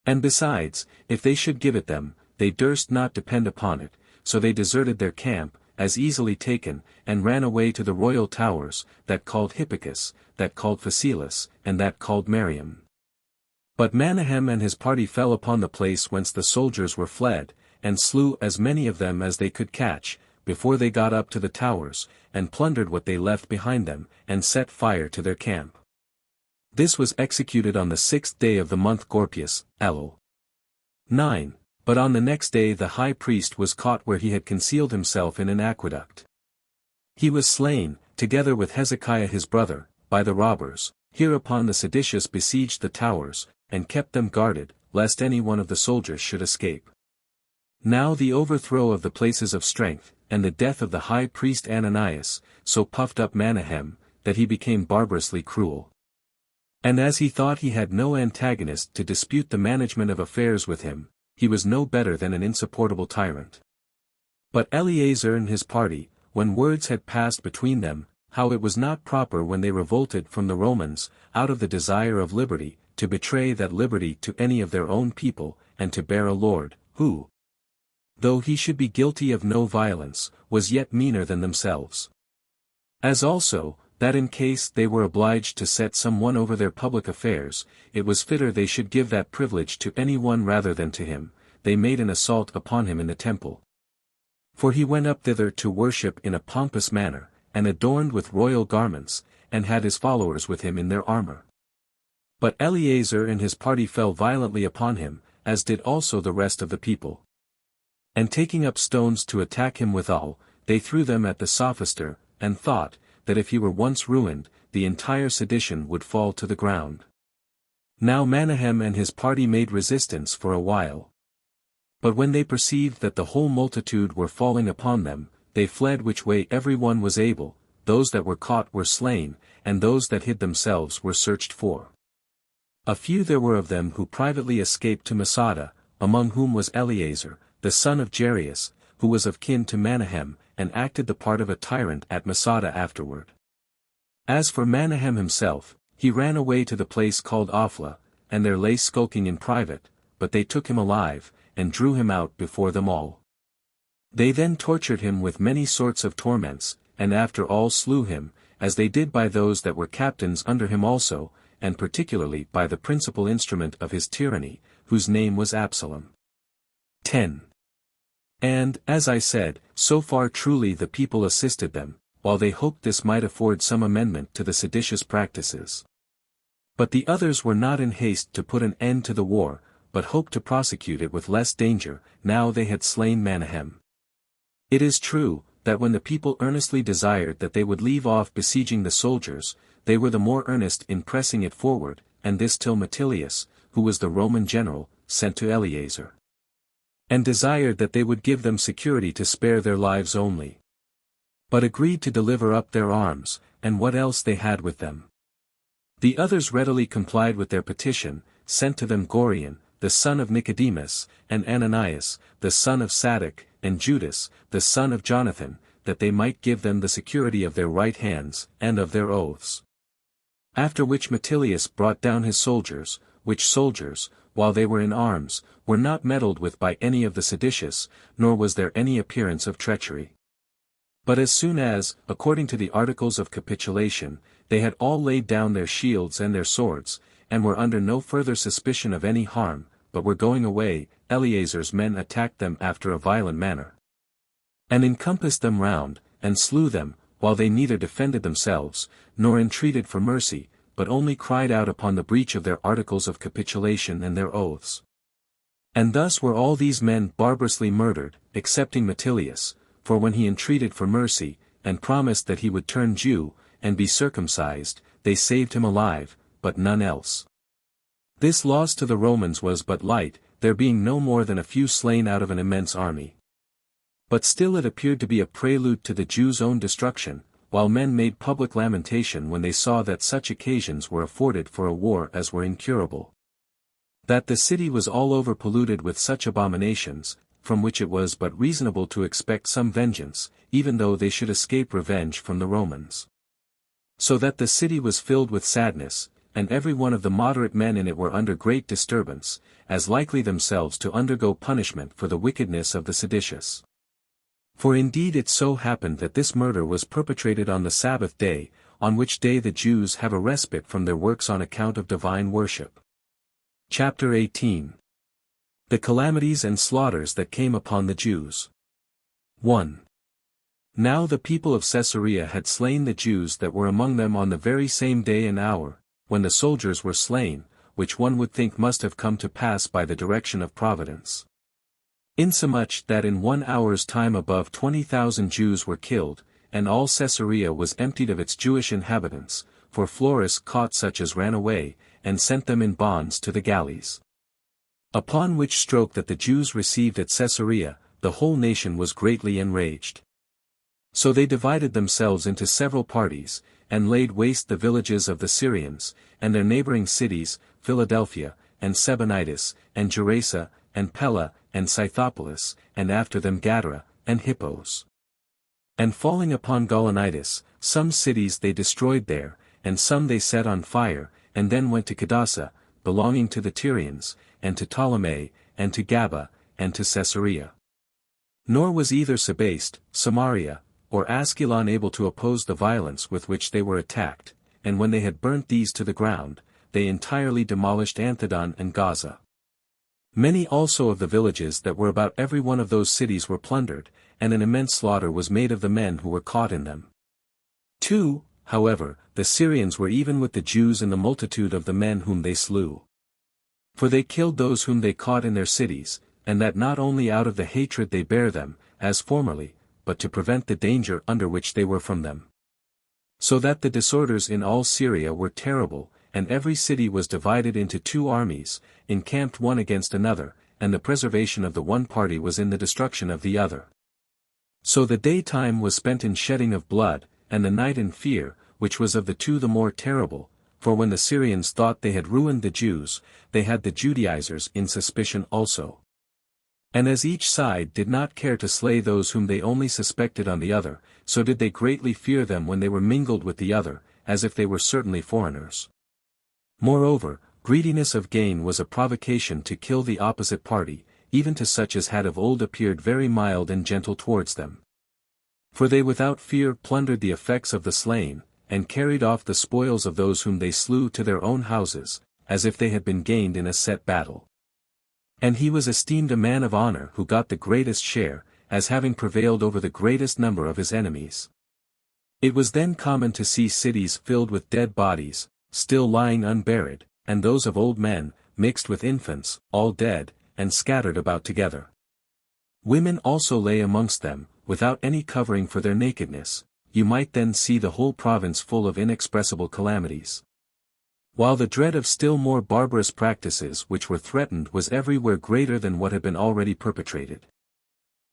And besides, if they should give it them, they durst not depend upon it, so they deserted their camp, as easily taken, and ran away to the royal towers, that called Hippicus, that called Phaselis, and that called Mariam. But Manahem and his party fell upon the place whence the soldiers were fled, and slew as many of them as they could catch, before they got up to the towers, and plundered what they left behind them, and set fire to their camp. This was executed on the 6th day of the month Gorpius, Elul. 9. But on the next day the high priest was caught where he had concealed himself in an aqueduct. He was slain, together with Hezekiah his brother, by the robbers. Hereupon the seditious besieged the towers, and kept them guarded, lest any one of the soldiers should escape. Now the overthrow of the places of strength, and the death of the high priest Ananias, so puffed up Manahem, that he became barbarously cruel. And as he thought he had no antagonist to dispute the management of affairs with him, he was no better than an insupportable tyrant. But Eleazar and his party, when words had passed between them, how it was not proper when they revolted from the Romans, out of the desire of liberty, to betray that liberty to any of their own people, and to bear a lord, who, though he should be guilty of no violence, was yet meaner than themselves. As also, that in case they were obliged to set some one over their public affairs, it was fitter they should give that privilege to any one rather than to him, they made an assault upon him in the temple. For he went up thither to worship in a pompous manner, and adorned with royal garments, and had his followers with him in their armor. But Eleazar and his party fell violently upon him, as did also the rest of the people. And taking up stones to attack him withal, they threw them at the sophister, and thought, that if he were once ruined, the entire sedition would fall to the ground. Now Manahem and his party made resistance for a while. But when they perceived that the whole multitude were falling upon them, they fled which way every one was able, those that were caught were slain, and those that hid themselves were searched for. A few there were of them who privately escaped to Masada, among whom was Eleazar, the son of Jairus, who was of kin to Manahem, and acted the part of a tyrant at Masada afterward. As for Manahem himself, he ran away to the place called Ophla, and there lay skulking in private, but they took him alive, and drew him out before them all. They then tortured him with many sorts of torments, and after all slew him, as they did by those that were captains under him also, and particularly by the principal instrument of his tyranny, whose name was Absalom. 10. And, as I said, so far truly the people assisted them, while they hoped this might afford some amendment to the seditious practices. But the others were not in haste to put an end to the war, but hoped to prosecute it with less danger, now they had slain Manahem. It is true, that when the people earnestly desired that they would leave off besieging the soldiers, they were the more earnest in pressing it forward, and this till Metilius, who was the Roman general, sent to Eleazar, and desired that they would give them security to spare their lives only, but agreed to deliver up their arms, and what else they had with them. The others readily complied with their petition, sent to them Gorion, the son of Nicodemus, and Ananias, the son of Sadok, and Judas, the son of Jonathan, that they might give them the security of their right hands, and of their oaths. After which Metilius brought down his soldiers, which soldiers, while they were in arms, were not meddled with by any of the seditious, nor was there any appearance of treachery. But as soon as, according to the articles of capitulation, they had all laid down their shields and their swords, and were under no further suspicion of any harm, but were going away, Eleazar's men attacked them after a violent manner, and encompassed them round, and slew them, while they neither defended themselves, nor entreated for mercy, but only cried out upon the breach of their articles of capitulation and their oaths. And thus were all these men barbarously murdered, excepting Metilius, for when he entreated for mercy, and promised that he would turn Jew, and be circumcised, they saved him alive, but none else. This loss to the Romans was but light, there being no more than a few slain out of an immense army. But still it appeared to be a prelude to the Jews' own destruction, while men made public lamentation when they saw that such occasions were afforded for a war as were incurable. That the city was all over polluted with such abominations, from which it was but reasonable to expect some vengeance, even though they should escape revenge from the Romans. So that the city was filled with sadness, and every one of the moderate men in it were under great disturbance, as likely themselves to undergo punishment for the wickedness of the seditious. For indeed it so happened that this murder was perpetrated on the Sabbath day, on which day the Jews have a respite from their works on account of divine worship. Chapter 18. The calamities and slaughters that came upon the Jews. 1. Now the people of Caesarea had slain the Jews that were among them on the very same day and hour, when the soldiers were slain, which one would think must have come to pass by the direction of Providence. Insomuch that in 1 hour's time above 20,000 Jews were killed, and all Caesarea was emptied of its Jewish inhabitants, for Florus caught such as ran away, and sent them in bonds to the galleys. Upon which stroke that the Jews received at Caesarea, the whole nation was greatly enraged. So they divided themselves into several parties, and laid waste the villages of the Syrians, and their neighboring cities, Philadelphia, and Sebonitis, and Gerasa, and Pella, and Scythopolis, and after them Gadara, and Hippos. And falling upon Gaulonitis, some cities they destroyed there, and some they set on fire, and then went to Cadassa, belonging to the Tyrians, and to Ptolemy, and to Gaba, and to Caesarea. Nor was either Sebaste, Samaria, or Askelon able to oppose the violence with which they were attacked, and when they had burnt these to the ground, they entirely demolished Anthedon and Gaza. Many also of the villages that were about every one of those cities were plundered, and an immense slaughter was made of the men who were caught in them. 2. However, the Syrians were even with the Jews in the multitude of the men whom they slew. For they killed those whom they caught in their cities, and that not only out of the hatred they bare them, as formerly, but to prevent the danger under which they were from them. So that the disorders in all Syria were terrible, and every city was divided into 2 armies, encamped one against another, and the preservation of the one party was in the destruction of the other. So the daytime was spent in shedding of blood, and the night in fear, which was of the 2 the more terrible, for when the Syrians thought they had ruined the Jews, they had the Judaizers in suspicion also. And as each side did not care to slay those whom they only suspected on the other, so did they greatly fear them when they were mingled with the other, as if they were certainly foreigners. Moreover, greediness of gain was a provocation to kill the opposite party, even to such as had of old appeared very mild and gentle towards them. For they without fear plundered the effects of the slain, and carried off the spoils of those whom they slew to their own houses, as if they had been gained in a set battle. And he was esteemed a man of honor who got the greatest share, as having prevailed over the greatest number of his enemies. It was then common to see cities filled with dead bodies, still lying unburied, and those of old men, mixed with infants, all dead, and scattered about together. Women also lay amongst them, without any covering for their nakedness. You might then see the whole province full of inexpressible calamities. While the dread of still more barbarous practices which were threatened was everywhere greater than what had been already perpetrated.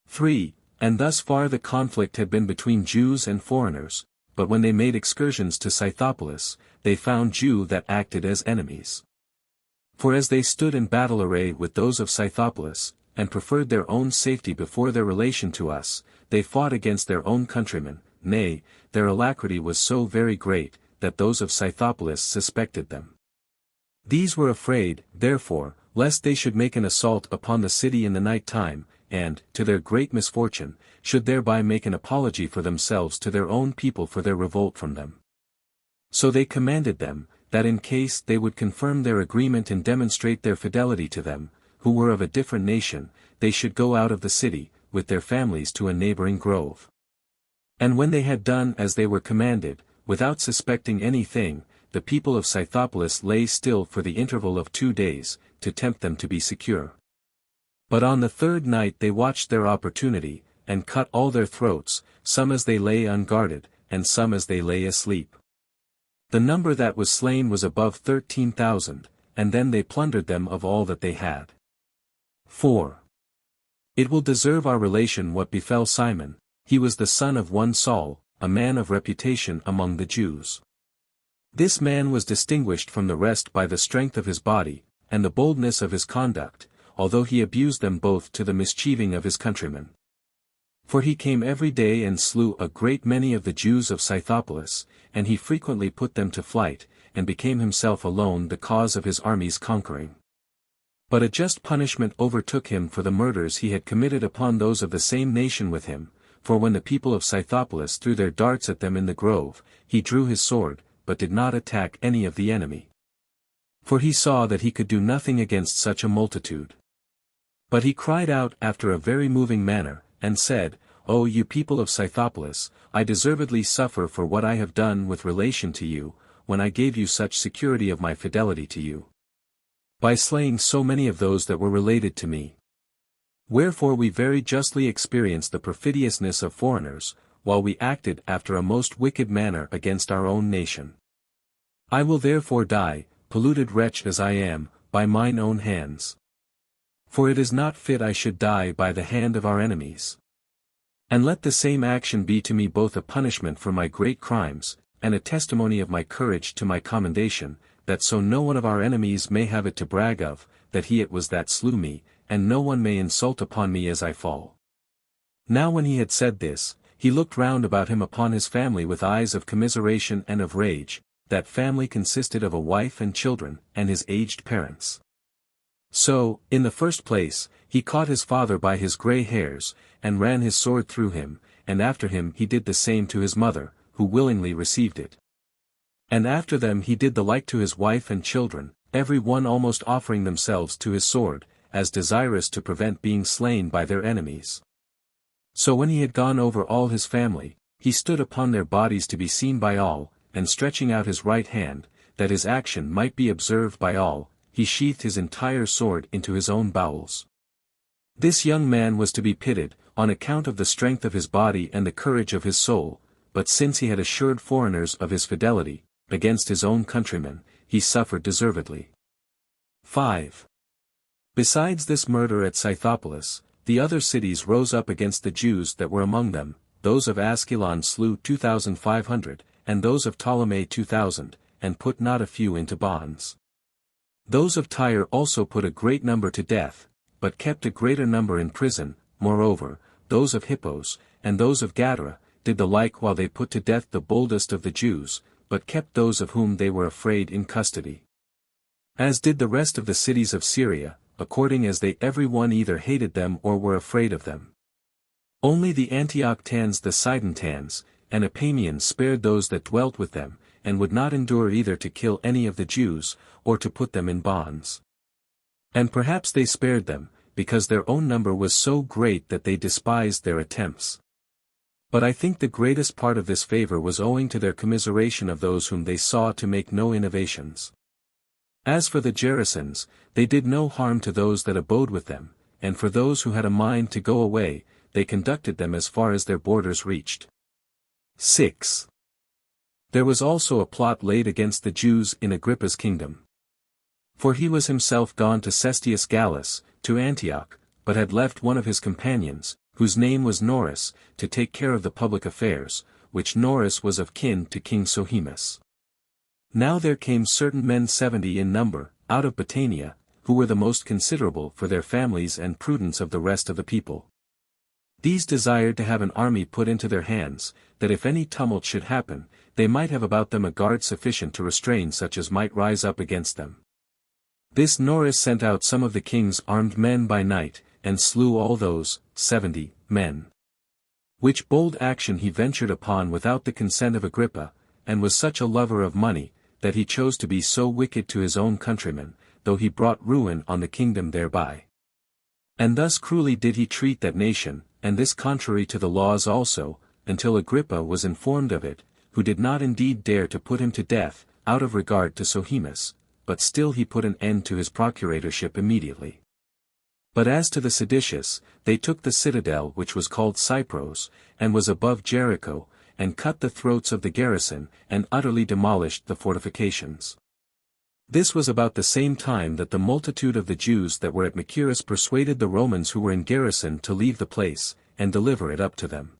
3. And thus far the conflict had been between Jews and foreigners, but when they made excursions to Scythopolis, they found Jews that acted as enemies. For as they stood in battle array with those of Scythopolis, and preferred their own safety before their relation to us, they fought against their own countrymen, nay, their alacrity was so very great, that those of Scythopolis suspected them. These were afraid, therefore, lest they should make an assault upon the city in the night time, and, to their great misfortune, should thereby make an apology for themselves to their own people for their revolt from them. So they commanded them, that in case they would confirm their agreement and demonstrate their fidelity to them, who were of a different nation, they should go out of the city, with their families to a neighboring grove. And when they had done as they were commanded, without suspecting anything, the people of Scythopolis lay still for the interval of 2 days, to tempt them to be secure. But on the 3rd night they watched their opportunity, and cut all their throats, some as they lay unguarded, and some as they lay asleep. The number that was slain was above 13,000, and then they plundered them of all that they had. 4. It will deserve our relation what befell Simon. He was the son of one Saul, a man of reputation among the Jews. This man was distinguished from the rest by the strength of his body, and the boldness of his conduct, although he abused them both to the mischieving of his countrymen. For he came every day and slew a great many of the Jews of Scythopolis, and he frequently put them to flight, and became himself alone the cause of his army's conquering. But a just punishment overtook him for the murders he had committed upon those of the same nation with him, for when the people of Scythopolis threw their darts at them in the grove, he drew his sword, but did not attack any of the enemy. For he saw that he could do nothing against such a multitude. But he cried out after a very moving manner, and said, O you people of Scythopolis, I deservedly suffer for what I have done with relation to you, when I gave you such security of my fidelity to you, by slaying so many of those that were related to me. Wherefore we very justly experienced the perfidiousness of foreigners, while we acted after a most wicked manner against our own nation. I will therefore die, polluted wretch as I am, by mine own hands. For it is not fit I should die by the hand of our enemies. And let the same action be to me both a punishment for my great crimes, and a testimony of my courage to my commendation, that so no one of our enemies may have it to brag of, that he it was that slew me, and no one may insult upon me as I fall. Now when he had said this, he looked round about him upon his family with eyes of commiseration and of rage. That family consisted of a wife and children, and his aged parents. So, in the first place, he caught his father by his grey hairs, and ran his sword through him, and after him he did the same to his mother, who willingly received it. And after them he did the like to his wife and children, every one almost offering themselves to his sword, as desirous to prevent being slain by their enemies. So when he had gone over all his family, he stood upon their bodies to be seen by all, and stretching out his right hand, that his action might be observed by all, he sheathed his entire sword into his own bowels. This young man was to be pitied, on account of the strength of his body and the courage of his soul, but since he had assured foreigners of his fidelity, against his own countrymen, he suffered deservedly. 5. Besides this murder at Scythopolis, the other cities rose up against the Jews that were among them. Those of Askelon slew 2,500, and those of Ptolemy 2,000, and put not a few into bonds. Those of Tyre also put a great number to death, but kept a greater number in prison. Moreover, those of Hippos, and those of Gadara, did the like while they put to death the boldest of the Jews, but kept those of whom they were afraid in custody. As did the rest of the cities of Syria, according as they every one either hated them or were afraid of them. Only the Antiochtans the Sidonians, and Epamians spared those that dwelt with them, and would not endure either to kill any of the Jews, or to put them in bonds. And perhaps they spared them, because their own number was so great that they despised their attempts. But I think the greatest part of this favor was owing to their commiseration of those whom they saw to make no innovations. As for the Gerasans, they did no harm to those that abode with them, and for those who had a mind to go away, they conducted them as far as their borders reached. 6. There was also a plot laid against the Jews in Agrippa's kingdom. For he was himself gone to Cestius Gallus, to Antioch, but had left one of his companions, whose name was Norus, to take care of the public affairs, which Norus was of kin to King Sohemus. Now there came certain men 70 in number, out of Batanea, who were the most considerable for their families and prudence of the rest of the people. These desired to have an army put into their hands, that if any tumult should happen, they might have about them a guard sufficient to restrain such as might rise up against them. This Norus sent out some of the king's armed men by night, and slew all those 70 men. Which bold action he ventured upon without the consent of Agrippa, and was such a lover of money, that he chose to be so wicked to his own countrymen, though he brought ruin on the kingdom thereby. And thus cruelly did he treat that nation, and this contrary to the laws also, until Agrippa was informed of it, who did not indeed dare to put him to death, out of regard to Sohemus, but still he put an end to his procuratorship immediately. But as to the seditious, they took the citadel which was called Cypros, and was above Jericho, and cut the throats of the garrison, and utterly demolished the fortifications. This was about the same time that the multitude of the Jews that were at Machaerus persuaded the Romans who were in garrison to leave the place, and deliver it up to them.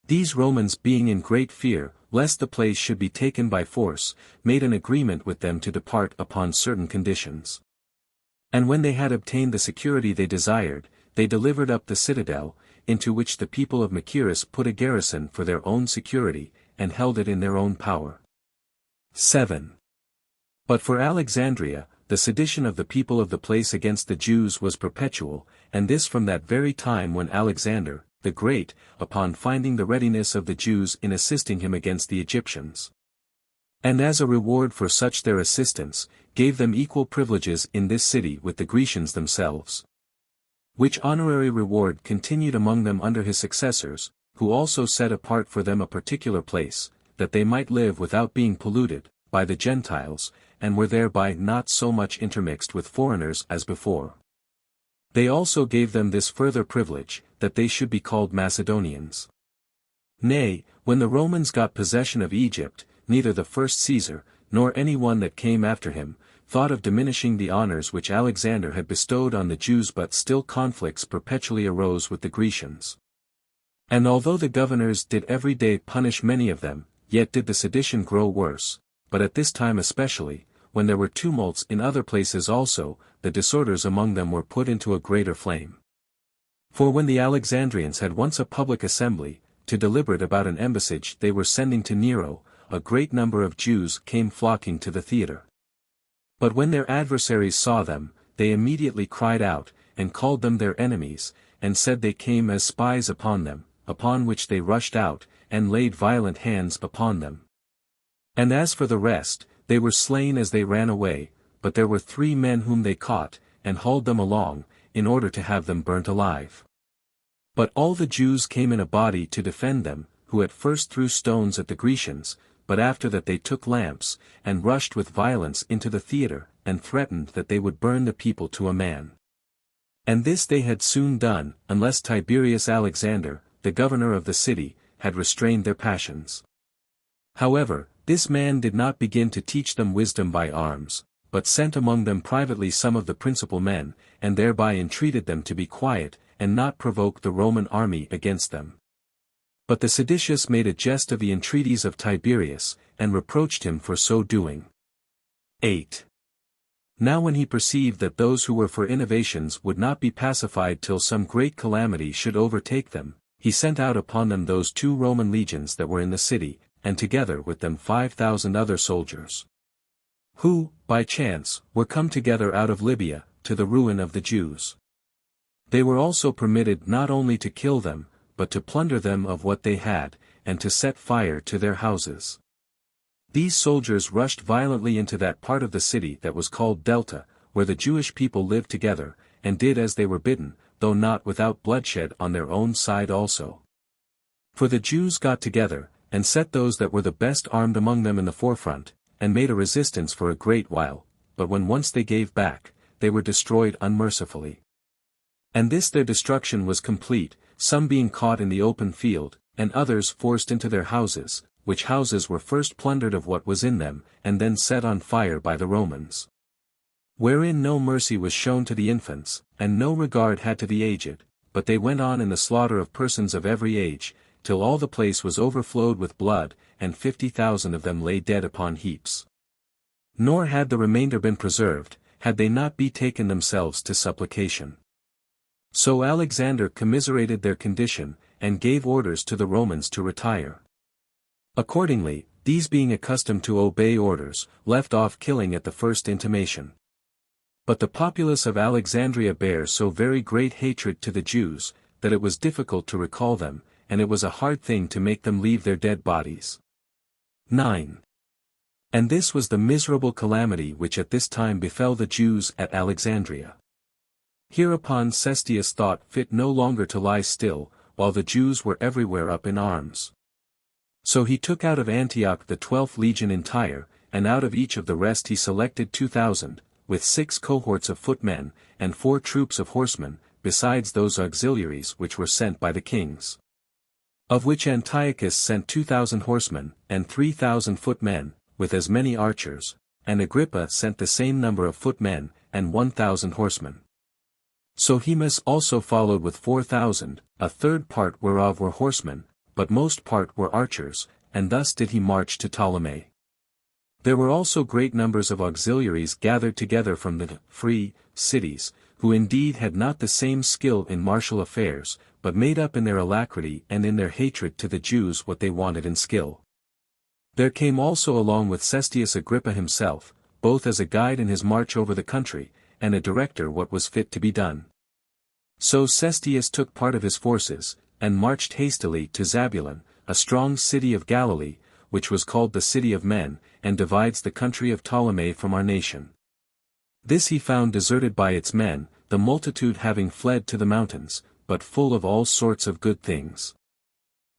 These Romans, being in great fear, lest the place should be taken by force, made an agreement with them to depart upon certain conditions. And when they had obtained the security they desired, they delivered up the citadel, into which the people of Machaerus put a garrison for their own security, and held it in their own power. 7. But for Alexandria, the sedition of the people of the place against the Jews was perpetual, and this from that very time when Alexander, the Great, upon finding the readiness of the Jews in assisting him against the Egyptians, and as a reward for such their assistance, gave them equal privileges in this city with the Grecians themselves. Which honorary reward continued among them under his successors, who also set apart for them a particular place, that they might live without being polluted by the Gentiles, and were thereby not so much intermixed with foreigners as before. They also gave them this further privilege, that they should be called Macedonians. Nay, when the Romans got possession of Egypt, neither the first Caesar, nor any one that came after him, thought of diminishing the honors which Alexander had bestowed on the Jews, but still conflicts perpetually arose with the Grecians. And although the governors did every day punish many of them, yet did the sedition grow worse, but at this time especially, when there were tumults in other places also, the disorders among them were put into a greater flame. For when the Alexandrians had once a public assembly, to deliberate about an embassage they were sending to Nero, a great number of Jews came flocking to the theatre. But when their adversaries saw them, they immediately cried out, and called them their enemies, and said they came as spies upon them, upon which they rushed out, and laid violent hands upon them. And as for the rest, they were slain as they ran away, but there were 3 men whom they caught, and hauled them along, in order to have them burnt alive. But all the Jews came in a body to defend them, who at first threw stones at the Grecians, but after that they took lamps, and rushed with violence into the theatre, and threatened that they would burn the people to a man. And this they had soon done, unless Tiberius Alexander, the governor of the city, had restrained their passions. However, this man did not begin to teach them wisdom by arms, but sent among them privately some of the principal men, and thereby entreated them to be quiet, and not provoke the Roman army against them. But the seditious made a jest of the entreaties of Tiberius, and reproached him for so doing. 8. Now when he perceived that those who were for innovations would not be pacified till some great calamity should overtake them, he sent out upon them those 2 Roman legions that were in the city, and together with them 5,000 other soldiers, who, by chance, were come together out of Libya, to the ruin of the Jews. They were also permitted not only to kill them, but to plunder them of what they had, and to set fire to their houses. These soldiers rushed violently into that part of the city that was called Delta, where the Jewish people lived together, and did as they were bidden, though not without bloodshed on their own side also. For the Jews got together, and set those that were the best armed among them in the forefront, and made a resistance for a great while, but when once they gave back, they were destroyed unmercifully. And this their destruction was complete, some being caught in the open field, and others forced into their houses, which houses were first plundered of what was in them, and then set on fire by the Romans. Wherein no mercy was shown to the infants, and no regard had to the aged, but they went on in the slaughter of persons of every age, till all the place was overflowed with blood, and 50,000 of them lay dead upon heaps. Nor had the remainder been preserved, had they not betaken themselves to supplication. So Alexander commiserated their condition, and gave orders to the Romans to retire. Accordingly, these being accustomed to obey orders, left off killing at the first intimation. But the populace of Alexandria bare so very great hatred to the Jews, that it was difficult to recall them, and it was a hard thing to make them leave their dead bodies. 9. And this was the miserable calamity which at this time befell the Jews at Alexandria. Hereupon Cestius thought fit no longer to lie still, while the Jews were everywhere up in arms. So he took out of Antioch the 12th legion entire, and out of each of the rest he selected 2,000, with 6 cohorts of footmen, and 4 troops of horsemen, besides those auxiliaries which were sent by the kings. Of which Antiochus sent 2,000 horsemen, and 3,000 footmen, with as many archers, and Agrippa sent the same number of footmen, and 1,000 horsemen. So Hemus also followed with 4,000, a third part whereof were horsemen, but most part were archers, and thus did he march to Ptolemy. There were also great numbers of auxiliaries gathered together from the free cities, who indeed had not the same skill in martial affairs, but made up in their alacrity and in their hatred to the Jews what they wanted in skill. There came also along with Cestius Agrippa himself, both as a guide in his march over the country, and a director what was fit to be done. So Cestius took part of his forces, and marched hastily to Zabulon, a strong city of Galilee, which was called the City of Men, and divides the country of Ptolemy from our nation. This he found deserted by its men, the multitude having fled to the mountains, but full of all sorts of good things.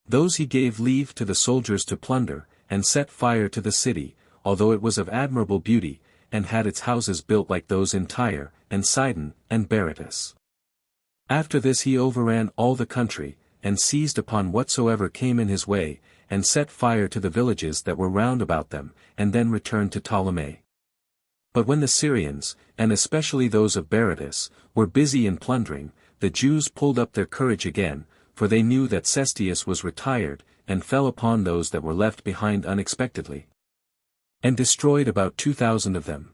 Those he gave leave to the soldiers to plunder, and set fire to the city, although it was of admirable beauty, and had its houses built like those in Tyre, and Sidon, and Berytus. After this he overran all the country, and seized upon whatsoever came in his way, and set fire to the villages that were round about them, and then returned to Ptolemy. But when the Syrians, and especially those of Berytus, were busy in plundering, the Jews pulled up their courage again, for they knew that Cestius was retired, and fell upon those that were left behind unexpectedly, and destroyed about 2,000 of them.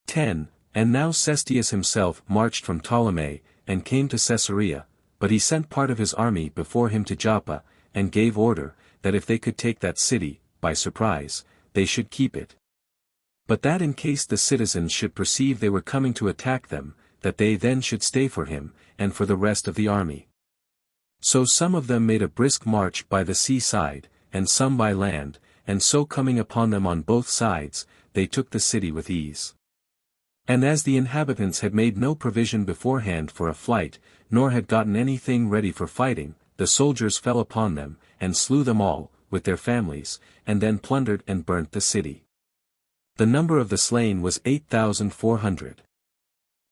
10. And now Cestius himself marched from Ptolemy, and came to Caesarea, but he sent part of his army before him to Joppa, and gave order, that if they could take that city, by surprise, they should keep it. But that in case the citizens should perceive they were coming to attack them, that they then should stay for him, and for the rest of the army. So some of them made a brisk march by the seaside, and some by land, and so coming upon them on both sides, they took the city with ease. And as the inhabitants had made no provision beforehand for a flight, nor had gotten anything ready for fighting, the soldiers fell upon them, and slew them all, with their families, and then plundered and burnt the city. The number of the slain was 8,400.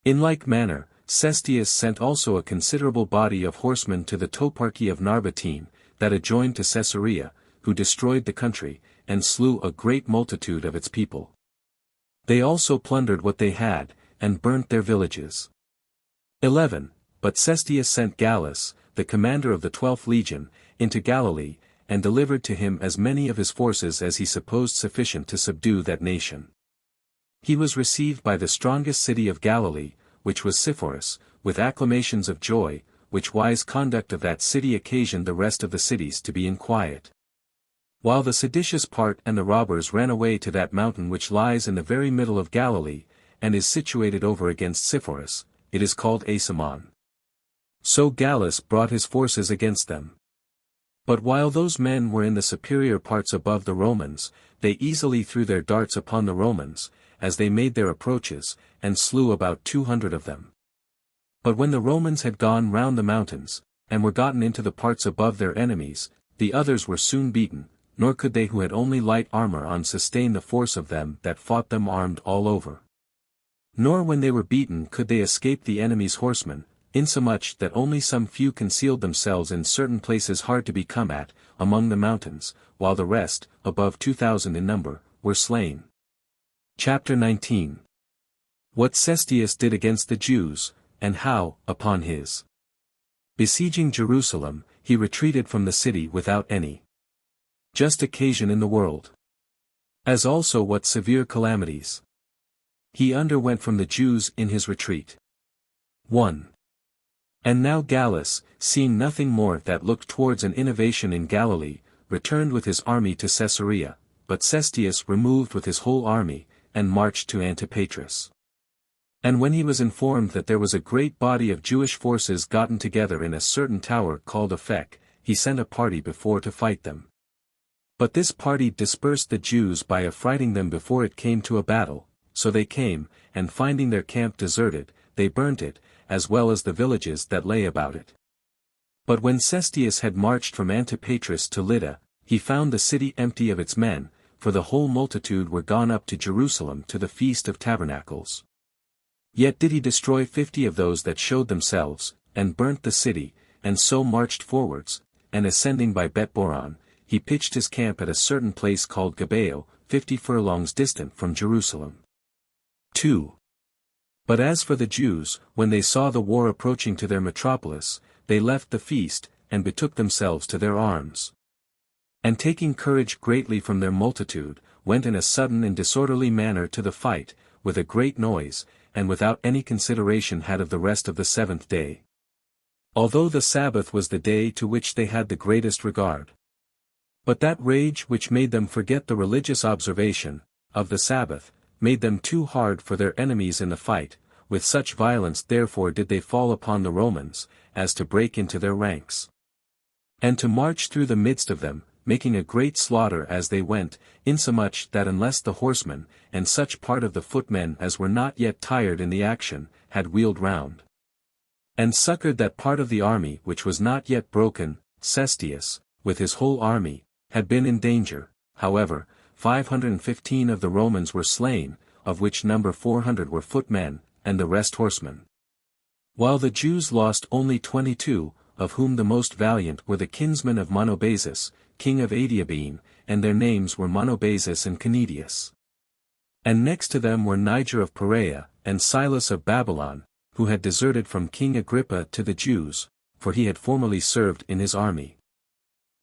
In like manner, Cestius sent also a considerable body of horsemen to the toparchy of Narbatene, that adjoined to Caesarea, who destroyed the country, and slew a great multitude of its people. They also plundered what they had, and burnt their villages. 11. But Cestius sent Gallus, the commander of the 12th legion, into Galilee, and delivered to him as many of his forces as he supposed sufficient to subdue that nation. He was received by the strongest city of Galilee, which was Sepphoris, with acclamations of joy, which wise conduct of that city occasioned the rest of the cities to be in quiet. While the seditious part and the robbers ran away to that mountain which lies in the very middle of Galilee, and is situated over against Sepphoris, it is called Asammon. So Gallus brought his forces against them. But while those men were in the superior parts above the Romans, they easily threw their darts upon the Romans, as they made their approaches, and slew about 200 of them. But when the Romans had gone round the mountains, and were gotten into the parts above their enemies, the others were soon beaten, nor could they who had only light armor on sustain the force of them that fought them armed all over. Nor when they were beaten could they escape the enemy's horsemen, insomuch that only some few concealed themselves in certain places hard to be come at, among the mountains, while the rest, above 2,000 in number, were slain. Chapter 19. What Cestius did against the Jews, and how, upon his besieging Jerusalem, he retreated from the city without any just occasion in the world. As also what severe calamities he underwent from the Jews in his retreat. 1. And now Gallus, seeing nothing more that looked towards an innovation in Galilee, returned with his army to Caesarea, but Cestius removed with his whole army, and marched to Antipatris. And when he was informed that there was a great body of Jewish forces gotten together in a certain tower called Aphek, he sent a party before to fight them. But this party dispersed the Jews by affrighting them before it came to a battle, so they came, and finding their camp deserted, they burnt it, as well as the villages that lay about it. But when Cestius had marched from Antipatris to Lydda, he found the city empty of its men, for the whole multitude were gone up to Jerusalem to the Feast of Tabernacles. Yet did he destroy 50 of those that showed themselves, and burnt the city, and so marched forwards, and ascending by Bet-boron, he pitched his camp at a certain place called Gibeah, 50 furlongs distant from Jerusalem. 2. But as for the Jews, when they saw the war approaching to their metropolis, they left the feast, and betook themselves to their arms. And taking courage greatly from their multitude, went in a sudden and disorderly manner to the fight, with a great noise, and without any consideration had of the rest of the 7th day. Although the Sabbath was the day to which they had the greatest regard. But that rage which made them forget the religious observation of the Sabbath, made them too hard for their enemies in the fight, with such violence therefore did they fall upon the Romans, as to break into their ranks. And to march through the midst of them, making a great slaughter as they went, insomuch that unless the horsemen, and such part of the footmen as were not yet tired in the action, had wheeled round, and succored that part of the army which was not yet broken, Cestius, with his whole army, had been in danger. However, 515 of the Romans were slain, of which number 400 were footmen, and the rest horsemen. While the Jews lost only 22, of whom the most valiant were the kinsmen of Monobazus, king of Adiabene, and their names were Monobazus and Canidius. And next to them were Niger of Perea, and Silas of Babylon, who had deserted from King Agrippa to the Jews, for he had formerly served in his army.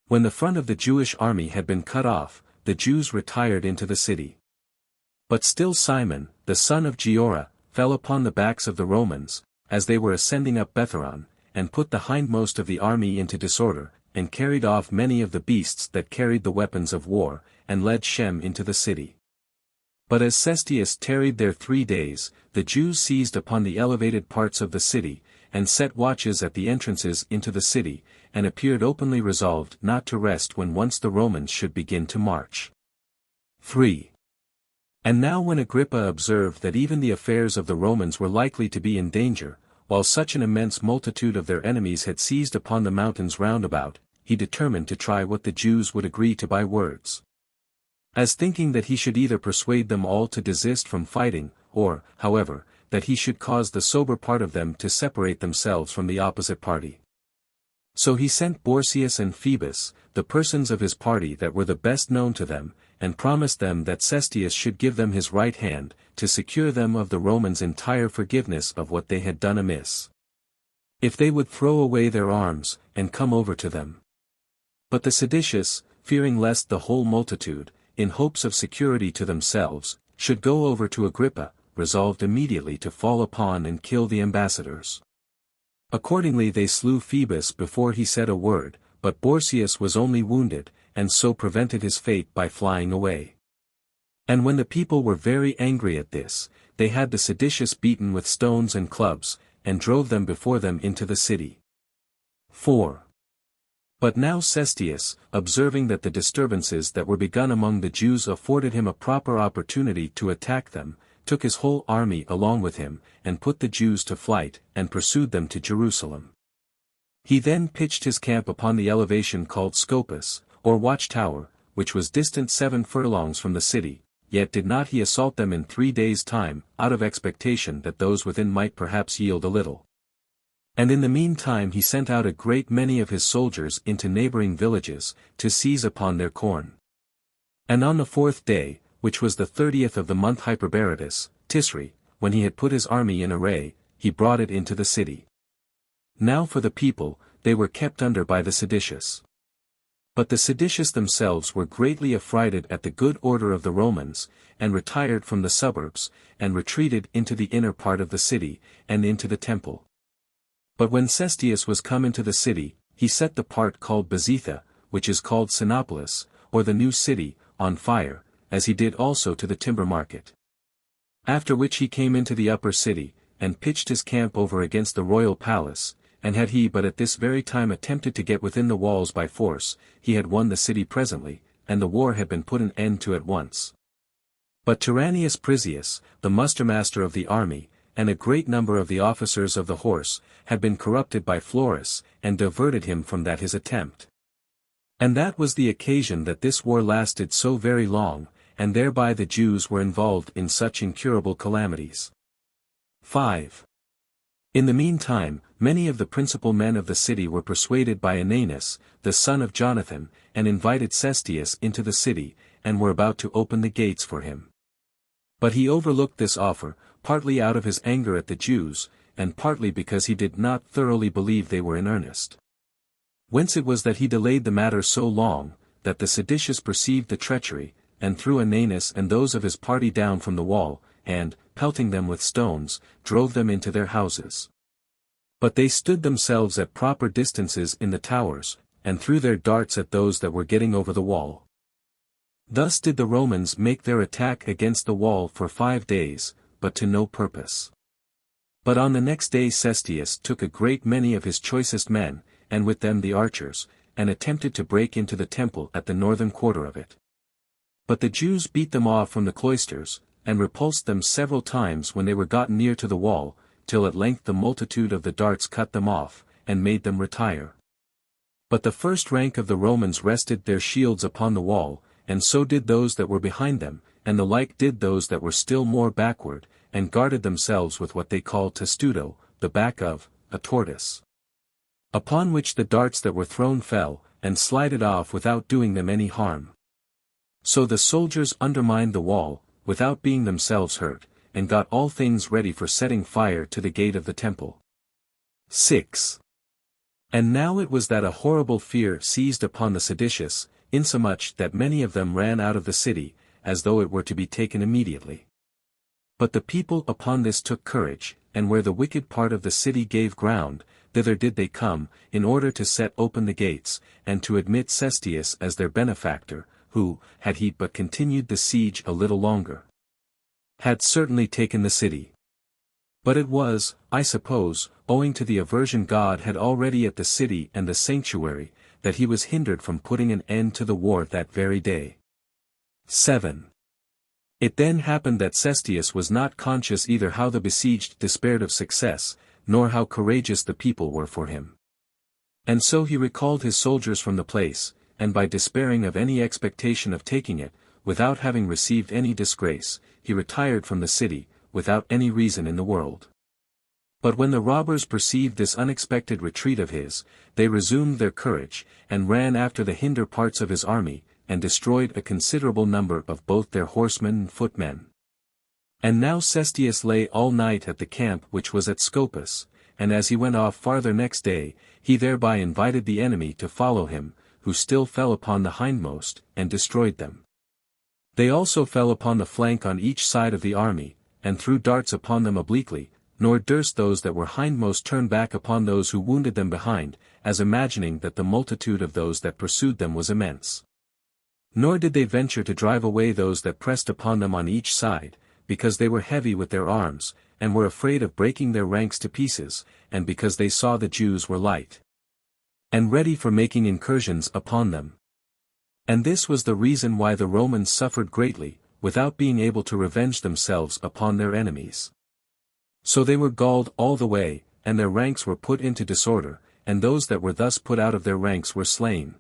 When the front of the Jewish army had been cut off, the Jews retired into the city. But still Simon, the son of Giora, fell upon the backs of the Romans, as they were ascending up Betheron, and put the hindmost of the army into disorder, and carried off many of the beasts that carried the weapons of war, and led Shem into the city. But as Cestius tarried there 3 days, the Jews seized upon the elevated parts of the city, and set watches at the entrances into the city, and appeared openly resolved not to rest when once the Romans should begin to march. 3. And now when Agrippa observed that even the affairs of the Romans were likely to be in danger, while such an immense multitude of their enemies had seized upon the mountains round about, he determined to try what the Jews would agree to by words. As thinking that he should either persuade them all to desist from fighting, or, however, that he should cause the sober part of them to separate themselves from the opposite party. So he sent Borsius and Phoebus, the persons of his party that were the best known to them, and promised them that Cestius should give them his right hand, to secure them of the Romans' entire forgiveness of what they had done amiss, if they would throw away their arms, and come over to them. But the seditious, fearing lest the whole multitude, in hopes of security to themselves, should go over to Agrippa, resolved immediately to fall upon and kill the ambassadors. Accordingly they slew Phoebus before he said a word, but Borsius was only wounded, and so prevented his fate by flying away. And when the people were very angry at this, they had the seditious beaten with stones and clubs, and drove them before them into the city. 4. But now Cestius, observing that the disturbances that were begun among the Jews afforded him a proper opportunity to attack them, took his whole army along with him, and put the Jews to flight, and pursued them to Jerusalem. He then pitched his camp upon the elevation called Scopus, or watchtower, which was distant 7 furlongs from the city, yet did not he assault them in 3 days' time, out of expectation that those within might perhaps yield a little. And in the meantime he sent out a great many of his soldiers into neighboring villages, to seize upon their corn. And on the 4th day, which was the 30th of the month Hyperbaratus, Tisri, when he had put his army in array, he brought it into the city. Now for the people, they were kept under by the seditious. But the seditious themselves were greatly affrighted at the good order of the Romans, and retired from the suburbs, and retreated into the inner part of the city, and into the temple. But when Cestius was come into the city, he set the part called Bezetha, which is called Sinopolis, or the new city, on fire, as he did also to the timber market. After which he came into the upper city, and pitched his camp over against the royal palace, and had he but at this very time attempted to get within the walls by force, he had won the city presently, and the war had been put an end to at once. But Tyrannius Prisius, the mustermaster of the army, and a great number of the officers of the horse, had been corrupted by Florus, and diverted him from that his attempt. And that was the occasion that this war lasted so very long, and thereby the Jews were involved in such incurable calamities. 5. In the meantime, many of the principal men of the city were persuaded by Ananus, the son of Jonathan, and invited Cestius into the city, and were about to open the gates for him. But he overlooked this offer, partly out of his anger at the Jews, and partly because he did not thoroughly believe they were in earnest. Whence it was that he delayed the matter so long, that the seditious perceived the treachery, and threw Ananus and those of his party down from the wall, and, pelting them with stones, drove them into their houses. But they stood themselves at proper distances in the towers, and threw their darts at those that were getting over the wall. Thus did the Romans make their attack against the wall for 5 days, but to no purpose. But on the next day Cestius took a great many of his choicest men, and with them the archers, and attempted to break into the temple at the northern quarter of it. But the Jews beat them off from the cloisters, and repulsed them several times when they were got near to the wall, till at length the multitude of the darts cut them off, and made them retire. But the first rank of the Romans rested their shields upon the wall, and so did those that were behind them, and the like did those that were still more backward, and guarded themselves with what they called testudo, the back of a tortoise. Upon which the darts that were thrown fell, and slided off without doing them any harm. So the soldiers undermined the wall, without being themselves hurt, and got all things ready for setting fire to the gate of the temple. 6. And now it was that a horrible fear seized upon the seditious, insomuch that many of them ran out of the city, as though it were to be taken immediately. But the people upon this took courage, and where the wicked part of the city gave ground, thither did they come, in order to set open the gates, and to admit Cestius as their benefactor, who, had he but continued the siege a little longer, had certainly taken the city. But it was, I suppose, owing to the aversion God had already at the city and the sanctuary, that he was hindered from putting an end to the war that very day. 7. It then happened that Cestius was not conscious either how the besieged despaired of success, nor how courageous the people were for him. And so he recalled his soldiers from the place, and by despairing of any expectation of taking it, without having received any disgrace, he retired from the city, without any reason in the world. But when the robbers perceived this unexpected retreat of his, they resumed their courage, and ran after the hinder parts of his army, and destroyed a considerable number of both their horsemen and footmen. And now Cestius lay all night at the camp which was at Scopus, and as he went off farther next day, he thereby invited the enemy to follow him, who still fell upon the hindmost, and destroyed them. They also fell upon the flank on each side of the army, and threw darts upon them obliquely, nor durst those that were hindmost turn back upon those who wounded them behind, as imagining that the multitude of those that pursued them was immense. Nor did they venture to drive away those that pressed upon them on each side, because they were heavy with their arms, and were afraid of breaking their ranks to pieces, and because they saw the Jews were light and ready for making incursions upon them. And this was the reason why the Romans suffered greatly, without being able to revenge themselves upon their enemies. So they were galled all the way, and their ranks were put into disorder, and those that were thus put out of their ranks were slain.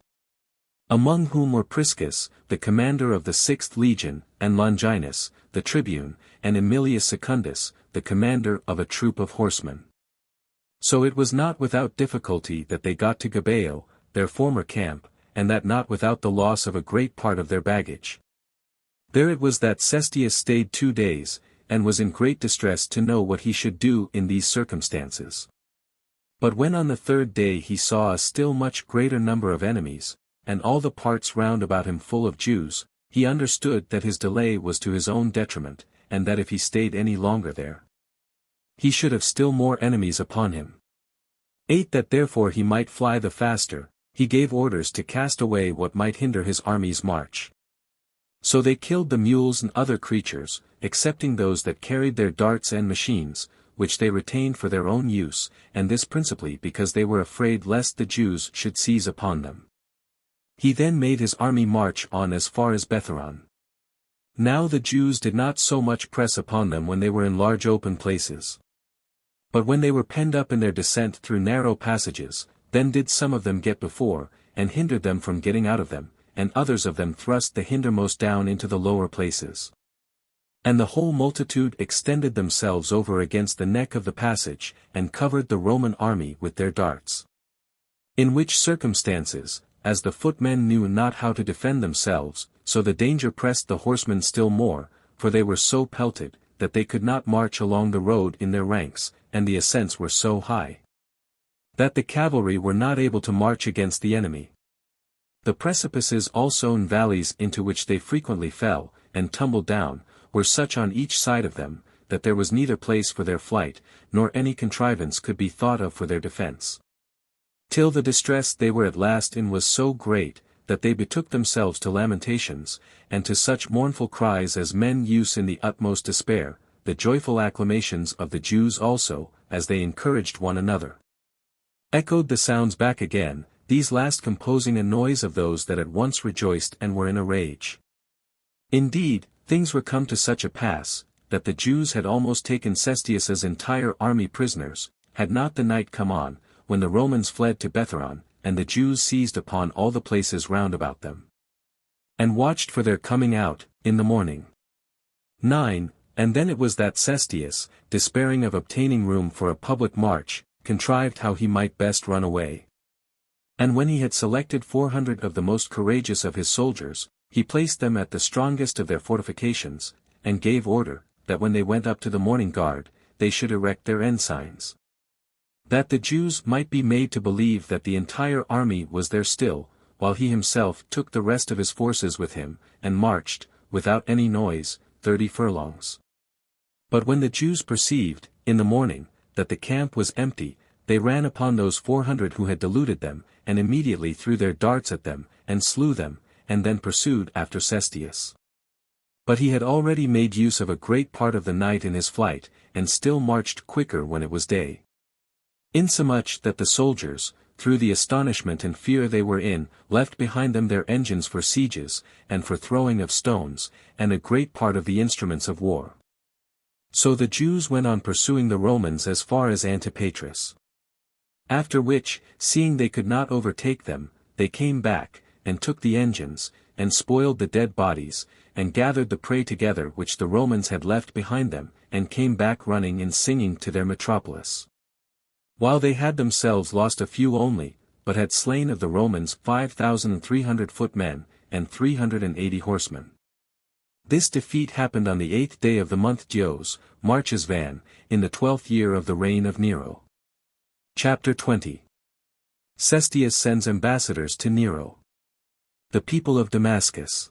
Among whom were Priscus, the commander of the 6th legion, and Longinus, the tribune, and Aemilius Secundus, the commander of a troop of horsemen. So it was not without difficulty that they got to Gabeo, their former camp, and that not without the loss of a great part of their baggage. There it was that Cestius stayed 2 days, and was in great distress to know what he should do in these circumstances. But when on the 3rd day he saw a still much greater number of enemies, and all the parts round about him full of Jews, he understood that his delay was to his own detriment, and that if he stayed any longer there, he should have still more enemies upon him. 8. That therefore he might fly the faster, he gave orders to cast away what might hinder his army's march. So they killed the mules and other creatures, excepting those that carried their darts and machines, which they retained for their own use, and this principally because they were afraid lest the Jews should seize upon them. He then made his army march on as far as Betharon. Now the Jews did not so much press upon them when they were in large open places. But when they were penned up in their descent through narrow passages, then did some of them get before, and hindered them from getting out of them, and others of them thrust the hindermost down into the lower places. And the whole multitude extended themselves over against the neck of the passage, and covered the Roman army with their darts. In which circumstances, as the footmen knew not how to defend themselves, so the danger pressed the horsemen still more, for they were so pelted, that they could not march along the road in their ranks, and the ascents were so high, that the cavalry were not able to march against the enemy. The precipices also and valleys into which they frequently fell, and tumbled down, were such on each side of them, that there was neither place for their flight, nor any contrivance could be thought of for their defence. Till the distress they were at last in was so great, that they betook themselves to lamentations, and to such mournful cries as men use in the utmost despair, the joyful acclamations of the Jews also, as they encouraged one another. Echoed the sounds back again, these last composing a noise of those that at once rejoiced and were in a rage. Indeed, things were come to such a pass, that the Jews had almost taken Cestius's entire army prisoners, had not the night come on, when the Romans fled to Betharon, and the Jews seized upon all the places round about them, and watched for their coming out, in the morning. 9. And then it was that Cestius, despairing of obtaining room for a public march, contrived how he might best run away. And when he had selected 400 of the most courageous of his soldiers, he placed them at the strongest of their fortifications, and gave order, that when they went up to the morning guard, they should erect their ensigns. That the Jews might be made to believe that the entire army was there still, while he himself took the rest of his forces with him, and marched, without any noise, 30 furlongs. But when the Jews perceived, in the morning, that the camp was empty, they ran upon those 400 who had deluded them, and immediately threw their darts at them, and slew them, and then pursued after Cestius. But he had already made use of a great part of the night in his flight, and still marched quicker when it was day. Insomuch that the soldiers, through the astonishment and fear they were in, left behind them their engines for sieges, and for throwing of stones, and a great part of the instruments of war. So the Jews went on pursuing the Romans as far as Antipatris. After which, seeing they could not overtake them, they came back, and took the engines, and spoiled the dead bodies, and gathered the prey together which the Romans had left behind them, and came back running and singing to their metropolis. While they had themselves lost a few only, but had slain of the Romans 5,300 footmen, and 380 horsemen. This defeat happened on the 8th day of the month Dios, Marches Van, in the 12th year of the reign of Nero. Chapter 20. Cestius sends ambassadors to Nero. The people of Damascus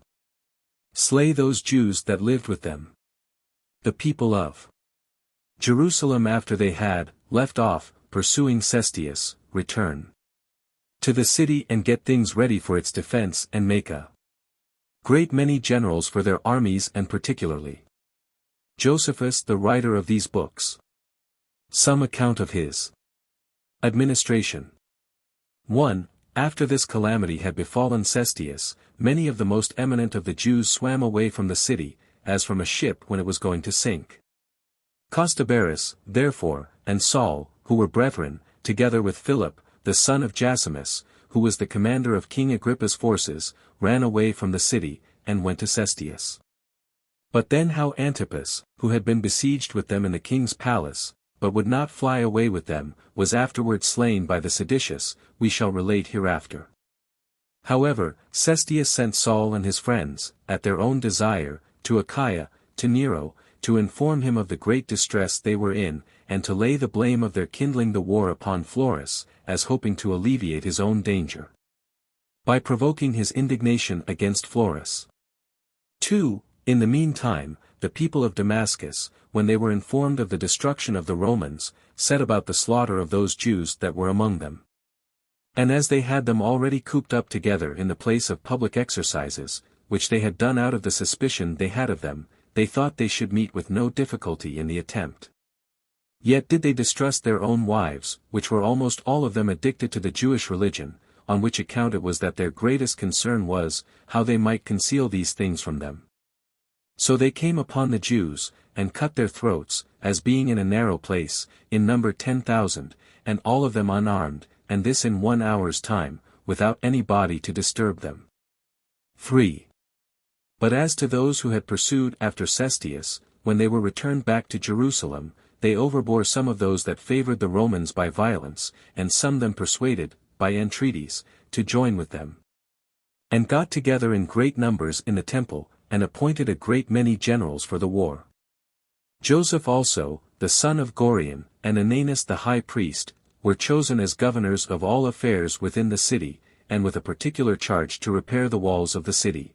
slay those Jews that lived with them. The people of Jerusalem, after they had left off pursuing Cestius, return to the city and get things ready for its defense, and make a great many generals for their armies, and particularly Josephus, the writer of these books. Some account of his administration. 1. After this calamity had befallen Cestius, many of the most eminent of the Jews swam away from the city, as from a ship when it was going to sink. Costobarus, therefore, and Saul, who were brethren, together with Philip, the son of Jasamus, who was the commander of King Agrippa's forces, ran away from the city, and went to Cestius. But then how Antipas, who had been besieged with them in the king's palace, but would not fly away with them, was afterwards slain by the seditious, we shall relate hereafter. However, Cestius sent Saul and his friends, at their own desire, to Achaia, to Nero, to inform him of the great distress they were in, and to lay the blame of their kindling the war upon Florus, as hoping to alleviate his own danger by provoking his indignation against Florus. 2. In the meantime, the people of Damascus, when they were informed of the destruction of the Romans, set about the slaughter of those Jews that were among them. And as they had them already cooped up together in the place of public exercises, which they had done out of the suspicion they had of them, they thought they should meet with no difficulty in the attempt. Yet did they distrust their own wives, which were almost all of them addicted to the Jewish religion, on which account it was that their greatest concern was, how they might conceal these things from them. So they came upon the Jews, and cut their throats, as being in a narrow place, in number 10,000, and all of them unarmed, and this in 1 hour's time, without any body to disturb them. 3. But as to those who had pursued after Cestius, when they were returned back to Jerusalem, they overbore some of those that favored the Romans by violence, and some them persuaded, by entreaties, to join with them. And got together in great numbers in the temple, and appointed a great many generals for the war. Joseph also, the son of Gorion, and Ananus the high priest, were chosen as governors of all affairs within the city, and with a particular charge to repair the walls of the city.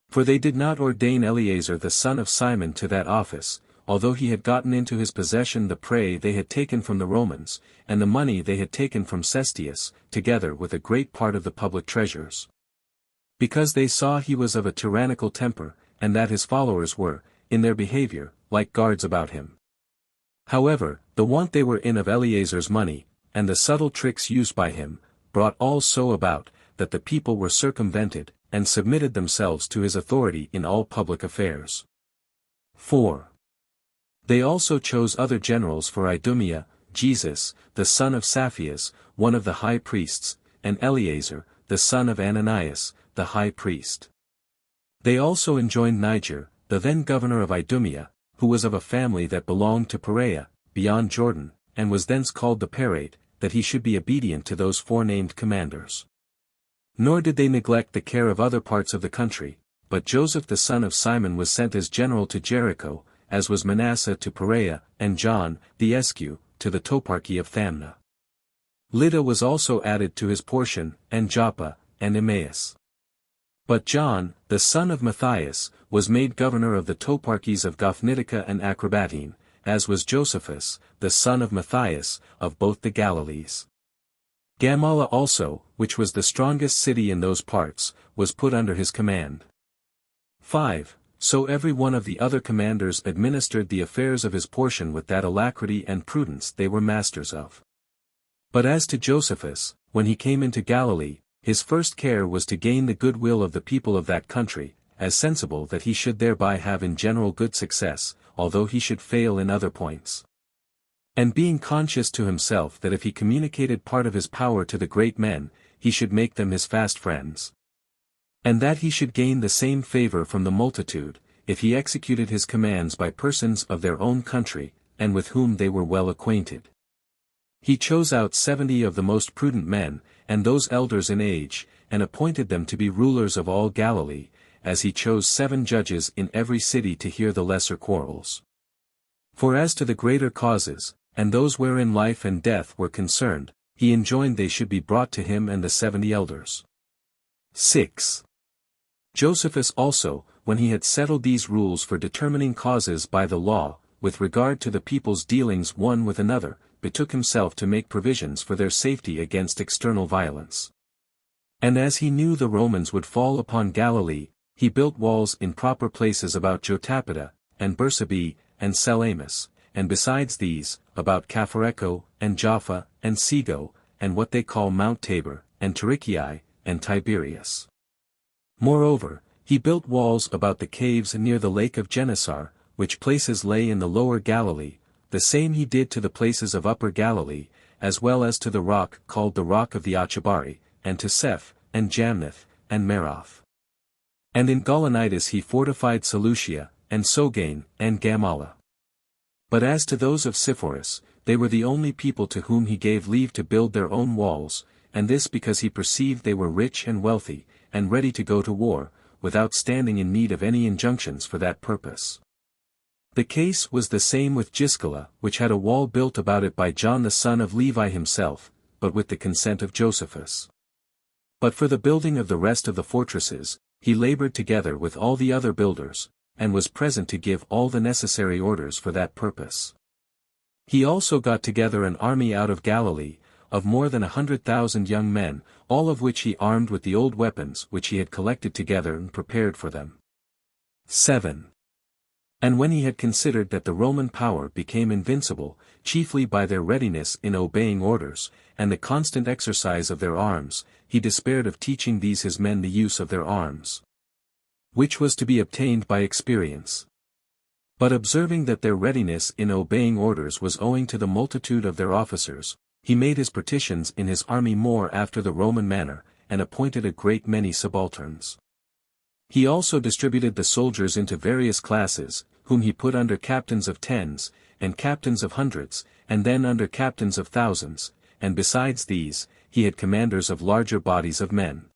For they did not ordain Eleazar the son of Simon to that office, although he had gotten into his possession the prey they had taken from the Romans, and the money they had taken from Cestius, together with a great part of the public treasures. Because they saw he was of a tyrannical temper, and that his followers were, in their behavior, like guards about him. However, the want they were in of Eleazar's money, and the subtle tricks used by him, brought all so about, that the people were circumvented, and submitted themselves to his authority in all public affairs. 4. They also chose other generals for Idumea, Jesus, the son of Saphias, one of the high priests, and Eleazar, the son of Ananias, the high priest. They also enjoined Niger, the then governor of Idumea, who was of a family that belonged to Perea, beyond Jordan, and was thence called the Parate, that he should be obedient to those forenamed commanders. Nor did they neglect the care of other parts of the country, but Joseph the son of Simon was sent as general to Jericho, as was Manasseh to Perea, and John, the Escu, to the toparchy of Thamna. Lydda was also added to his portion, and Joppa, and Emmaus. But John, the son of Matthias, was made governor of the toparchies of Gophnitica and Acrabatine, as was Josephus, the son of Matthias, of both the Galilees. Gamala also, which was the strongest city in those parts, was put under his command. 5. So every one of the other commanders administered the affairs of his portion with that alacrity and prudence they were masters of. But as to Josephus, when he came into Galilee, his first care was to gain the goodwill of the people of that country, as sensible that he should thereby have in general good success, although he should fail in other points. And being conscious to himself that if he communicated part of his power to the great men, he should make them his fast friends. And that he should gain the same favor from the multitude, if he executed his commands by persons of their own country, and with whom they were well acquainted. He chose out 70 of the most prudent men, and those elders in age, and appointed them to be rulers of all Galilee, as he chose 7 judges in every city to hear the lesser quarrels. For as to the greater causes, and those wherein life and death were concerned, he enjoined they should be brought to him and the 70 elders. 6. Josephus also, when he had settled these rules for determining causes by the law, with regard to the people's dealings one with another, betook himself to make provisions for their safety against external violence. And as he knew the Romans would fall upon Galilee, he built walls in proper places about Jotapata, and Bersabee, and Salamis, and besides these, about Caphareco, and Jaffa, and Sego, and what they call Mount Tabor, and Tarichai, and Tiberias. Moreover, he built walls about the caves near the lake of Gennesar, which places lay in the lower Galilee, the same he did to the places of upper Galilee, as well as to the rock called the rock of the Achabari, and to Seph, and Jamneth, and Meroth. And in Gaulonitis he fortified Seleucia, and Sogain, and Gamala. But as to those of Sepphoris, they were the only people to whom he gave leave to build their own walls, and this because he perceived they were rich and wealthy, and ready to go to war, without standing in need of any injunctions for that purpose. The case was the same with Giscala, which had a wall built about it by John the son of Levi himself, but with the consent of Josephus. But for the building of the rest of the fortresses, he labored together with all the other builders, and was present to give all the necessary orders for that purpose. He also got together an army out of Galilee, of more than 100,000 young men, all of which he armed with the old weapons which he had collected together and prepared for them. 7. And when he had considered that the Roman power became invincible, chiefly by their readiness in obeying orders, and the constant exercise of their arms, he despaired of teaching these his men the use of their arms, which was to be obtained by experience. But observing that their readiness in obeying orders was owing to the multitude of their officers, he made his partitions in his army more after the Roman manner, and appointed a great many subalterns. He also distributed the soldiers into various classes, whom he put under captains of tens, and captains of hundreds, and then under captains of thousands, and besides these, he had commanders of larger bodies of men.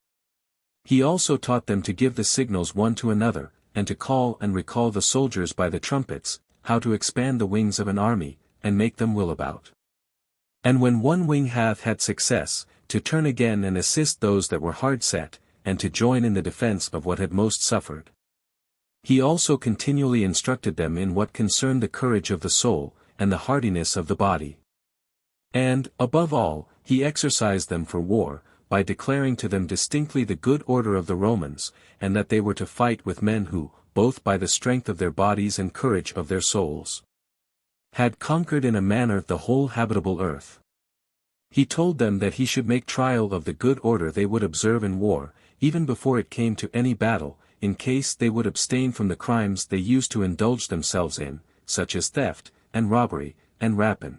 He also taught them to give the signals one to another, and to call and recall the soldiers by the trumpets, how to expand the wings of an army, and make them will about. And when one wing hath had success, to turn again and assist those that were hard set, and to join in the defense of what had most suffered. He also continually instructed them in what concerned the courage of the soul, and the hardiness of the body. And, above all, he exercised them for war, by declaring to them distinctly the good order of the Romans, and that they were to fight with men who, both by the strength of their bodies and courage of their souls, had conquered in a manner the whole habitable earth. He told them that he should make trial of the good order they would observe in war, even before it came to any battle, in case they would abstain from the crimes they used to indulge themselves in, such as theft, and robbery, and rapine,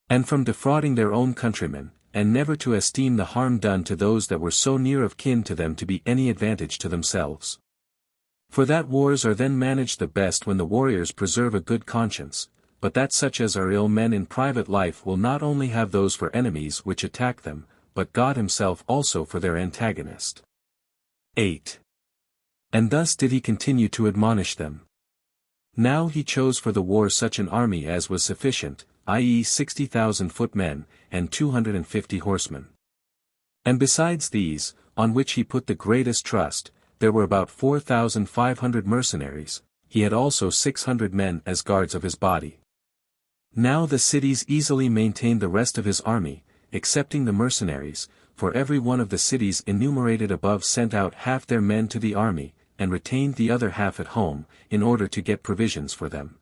and from defrauding their own countrymen, and never to esteem the harm done to those that were so near of kin to them to be any advantage to themselves. For that wars are then managed the best when the warriors preserve a good conscience, but that such as are ill men in private life will not only have those for enemies which attack them, but God himself also for their antagonist. 8. And thus did he continue to admonish them. Now he chose for the war such an army as was sufficient, i.e. 60,000 footmen, and 250 horsemen. And besides these, on which he put the greatest trust, there were about 4,500 mercenaries, he had also 600 men as guards of his body. Now the cities easily maintained the rest of his army, excepting the mercenaries, for every one of the cities enumerated above sent out half their men to the army, and retained the other half at home, in order to get provisions for them.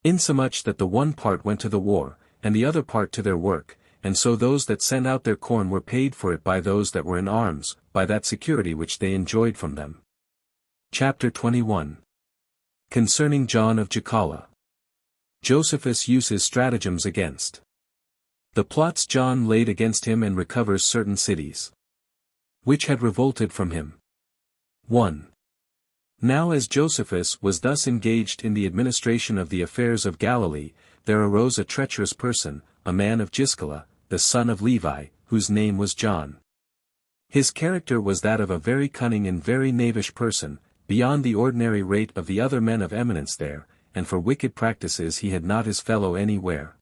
Insomuch that the one part went to the war, and the other part to their work, and so those that sent out their corn were paid for it by those that were in arms, by that security which they enjoyed from them. Chapter 21. Concerning John of Jacala. Josephus uses stratagems against the plots John laid against him and recovers certain cities which had revolted from him. 1. Now as Josephus was thus engaged in the administration of the affairs of Galilee, there arose a treacherous person, a man of Giscala, the son of Levi, whose name was John. His character was that of a very cunning and very knavish person, beyond the ordinary rate of the other men of eminence there, and for wicked practices he had not his fellow anywhere.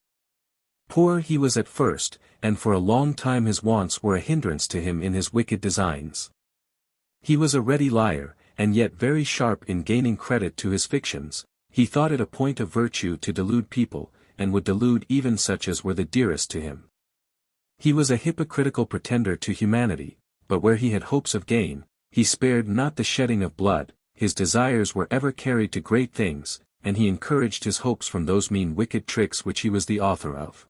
Poor he was at first, and for a long time his wants were a hindrance to him in his wicked designs. He was a ready liar, and yet very sharp in gaining credit to his fictions. He thought it a point of virtue to delude people, and would delude even such as were the dearest to him. He was a hypocritical pretender to humanity, but where he had hopes of gain, he spared not the shedding of blood. His desires were ever carried to great things, and he encouraged his hopes from those mean wicked tricks which he was the author of.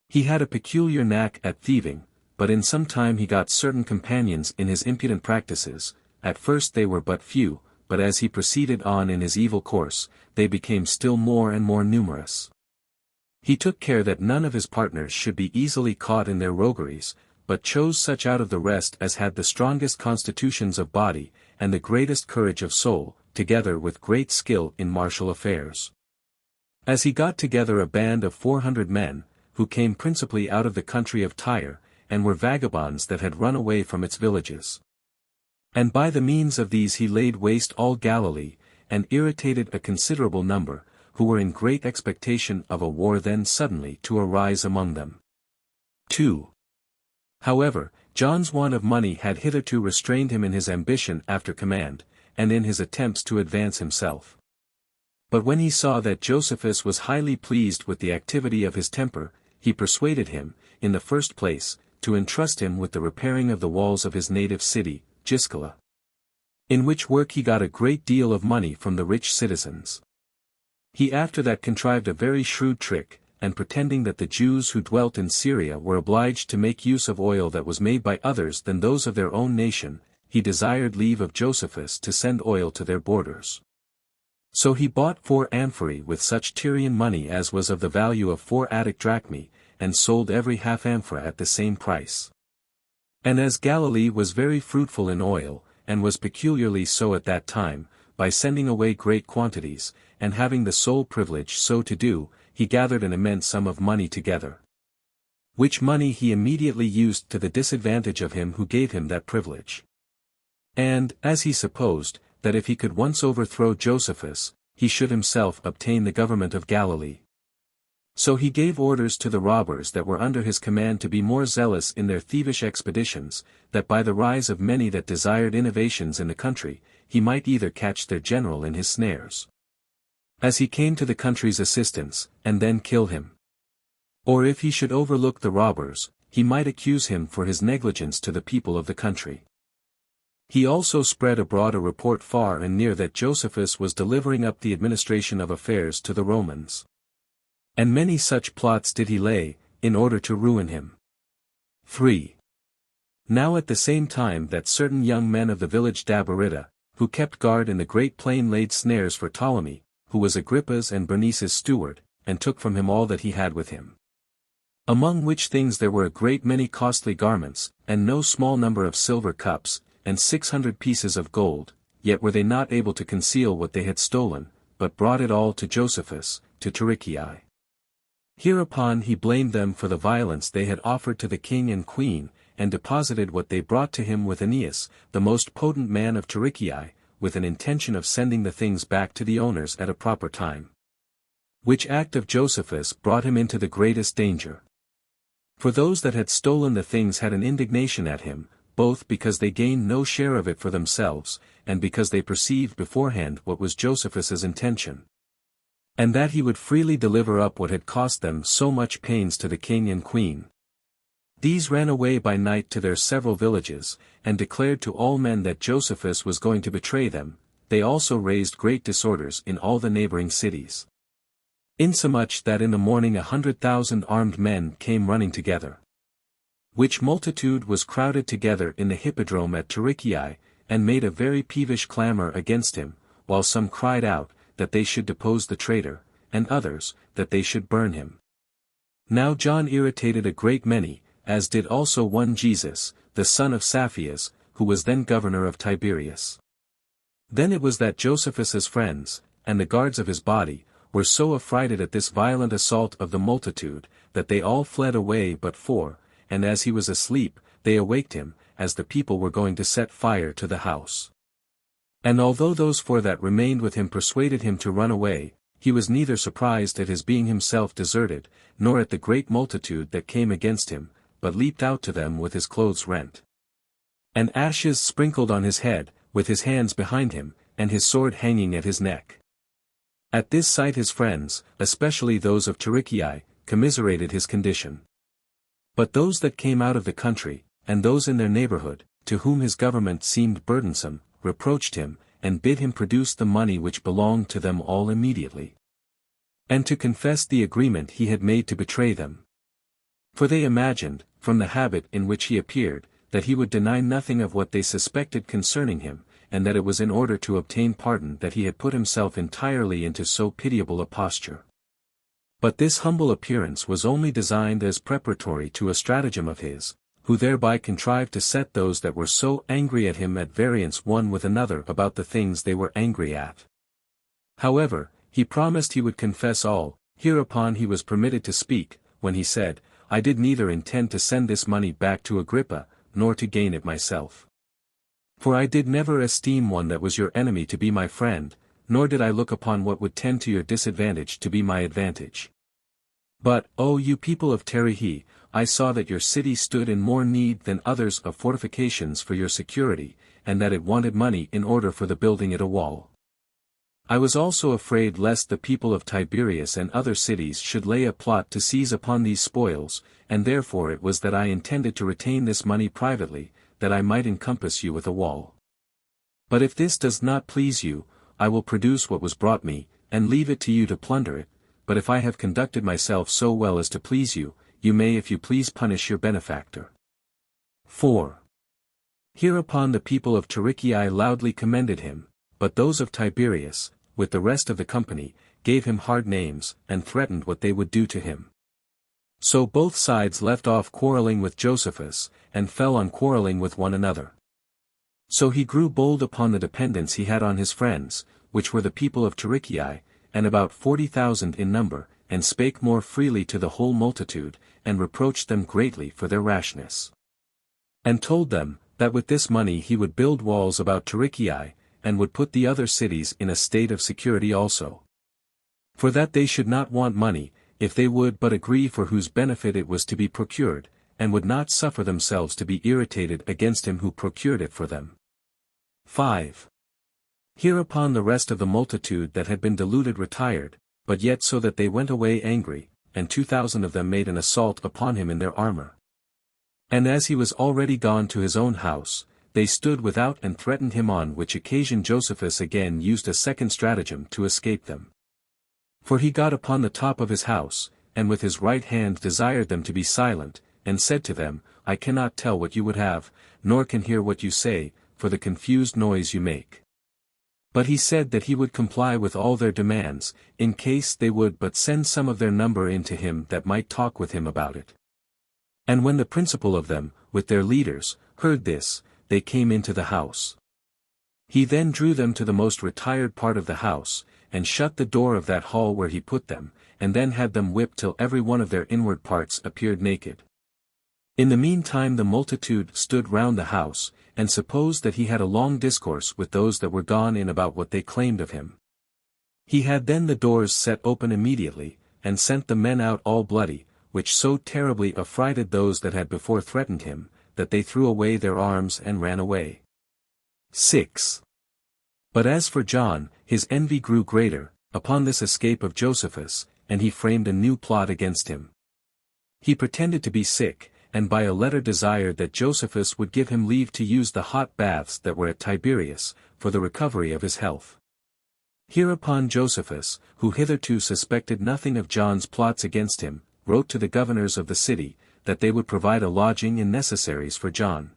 He had a peculiar knack at thieving, but in some time he got certain companions in his impudent practices. At first they were but few, but as he proceeded on in his evil course, they became still more and more numerous. He took care that none of his partners should be easily caught in their rogueries, but chose such out of the rest as had the strongest constitutions of body, and the greatest courage of soul, together with great skill in martial affairs. As he got together a band of 400 men, who came principally out of the country of Tyre, and were vagabonds that had run away from its villages. And by the means of these he laid waste all Galilee, and irritated a considerable number, who were in great expectation of a war then suddenly to arise among them. 2. However, John's want of money had hitherto restrained him in his ambition after command, and in his attempts to advance himself. But when he saw that Josephus was highly pleased with the activity of his temper, he persuaded him, in the first place, to entrust him with the repairing of the walls of his native city, Giscala. In which work he got a great deal of money from the rich citizens. He after that contrived a very shrewd trick, and pretending that the Jews who dwelt in Syria were obliged to make use of oil that was made by others than those of their own nation, he desired leave of Josephus to send oil to their borders. So he bought 4 amphorae with such Tyrian money as was of the value of 4 Attic drachmae, and sold every half amphora at the same price. And as Galilee was very fruitful in oil, and was peculiarly so at that time, by sending away great quantities, and having the sole privilege so to do, he gathered an immense sum of money together. Which money he immediately used to the disadvantage of him who gave him that privilege. And, as he supposed, that if he could once overthrow Josephus, he should himself obtain the government of Galilee. So he gave orders to the robbers that were under his command to be more zealous in their thievish expeditions, that by the rise of many that desired innovations in the country, he might either catch their general in his snares, as he came to the country's assistance, and then kill him. Or if he should overlook the robbers, he might accuse him for his negligence to the people of the country. He also spread abroad a report far and near that Josephus was delivering up the administration of affairs to the Romans. And many such plots did he lay, in order to ruin him. 3. Now at the same time that certain young men of the village Dabarida, who kept guard in the great plain laid snares for Ptolemy, who was Agrippa's and Bernice's steward, and took from him all that he had with him. Among which things there were a great many costly garments, and no small number of silver cups, and 600 pieces of gold, yet were they not able to conceal what they had stolen, but brought it all to Josephus, to Tarichii. Hereupon he blamed them for the violence they had offered to the king and queen, and deposited what they brought to him with Aeneas, the most potent man of Tarichii, with an intention of sending the things back to the owners at a proper time. Which act of Josephus brought him into the greatest danger. For those that had stolen the things had an indignation at him, both because they gained no share of it for themselves, and because they perceived beforehand what was Josephus's intention, and that he would freely deliver up what had cost them so much pains to the king and queen. These ran away by night to their several villages, and declared to all men that Josephus was going to betray them. They also raised great disorders in all the neighboring cities, insomuch that in the morning 100,000 armed men came running together. Which multitude was crowded together in the hippodrome at Tarichii, and made a very peevish clamor against him, while some cried out, that they should depose the traitor, and others, that they should burn him. Now John irritated a great many, as did also one Jesus, the son of Saphias, who was then governor of Tiberias. Then it was that Josephus's friends, and the guards of his body, were so affrighted at this violent assault of the multitude, that they all fled away but 4, and as he was asleep, they awaked him, as the people were going to set fire to the house. And although those 4 that remained with him persuaded him to run away, he was neither surprised at his being himself deserted, nor at the great multitude that came against him, but leaped out to them with his clothes rent, and ashes sprinkled on his head, with his hands behind him, and his sword hanging at his neck. At this sight his friends, especially those of Tarichii, commiserated his condition. But those that came out of the country, and those in their neighborhood, to whom his government seemed burdensome, reproached him, and bid him produce the money which belonged to them all immediately, and to confess the agreement he had made to betray them. For they imagined, from the habit in which he appeared, that he would deny nothing of what they suspected concerning him, and that it was in order to obtain pardon that he had put himself entirely into so pitiable a posture. But this humble appearance was only designed as preparatory to a stratagem of his, who thereby contrived to set those that were so angry at him at variance one with another about the things they were angry at. However, he promised he would confess all. Hereupon he was permitted to speak, when he said, I did neither intend to send this money back to Agrippa, nor to gain it myself. For I did never esteem one that was your enemy to be my friend, nor did I look upon what would tend to your disadvantage to be my advantage. But, O you people of Tarichii, I saw that your city stood in more need than others of fortifications for your security, and that it wanted money in order for the building it a wall. I was also afraid lest the people of Tiberias and other cities should lay a plot to seize upon these spoils, and therefore it was that I intended to retain this money privately, that I might encompass you with a wall. But if this does not please you, I will produce what was brought me, and leave it to you to plunder it, but if I have conducted myself so well as to please you, you may if you please punish your benefactor. 4. Hereupon the people of Tarichii loudly commended him, but those of Tiberias, with the rest of the company, gave him hard names, and threatened what they would do to him. So both sides left off quarreling with Josephus, and fell on quarreling with one another. So he grew bold upon the dependence he had on his friends, which were the people of Tarichii, and about 40,000 in number, and spake more freely to the whole multitude, and reproached them greatly for their rashness. And told them, that with this money he would build walls about Tarichii, and would put the other cities in a state of security also. For that they should not want money, if they would but agree for whose benefit it was to be procured, and would not suffer themselves to be irritated against him who procured it for them. 5. Hereupon the rest of the multitude that had been deluded retired, but yet so that they went away angry, and 2,000 of them made an assault upon him in their armor. And as he was already gone to his own house, they stood without and threatened him, on which occasion Josephus again used a second stratagem to escape them. For he got upon the top of his house, and with his right hand desired them to be silent, and said to them, I cannot tell what you would have, nor can hear what you say, for the confused noise you make. But he said that he would comply with all their demands, in case they would but send some of their number in to him that might talk with him about it. And when the principal of them, with their leaders, heard this, they came into the house. He then drew them to the most retired part of the house, and shut the door of that hall where he put them, and then had them whipped till every one of their inward parts appeared naked. In the meantime the multitude stood round the house, and supposed that he had a long discourse with those that were gone in about what they claimed of him. He had then the doors set open immediately, and sent the men out all bloody, which so terribly affrighted those that had before threatened him, that they threw away their arms and ran away. 6. But as for John, his envy grew greater, upon this escape of Josephus, and he framed a new plot against him. He pretended to be sick, and by a letter desired that Josephus would give him leave to use the hot baths that were at Tiberias, for the recovery of his health. Hereupon Josephus, who hitherto suspected nothing of John's plots against him, wrote to the governors of the city, that they would provide a lodging and necessaries for John.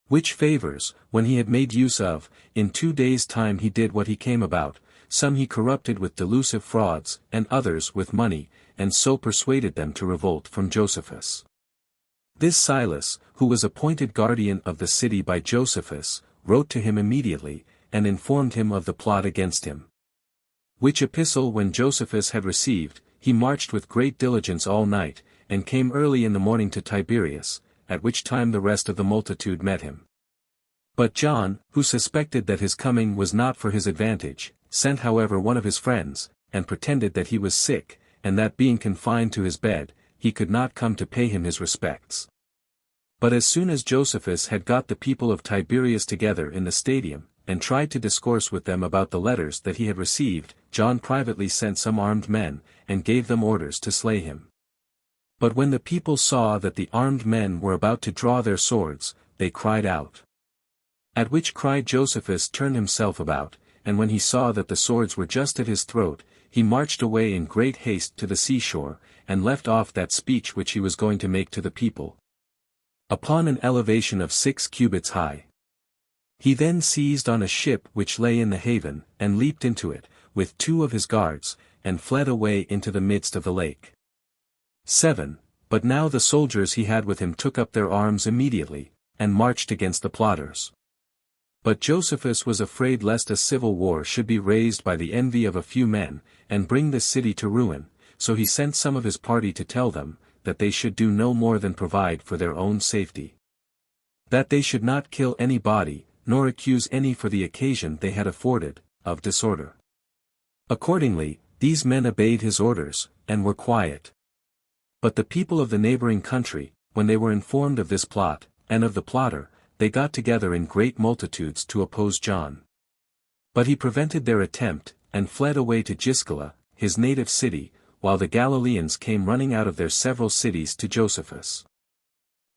Which favors, when he had made use of, in 2 days' time he did what he came about, some he corrupted with delusive frauds, and others with money, and so persuaded them to revolt from Josephus. This Silas, who was appointed guardian of the city by Josephus, wrote to him immediately, and informed him of the plot against him. Which epistle when Josephus had received, he marched with great diligence all night, and came early in the morning to Tiberias, at which time the rest of the multitude met him. But John, who suspected that his coming was not for his advantage, sent however one of his friends, and pretended that he was sick, and that being confined to his bed, he could not come to pay him his respects. But as soon as Josephus had got the people of Tiberias together in the stadium, and tried to discourse with them about the letters that he had received, John privately sent some armed men, and gave them orders to slay him. But when the people saw that the armed men were about to draw their swords, they cried out. At which cry Josephus turned himself about, and when he saw that the swords were just at his throat, he marched away in great haste to the seashore, and left off that speech which he was going to make to the people. Upon an elevation of 6 cubits high. He then seized on a ship which lay in the haven, and leaped into it, with 2 of his guards, and fled away into the midst of the lake. 7. But now the soldiers he had with him took up their arms immediately, and marched against the plotters. But Josephus was afraid lest a civil war should be raised by the envy of a few men, and bring the city to ruin, so he sent some of his party to tell them, that they should do no more than provide for their own safety. That they should not kill anybody, nor accuse any for the occasion they had afforded, of disorder. Accordingly, these men obeyed his orders, and were quiet. But the people of the neighboring country, when they were informed of this plot, and of the plotter, they got together in great multitudes to oppose John. But he prevented their attempt, and fled away to Giscala, his native city, while the Galileans came running out of their several cities to Josephus.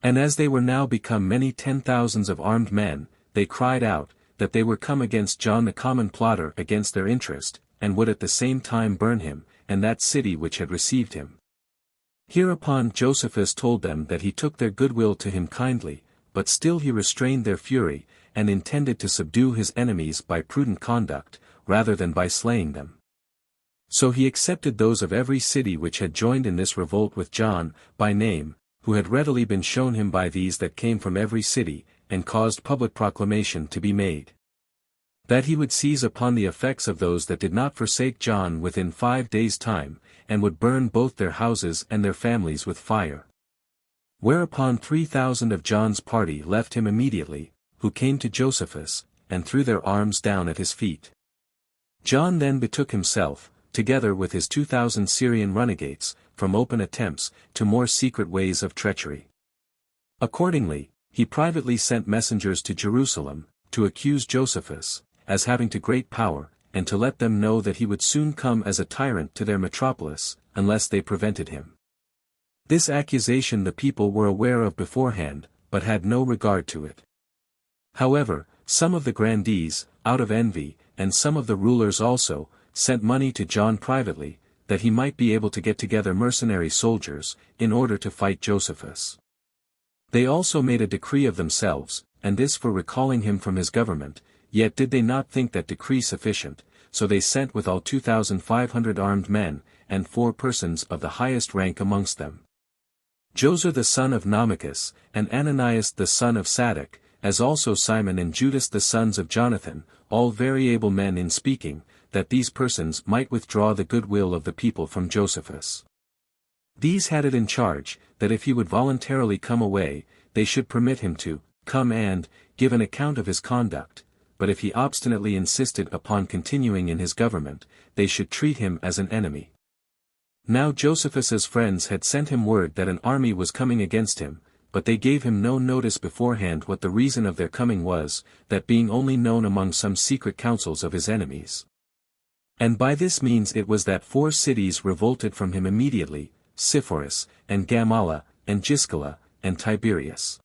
And as they were now become many 10,000s of armed men, they cried out, that they were come against John the common plotter against their interest, and would at the same time burn him, and that city which had received him. Hereupon Josephus told them that he took their goodwill to him kindly, but still he restrained their fury, and intended to subdue his enemies by prudent conduct, rather than by slaying them. So he accepted those of every city which had joined in this revolt with John, by name, who had readily been shown him by these that came from every city, and caused public proclamation to be made. That he would seize upon the effects of those that did not forsake John within 5 days' time, and would burn both their houses and their families with fire. Whereupon 3,000 of John's party left him immediately, who came to Josephus, and threw their arms down at his feet. John then betook himself, together with his 2,000 Syrian runagates, from open attempts, to more secret ways of treachery. Accordingly, he privately sent messengers to Jerusalem, to accuse Josephus, as having too great power, and to let them know that he would soon come as a tyrant to their metropolis, unless they prevented him. This accusation the people were aware of beforehand, but had no regard to it. However, some of the grandees, out of envy, and some of the rulers also, sent money to John privately, that he might be able to get together mercenary soldiers, in order to fight Josephus. They also made a decree of themselves, and this for recalling him from his government, yet did they not think that decree sufficient, so they sent withal 2,500 armed men, and 4 persons of the highest rank amongst them. Joseph the son of Namachus, and Ananias the son of Sadok, as also Simon and Judas the sons of Jonathan, all very able men in speaking, that these persons might withdraw the goodwill of the people from Josephus. These had it in charge, that if he would voluntarily come away, they should permit him to come and give an account of his conduct, but if he obstinately insisted upon continuing in his government, they should treat him as an enemy. Now Josephus's friends had sent him word that an army was coming against him, but they gave him no notice beforehand what the reason of their coming was, that being only known among some secret councils of his enemies. And by this means it was that 4 cities revolted from him immediately, Sepphoris, and Gamala, and Giscala, and Tiberias.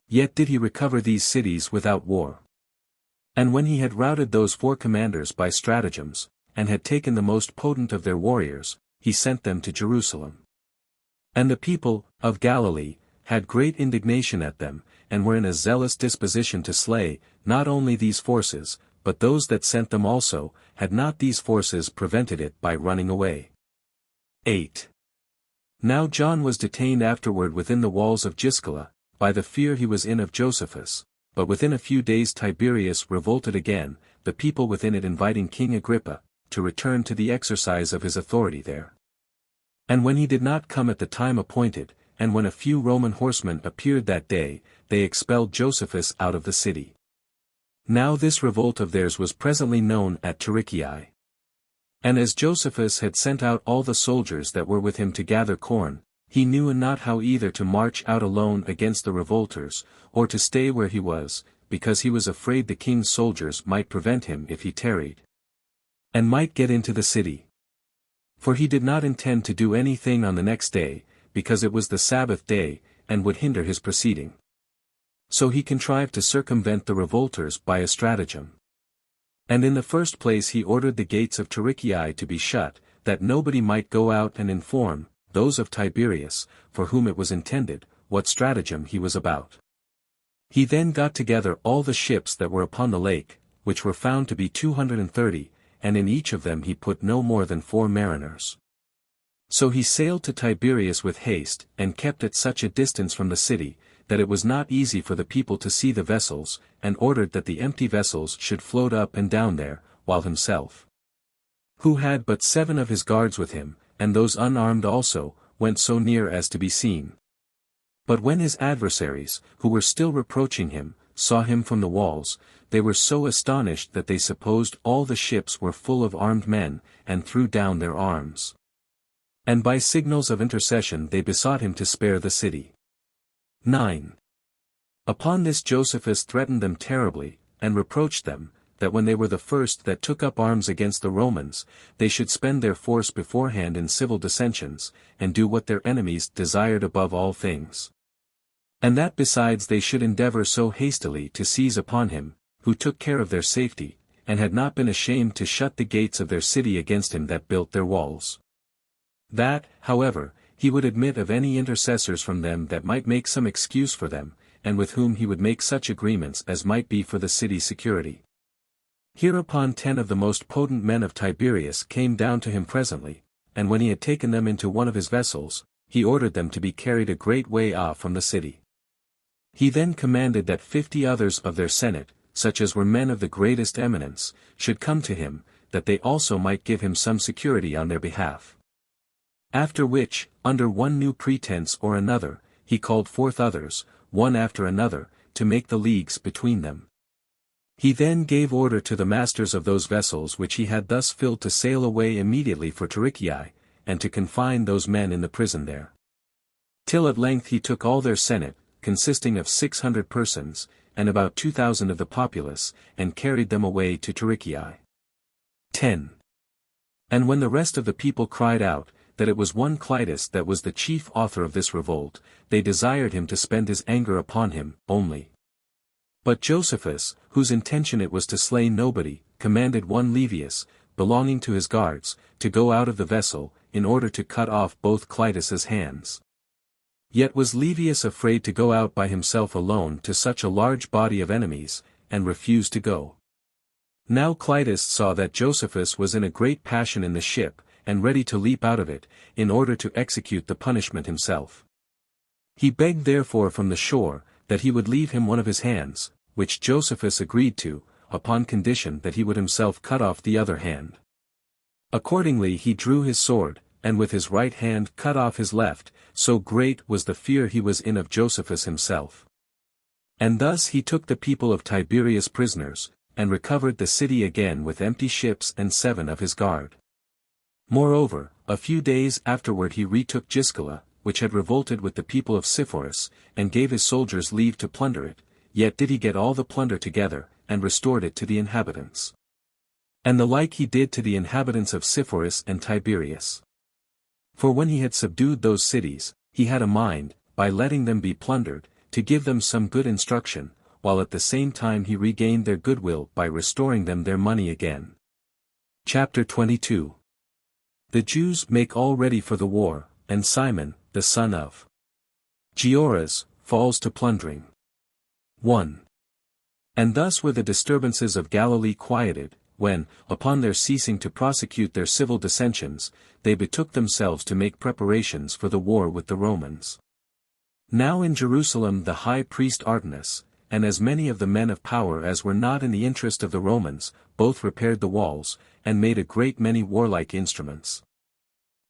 Yet did he recover these cities without war. And when he had routed those 4 commanders by stratagems, and had taken the most potent of their warriors, he sent them to Jerusalem. And the people of Galilee had great indignation at them, and were in a zealous disposition to slay, not only these forces, but those that sent them also, had not these forces prevented it by running away. 8. Now John was detained afterward within the walls of Giscala, by the fear he was in of Josephus, but within a few days Tiberius revolted again, the people within it inviting King Agrippa, to return to the exercise of his authority there. And when he did not come at the time appointed, and when a few Roman horsemen appeared that day, they expelled Josephus out of the city. Now this revolt of theirs was presently known at Tarichae. And as Josephus had sent out all the soldiers that were with him to gather corn, he knew not how either to march out alone against the revolters, or to stay where he was, because he was afraid the king's soldiers might prevent him if he tarried, and might get into the city. For he did not intend to do anything on the next day, because it was the Sabbath day, and would hinder his proceeding. So he contrived to circumvent the revolters by a stratagem. And in the first place he ordered the gates of Tarichae to be shut, that nobody might go out and inform those of Tiberius, for whom it was intended, what stratagem he was about. He then got together all the ships that were upon the lake, which were found to be 230, and in each of them he put no more than 4 mariners. So he sailed to Tiberias with haste, and kept at such a distance from the city, that it was not easy for the people to see the vessels, and ordered that the empty vessels should float up and down there, while himself, who had but 7 of his guards with him, and those unarmed also, went so near as to be seen. But when his adversaries, who were still reproaching him, saw him from the walls, they were so astonished that they supposed all the ships were full of armed men, and threw down their arms. And by signals of intercession they besought him to spare the city. 9. Upon this Josephus threatened them terribly, and reproached them, that when they were the first that took up arms against the Romans, they should spend their force beforehand in civil dissensions, and do what their enemies desired above all things. And that besides they should endeavor so hastily to seize upon him, who took care of their safety, and had not been ashamed to shut the gates of their city against him that built their walls. That, however, he would admit of any intercessors from them that might make some excuse for them, and with whom he would make such agreements as might be for the city's security. Hereupon 10 of the most potent men of Tiberias came down to him presently, and when he had taken them into one of his vessels, he ordered them to be carried a great way off from the city. He then commanded that 50 others of their senate, such as were men of the greatest eminence, should come to him, that they also might give him some security on their behalf. After which, under one new pretense or another, he called forth others, one after another, to make the leagues between them. He then gave order to the masters of those vessels which he had thus filled to sail away immediately for Tarichae, and to confine those men in the prison there. Till at length he took all their senate, consisting of 600 persons, and about 2,000 of the populace, and carried them away to Tarichae. 10. And when the rest of the people cried out, that it was one Clitus that was the chief author of this revolt, they desired him to spend his anger upon him, only. But Josephus, whose intention it was to slay nobody, commanded one Flavius, belonging to his guards, to go out of the vessel, in order to cut off both Clitus's hands. Yet was Flavius afraid to go out by himself alone to such a large body of enemies, and refused to go. Now Clitus saw that Josephus was in a great passion in the ship, and ready to leap out of it, in order to execute the punishment himself. He begged therefore from the shore, that he would leave him one of his hands, which Josephus agreed to, upon condition that he would himself cut off the other hand. Accordingly he drew his sword, and with his right hand cut off his left, so great was the fear he was in of Josephus himself. And thus he took the people of Tiberias prisoners, and recovered the city again with empty ships and 7 of his guard. Moreover, a few days afterward he retook Giscala, which had revolted with the people of Sepphoris, and gave his soldiers leave to plunder it, yet did he get all the plunder together, and restored it to the inhabitants. And the like he did to the inhabitants of Sepphoris and Tiberias. For when he had subdued those cities, he had a mind, by letting them be plundered, to give them some good instruction, while at the same time he regained their goodwill by restoring them their money again. Chapter 22. The Jews make all ready for the war, and Simon, the son of Gioras, falls to plundering. 1. And thus were the disturbances of Galilee quieted, when, upon their ceasing to prosecute their civil dissensions, they betook themselves to make preparations for the war with the Romans. Now in Jerusalem the high priest Artemus, and as many of the men of power as were not in the interest of the Romans, both repaired the walls, and made a great many warlike instruments.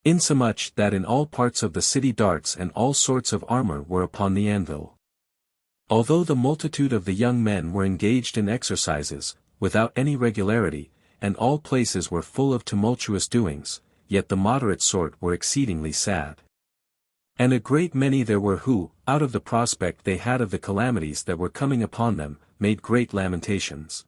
Insomuch that in all parts of the city darts and all sorts of armor were upon the anvil. Although the multitude of the young men were engaged in exercises, without any regularity, and all places were full of tumultuous doings, yet the moderate sort were exceedingly sad. And a great many there were who, out of the prospect they had of the calamities that were coming upon them, made great lamentations.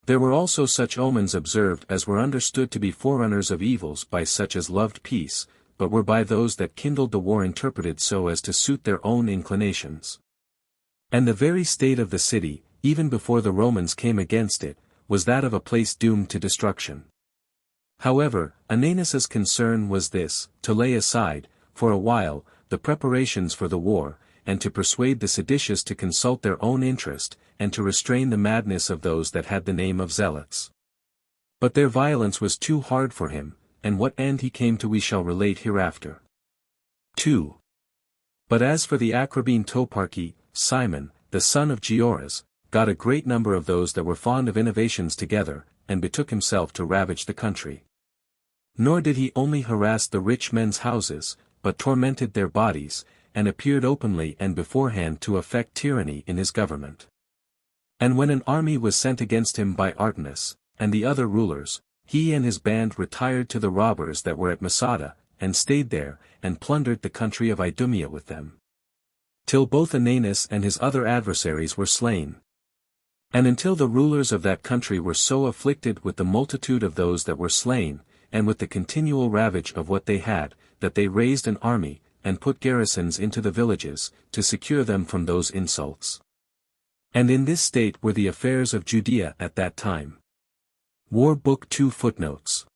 There were also such omens observed as were understood to be forerunners of evils by such as loved peace, but were by those that kindled the war interpreted so as to suit their own inclinations. And the very state of the city, even before the Romans came against it, was that of a place doomed to destruction. However, Ananus's concern was this, to lay aside, for a while, the preparations for the war, and to persuade the seditious to consult their own interest, and to restrain the madness of those that had the name of zealots. But their violence was too hard for him, and what end he came to we shall relate hereafter. 2. But as for the Acrabene toparchy, Simon, the son of Gioras, got a great number of those that were fond of innovations together, and betook himself to ravage the country. Nor did he only harass the rich men's houses, but tormented their bodies, and appeared openly and beforehand to affect tyranny in his government. And when an army was sent against him by Artemus, and the other rulers, he and his band retired to the robbers that were at Masada, and stayed there, and plundered the country of Idumea with them. Till both Ananus and his other adversaries were slain. And until the rulers of that country were so afflicted with the multitude of those that were slain, and with the continual ravage of what they had, that they raised an army, and put garrisons into the villages, to secure them from those insults. And in this state were the affairs of Judea at that time. War Book 2 Footnotes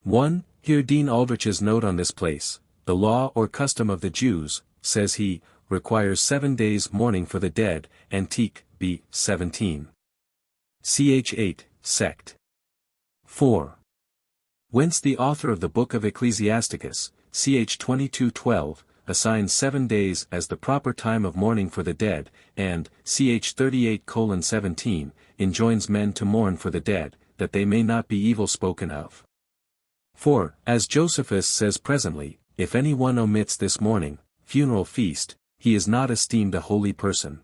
1. Here Dean Aldrich's note on this place, the law or custom of the Jews, says he, requires 7 days mourning for the dead, Antique, B. 17. Ch. 8, Sect. 4. Whence the author of the Book of Ecclesiasticus, ch. 22:12, assigns 7 days as the proper time of mourning for the dead, and, ch. 38:17, enjoins men to mourn for the dead, that they may not be evil spoken of. For, as Josephus says presently, if any one omits this mourning, funeral feast, he is not esteemed a holy person.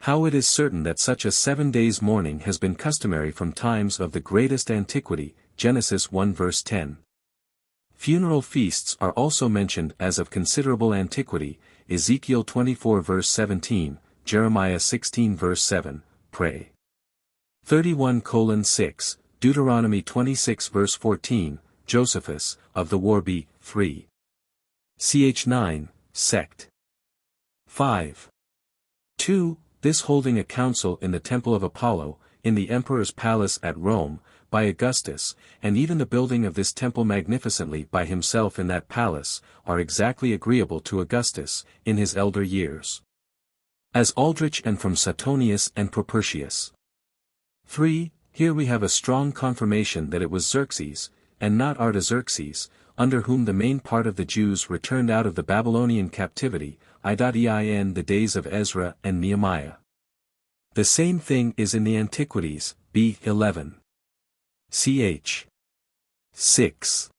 How it is certain that such a 7 days mourning has been customary from times of the greatest antiquity, Genesis 1 verse 10. Funeral feasts are also mentioned as of considerable antiquity, Ezekiel 24 verse 17, Jeremiah 16 verse 7, pray. 31:6, Deuteronomy 26 verse 14, Josephus, of the war b. 3. Ch. 9, sect. 5. 2. This holding a council in the temple of Apollo, in the emperor's palace at Rome, by Augustus, and even the building of this temple magnificently by himself in that palace, are exactly agreeable to Augustus, in his elder years. As Aldrich and from Suetonius and Propertius. 3. Here we have a strong confirmation that it was Xerxes, and not Artaxerxes, under whom the main part of the Jews returned out of the Babylonian captivity, in the days of Ezra and Nehemiah. The same thing is in the Antiquities, b. 11. Ch. 6.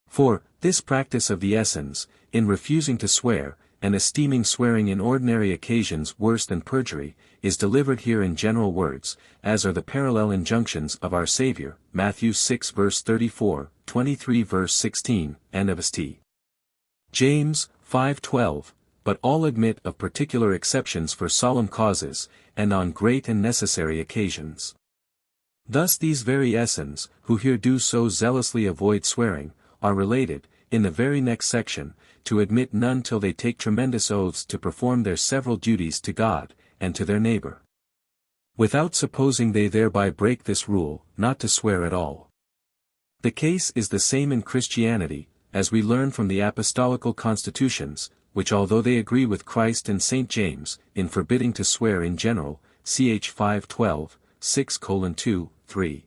4. This practice of the Essenes, in refusing to swear, and esteeming swearing in ordinary occasions worse than perjury, is delivered here in general words, as are the parallel injunctions of our Saviour, Matthew 6 verse 34, 23 verse 16, and of St. James, 5:12, but all admit of particular exceptions for solemn causes, and on great and necessary occasions. Thus these very Essenes, who here do so zealously avoid swearing, are related, in the very next section, to admit none till they take tremendous oaths to perform their several duties to God, and to their neighbor. Without supposing they thereby break this rule, not to swear at all. The case is the same in Christianity, as we learn from the apostolical constitutions, which although they agree with Christ and St. James, in forbidding to swear in general, ch. 5:12, 6:2, 3.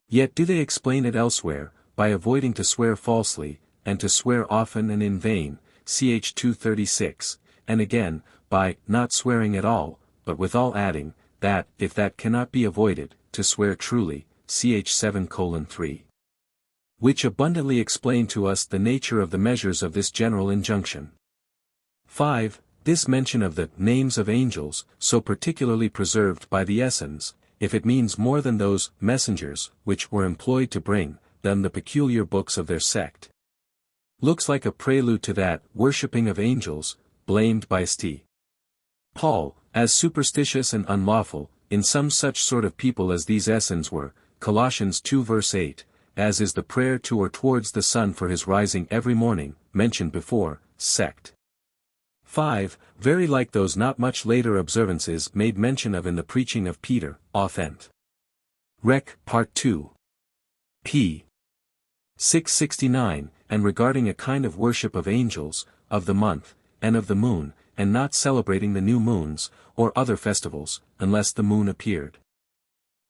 Yet do they explain it elsewhere, by avoiding to swear falsely, and to swear often and in vain, ch. 2:36, and again, by not swearing at all, but withal adding, that, if that cannot be avoided, to swear truly, ch. 7:3. Which abundantly explain to us the nature of the measures of this general injunction. 5. This mention of the names of angels, so particularly preserved by the Essenes, if it means more than those messengers, which were employed to bring them the peculiar books of their sect, looks like a prelude to that worshipping of angels, blamed by St. Paul, as superstitious and unlawful, in some such sort of people as these Essenes were, Colossians 2 verse 8, as is the prayer to or towards the sun for his rising every morning, mentioned before, sect. 5. Very like those not much later observances made mention of in the preaching of Peter, Authent. Rec. Part 2. p. 669, and regarding a kind of worship of angels, of the month, and of the moon, and not celebrating the new moons, or other festivals, unless the moon appeared.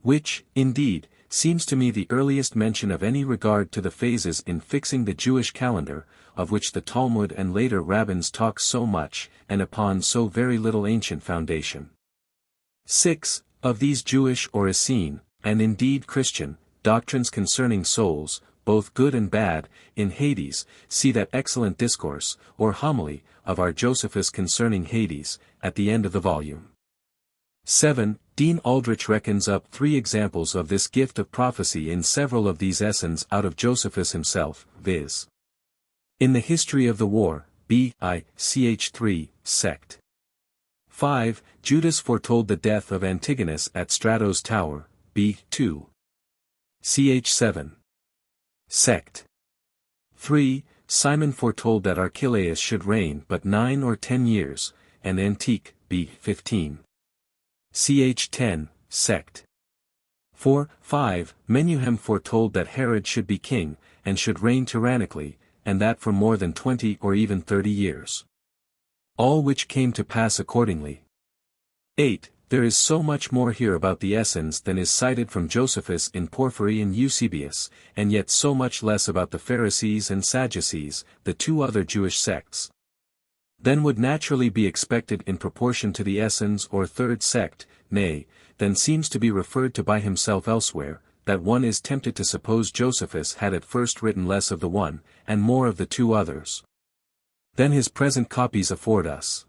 Which, indeed, seems to me the earliest mention of any regard to the phases in fixing the Jewish calendar, of which the Talmud and later rabbins talk so much, and upon so very little ancient foundation. 6. Of these Jewish or Essene, and indeed Christian, doctrines concerning souls, both good and bad, in Hades, see that excellent discourse, or homily, of our Josephus concerning Hades, at the end of the volume. 7. Dean Aldrich reckons up 3 examples of this gift of prophecy in several of these Essenes out of Josephus himself, viz. In the History of the War, ch. 3, sect. 5. Judas foretold the death of Antigonus at Strato's Tower, b. 2. ch. 7. Sect. 3. Simon foretold that Archelaus should reign but 9 or 10 years, and Antique, b. 15. Ch. 10, sect. 4. 5. Menuhem foretold that Herod should be king, and should reign tyrannically, and that for more than 20 or even 30 years. All which came to pass accordingly. 8. There is so much more here about the Essenes than is cited from Josephus in Porphyry and Eusebius, and yet so much less about the Pharisees and Sadducees, the 2 other Jewish sects, than would naturally be expected in proportion to the Essenes or 3rd sect, nay, than seems to be referred to by himself elsewhere, that one is tempted to suppose Josephus had at first written less of the one, and more of the 2 others, than his present copies afford us.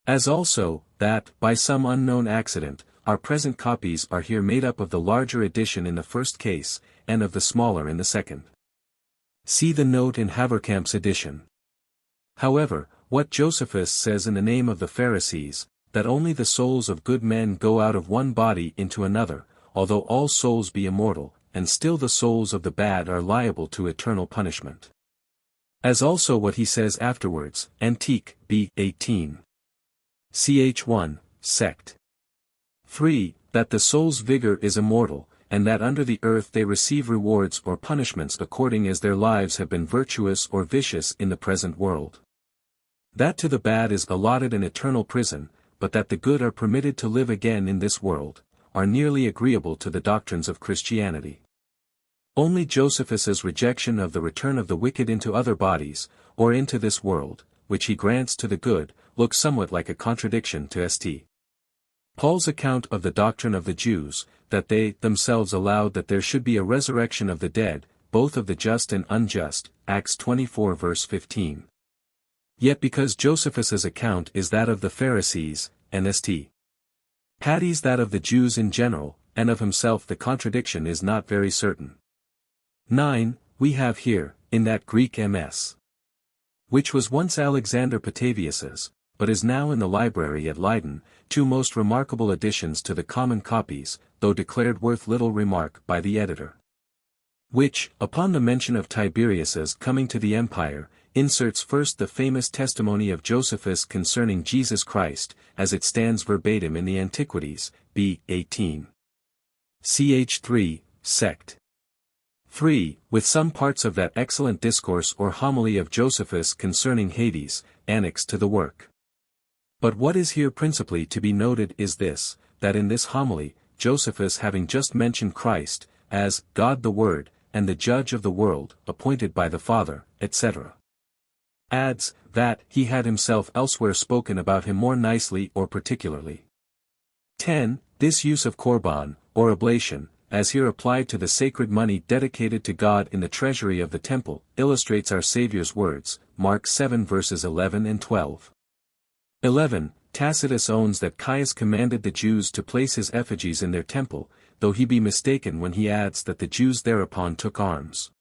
As also, that, by some unknown accident, our present copies are here made up of the larger edition in the first case, and of the smaller in the second. See the note in Haverkamp's edition. However, what Josephus says in the name of the Pharisees, that only the souls of good men go out of one body into another, although all souls be immortal, and still the souls of the bad are liable to eternal punishment. As also what he says afterwards, Antique, b. 18. Ch. 1, sect. 3, that the soul's vigor is immortal, and that under the earth they receive rewards or punishments according as their lives have been virtuous or vicious in the present world. That to the bad is allotted an eternal prison, but that the good are permitted to live again in this world, are nearly agreeable to the doctrines of Christianity. Only Josephus's rejection of the return of the wicked into other bodies, or into this world, which he grants to the good, looks somewhat like a contradiction to St. Paul's account of the doctrine of the Jews, that they themselves allowed that there should be a resurrection of the dead, both of the just and unjust, Acts 24 verse 15. Yet because Josephus's account is that of the Pharisees, and St. Patty's that of the Jews in general, and of himself the contradiction is not very certain. 9. We have here, in that Greek MS, which was once Alexander Petavius's, but is now in the library at Leiden, two most remarkable additions to the common copies, though declared worth little remark by the editor. Which, upon the mention of Tiberius's coming to the empire, inserts first the famous testimony of Josephus concerning Jesus Christ, as it stands verbatim in the Antiquities, b. 18. Ch. 3, sect. 3. With some parts of that excellent discourse or homily of Josephus concerning Hades, annexed to the work. But what is here principally to be noted is this, that in this homily, Josephus having just mentioned Christ, as God the Word, and the Judge of the world, appointed by the Father, etc., adds, that he had himself elsewhere spoken about him more nicely or particularly. 10. This use of korban, or oblation, as here applied to the sacred money dedicated to God in the treasury of the temple, illustrates our Saviour's words, Mark 7 verses 11 and 12. 11. Tacitus owns that Caius commanded the Jews to place his effigies in their temple, though he be mistaken when he adds that the Jews thereupon took arms.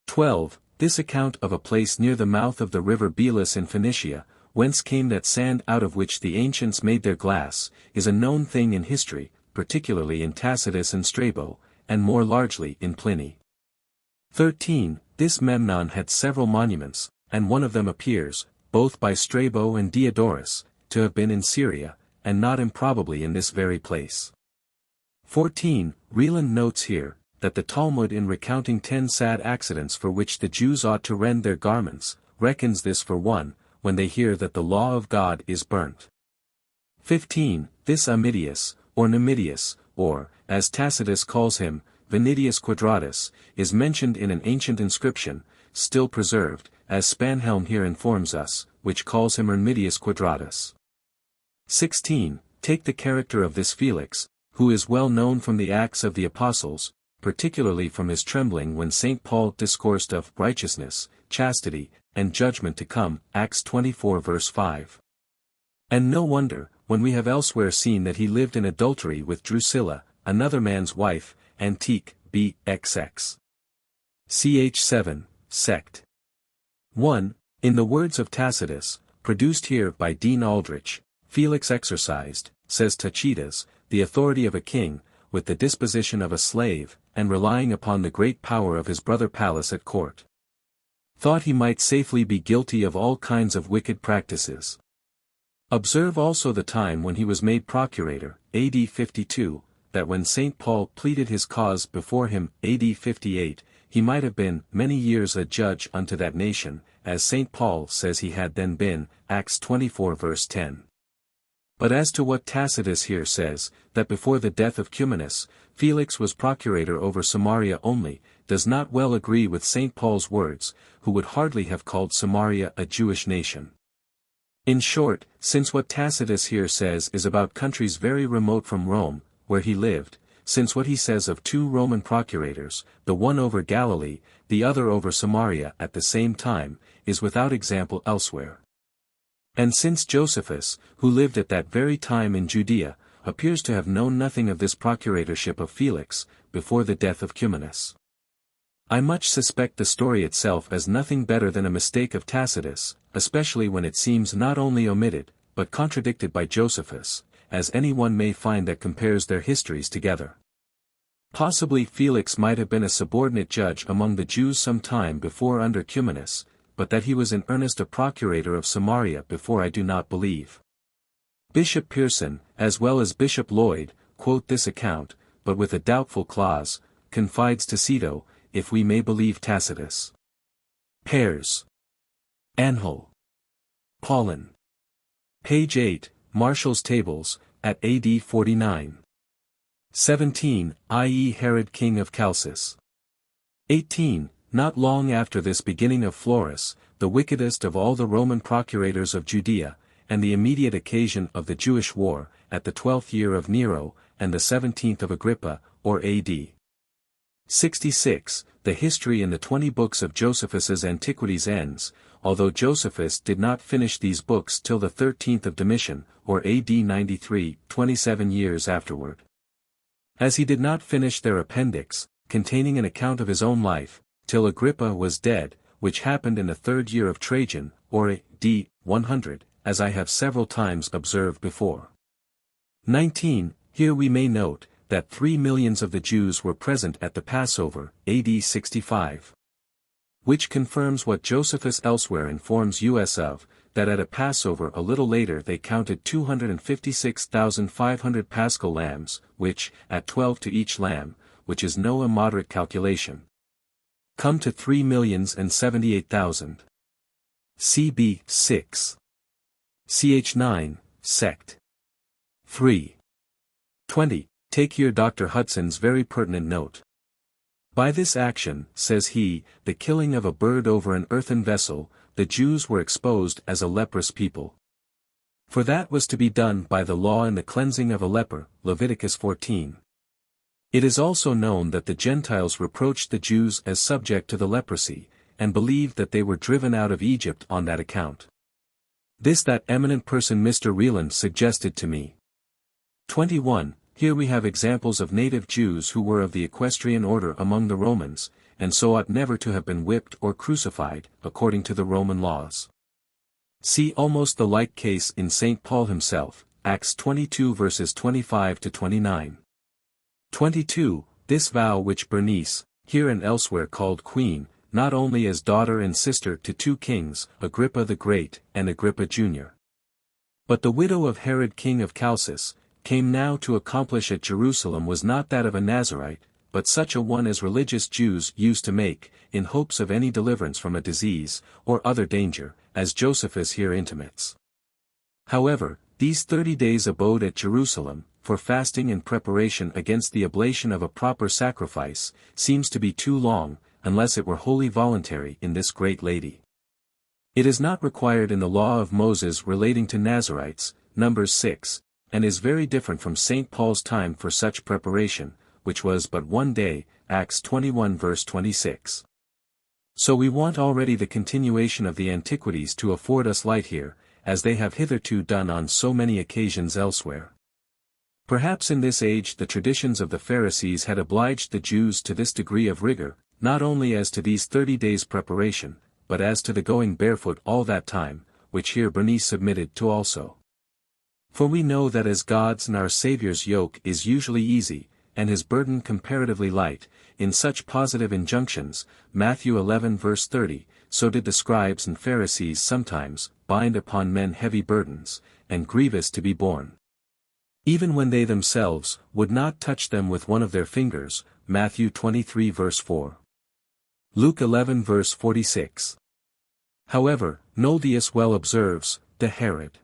12. This account of a place near the mouth of the river Belus in Phoenicia, whence came that sand out of which the ancients made their glass, is a known thing in history, particularly in Tacitus and Strabo, and more largely in Pliny. 13. This Memnon had several monuments, and one of them appears, both by Strabo and Diodorus, to have been in Syria, and not improbably in this very place. 14. Rieland notes here, that the Talmud in recounting 10 sad accidents for which the Jews ought to rend their garments, reckons this for one, when they hear that the law of God is burnt. 15. This Amidius, or Numidius, or, as Tacitus calls him, Vinidius Quadratus, is mentioned in an ancient inscription, still preserved, as Spanhelm here informs us, which calls him Ermidius Quadratus. 16. Take the character of this Felix, who is well known from the Acts of the Apostles, particularly from his trembling when St. Paul discoursed of righteousness, chastity, and judgment to come, Acts 24 verse 5. And no wonder, when we have elsewhere seen that he lived in adultery with Drusilla, another man's wife, Antique, b. xx. Ch. 7, sect. 1. In the words of Tacitus, produced here by Dean Aldrich, Felix exercised, says Tacitus, the authority of a king, with the disposition of a slave, and relying upon the great power of his brother Pallas at court. Thought he might safely be guilty of all kinds of wicked practices. Observe also the time when he was made procurator, AD 52, that when St. Paul pleaded his cause before him, AD 58, he might have been many years a judge unto that nation, as St. Paul says he had then been, Acts 24 verse 10. But as to what Tacitus here says, that before the death of Cumanus, Felix was procurator over Samaria only, does not well agree with St. Paul's words, who would hardly have called Samaria a Jewish nation. In short, since what Tacitus here says is about countries very remote from Rome, where he lived, since what he says of 2 Roman procurators, the one over Galilee, the other over Samaria at the same time, is without example elsewhere. And since Josephus, who lived at that very time in Judea, appears to have known nothing of this procuratorship of Felix, before the death of Cumanus, I much suspect the story itself as nothing better than a mistake of Tacitus, especially when it seems not only omitted, but contradicted by Josephus, as any one may find that compares their histories together. Possibly Felix might have been a subordinate judge among the Jews some time before under Cumanus, but that he was in earnest a procurator of Samaria before I do not believe. Bishop Pearson, as well as Bishop Lloyd, quote this account, but with a doubtful clause, confides to Cito, if we may believe Tacitus. Pears. Anhol. Paulin. Page 8, Marshall's Tables, at AD 49. 17, i.e. Herod king of Chalcis. 18, not long after this beginning of Florus, the wickedest of all the Roman procurators of Judea, and the immediate occasion of the Jewish war, at the 12th year of Nero, and the 17th of Agrippa, or A.D. 66, the history in the 20 books of Josephus's Antiquities ends, although Josephus did not finish these books till the 13th of Domitian, or A.D. 93, 27 years afterward. As he did not finish their appendix, containing an account of his own life, till Agrippa was dead, which happened in the 3rd year of Trajan, or A.D. 100, as I have several times observed before. 19, here we may note, that 3 millions of the Jews were present at the Passover, AD 65. Which confirms what Josephus elsewhere informs us of, that at a Passover a little later they counted 256,500 paschal lambs, which, at 12 to each lamb, which is no immoderate calculation, come to 3,078,000. CB 6. Ch 9, sect. 3. 20. Take here Dr. Hudson's very pertinent note. By this action, says he, the killing of a bird over an earthen vessel, the Jews were exposed as a leprous people. For that was to be done by the law in the cleansing of a leper, Leviticus 14. It is also known that the Gentiles reproached the Jews as subject to the leprosy, and believed that they were driven out of Egypt on that account. This that eminent person Mr. Reland suggested to me. 21. Here we have examples of native Jews who were of the equestrian order among the Romans, and so ought never to have been whipped or crucified, according to the Roman laws. See almost the like case in St. Paul himself, Acts 22 verses 25 to 29. 22. This vow which Bernice, here and elsewhere called Queen, not only as daughter and sister to 2 kings, Agrippa the Great, and Agrippa Jr., but the widow of Herod king of Chalcis, came now to accomplish at Jerusalem was not that of a Nazarite, but such a one as religious Jews used to make, in hopes of any deliverance from a disease, or other danger, as Josephus here intimates. However, these 30 days abode at Jerusalem, for fasting in preparation against the oblation of a proper sacrifice, seems to be too long, unless it were wholly voluntary in this great lady. It is not required in the law of Moses relating to Nazarites, Numbers 6, and is very different from St. Paul's time for such preparation, which was but 1 day, Acts 21 verse 26. So we want already the continuation of the Antiquities to afford us light here, as they have hitherto done on so many occasions elsewhere. Perhaps in this age the traditions of the Pharisees had obliged the Jews to this degree of rigor, not only as to these 30 days' preparation, but as to the going barefoot all that time, which here Bernice submitted to also. For we know that as God's and our Saviour's yoke is usually easy, and his burden comparatively light, in such positive injunctions, Matthew 11 verse 30, so did the scribes and Pharisees sometimes bind upon men heavy burdens, and grievous to be borne, even when they themselves would not touch them with one of their fingers, Matthew 23 verse 4. Luke 11 verse 46. However, Noldius well observes, the Herod.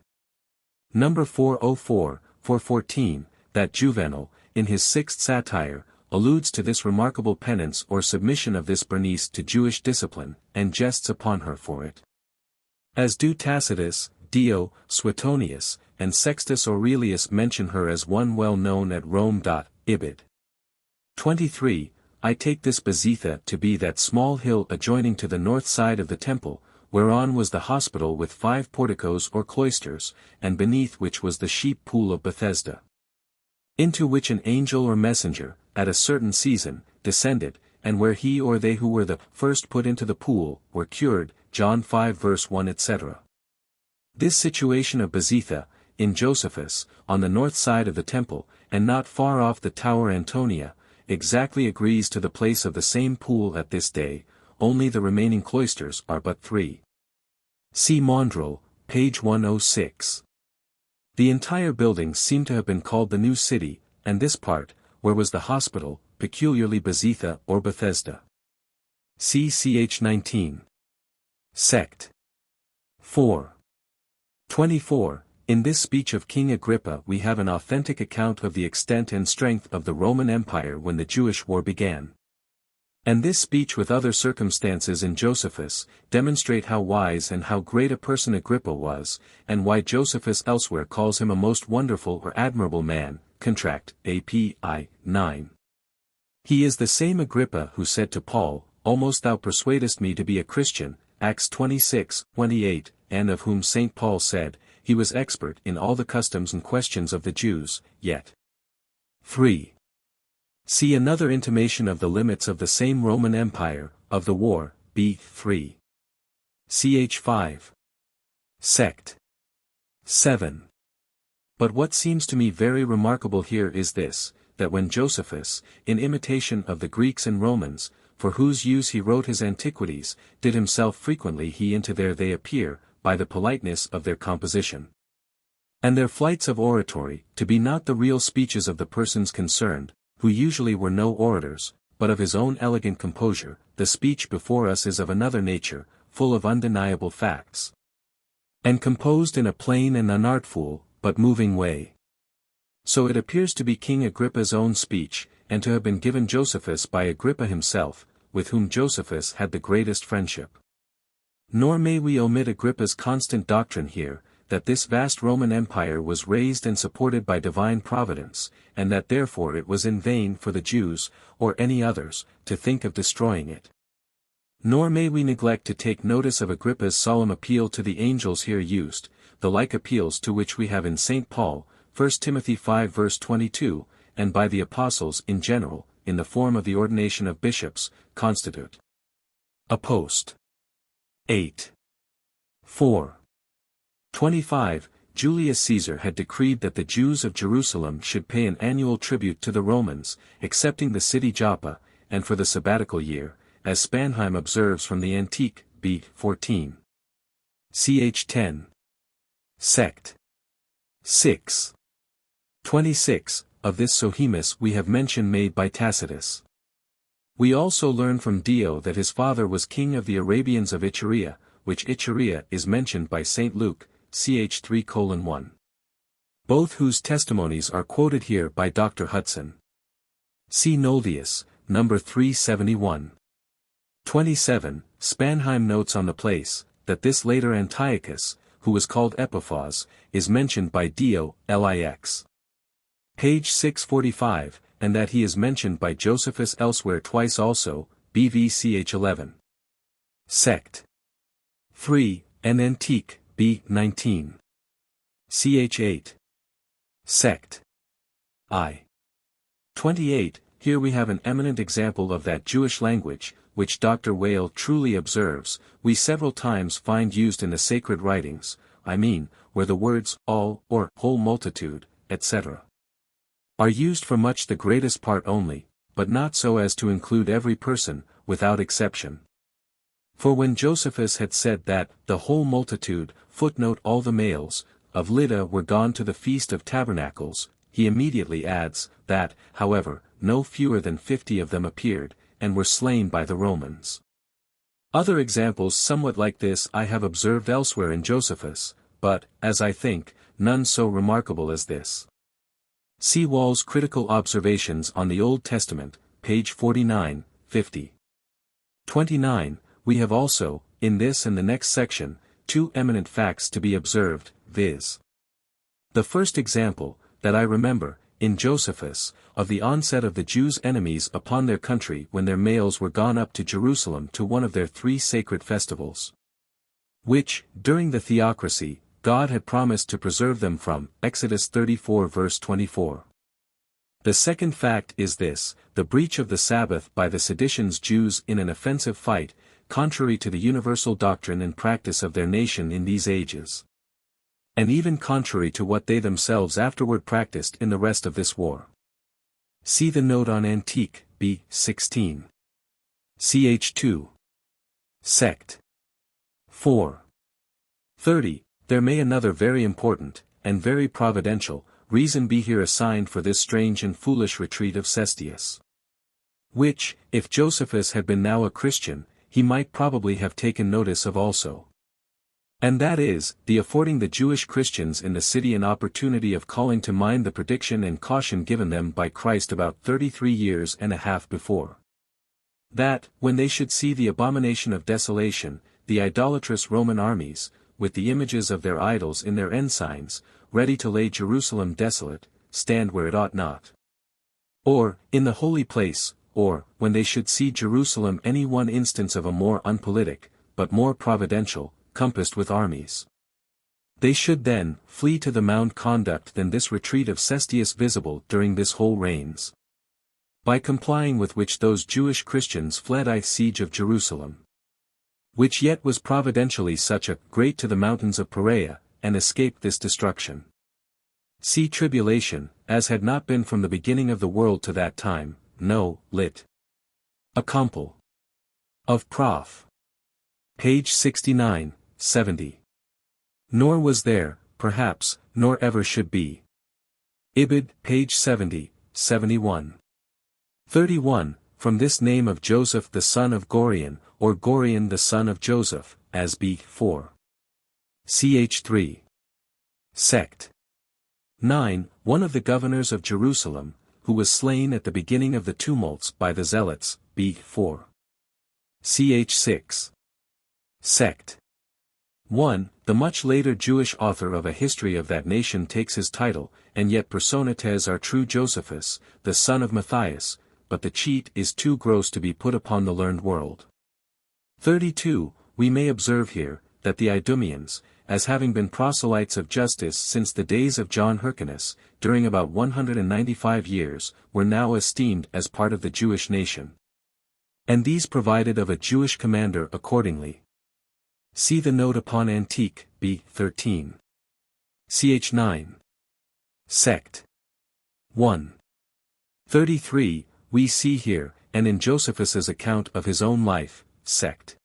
Number 404, 414, that Juvenal, in his 6th satire, alludes to this remarkable penance or submission of this Bernice to Jewish discipline, and jests upon her for it. As do Tacitus, Dio, Suetonius, and Sextus Aurelius mention her as one well known at Rome. Ibid. 23. I take this Bezetha to be that small hill adjoining to the north side of the temple, whereon was the hospital with 5 porticos or cloisters, and beneath which was the sheep pool of Bethesda. Into which an angel or messenger, at a certain season, descended, and where he or they who were the first put into the pool, were cured, John 5 verse 1 etc. This situation of Bethesda, in Josephus, on the north side of the temple, and not far off the Tower Antonia, exactly agrees to the place of the same pool at this day, only the remaining cloisters are but 3. See Mondrel, page 106. The entire building seemed to have been called the New City, and this part, where was the hospital, peculiarly Bethesda or Bethesda. See ch 19. Sect. 4. 24. In this speech of King Agrippa we have an authentic account of the extent and strength of the Roman Empire when the Jewish War began. And this speech with other circumstances in Josephus, demonstrate how wise and how great a person Agrippa was, and why Josephus elsewhere calls him a most wonderful or admirable man, contract, API, 9. He is the same Agrippa who said to Paul, "Almost thou persuadest me to be a Christian," Acts 26:28, and of whom St. Paul said, he was expert in all the customs and questions of the Jews, yet. 3. See another intimation of the limits of the same Roman Empire, of the war, b. 3. Ch. 5. Sect. 7. But what seems to me very remarkable here is this, that when Josephus, in imitation of the Greeks and Romans, for whose use he wrote his Antiquities, did himself frequently he into there they appear, by the politeness of their composition. And their flights of oratory, to be not the real speeches of the persons concerned, who usually were no orators, but of his own elegant composure, the speech before us is of another nature, full of undeniable facts. And composed in a plain and unartful, but moving way. So it appears to be King Agrippa's own speech, and to have been given Josephus by Agrippa himself, with whom Josephus had the greatest friendship. Nor may we omit Agrippa's constant doctrine here, that this vast Roman Empire was raised and supported by divine providence, and that therefore it was in vain for the Jews, or any others, to think of destroying it. Nor may we neglect to take notice of Agrippa's solemn appeal to the angels here used, the like appeals to which we have in St. Paul, 1 Timothy 5 verse 22, and by the apostles in general, in the form of the ordination of bishops, constitute a post. 8. 4. 25. Julius Caesar had decreed that the Jews of Jerusalem should pay an annual tribute to the Romans, excepting the city Joppa, and for the sabbatical year, as Spanheim observes from the Antique, b. 14. Ch. 10. Sect. 6. 26. Of this Sohemus we have mention made by Tacitus. We also learn from Dio that his father was king of the Arabians of Icharia, which Icharia is mentioned by St. Luke, ch 3:1. Both whose testimonies are quoted here by Dr. Hudson. See Noldius, number 371. 27. Spanheim notes on the place, that this later Antiochus, who was called Epiphas, is mentioned by Dio, Lix. Page 645, and that he is mentioned by Josephus elsewhere twice also, BV ch 11. Sect. 3. An Antique, b. 19. Ch 8. Sect. I. 28. Here we have an eminent example of that Jewish language, which Dr. Whale truly observes, we several times find used in the sacred writings, I mean, where the words, all, or whole multitude, etc. are used for much the greatest part only, but not so as to include every person, without exception. For when Josephus had said that, the whole multitude, footnote all the males, of Lydda were gone to the Feast of Tabernacles, he immediately adds, that, however, no fewer than 50 of them appeared, and were slain by the Romans. Other examples somewhat like this I have observed elsewhere in Josephus, but, as I think, none so remarkable as this. See Wall's Critical Observations on the Old Testament, page 49, 50. 29. We have also, in this and the next section, 2 eminent facts to be observed, viz. The first example, that I remember, in Josephus, of the onset of the Jews' enemies upon their country when their males were gone up to Jerusalem to one of their 3 sacred festivals. which, during the theocracy, God had promised to preserve them from, Exodus 34 verse 24. The second fact is this: the breach of the Sabbath by the seditions Jews in an offensive fight, contrary to the universal doctrine and practice of their nation in these ages. And even contrary to what they themselves afterward practiced in the rest of this war. See the note on Antique, B. 16. Ch. 2. Sect. 4. 30. There may another very important, and very providential, reason be here assigned for this strange and foolish retreat of Cestius. Which, if Josephus had been now a Christian, he might probably have taken notice of also. And that is, the affording the Jewish Christians in the city an opportunity of calling to mind the prediction and caution given them by Christ about 33 years and a half before. That, when they should see the abomination of desolation, the idolatrous Roman armies, with the images of their idols in their ensigns, ready to lay Jerusalem desolate, stand where it ought not. Or, in the holy place, or, when they should see Jerusalem any one instance of a more unpolitic, but more providential, compassed with armies. They should then, flee to the mount conduct than this retreat of Cestius visible during this whole reigns. By complying with which those Jewish Christians fled I siege of Jerusalem. Which yet was providentially such a great to the mountains of Perea, and escaped this destruction. See tribulation, as had not been from the beginning of the world to that time, no, lit. A compil. Of Prof. Page 69, 70. Nor was there, perhaps, nor ever should be. Ibid, page 70, 71. 31. From this name of Joseph the son of Gorion, or Gorion the son of Joseph, as b. 4. Ch. 3. Sect. 9. One of the governors of Jerusalem, who was slain at the beginning of the tumults by the Zealots, b. 4. Ch. 6. Sect. 1. The much later Jewish author of a history of that nation takes his title, and yet personates are true Josephus, the son of Matthias, but the cheat is too gross to be put upon the learned world. 32. We may observe here, that the Idumeans, as having been proselytes of justice since the days of John Hyrcanus, during about 195 years, were now esteemed as part of the Jewish nation. And these provided of a Jewish commander accordingly. See the note upon Antique, B. 13. Ch. 9. Sect. 1. 33. We see here, and in Josephus's account of his own life, Sect.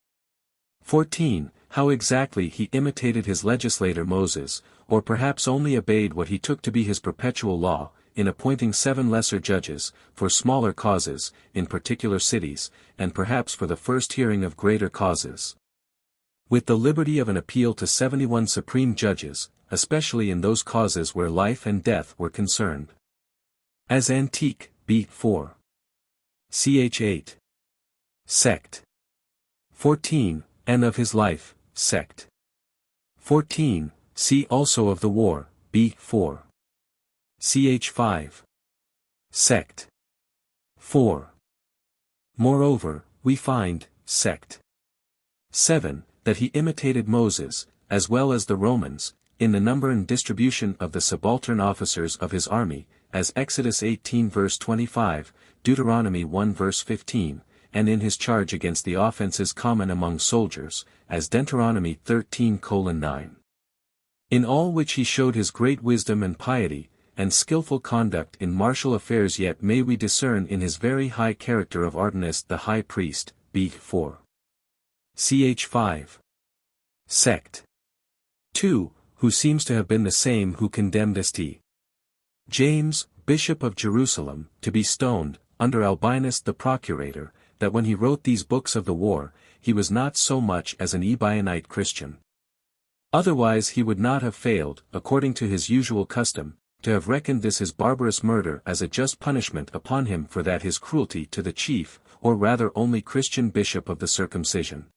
14. How exactly he imitated his legislator Moses, or perhaps only obeyed what he took to be his perpetual law, in appointing 7 lesser judges, for smaller causes, in particular cities, and perhaps for the first hearing of greater causes. With the liberty of an appeal to 71 supreme judges, especially in those causes where life and death were concerned. As Antique, B. 4. Ch. 8. Sect. 14, and of his life, Sect. 14, see also of the war, B. 4. Ch. 5. Sect. 4. Moreover, we find, Sect. 7, that he imitated Moses, as well as the Romans, in the number and distribution of the subaltern officers of his army, as Exodus 18 verse 25, Deuteronomy 1 verse 15, and in his charge against the offenses common among soldiers, as Deuteronomy 13:9. In all which he showed his great wisdom and piety, and skillful conduct in martial affairs, yet may we discern in his very high character of Artanus the high priest, B. 4. Ch. 5. Sect. 2, who seems to have been the same who condemned St. James, Bishop of Jerusalem, to be stoned, under Albinus the procurator, that when he wrote these books of the war, he was not so much as an Ebionite Christian. Otherwise he would not have failed, according to his usual custom, to have reckoned this his barbarous murder as a just punishment upon him for that his cruelty to the chief, or rather only Christian bishop of the circumcision.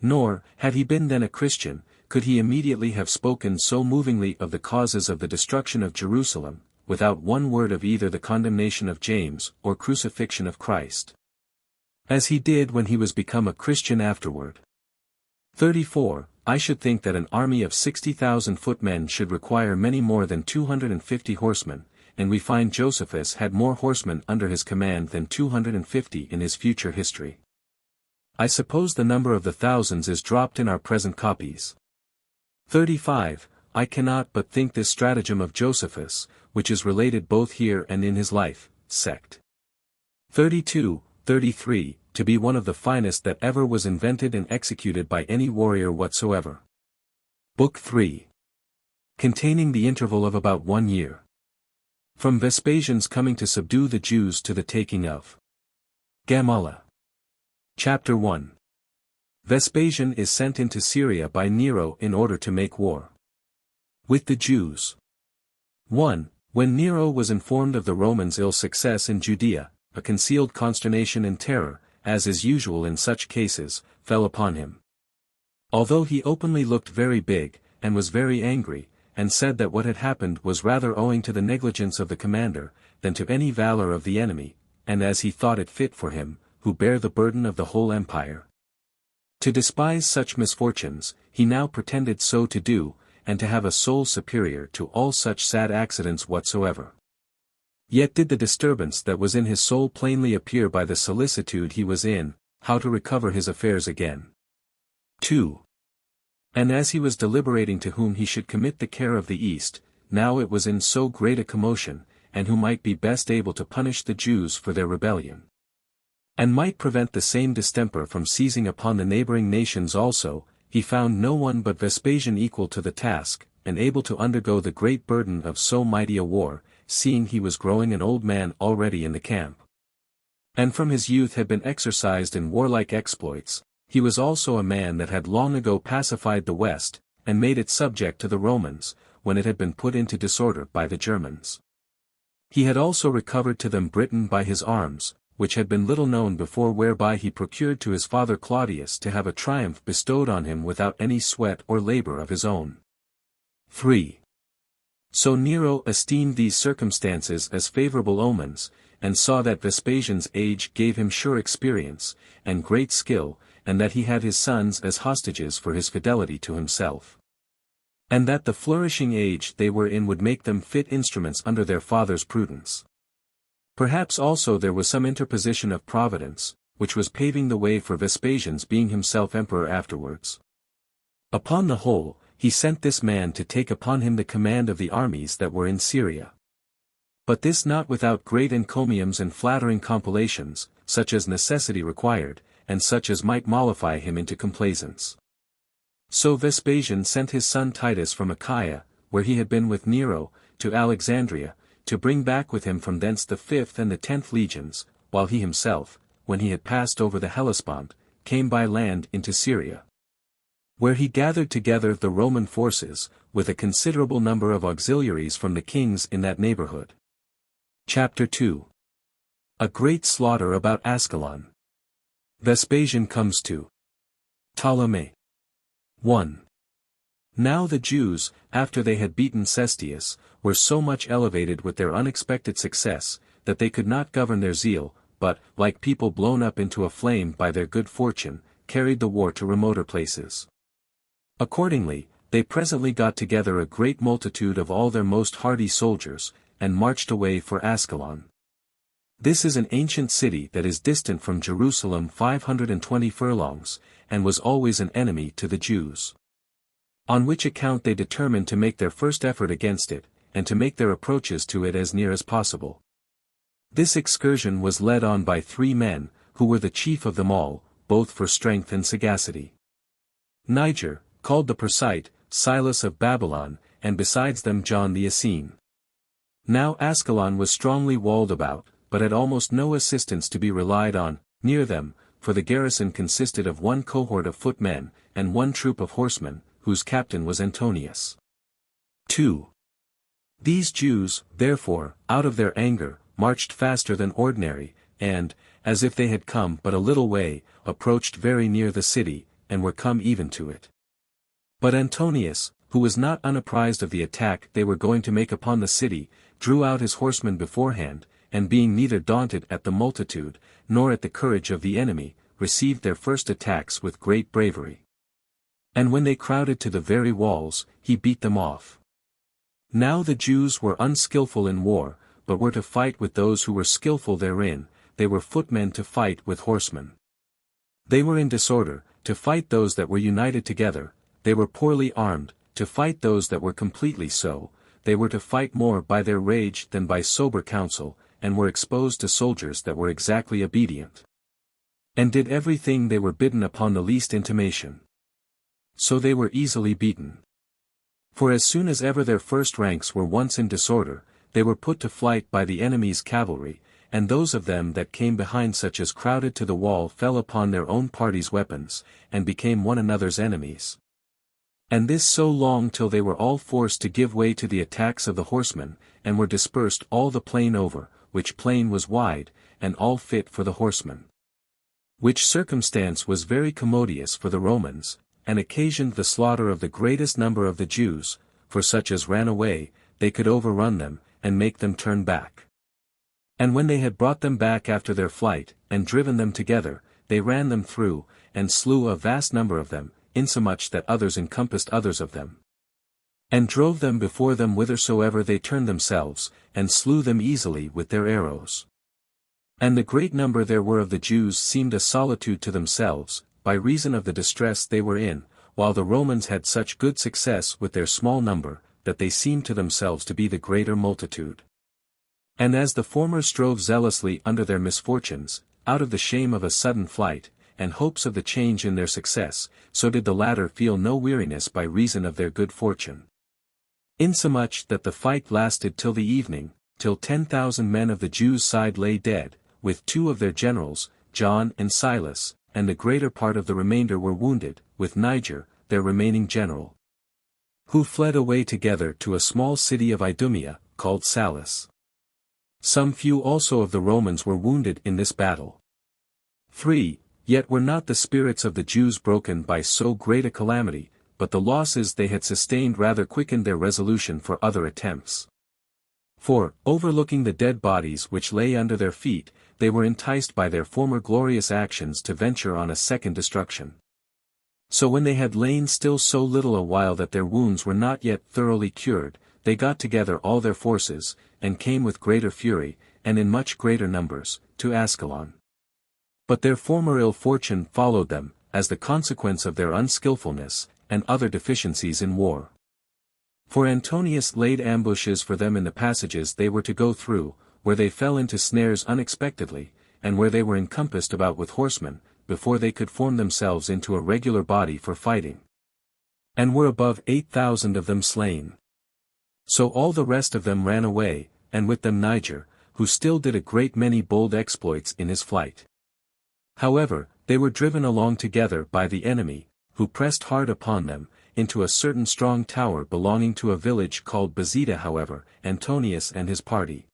Nor, had he been then a Christian, could he immediately have spoken so movingly of the causes of the destruction of Jerusalem, without one word of either the condemnation of James, or crucifixion of Christ. As he did when he was become a Christian afterward. 34. I should think that an army of 60,000 footmen should require many more than 250 horsemen, and we find Josephus had more horsemen under his command than 250 in his future history. I suppose the number of the thousands is dropped in our present copies. 35. I cannot but think this stratagem of Josephus, which is related both here and in his life, sect. 32, 33, to be one of the finest that ever was invented and executed by any warrior whatsoever. Book 3. Containing the interval of about 1 year. From Vespasian's coming to subdue the Jews to the taking of Gamala. Chapter 1. Vespasian is sent into Syria by Nero in order to make war with the Jews. 1. When Nero was informed of the Romans' ill success in Judea, a concealed consternation and terror, as is usual in such cases, fell upon him. Although he openly looked very big, and was very angry, and said that what had happened was rather owing to the negligence of the commander, than to any valor of the enemy, and as he thought it fit for him, who bear the burden of the whole empire, to despise such misfortunes, he now pretended so to do, and to have a soul superior to all such sad accidents whatsoever. Yet did the disturbance that was in his soul plainly appear by the solicitude he was in, how to recover his affairs again. 2. And as he was deliberating to whom he should commit the care of the East, now it was in so great a commotion, and who might be best able to punish the Jews for their rebellion, and might prevent the same distemper from seizing upon the neighboring nations also, he found no one but Vespasian equal to the task, and able to undergo the great burden of so mighty a war, seeing he was growing an old man already in the camp, and from his youth had been exercised in warlike exploits. He was also a man that had long ago pacified the West, and made it subject to the Romans, when it had been put into disorder by the Germans. He had also recovered to them Britain by his arms, which had been little known before, whereby he procured to his father Claudius to have a triumph bestowed on him without any sweat or labor of his own. 3. So Nero esteemed these circumstances as favorable omens, and saw that Vespasian's age gave him sure experience, and great skill, and that he had his sons as hostages for his fidelity to himself, and that the flourishing age they were in would make them fit instruments under their father's prudence. Perhaps also there was some interposition of Providence, which was paving the way for Vespasian's being himself emperor afterwards. Upon the whole, he sent this man to take upon him the command of the armies that were in Syria. But this not without great encomiums and flattering compilations, such as necessity required, and such as might mollify him into complaisance. So Vespasian sent his son Titus from Achaia, where he had been with Nero, to Alexandria, to bring back with him from thence the 5th and the 10th legions, while he himself, when he had passed over the Hellespont, came by land into Syria, where he gathered together the Roman forces, with a considerable number of auxiliaries from the kings in that neighborhood. Chapter 2. A great slaughter about Ascalon. Vespasian comes to Ptolemy. 1. Now the Jews, after they had beaten Cestius, were so much elevated with their unexpected success, that they could not govern their zeal, but, like people blown up into a flame by their good fortune, carried the war to remoter places. Accordingly, they presently got together a great multitude of all their most hardy soldiers, and marched away for Ascalon. This is an ancient city that is distant from Jerusalem 520 furlongs, and was always an enemy to the Jews. On which account they determined to make their first effort against it, and to make their approaches to it as near as possible. This excursion was led on by 3 men, who were the chief of them all, both for strength and sagacity. Niger, called the Persite, Silas of Babylon, and besides them John the Essene. Now Ascalon was strongly walled about, but had almost no assistance to be relied on, near them, for the garrison consisted of 1 cohort of footmen, and 1 troop of horsemen, whose captain was Antonius. 2. These Jews, therefore, out of their anger, marched faster than ordinary, and, as if they had come but a little way, approached very near the city, and were come even to it. But Antonius, who was not unapprised of the attack they were going to make upon the city, drew out his horsemen beforehand, and being neither daunted at the multitude, nor at the courage of the enemy, received their first attacks with great bravery. And when they crowded to the very walls, he beat them off. Now the Jews were unskillful in war, but were to fight with those who were skillful therein, they were footmen to fight with horsemen. They were in disorder, to fight those that were united together, they were poorly armed, to fight those that were completely so, they were to fight more by their rage than by sober counsel, and were exposed to soldiers that were exactly obedient. And did everything they were bidden upon the least intimation. So they were easily beaten. For as soon as ever their first ranks were once in disorder, they were put to flight by the enemy's cavalry, and those of them that came behind such as crowded to the wall fell upon their own party's weapons, and became one another's enemies. And this so long till they were all forced to give way to the attacks of the horsemen, and were dispersed all the plain over, which plain was wide, and all fit for the horsemen. Which circumstance was very commodious for the Romans, and occasioned the slaughter of the greatest number of the Jews, for such as ran away, they could overrun them, and make them turn back. And when they had brought them back after their flight, and driven them together, they ran them through, and slew a vast number of them, insomuch that others encompassed others of them. And drove them before them whithersoever they turned themselves, and slew them easily with their arrows. And the great number there were of the Jews seemed a solitude to themselves, by reason of the distress they were in, while the Romans had such good success with their small number, that they seemed to themselves to be the greater multitude. And as the former strove zealously under their misfortunes, out of the shame of a sudden flight, and hopes of the change in their success, so did the latter feel no weariness by reason of their good fortune. Insomuch that the fight lasted till the evening, till 10,000 men of the Jews' side lay dead, with 2 of their generals, John and Silas, and the greater part of the remainder were wounded, with Niger, their remaining general, who fled away together to a small city of Idumea, called Salis. Some few also of the Romans were wounded in this battle. 3. Yet were not the spirits of the Jews broken by so great a calamity, but the losses they had sustained rather quickened their resolution for other attempts. For, overlooking the dead bodies which lay under their feet, they were enticed by their former glorious actions to venture on a second destruction. So when they had lain still so little a while that their wounds were not yet thoroughly cured, they got together all their forces, and came with greater fury, and in much greater numbers, to Ascalon. But their former ill fortune followed them, as the consequence of their unskilfulness, and other deficiencies in war. For Antonius laid ambushes for them in the passages they were to go through, where they fell into snares unexpectedly, and where they were encompassed about with horsemen, before they could form themselves into a regular body for fighting. And were above 8,000 of them slain. So all the rest of them ran away, and with them Niger, who still did a great many bold exploits in his flight. However, they were driven along together by the enemy, who pressed hard upon them, into a certain strong tower belonging to a village called Bezida. However, Antonius and his party,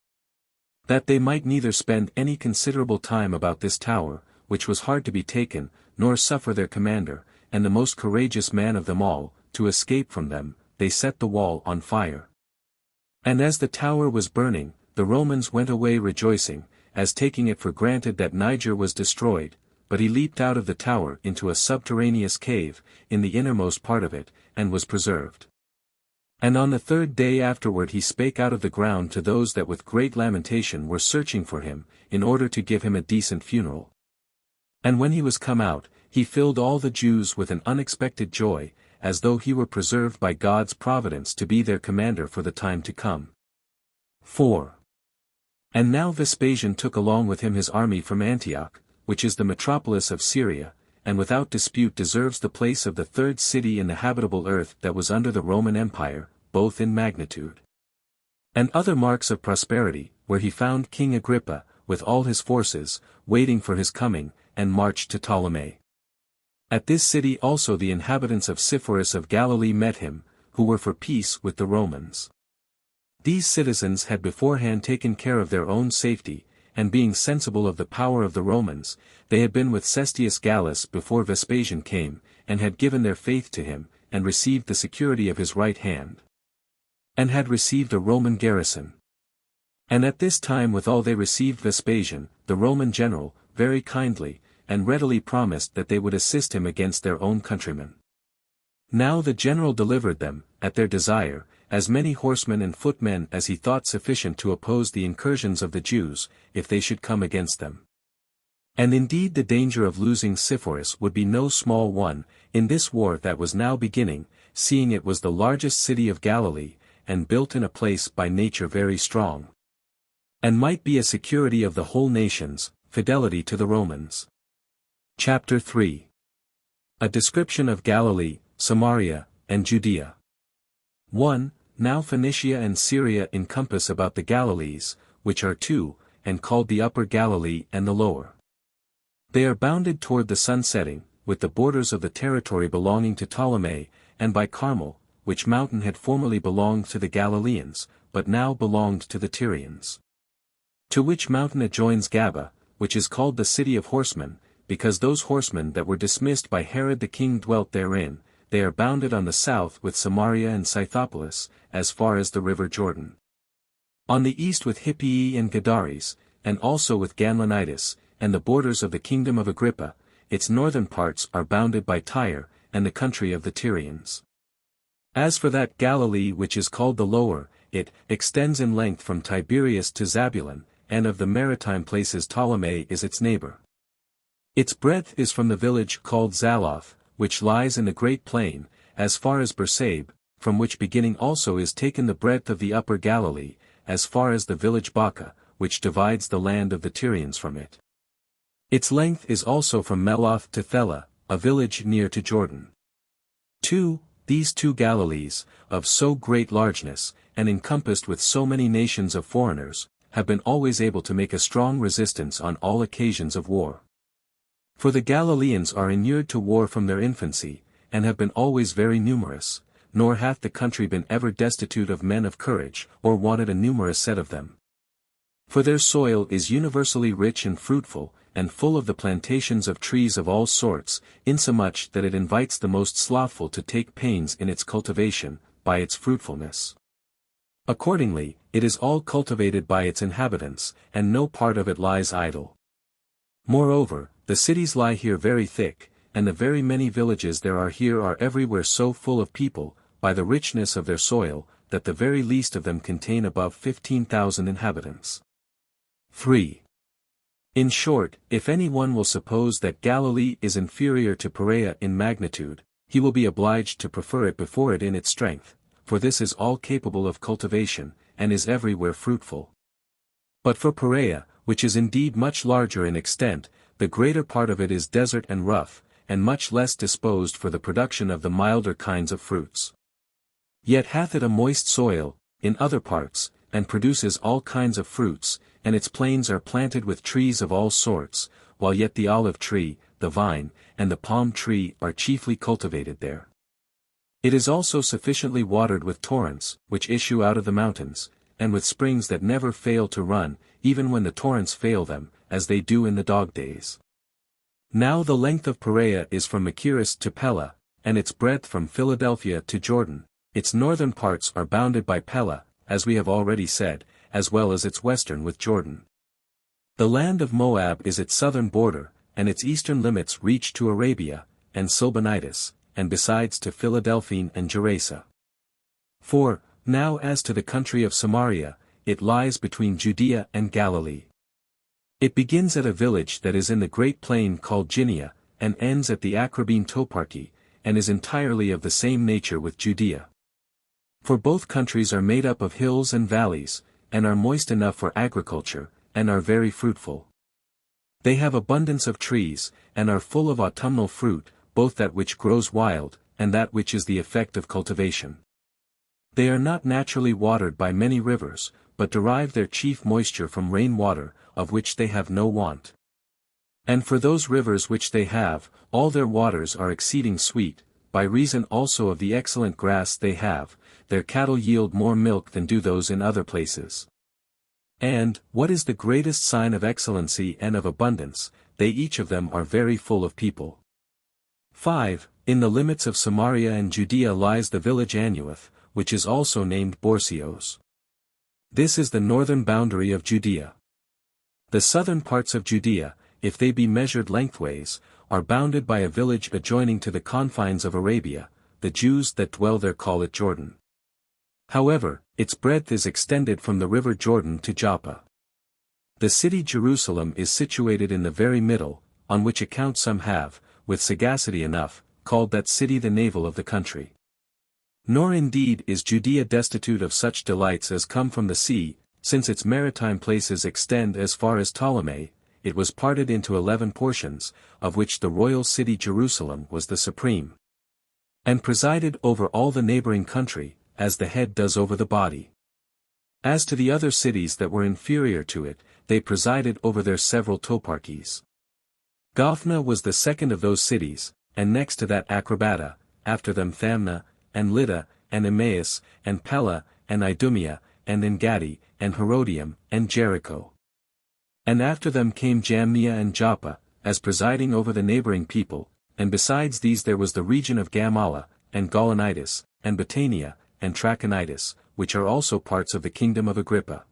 that they might neither spend any considerable time about this tower, which was hard to be taken, nor suffer their commander, and the most courageous man of them all, to escape from them, they set the wall on fire. And as the tower was burning, the Romans went away rejoicing, as taking it for granted that Niger was destroyed, but he leaped out of the tower into a subterraneous cave, in the innermost part of it, and was preserved. And on the 3rd day afterward he spake out of the ground to those that with great lamentation were searching for him, in order to give him a decent funeral. And when he was come out, he filled all the Jews with an unexpected joy, as though he were preserved by God's providence to be their commander for the time to come. 4. And now Vespasian took along with him his army from Antioch, which is the metropolis of Syria, and without dispute deserves the place of the 3rd city in the habitable earth that was under the Roman Empire, both in magnitude and other marks of prosperity, where he found King Agrippa, with all his forces, waiting for his coming, and marched to Ptolemy. At this city also the inhabitants of Sepphoris of Galilee met him, who were for peace with the Romans. These citizens had beforehand taken care of their own safety, and being sensible of the power of the Romans, they had been with Cestius Gallus before Vespasian came, and had given their faith to him, and received the security of his right hand, and had received a Roman garrison. And at this time withal they received Vespasian, the Roman general, very kindly, and readily promised that they would assist him against their own countrymen. Now the general delivered them, at their desire, as many horsemen and footmen as he thought sufficient to oppose the incursions of the Jews, if they should come against them. And indeed the danger of losing Sepphoris would be no small one, in this war that was now beginning, seeing it was the largest city of Galilee, and built in a place by nature very strong, and might be a security of the whole nation's fidelity to the Romans. Chapter 3. A description of Galilee, Samaria, and Judea. 1. Now Phoenicia and Syria encompass about the Galilees, which are two, and called the Upper Galilee and the Lower. They are bounded toward the sun setting, with the borders of the territory belonging to Ptolemy, and by Carmel, which mountain had formerly belonged to the Galileans, but now belonged to the Tyrians. To which mountain adjoins Gaba, which is called the city of horsemen, because those horsemen that were dismissed by Herod the king dwelt therein. They are bounded on the south with Samaria and Scythopolis, as far as the river Jordan. On the east with Hippii and Gadares, and also with Ganlonitis, and the borders of the kingdom of Agrippa. Its northern parts are bounded by Tyre, and the country of the Tyrians. As for that Galilee which is called the Lower, it extends in length from Tiberias to Zabulon, and of the maritime places Ptolemy is its neighbor. Its breadth is from the village called Zaloth, which lies in the great plain, as far as Bersabé, from which beginning also is taken the breadth of the Upper Galilee, as far as the village Baca, which divides the land of the Tyrians from it. Its length is also from Meloth to Thela, a village near to Jordan. 2. These two Galilees, of so great largeness, and encompassed with so many nations of foreigners, have been always able to make a strong resistance on all occasions of war. For the Galileans are inured to war from their infancy, and have been always very numerous, nor hath the country been ever destitute of men of courage, or wanted a numerous set of them. For their soil is universally rich and fruitful, and full of the plantations of trees of all sorts, insomuch that it invites the most slothful to take pains in its cultivation, by its fruitfulness. Accordingly, it is all cultivated by its inhabitants, and no part of it lies idle. Moreover, the cities lie here very thick, and the very many villages there are here are everywhere so full of people, by the richness of their soil, that the very least of them contain above 15,000 inhabitants. 3. In short, if any one will suppose that Galilee is inferior to Perea in magnitude, he will be obliged to prefer it before it in its strength, for this is all capable of cultivation, and is everywhere fruitful. But for Perea, which is indeed much larger in extent, the greater part of it is desert and rough, and much less disposed for the production of the milder kinds of fruits. Yet hath it a moist soil, in other parts, and produces all kinds of fruits, and its plains are planted with trees of all sorts, while yet the olive tree, the vine, and the palm tree are chiefly cultivated there. It is also sufficiently watered with torrents, which issue out of the mountains, and with springs that never fail to run, even when the torrents fail them, as they do in the dog days. Now the length of Perea is from Machaerus to Pella, and its breadth from Philadelphia to Jordan. Its northern parts are bounded by Pella, as we have already said, as well as its western with Jordan. The land of Moab is its southern border, and its eastern limits reach to Arabia, and Silbanitis, and besides to Philadelphine and Gerasa. 4. Now as to the country of Samaria, it lies between Judea and Galilee. It begins at a village that is in the great plain called Ginia, and ends at the Acrabene toparchy, and is entirely of the same nature with Judea. For both countries are made up of hills and valleys, and are moist enough for agriculture, and are very fruitful. They have abundance of trees, and are full of autumnal fruit, both that which grows wild, and that which is the effect of cultivation. They are not naturally watered by many rivers, but derive their chief moisture from rain water, of which they have no want. And for those rivers which they have, all their waters are exceeding sweet, by reason also of the excellent grass they have. Their cattle yield more milk than do those in other places. And, what is the greatest sign of excellency and of abundance, they each of them are very full of people. 5. In the limits of Samaria and Judea lies the village Anuath, which is also named Borsios. This is the northern boundary of Judea. The southern parts of Judea, if they be measured lengthways, are bounded by a village adjoining to the confines of Arabia, the Jews that dwell there call it Jordan. However, its breadth is extended from the river Jordan to Joppa. The city Jerusalem is situated in the very middle, on which account some have, with sagacity enough, called that city the navel of the country. Nor indeed is Judea destitute of such delights as come from the sea, since its maritime places extend as far as Ptolemy. It was parted into 11 portions, of which the royal city Jerusalem was the supreme, and presided over all the neighboring country, as the head does over the body. As to the other cities that were inferior to it, they presided over their several toparchies. Gophna was the second of those cities, and next to that Acrobata, after them Thamna, and Lydda, and Emmaus, and Pella, and Idumea, and Engadi, and Herodium, and Jericho. And after them came Jamnia and Joppa, as presiding over the neighboring people, and besides these there was the region of Gamala, and Gaulonitis, and Battania, and Trachonitis, which are also parts of the kingdom of Agrippa.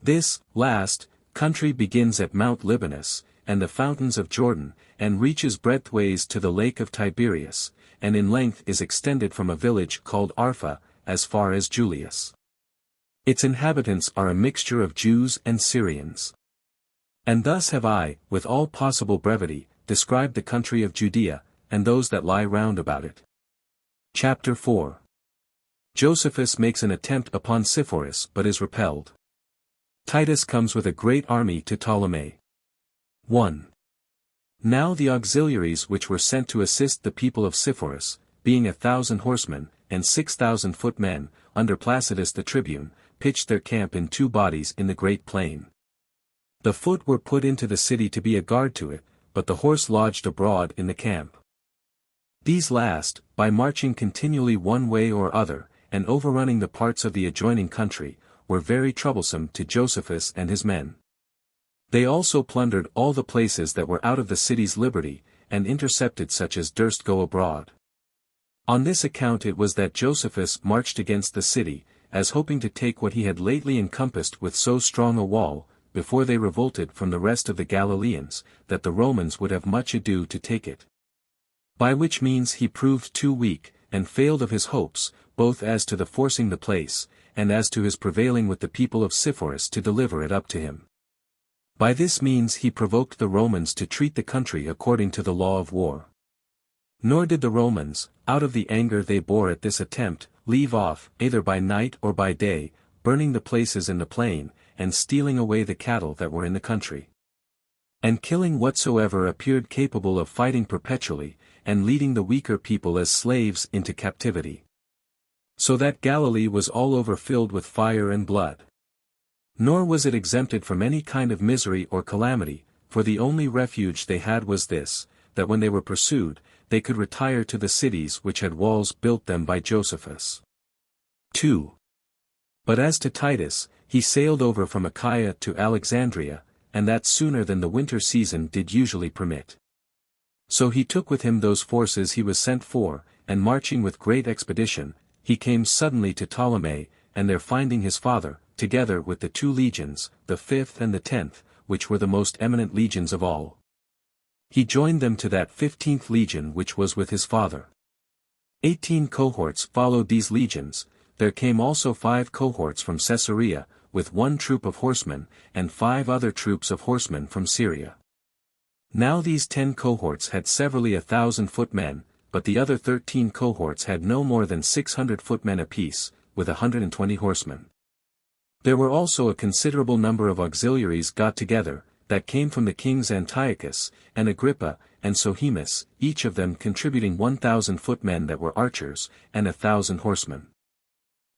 This, last, country begins at Mount Libanus, and the fountains of Jordan, and reaches breadthways to the lake of Tiberias, and in length is extended from a village called Arpha, as far as Julius. Its inhabitants are a mixture of Jews and Syrians. And thus have I, with all possible brevity, described the country of Judea, and those that lie round about it. Chapter 4. Josephus makes an attempt upon Sepphoris but is repelled. Titus comes with a great army to Ptolemy. 1. Now the auxiliaries which were sent to assist the people of Sepphoris, being 1,000 horsemen, and 6,000 footmen, under Placidus the tribune, pitched their camp in 2 bodies in the great plain. The foot were put into the city to be a guard to it, but the horse lodged abroad in the camp. These last, by marching continually one way or other, and overrunning the parts of the adjoining country, were very troublesome to Josephus and his men. They also plundered all the places that were out of the city's liberty, and intercepted such as durst go abroad. On this account it was that Josephus marched against the city, as hoping to take what he had lately encompassed with so strong a wall, before they revolted from the rest of the Galileans, that the Romans would have much ado to take it. By which means he proved too weak, and failed of his hopes, both as to the forcing the place, and as to his prevailing with the people of Sepphoris to deliver it up to him. By this means he provoked the Romans to treat the country according to the law of war. Nor did the Romans, out of the anger they bore at this attempt, leave off, either by night or by day, burning the places in the plain, and stealing away the cattle that were in the country, and killing whatsoever appeared capable of fighting perpetually, and leading the weaker people as slaves into captivity. So that Galilee was all over filled with fire and blood. Nor was it exempted from any kind of misery or calamity, for the only refuge they had was this, that when they were pursued, they could retire to the cities which had walls built them by Josephus. 2. But as to Titus, he sailed over from Achaia to Alexandria, and that sooner than the winter season did usually permit. So he took with him those forces he was sent for, and marching with great expedition, he came suddenly to Ptolemy, and there finding his father, together with the 2 legions, the 5th and the 10th, which were the most eminent legions of all, he joined them to that 15th legion which was with his father. 18 cohorts followed these legions. There came also 5 cohorts from Caesarea, with 1 troop of horsemen, and 5 other troops of horsemen from Syria. Now these 10 cohorts had severally 1,000 footmen, but the other 13 cohorts had no more than 600 footmen apiece, with 120 horsemen. There were also a considerable number of auxiliaries got together, that came from the kings Antiochus, and Agrippa, and Sohemus, each of them contributing 1,000 footmen that were archers, and 1,000 horsemen.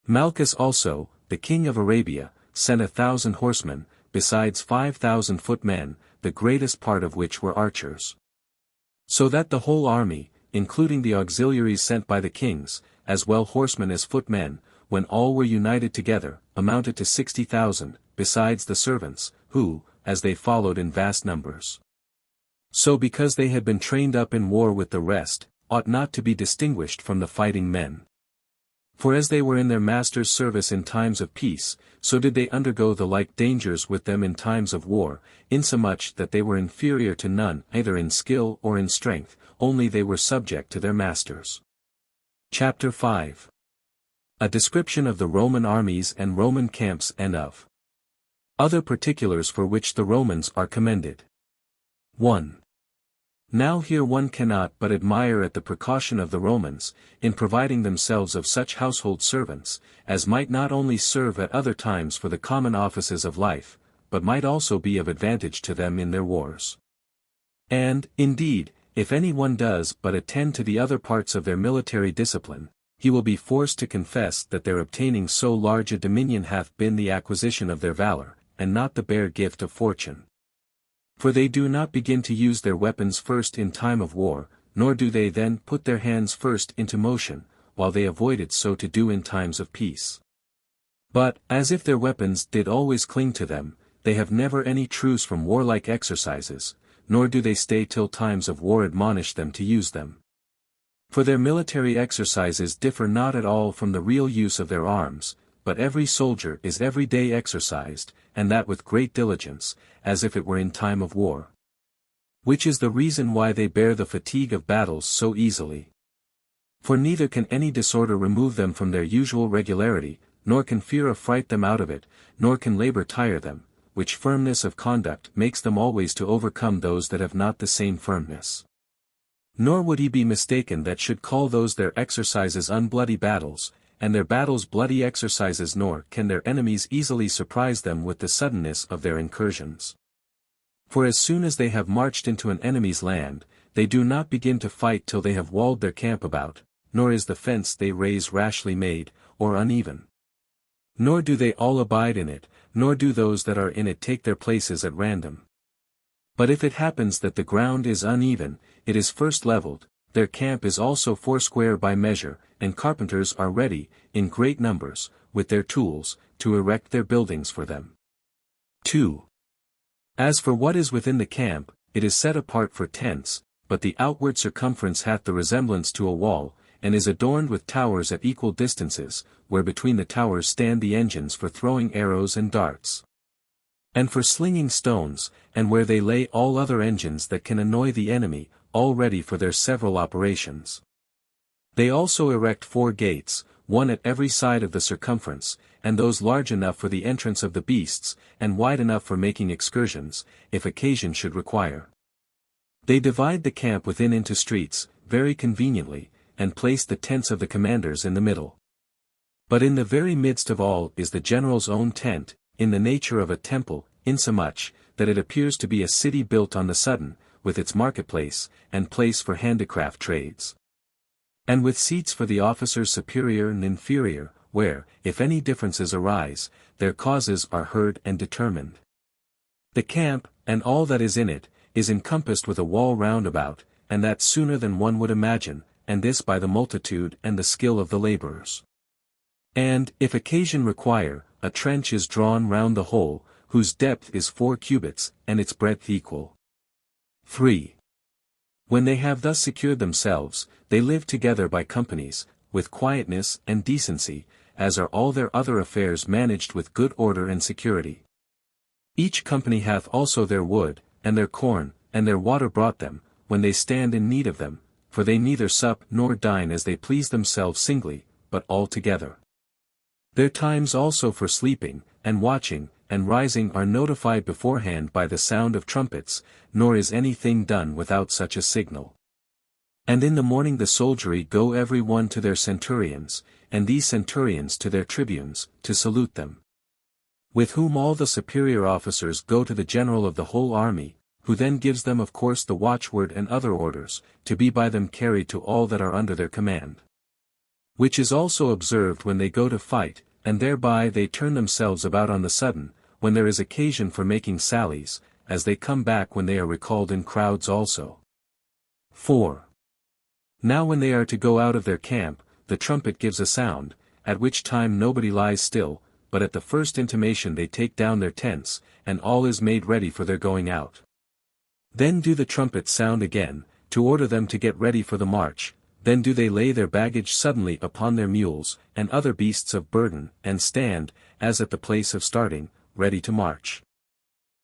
Malchus also, the king of Arabia, sent 1,000 horsemen, besides 5,000 footmen, the greatest part of which were archers. So that the whole army, including the auxiliaries sent by the kings, as well horsemen as footmen, when all were united together, amounted to 60,000, besides the servants, who, as they followed in vast numbers. So because they had been trained up in war with the rest, ought not to be distinguished from the fighting men. For as they were in their master's service in times of peace, so did they undergo the like dangers with them in times of war, insomuch that they were inferior to none either in skill or in strength, only they were subject to their masters. Chapter 5. A description of the Roman armies and Roman camps and of other particulars for which the Romans are commended. 1. Now here one cannot but admire at the precaution of the Romans, in providing themselves of such household servants, as might not only serve at other times for the common offices of life, but might also be of advantage to them in their wars. And, indeed, if any one does but attend to the other parts of their military discipline, he will be forced to confess that their obtaining so large a dominion hath been the acquisition of their valor, and not the bare gift of fortune. For they do not begin to use their weapons first in time of war, nor do they then put their hands first into motion, while they avoided so to do in times of peace. But, as if their weapons did always cling to them, they have never any truce from warlike exercises, nor do they stay till times of war admonish them to use them. For their military exercises differ not at all from the real use of their arms, but every soldier is every day exercised, and that with great diligence, as if it were in time of war. Which is the reason why they bear the fatigue of battles so easily. For neither can any disorder remove them from their usual regularity, nor can fear affright them out of it, nor can labor tire them, which firmness of conduct makes them always to overcome those that have not the same firmness. Nor would he be mistaken that should call those their exercises unbloody battles, and their battles bloody exercises, nor can their enemies easily surprise them with the suddenness of their incursions. For as soon as they have marched into an enemy's land, they do not begin to fight till they have walled their camp about, nor is the fence they raise rashly made, or uneven. Nor do they all abide in it, nor do those that are in it take their places at random. But if it happens that the ground is uneven, it is first leveled, their camp is also foursquare by measure, and carpenters are ready, in great numbers, with their tools, to erect their buildings for them. 2. As for what is within the camp, it is set apart for tents, but the outward circumference hath the resemblance to a wall, and is adorned with towers at equal distances, where between the towers stand the engines for throwing arrows and darts, and for slinging stones, and where they lay all other engines that can annoy the enemy, all ready for their several operations. They also erect 4 gates, one at every side of the circumference, and those large enough for the entrance of the beasts, and wide enough for making excursions, if occasion should require. They divide the camp within into streets, very conveniently, and place the tents of the commanders in the middle. But in the very midst of all is the general's own tent, in the nature of a temple, insomuch, that it appears to be a city built on the sudden, with its marketplace, and place for handicraft trades. And with seats for the officers superior and inferior, where, if any differences arise, their causes are heard and determined. The camp, and all that is in it, is encompassed with a wall round about, and that sooner than one would imagine, and this by the multitude and the skill of the laborers. And, if occasion require, a trench is drawn round the whole, whose depth is 4 cubits, and its breadth equal. 3. When they have thus secured themselves, they live together by companies, with quietness and decency, as are all their other affairs managed with good order and security. Each company hath also their wood, and their corn, and their water brought them, when they stand in need of them, for they neither sup nor dine as they please themselves singly, but all together. Their times also for sleeping, and watching, and rising are notified beforehand by the sound of trumpets, nor is anything done without such a signal. And in the morning the soldiery go every one to their centurions, and these centurions to their tribunes, to salute them. With whom all the superior officers go to the general of the whole army, who then gives them of course the watchword and other orders, to be by them carried to all that are under their command. Which is also observed when they go to fight, and thereby they turn themselves about on the sudden, when there is occasion for making sallies, as they come back when they are recalled in crowds also. 4. Now when they are to go out of their camp, the trumpet gives a sound, at which time nobody lies still, but at the first intimation they take down their tents, and all is made ready for their going out. Then do the trumpets sound again, to order them to get ready for the march, then do they lay their baggage suddenly upon their mules, and other beasts of burden, and stand, as at the place of starting, ready to march.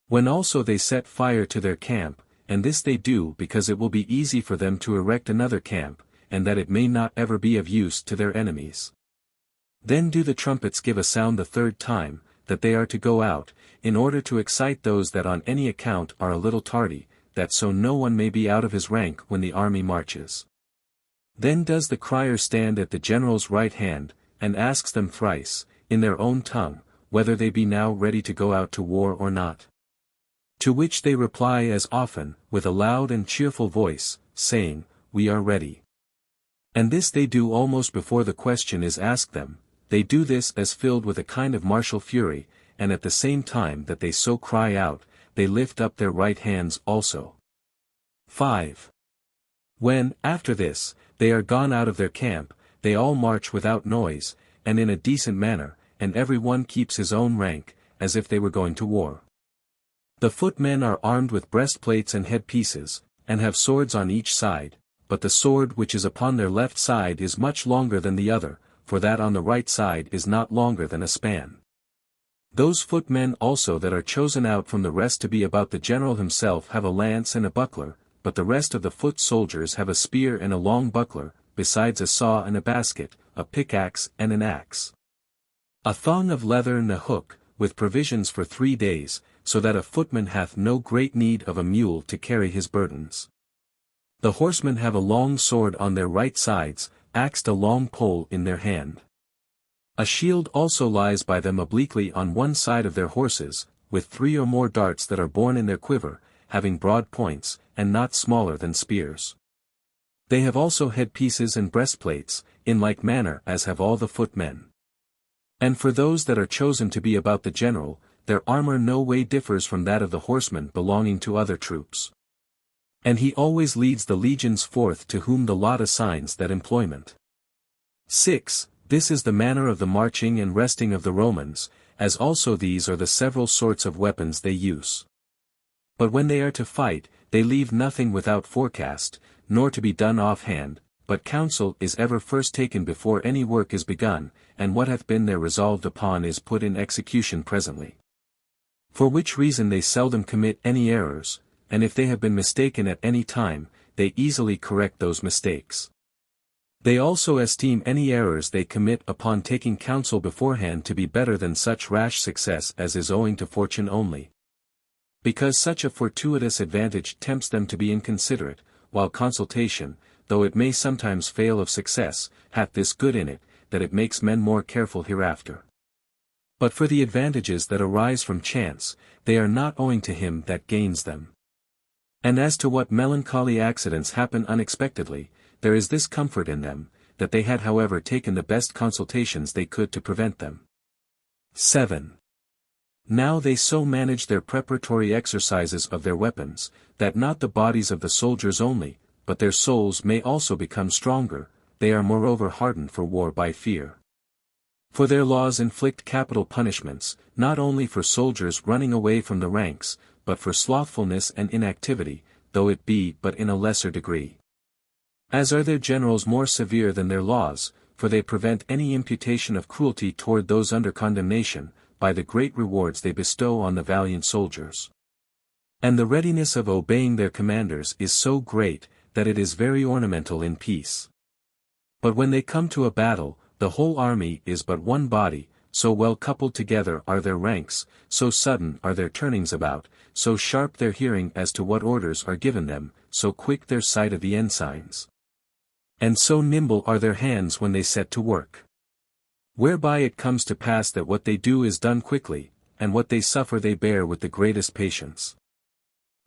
When also they set fire to their camp, and this they do because it will be easy for them to erect another camp, and that it may not ever be of use to their enemies. Then do the trumpets give a sound the third time, that they are to go out, in order to excite those that on any account are a little tardy, that so no one may be out of his rank when the army marches. Then does the crier stand at the general's right hand, and asks them thrice, in their own tongue, whether they be now ready to go out to war or not. To which they reply as often, with a loud and cheerful voice, saying, We are ready. And this they do almost before the question is asked them. They do this as filled with a kind of martial fury, and at the same time that they so cry out, they lift up their right hands also. 5. When, after this, they are gone out of their camp, they all march without noise, and in a decent manner, and every one keeps his own rank, as if they were going to war. The footmen are armed with breastplates and headpieces, and have swords on each side, but the sword which is upon their left side is much longer than the other, for that on the right side is not longer than a span. Those footmen also that are chosen out from the rest to be about the general himself have a lance and a buckler, but the rest of the foot soldiers have a spear and a long buckler, besides a saw and a basket, a pickaxe and an axe. A thong of leather and a hook, with provisions for 3 days, so that a footman hath no great need of a mule to carry his burdens. The horsemen have a long sword on their right sides, axed a long pole in their hand. A shield also lies by them obliquely on one side of their horses, with 3 or more darts that are borne in their quiver, having broad points, and not smaller than spears. They have also headpieces and breastplates, in like manner as have all the footmen. And for those that are chosen to be about the general, their armor no way differs from that of the horsemen belonging to other troops. And he always leads the legions forth to whom the lot assigns that employment. 6. This is the manner of the marching and resting of the Romans, as also these are the several sorts of weapons they use. But when they are to fight, they leave nothing without forecast, nor to be done offhand, but counsel is ever first taken before any work is begun, and what hath been there resolved upon is put in execution presently. For which reason they seldom commit any errors, and if they have been mistaken at any time, they easily correct those mistakes. They also esteem any errors they commit upon taking counsel beforehand to be better than such rash success as is owing to fortune only. Because such a fortuitous advantage tempts them to be inconsiderate, while consultation, though it may sometimes fail of success, hath this good in it, that it makes men more careful hereafter. But for the advantages that arise from chance, they are not owing to him that gains them. And as to what melancholy accidents happen unexpectedly, there is this comfort in them, that they had however taken the best consultations they could to prevent them. 7. Now they so manage their preparatory exercises of their weapons, that not the bodies of the soldiers only, but their souls may also become stronger. They are moreover hardened for war by fear. For their laws inflict capital punishments, not only for soldiers running away from the ranks, but for slothfulness and inactivity, though it be but in a lesser degree. As are their generals more severe than their laws, for they prevent any imputation of cruelty toward those under condemnation, by the great rewards they bestow on the valiant soldiers. And the readiness of obeying their commanders is so great, that it is very ornamental in peace. But when they come to a battle, the whole army is but one body, so well coupled together are their ranks, so sudden are their turnings about, so sharp their hearing as to what orders are given them, so quick their sight of the ensigns. And so nimble are their hands when they set to work. Whereby it comes to pass that what they do is done quickly, and what they suffer they bear with the greatest patience.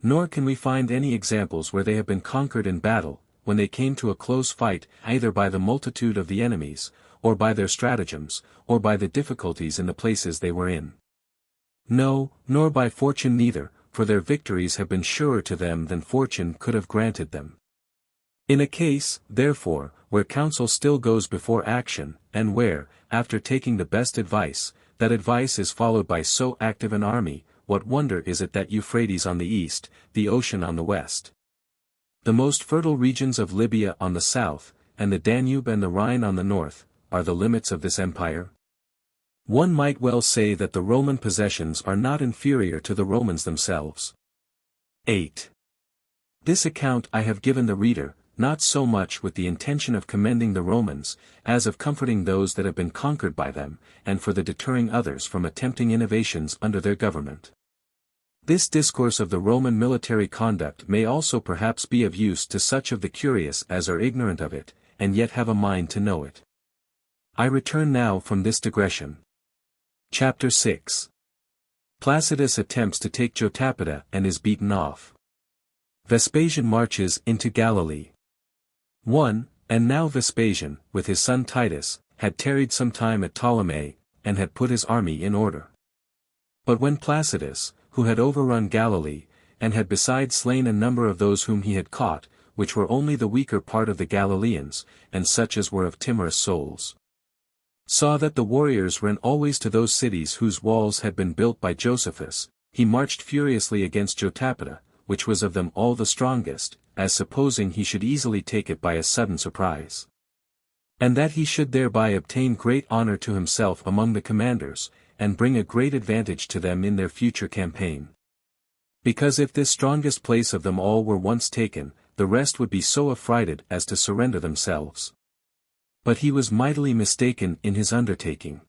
Nor can we find any examples where they have been conquered in battle, when they came to a close fight, either by the multitude of the enemies, or by their stratagems, or by the difficulties in the places they were in. No, nor by fortune neither, for their victories have been surer to them than fortune could have granted them. In a case, therefore, where counsel still goes before action, and where, after taking the best advice, that advice is followed by so active an army, what wonder is it that Euphrates on the east, the ocean on the west, the most fertile regions of Libya on the south, and the Danube and the Rhine on the north, are the limits of this empire? One might well say that the Roman possessions are not inferior to the Romans themselves. 8. This account I have given the reader, not so much with the intention of commending the Romans, as of comforting those that have been conquered by them, and for the deterring others from attempting innovations under their government. This discourse of the Roman military conduct may also perhaps be of use to such of the curious as are ignorant of it, and yet have a mind to know it. I return now from this digression. Chapter 6. Placidus attempts to take Jotapata and is beaten off. Vespasian marches into Galilee. 1. And now Vespasian, with his son Titus, had tarried some time at Ptolemais, and had put his army in order. But when Placidus, who had overrun Galilee, and had besides slain a number of those whom he had caught, which were only the weaker part of the Galileans, and such as were of timorous souls, saw that the warriors ran always to those cities whose walls had been built by Josephus, he marched furiously against Jotapata, which was of them all the strongest, as supposing he should easily take it by a sudden surprise. And that he should thereby obtain great honor to himself among the commanders, and bring a great advantage to them in their future campaign. Because if this strongest place of them all were once taken, the rest would be so affrighted as to surrender themselves. But he was mightily mistaken in his undertaking.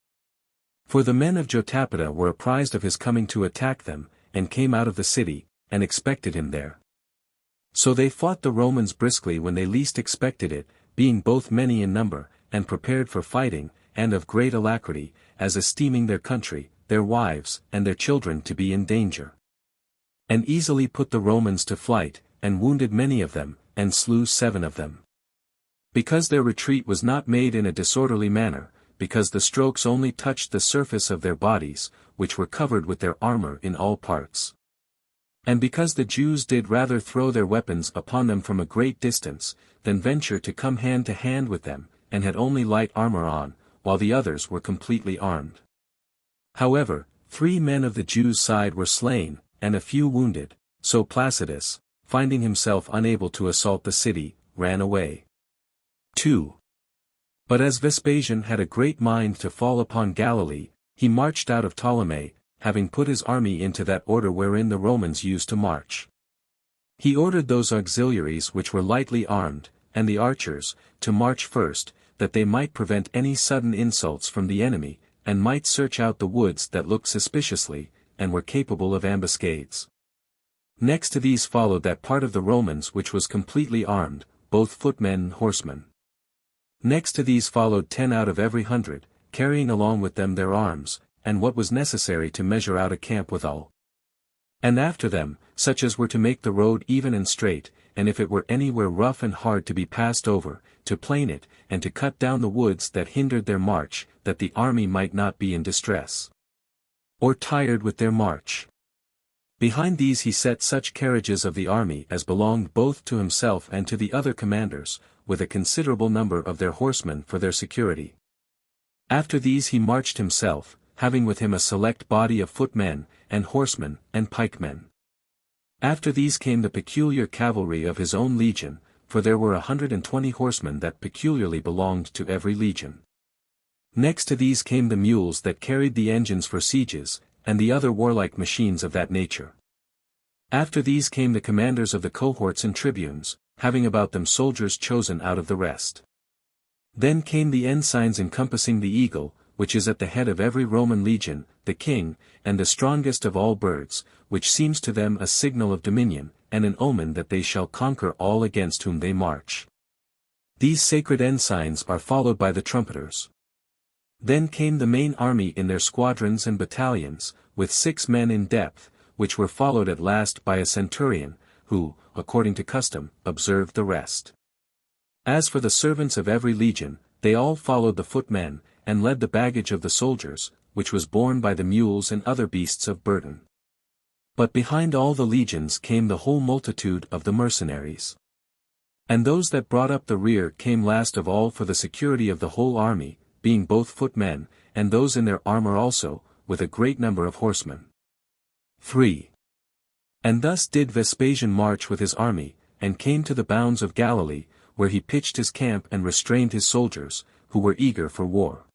For the men of Jotapata were apprised of his coming to attack them, and came out of the city, and expected him there. So they fought the Romans briskly when they least expected it, being both many in number, and prepared for fighting, and of great alacrity, as esteeming their country, their wives, and their children to be in danger. And easily put the Romans to flight, and wounded many of them, and slew 7 of them. Because their retreat was not made in a disorderly manner, because the strokes only touched the surface of their bodies, which were covered with their armor in all parts. And because the Jews did rather throw their weapons upon them from a great distance, than venture to come hand to hand with them, and had only light armor on, while the others were completely armed. However, 3 men of the Jews' side were slain, and a few wounded, so Placidus, finding himself unable to assault the city, ran away. 2. But as Vespasian had a great mind to fall upon Galilee, he marched out of Ptolemais, having put his army into that order wherein the Romans used to march. He ordered those auxiliaries which were lightly armed, and the archers, to march first, that they might prevent any sudden insults from the enemy, and might search out the woods that looked suspiciously, and were capable of ambuscades. Next to these followed that part of the Romans which was completely armed, both footmen and horsemen. Next to these followed 10 out of every 100, carrying along with them their arms, and what was necessary to measure out a camp withal. And after them, such as were to make the road even and straight, and if it were anywhere rough and hard to be passed over, to plane it, and to cut down the woods that hindered their march, that the army might not be in distress, or tired with their march. Behind these he set such carriages of the army as belonged both to himself and to the other commanders, with a considerable number of their horsemen for their security. After these he marched himself, having with him a select body of footmen, and horsemen, and pikemen. After these came the peculiar cavalry of his own legion, for there were 120 horsemen that peculiarly belonged to every legion. Next to these came the mules that carried the engines for sieges, and the other warlike machines of that nature. After these came the commanders of the cohorts and tribunes, having about them soldiers chosen out of the rest. Then came the ensigns encompassing the eagle, which is at the head of every Roman legion, the king, and the strongest of all birds, which seems to them a signal of dominion, and an omen that they shall conquer all against whom they march. These sacred ensigns are followed by the trumpeters. Then came the main army in their squadrons and battalions, with 6 men in depth, which were followed at last by a centurion, who, according to custom, observed the rest. As for the servants of every legion, they all followed the footmen, and led the baggage of the soldiers, which was borne by the mules and other beasts of burden. But behind all the legions came the whole multitude of the mercenaries. And those that brought up the rear came last of all for the security of the whole army, being both footmen, and those in their armor also, with a great number of horsemen. 3. And thus did Vespasian march with his army, and came to the bounds of Galilee, where he pitched his camp and restrained his soldiers, who were eager for war.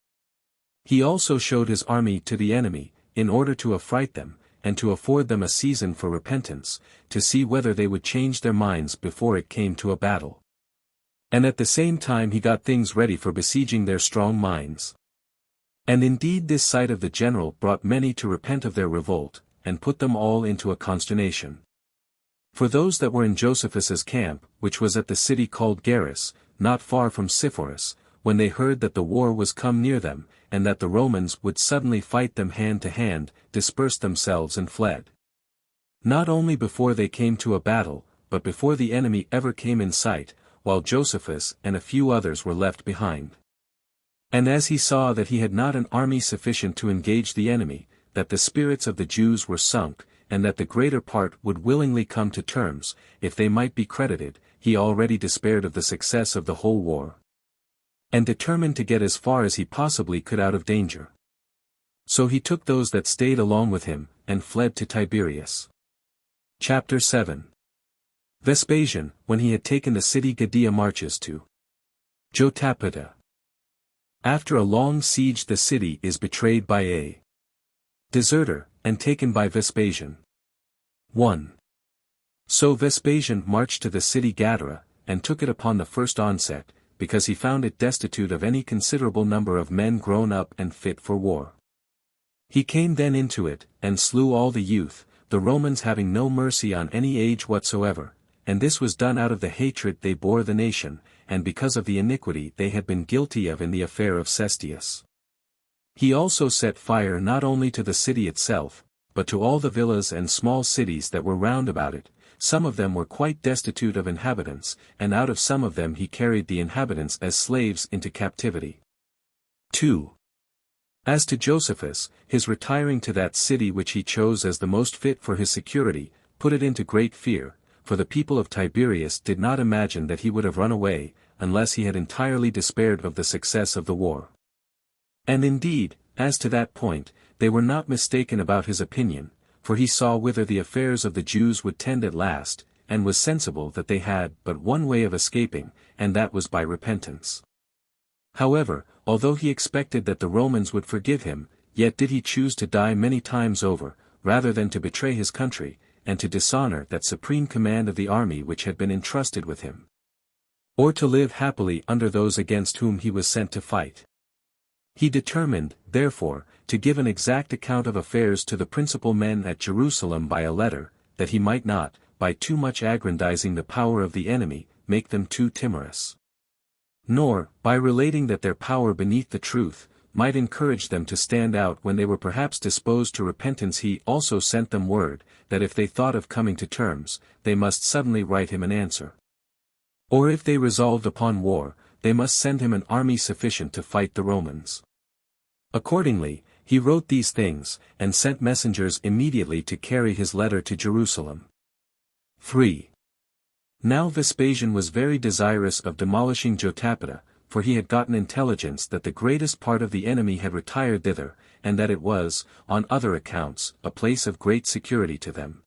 He also showed his army to the enemy, in order to affright them, and to afford them a season for repentance, to see whether they would change their minds before it came to a battle. And at the same time he got things ready for besieging their strong minds. And indeed this sight of the general brought many to repent of their revolt, and put them all into a consternation. For those that were in Josephus's camp, which was at the city called Garus, not far from Sepphoris, when they heard that the war was come near them, and that the Romans would suddenly fight them hand to hand, dispersed themselves and fled. Not only before they came to a battle, but before the enemy ever came in sight, while Josephus and a few others were left behind. And as he saw that he had not an army sufficient to engage the enemy, that the spirits of the Jews were sunk, and that the greater part would willingly come to terms, if they might be credited, he already despaired of the success of the whole war, and determined to get as far as he possibly could out of danger. So he took those that stayed along with him, and fled to Tiberias. Chapter 7. Vespasian, when he had taken the city Gadea, marches to Jotapata. After a long siege the city is betrayed by a deserter, and taken by Vespasian. 1. So Vespasian marched to the city Gadara, and took it upon the first onset, because he found it destitute of any considerable number of men grown up and fit for war. He came then into it, and slew all the youth, the Romans having no mercy on any age whatsoever, and this was done out of the hatred they bore the nation, and because of the iniquity they had been guilty of in the affair of Cestius. He also set fire not only to the city itself, but to all the villas and small cities that were round about it. Some of them were quite destitute of inhabitants, and out of some of them he carried the inhabitants as slaves into captivity. 2. As to Josephus, his retiring to that city which he chose as the most fit for his security, put it into great fear, for the people of Tiberias did not imagine that he would have run away, unless he had entirely despaired of the success of the war. And indeed, as to that point, they were not mistaken about his opinion, for he saw whither the affairs of the Jews would tend at last, and was sensible that they had but one way of escaping, and that was by repentance. However, although he expected that the Romans would forgive him, yet did he choose to die many times over, rather than to betray his country, and to dishonor that supreme command of the army which had been entrusted with him, or to live happily under those against whom he was sent to fight. He determined, therefore, to give an exact account of affairs to the principal men at Jerusalem by a letter, that he might not, by too much aggrandizing the power of the enemy, make them too timorous. Nor, by relating that their power beneath the truth, might encourage them to stand out when they were perhaps disposed to repentance. He also sent them word, that if they thought of coming to terms, they must suddenly write him an answer. Or if they resolved upon war, they must send him an army sufficient to fight the Romans. Accordingly, he wrote these things, and sent messengers immediately to carry his letter to Jerusalem. 3. Now Vespasian was very desirous of demolishing Jotapata, for he had gotten intelligence that the greatest part of the enemy had retired thither, and that it was, on other accounts, a place of great security to them.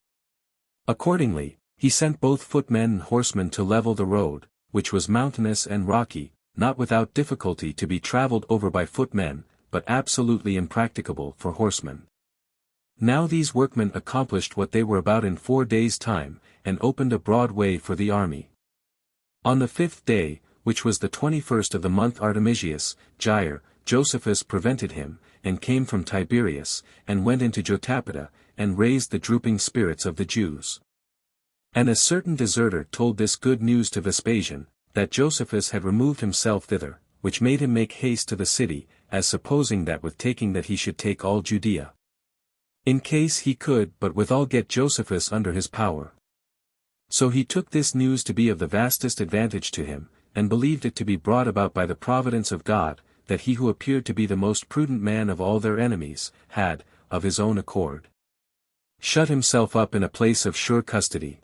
Accordingly, he sent both footmen and horsemen to level the road, which was mountainous and rocky, not without difficulty to be travelled over by footmen, but absolutely impracticable for horsemen. Now these workmen accomplished what they were about in 4 days' time, and opened a broad way for the army. On the 5th day, which was the 21st of the month Artemisius, Jair, Josephus prevented him, and came from Tiberias, and went into Jotapata, and raised the drooping spirits of the Jews. And a certain deserter told this good news to Vespasian, that Josephus had removed himself thither, which made him make haste to the city, as supposing that with taking that he should take all Judea, in case he could but withal get Josephus under his power. So he took this news to be of the vastest advantage to him, and believed it to be brought about by the providence of God, that he who appeared to be the most prudent man of all their enemies, had, of his own accord, shut himself up in a place of sure custody.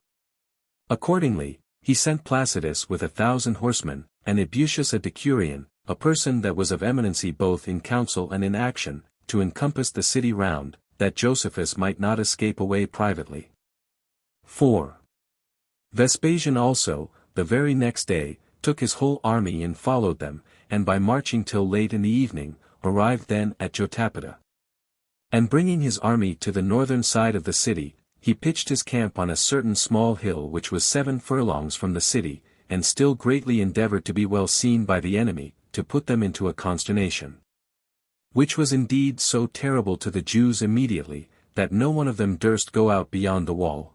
Accordingly, he sent Placidus with 1,000 horsemen, and Ebutius a decurion, a person that was of eminency both in counsel and in action, to encompass the city round, that Josephus might not escape away privately. 4. Vespasian also, the very next day, took his whole army and followed them, and by marching till late in the evening, arrived then at Jotapata. And bringing his army to the northern side of the city, he pitched his camp on a certain small hill which was 7 furlongs from the city, and still greatly endeavored to be well seen by the enemy, to put them into a consternation. Which was indeed so terrible to the Jews immediately, that no one of them durst go out beyond the wall.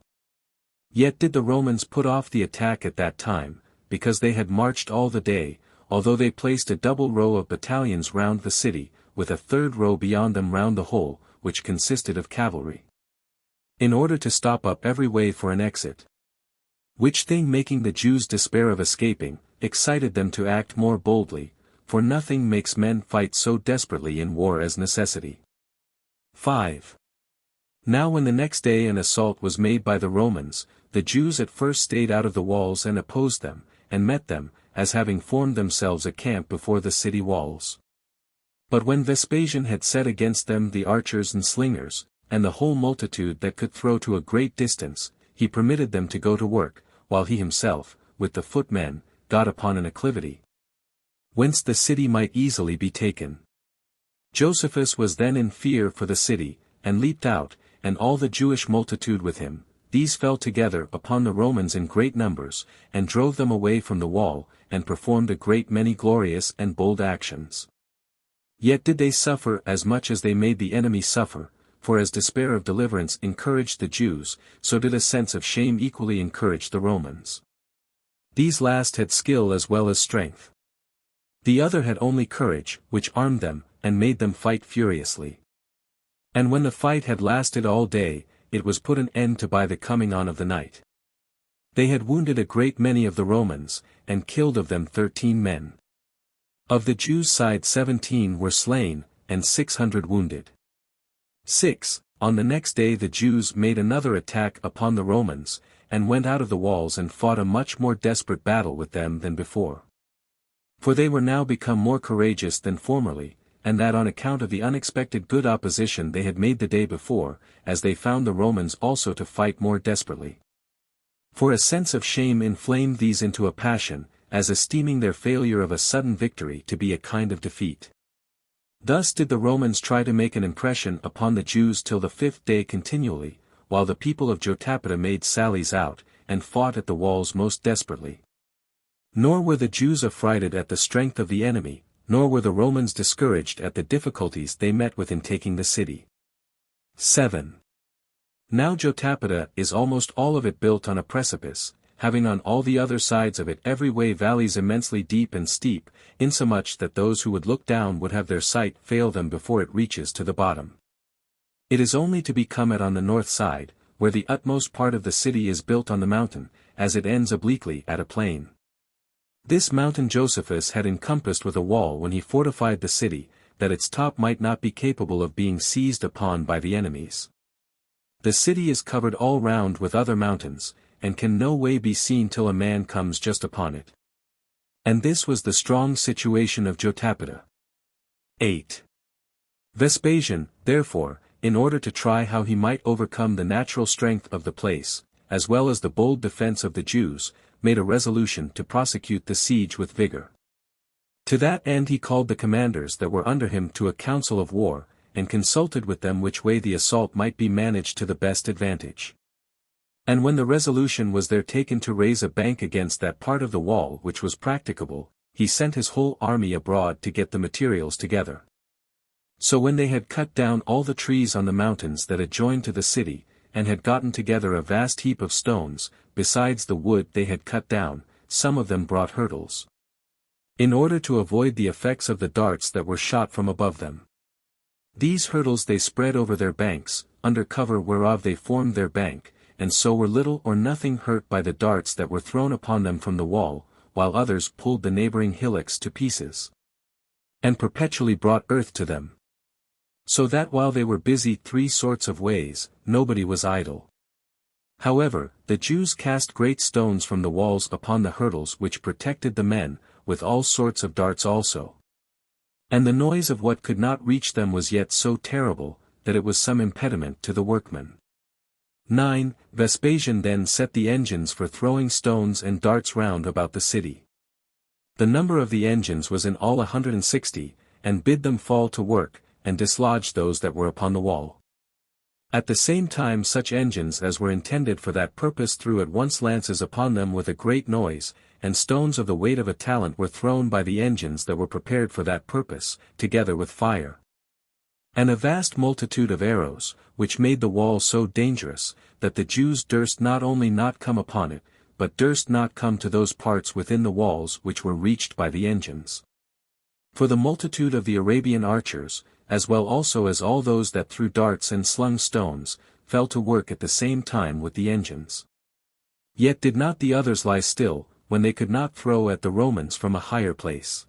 Yet did the Romans put off the attack at that time, because they had marched all the day, although they placed a double row of battalions round the city, with a third row beyond them round the whole, which consisted of cavalry, in order to stop up every way for an exit. Which thing, making the Jews despair of escaping, excited them to act more boldly, for nothing makes men fight so desperately in war as necessity. 5. Now when the next day an assault was made by the Romans, the Jews at first stayed out of the walls and opposed them, and met them, as having formed themselves a camp before the city walls. But when Vespasian had set against them the archers and slingers, and the whole multitude that could throw to a great distance, he permitted them to go to work, while he himself, with the footmen, got upon an acclivity, whence the city might easily be taken. Josephus was then in fear for the city, and leaped out, and all the Jewish multitude with him. These fell together upon the Romans in great numbers, and drove them away from the wall, and performed a great many glorious and bold actions. Yet did they suffer as much as they made the enemy suffer, for as despair of deliverance encouraged the Jews, so did a sense of shame equally encourage the Romans. These last had skill as well as strength. The other had only courage, which armed them, and made them fight furiously. And when the fight had lasted all day, it was put an end to by the coming on of the night. They had wounded a great many of the Romans, and killed of them 13 men. Of the Jews' side 17 were slain, and 600 wounded. 6. On the next day the Jews made another attack upon the Romans, and went out of the walls and fought a much more desperate battle with them than before. For they were now become more courageous than formerly, and that on account of the unexpected good opposition they had made the day before, as they found the Romans also to fight more desperately. For a sense of shame inflamed these into a passion, as esteeming their failure of a sudden victory to be a kind of defeat. Thus did the Romans try to make an impression upon the Jews till the 5th day continually, while the people of Jotapata made sallies out, and fought at the walls most desperately. Nor were the Jews affrighted at the strength of the enemy, nor were the Romans discouraged at the difficulties they met with in taking the city. 7. Now Jotapata is almost all of it built on a precipice, having on all the other sides of it every way valleys immensely deep and steep, insomuch that those who would look down would have their sight fail them before it reaches to the bottom. It is only to be come at on the north side, where the utmost part of the city is built on the mountain, as it ends obliquely at a plain. This mountain Josephus had encompassed with a wall when he fortified the city, that its top might not be capable of being seized upon by the enemies. The city is covered all round with other mountains, and can no way be seen till a man comes just upon it. And this was the strong situation of Jotapata. 8. Vespasian, therefore, in order to try how he might overcome the natural strength of the place, as well as the bold defense of the Jews, made a resolution to prosecute the siege with vigor. To that end he called the commanders that were under him to a council of war, and consulted with them which way the assault might be managed to the best advantage. And when the resolution was there taken to raise a bank against that part of the wall which was practicable, he sent his whole army abroad to get the materials together. So when they had cut down all the trees on the mountains that adjoined to the city, and had gotten together a vast heap of stones, besides the wood they had cut down, some of them brought hurdles, in order to avoid the effects of the darts that were shot from above them. These hurdles they spread over their banks, under cover whereof they formed their bank, and so were little or nothing hurt by the darts that were thrown upon them from the wall, while others pulled the neighboring hillocks to pieces, and perpetually brought earth to them. So that while they were busy 3 sorts of ways, nobody was idle. However, the Jews cast great stones from the walls upon the hurdles which protected the men, with all sorts of darts also. And the noise of what could not reach them was yet so terrible, that it was some impediment to the workmen. 9. Vespasian then set the engines for throwing stones and darts round about the city. The number of the engines was in all 160, and bid them fall to work, and dislodge those that were upon the wall. At the same time such engines as were intended for that purpose threw at once lances upon them with a great noise, and stones of the weight of a talent were thrown by the engines that were prepared for that purpose, together with fire. And a vast multitude of arrows, which made the wall so dangerous, that the Jews durst not only not come upon it, but durst not come to those parts within the walls which were reached by the engines. For the multitude of the Arabian archers, as well also as all those that threw darts and slung stones, fell to work at the same time with the engines. Yet did not the others lie still, when they could not throw at the Romans from a higher place.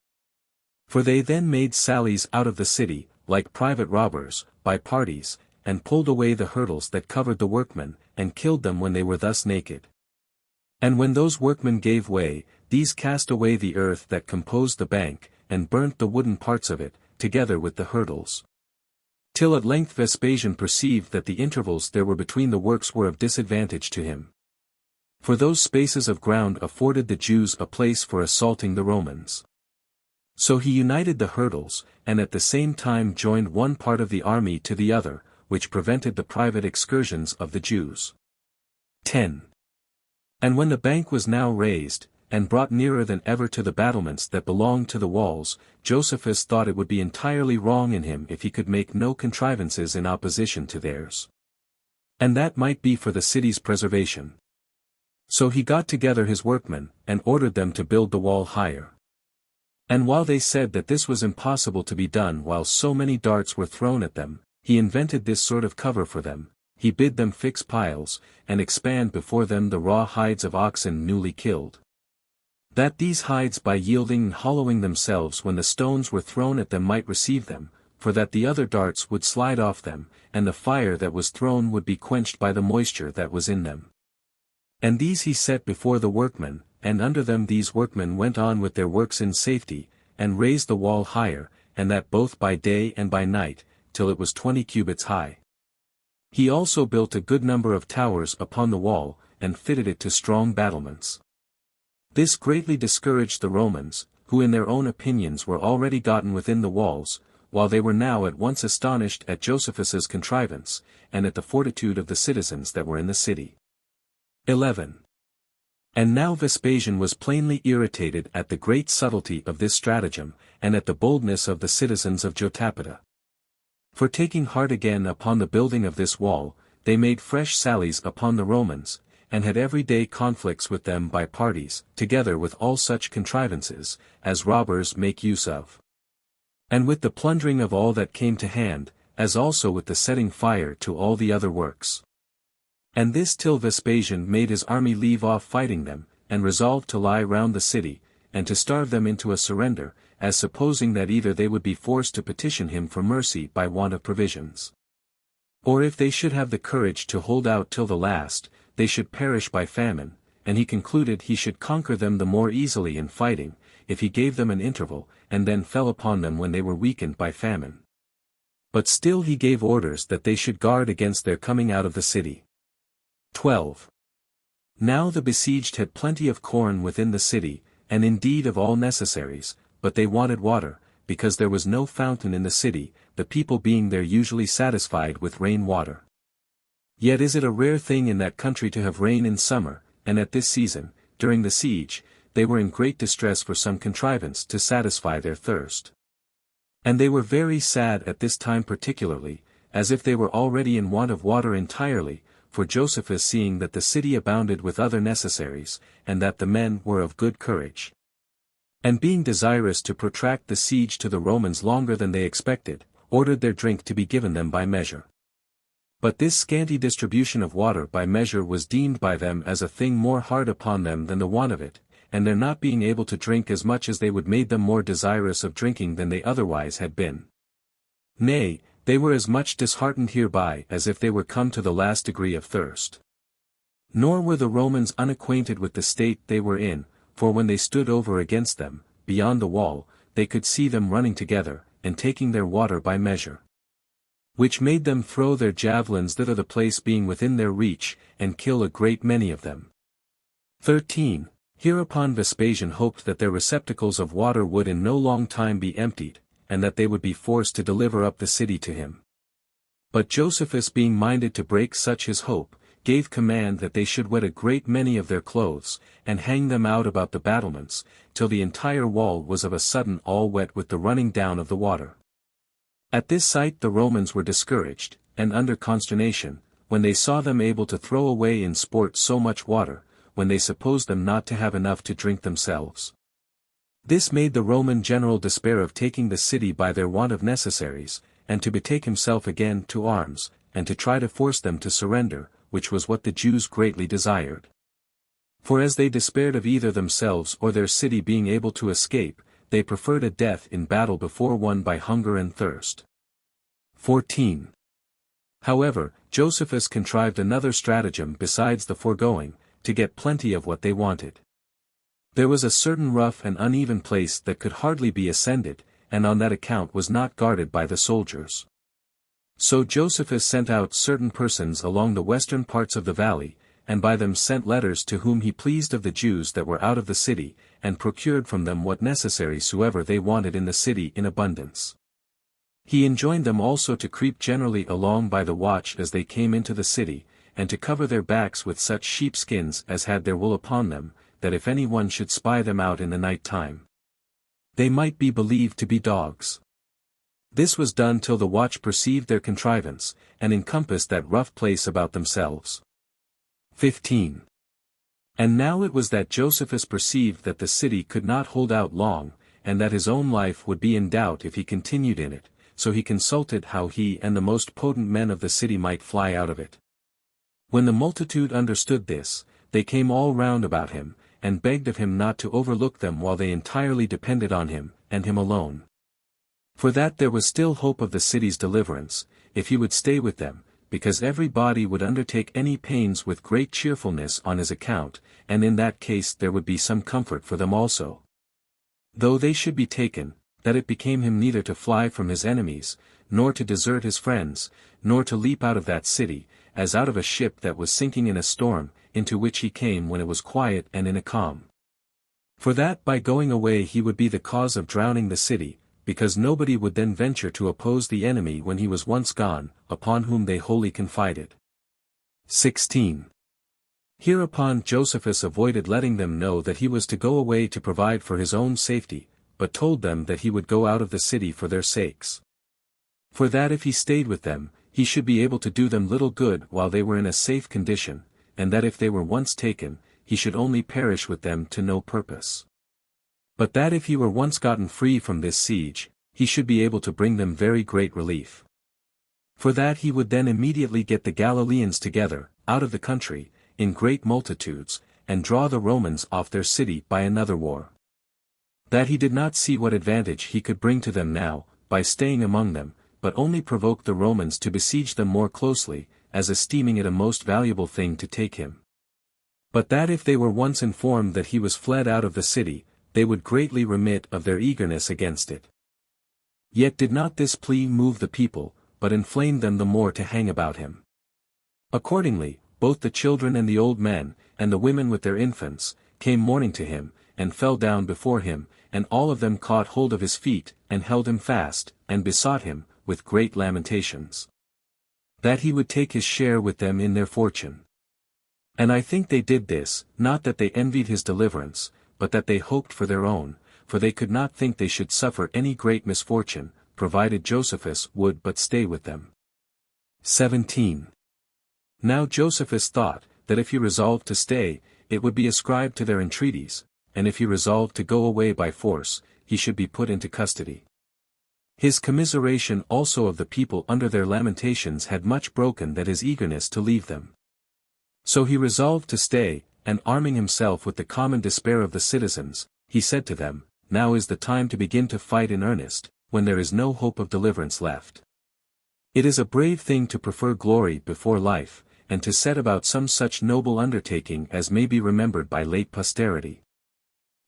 For they then made sallies out of the city, like private robbers, by parties, and pulled away the hurdles that covered the workmen, and killed them when they were thus naked. And when those workmen gave way, these cast away the earth that composed the bank, and burnt the wooden parts of it, together with the hurdles. Till at length Vespasian perceived that the intervals there were between the works were of disadvantage to him. For those spaces of ground afforded the Jews a place for assaulting the Romans. So he united the hurdles, and at the same time joined one part of the army to the other, which prevented the private excursions of the Jews. 10. And when the bank was now raised, and brought nearer than ever to the battlements that belonged to the walls, Josephus thought it would be entirely wrong in him if he could make no contrivances in opposition to theirs. And that might be for the city's preservation. So he got together his workmen, and ordered them to build the wall higher. And while they said that this was impossible to be done while so many darts were thrown at them, he invented this sort of cover for them. He bid them fix piles, and expand before them the raw hides of oxen newly killed. That these hides by yielding and hollowing themselves when the stones were thrown at them might receive them, for that the other darts would slide off them, and the fire that was thrown would be quenched by the moisture that was in them. And these he set before the workmen, and under them these workmen went on with their works in safety, and raised the wall higher, and that both by day and by night, till it was 20 cubits high. He also built a good number of towers upon the wall, and fitted it to strong battlements. This greatly discouraged the Romans, who in their own opinions were already gotten within the walls, while they were now at once astonished at Josephus's contrivance, and at the fortitude of the citizens that were in the city. 11. And now Vespasian was plainly irritated at the great subtlety of this stratagem, and at the boldness of the citizens of Jotapata. For taking heart again upon the building of this wall, they made fresh sallies upon the Romans, and had every day conflicts with them by parties, together with all such contrivances, as robbers make use of. And with the plundering of all that came to hand, as also with the setting fire to all the other works. And this till Vespasian made his army leave off fighting them, and resolved to lie round the city, and to starve them into a surrender, as supposing that either they would be forced to petition him for mercy by want of provisions. Or if they should have the courage to hold out till the last, they should perish by famine, and he concluded he should conquer them the more easily in fighting, if he gave them an interval, and then fell upon them when they were weakened by famine. But still he gave orders that they should guard against their coming out of the city. 12. Now the besieged had plenty of corn within the city, and indeed of all necessaries, but they wanted water, because there was no fountain in the city, the people being there usually satisfied with rain water. Yet is it a rare thing in that country to have rain in summer, and at this season, during the siege, they were in great distress for some contrivance to satisfy their thirst. And they were very sad at this time particularly, as if they were already in want of water entirely, for Josephus seeing that the city abounded with other necessaries, and that the men were of good courage. And being desirous to protract the siege to the Romans longer than they expected, ordered their drink to be given them by measure. But this scanty distribution of water by measure was deemed by them as a thing more hard upon them than the want of it, and their not being able to drink as much as they would made them more desirous of drinking than they otherwise had been. Nay, they were as much disheartened hereby as if they were come to the last degree of thirst. Nor were the Romans unacquainted with the state they were in, for when they stood over against them, beyond the wall, they could see them running together, and taking their water by measure. Which made them throw their javelins thither, the place being within their reach, and kill a great many of them. 13. Hereupon Vespasian hoped that their receptacles of water would in no long time be emptied, and that they would be forced to deliver up the city to him. But Josephus, being minded to break such his hope, gave command that they should wet a great many of their clothes, and hang them out about the battlements, till the entire wall was of a sudden all wet with the running down of the water. At this sight the Romans were discouraged, and under consternation, when they saw them able to throw away in sport so much water, when they supposed them not to have enough to drink themselves. This made the Roman general despair of taking the city by their want of necessaries, and to betake himself again to arms, and to try to force them to surrender, which was what the Jews greatly desired. For as they despaired of either themselves or their city being able to escape, they preferred a death in battle before one by hunger and thirst. 14. However, Josephus contrived another stratagem besides the foregoing, to get plenty of what they wanted. There was a certain rough and uneven place that could hardly be ascended, and on that account was not guarded by the soldiers. So Josephus sent out certain persons along the western parts of the valley, and by them sent letters to whom he pleased of the Jews that were out of the city, and procured from them what necessary soever they wanted in the city in abundance. He enjoined them also to creep generally along by the watch as they came into the city, and to cover their backs with such sheepskins as had their wool upon them, that if any one should spy them out in the night time, they might be believed to be dogs. This was done till the watch perceived their contrivance, and encompassed that rough place about themselves. 15. And now it was that Josephus perceived that the city could not hold out long, and that his own life would be in doubt if he continued in it, so he consulted how he and the most potent men of the city might fly out of it. When the multitude understood this, they came all round about him, and begged of him not to overlook them while they entirely depended on him, and him alone. For that there was still hope of the city's deliverance, if he would stay with them, because every body would undertake any pains with great cheerfulness on his account, and in that case there would be some comfort for them also. Though they should be taken, that it became him neither to fly from his enemies, nor to desert his friends, nor to leap out of that city, as out of a ship that was sinking in a storm, into which he came when it was quiet and in a calm. For that by going away he would be the cause of drowning the city, because nobody would then venture to oppose the enemy when he was once gone, upon whom they wholly confided. 16. Hereupon Josephus avoided letting them know that he was to go away to provide for his own safety, but told them that he would go out of the city for their sakes. For that if he stayed with them, he should be able to do them little good while they were in a safe condition, and that if they were once taken, he should only perish with them to no purpose. But that if he were once gotten free from this siege, he should be able to bring them very great relief. For that he would then immediately get the Galileans together, out of the country, in great multitudes, and draw the Romans off their city by another war. That he did not see what advantage he could bring to them now, by staying among them, but only provoked the Romans to besiege them more closely, as esteeming it a most valuable thing to take him. But that if they were once informed that he was fled out of the city, they would greatly remit of their eagerness against it. Yet did not this plea move the people, but inflamed them the more to hang about him. Accordingly, both the children and the old men, and the women with their infants, came mourning to him, and fell down before him, and all of them caught hold of his feet, and held him fast, and besought him, with great lamentations, that he would take his share with them in their fortune. And I think they did this, not that they envied his deliverance, but that they hoped for their own, for they could not think they should suffer any great misfortune, provided Josephus would but stay with them. 17. Now Josephus thought, that if he resolved to stay, it would be ascribed to their entreaties, and if he resolved to go away by force, he should be put into custody. His commiseration also of the people under their lamentations had much broken that his eagerness to leave them. So he resolved to stay, and arming himself with the common despair of the citizens, he said to them, Now is the time to begin to fight in earnest, when there is no hope of deliverance left. It is a brave thing to prefer glory before life, and to set about some such noble undertaking as may be remembered by late posterity.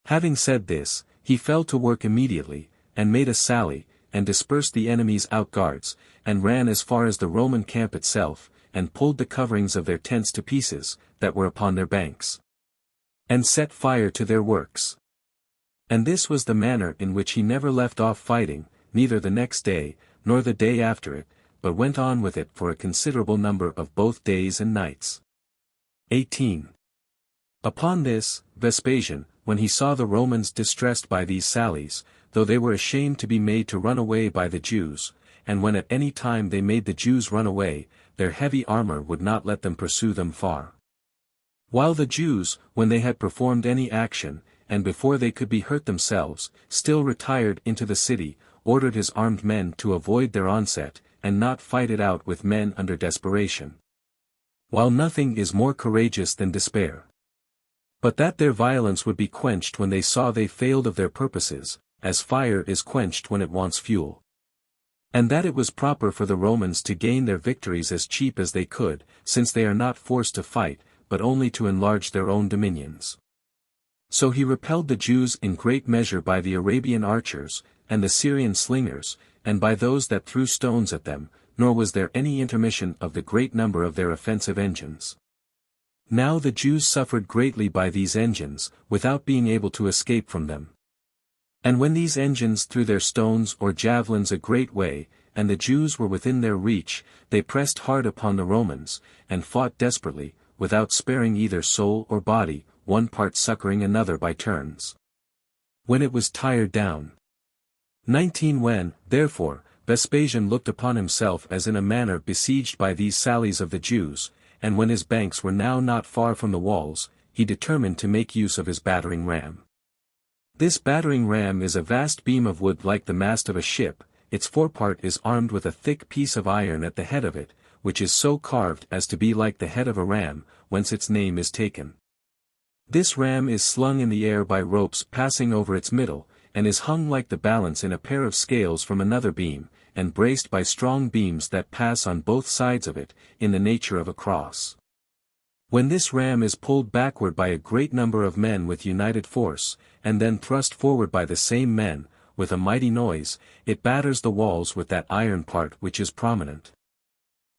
Having said this, he fell to work immediately, and made a sally, and dispersed the enemy's outguards, and ran as far as the Roman camp itself, and pulled the coverings of their tents to pieces, that were upon their banks, and set fire to their works. And this was the manner in which he never left off fighting, neither the next day, nor the day after it, but went on with it for a considerable number of both days and nights. 18. Upon this, Vespasian, when he saw the Romans distressed by these sallies, though they were ashamed to be made to run away by the Jews, and when at any time they made the Jews run away, their heavy armor would not let them pursue them far. While the Jews, when they had performed any action, and before they could be hurt themselves, still retired into the city, ordered his armed men to avoid their onset, and not fight it out with men under desperation. While nothing is more courageous than despair. But that their violence would be quenched when they saw they failed of their purposes, as fire is quenched when it wants fuel. And that it was proper for the Romans to gain their victories as cheap as they could, since they are not forced to fight, but only to enlarge their own dominions. So he repelled the Jews in great measure by the Arabian archers, and the Syrian slingers, and by those that threw stones at them, nor was there any intermission of the great number of their offensive engines. Now the Jews suffered greatly by these engines, without being able to escape from them. And when these engines threw their stones or javelins a great way, and the Jews were within their reach, they pressed hard upon the Romans, and fought desperately, without sparing either soul or body, one part succoring another by turns. When it was tired down. 19. When, therefore, Vespasian looked upon himself as in a manner besieged by these sallies of the Jews, and when his banks were now not far from the walls, he determined to make use of his battering ram. This battering ram is a vast beam of wood like the mast of a ship, its forepart is armed with a thick piece of iron at the head of it, which is so carved as to be like the head of a ram, whence its name is taken. This ram is slung in the air by ropes passing over its middle, and is hung like the balance in a pair of scales from another beam, and braced by strong beams that pass on both sides of it, in the nature of a cross. When this ram is pulled backward by a great number of men with united force, and then thrust forward by the same men, with a mighty noise, it batters the walls with that iron part which is prominent.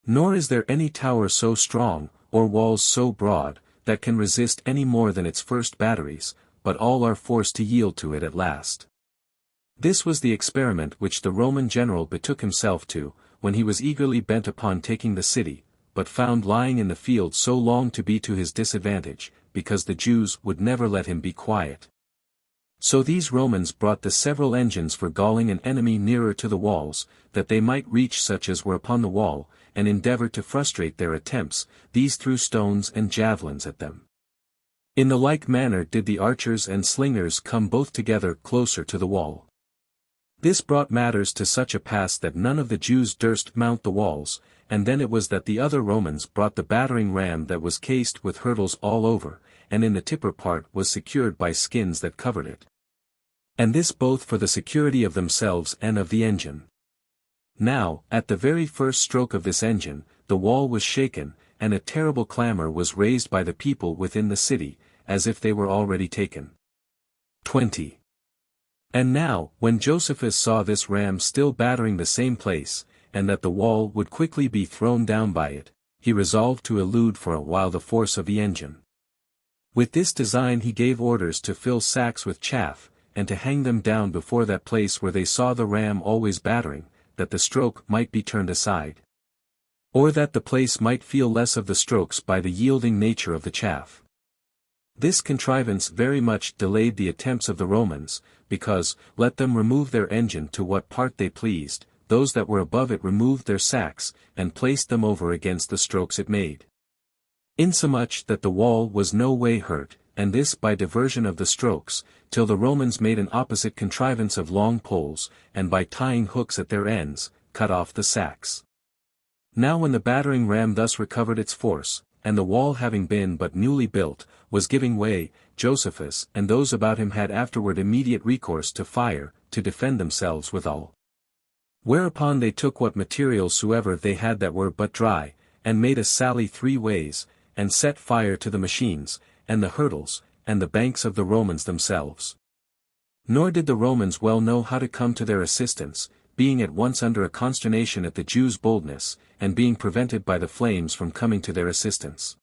Nor is there any tower so strong, or walls so broad, that can resist any more than its first batteries, but all are forced to yield to it at last. This was the experiment which the Roman general betook himself to, when he was eagerly bent upon taking the city, but found lying in the field so long to be to his disadvantage, because the Jews would never let him be quiet. So these Romans brought the several engines for galling an enemy nearer to the walls, that they might reach such as were upon the wall, and endeavored to frustrate their attempts. These threw stones and javelins at them. In the like manner did the archers and slingers come both together closer to the wall. This brought matters to such a pass that none of the Jews durst mount the walls, and then it was that the other Romans brought the battering ram that was cased with hurdles all over, and in the tipper part was secured by skins that covered it. And this both for the security of themselves and of the engine. Now, at the very first stroke of this engine, the wall was shaken, and a terrible clamor was raised by the people within the city, as if they were already taken. 20. And now, when Josephus saw this ram still battering the same place, and that the wall would quickly be thrown down by it, he resolved to elude for a while the force of the engine. With this design he gave orders to fill sacks with chaff, and to hang them down before that place where they saw the ram always battering, that the stroke might be turned aside. Or that the place might feel less of the strokes by the yielding nature of the chaff. This contrivance very much delayed the attempts of the Romans, because, let them remove their engine to what part they pleased, those that were above it removed their sacks, and placed them over against the strokes it made. Insomuch that the wall was no way hurt, and this by diversion of the strokes, till the Romans made an opposite contrivance of long poles, and by tying hooks at their ends, cut off the sacks. Now when the battering ram thus recovered its force, and the wall having been but newly built, was giving way, Josephus and those about him had afterward immediate recourse to fire, to defend themselves withal. Whereupon they took what materials soever they had that were but dry, and made a sally 3 ways, and set fire to the machines, and the hurdles, and the banks of the Romans themselves. Nor did the Romans well know how to come to their assistance, being at once under a consternation at the Jews' boldness, and being prevented by the flames from coming to their assistance.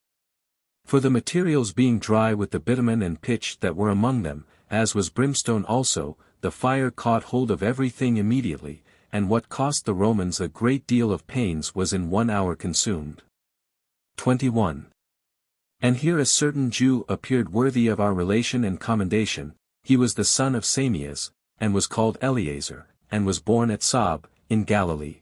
For the materials being dry with the bitumen and pitch that were among them, as was brimstone also, the fire caught hold of everything immediately, and what cost the Romans a great deal of pains was in 1 hour consumed. 21. And here a certain Jew appeared worthy of our relation and commendation. He was the son of Samias, and was called Eleazar, and was born at Sob, in Galilee.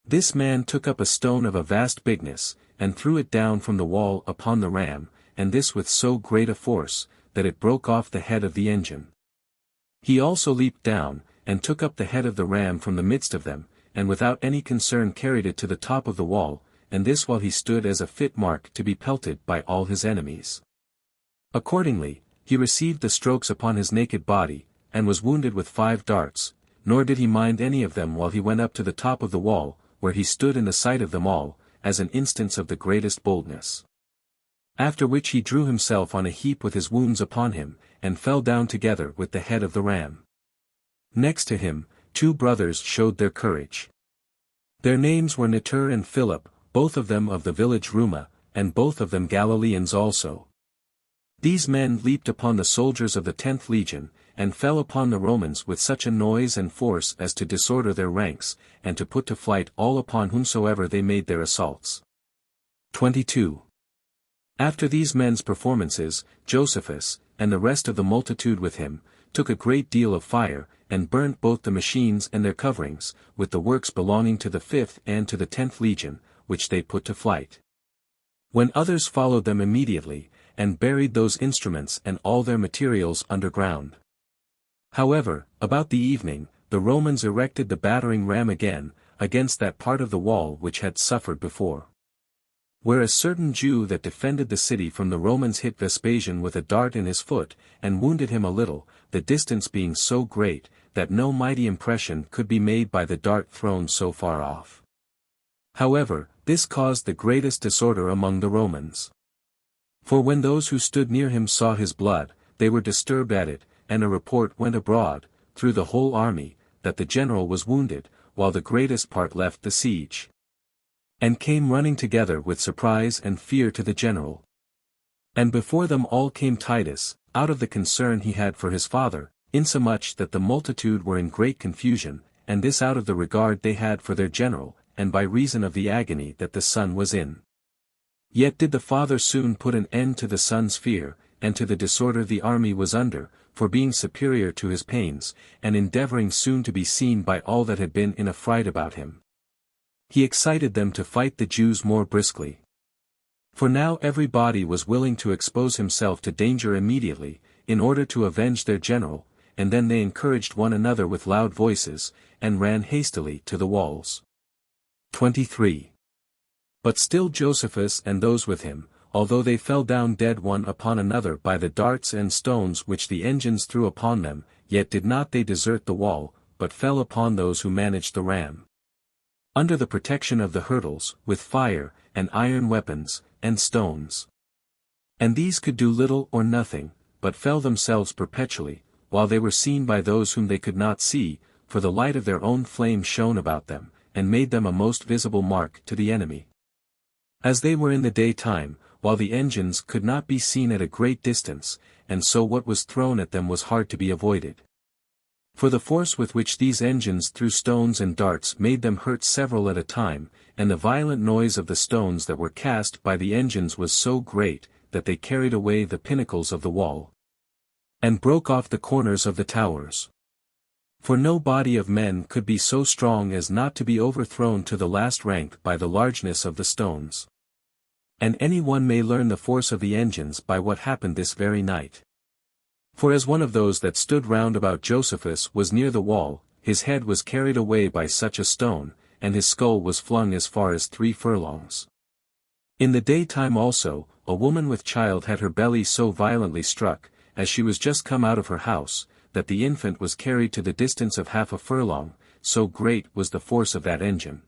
This man took up a stone of a vast bigness, and threw it down from the wall upon the ram, and this with so great a force, that it broke off the head of the engine. He also leaped down, and took up the head of the ram from the midst of them, and without any concern carried it to the top of the wall, and this while he stood as a fit mark to be pelted by all his enemies. Accordingly, he received the strokes upon his naked body, and was wounded with 5 darts, nor did he mind any of them while he went up to the top of the wall, where he stood in the sight of them all, as an instance of the greatest boldness. After which he drew himself on a heap with his wounds upon him, and fell down together with the head of the ram. Next to him, 2 brothers showed their courage. Their names were Netur and Philip, both of them of the village Ruma, and both of them Galileans also. These men leaped upon the soldiers of the 10th legion, and fell upon the Romans with such a noise and force as to disorder their ranks, and to put to flight all upon whomsoever they made their assaults. 22. After these men's performances, Josephus, and the rest of the multitude with him, took a great deal of fire, and burnt both the machines and their coverings, with the works belonging to the 5th and to the 10th legion, which they put to flight. When others followed them immediately, and buried those instruments and all their materials underground. However, about the evening, the Romans erected the battering ram again, against that part of the wall which had suffered before. Where a certain Jew that defended the city from the Romans hit Vespasian with a dart in his foot, and wounded him a little, the distance being so great, that no mighty impression could be made by the dart thrown so far off. However, this caused the greatest disorder among the Romans. For when those who stood near him saw his blood, they were disturbed at it, and a report went abroad, through the whole army, that the general was wounded, while the greatest part left the siege. And came running together with surprise and fear to the general. And before them all came Titus, out of the concern he had for his father, insomuch that the multitude were in great confusion, and this out of the regard they had for their general, and by reason of the agony that the son was in. Yet did the father soon put an end to the son's fear, and to the disorder the army was under, for being superior to his pains, and endeavoring soon to be seen by all that had been in a fright about him. He excited them to fight the Jews more briskly. For now every body was willing to expose himself to danger immediately, in order to avenge their general, and then they encouraged one another with loud voices, and ran hastily to the walls. 23. But still Josephus and those with him, although they fell down dead one upon another by the darts and stones which the engines threw upon them, yet did not they desert the wall, but fell upon those who managed the ram. Under the protection of the hurdles, with fire, and iron weapons, and stones. And these could do little or nothing, but fell themselves perpetually, while they were seen by those whom they could not see, for the light of their own flame shone about them, and made them a most visible mark to the enemy. As they were in the daytime, while the engines could not be seen at a great distance, and so what was thrown at them was hard to be avoided. For the force with which these engines threw stones and darts made them hurt several at a time, and the violent noise of the stones that were cast by the engines was so great, that they carried away the pinnacles of the wall, and broke off the corners of the towers. For no body of men could be so strong as not to be overthrown to the last rank by the largeness of the stones. And any one may learn the force of the engines by what happened this very night. For as one of those that stood round about Josephus was near the wall, his head was carried away by such a stone, and his skull was flung as far as 3 furlongs. In the daytime also, a woman with child had her belly so violently struck, as she was just come out of her house, that the infant was carried to the distance of 1/2 furlong, so great was the force of that engine.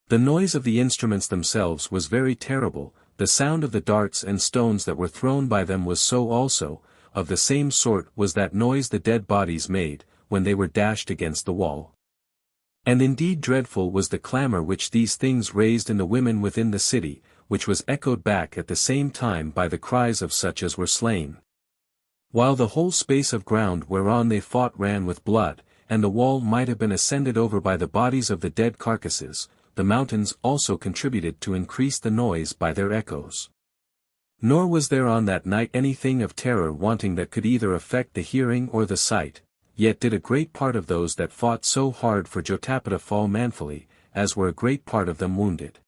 The noise of the instruments themselves was very terrible, the sound of the darts and stones that were thrown by them was so also, of the same sort was that noise the dead bodies made, when they were dashed against the wall. And indeed dreadful was the clamor which these things raised in the women within the city, which was echoed back at the same time by the cries of such as were slain. While the whole space of ground whereon they fought ran with blood, and the wall might have been ascended over by the bodies of the dead carcasses. The mountains also contributed to increase the noise by their echoes. Nor was there on that night anything of terror wanting that could either affect the hearing or the sight, yet did a great part of those that fought so hard for Jotapata fall manfully, as were a great part of them wounded.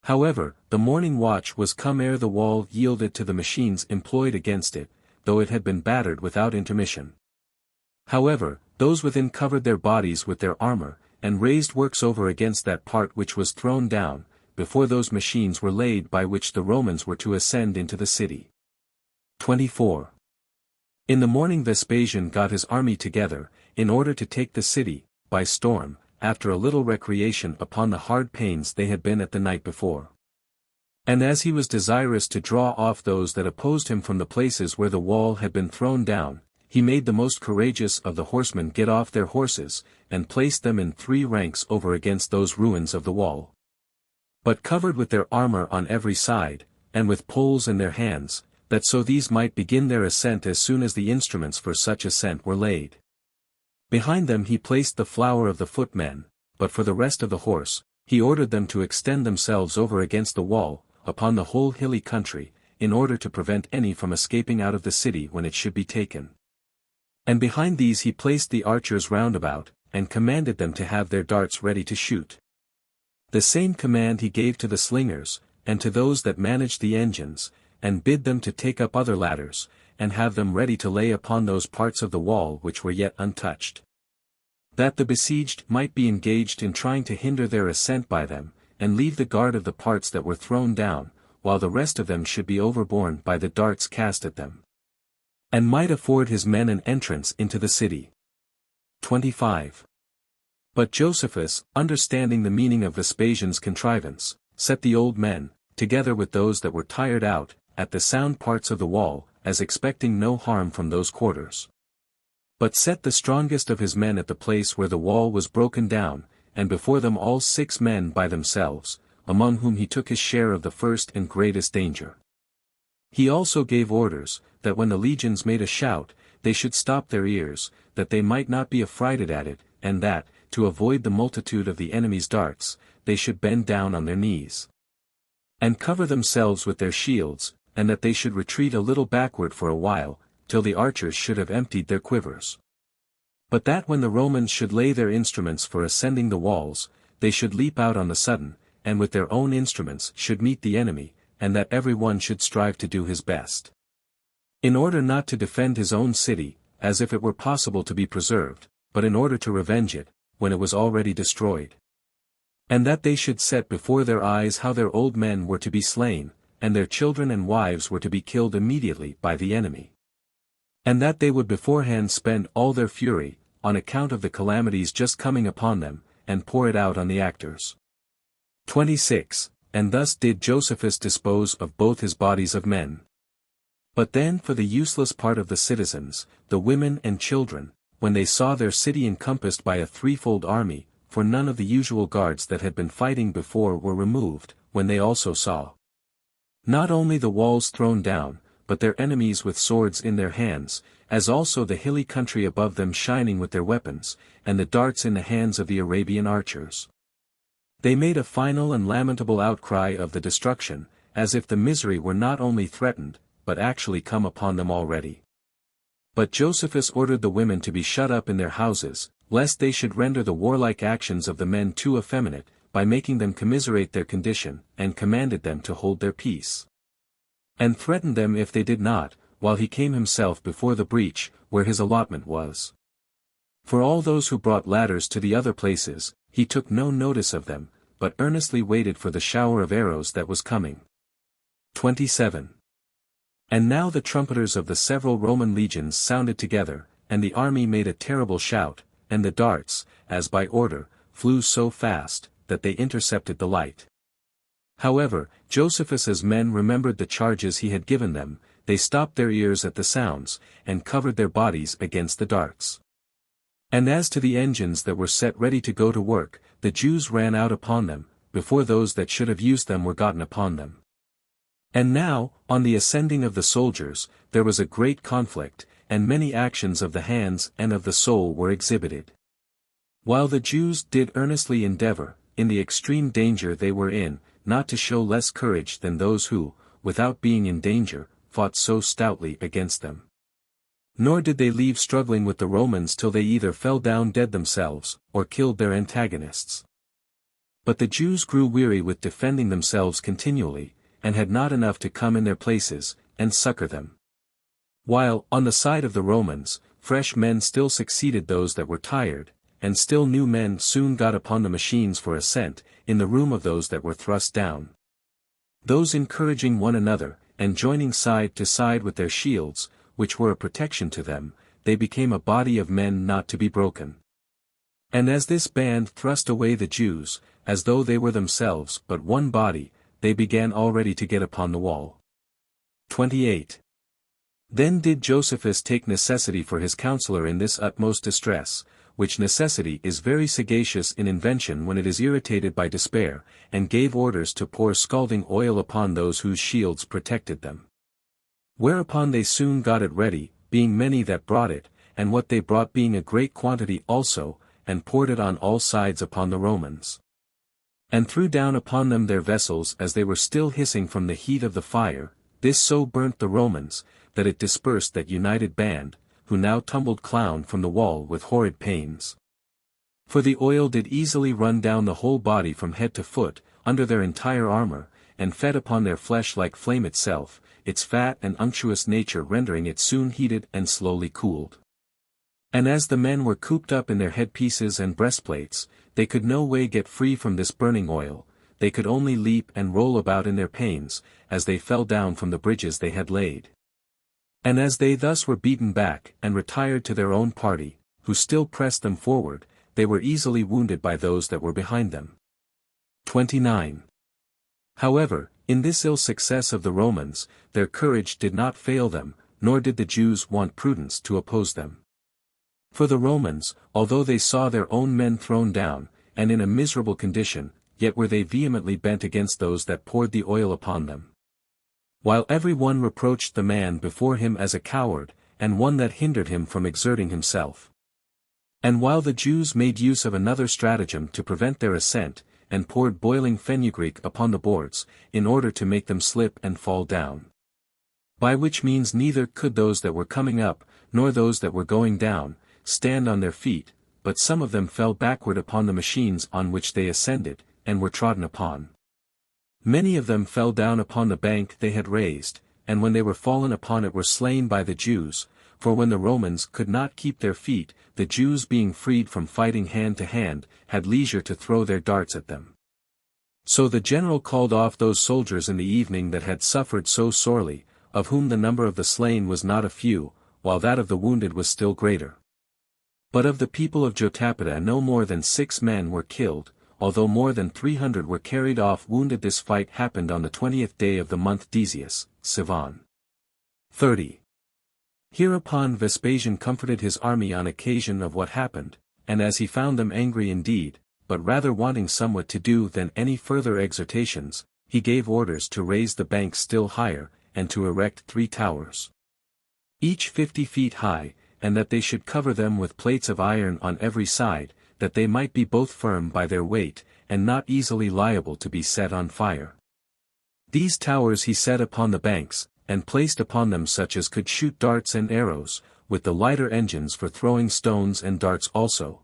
However, the morning watch was come ere the wall yielded to the machines employed against it, though it had been battered without intermission. However, those within covered their bodies with their armor, and raised works over against that part which was thrown down, before those machines were laid by which the Romans were to ascend into the city. 24. In the morning Vespasian got his army together, in order to take the city, by storm, after a little recreation upon the hard pains they had been at the night before. And as he was desirous to draw off those that opposed him from the places where the wall had been thrown down, he made the most courageous of the horsemen get off their horses, and placed them in 3 ranks over against those ruins of the wall. But covered with their armor on every side, and with poles in their hands, that so these might begin their ascent as soon as the instruments for such ascent were laid. Behind them he placed the flower of the footmen, but for the rest of the horse, he ordered them to extend themselves over against the wall, upon the whole hilly country, in order to prevent any from escaping out of the city when it should be taken. And behind these he placed the archers round about, and commanded them to have their darts ready to shoot. The same command he gave to the slingers, and to those that managed the engines, and bid them to take up other ladders, and have them ready to lay upon those parts of the wall which were yet untouched. That the besieged might be engaged in trying to hinder their ascent by them, and leave the guard of the parts that were thrown down, while the rest of them should be overborne by the darts cast at them, and might afford his men an entrance into the city. 25. But Josephus, understanding the meaning of Vespasian's contrivance, set the old men, together with those that were tired out, at the sound parts of the wall, as expecting no harm from those quarters. But set the strongest of his men at the place where the wall was broken down, and before them all 6 men by themselves, among whom he took his share of the first and greatest danger. He also gave orders, that when the legions made a shout, they should stop their ears, that they might not be affrighted at it, and that, to avoid the multitude of the enemy's darts, they should bend down on their knees, and cover themselves with their shields, and that they should retreat a little backward for a while, till the archers should have emptied their quivers. But that when the Romans should lay their instruments for ascending the walls, they should leap out on the sudden, and with their own instruments should meet the enemy, and that every one should strive to do his best, in order not to defend his own city, as if it were possible to be preserved, but in order to revenge it, when it was already destroyed. And that they should set before their eyes how their old men were to be slain, and their children and wives were to be killed immediately by the enemy. And that they would beforehand spend all their fury, on account of the calamities just coming upon them, and pour it out on the actors. 26. And thus did Josephus dispose of both his bodies of men. But then for the useless part of the citizens, the women and children, when they saw their city encompassed by a 3-fold army, for none of the usual guards that had been fighting before were removed, when they also saw not only the walls thrown down, but their enemies with swords in their hands, as also the hilly country above them shining with their weapons, and the darts in the hands of the Arabian archers, they made a final and lamentable outcry of the destruction, as if the misery were not only threatened, but actually come upon them already. But Josephus ordered the women to be shut up in their houses, lest they should render the warlike actions of the men too effeminate, by making them commiserate their condition, and commanded them to hold their peace, and threatened them if they did not, while he came himself before the breach, where his allotment was. For all those who brought ladders to the other places, he took no notice of them, but earnestly waited for the shower of arrows that was coming. 27. And now the trumpeters of the several Roman legions sounded together, and the army made a terrible shout, and the darts, as by order, flew so fast, that they intercepted the light. However, Josephus's men remembered the charges he had given them, they stopped their ears at the sounds, and covered their bodies against the darts. And as to the engines that were set ready to go to work, the Jews ran out upon them, before those that should have used them were gotten upon them. And now, on the ascending of the soldiers, there was a great conflict, and many actions of the hands and of the soul were exhibited. While the Jews did earnestly endeavor, in the extreme danger they were in, not to show less courage than those who, without being in danger, fought so stoutly against them. Nor did they leave struggling with the Romans till they either fell down dead themselves, or killed their antagonists. But the Jews grew weary with defending themselves continually, and had not enough to come in their places, and succor them. While, on the side of the Romans, fresh men still succeeded those that were tired, and still new men soon got upon the machines for ascent, in the room of those that were thrust down. Those encouraging one another, and joining side to side with their shields, which were a protection to them, they became a body of men not to be broken. And as this band thrust away the Jews, as though they were themselves but one body, they began already to get upon the wall. 28. Then did Josephus take necessity for his counselor in this utmost distress, which necessity is very sagacious in invention when it is irritated by despair, and gave orders to pour scalding oil upon those whose shields protected them. Whereupon they soon got it ready, being many that brought it, and what they brought being a great quantity also, and poured it on all sides upon the Romans. And threw down upon them their vessels as they were still hissing from the heat of the fire. This so burnt the Romans, that it dispersed that united band, who now tumbled clown from the wall with horrid pains. For the oil did easily run down the whole body from head to foot, under their entire armor, and fed upon their flesh like flame itself, its fat and unctuous nature rendering it soon heated and slowly cooled. And as the men were cooped up in their headpieces and breastplates, they could no way get free from this burning oil, they could only leap and roll about in their pains, as they fell down from the bridges they had laid. And as they thus were beaten back and retired to their own party, who still pressed them forward, they were easily wounded by those that were behind them. 29. However, in this ill success of the Romans, their courage did not fail them, nor did the Jews want prudence to oppose them. For the Romans, although they saw their own men thrown down, and in a miserable condition, yet were they vehemently bent against those that poured the oil upon them. While every one reproached the man before him as a coward, and one that hindered him from exerting himself. And while the Jews made use of another stratagem to prevent their ascent, and poured boiling fenugreek upon the boards, in order to make them slip and fall down. By which means neither could those that were coming up, nor those that were going down, stand on their feet, but some of them fell backward upon the machines on which they ascended, and were trodden upon. Many of them fell down upon the bank they had raised, and when they were fallen upon it were slain by the Jews, for when the Romans could not keep their feet, the Jews being freed from fighting hand to hand, had leisure to throw their darts at them. So the general called off those soldiers in the evening that had suffered so sorely, of whom the number of the slain was not a few, while that of the wounded was still greater. But of the people of Jotapata no more than 6 men were killed, although more than 300 were carried off wounded. This fight happened on the 20th day of the month Decius, Sivan. 30. Hereupon Vespasian comforted his army on occasion of what happened, and as he found them angry indeed, but rather wanting somewhat to do than any further exhortations, he gave orders to raise the banks still higher, and to erect 3 towers, each 50 feet high, and that they should cover them with plates of iron on every side, that they might be both firm by their weight, and not easily liable to be set on fire. These towers he set upon the banks, and placed upon them such as could shoot darts and arrows, with the lighter engines for throwing stones and darts also.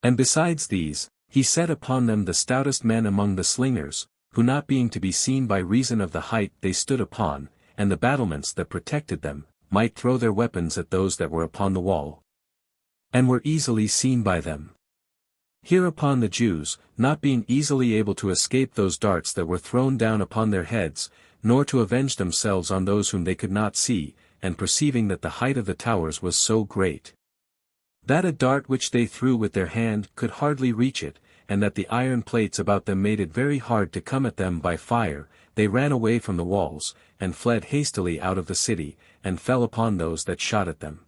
And besides these, he set upon them the stoutest men among the slingers, who not being to be seen by reason of the height they stood upon, and the battlements that protected them, might throw their weapons at those that were upon the wall, and were easily seen by them. Hereupon the Jews, not being easily able to escape those darts that were thrown down upon their heads, nor to avenge themselves on those whom they could not see, and perceiving that the height of the towers was so great, that a dart which they threw with their hand could hardly reach it, and that the iron plates about them made it very hard to come at them by fire, they ran away from the walls, and fled hastily out of the city, and fell upon those that shot at them.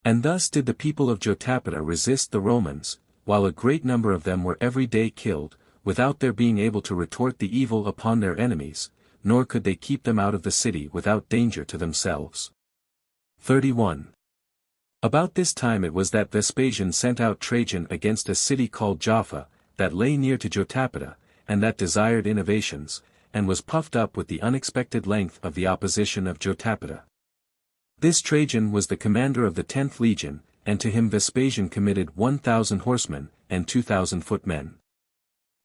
And thus did the people of Jotapata resist the Romans, while a great number of them were every day killed, without their being able to retort the evil upon their enemies, nor could they keep them out of the city without danger to themselves. 31. About this time it was that Vespasian sent out Trajan against a city called Jaffa, that lay near to Jotapata, and that desired innovations, and was puffed up with the unexpected length of the opposition of Jotapata. This Trajan was the commander of the 10th legion, and to him Vespasian committed 1,000 horsemen, and 2,000 footmen.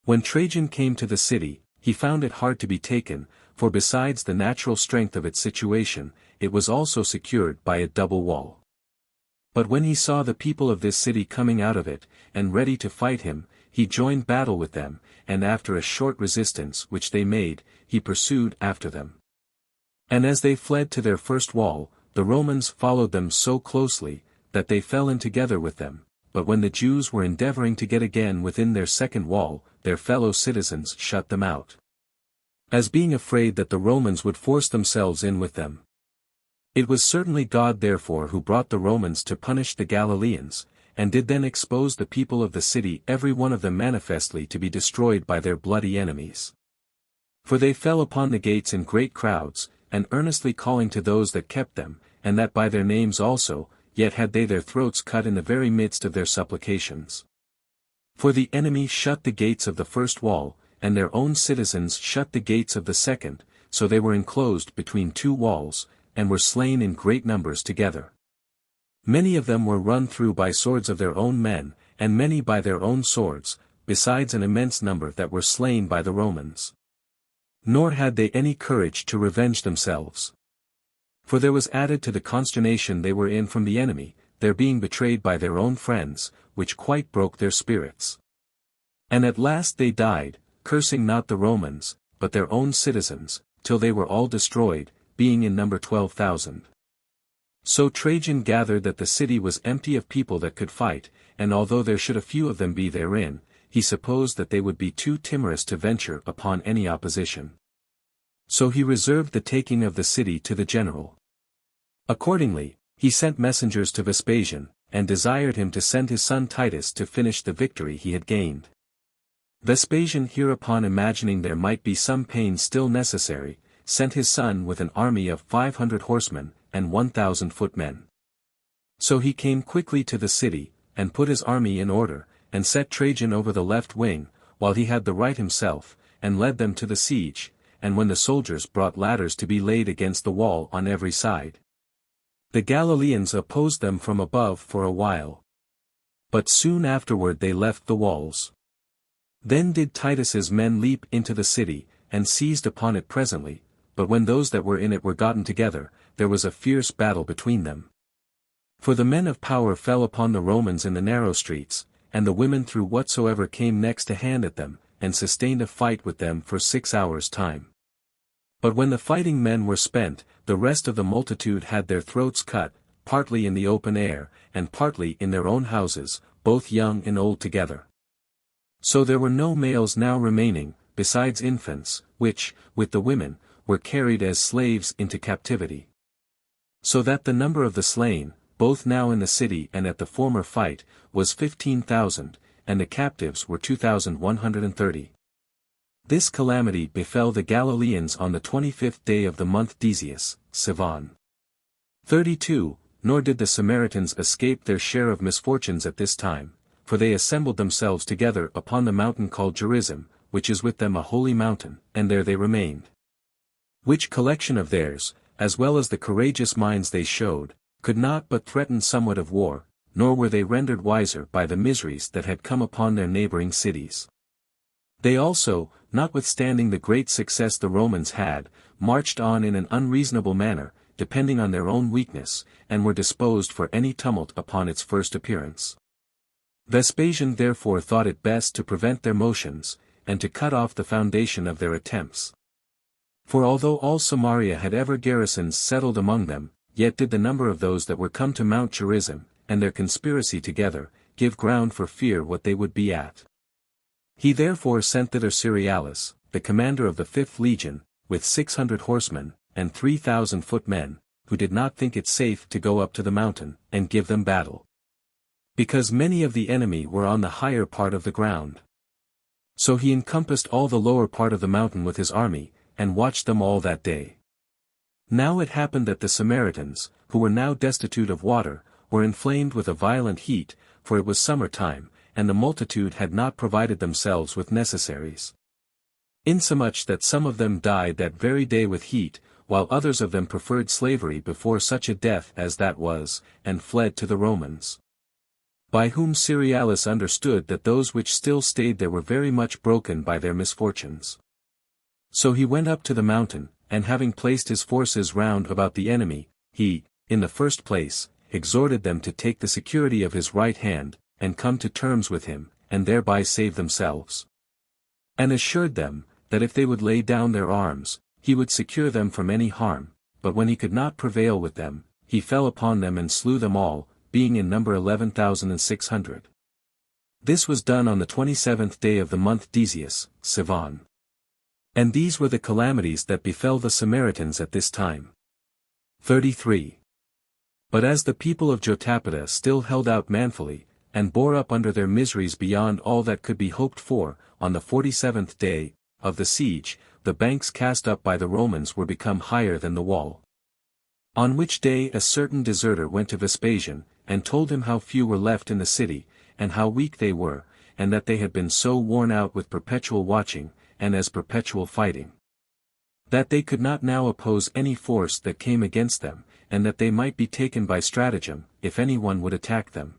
When Trajan came to the city, he found it hard to be taken, for besides the natural strength of its situation, it was also secured by a double wall. But when he saw the people of this city coming out of it, and ready to fight him, he joined battle with them, and after a short resistance which they made, he pursued after them. And as they fled to their first wall, the Romans followed them so closely, that they fell in together with them, but when the Jews were endeavoring to get again within their second wall, their fellow citizens shut them out, as being afraid that the Romans would force themselves in with them. It was certainly God therefore who brought the Romans to punish the Galileans, and did then expose the people of the city every one of them manifestly to be destroyed by their bloody enemies. For they fell upon the gates in great crowds, and earnestly calling to those that kept them, and that by their names also, yet had they their throats cut in the very midst of their supplications. For the enemy shut the gates of the first wall, and their own citizens shut the gates of the second, so they were enclosed between two walls, and were slain in great numbers together. Many of them were run through by swords of their own men, and many by their own swords, besides an immense number that were slain by the Romans. Nor had they any courage to revenge themselves. For there was added to the consternation they were in from the enemy, their being betrayed by their own friends, which quite broke their spirits. And at last they died, cursing not the Romans, but their own citizens, till they were all destroyed, being in number 12,000. So Trajan gathered that the city was empty of people that could fight, and although there should a few of them be therein, he supposed that they would be too timorous to venture upon any opposition. So he reserved the taking of the city to the general. Accordingly, he sent messengers to Vespasian, and desired him to send his son Titus to finish the victory he had gained. Vespasian hereupon, imagining there might be some pain still necessary, sent his son with an army of 500 horsemen, and 1,000 footmen. So he came quickly to the city, and put his army in order, and set Trajan over the left wing, while he had the right himself, and led them to the siege, and when the soldiers brought ladders to be laid against the wall on every side, the Galileans opposed them from above for a while. But soon afterward they left the walls. Then did Titus's men leap into the city, and seized upon it presently, but when those that were in it were gotten together, there was a fierce battle between them. For the men of power fell upon the Romans in the narrow streets, and the women threw whatsoever came next to hand at them, and sustained a fight with them for 6 hours' time. But when the fighting men were spent, the rest of the multitude had their throats cut, partly in the open air, and partly in their own houses, both young and old together. So there were no males now remaining, besides infants, which, with the women, were carried as slaves into captivity. So that the number of the slain, both now in the city and at the former fight, was 15,000, and the captives were 2,130. This calamity befell the Galileans on the 25th day of the month Decius, Sivan. 32. Nor did the Samaritans escape their share of misfortunes at this time, for they assembled themselves together upon the mountain called Jerusalem, which is with them a holy mountain, and there they remained. Which collection of theirs, as well as the courageous minds they showed, could not but threaten somewhat of war, nor were they rendered wiser by the miseries that had come upon their neighboring cities. They also, notwithstanding the great success the Romans had, marched on in an unreasonable manner, depending on their own weakness, and were disposed for any tumult upon its first appearance. Vespasian therefore thought it best to prevent their motions, and to cut off the foundation of their attempts. For although all Samaria had ever garrisons settled among them, yet did the number of those that were come to Mount Gerizim, and their conspiracy together, give ground for fear what they would be at. He therefore sent thither Cerealis, the commander of the 5th legion, with 600 horsemen, and 3,000 footmen, who did not think it safe to go up to the mountain, and give them battle. Because many of the enemy were on the higher part of the ground. So he encompassed all the lower part of the mountain with his army, and watched them all that day. Now it happened that the Samaritans, who were now destitute of water, were inflamed with a violent heat, for it was summer time, and the multitude had not provided themselves with necessaries. Insomuch that some of them died that very day with heat, while others of them preferred slavery before such a death as that was, and fled to the Romans. By whom Cerealis understood that those which still stayed there were very much broken by their misfortunes. So he went up to the mountain, and having placed his forces round about the enemy, he, in the first place, exhorted them to take the security of his right hand, and come to terms with him, and thereby save themselves. And assured them, that if they would lay down their arms, he would secure them from any harm, but when he could not prevail with them, he fell upon them and slew them all, being in number 11,600. This was done on the 27th day of the month Decius, Sivan. And these were the calamities that befell the Samaritans at this time. 33. But as the people of Jotapata still held out manfully, and bore up under their miseries beyond all that could be hoped for, on the 47th day of the siege, the banks cast up by the Romans were become higher than the wall. On which day a certain deserter went to Vespasian, and told him how few were left in the city, and how weak they were, and that they had been so worn out with perpetual watching, and as perpetual fighting, that they could not now oppose any force that came against them, and that they might be taken by stratagem, if any one would attack them.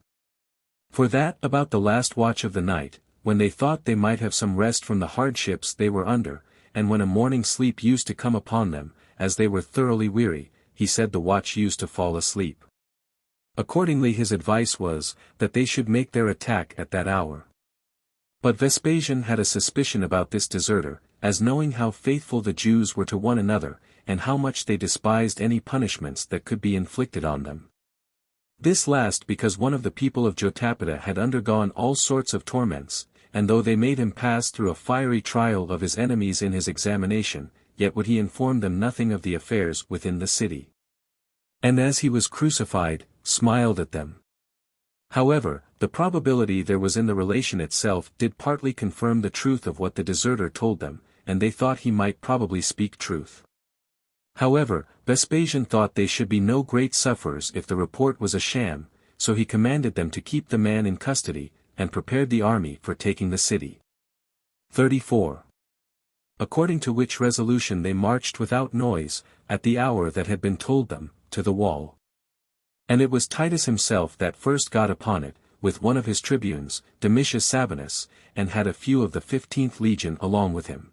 For that about the last watch of the night, when they thought they might have some rest from the hardships they were under, and when a morning sleep used to come upon them, as they were thoroughly weary, he said the watch used to fall asleep. Accordingly his advice was, that they should make their attack at that hour. But Vespasian had a suspicion about this deserter, as knowing how faithful the Jews were to one another, and how much they despised any punishments that could be inflicted on them. This last because one of the people of Jotapata had undergone all sorts of torments, and though they made him pass through a fiery trial of his enemies in his examination, yet would he inform them nothing of the affairs within the city. And as he was crucified, smiled at them. However, the probability there was in the relation itself did partly confirm the truth of what the deserter told them, and they thought he might probably speak truth. However, Vespasian thought they should be no great sufferers if the report was a sham, so he commanded them to keep the man in custody, and prepared the army for taking the city. 34. According to which resolution they marched without noise, at the hour that had been told them, to the wall. And it was Titus himself that first got upon it, with one of his tribunes, Domitius Sabinus, and had a few of the 15th legion along with him.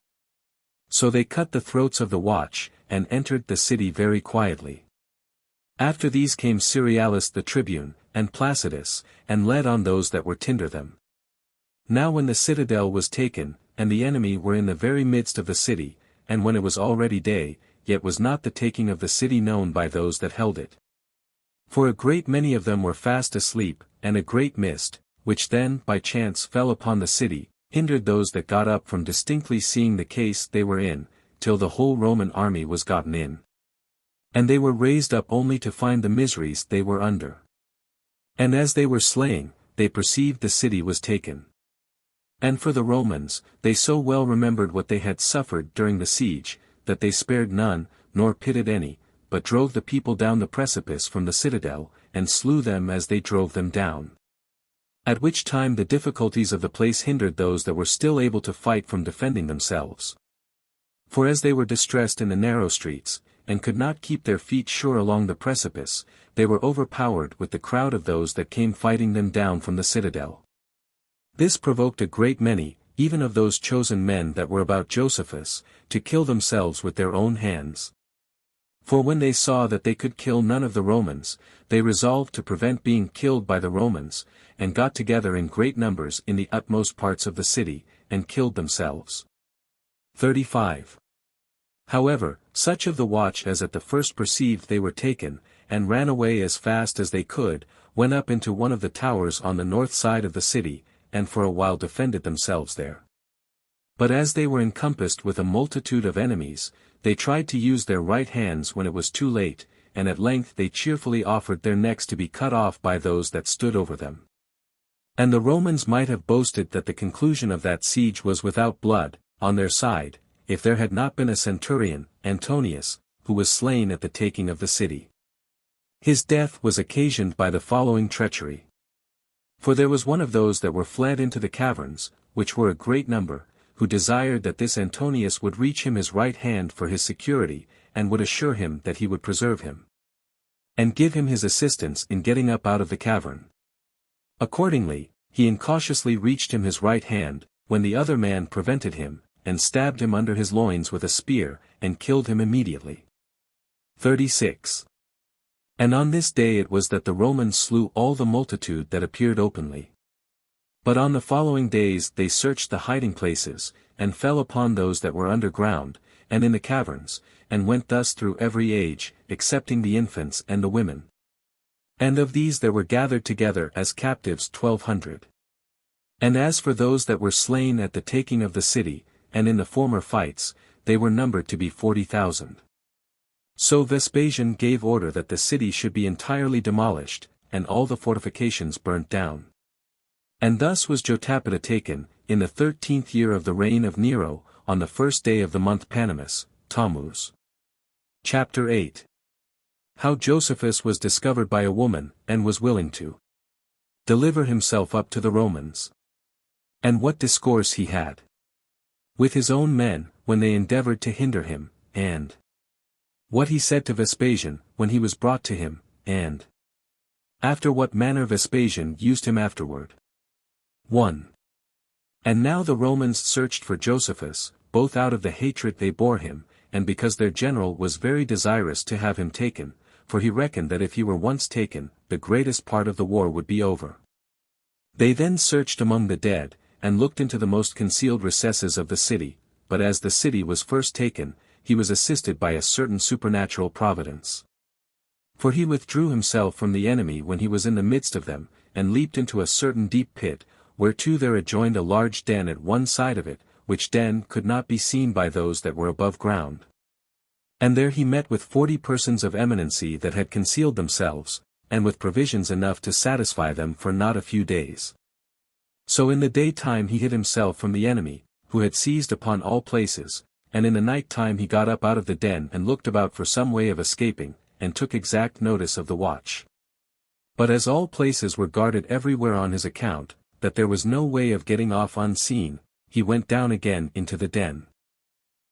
So they cut the throats of the watch, and entered the city very quietly. After these came Cerealis the tribune, and Placidus, and led on those that were tinder them. Now when the citadel was taken, and the enemy were in the very midst of the city, and when it was already day, yet was not the taking of the city known by those that held it. For a great many of them were fast asleep, and a great mist, which then by chance fell upon the city, hindered those that got up from distinctly seeing the case they were in, till the whole Roman army was gotten in. And they were raised up only to find the miseries they were under. And as they were slaying, they perceived the city was taken. And for the Romans, they so well remembered what they had suffered during the siege, that they spared none, nor pitied any, but drove the people down the precipice from the citadel, and slew them as they drove them down. At which time the difficulties of the place hindered those that were still able to fight from defending themselves. For as they were distressed in the narrow streets, and could not keep their feet sure along the precipice, they were overpowered with the crowd of those that came fighting them down from the citadel. This provoked a great many, even of those chosen men that were about Josephus, to kill themselves with their own hands. For when they saw that they could kill none of the Romans, they resolved to prevent being killed by the Romans, and got together in great numbers in the utmost parts of the city, and killed themselves. 35. However, such of the watch as at the first perceived they were taken, and ran away as fast as they could, went up into one of the towers on the north side of the city, and for a while defended themselves there. But as they were encompassed with a multitude of enemies, they tried to use their right hands when it was too late, and at length they cheerfully offered their necks to be cut off by those that stood over them. And the Romans might have boasted that the conclusion of that siege was without blood, on their side, if there had not been a centurion, Antonius, who was slain at the taking of the city. His death was occasioned by the following treachery. For there was one of those that were fled into the caverns, which were a great number, who desired that this Antonius would reach him his right hand for his security, and would assure him that he would preserve him, and give him his assistance in getting up out of the cavern. Accordingly, he incautiously reached him his right hand, when the other man prevented him, and stabbed him under his loins with a spear, and killed him immediately. 36. And on this day it was that the Romans slew all the multitude that appeared openly. But on the following days they searched the hiding places, and fell upon those that were underground, and in the caverns, and went thus through every age, excepting the infants and the women. And of these there were gathered together as captives 1,200. And as for those that were slain at the taking of the city, and in the former fights, they were numbered to be 40,000. So Vespasian gave order that the city should be entirely demolished, and all the fortifications burnt down. And thus was Jotapata taken, in the 13th year of the reign of Nero, on the first day of the month Panemus, Tammuz. Chapter 8. How Josephus was discovered by a woman, and was willing to deliver himself up to the Romans. And what discourse he had with his own men, when they endeavored to hinder him, and what he said to Vespasian, when he was brought to him, and after what manner Vespasian used him afterward. 1. And now the Romans searched for Josephus, both out of the hatred they bore him, and because their general was very desirous to have him taken, for he reckoned that if he were once taken, the greatest part of the war would be over. They then searched among the dead, and looked into the most concealed recesses of the city, but as the city was first taken, he was assisted by a certain supernatural providence. For he withdrew himself from the enemy when he was in the midst of them, and leaped into a certain deep pit, whereto there adjoined a large den at one side of it, which den could not be seen by those that were above ground. And there he met with 40 persons of eminency that had concealed themselves, and with provisions enough to satisfy them for not a few days. So in the daytime he hid himself from the enemy, who had seized upon all places, and in the night time he got up out of the den and looked about for some way of escaping, and took exact notice of the watch. But as all places were guarded everywhere on his account, that there was no way of getting off unseen, he went down again into the den.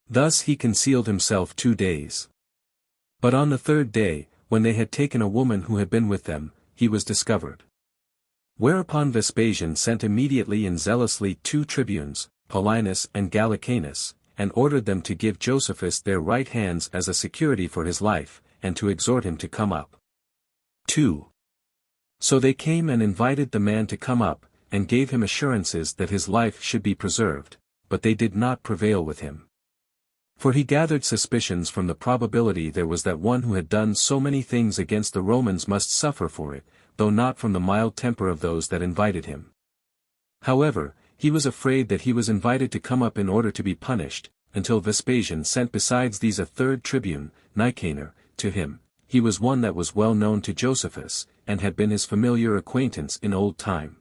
Thus he concealed himself 2 days. But on the 3rd day, when they had taken a woman who had been with them, he was discovered. Whereupon Vespasian sent immediately and zealously 2 tribunes, Paulinus and Gallicanus, and ordered them to give Josephus their right hands as a security for his life, and to exhort him to come up. 2. So they came and invited the man to come up, and gave him assurances that his life should be preserved, but they did not prevail with him. For he gathered suspicions from the probability there was that one who had done so many things against the Romans must suffer for it, though not from the mild temper of those that invited him. However, he was afraid that he was invited to come up in order to be punished, until Vespasian sent besides these a 3rd tribune, Nicanor, to him. He was one that was well known to Josephus, and had been his familiar acquaintance in old time.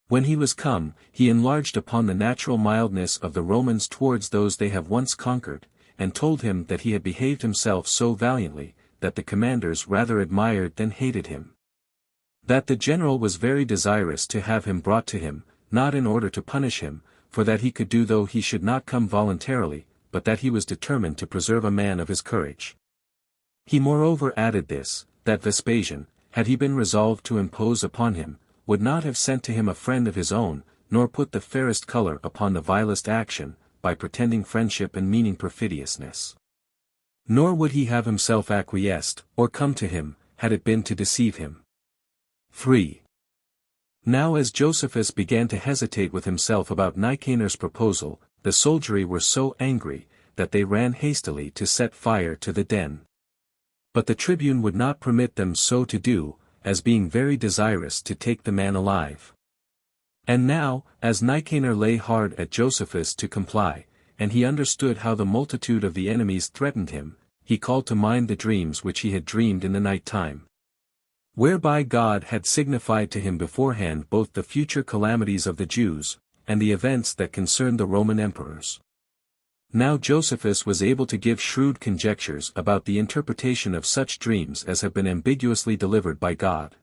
When he was come, he enlarged upon the natural mildness of the Romans towards those they have once conquered, and told him that he had behaved himself so valiantly, that the commanders rather admired than hated him. That the general was very desirous to have him brought to him, not in order to punish him, for that he could do though he should not come voluntarily, but that he was determined to preserve a man of his courage. He moreover added this, that Vespasian, had he been resolved to impose upon him, would not have sent to him a friend of his own, nor put the fairest color upon the vilest action, by pretending friendship and meaning perfidiousness. Nor would he have himself acquiesced, or come to him, had it been to deceive him. 3. Now as Josephus began to hesitate with himself about Nicanor's proposal, the soldiery were so angry, that they ran hastily to set fire to the den. But the tribune would not permit them so to do, as being very desirous to take the man alive. And now, as Nicanor lay hard at Josephus to comply, and he understood how the multitude of the enemies threatened him, he called to mind the dreams which he had dreamed in the night time, whereby God had signified to him beforehand both the future calamities of the Jews, and the events that concerned the Roman emperors. Now Josephus was able to give shrewd conjectures about the interpretation of such dreams as have been ambiguously delivered by God.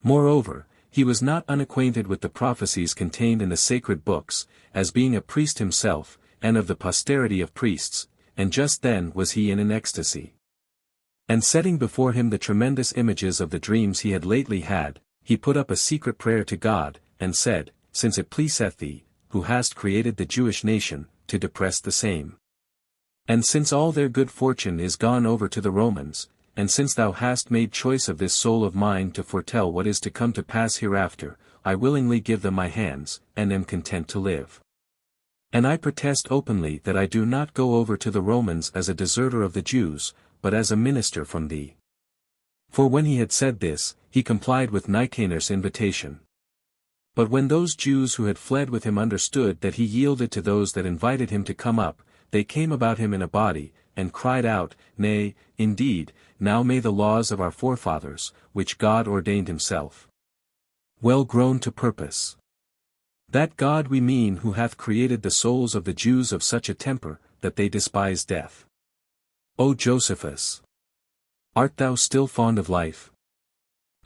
Moreover, he was not unacquainted with the prophecies contained in the sacred books, as being a priest himself, and of the posterity of priests, and just then was he in an ecstasy. And setting before him the tremendous images of the dreams he had lately had, he put up a secret prayer to God, and said, Since it pleaseth thee, who hast created the Jewish nation, to depress the same. And since all their good fortune is gone over to the Romans, and since thou hast made choice of this soul of mine to foretell what is to come to pass hereafter, I willingly give them my hands, and am content to live. And I protest openly that I do not go over to the Romans as a deserter of the Jews, but as a minister from thee. For when he had said this, he complied with Nicanor's invitation. But when those Jews who had fled with him understood that he yielded to those that invited him to come up, they came about him in a body, and cried out, Nay, indeed, now may the laws of our forefathers, which God ordained himself, well grown to purpose. That God we mean who hath created the souls of the Jews of such a temper, that they despise death. O Josephus! Art thou still fond of life?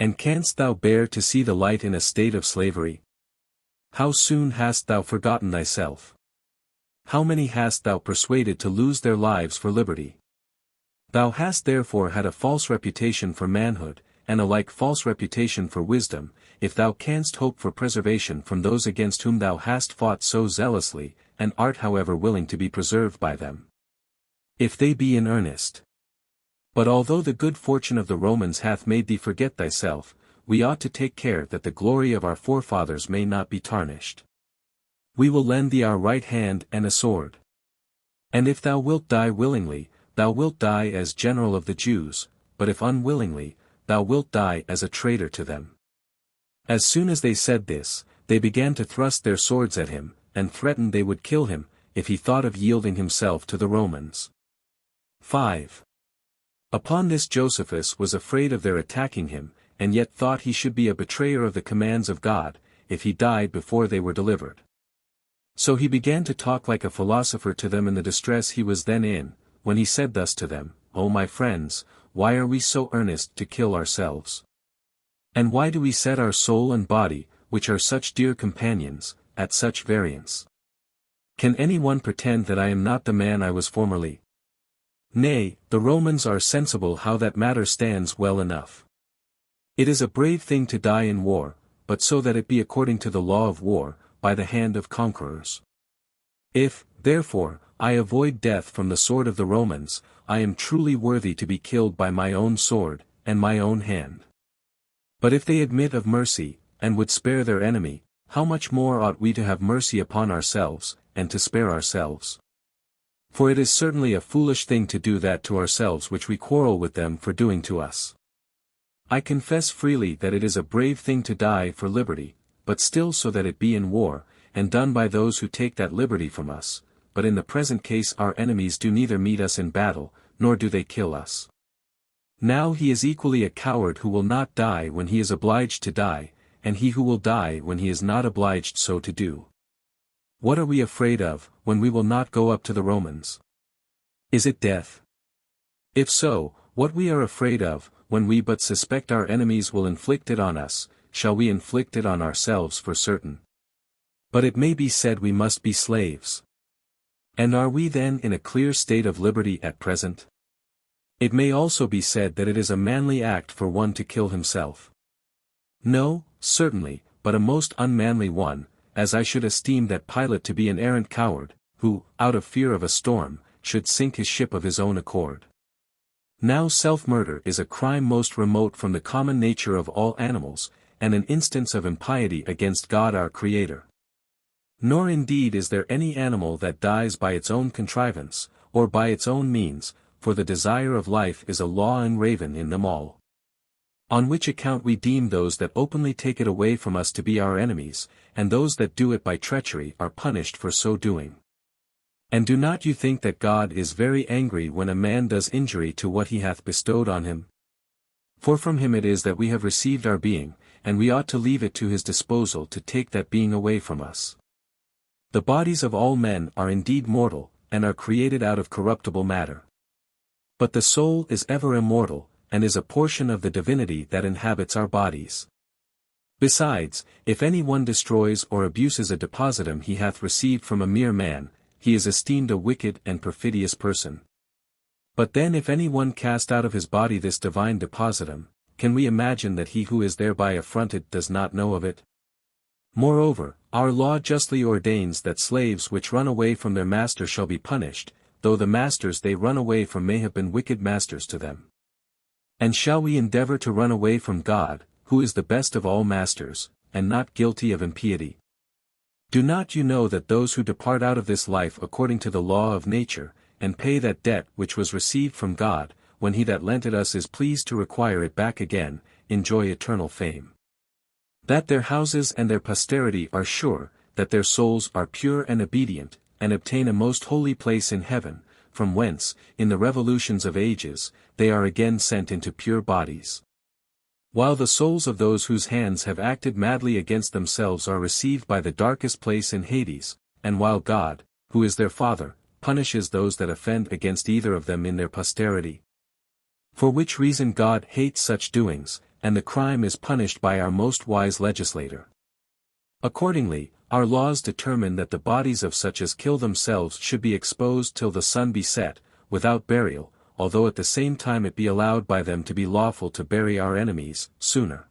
And canst thou bear to see the light in a state of slavery? How soon hast thou forgotten thyself? How many hast thou persuaded to lose their lives for liberty? Thou hast therefore had a false reputation for manhood, and a like false reputation for wisdom, if thou canst hope for preservation from those against whom thou hast fought so zealously, and art however willing to be preserved by them. If they be in earnest. But although the good fortune of the Romans hath made thee forget thyself, we ought to take care that the glory of our forefathers may not be tarnished. We will lend thee our right hand and a sword. And if thou wilt die willingly, thou wilt die as general of the Jews, but if unwillingly, thou wilt die as a traitor to them. As soon as they said this, they began to thrust their swords at him, and threatened they would kill him, if he thought of yielding himself to the Romans. 5. Upon this Josephus was afraid of their attacking him, and yet thought he should be a betrayer of the commands of God, if he died before they were delivered. So he began to talk like a philosopher to them in the distress he was then in, when he said thus to them, O my friends, why are we so earnest to kill ourselves? And why do we set our soul and body, which are such dear companions, at such variance? Can any one pretend that I am not the man I was formerly? Nay, the Romans are sensible how that matter stands well enough. It is a brave thing to die in war, but so that it be according to the law of war, by the hand of conquerors. If, therefore, I avoid death from the sword of the Romans, I am truly worthy to be killed by my own sword, and my own hand. But if they admit of mercy, and would spare their enemy, how much more ought we to have mercy upon ourselves, and to spare ourselves? For it is certainly a foolish thing to do that to ourselves which we quarrel with them for doing to us. I confess freely that it is a brave thing to die for liberty, but still so that it be in war, and done by those who take that liberty from us, but in the present case our enemies do neither meet us in battle, nor do they kill us. Now he is equally a coward who will not die when he is obliged to die, and he who will die when he is not obliged so to do. What are we afraid of, when we will not go up to the Romans? Is it death? If so, what we are afraid of, when we but suspect our enemies will inflict it on us, shall we inflict it on ourselves for certain? But it may be said we must be slaves. And are we then in a clear state of liberty at present? It may also be said that it is a manly act for one to kill himself. No, certainly, but a most unmanly one, as I should esteem that pilot to be an arrant coward, who, out of fear of a storm, should sink his ship of his own accord. Now self-murder is a crime most remote from the common nature of all animals, and an instance of impiety against God our Creator. Nor indeed is there any animal that dies by its own contrivance, or by its own means, for the desire of life is a law engraven in them all. On which account we deem those that openly take it away from us to be our enemies, and those that do it by treachery are punished for so doing. And do not you think that God is very angry when a man does injury to what he hath bestowed on him? For from him it is that we have received our being, and we ought to leave it to his disposal to take that being away from us. The bodies of all men are indeed mortal, and are created out of corruptible matter. But the soul is ever immortal, and is a portion of the divinity that inhabits our bodies. Besides, if any one destroys or abuses a depositum he hath received from a mere man, he is esteemed a wicked and perfidious person. But then if any one cast out of his body this divine depositum, can we imagine that he who is thereby affronted does not know of it? Moreover, our law justly ordains that slaves which run away from their master shall be punished, though the masters they run away from may have been wicked masters to them. And shall we endeavor to run away from God, who is the best of all masters, and not guilty of impiety? Do not you know that those who depart out of this life according to the law of nature, and pay that debt which was received from God, when he that lent it us is pleased to require it back again, enjoy eternal fame? That their houses and their posterity are sure, that their souls are pure and obedient, and obtain a most holy place in heaven, from whence, in the revolutions of ages, they are again sent into pure bodies. While the souls of those whose hands have acted madly against themselves are received by the darkest place in Hades, and while God, who is their Father, punishes those that offend against either of them in their posterity. For which reason God hates such doings, and the crime is punished by our most wise legislator. Accordingly, our laws determine that the bodies of such as kill themselves should be exposed till the sun be set, without burial, although at the same time it be allowed by them to be lawful to bury our enemies, sooner.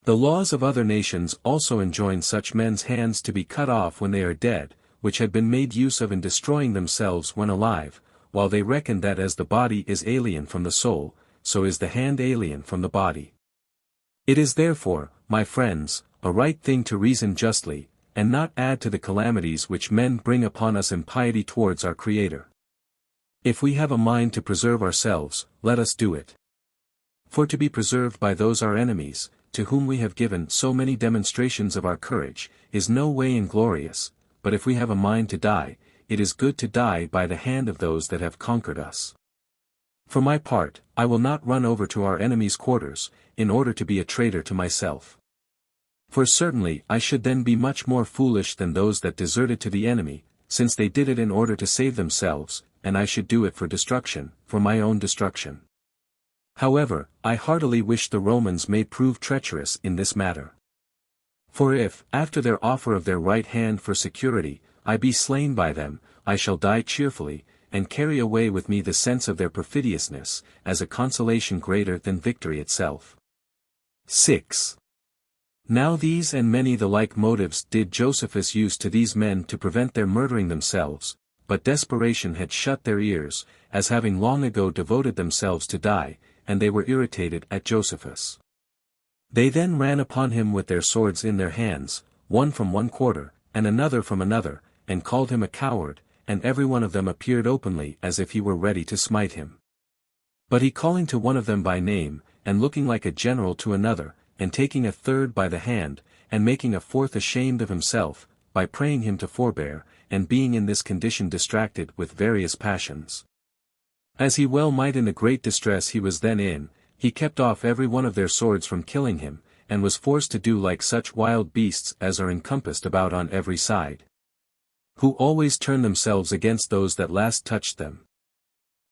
The laws of other nations also enjoin such men's hands to be cut off when they are dead, which had been made use of in destroying themselves when alive, while they reckon that as the body is alien from the soul, so is the hand alien from the body. It is therefore, my friends, a right thing to reason justly, and not add to the calamities which men bring upon us impiety towards our Creator. If we have a mind to preserve ourselves, let us do it. For to be preserved by those our enemies, to whom we have given so many demonstrations of our courage, is no way inglorious, but if we have a mind to die, it is good to die by the hand of those that have conquered us. For my part, I will not run over to our enemies' quarters, in order to be a traitor to myself. For certainly I should then be much more foolish than those that deserted to the enemy, since they did it in order to save themselves, and I should do it for destruction, for my own destruction. However, I heartily wish the Romans may prove treacherous in this matter. For if, after their offer of their right hand for security, I be slain by them, I shall die cheerfully, and carry away with me the sense of their perfidiousness, as a consolation greater than victory itself. 6. Now these and many the like motives did Josephus use to these men to prevent their murdering themselves, but desperation had shut their ears, as having long ago devoted themselves to die, and they were irritated at Josephus. They then ran upon him with their swords in their hands, one from one quarter, and another from another, and called him a coward, and every one of them appeared openly as if he were ready to smite him. But he calling to one of them by name, and looking like a general to another, and taking a third by the hand, and making a fourth ashamed of himself, by praying him to forbear, and being in this condition distracted with various passions. As he well might in the great distress he was then in, he kept off every one of their swords from killing him, and was forced to do like such wild beasts as are encompassed about on every side, who always turn themselves against those that last touched them.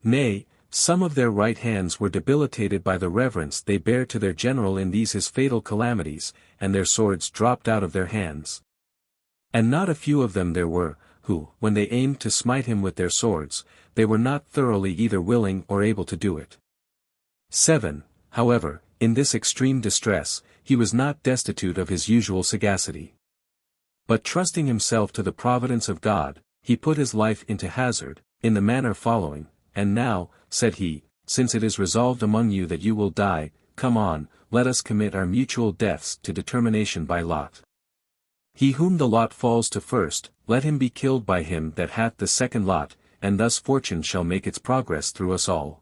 Nay, some of their right hands were debilitated by the reverence they bare to their general in these his fatal calamities, and their swords dropped out of their hands. And not a few of them there were, who, when they aimed to smite him with their swords, they were not thoroughly either willing or able to do it. 7. However, in this extreme distress, he was not destitute of his usual sagacity. But trusting himself to the providence of God, he put his life into hazard, in the manner following, and now, said he, since it is resolved among you that you will die, come on, let us commit our mutual deaths to determination by lot. He whom the lot falls to first, let him be killed by him that hath the second lot, and thus fortune shall make its progress through us all.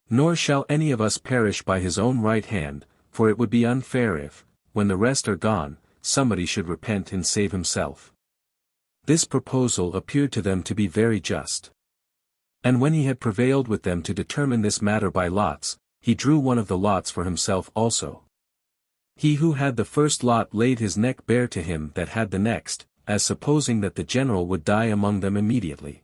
Nor shall any of us perish by his own right hand, for it would be unfair if, when the rest are gone, somebody should repent and save himself. This proposal appeared to them to be very just. And when he had prevailed with them to determine this matter by lots, he drew one of the lots for himself also. He who had the first lot laid his neck bare to him that had the next, as supposing that the general would die among them immediately.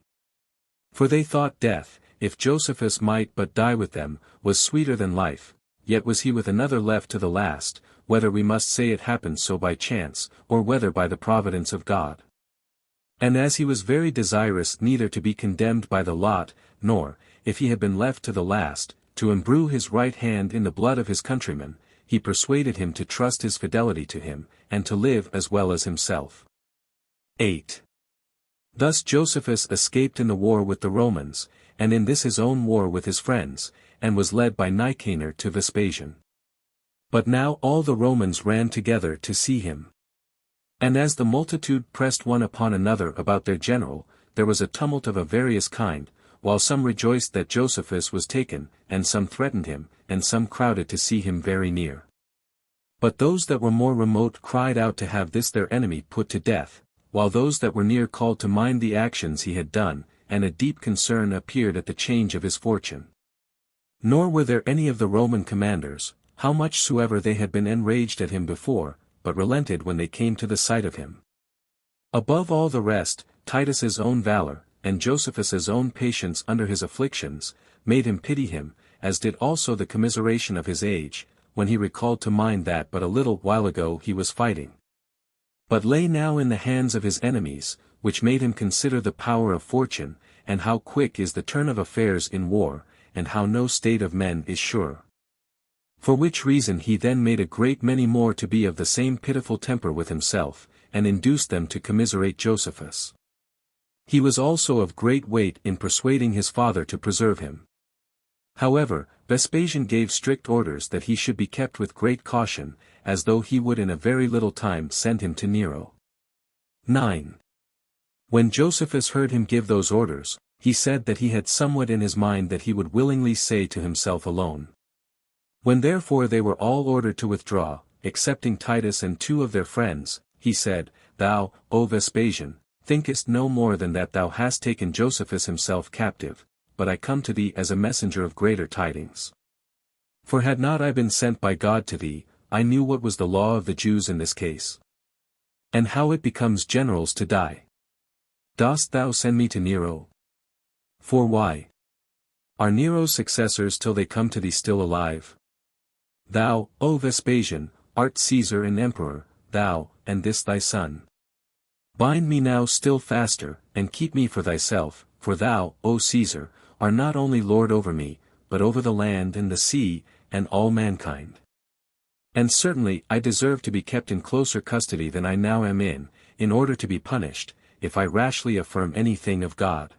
For they thought death, if Josephus might but die with them, was sweeter than life, yet was he with another left to the last, whether we must say it happened so by chance, or whether by the providence of God. And as he was very desirous neither to be condemned by the lot, nor, if he had been left to the last, to embrue his right hand in the blood of his countrymen, he persuaded him to trust his fidelity to him, and to live as well as himself. 8. Thus Josephus escaped in the war with the Romans, and in this his own war with his friends, and was led by Nicanor to Vespasian. But now all the Romans ran together to see him. And as the multitude pressed one upon another about their general, there was a tumult of a various kind, while some rejoiced that Josephus was taken, and some threatened him, and some crowded to see him very near. But those that were more remote cried out to have this their enemy put to death, while those that were near called to mind the actions he had done, and a deep concern appeared at the change of his fortune. Nor were there any of the Roman commanders, how much soever they had been enraged at him before, but relented when they came to the sight of him. Above all the rest, Titus's own valor, and Josephus's own patience under his afflictions, made him pity him, as did also the commiseration of his age, when he recalled to mind that but a little while ago he was fighting, but lay now in the hands of his enemies, which made him consider the power of fortune, and how quick is the turn of affairs in war, and how no state of men is sure. For which reason he then made a great many more to be of the same pitiful temper with himself, and induced them to commiserate Josephus. He was also of great weight in persuading his father to preserve him. However, Vespasian gave strict orders that he should be kept with great caution, as though he would in a very little time send him to Nero. 9. When Josephus heard him give those orders, he said that he had somewhat in his mind that he would willingly say to himself alone. When therefore they were all ordered to withdraw, excepting Titus and 2 of their friends, he said, Thou, O Vespasian, thinkest no more than that thou hast taken Josephus himself captive, but I come to thee as a messenger of greater tidings. For had not I been sent by God to thee, I knew what was the law of the Jews in this case, and how it becomes generals to die. Dost thou send me to Nero? For why? Are Nero's successors till they come to thee still alive? Thou, O Vespasian, art Caesar and emperor, thou, and this thy son. Bind me now still faster, and keep me for thyself, for thou, O Caesar, art not only lord over me, but over the land and the sea, and all mankind. And certainly I deserve to be kept in closer custody than I now am in order to be punished, if I rashly affirm anything of God.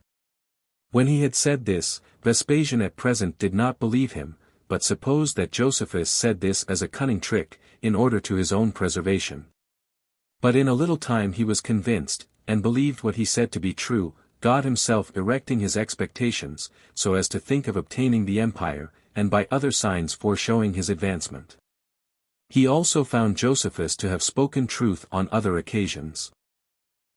When he had said this, Vespasian at present did not believe him, but supposed that Josephus said this as a cunning trick, in order to his own preservation. But in a little time he was convinced, and believed what he said to be true, God himself erecting his expectations, so as to think of obtaining the empire, and by other signs foreshowing his advancement. He also found Josephus to have spoken truth on other occasions.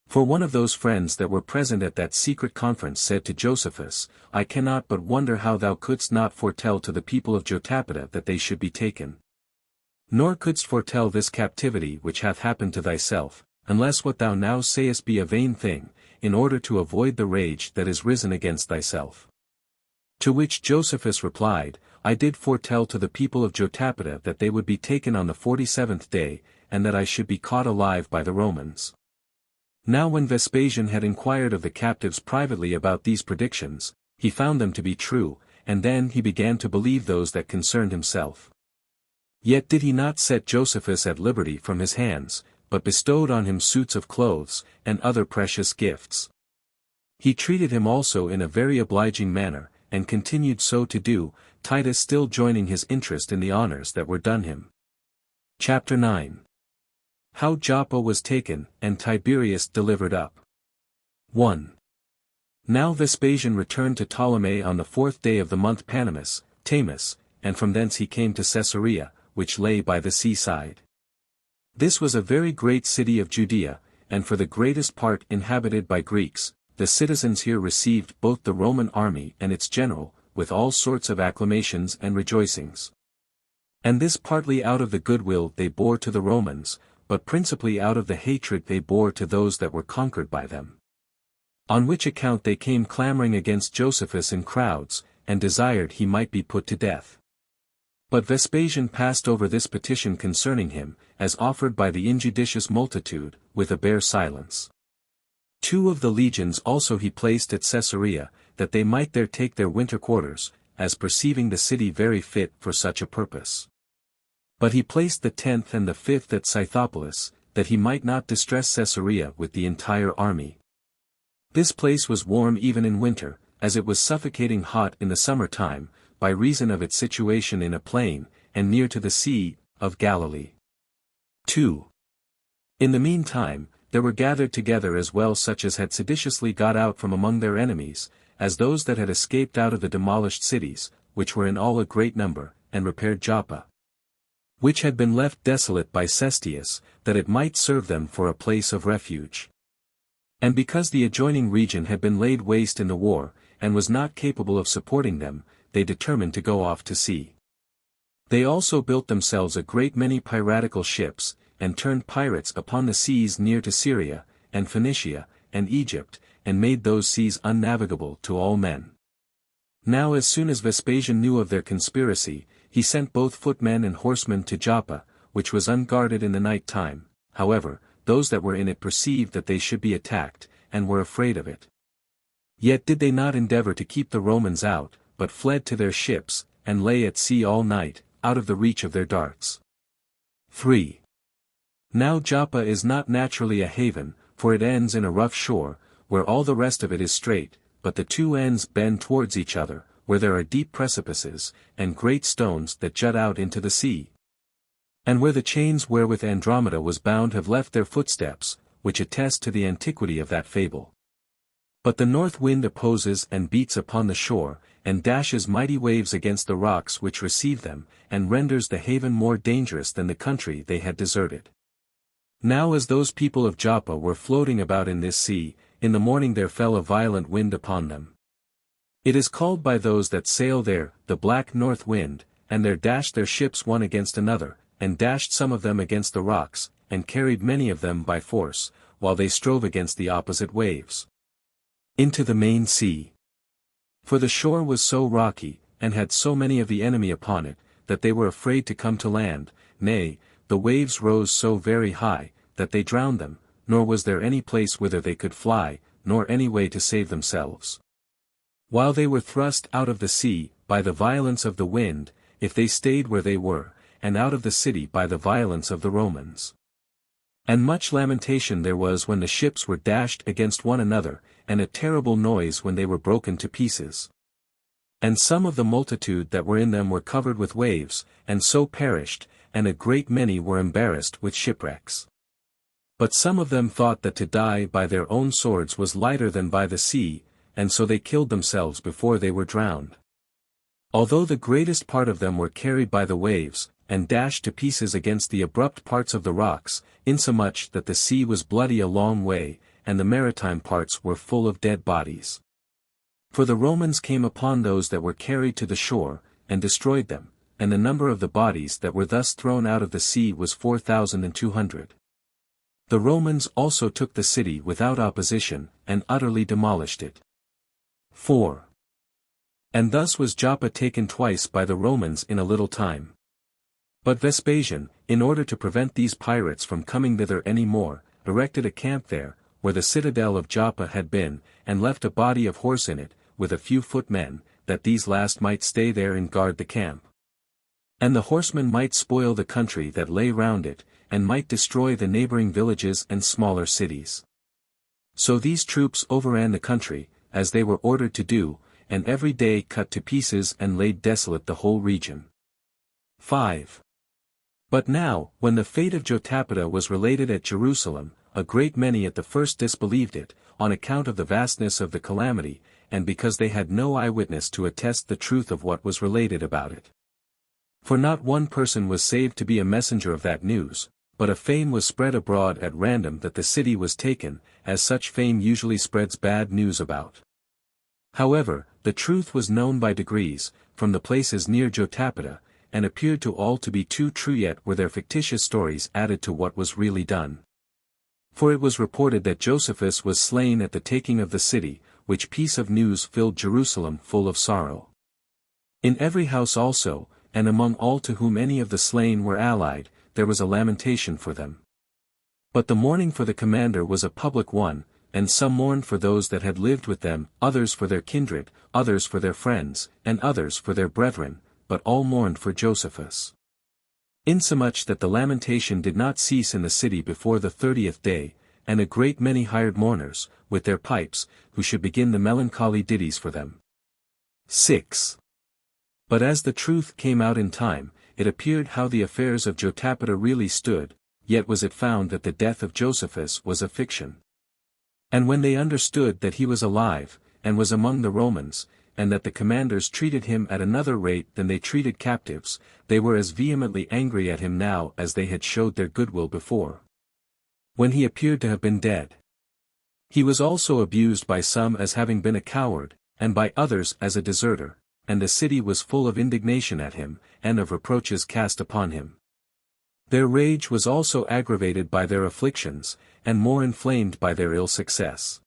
For one of those friends that were present at that secret conference said to Josephus, I cannot but wonder how thou couldst not foretell to the people of Jotapata that they should be taken. Nor couldst foretell this captivity which hath happened to thyself, unless what thou now sayest be a vain thing, in order to avoid the rage that is risen against thyself. To which Josephus replied, I did foretell to the people of Jotapata that they would be taken on the 47th day, and that I should be caught alive by the Romans. Now when Vespasian had inquired of the captives privately about these predictions, he found them to be true, and then he began to believe those that concerned himself. Yet did he not set Josephus at liberty from his hands, but bestowed on him suits of clothes, and other precious gifts. He treated him also in a very obliging manner, and continued so to do, Titus still joining his interest in the honors that were done him. Chapter 9. How Joppa was taken, and Tiberius delivered up. 1. Now Vespasian returned to Ptolemy on the 4th day of the month Panemus, Tamus, and from thence he came to Caesarea, which lay by the seaside. This was a very great city of Judea, and for the greatest part inhabited by Greeks. The citizens here received both the Roman army and its general, with all sorts of acclamations and rejoicings. And this partly out of the goodwill they bore to the Romans, but principally out of the hatred they bore to those that were conquered by them. On which account they came clamoring against Josephus in crowds, and desired he might be put to death. But Vespasian passed over this petition concerning him, as offered by the injudicious multitude, with a bare silence. 2 of the legions also he placed at Caesarea, that they might there take their winter quarters, as perceiving the city very fit for such a purpose. But he placed the 10th and the 5th at Scythopolis, that he might not distress Caesarea with the entire army. This place was warm even in winter, as it was suffocating hot in the summer time, by reason of its situation in a plain, and near to the Sea of Galilee. 2. In the meantime, there were gathered together as well such as had seditiously got out from among their enemies, as those that had escaped out of the demolished cities, which were in all a great number, and repaired Joppa, which had been left desolate by Cestius, that it might serve them for a place of refuge. And because the adjoining region had been laid waste in the war, and was not capable of supporting them, they determined to go off to sea. They also built themselves a great many piratical ships, and turned pirates upon the seas near to Syria, and Phoenicia, and Egypt, and made those seas unnavigable to all men. Now as soon as Vespasian knew of their conspiracy, he sent both footmen and horsemen to Joppa, which was unguarded in the night time. However, those that were in it perceived that they should be attacked, and were afraid of it. Yet did they not endeavor to keep the Romans out, but fled to their ships, and lay at sea all night, out of the reach of their darts. 3. Now Joppa is not naturally a haven, for it ends in a rough shore, where all the rest of it is straight, but the 2 ends bend towards each other, where there are deep precipices, and great stones that jut out into the sea. And where the chains wherewith Andromeda was bound have left their footsteps, which attest to the antiquity of that fable. But the north wind opposes and beats upon the shore, and dashes mighty waves against the rocks which receive them, and renders the haven more dangerous than the country they had deserted. Now as those people of Joppa were floating about in this sea, in the morning there fell a violent wind upon them. It is called by those that sail there, the black north wind, and there dashed their ships one against another, and dashed some of them against the rocks, and carried many of them by force, while they strove against the opposite waves, into the main sea. For the shore was so rocky, and had so many of the enemy upon it, that they were afraid to come to land, nay, the waves rose so very high, that they drowned them, nor was there any place whither they could fly, nor any way to save themselves. While they were thrust out of the sea, by the violence of the wind, if they stayed where they were, and out of the city by the violence of the Romans. And much lamentation there was when the ships were dashed against one another, and a terrible noise when they were broken to pieces. And some of the multitude that were in them were covered with waves, and so perished, and a great many were embarrassed with shipwrecks. But some of them thought that to die by their own swords was lighter than by the sea, and so they killed themselves before they were drowned. Although the greatest part of them were carried by the waves, and dashed to pieces against the abrupt parts of the rocks, insomuch that the sea was bloody a long way, and the maritime parts were full of dead bodies. For the Romans came upon those that were carried to the shore, and destroyed them, and the number of the bodies that were thus thrown out of the sea was 4,200. The Romans also took the city without opposition, and utterly demolished it. 4. And thus was Joppa taken twice by the Romans in a little time. But Vespasian, in order to prevent these pirates from coming thither any more, erected a camp there, where the citadel of Joppa had been, and left a body of horse in it, with a few footmen, that these last might stay there and guard the camp. And the horsemen might spoil the country that lay round it, and might destroy the neighboring villages and smaller cities. So these troops overran the country, as they were ordered to do, and every day cut to pieces and laid desolate the whole region. 5. But now, when the fate of Jotapata was related at Jerusalem, a great many at the first disbelieved it, on account of the vastness of the calamity, and because they had no eyewitness to attest the truth of what was related about it. For not one person was saved to be a messenger of that news, but a fame was spread abroad at random that the city was taken, as such fame usually spreads bad news about. However, the truth was known by degrees, from the places near Jotapata, and appeared to all to be too true, yet were there fictitious stories added to what was really done. For it was reported that Josephus was slain at the taking of the city, which piece of news filled Jerusalem full of sorrow. In every house also, and among all to whom any of the slain were allied, there was a lamentation for them. But the mourning for the commander was a public one, and some mourned for those that had lived with them, others for their kindred, others for their friends, and others for their brethren, but all mourned for Josephus. Insomuch that the lamentation did not cease in the city before the 30th day, and a great many hired mourners, with their pipes, who should begin the melancholy ditties for them. 6. But as the truth came out in time, it appeared how the affairs of Jotapata really stood, yet was it found that the death of Josephus was a fiction. And when they understood that he was alive, and was among the Romans, and that the commanders treated him at another rate than they treated captives, they were as vehemently angry at him now as they had showed their goodwill before, when he appeared to have been dead. He was also abused by some as having been a coward, and by others as a deserter, and the city was full of indignation at him, and of reproaches cast upon him. Their rage was also aggravated by their afflictions, and more inflamed by their ill success.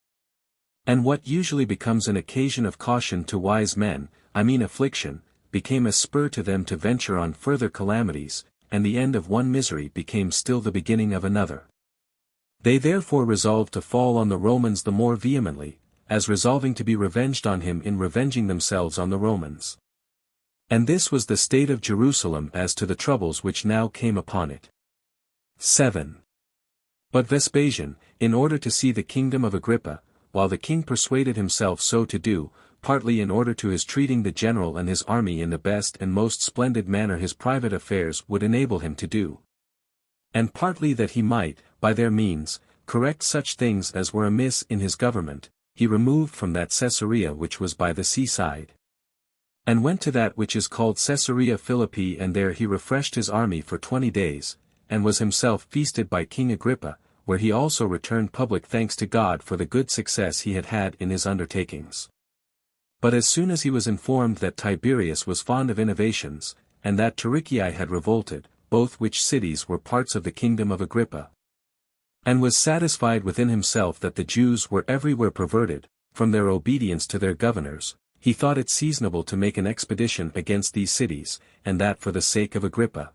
And what usually becomes an occasion of caution to wise men, I mean affliction, became a spur to them to venture on further calamities, and the end of one misery became still the beginning of another. They therefore resolved to fall on the Romans the more vehemently, as resolving to be revenged on him in revenging themselves on the Romans. And this was the state of Jerusalem as to the troubles which now came upon it. 7. But Vespasian, in order to see the kingdom of Agrippa, while the king persuaded himself so to do, partly in order to his treating the general and his army in the best and most splendid manner his private affairs would enable him to do, and partly that he might, by their means, correct such things as were amiss in his government, he removed from that Caesarea which was by the seaside, and went to that which is called Caesarea Philippi, and there he refreshed his army for 20 days, and was himself feasted by King Agrippa, where he also returned public thanks to God for the good success he had had in his undertakings. But as soon as he was informed that Tiberius was fond of innovations, and that Turkii had revolted, both which cities were parts of the kingdom of Agrippa, and was satisfied within himself that the Jews were everywhere perverted, from their obedience to their governors, he thought it seasonable to make an expedition against these cities, and that for the sake of Agrippa,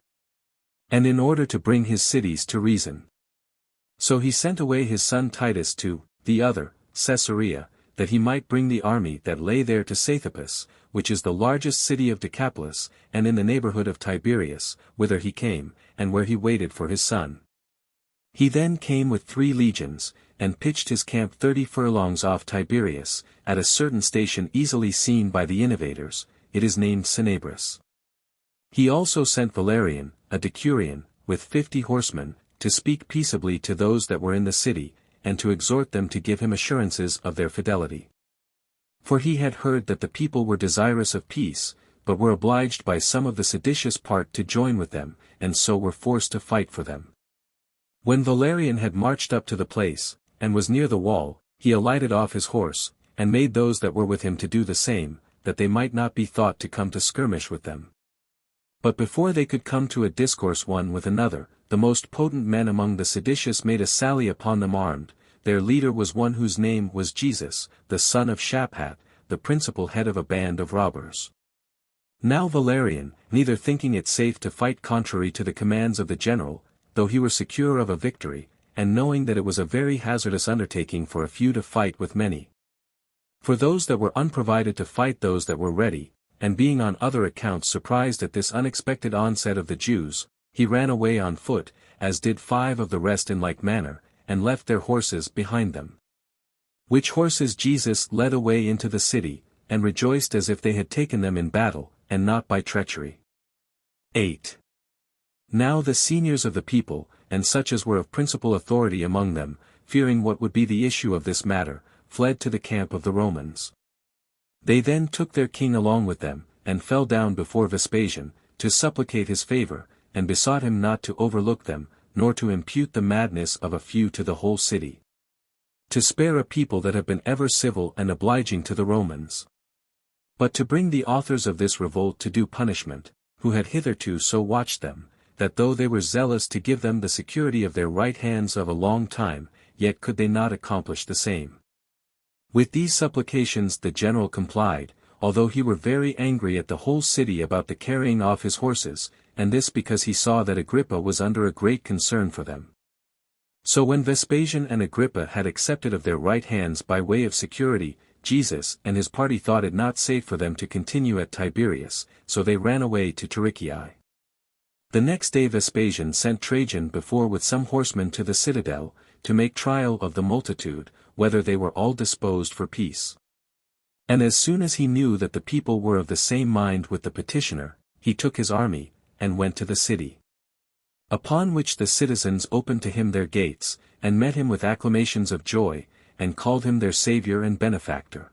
and in order to bring his cities to reason. So he sent away his son Titus to the other, Caesarea, that he might bring the army that lay there to Sathapus, which is the largest city of Decapolis, and in the neighborhood of Tiberias, whither he came, and where he waited for his son. He then came with 3 legions, and pitched his camp 30 furlongs off Tiberias, at a certain station easily seen by the innovators, it is named Cinabris. He also sent Valerian, a decurion, with 50 horsemen, to speak peaceably to those that were in the city, and to exhort them to give him assurances of their fidelity. For he had heard that the people were desirous of peace, but were obliged by some of the seditious part to join with them, and so were forced to fight for them. When Valerian had marched up to the place, and was near the wall, he alighted off his horse, and made those that were with him to do the same, that they might not be thought to come to skirmish with them. But before they could come to a discourse one with another, the most potent men among the seditious made a sally upon them armed. Their leader was one whose name was Jesus, the son of Shaphat, the principal head of a band of robbers. Now Valerian, neither thinking it safe to fight contrary to the commands of the general, though he were secure of a victory, and knowing that it was a very hazardous undertaking for a few to fight with many, for those that were unprovided to fight those that were ready, and being on other accounts surprised at this unexpected onset of the Jews, he ran away on foot, as did 5 of the rest in like manner, and left their horses behind them. Which horses Jesus led away into the city, and rejoiced as if they had taken them in battle, and not by treachery. 8. Now the seniors of the people, and such as were of principal authority among them, fearing what would be the issue of this matter, fled to the camp of the Romans. They then took their king along with them, and fell down before Vespasian, to supplicate his favor, and besought him not to overlook them, nor to impute the madness of a few to the whole city, to spare a people that have been ever civil and obliging to the Romans, but to bring the authors of this revolt to due punishment, who had hitherto so watched them, that though they were zealous to give them the security of their right hands of a long time, yet could they not accomplish the same. With these supplications the general complied, although he were very angry at the whole city about the carrying off his horses, and this because he saw that Agrippa was under a great concern for them. So when Vespasian and Agrippa had accepted of their right hands by way of security, Jesus and his party thought it not safe for them to continue at Tiberias, so they ran away to Tarichae. The next day Vespasian sent Trajan before with some horsemen to the citadel, to make trial of the multitude, whether they were all disposed for peace. And as soon as he knew that the people were of the same mind with the petitioner, he took his army, and went to the city. Upon which the citizens opened to him their gates, and met him with acclamations of joy, and called him their Saviour and Benefactor.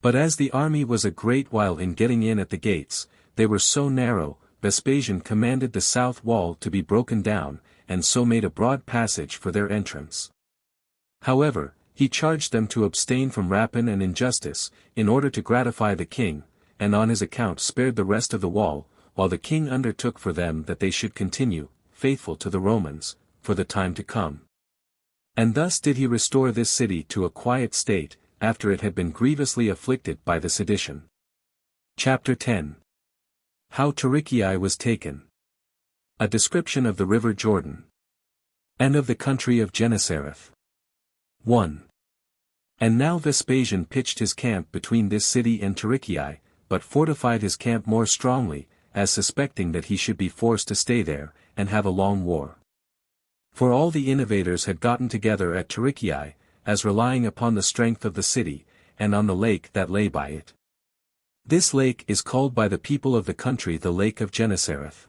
But as the army was a great while in getting in at the gates, they were so narrow, Vespasian commanded the south wall to be broken down, and so made a broad passage for their entrance. However, he charged them to abstain from rapine and injustice, in order to gratify the king, and on his account spared the rest of the wall, while the king undertook for them that they should continue, faithful to the Romans, for the time to come. And thus did he restore this city to a quiet state, after it had been grievously afflicted by the sedition. Chapter 10. How Tarichae was taken. A description of the river Jordan. And of the country of Gennesareth. 1. And now Vespasian pitched his camp between this city and Tarichae, but fortified his camp more strongly, as suspecting that he should be forced to stay there, and have a long war. For all the innovators had gotten together at Tarichae, as relying upon the strength of the city, and on the lake that lay by it. This lake is called by the people of the country the Lake of Gennesareth.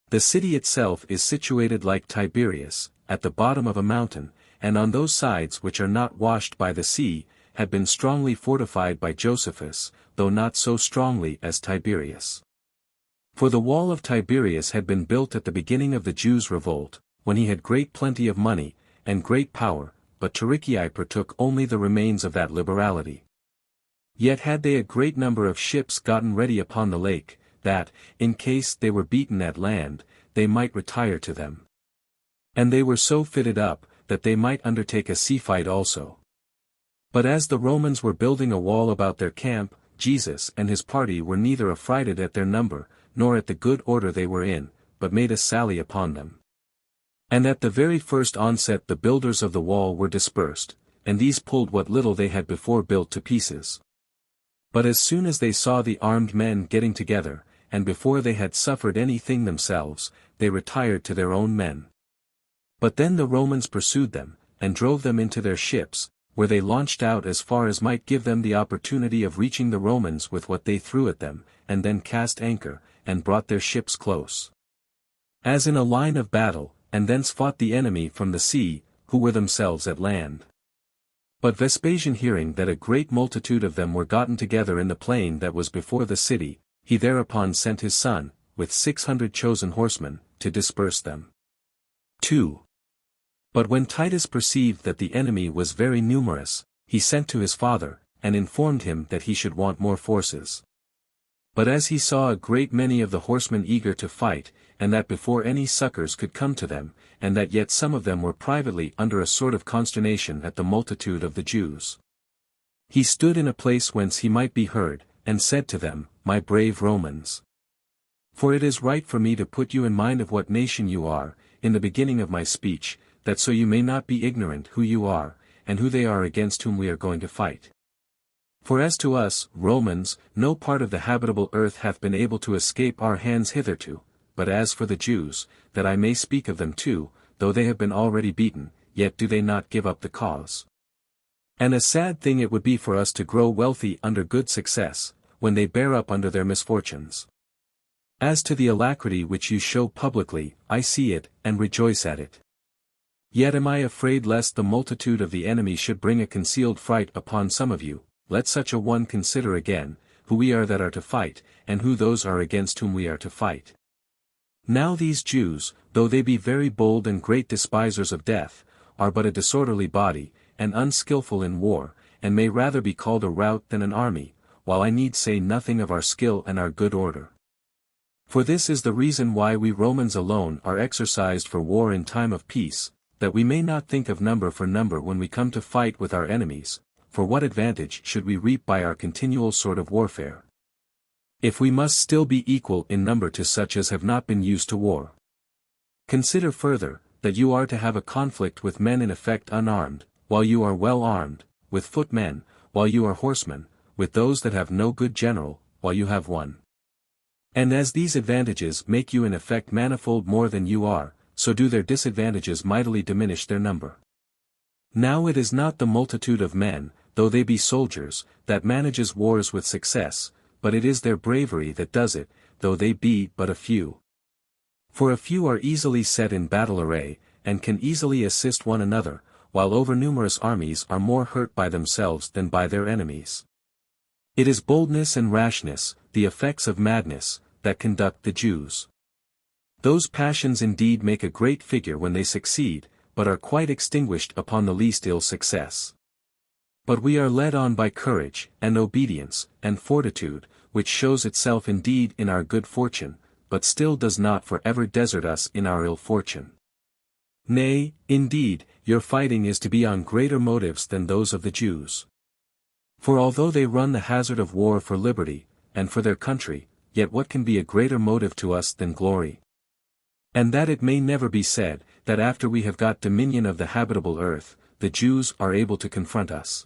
The city itself is situated like Tiberias, at the bottom of a mountain, and on those sides which are not washed by the sea, had been strongly fortified by Josephus, though not so strongly as Tiberias. For the wall of Tiberias had been built at the beginning of the Jews' revolt, when he had great plenty of money, and great power, but Tarichae partook only the remains of that liberality. Yet had they a great number of ships gotten ready upon the lake, that, in case they were beaten at land, they might retire to them. And they were so fitted up, that they might undertake a sea fight also. But as the Romans were building a wall about their camp, Jesus and his party were neither affrighted at their number, nor at the good order they were in, but made a sally upon them. And at the very first onset the builders of the wall were dispersed, and these pulled what little they had before built to pieces. But as soon as they saw the armed men getting together, and before they had suffered anything themselves, they retired to their own men. But then the Romans pursued them, and drove them into their ships, where they launched out as far as might give them the opportunity of reaching the Romans with what they threw at them, and then cast anchor, and brought their ships close, as in a line of battle, and thence fought the enemy from the sea, who were themselves at land. But Vespasian hearing that a great multitude of them were gotten together in the plain that was before the city, he thereupon sent his son, with 600 chosen horsemen, to disperse them. 2. But when Titus perceived that the enemy was very numerous, he sent to his father, and informed him that he should want more forces. But as he saw a great many of the horsemen eager to fight, and that before any succors could come to them, and that yet some of them were privately under a sort of consternation at the multitude of the Jews, he stood in a place whence he might be heard, and said to them, My brave Romans, for it is right for me to put you in mind of what nation you are, in the beginning of my speech, that so you may not be ignorant who you are, and who they are against whom we are going to fight. For as to us, Romans, no part of the habitable earth hath been able to escape our hands hitherto, but as for the Jews, that I may speak of them too, though they have been already beaten, yet do they not give up the cause. And a sad thing it would be for us to grow wealthy under good success, when they bear up under their misfortunes. As to the alacrity which you show publicly, I see it, and rejoice at it. Yet am I afraid lest the multitude of the enemy should bring a concealed fright upon some of you. Let such a one consider again, who we are that are to fight, and who those are against whom we are to fight. Now these Jews, though they be very bold and great despisers of death, are but a disorderly body, and unskilful in war, and may rather be called a rout than an army, while I need say nothing of our skill and our good order. For this is the reason why we Romans alone are exercised for war in time of peace, that we may not think of number for number when we come to fight with our enemies, for what advantage should we reap by our continual sort of warfare? If we must still be equal in number to such as have not been used to war. Consider further, that you are to have a conflict with men in effect unarmed, while you are well armed, with footmen, while you are horsemen, with those that have no good general, while you have one. And as these advantages make you in effect manifold more than you are, so do their disadvantages mightily diminish their number. Now it is not the multitude of men, though they be soldiers, that manages wars with success, but it is their bravery that does it, though they be but a few. For a few are easily set in battle array, and can easily assist one another, while overnumerous armies are more hurt by themselves than by their enemies. It is boldness and rashness, the effects of madness, that conduct the Jews. Those passions indeed make a great figure when they succeed, but are quite extinguished upon the least ill success. But we are led on by courage, and obedience, and fortitude, which shows itself indeed in our good fortune, but still does not for ever desert us in our ill fortune. Nay, indeed, your fighting is to be on greater motives than those of the Jews. For although they run the hazard of war for liberty, and for their country, yet what can be a greater motive to us than glory? And that it may never be said, that after we have got dominion of the habitable earth, the Jews are able to confront us.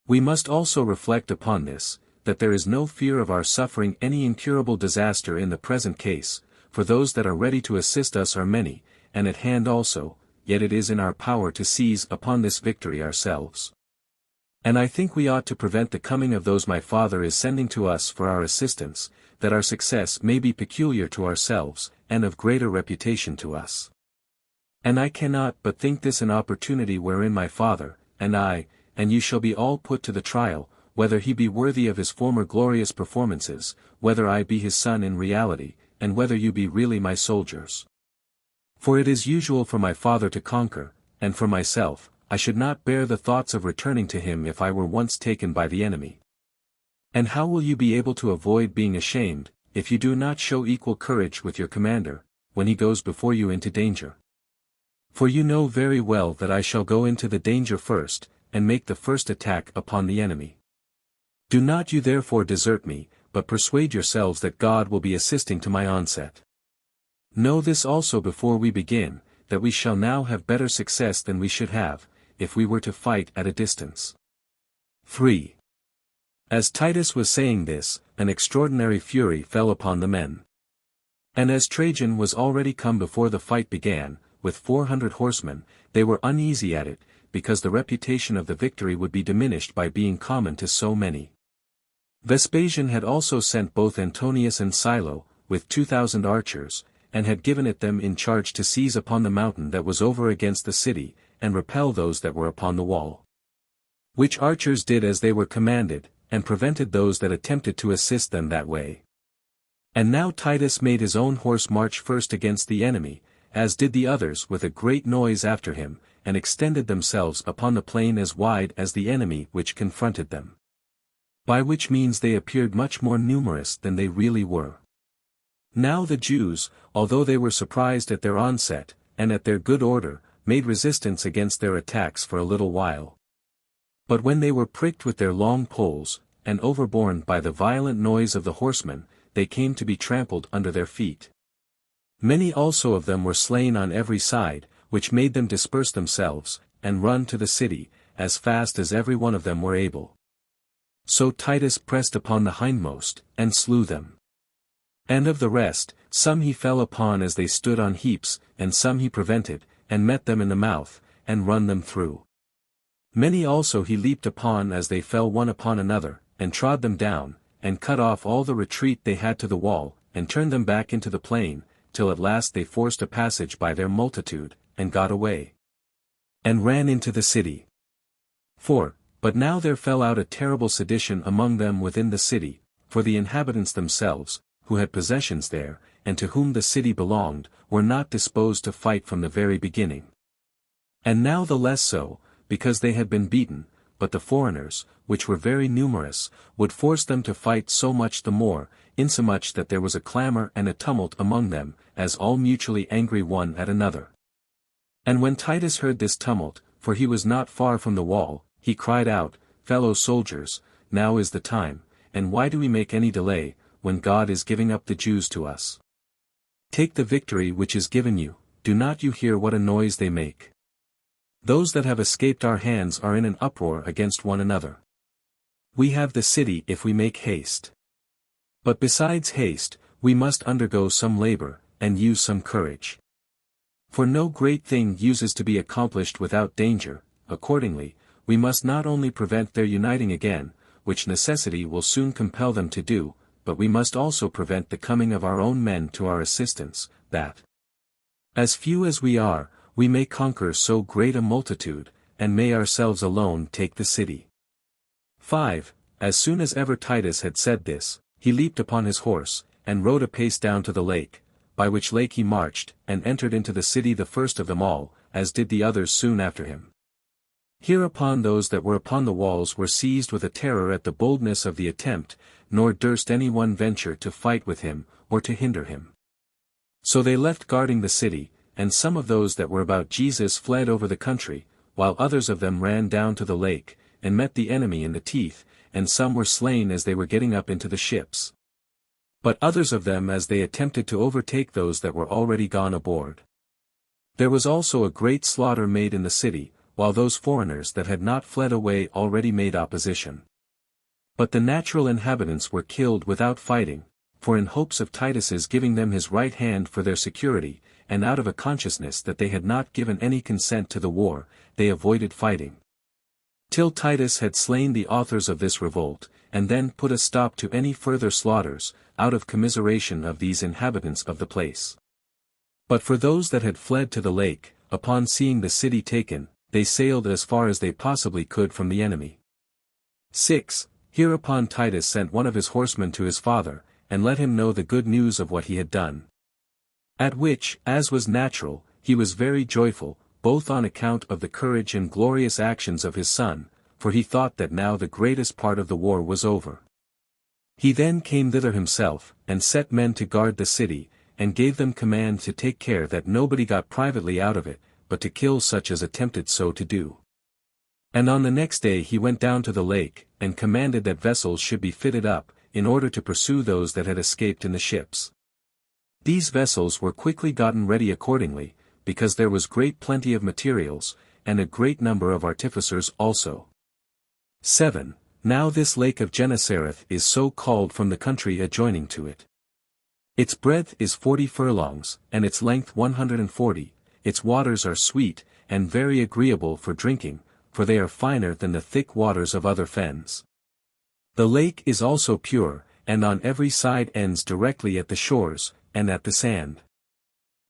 We must also reflect upon this, that there is no fear of our suffering any incurable disaster in the present case, for those that are ready to assist us are many, and at hand also, yet it is in our power to seize upon this victory ourselves. And I think we ought to prevent the coming of those my Father is sending to us for our assistance, that our success may be peculiar to ourselves, and of greater reputation to us. And I cannot but think this an opportunity wherein my Father, and I, and you shall be all put to the trial, whether he be worthy of his former glorious performances, whether I be his son in reality, and whether you be really my soldiers. For it is usual for my Father to conquer, and for myself, I should not bear the thoughts of returning to him if I were once taken by the enemy. And how will you be able to avoid being ashamed, if you do not show equal courage with your commander, when he goes before you into danger? For you know very well that I shall go into the danger first, and make the first attack upon the enemy. Do not you therefore desert me, but persuade yourselves that God will be assisting to my onset. Know this also before we begin, that we shall now have better success than we should have, if we were to fight at a distance. 3. As Titus was saying this, an extraordinary fury fell upon the men. And as Trajan was already come before the fight began, with 400 horsemen, they were uneasy at it, because the reputation of the victory would be diminished by being common to so many. Vespasian had also sent both Antonius and Silo, with 2,000 archers, and had given it them in charge to seize upon the mountain that was over against the city, and repel those that were upon the wall. Which archers did as they were commanded, and prevented those that attempted to assist them that way. And now Titus made his own horse march first against the enemy, as did the others with a great noise after him, and extended themselves upon the plain as wide as the enemy which confronted them. By which means they appeared much more numerous than they really were. Now the Jews, although they were surprised at their onset, and at their good order, made resistance against their attacks for a little while. But when they were pricked with their long poles, and overborne by the violent noise of the horsemen, they came to be trampled under their feet. Many also of them were slain on every side, which made them disperse themselves, and run to the city, as fast as every one of them were able. So Titus pressed upon the hindmost, and slew them. And of the rest, some he fell upon as they stood on heaps, and some he prevented, and met them in the mouth, and run them through. Many also he leaped upon as they fell one upon another, and trod them down, and cut off all the retreat they had to the wall, and turned them back into the plain, till at last they forced a passage by their multitude, and got away. And ran into the city. 4. But now there fell out a terrible sedition among them within the city, for the inhabitants themselves, who had possessions there, and to whom the city belonged, were not disposed to fight from the very beginning. And now the less so, because they had been beaten, but the foreigners, which were very numerous, would force them to fight so much the more, insomuch that there was a clamor and a tumult among them, as all mutually angry one at another. And when Titus heard this tumult, for he was not far from the wall, he cried out, "Fellow soldiers, now is the time, and why do we make any delay, when God is giving up the Jews to us? Take the victory which is given you, do not you hear what a noise they make? Those that have escaped our hands are in an uproar against one another. We have the city if we make haste. But besides haste, we must undergo some labor, and use some courage. For no great thing uses to be accomplished without danger, accordingly, we must not only prevent their uniting again, which necessity will soon compel them to do, but we must also prevent the coming of our own men to our assistance, that, as few as we are, we may conquer so great a multitude, and may ourselves alone take the city." 5. As soon as ever Titus had said this, he leaped upon his horse, and rode apace down to the lake, by which lake he marched, and entered into the city the first of them all, as did the others soon after him. Hereupon those that were upon the walls were seized with a terror at the boldness of the attempt, nor durst any one venture to fight with him, or to hinder him. So they left guarding the city, and some of those that were about Jesus fled over the country, while others of them ran down to the lake, and met the enemy in the teeth, and some were slain as they were getting up into the ships. But others of them as they attempted to overtake those that were already gone aboard. There was also a great slaughter made in the city, while those foreigners that had not fled away already made opposition. But the natural inhabitants were killed without fighting, for in hopes of Titus's giving them his right hand for their security, and out of a consciousness that they had not given any consent to the war, they avoided fighting. Till Titus had slain the authors of this revolt, and then put a stop to any further slaughters, out of commiseration of these inhabitants of the place. But for those that had fled to the lake, upon seeing the city taken, they sailed as far as they possibly could from the enemy. 6. Hereupon Titus sent one of his horsemen to his father, and let him know the good news of what he had done. At which, as was natural, he was very joyful, both on account of the courage and glorious actions of his son, for he thought that now the greatest part of the war was over. He then came thither himself, and set men to guard the city, and gave them command to take care that nobody got privately out of it, but to kill such as attempted so to do. And on the next day he went down to the lake, and commanded that vessels should be fitted up, in order to pursue those that had escaped in the ships. These vessels were quickly gotten ready accordingly, because there was great plenty of materials, and a great number of artificers also. 7. Now this lake of Gennesareth is so called from the country adjoining to it. Its breadth is 40 furlongs, and its length 140, its waters are sweet, and very agreeable for drinking, for they are finer than the thick waters of other fens. The lake is also pure, and on every side ends directly at the shores, and at the sand.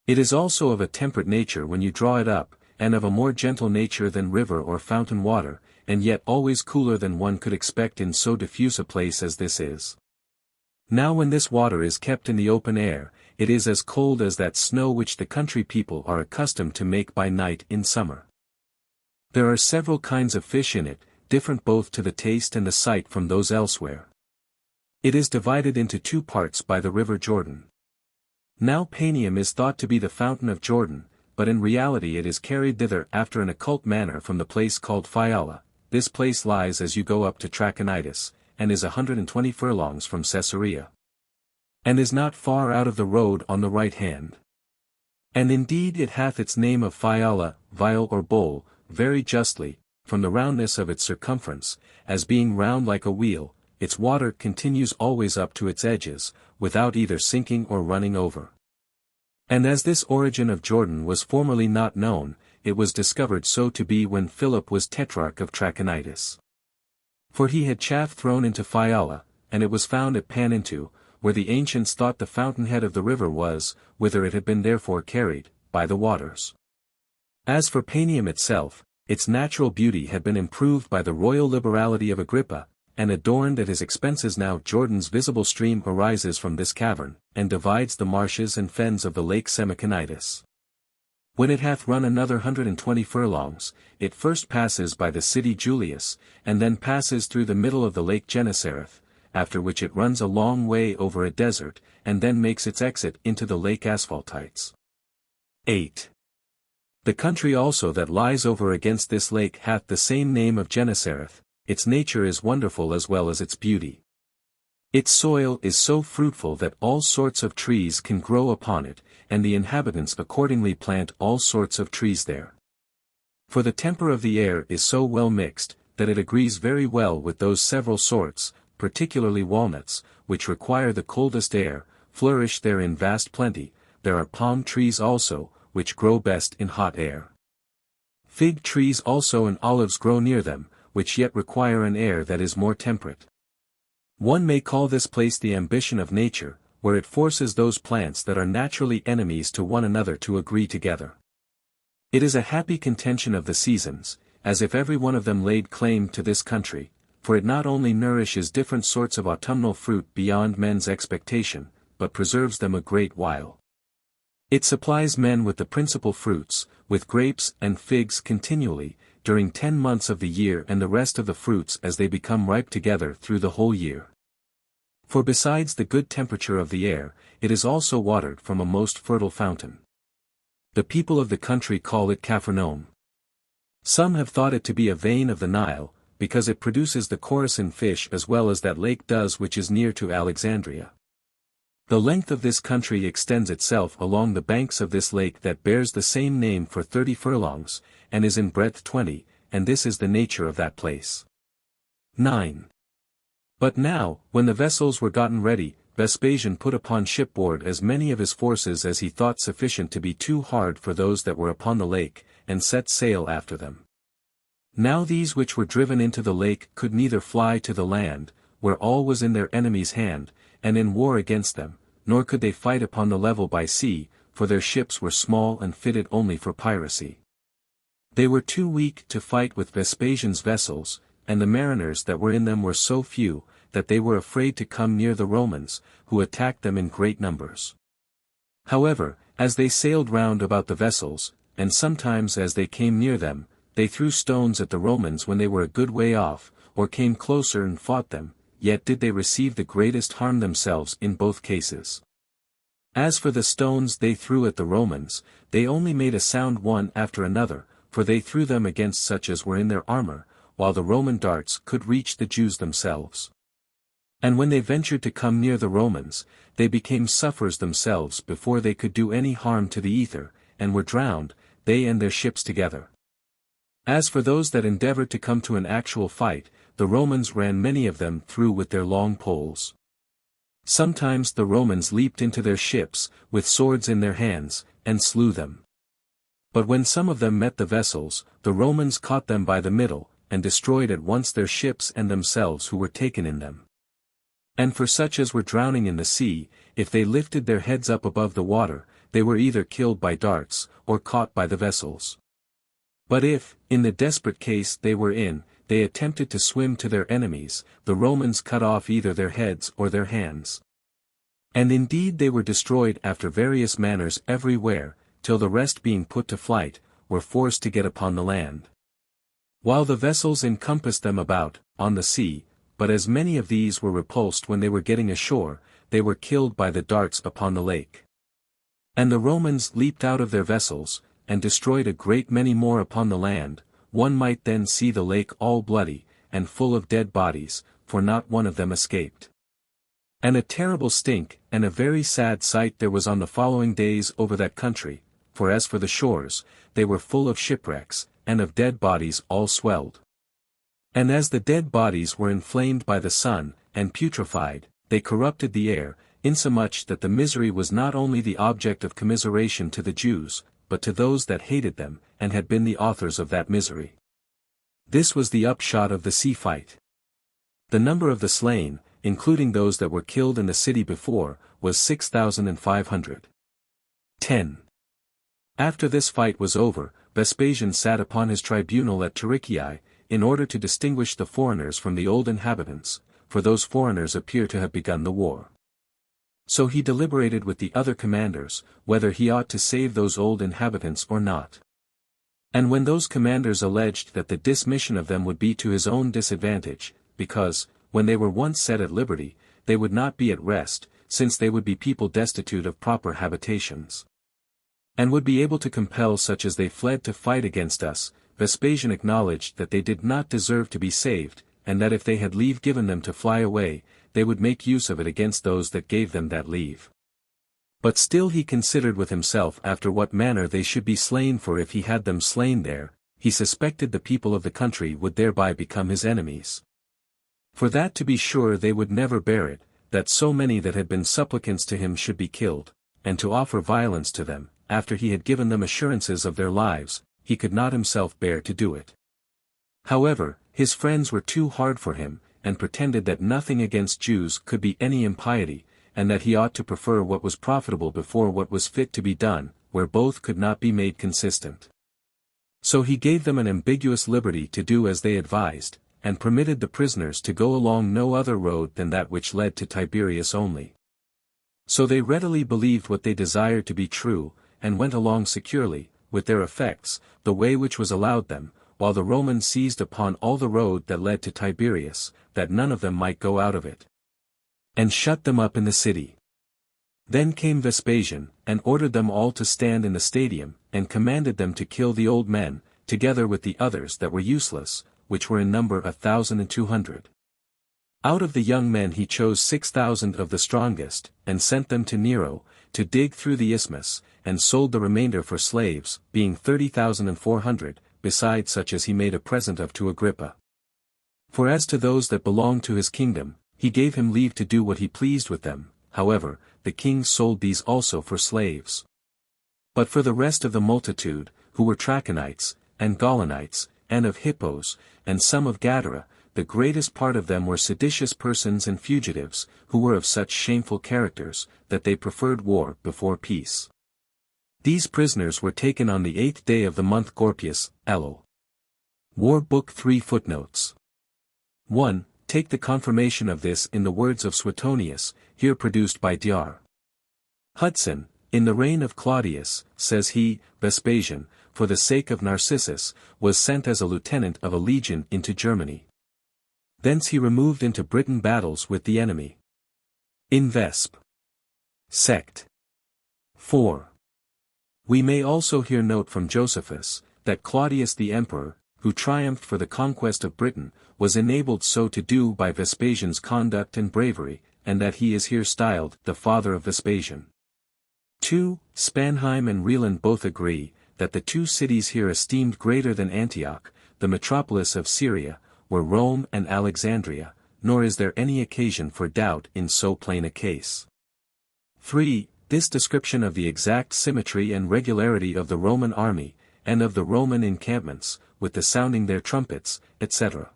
It is also of a temperate nature when you draw it up, and of a more gentle nature than river or fountain water, and yet always cooler than one could expect in so diffuse a place as this is. Now when this water is kept in the open air, it is as cold as that snow which the country people are accustomed to make by night in summer. There are several kinds of fish in it, different both to the taste and the sight from those elsewhere. It is divided into two parts by the river Jordan. Now Panium is thought to be the fountain of Jordan, but in reality it is carried thither after an occult manner from the place called Phiala. This place lies as you go up to Trachonitis, and is 120 furlongs from Caesarea. And is not far out of the road on the right hand. And indeed it hath its name of Phiala, vial or bowl, very justly, from the roundness of its circumference, as being round like a wheel, its water continues always up to its edges, without either sinking or running over. And as this origin of Jordan was formerly not known, it was discovered so to be when Philip was tetrarch of Trachonitis. For he had chaff thrown into Phiala, and it was found at Panintu, where the ancients thought the fountainhead of the river was, whither it had been therefore carried, by the waters. As for Panium itself, its natural beauty had been improved by the royal liberality of Agrippa, and adorned at his expenses. Now Jordan's visible stream arises from this cavern, and divides the marshes and fens of the lake Semiconitis. When it hath run another 120 furlongs, it first passes by the city Julius, and then passes through the middle of the lake Gennesareth, after which it runs a long way over a desert, and then makes its exit into the lake Asphaltites. 8. The country also that lies over against this lake hath the same name of Gennesareth, its nature is wonderful as well as its beauty. Its soil is so fruitful that all sorts of trees can grow upon it, and the inhabitants accordingly plant all sorts of trees there. For the temper of the air is so well mixed, that it agrees very well with those several sorts, particularly walnuts, which require the coldest air, flourish there in vast plenty. There are palm trees also, which grow best in hot air. Fig trees also and olives grow near them, which yet require an air that is more temperate. One may call this place the ambition of nature, where it forces those plants that are naturally enemies to one another to agree together. It is a happy contention of the seasons, as if every one of them laid claim to this country, for it not only nourishes different sorts of autumnal fruit beyond men's expectation, but preserves them a great while. It supplies men with the principal fruits, with grapes and figs continually, during 10 months of the year, and the rest of the fruits as they become ripe together through the whole year. For besides the good temperature of the air, it is also watered from a most fertile fountain. The people of the country call it Capharnaum. Some have thought it to be a vein of the Nile, because it produces the Chorasan fish as well as that lake does which is near to Alexandria. The length of this country extends itself along the banks of this lake that bears the same name for 30 furlongs, and is in breadth 20, and this is the nature of that place. 9. But now, when the vessels were gotten ready, Vespasian put upon shipboard as many of his forces as he thought sufficient to be too hard for those that were upon the lake, and set sail after them. Now these which were driven into the lake could neither fly to the land, where all was in their enemy's hand, and in war against them, nor could they fight upon the level by sea, for their ships were small and fitted only for piracy. They were too weak to fight with Vespasian's vessels, and the mariners that were in them were so few, that they were afraid to come near the Romans, who attacked them in great numbers. However, as they sailed round about the vessels, and sometimes as they came near them, they threw stones at the Romans when they were a good way off, or came closer and fought them, yet did they receive the greatest harm themselves in both cases. As for the stones they threw at the Romans, they only made a sound one after another, for they threw them against such as were in their armor, while the Roman darts could reach the Jews themselves. And when they ventured to come near the Romans, they became sufferers themselves before they could do any harm to the ether, and were drowned, they and their ships together. As for those that endeavored to come to an actual fight, the Romans ran many of them through with their long poles. Sometimes the Romans leaped into their ships, with swords in their hands, and slew them. But when some of them met the vessels, the Romans caught them by the middle, and destroyed at once their ships and themselves who were taken in them. And for such as were drowning in the sea, if they lifted their heads up above the water, they were either killed by darts, or caught by the vessels. But if, in the desperate case they were in, they attempted to swim to their enemies, the Romans cut off either their heads or their hands. And indeed they were destroyed after various manners everywhere, till the rest being put to flight, were forced to get upon the land. While the vessels encompassed them about, on the sea, but as many of these were repulsed when they were getting ashore, they were killed by the darts upon the lake. And the Romans leaped out of their vessels, and destroyed a great many more upon the land. One might then see the lake all bloody, and full of dead bodies, for not one of them escaped. And a terrible stink, and a very sad sight there was on the following days over that country, for as for the shores, they were full of shipwrecks, and of dead bodies all swelled. And as the dead bodies were inflamed by the sun, and putrefied, they corrupted the air, insomuch that the misery was not only the object of commiseration to the Jews, but to those that hated them, and had been the authors of that misery. This was the upshot of the sea fight. The number of the slain, including those that were killed in the city before, was 6,500. 10. After this fight was over, Vespasian sat upon his tribunal at Tarichae, in order to distinguish the foreigners from the old inhabitants, for those foreigners appear to have begun the war. So he deliberated with the other commanders, whether he ought to save those old inhabitants or not. And when those commanders alleged that the dismission of them would be to his own disadvantage, because, when they were once set at liberty, they would not be at rest, since they would be people destitute of proper habitations. and would be able to compel such as they fled to fight against us. Vespasian acknowledged that they did not deserve to be saved, and that if they had leave given them to fly away, they would make use of it against those that gave them that leave. But still he considered with himself after what manner they should be slain, for if he had them slain there, he suspected the people of the country would thereby become his enemies. For that to be sure they would never bear it, that so many that had been supplicants to him should be killed, and to offer violence to them, after he had given them assurances of their lives, he could not himself bear to do it. However, his friends were too hard for him, and pretended that nothing against Jews could be any impiety, and that he ought to prefer what was profitable before what was fit to be done, where both could not be made consistent. So he gave them an ambiguous liberty to do as they advised, and permitted the prisoners to go along no other road than that which led to Tiberias only. So they readily believed what they desired to be true, and went along securely, with their effects, the way which was allowed them, while the Romans seized upon all the road that led to Tiberias, that none of them might go out of it, and shut them up in the city. Then came Vespasian, and ordered them all to stand in the stadium, and commanded them to kill the old men, together with the others that were useless, which were in number 1,200. Out of the young men he chose 6,000 of the strongest, and sent them to Nero, to dig through the isthmus, and sold the remainder for slaves, being 30,400, besides such as he made a present of to Agrippa. For as to those that belonged to his kingdom, he gave him leave to do what he pleased with them. However, the king sold these also for slaves. But for the rest of the multitude, who were Trachonites, and Gaulonites, and of Hippos, and some of Gadara, the greatest part of them were seditious persons and fugitives, who were of such shameful characters, that they preferred war before peace. These prisoners were taken on the 8th day of the month Gorpius, Elul. War Book 3 Footnotes 1. Take the confirmation of this in the words of Suetonius, here produced by Dr. Hudson. In the reign of Claudius, says he, Vespasian, for the sake of Narcissus, was sent as a lieutenant of a legion into Germany. Thence he removed into Britain battles with the enemy. In Vesp. Sect. 4. We may also here note from Josephus, that Claudius the emperor, who triumphed for the conquest of Britain, was enabled so to do by Vespasian's conduct and bravery, and that he is here styled the father of Vespasian. 2. Spanheim and Rieland both agree, that the two cities here esteemed greater than Antioch, the metropolis of Syria, were Rome and Alexandria, nor is there any occasion for doubt in so plain a case. 3. This description of the exact symmetry and regularity of the Roman army, and of the Roman encampments, with the sounding their trumpets, etc.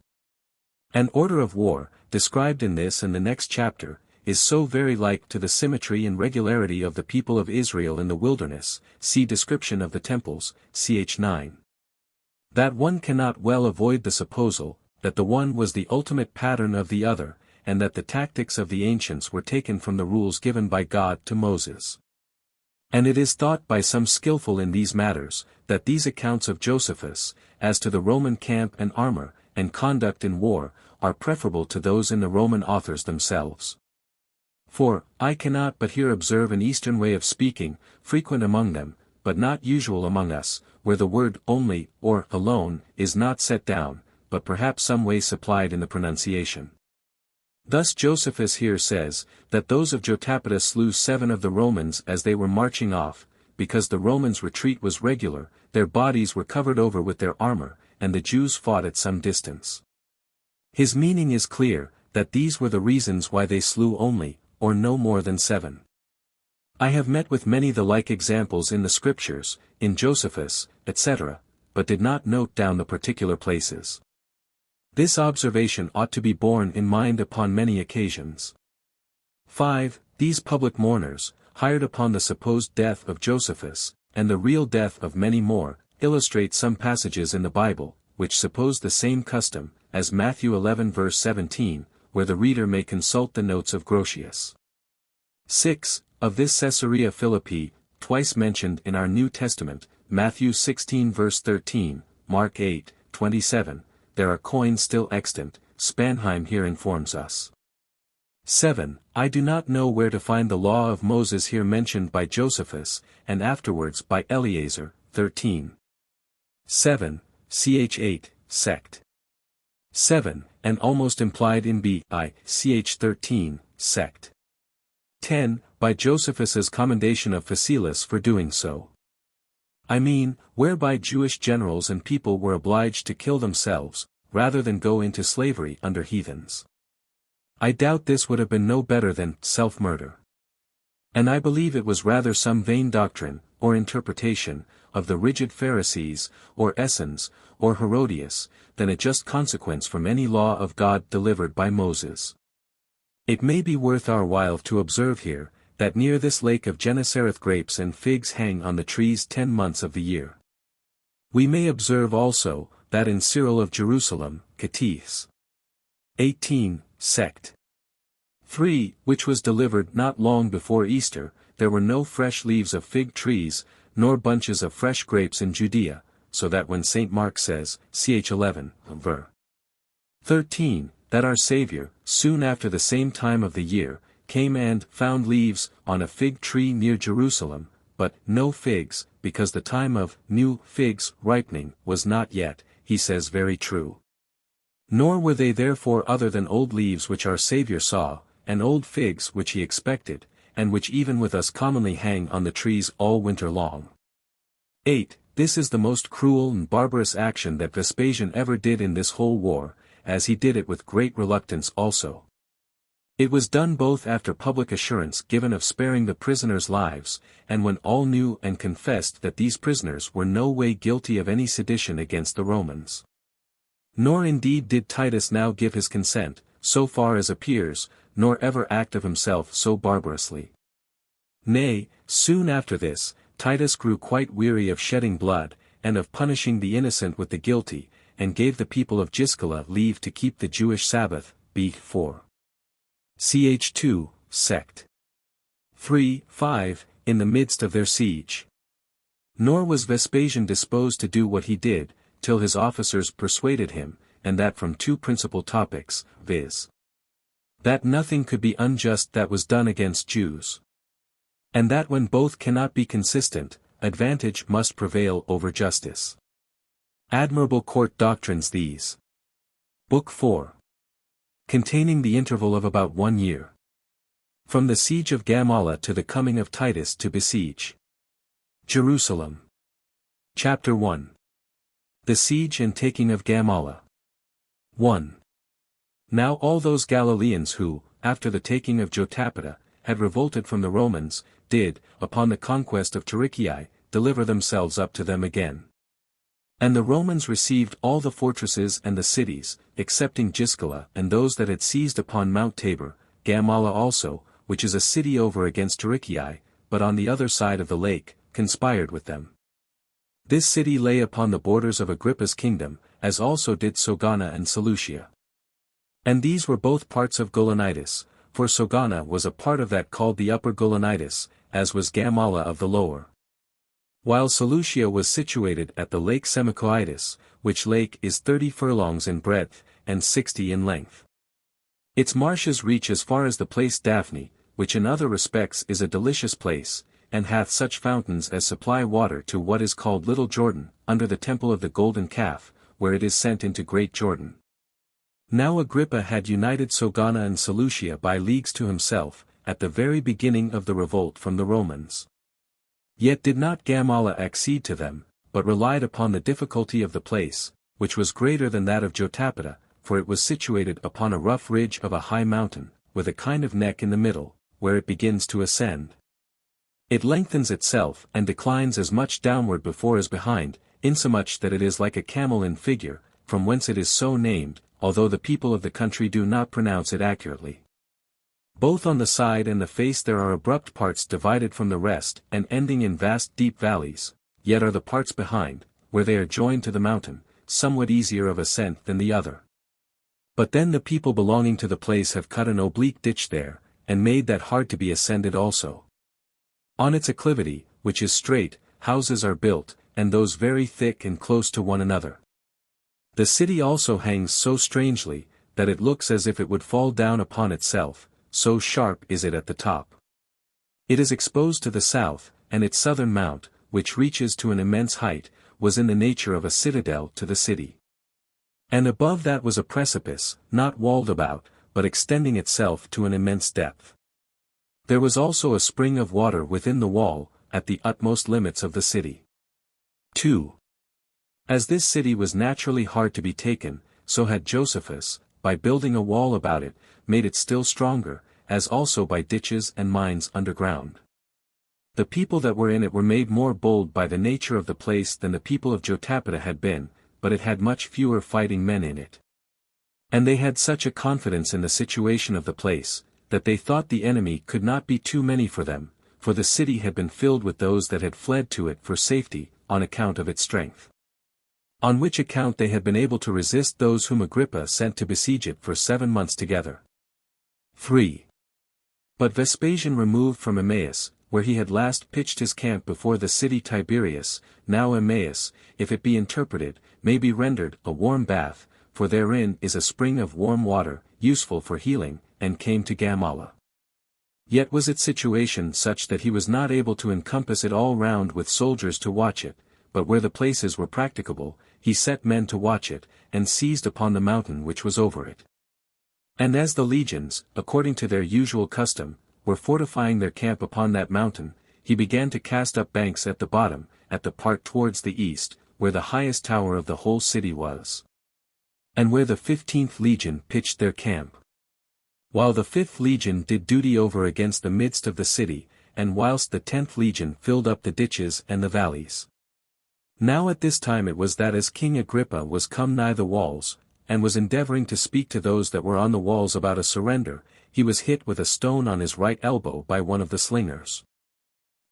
An order of war, described in this and the next chapter, is so very like to the symmetry and regularity of the people of Israel in the wilderness, see description of the temples, ch. 9. That one cannot well avoid the supposal, that the one was the ultimate pattern of the other, and that the tactics of the ancients were taken from the rules given by God to Moses. And it is thought by some skillful in these matters, that these accounts of Josephus, as to the Roman camp and armor, and conduct in war, are preferable to those in the Roman authors themselves. For, I cannot but here observe an Eastern way of speaking, frequent among them, but not usual among us, where the word only, or alone, is not set down, but perhaps some way supplied in the pronunciation. Thus Josephus here says, that those of Jotapatus slew 7 of the Romans as they were marching off, because the Romans' retreat was regular, their bodies were covered over with their armor, and the Jews fought at some distance. His meaning is clear, that these were the reasons why they slew only, or no more than 7. I have met with many the like examples in the Scriptures, in Josephus, etc., but did not note down the particular places. This observation ought to be borne in mind upon many occasions. 5. These public mourners, hired upon the supposed death of Josephus, and the real death of many more, illustrate some passages in the Bible, which suppose the same custom, as Matthew 11 verse 17, where the reader may consult the notes of Grotius. 6. Of this Caesarea Philippi, twice mentioned in our New Testament, Matthew 16 verse 13, Mark 8, 27, there are coins still extant, Spanheim here informs us. 7. I do not know where to find the law of Moses here mentioned by Josephus, and afterwards by Eleazar. 13. 7. Ch 8, sect. 7, and almost implied in ch 13, sect. 10. By Josephus's commendation of Phasaelus for doing so. I mean, whereby Jewish generals and people were obliged to kill themselves, rather than go into slavery under heathens. I doubt this would have been no better than self-murder. And I believe it was rather some vain doctrine, or interpretation, of the rigid Pharisees, or Essenes, or Herodias, than a just consequence from any law of God delivered by Moses. It may be worth our while to observe here, that near this lake of Gennesareth grapes and figs hang on the trees 10 months of the year. We may observe also, that in Cyril of Jerusalem, Cateches 18, sect. 3, which was delivered not long before Easter, there were no fresh leaves of fig trees, nor bunches of fresh grapes in Judea, so that when St. Mark says, ch 11, ver. 13, that our Saviour, soon after the same time of the year, came and found leaves on a fig tree near Jerusalem, but no figs, because the time of new figs ripening was not yet, he says very true. Nor were they therefore other than old leaves which our Saviour saw, and old figs which he expected, and which even with us commonly hang on the trees all winter long. 8. This is the most cruel and barbarous action that Vespasian ever did in this whole war, as he did it with great reluctance also. It was done both after public assurance given of sparing the prisoners' lives, and when all knew and confessed that these prisoners were no way guilty of any sedition against the Romans. Nor indeed did Titus now give his consent, so far as appears, nor ever act of himself so barbarously. Nay, soon after this, Titus grew quite weary of shedding blood, and of punishing the innocent with the guilty, and gave the people of Giscala leave to keep the Jewish Sabbath, b4. Ch 2, sect. 3, 5, in the midst of their siege. Nor was Vespasian disposed to do what he did, till his officers persuaded him, and that from 2 principal topics, viz. That nothing could be unjust that was done against Jews. And that when both cannot be consistent, advantage must prevail over justice. Admirable court doctrines these. Book 4. Containing the interval of about 1 year. From the siege of Gamala to the coming of Titus to besiege Jerusalem. Chapter 1. The siege and taking of Gamala. 1. Now all those Galileans who, after the taking of Jotapata, had revolted from the Romans, did, upon the conquest of Tarichae, deliver themselves up to them again. And the Romans received all the fortresses and the cities, excepting Giscala and those that had seized upon Mount Tabor, Gamala also, which is a city over against Tarichae, but on the other side of the lake, conspired with them. This city lay upon the borders of Agrippa's kingdom, as also did Sogana and Seleucia. And these were both parts of Gaulonitis, for Sogana was a part of that called the Upper Gaulonitis, as was Gamala of the Lower. While Seleucia was situated at the lake Semicoitis, which lake is 30 furlongs in breadth, and 60 in length. Its marshes reach as far as the place Daphne, which in other respects is a delicious place, and hath such fountains as supply water to what is called Little Jordan, under the temple of the Golden Calf, where it is sent into Great Jordan. Now Agrippa had united Sogana and Seleucia by leagues to himself, at the very beginning of the revolt from the Romans. Yet did not Gamala accede to them, but relied upon the difficulty of the place, which was greater than that of Jotapata, for it was situated upon a rough ridge of a high mountain, with a kind of neck in the middle, where it begins to ascend. It lengthens itself and declines as much downward before as behind, insomuch that it is like a camel in figure, from whence it is so named, although the people of the country do not pronounce it accurately. Both on the side and the face there are abrupt parts divided from the rest and ending in vast deep valleys, yet are the parts behind, where they are joined to the mountain, somewhat easier of ascent than the other. But then the people belonging to the place have cut an oblique ditch there, and made that hard to be ascended also. On its acclivity, which is straight, houses are built, and those very thick and close to one another. The city also hangs so strangely, that it looks as if it would fall down upon itself, so sharp is it at the top. It is exposed to the south, and its southern mount, which reaches to an immense height, was in the nature of a citadel to the city. And above that was a precipice, not walled about, but extending itself to an immense depth. There was also a spring of water within the wall, at the utmost limits of the city. 2. As this city was naturally hard to be taken, so had Josephus, by building a wall about it, made it still stronger, as also by ditches and mines underground. The people that were in it were made more bold by the nature of the place than the people of Jotapata had been, but it had much fewer fighting men in it. And they had such a confidence in the situation of the place, that they thought the enemy could not be too many for them, for the city had been filled with those that had fled to it for safety, on account of its strength. On which account they had been able to resist those whom Agrippa sent to besiege it for 7 months together. 3. But Vespasian removed from Emmaus, where he had last pitched his camp before the city Tiberias. Now Emmaus, if it be interpreted, may be rendered a warm bath, for therein is a spring of warm water, useful for healing, and came to Gamala. Yet was its situation such that he was not able to encompass it all round with soldiers to watch it, but where the places were practicable, he set men to watch it, and seized upon the mountain which was over it. And as the legions, according to their usual custom, were fortifying their camp upon that mountain, he began to cast up banks at the bottom, at the part towards the east, where the highest tower of the whole city was. And where the 15th legion pitched their camp. While the 5th legion did duty over against the midst of the city, and whilst the 10th legion filled up the ditches and the valleys. Now at this time it was that as King Agrippa was come nigh the walls, and was endeavoring to speak to those that were on the walls about a surrender, he was hit with a stone on his right elbow by one of the slingers.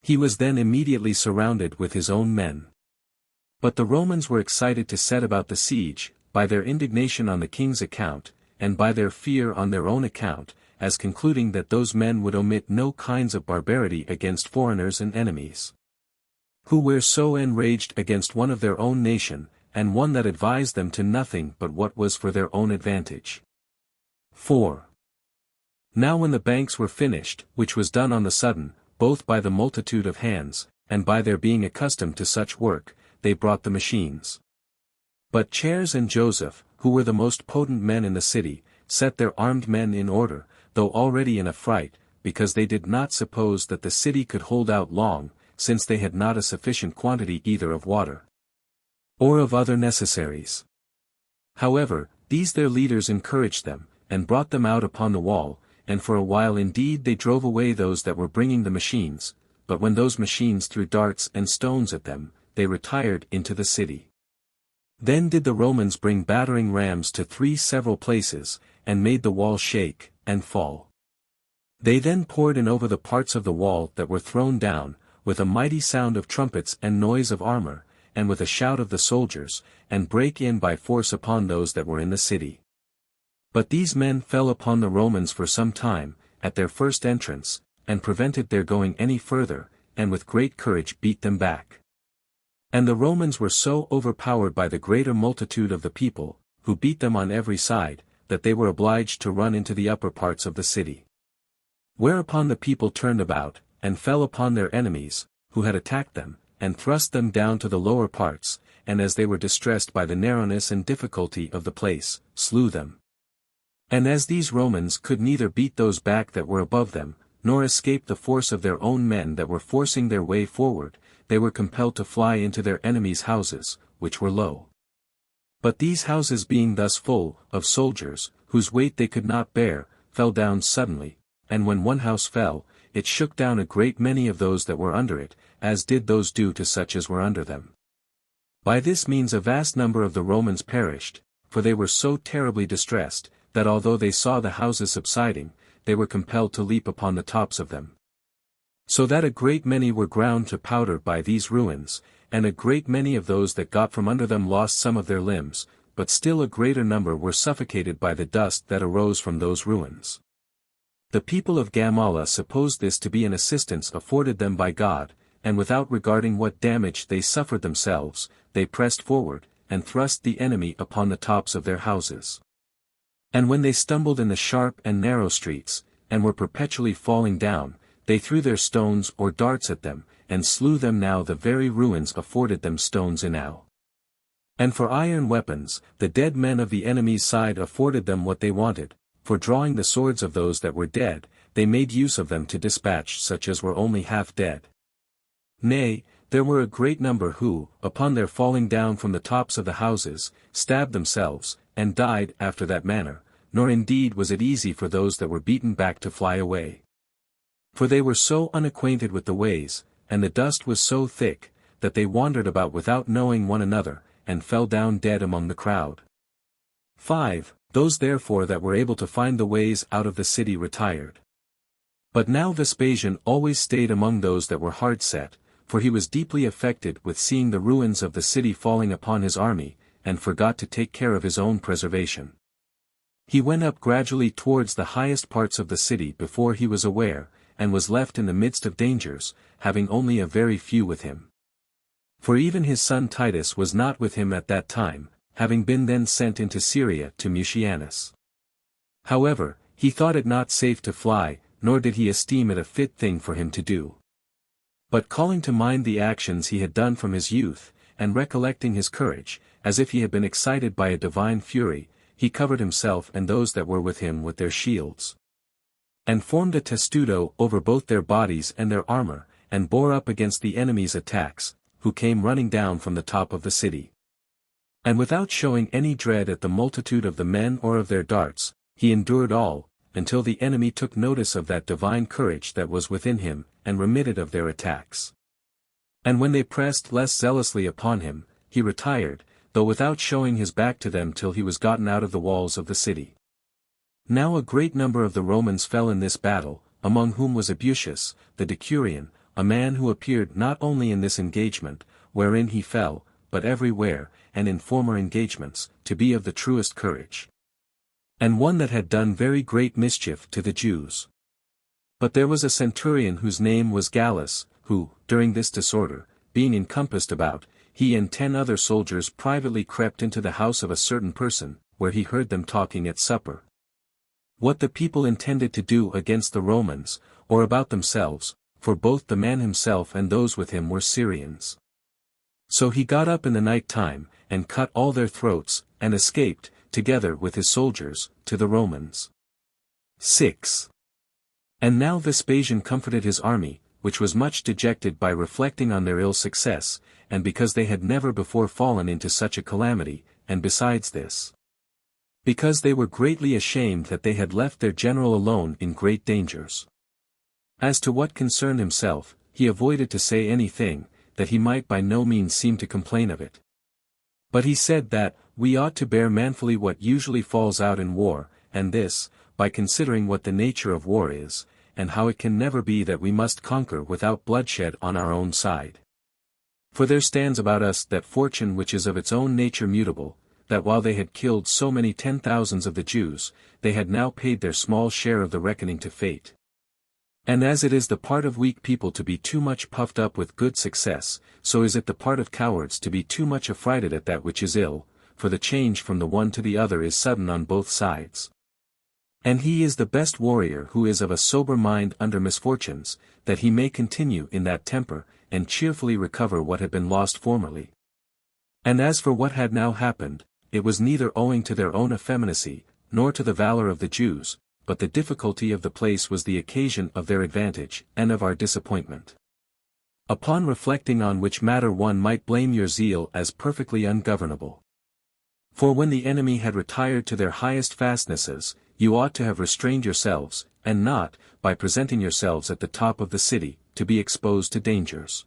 He was then immediately surrounded with his own men. But the Romans were excited to set about the siege, by their indignation on the king's account, and by their fear on their own account, as concluding that those men would omit no kinds of barbarity against foreigners and enemies, who were so enraged against one of their own nation, and one that advised them to nothing but what was for their own advantage. 4. Now when the banks were finished, which was done on the sudden, both by the multitude of hands, and by their being accustomed to such work, they brought the machines. But Chares and Joseph, who were the most potent men in the city, set their armed men in order, though already in a fright, because they did not suppose that the city could hold out long, since they had not a sufficient quantity either of water, or of other necessaries. However, these their leaders encouraged them, and brought them out upon the wall, and for a while indeed they drove away those that were bringing the machines, but when those machines threw darts and stones at them, they retired into the city. Then did the Romans bring battering rams to 3 several places, and made the wall shake, and fall. They then poured in over the parts of the wall that were thrown down, with a mighty sound of trumpets and noise of armor, and with a shout of the soldiers, and brake in by force upon those that were in the city. But these men fell upon the Romans for some time, at their first entrance, and prevented their going any further, and with great courage beat them back. And the Romans were so overpowered by the greater multitude of the people, who beat them on every side, that they were obliged to run into the upper parts of the city. Whereupon the people turned about, and fell upon their enemies, who had attacked them, and thrust them down to the lower parts, and as they were distressed by the narrowness and difficulty of the place, slew them. And as these Romans could neither beat those back that were above them, nor escape the force of their own men that were forcing their way forward, they were compelled to fly into their enemies' houses, which were low. But these houses being thus full of soldiers, whose weight they could not bear, fell down suddenly, and when one house fell, it shook down a great many of those that were under it, as did those do to such as were under them. By this means a vast number of the Romans perished, for they were so terribly distressed, that although they saw the houses subsiding, they were compelled to leap upon the tops of them. So that a great many were ground to powder by these ruins, and a great many of those that got from under them lost some of their limbs, but still a greater number were suffocated by the dust that arose from those ruins. The people of Gamala supposed this to be an assistance afforded them by God, and without regarding what damage they suffered themselves, they pressed forward, and thrust the enemy upon the tops of their houses. And when they stumbled in the sharp and narrow streets, and were perpetually falling down, they threw their stones or darts at them, and slew them. Now the very ruins afforded them stones enow. And for iron weapons, the dead men of the enemy's side afforded them what they wanted, for drawing the swords of those that were dead, they made use of them to dispatch such as were only half dead. Nay, there were a great number who, upon their falling down from the tops of the houses, stabbed themselves, and died after that manner, nor indeed was it easy for those that were beaten back to fly away. For they were so unacquainted with the ways, and the dust was so thick, that they wandered about without knowing one another, and fell down dead among the crowd. 5. Those therefore that were able to find the ways out of the city retired. But now Vespasian always stayed among those that were hard set, for he was deeply affected with seeing the ruins of the city falling upon his army, and forgot to take care of his own preservation. He went up gradually towards the highest parts of the city before he was aware, and was left in the midst of dangers, having only a very few with him. For even his son Titus was not with him at that time, having been then sent into Syria to Mucianus. However, he thought it not safe to fly, nor did he esteem it a fit thing for him to do. But calling to mind the actions he had done from his youth, and recollecting his courage, as if he had been excited by a divine fury, he covered himself and those that were with him with their shields, and formed a testudo over both their bodies and their armor, and bore up against the enemy's attacks, who came running down from the top of the city. And without showing any dread at the multitude of the men or of their darts, he endured all, until the enemy took notice of that divine courage that was within him, and remitted of their attacks. And when they pressed less zealously upon him, he retired, though without showing his back to them till he was gotten out of the walls of the city. Now a great number of the Romans fell in this battle, among whom was Abusius, the Decurion, a man who appeared not only in this engagement, wherein he fell, but everywhere, and in former engagements, to be of the truest courage, and one that had done very great mischief to the Jews. But there was a centurion whose name was Gallus, who, during this disorder, being encompassed about, he and 10 other soldiers privately crept into the house of a certain person, where he heard them talking at supper. What the people intended to do against the Romans, or about themselves, for both the man himself and those with him were Syrians. So he got up in the night time, and cut all their throats, and escaped, together with his soldiers, to the Romans. 6. And now Vespasian comforted his army, which was much dejected by reflecting on their ill success, and because they had never before fallen into such a calamity, and besides this, because they were greatly ashamed that they had left their general alone in great dangers. As to what concerned himself, he avoided to say anything, that he might by no means seem to complain of it. But he said that, we ought to bear manfully what usually falls out in war, and this, by considering what the nature of war is, and how it can never be that we must conquer without bloodshed on our own side. For there stands about us that fortune which is of its own nature mutable, that while they had killed so many 10,000s of the Jews, they had now paid their small share of the reckoning to fate. And as it is the part of weak people to be too much puffed up with good success, so is it the part of cowards to be too much affrighted at that which is ill, for the change from the one to the other is sudden on both sides. And he is the best warrior who is of a sober mind under misfortunes, that he may continue in that temper, and cheerfully recover what had been lost formerly. And as for what had now happened, it was neither owing to their own effeminacy, nor to the valor of the Jews, but the difficulty of the place was the occasion of their advantage, and of our disappointment. Upon reflecting on which matter one might blame your zeal as perfectly ungovernable. For when the enemy had retired to their highest fastnesses, you ought to have restrained yourselves, and not, by presenting yourselves at the top of the city, to be exposed to dangers.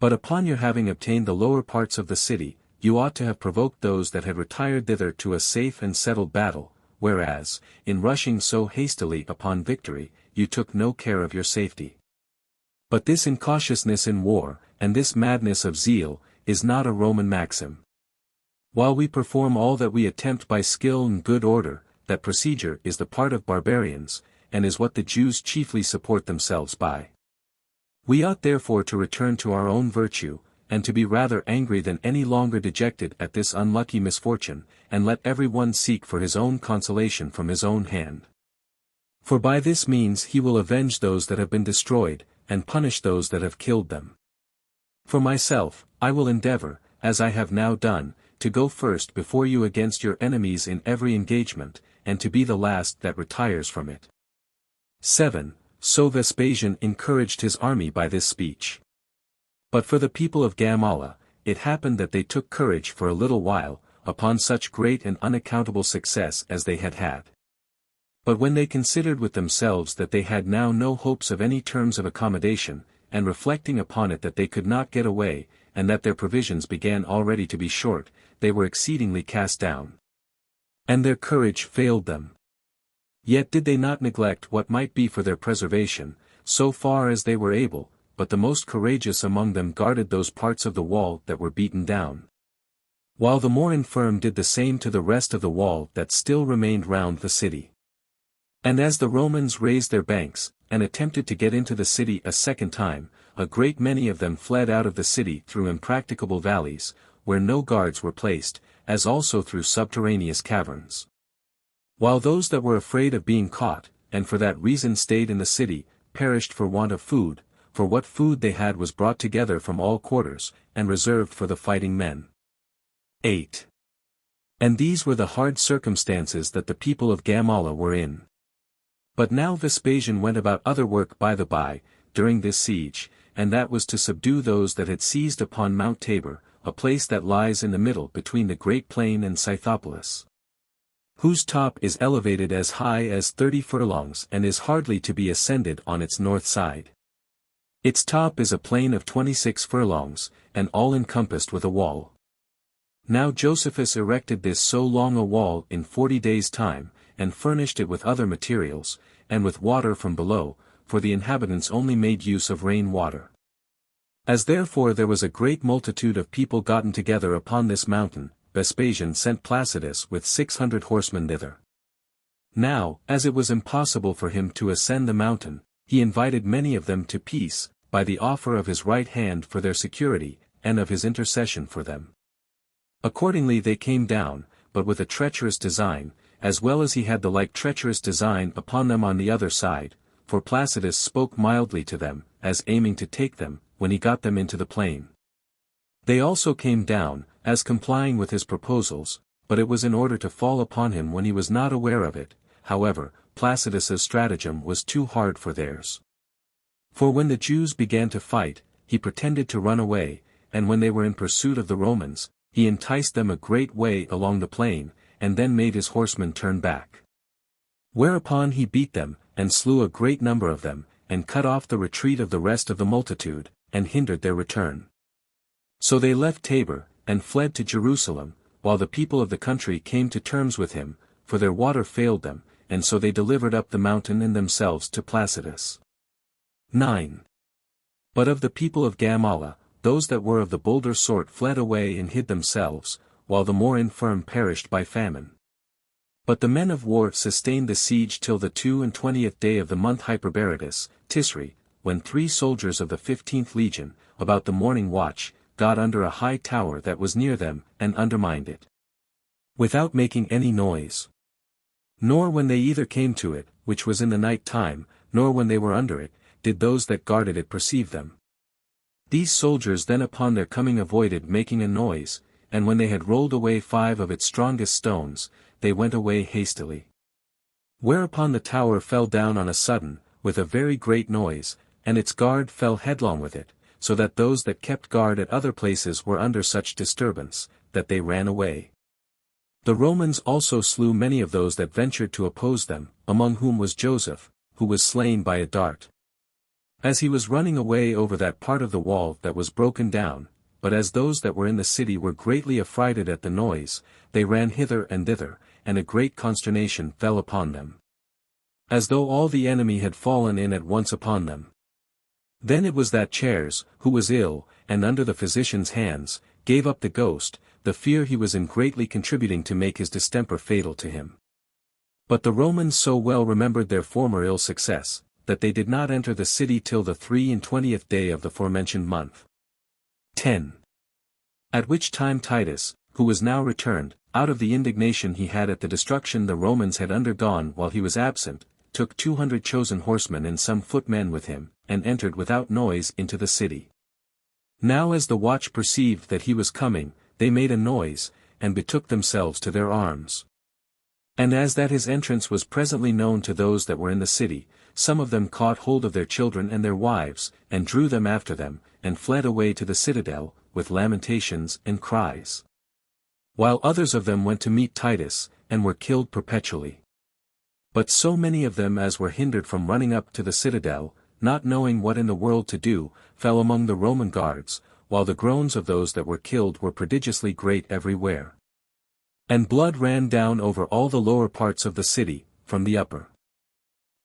But upon your having obtained the lower parts of the city, you ought to have provoked those that had retired thither to a safe and settled battle, whereas, in rushing so hastily upon victory, you took no care of your safety. But this incautiousness in war, and this madness of zeal, is not a Roman maxim. While we perform all that we attempt by skill and good order, that procedure is the part of barbarians, and is what the Jews chiefly support themselves by. We ought therefore to return to our own virtue, and to be rather angry than any longer dejected at this unlucky misfortune, and let every one seek for his own consolation from his own hand. For by this means he will avenge those that have been destroyed, and punish those that have killed them. For myself, I will endeavor, as I have now done, to go first before you against your enemies in every engagement, and to be the last that retires from it. 7. So Vespasian encouraged his army by this speech. But for the people of Gamala, it happened that they took courage for a little while, upon such great and unaccountable success as they had had. But when they considered with themselves that they had now no hopes of any terms of accommodation, and reflecting upon it that they could not get away, and that their provisions began already to be short, they were exceedingly cast down. And their courage failed them. Yet did they not neglect what might be for their preservation, so far as they were able, but the most courageous among them guarded those parts of the wall that were beaten down, while the more infirm did the same to the rest of the wall that still remained round the city. And as the Romans raised their banks, and attempted to get into the city a second time, a great many of them fled out of the city through impracticable valleys, where no guards were placed, as also through subterraneous caverns. While those that were afraid of being caught, and for that reason stayed in the city, perished for want of food, for what food they had was brought together from all quarters, and reserved for the fighting men. 8. And these were the hard circumstances that the people of Gamala were in. But now Vespasian went about other work by the by, during this siege, and that was to subdue those that had seized upon Mount Tabor, a place that lies in the middle between the great plain and Scythopolis, whose top is elevated as high as 30 furlongs and is hardly to be ascended on its north side. Its top is a plain of 26 furlongs, and all encompassed with a wall. Now Josephus erected this so long a wall in 40 days' time, and furnished it with other materials, and with water from below, for the inhabitants only made use of rain water. As therefore there was a great multitude of people gotten together upon this mountain, Vespasian sent Placidus with 600 horsemen thither. Now, as it was impossible for him to ascend the mountain, he invited many of them to peace, by the offer of his right hand for their security, and of his intercession for them. Accordingly they came down, but with a treacherous design, as well as he had the like treacherous design upon them on the other side, for Placidus spoke mildly to them, as aiming to take them, when he got them into the plain. They also came down, as complying with his proposals, but it was in order to fall upon him when he was not aware of it. However, Placidus's stratagem was too hard for theirs. For when the Jews began to fight, he pretended to run away, and when they were in pursuit of the Romans, he enticed them a great way along the plain, and then made his horsemen turn back. Whereupon he beat them, and slew a great number of them, and cut off the retreat of the rest of the multitude, and hindered their return. So they left Tabor, and fled to Jerusalem, while the people of the country came to terms with him, for their water failed them, and so they delivered up the mountain and themselves to Placidus. 9. But of the people of Gamala, those that were of the bolder sort fled away and hid themselves, while the more infirm perished by famine. But the men of war sustained the siege till the 22nd day of the month Hyperbaratus, Tisri, when 3 soldiers of the 15th legion, about the morning watch, got under a high tower that was near them, and undermined it, without making any noise. Nor when they either came to it, which was in the night time, nor when they were under it, did those that guarded it perceive them. These soldiers then upon their coming avoided making a noise, and when they had rolled away 5 of its strongest stones, they went away hastily. Whereupon the tower fell down on a sudden, with a very great noise, and its guard fell headlong with it, so that those that kept guard at other places were under such disturbance, that they ran away. The Romans also slew many of those that ventured to oppose them, among whom was Joseph, who was slain by a dart, as he was running away over that part of the wall that was broken down. But as those that were in the city were greatly affrighted at the noise, they ran hither and thither, and a great consternation fell upon them, as though all the enemy had fallen in at once upon them. Then it was that Chares, who was ill, and under the physician's hands, gave up the ghost, the fear he was in greatly contributing to make his distemper fatal to him. But the Romans so well remembered their former ill success, that they did not enter the city till the 23rd day of the forementioned month. 10. At which time Titus, who was now returned, out of the indignation he had at the destruction the Romans had undergone while he was absent, took 200 chosen horsemen and some footmen with him, and entered without noise into the city. Now as the watch perceived that he was coming, they made a noise, and betook themselves to their arms. And as that his entrance was presently known to those that were in the city, some of them caught hold of their children and their wives, and drew them after them, and fled away to the citadel, with lamentations and cries. While others of them went to meet Titus, and were killed perpetually. But so many of them as were hindered from running up to the citadel, not knowing what in the world to do, fell among the Roman guards, while the groans of those that were killed were prodigiously great everywhere. And blood ran down over all the lower parts of the city, from the upper.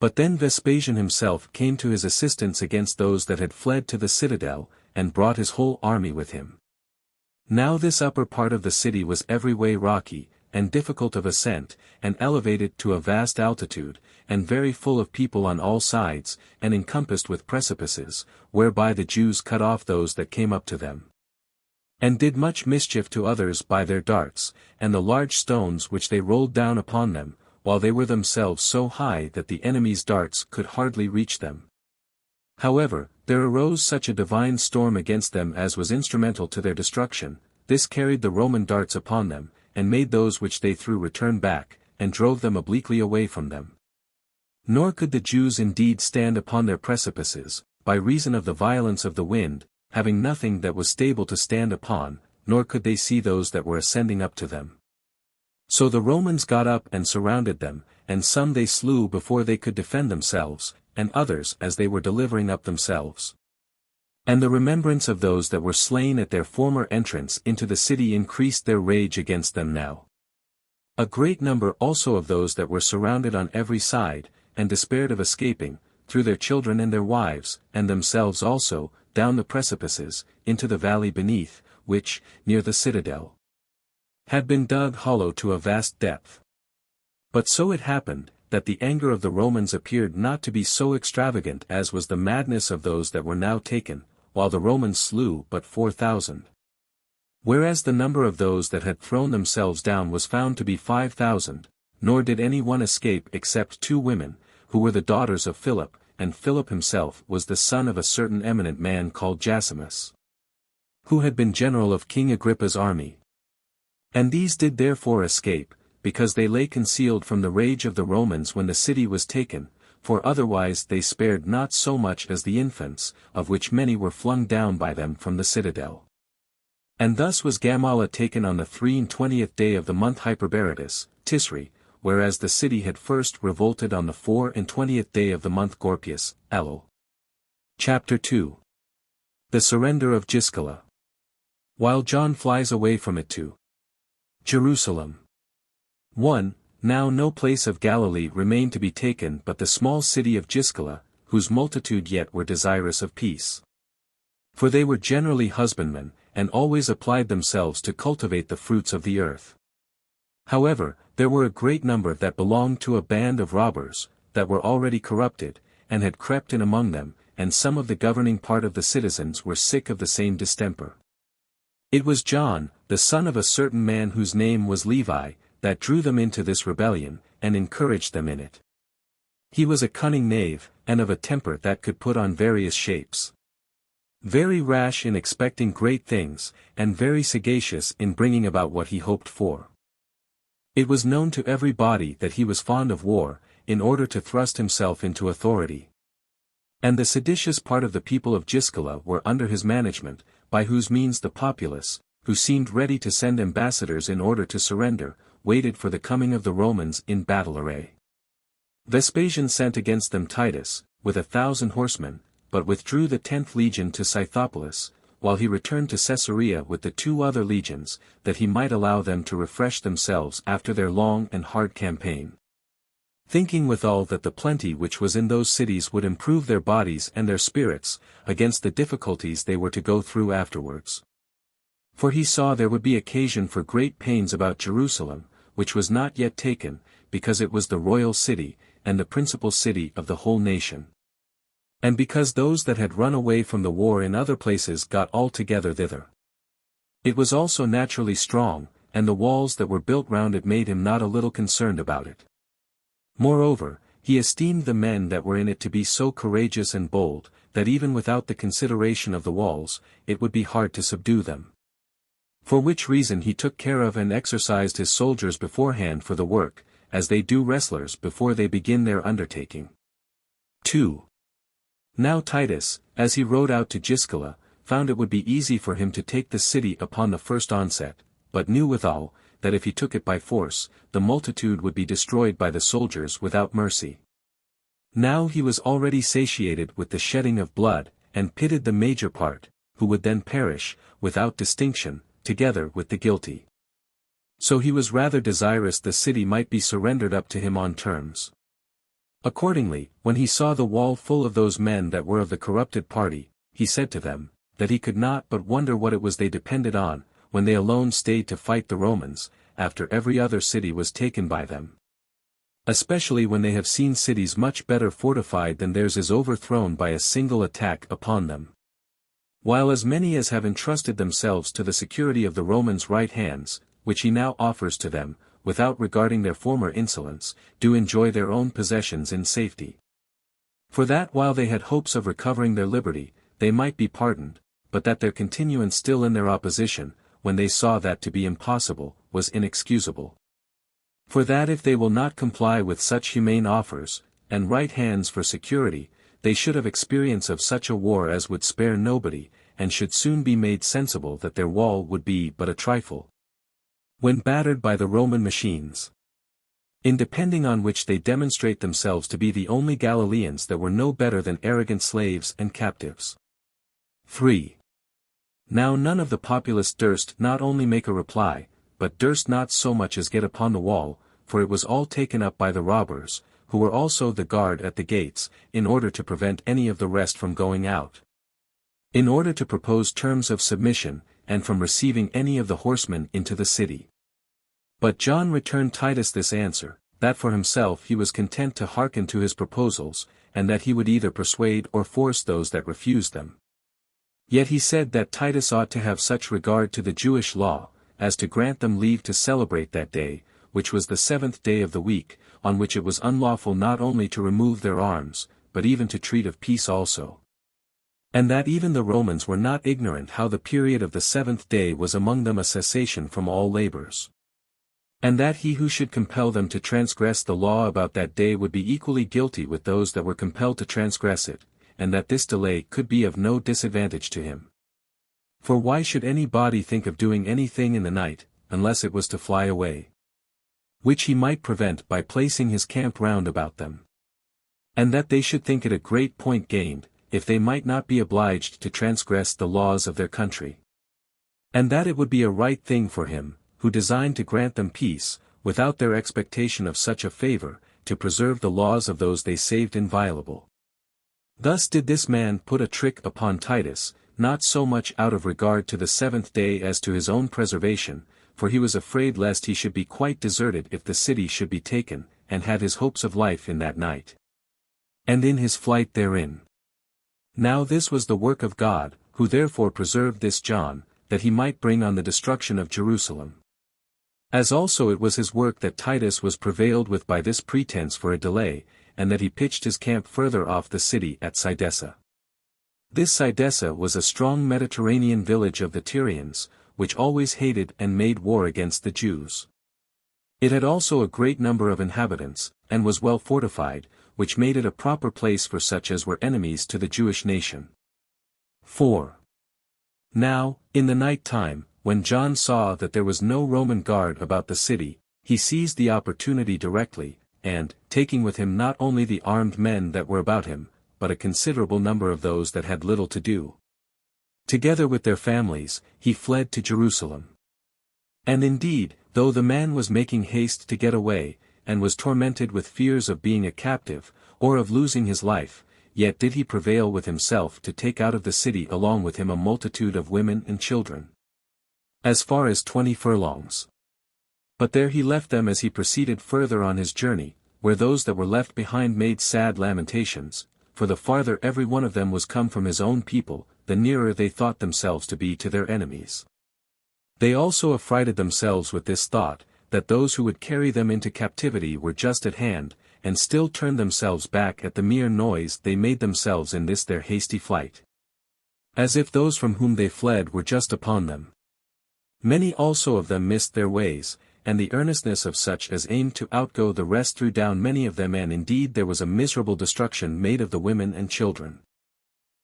But then Vespasian himself came to his assistance against those that had fled to the citadel, and brought his whole army with him. Now this upper part of the city was every way rocky, and difficult of ascent, and elevated to a vast altitude, and very full of people on all sides, and encompassed with precipices, whereby the Jews cut off those that came up to them. And did much mischief to others by their darts, and the large stones which they rolled down upon them, while they were themselves so high that the enemy's darts could hardly reach them. However, there arose such a divine storm against them as was instrumental to their destruction. This carried the Roman darts upon them, and made those which they threw return back, and drove them obliquely away from them. Nor could the Jews indeed stand upon their precipices, by reason of the violence of the wind, having nothing that was stable to stand upon, nor could they see those that were ascending up to them. So the Romans got up and surrounded them, and some they slew before they could defend themselves, and others as they were delivering up themselves. And the remembrance of those that were slain at their former entrance into the city increased their rage against them now. A great number also of those that were surrounded on every side, and despaired of escaping, threw their children and their wives, and themselves also, down the precipices, into the valley beneath, which, near the citadel, had been dug hollow to a vast depth. But so it happened, that the anger of the Romans appeared not to be so extravagant as was the madness of those that were now taken, while the Romans slew but 4,000. Whereas the number of those that had thrown themselves down was found to be 5,000, nor did any one escape except 2 women, who were the daughters of Philip, and Philip himself was the son of a certain eminent man called Josephus, who had been general of King Agrippa's army. And these did therefore escape, because they lay concealed from the rage of the Romans when the city was taken, for otherwise they spared not so much as the infants, of which many were flung down by them from the citadel. And thus was Gamala taken on the 23rd day of the month Hyperberetus, Tisri, whereas the city had first revolted on the 24th day of the month Gorpius, Elul. Chapter 2. The surrender of Giscala. While John flies away from it to Jerusalem. 1. Now no place of Galilee remained to be taken but the small city of Giscala, whose multitude yet were desirous of peace. For they were generally husbandmen, and always applied themselves to cultivate the fruits of the earth. However, there were a great number that belonged to a band of robbers, that were already corrupted, and had crept in among them, and some of the governing part of the citizens were sick of the same distemper. It was John, the son of a certain man whose name was Levi, that drew them into this rebellion, and encouraged them in it. He was a cunning knave, and of a temper that could put on various shapes. Very rash in expecting great things, and very sagacious in bringing about what he hoped for. It was known to every body that he was fond of war, in order to thrust himself into authority. And the seditious part of the people of Giscala were under his management, by whose means the populace, who seemed ready to send ambassadors in order to surrender, waited for the coming of the Romans in battle array. Vespasian sent against them Titus, with 1,000 horsemen, but withdrew the 10th legion to Scythopolis, while he returned to Caesarea with the 2 other legions, that he might allow them to refresh themselves after their long and hard campaign. Thinking withal that the plenty which was in those cities would improve their bodies and their spirits, against the difficulties they were to go through afterwards. For he saw there would be occasion for great pains about Jerusalem, which was not yet taken, because it was the royal city, and the principal city of the whole nation. And because those that had run away from the war in other places got all together thither. It was also naturally strong, and the walls that were built round it made him not a little concerned about it. Moreover, he esteemed the men that were in it to be so courageous and bold, that even without the consideration of the walls, it would be hard to subdue them. For which reason he took care of and exercised his soldiers beforehand for the work, as they do wrestlers before they begin their undertaking. 2. Now Titus, as he rode out to Giscala, found it would be easy for him to take the city upon the first onset, but knew withal, that if he took it by force, the multitude would be destroyed by the soldiers without mercy. Now he was already satiated with the shedding of blood, and pitied the major part, who would then perish, without distinction, together with the guilty. So he was rather desirous the city might be surrendered up to him on terms. Accordingly, when he saw the wall full of those men that were of the corrupted party, he said to them, that he could not but wonder what it was they depended on, when they alone stayed to fight the Romans, after every other city was taken by them. Especially when they have seen cities much better fortified than theirs is overthrown by a single attack upon them. While as many as have entrusted themselves to the security of the Romans' right hands, which he now offers to them, without regarding their former insolence, do enjoy their own possessions in safety. For that while they had hopes of recovering their liberty, they might be pardoned, but that their continuance still in their opposition, when they saw that to be impossible, was inexcusable. For that if they will not comply with such humane offers, and right hands for security, they should have experience of such a war as would spare nobody, and should soon be made sensible that their wall would be but a trifle, when battered by the Roman machines. In depending on which they demonstrate themselves to be the only Galileans that were no better than arrogant slaves and captives. 3. Now none of the populace durst not only make a reply, but durst not so much as get upon the wall, for it was all taken up by the robbers, who were also the guard at the gates, in order to prevent any of the rest from going out. In order to propose terms of submission, and from receiving any of the horsemen into the city. But John returned Titus this answer, that for himself he was content to hearken to his proposals, and that he would either persuade or force those that refused them. Yet he said that Titus ought to have such regard to the Jewish law, as to grant them leave to celebrate that day, which was the 7th day of the week, on which it was unlawful not only to remove their arms, but even to treat of peace also. And that even the Romans were not ignorant how the period of the 7th day was among them a cessation from all labors. And that he who should compel them to transgress the law about that day would be equally guilty with those that were compelled to transgress it, and that this delay could be of no disadvantage to him. For why should any body think of doing anything in the night, unless it was to fly away? Which he might prevent by placing his camp round about them. And that they should think it a great point gained, if they might not be obliged to transgress the laws of their country. And that it would be a right thing for him, who designed to grant them peace, without their expectation of such a favor, to preserve the laws of those they saved inviolable. Thus did this man put a trick upon Titus, not so much out of regard to the 7th day as to his own preservation, for he was afraid lest he should be quite deserted if the city should be taken, and had his hopes of life in that night, and in his flight therein. Now this was the work of God, who therefore preserved this John, that he might bring on the destruction of Jerusalem. As also it was his work that Titus was prevailed with by this pretense for a delay, and that he pitched his camp further off the city at Cydessa. This Cydessa was a strong Mediterranean village of the Tyrians, which always hated and made war against the Jews. It had also a great number of inhabitants, and was well fortified, which made it a proper place for such as were enemies to the Jewish nation. 4. Now, in the night time, when John saw that there was no Roman guard about the city, he seized the opportunity directly, and, taking with him not only the armed men that were about him, but a considerable number of those that had little to do, together with their families, he fled to Jerusalem. And indeed, though the man was making haste to get away, and was tormented with fears of being a captive, or of losing his life, yet did he prevail with himself to take out of the city along with him a multitude of women and children, as far as 20 furlongs. But there he left them as he proceeded further on his journey, where those that were left behind made sad lamentations, for the farther every one of them was come from his own people, the nearer they thought themselves to be to their enemies. They also affrighted themselves with this thought, that those who would carry them into captivity were just at hand, and still turned themselves back at the mere noise they made themselves in this their hasty flight. As if those from whom they fled were just upon them. Many also of them missed their ways, and the earnestness of such as aimed to outgo the rest threw down many of them, and indeed there was a miserable destruction made of the women and children.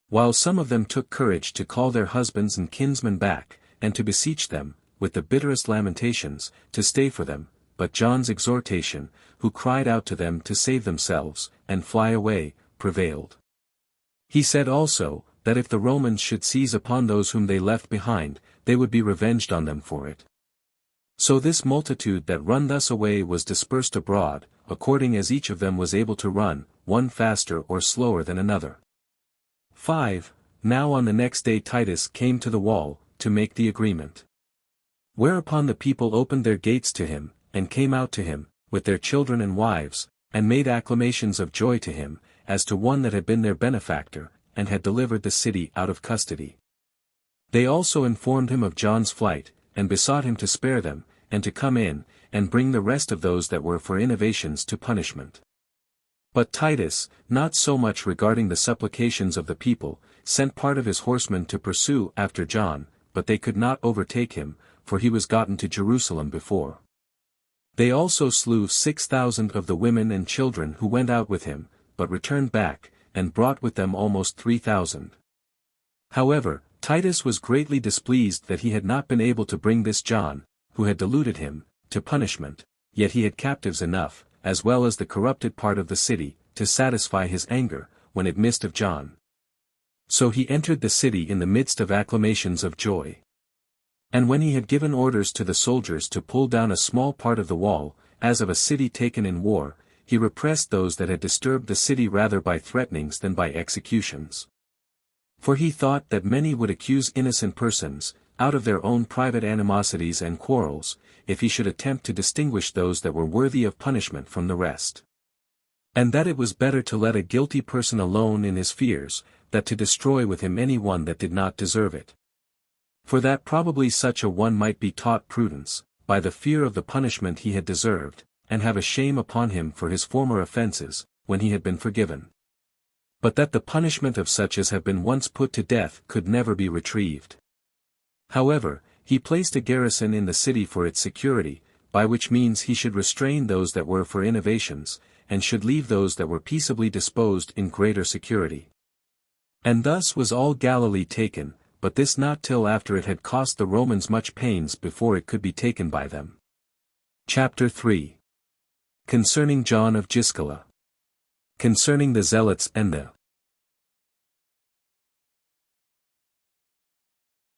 While some of them took courage to call their husbands and kinsmen back, and to beseech them, with the bitterest lamentations, to stay for them, but John's exhortation, who cried out to them to save themselves, and fly away, prevailed. He said also, that if the Romans should seize upon those whom they left behind, they would be revenged on them for it. So this multitude that run thus away was dispersed abroad, according as each of them was able to run, one faster or slower than another. 5. Now on the next day Titus came to the wall, to make the agreement. Whereupon the people opened their gates to him, and came out to him, with their children and wives, and made acclamations of joy to him, as to one that had been their benefactor, and had delivered the city out of custody. They also informed him of John's flight, and besought him to spare them, and to come in, and bring the rest of those that were for innovations to punishment. But Titus, not so much regarding the supplications of the people, sent part of his horsemen to pursue after John, but they could not overtake him, for he was gotten to Jerusalem before. They also slew 6,000 of the women and children who went out with him, but returned back, and brought with them almost 3,000. However, Titus was greatly displeased that he had not been able to bring this John, who had deluded him, to punishment, yet he had captives enough, as well as the corrupted part of the city, to satisfy his anger, when it missed of John. So he entered the city in the midst of acclamations of joy. And when he had given orders to the soldiers to pull down a small part of the wall, as of a city taken in war, he repressed those that had disturbed the city rather by threatenings than by executions. For he thought that many would accuse innocent persons, out of their own private animosities and quarrels, if he should attempt to distinguish those that were worthy of punishment from the rest. And that it was better to let a guilty person alone in his fears, than to destroy with him any one that did not deserve it. For that probably such a one might be taught prudence, by the fear of the punishment he had deserved, and have a shame upon him for his former offences, when he had been forgiven. But that the punishment of such as have been once put to death could never be retrieved. However, he placed a garrison in the city for its security, by which means he should restrain those that were for innovations, and should leave those that were peaceably disposed in greater security. And thus was all Galilee taken, but this not till after it had cost the Romans much pains before it could be taken by them. Chapter 3. Concerning John of Giscala. Concerning the Zealots and the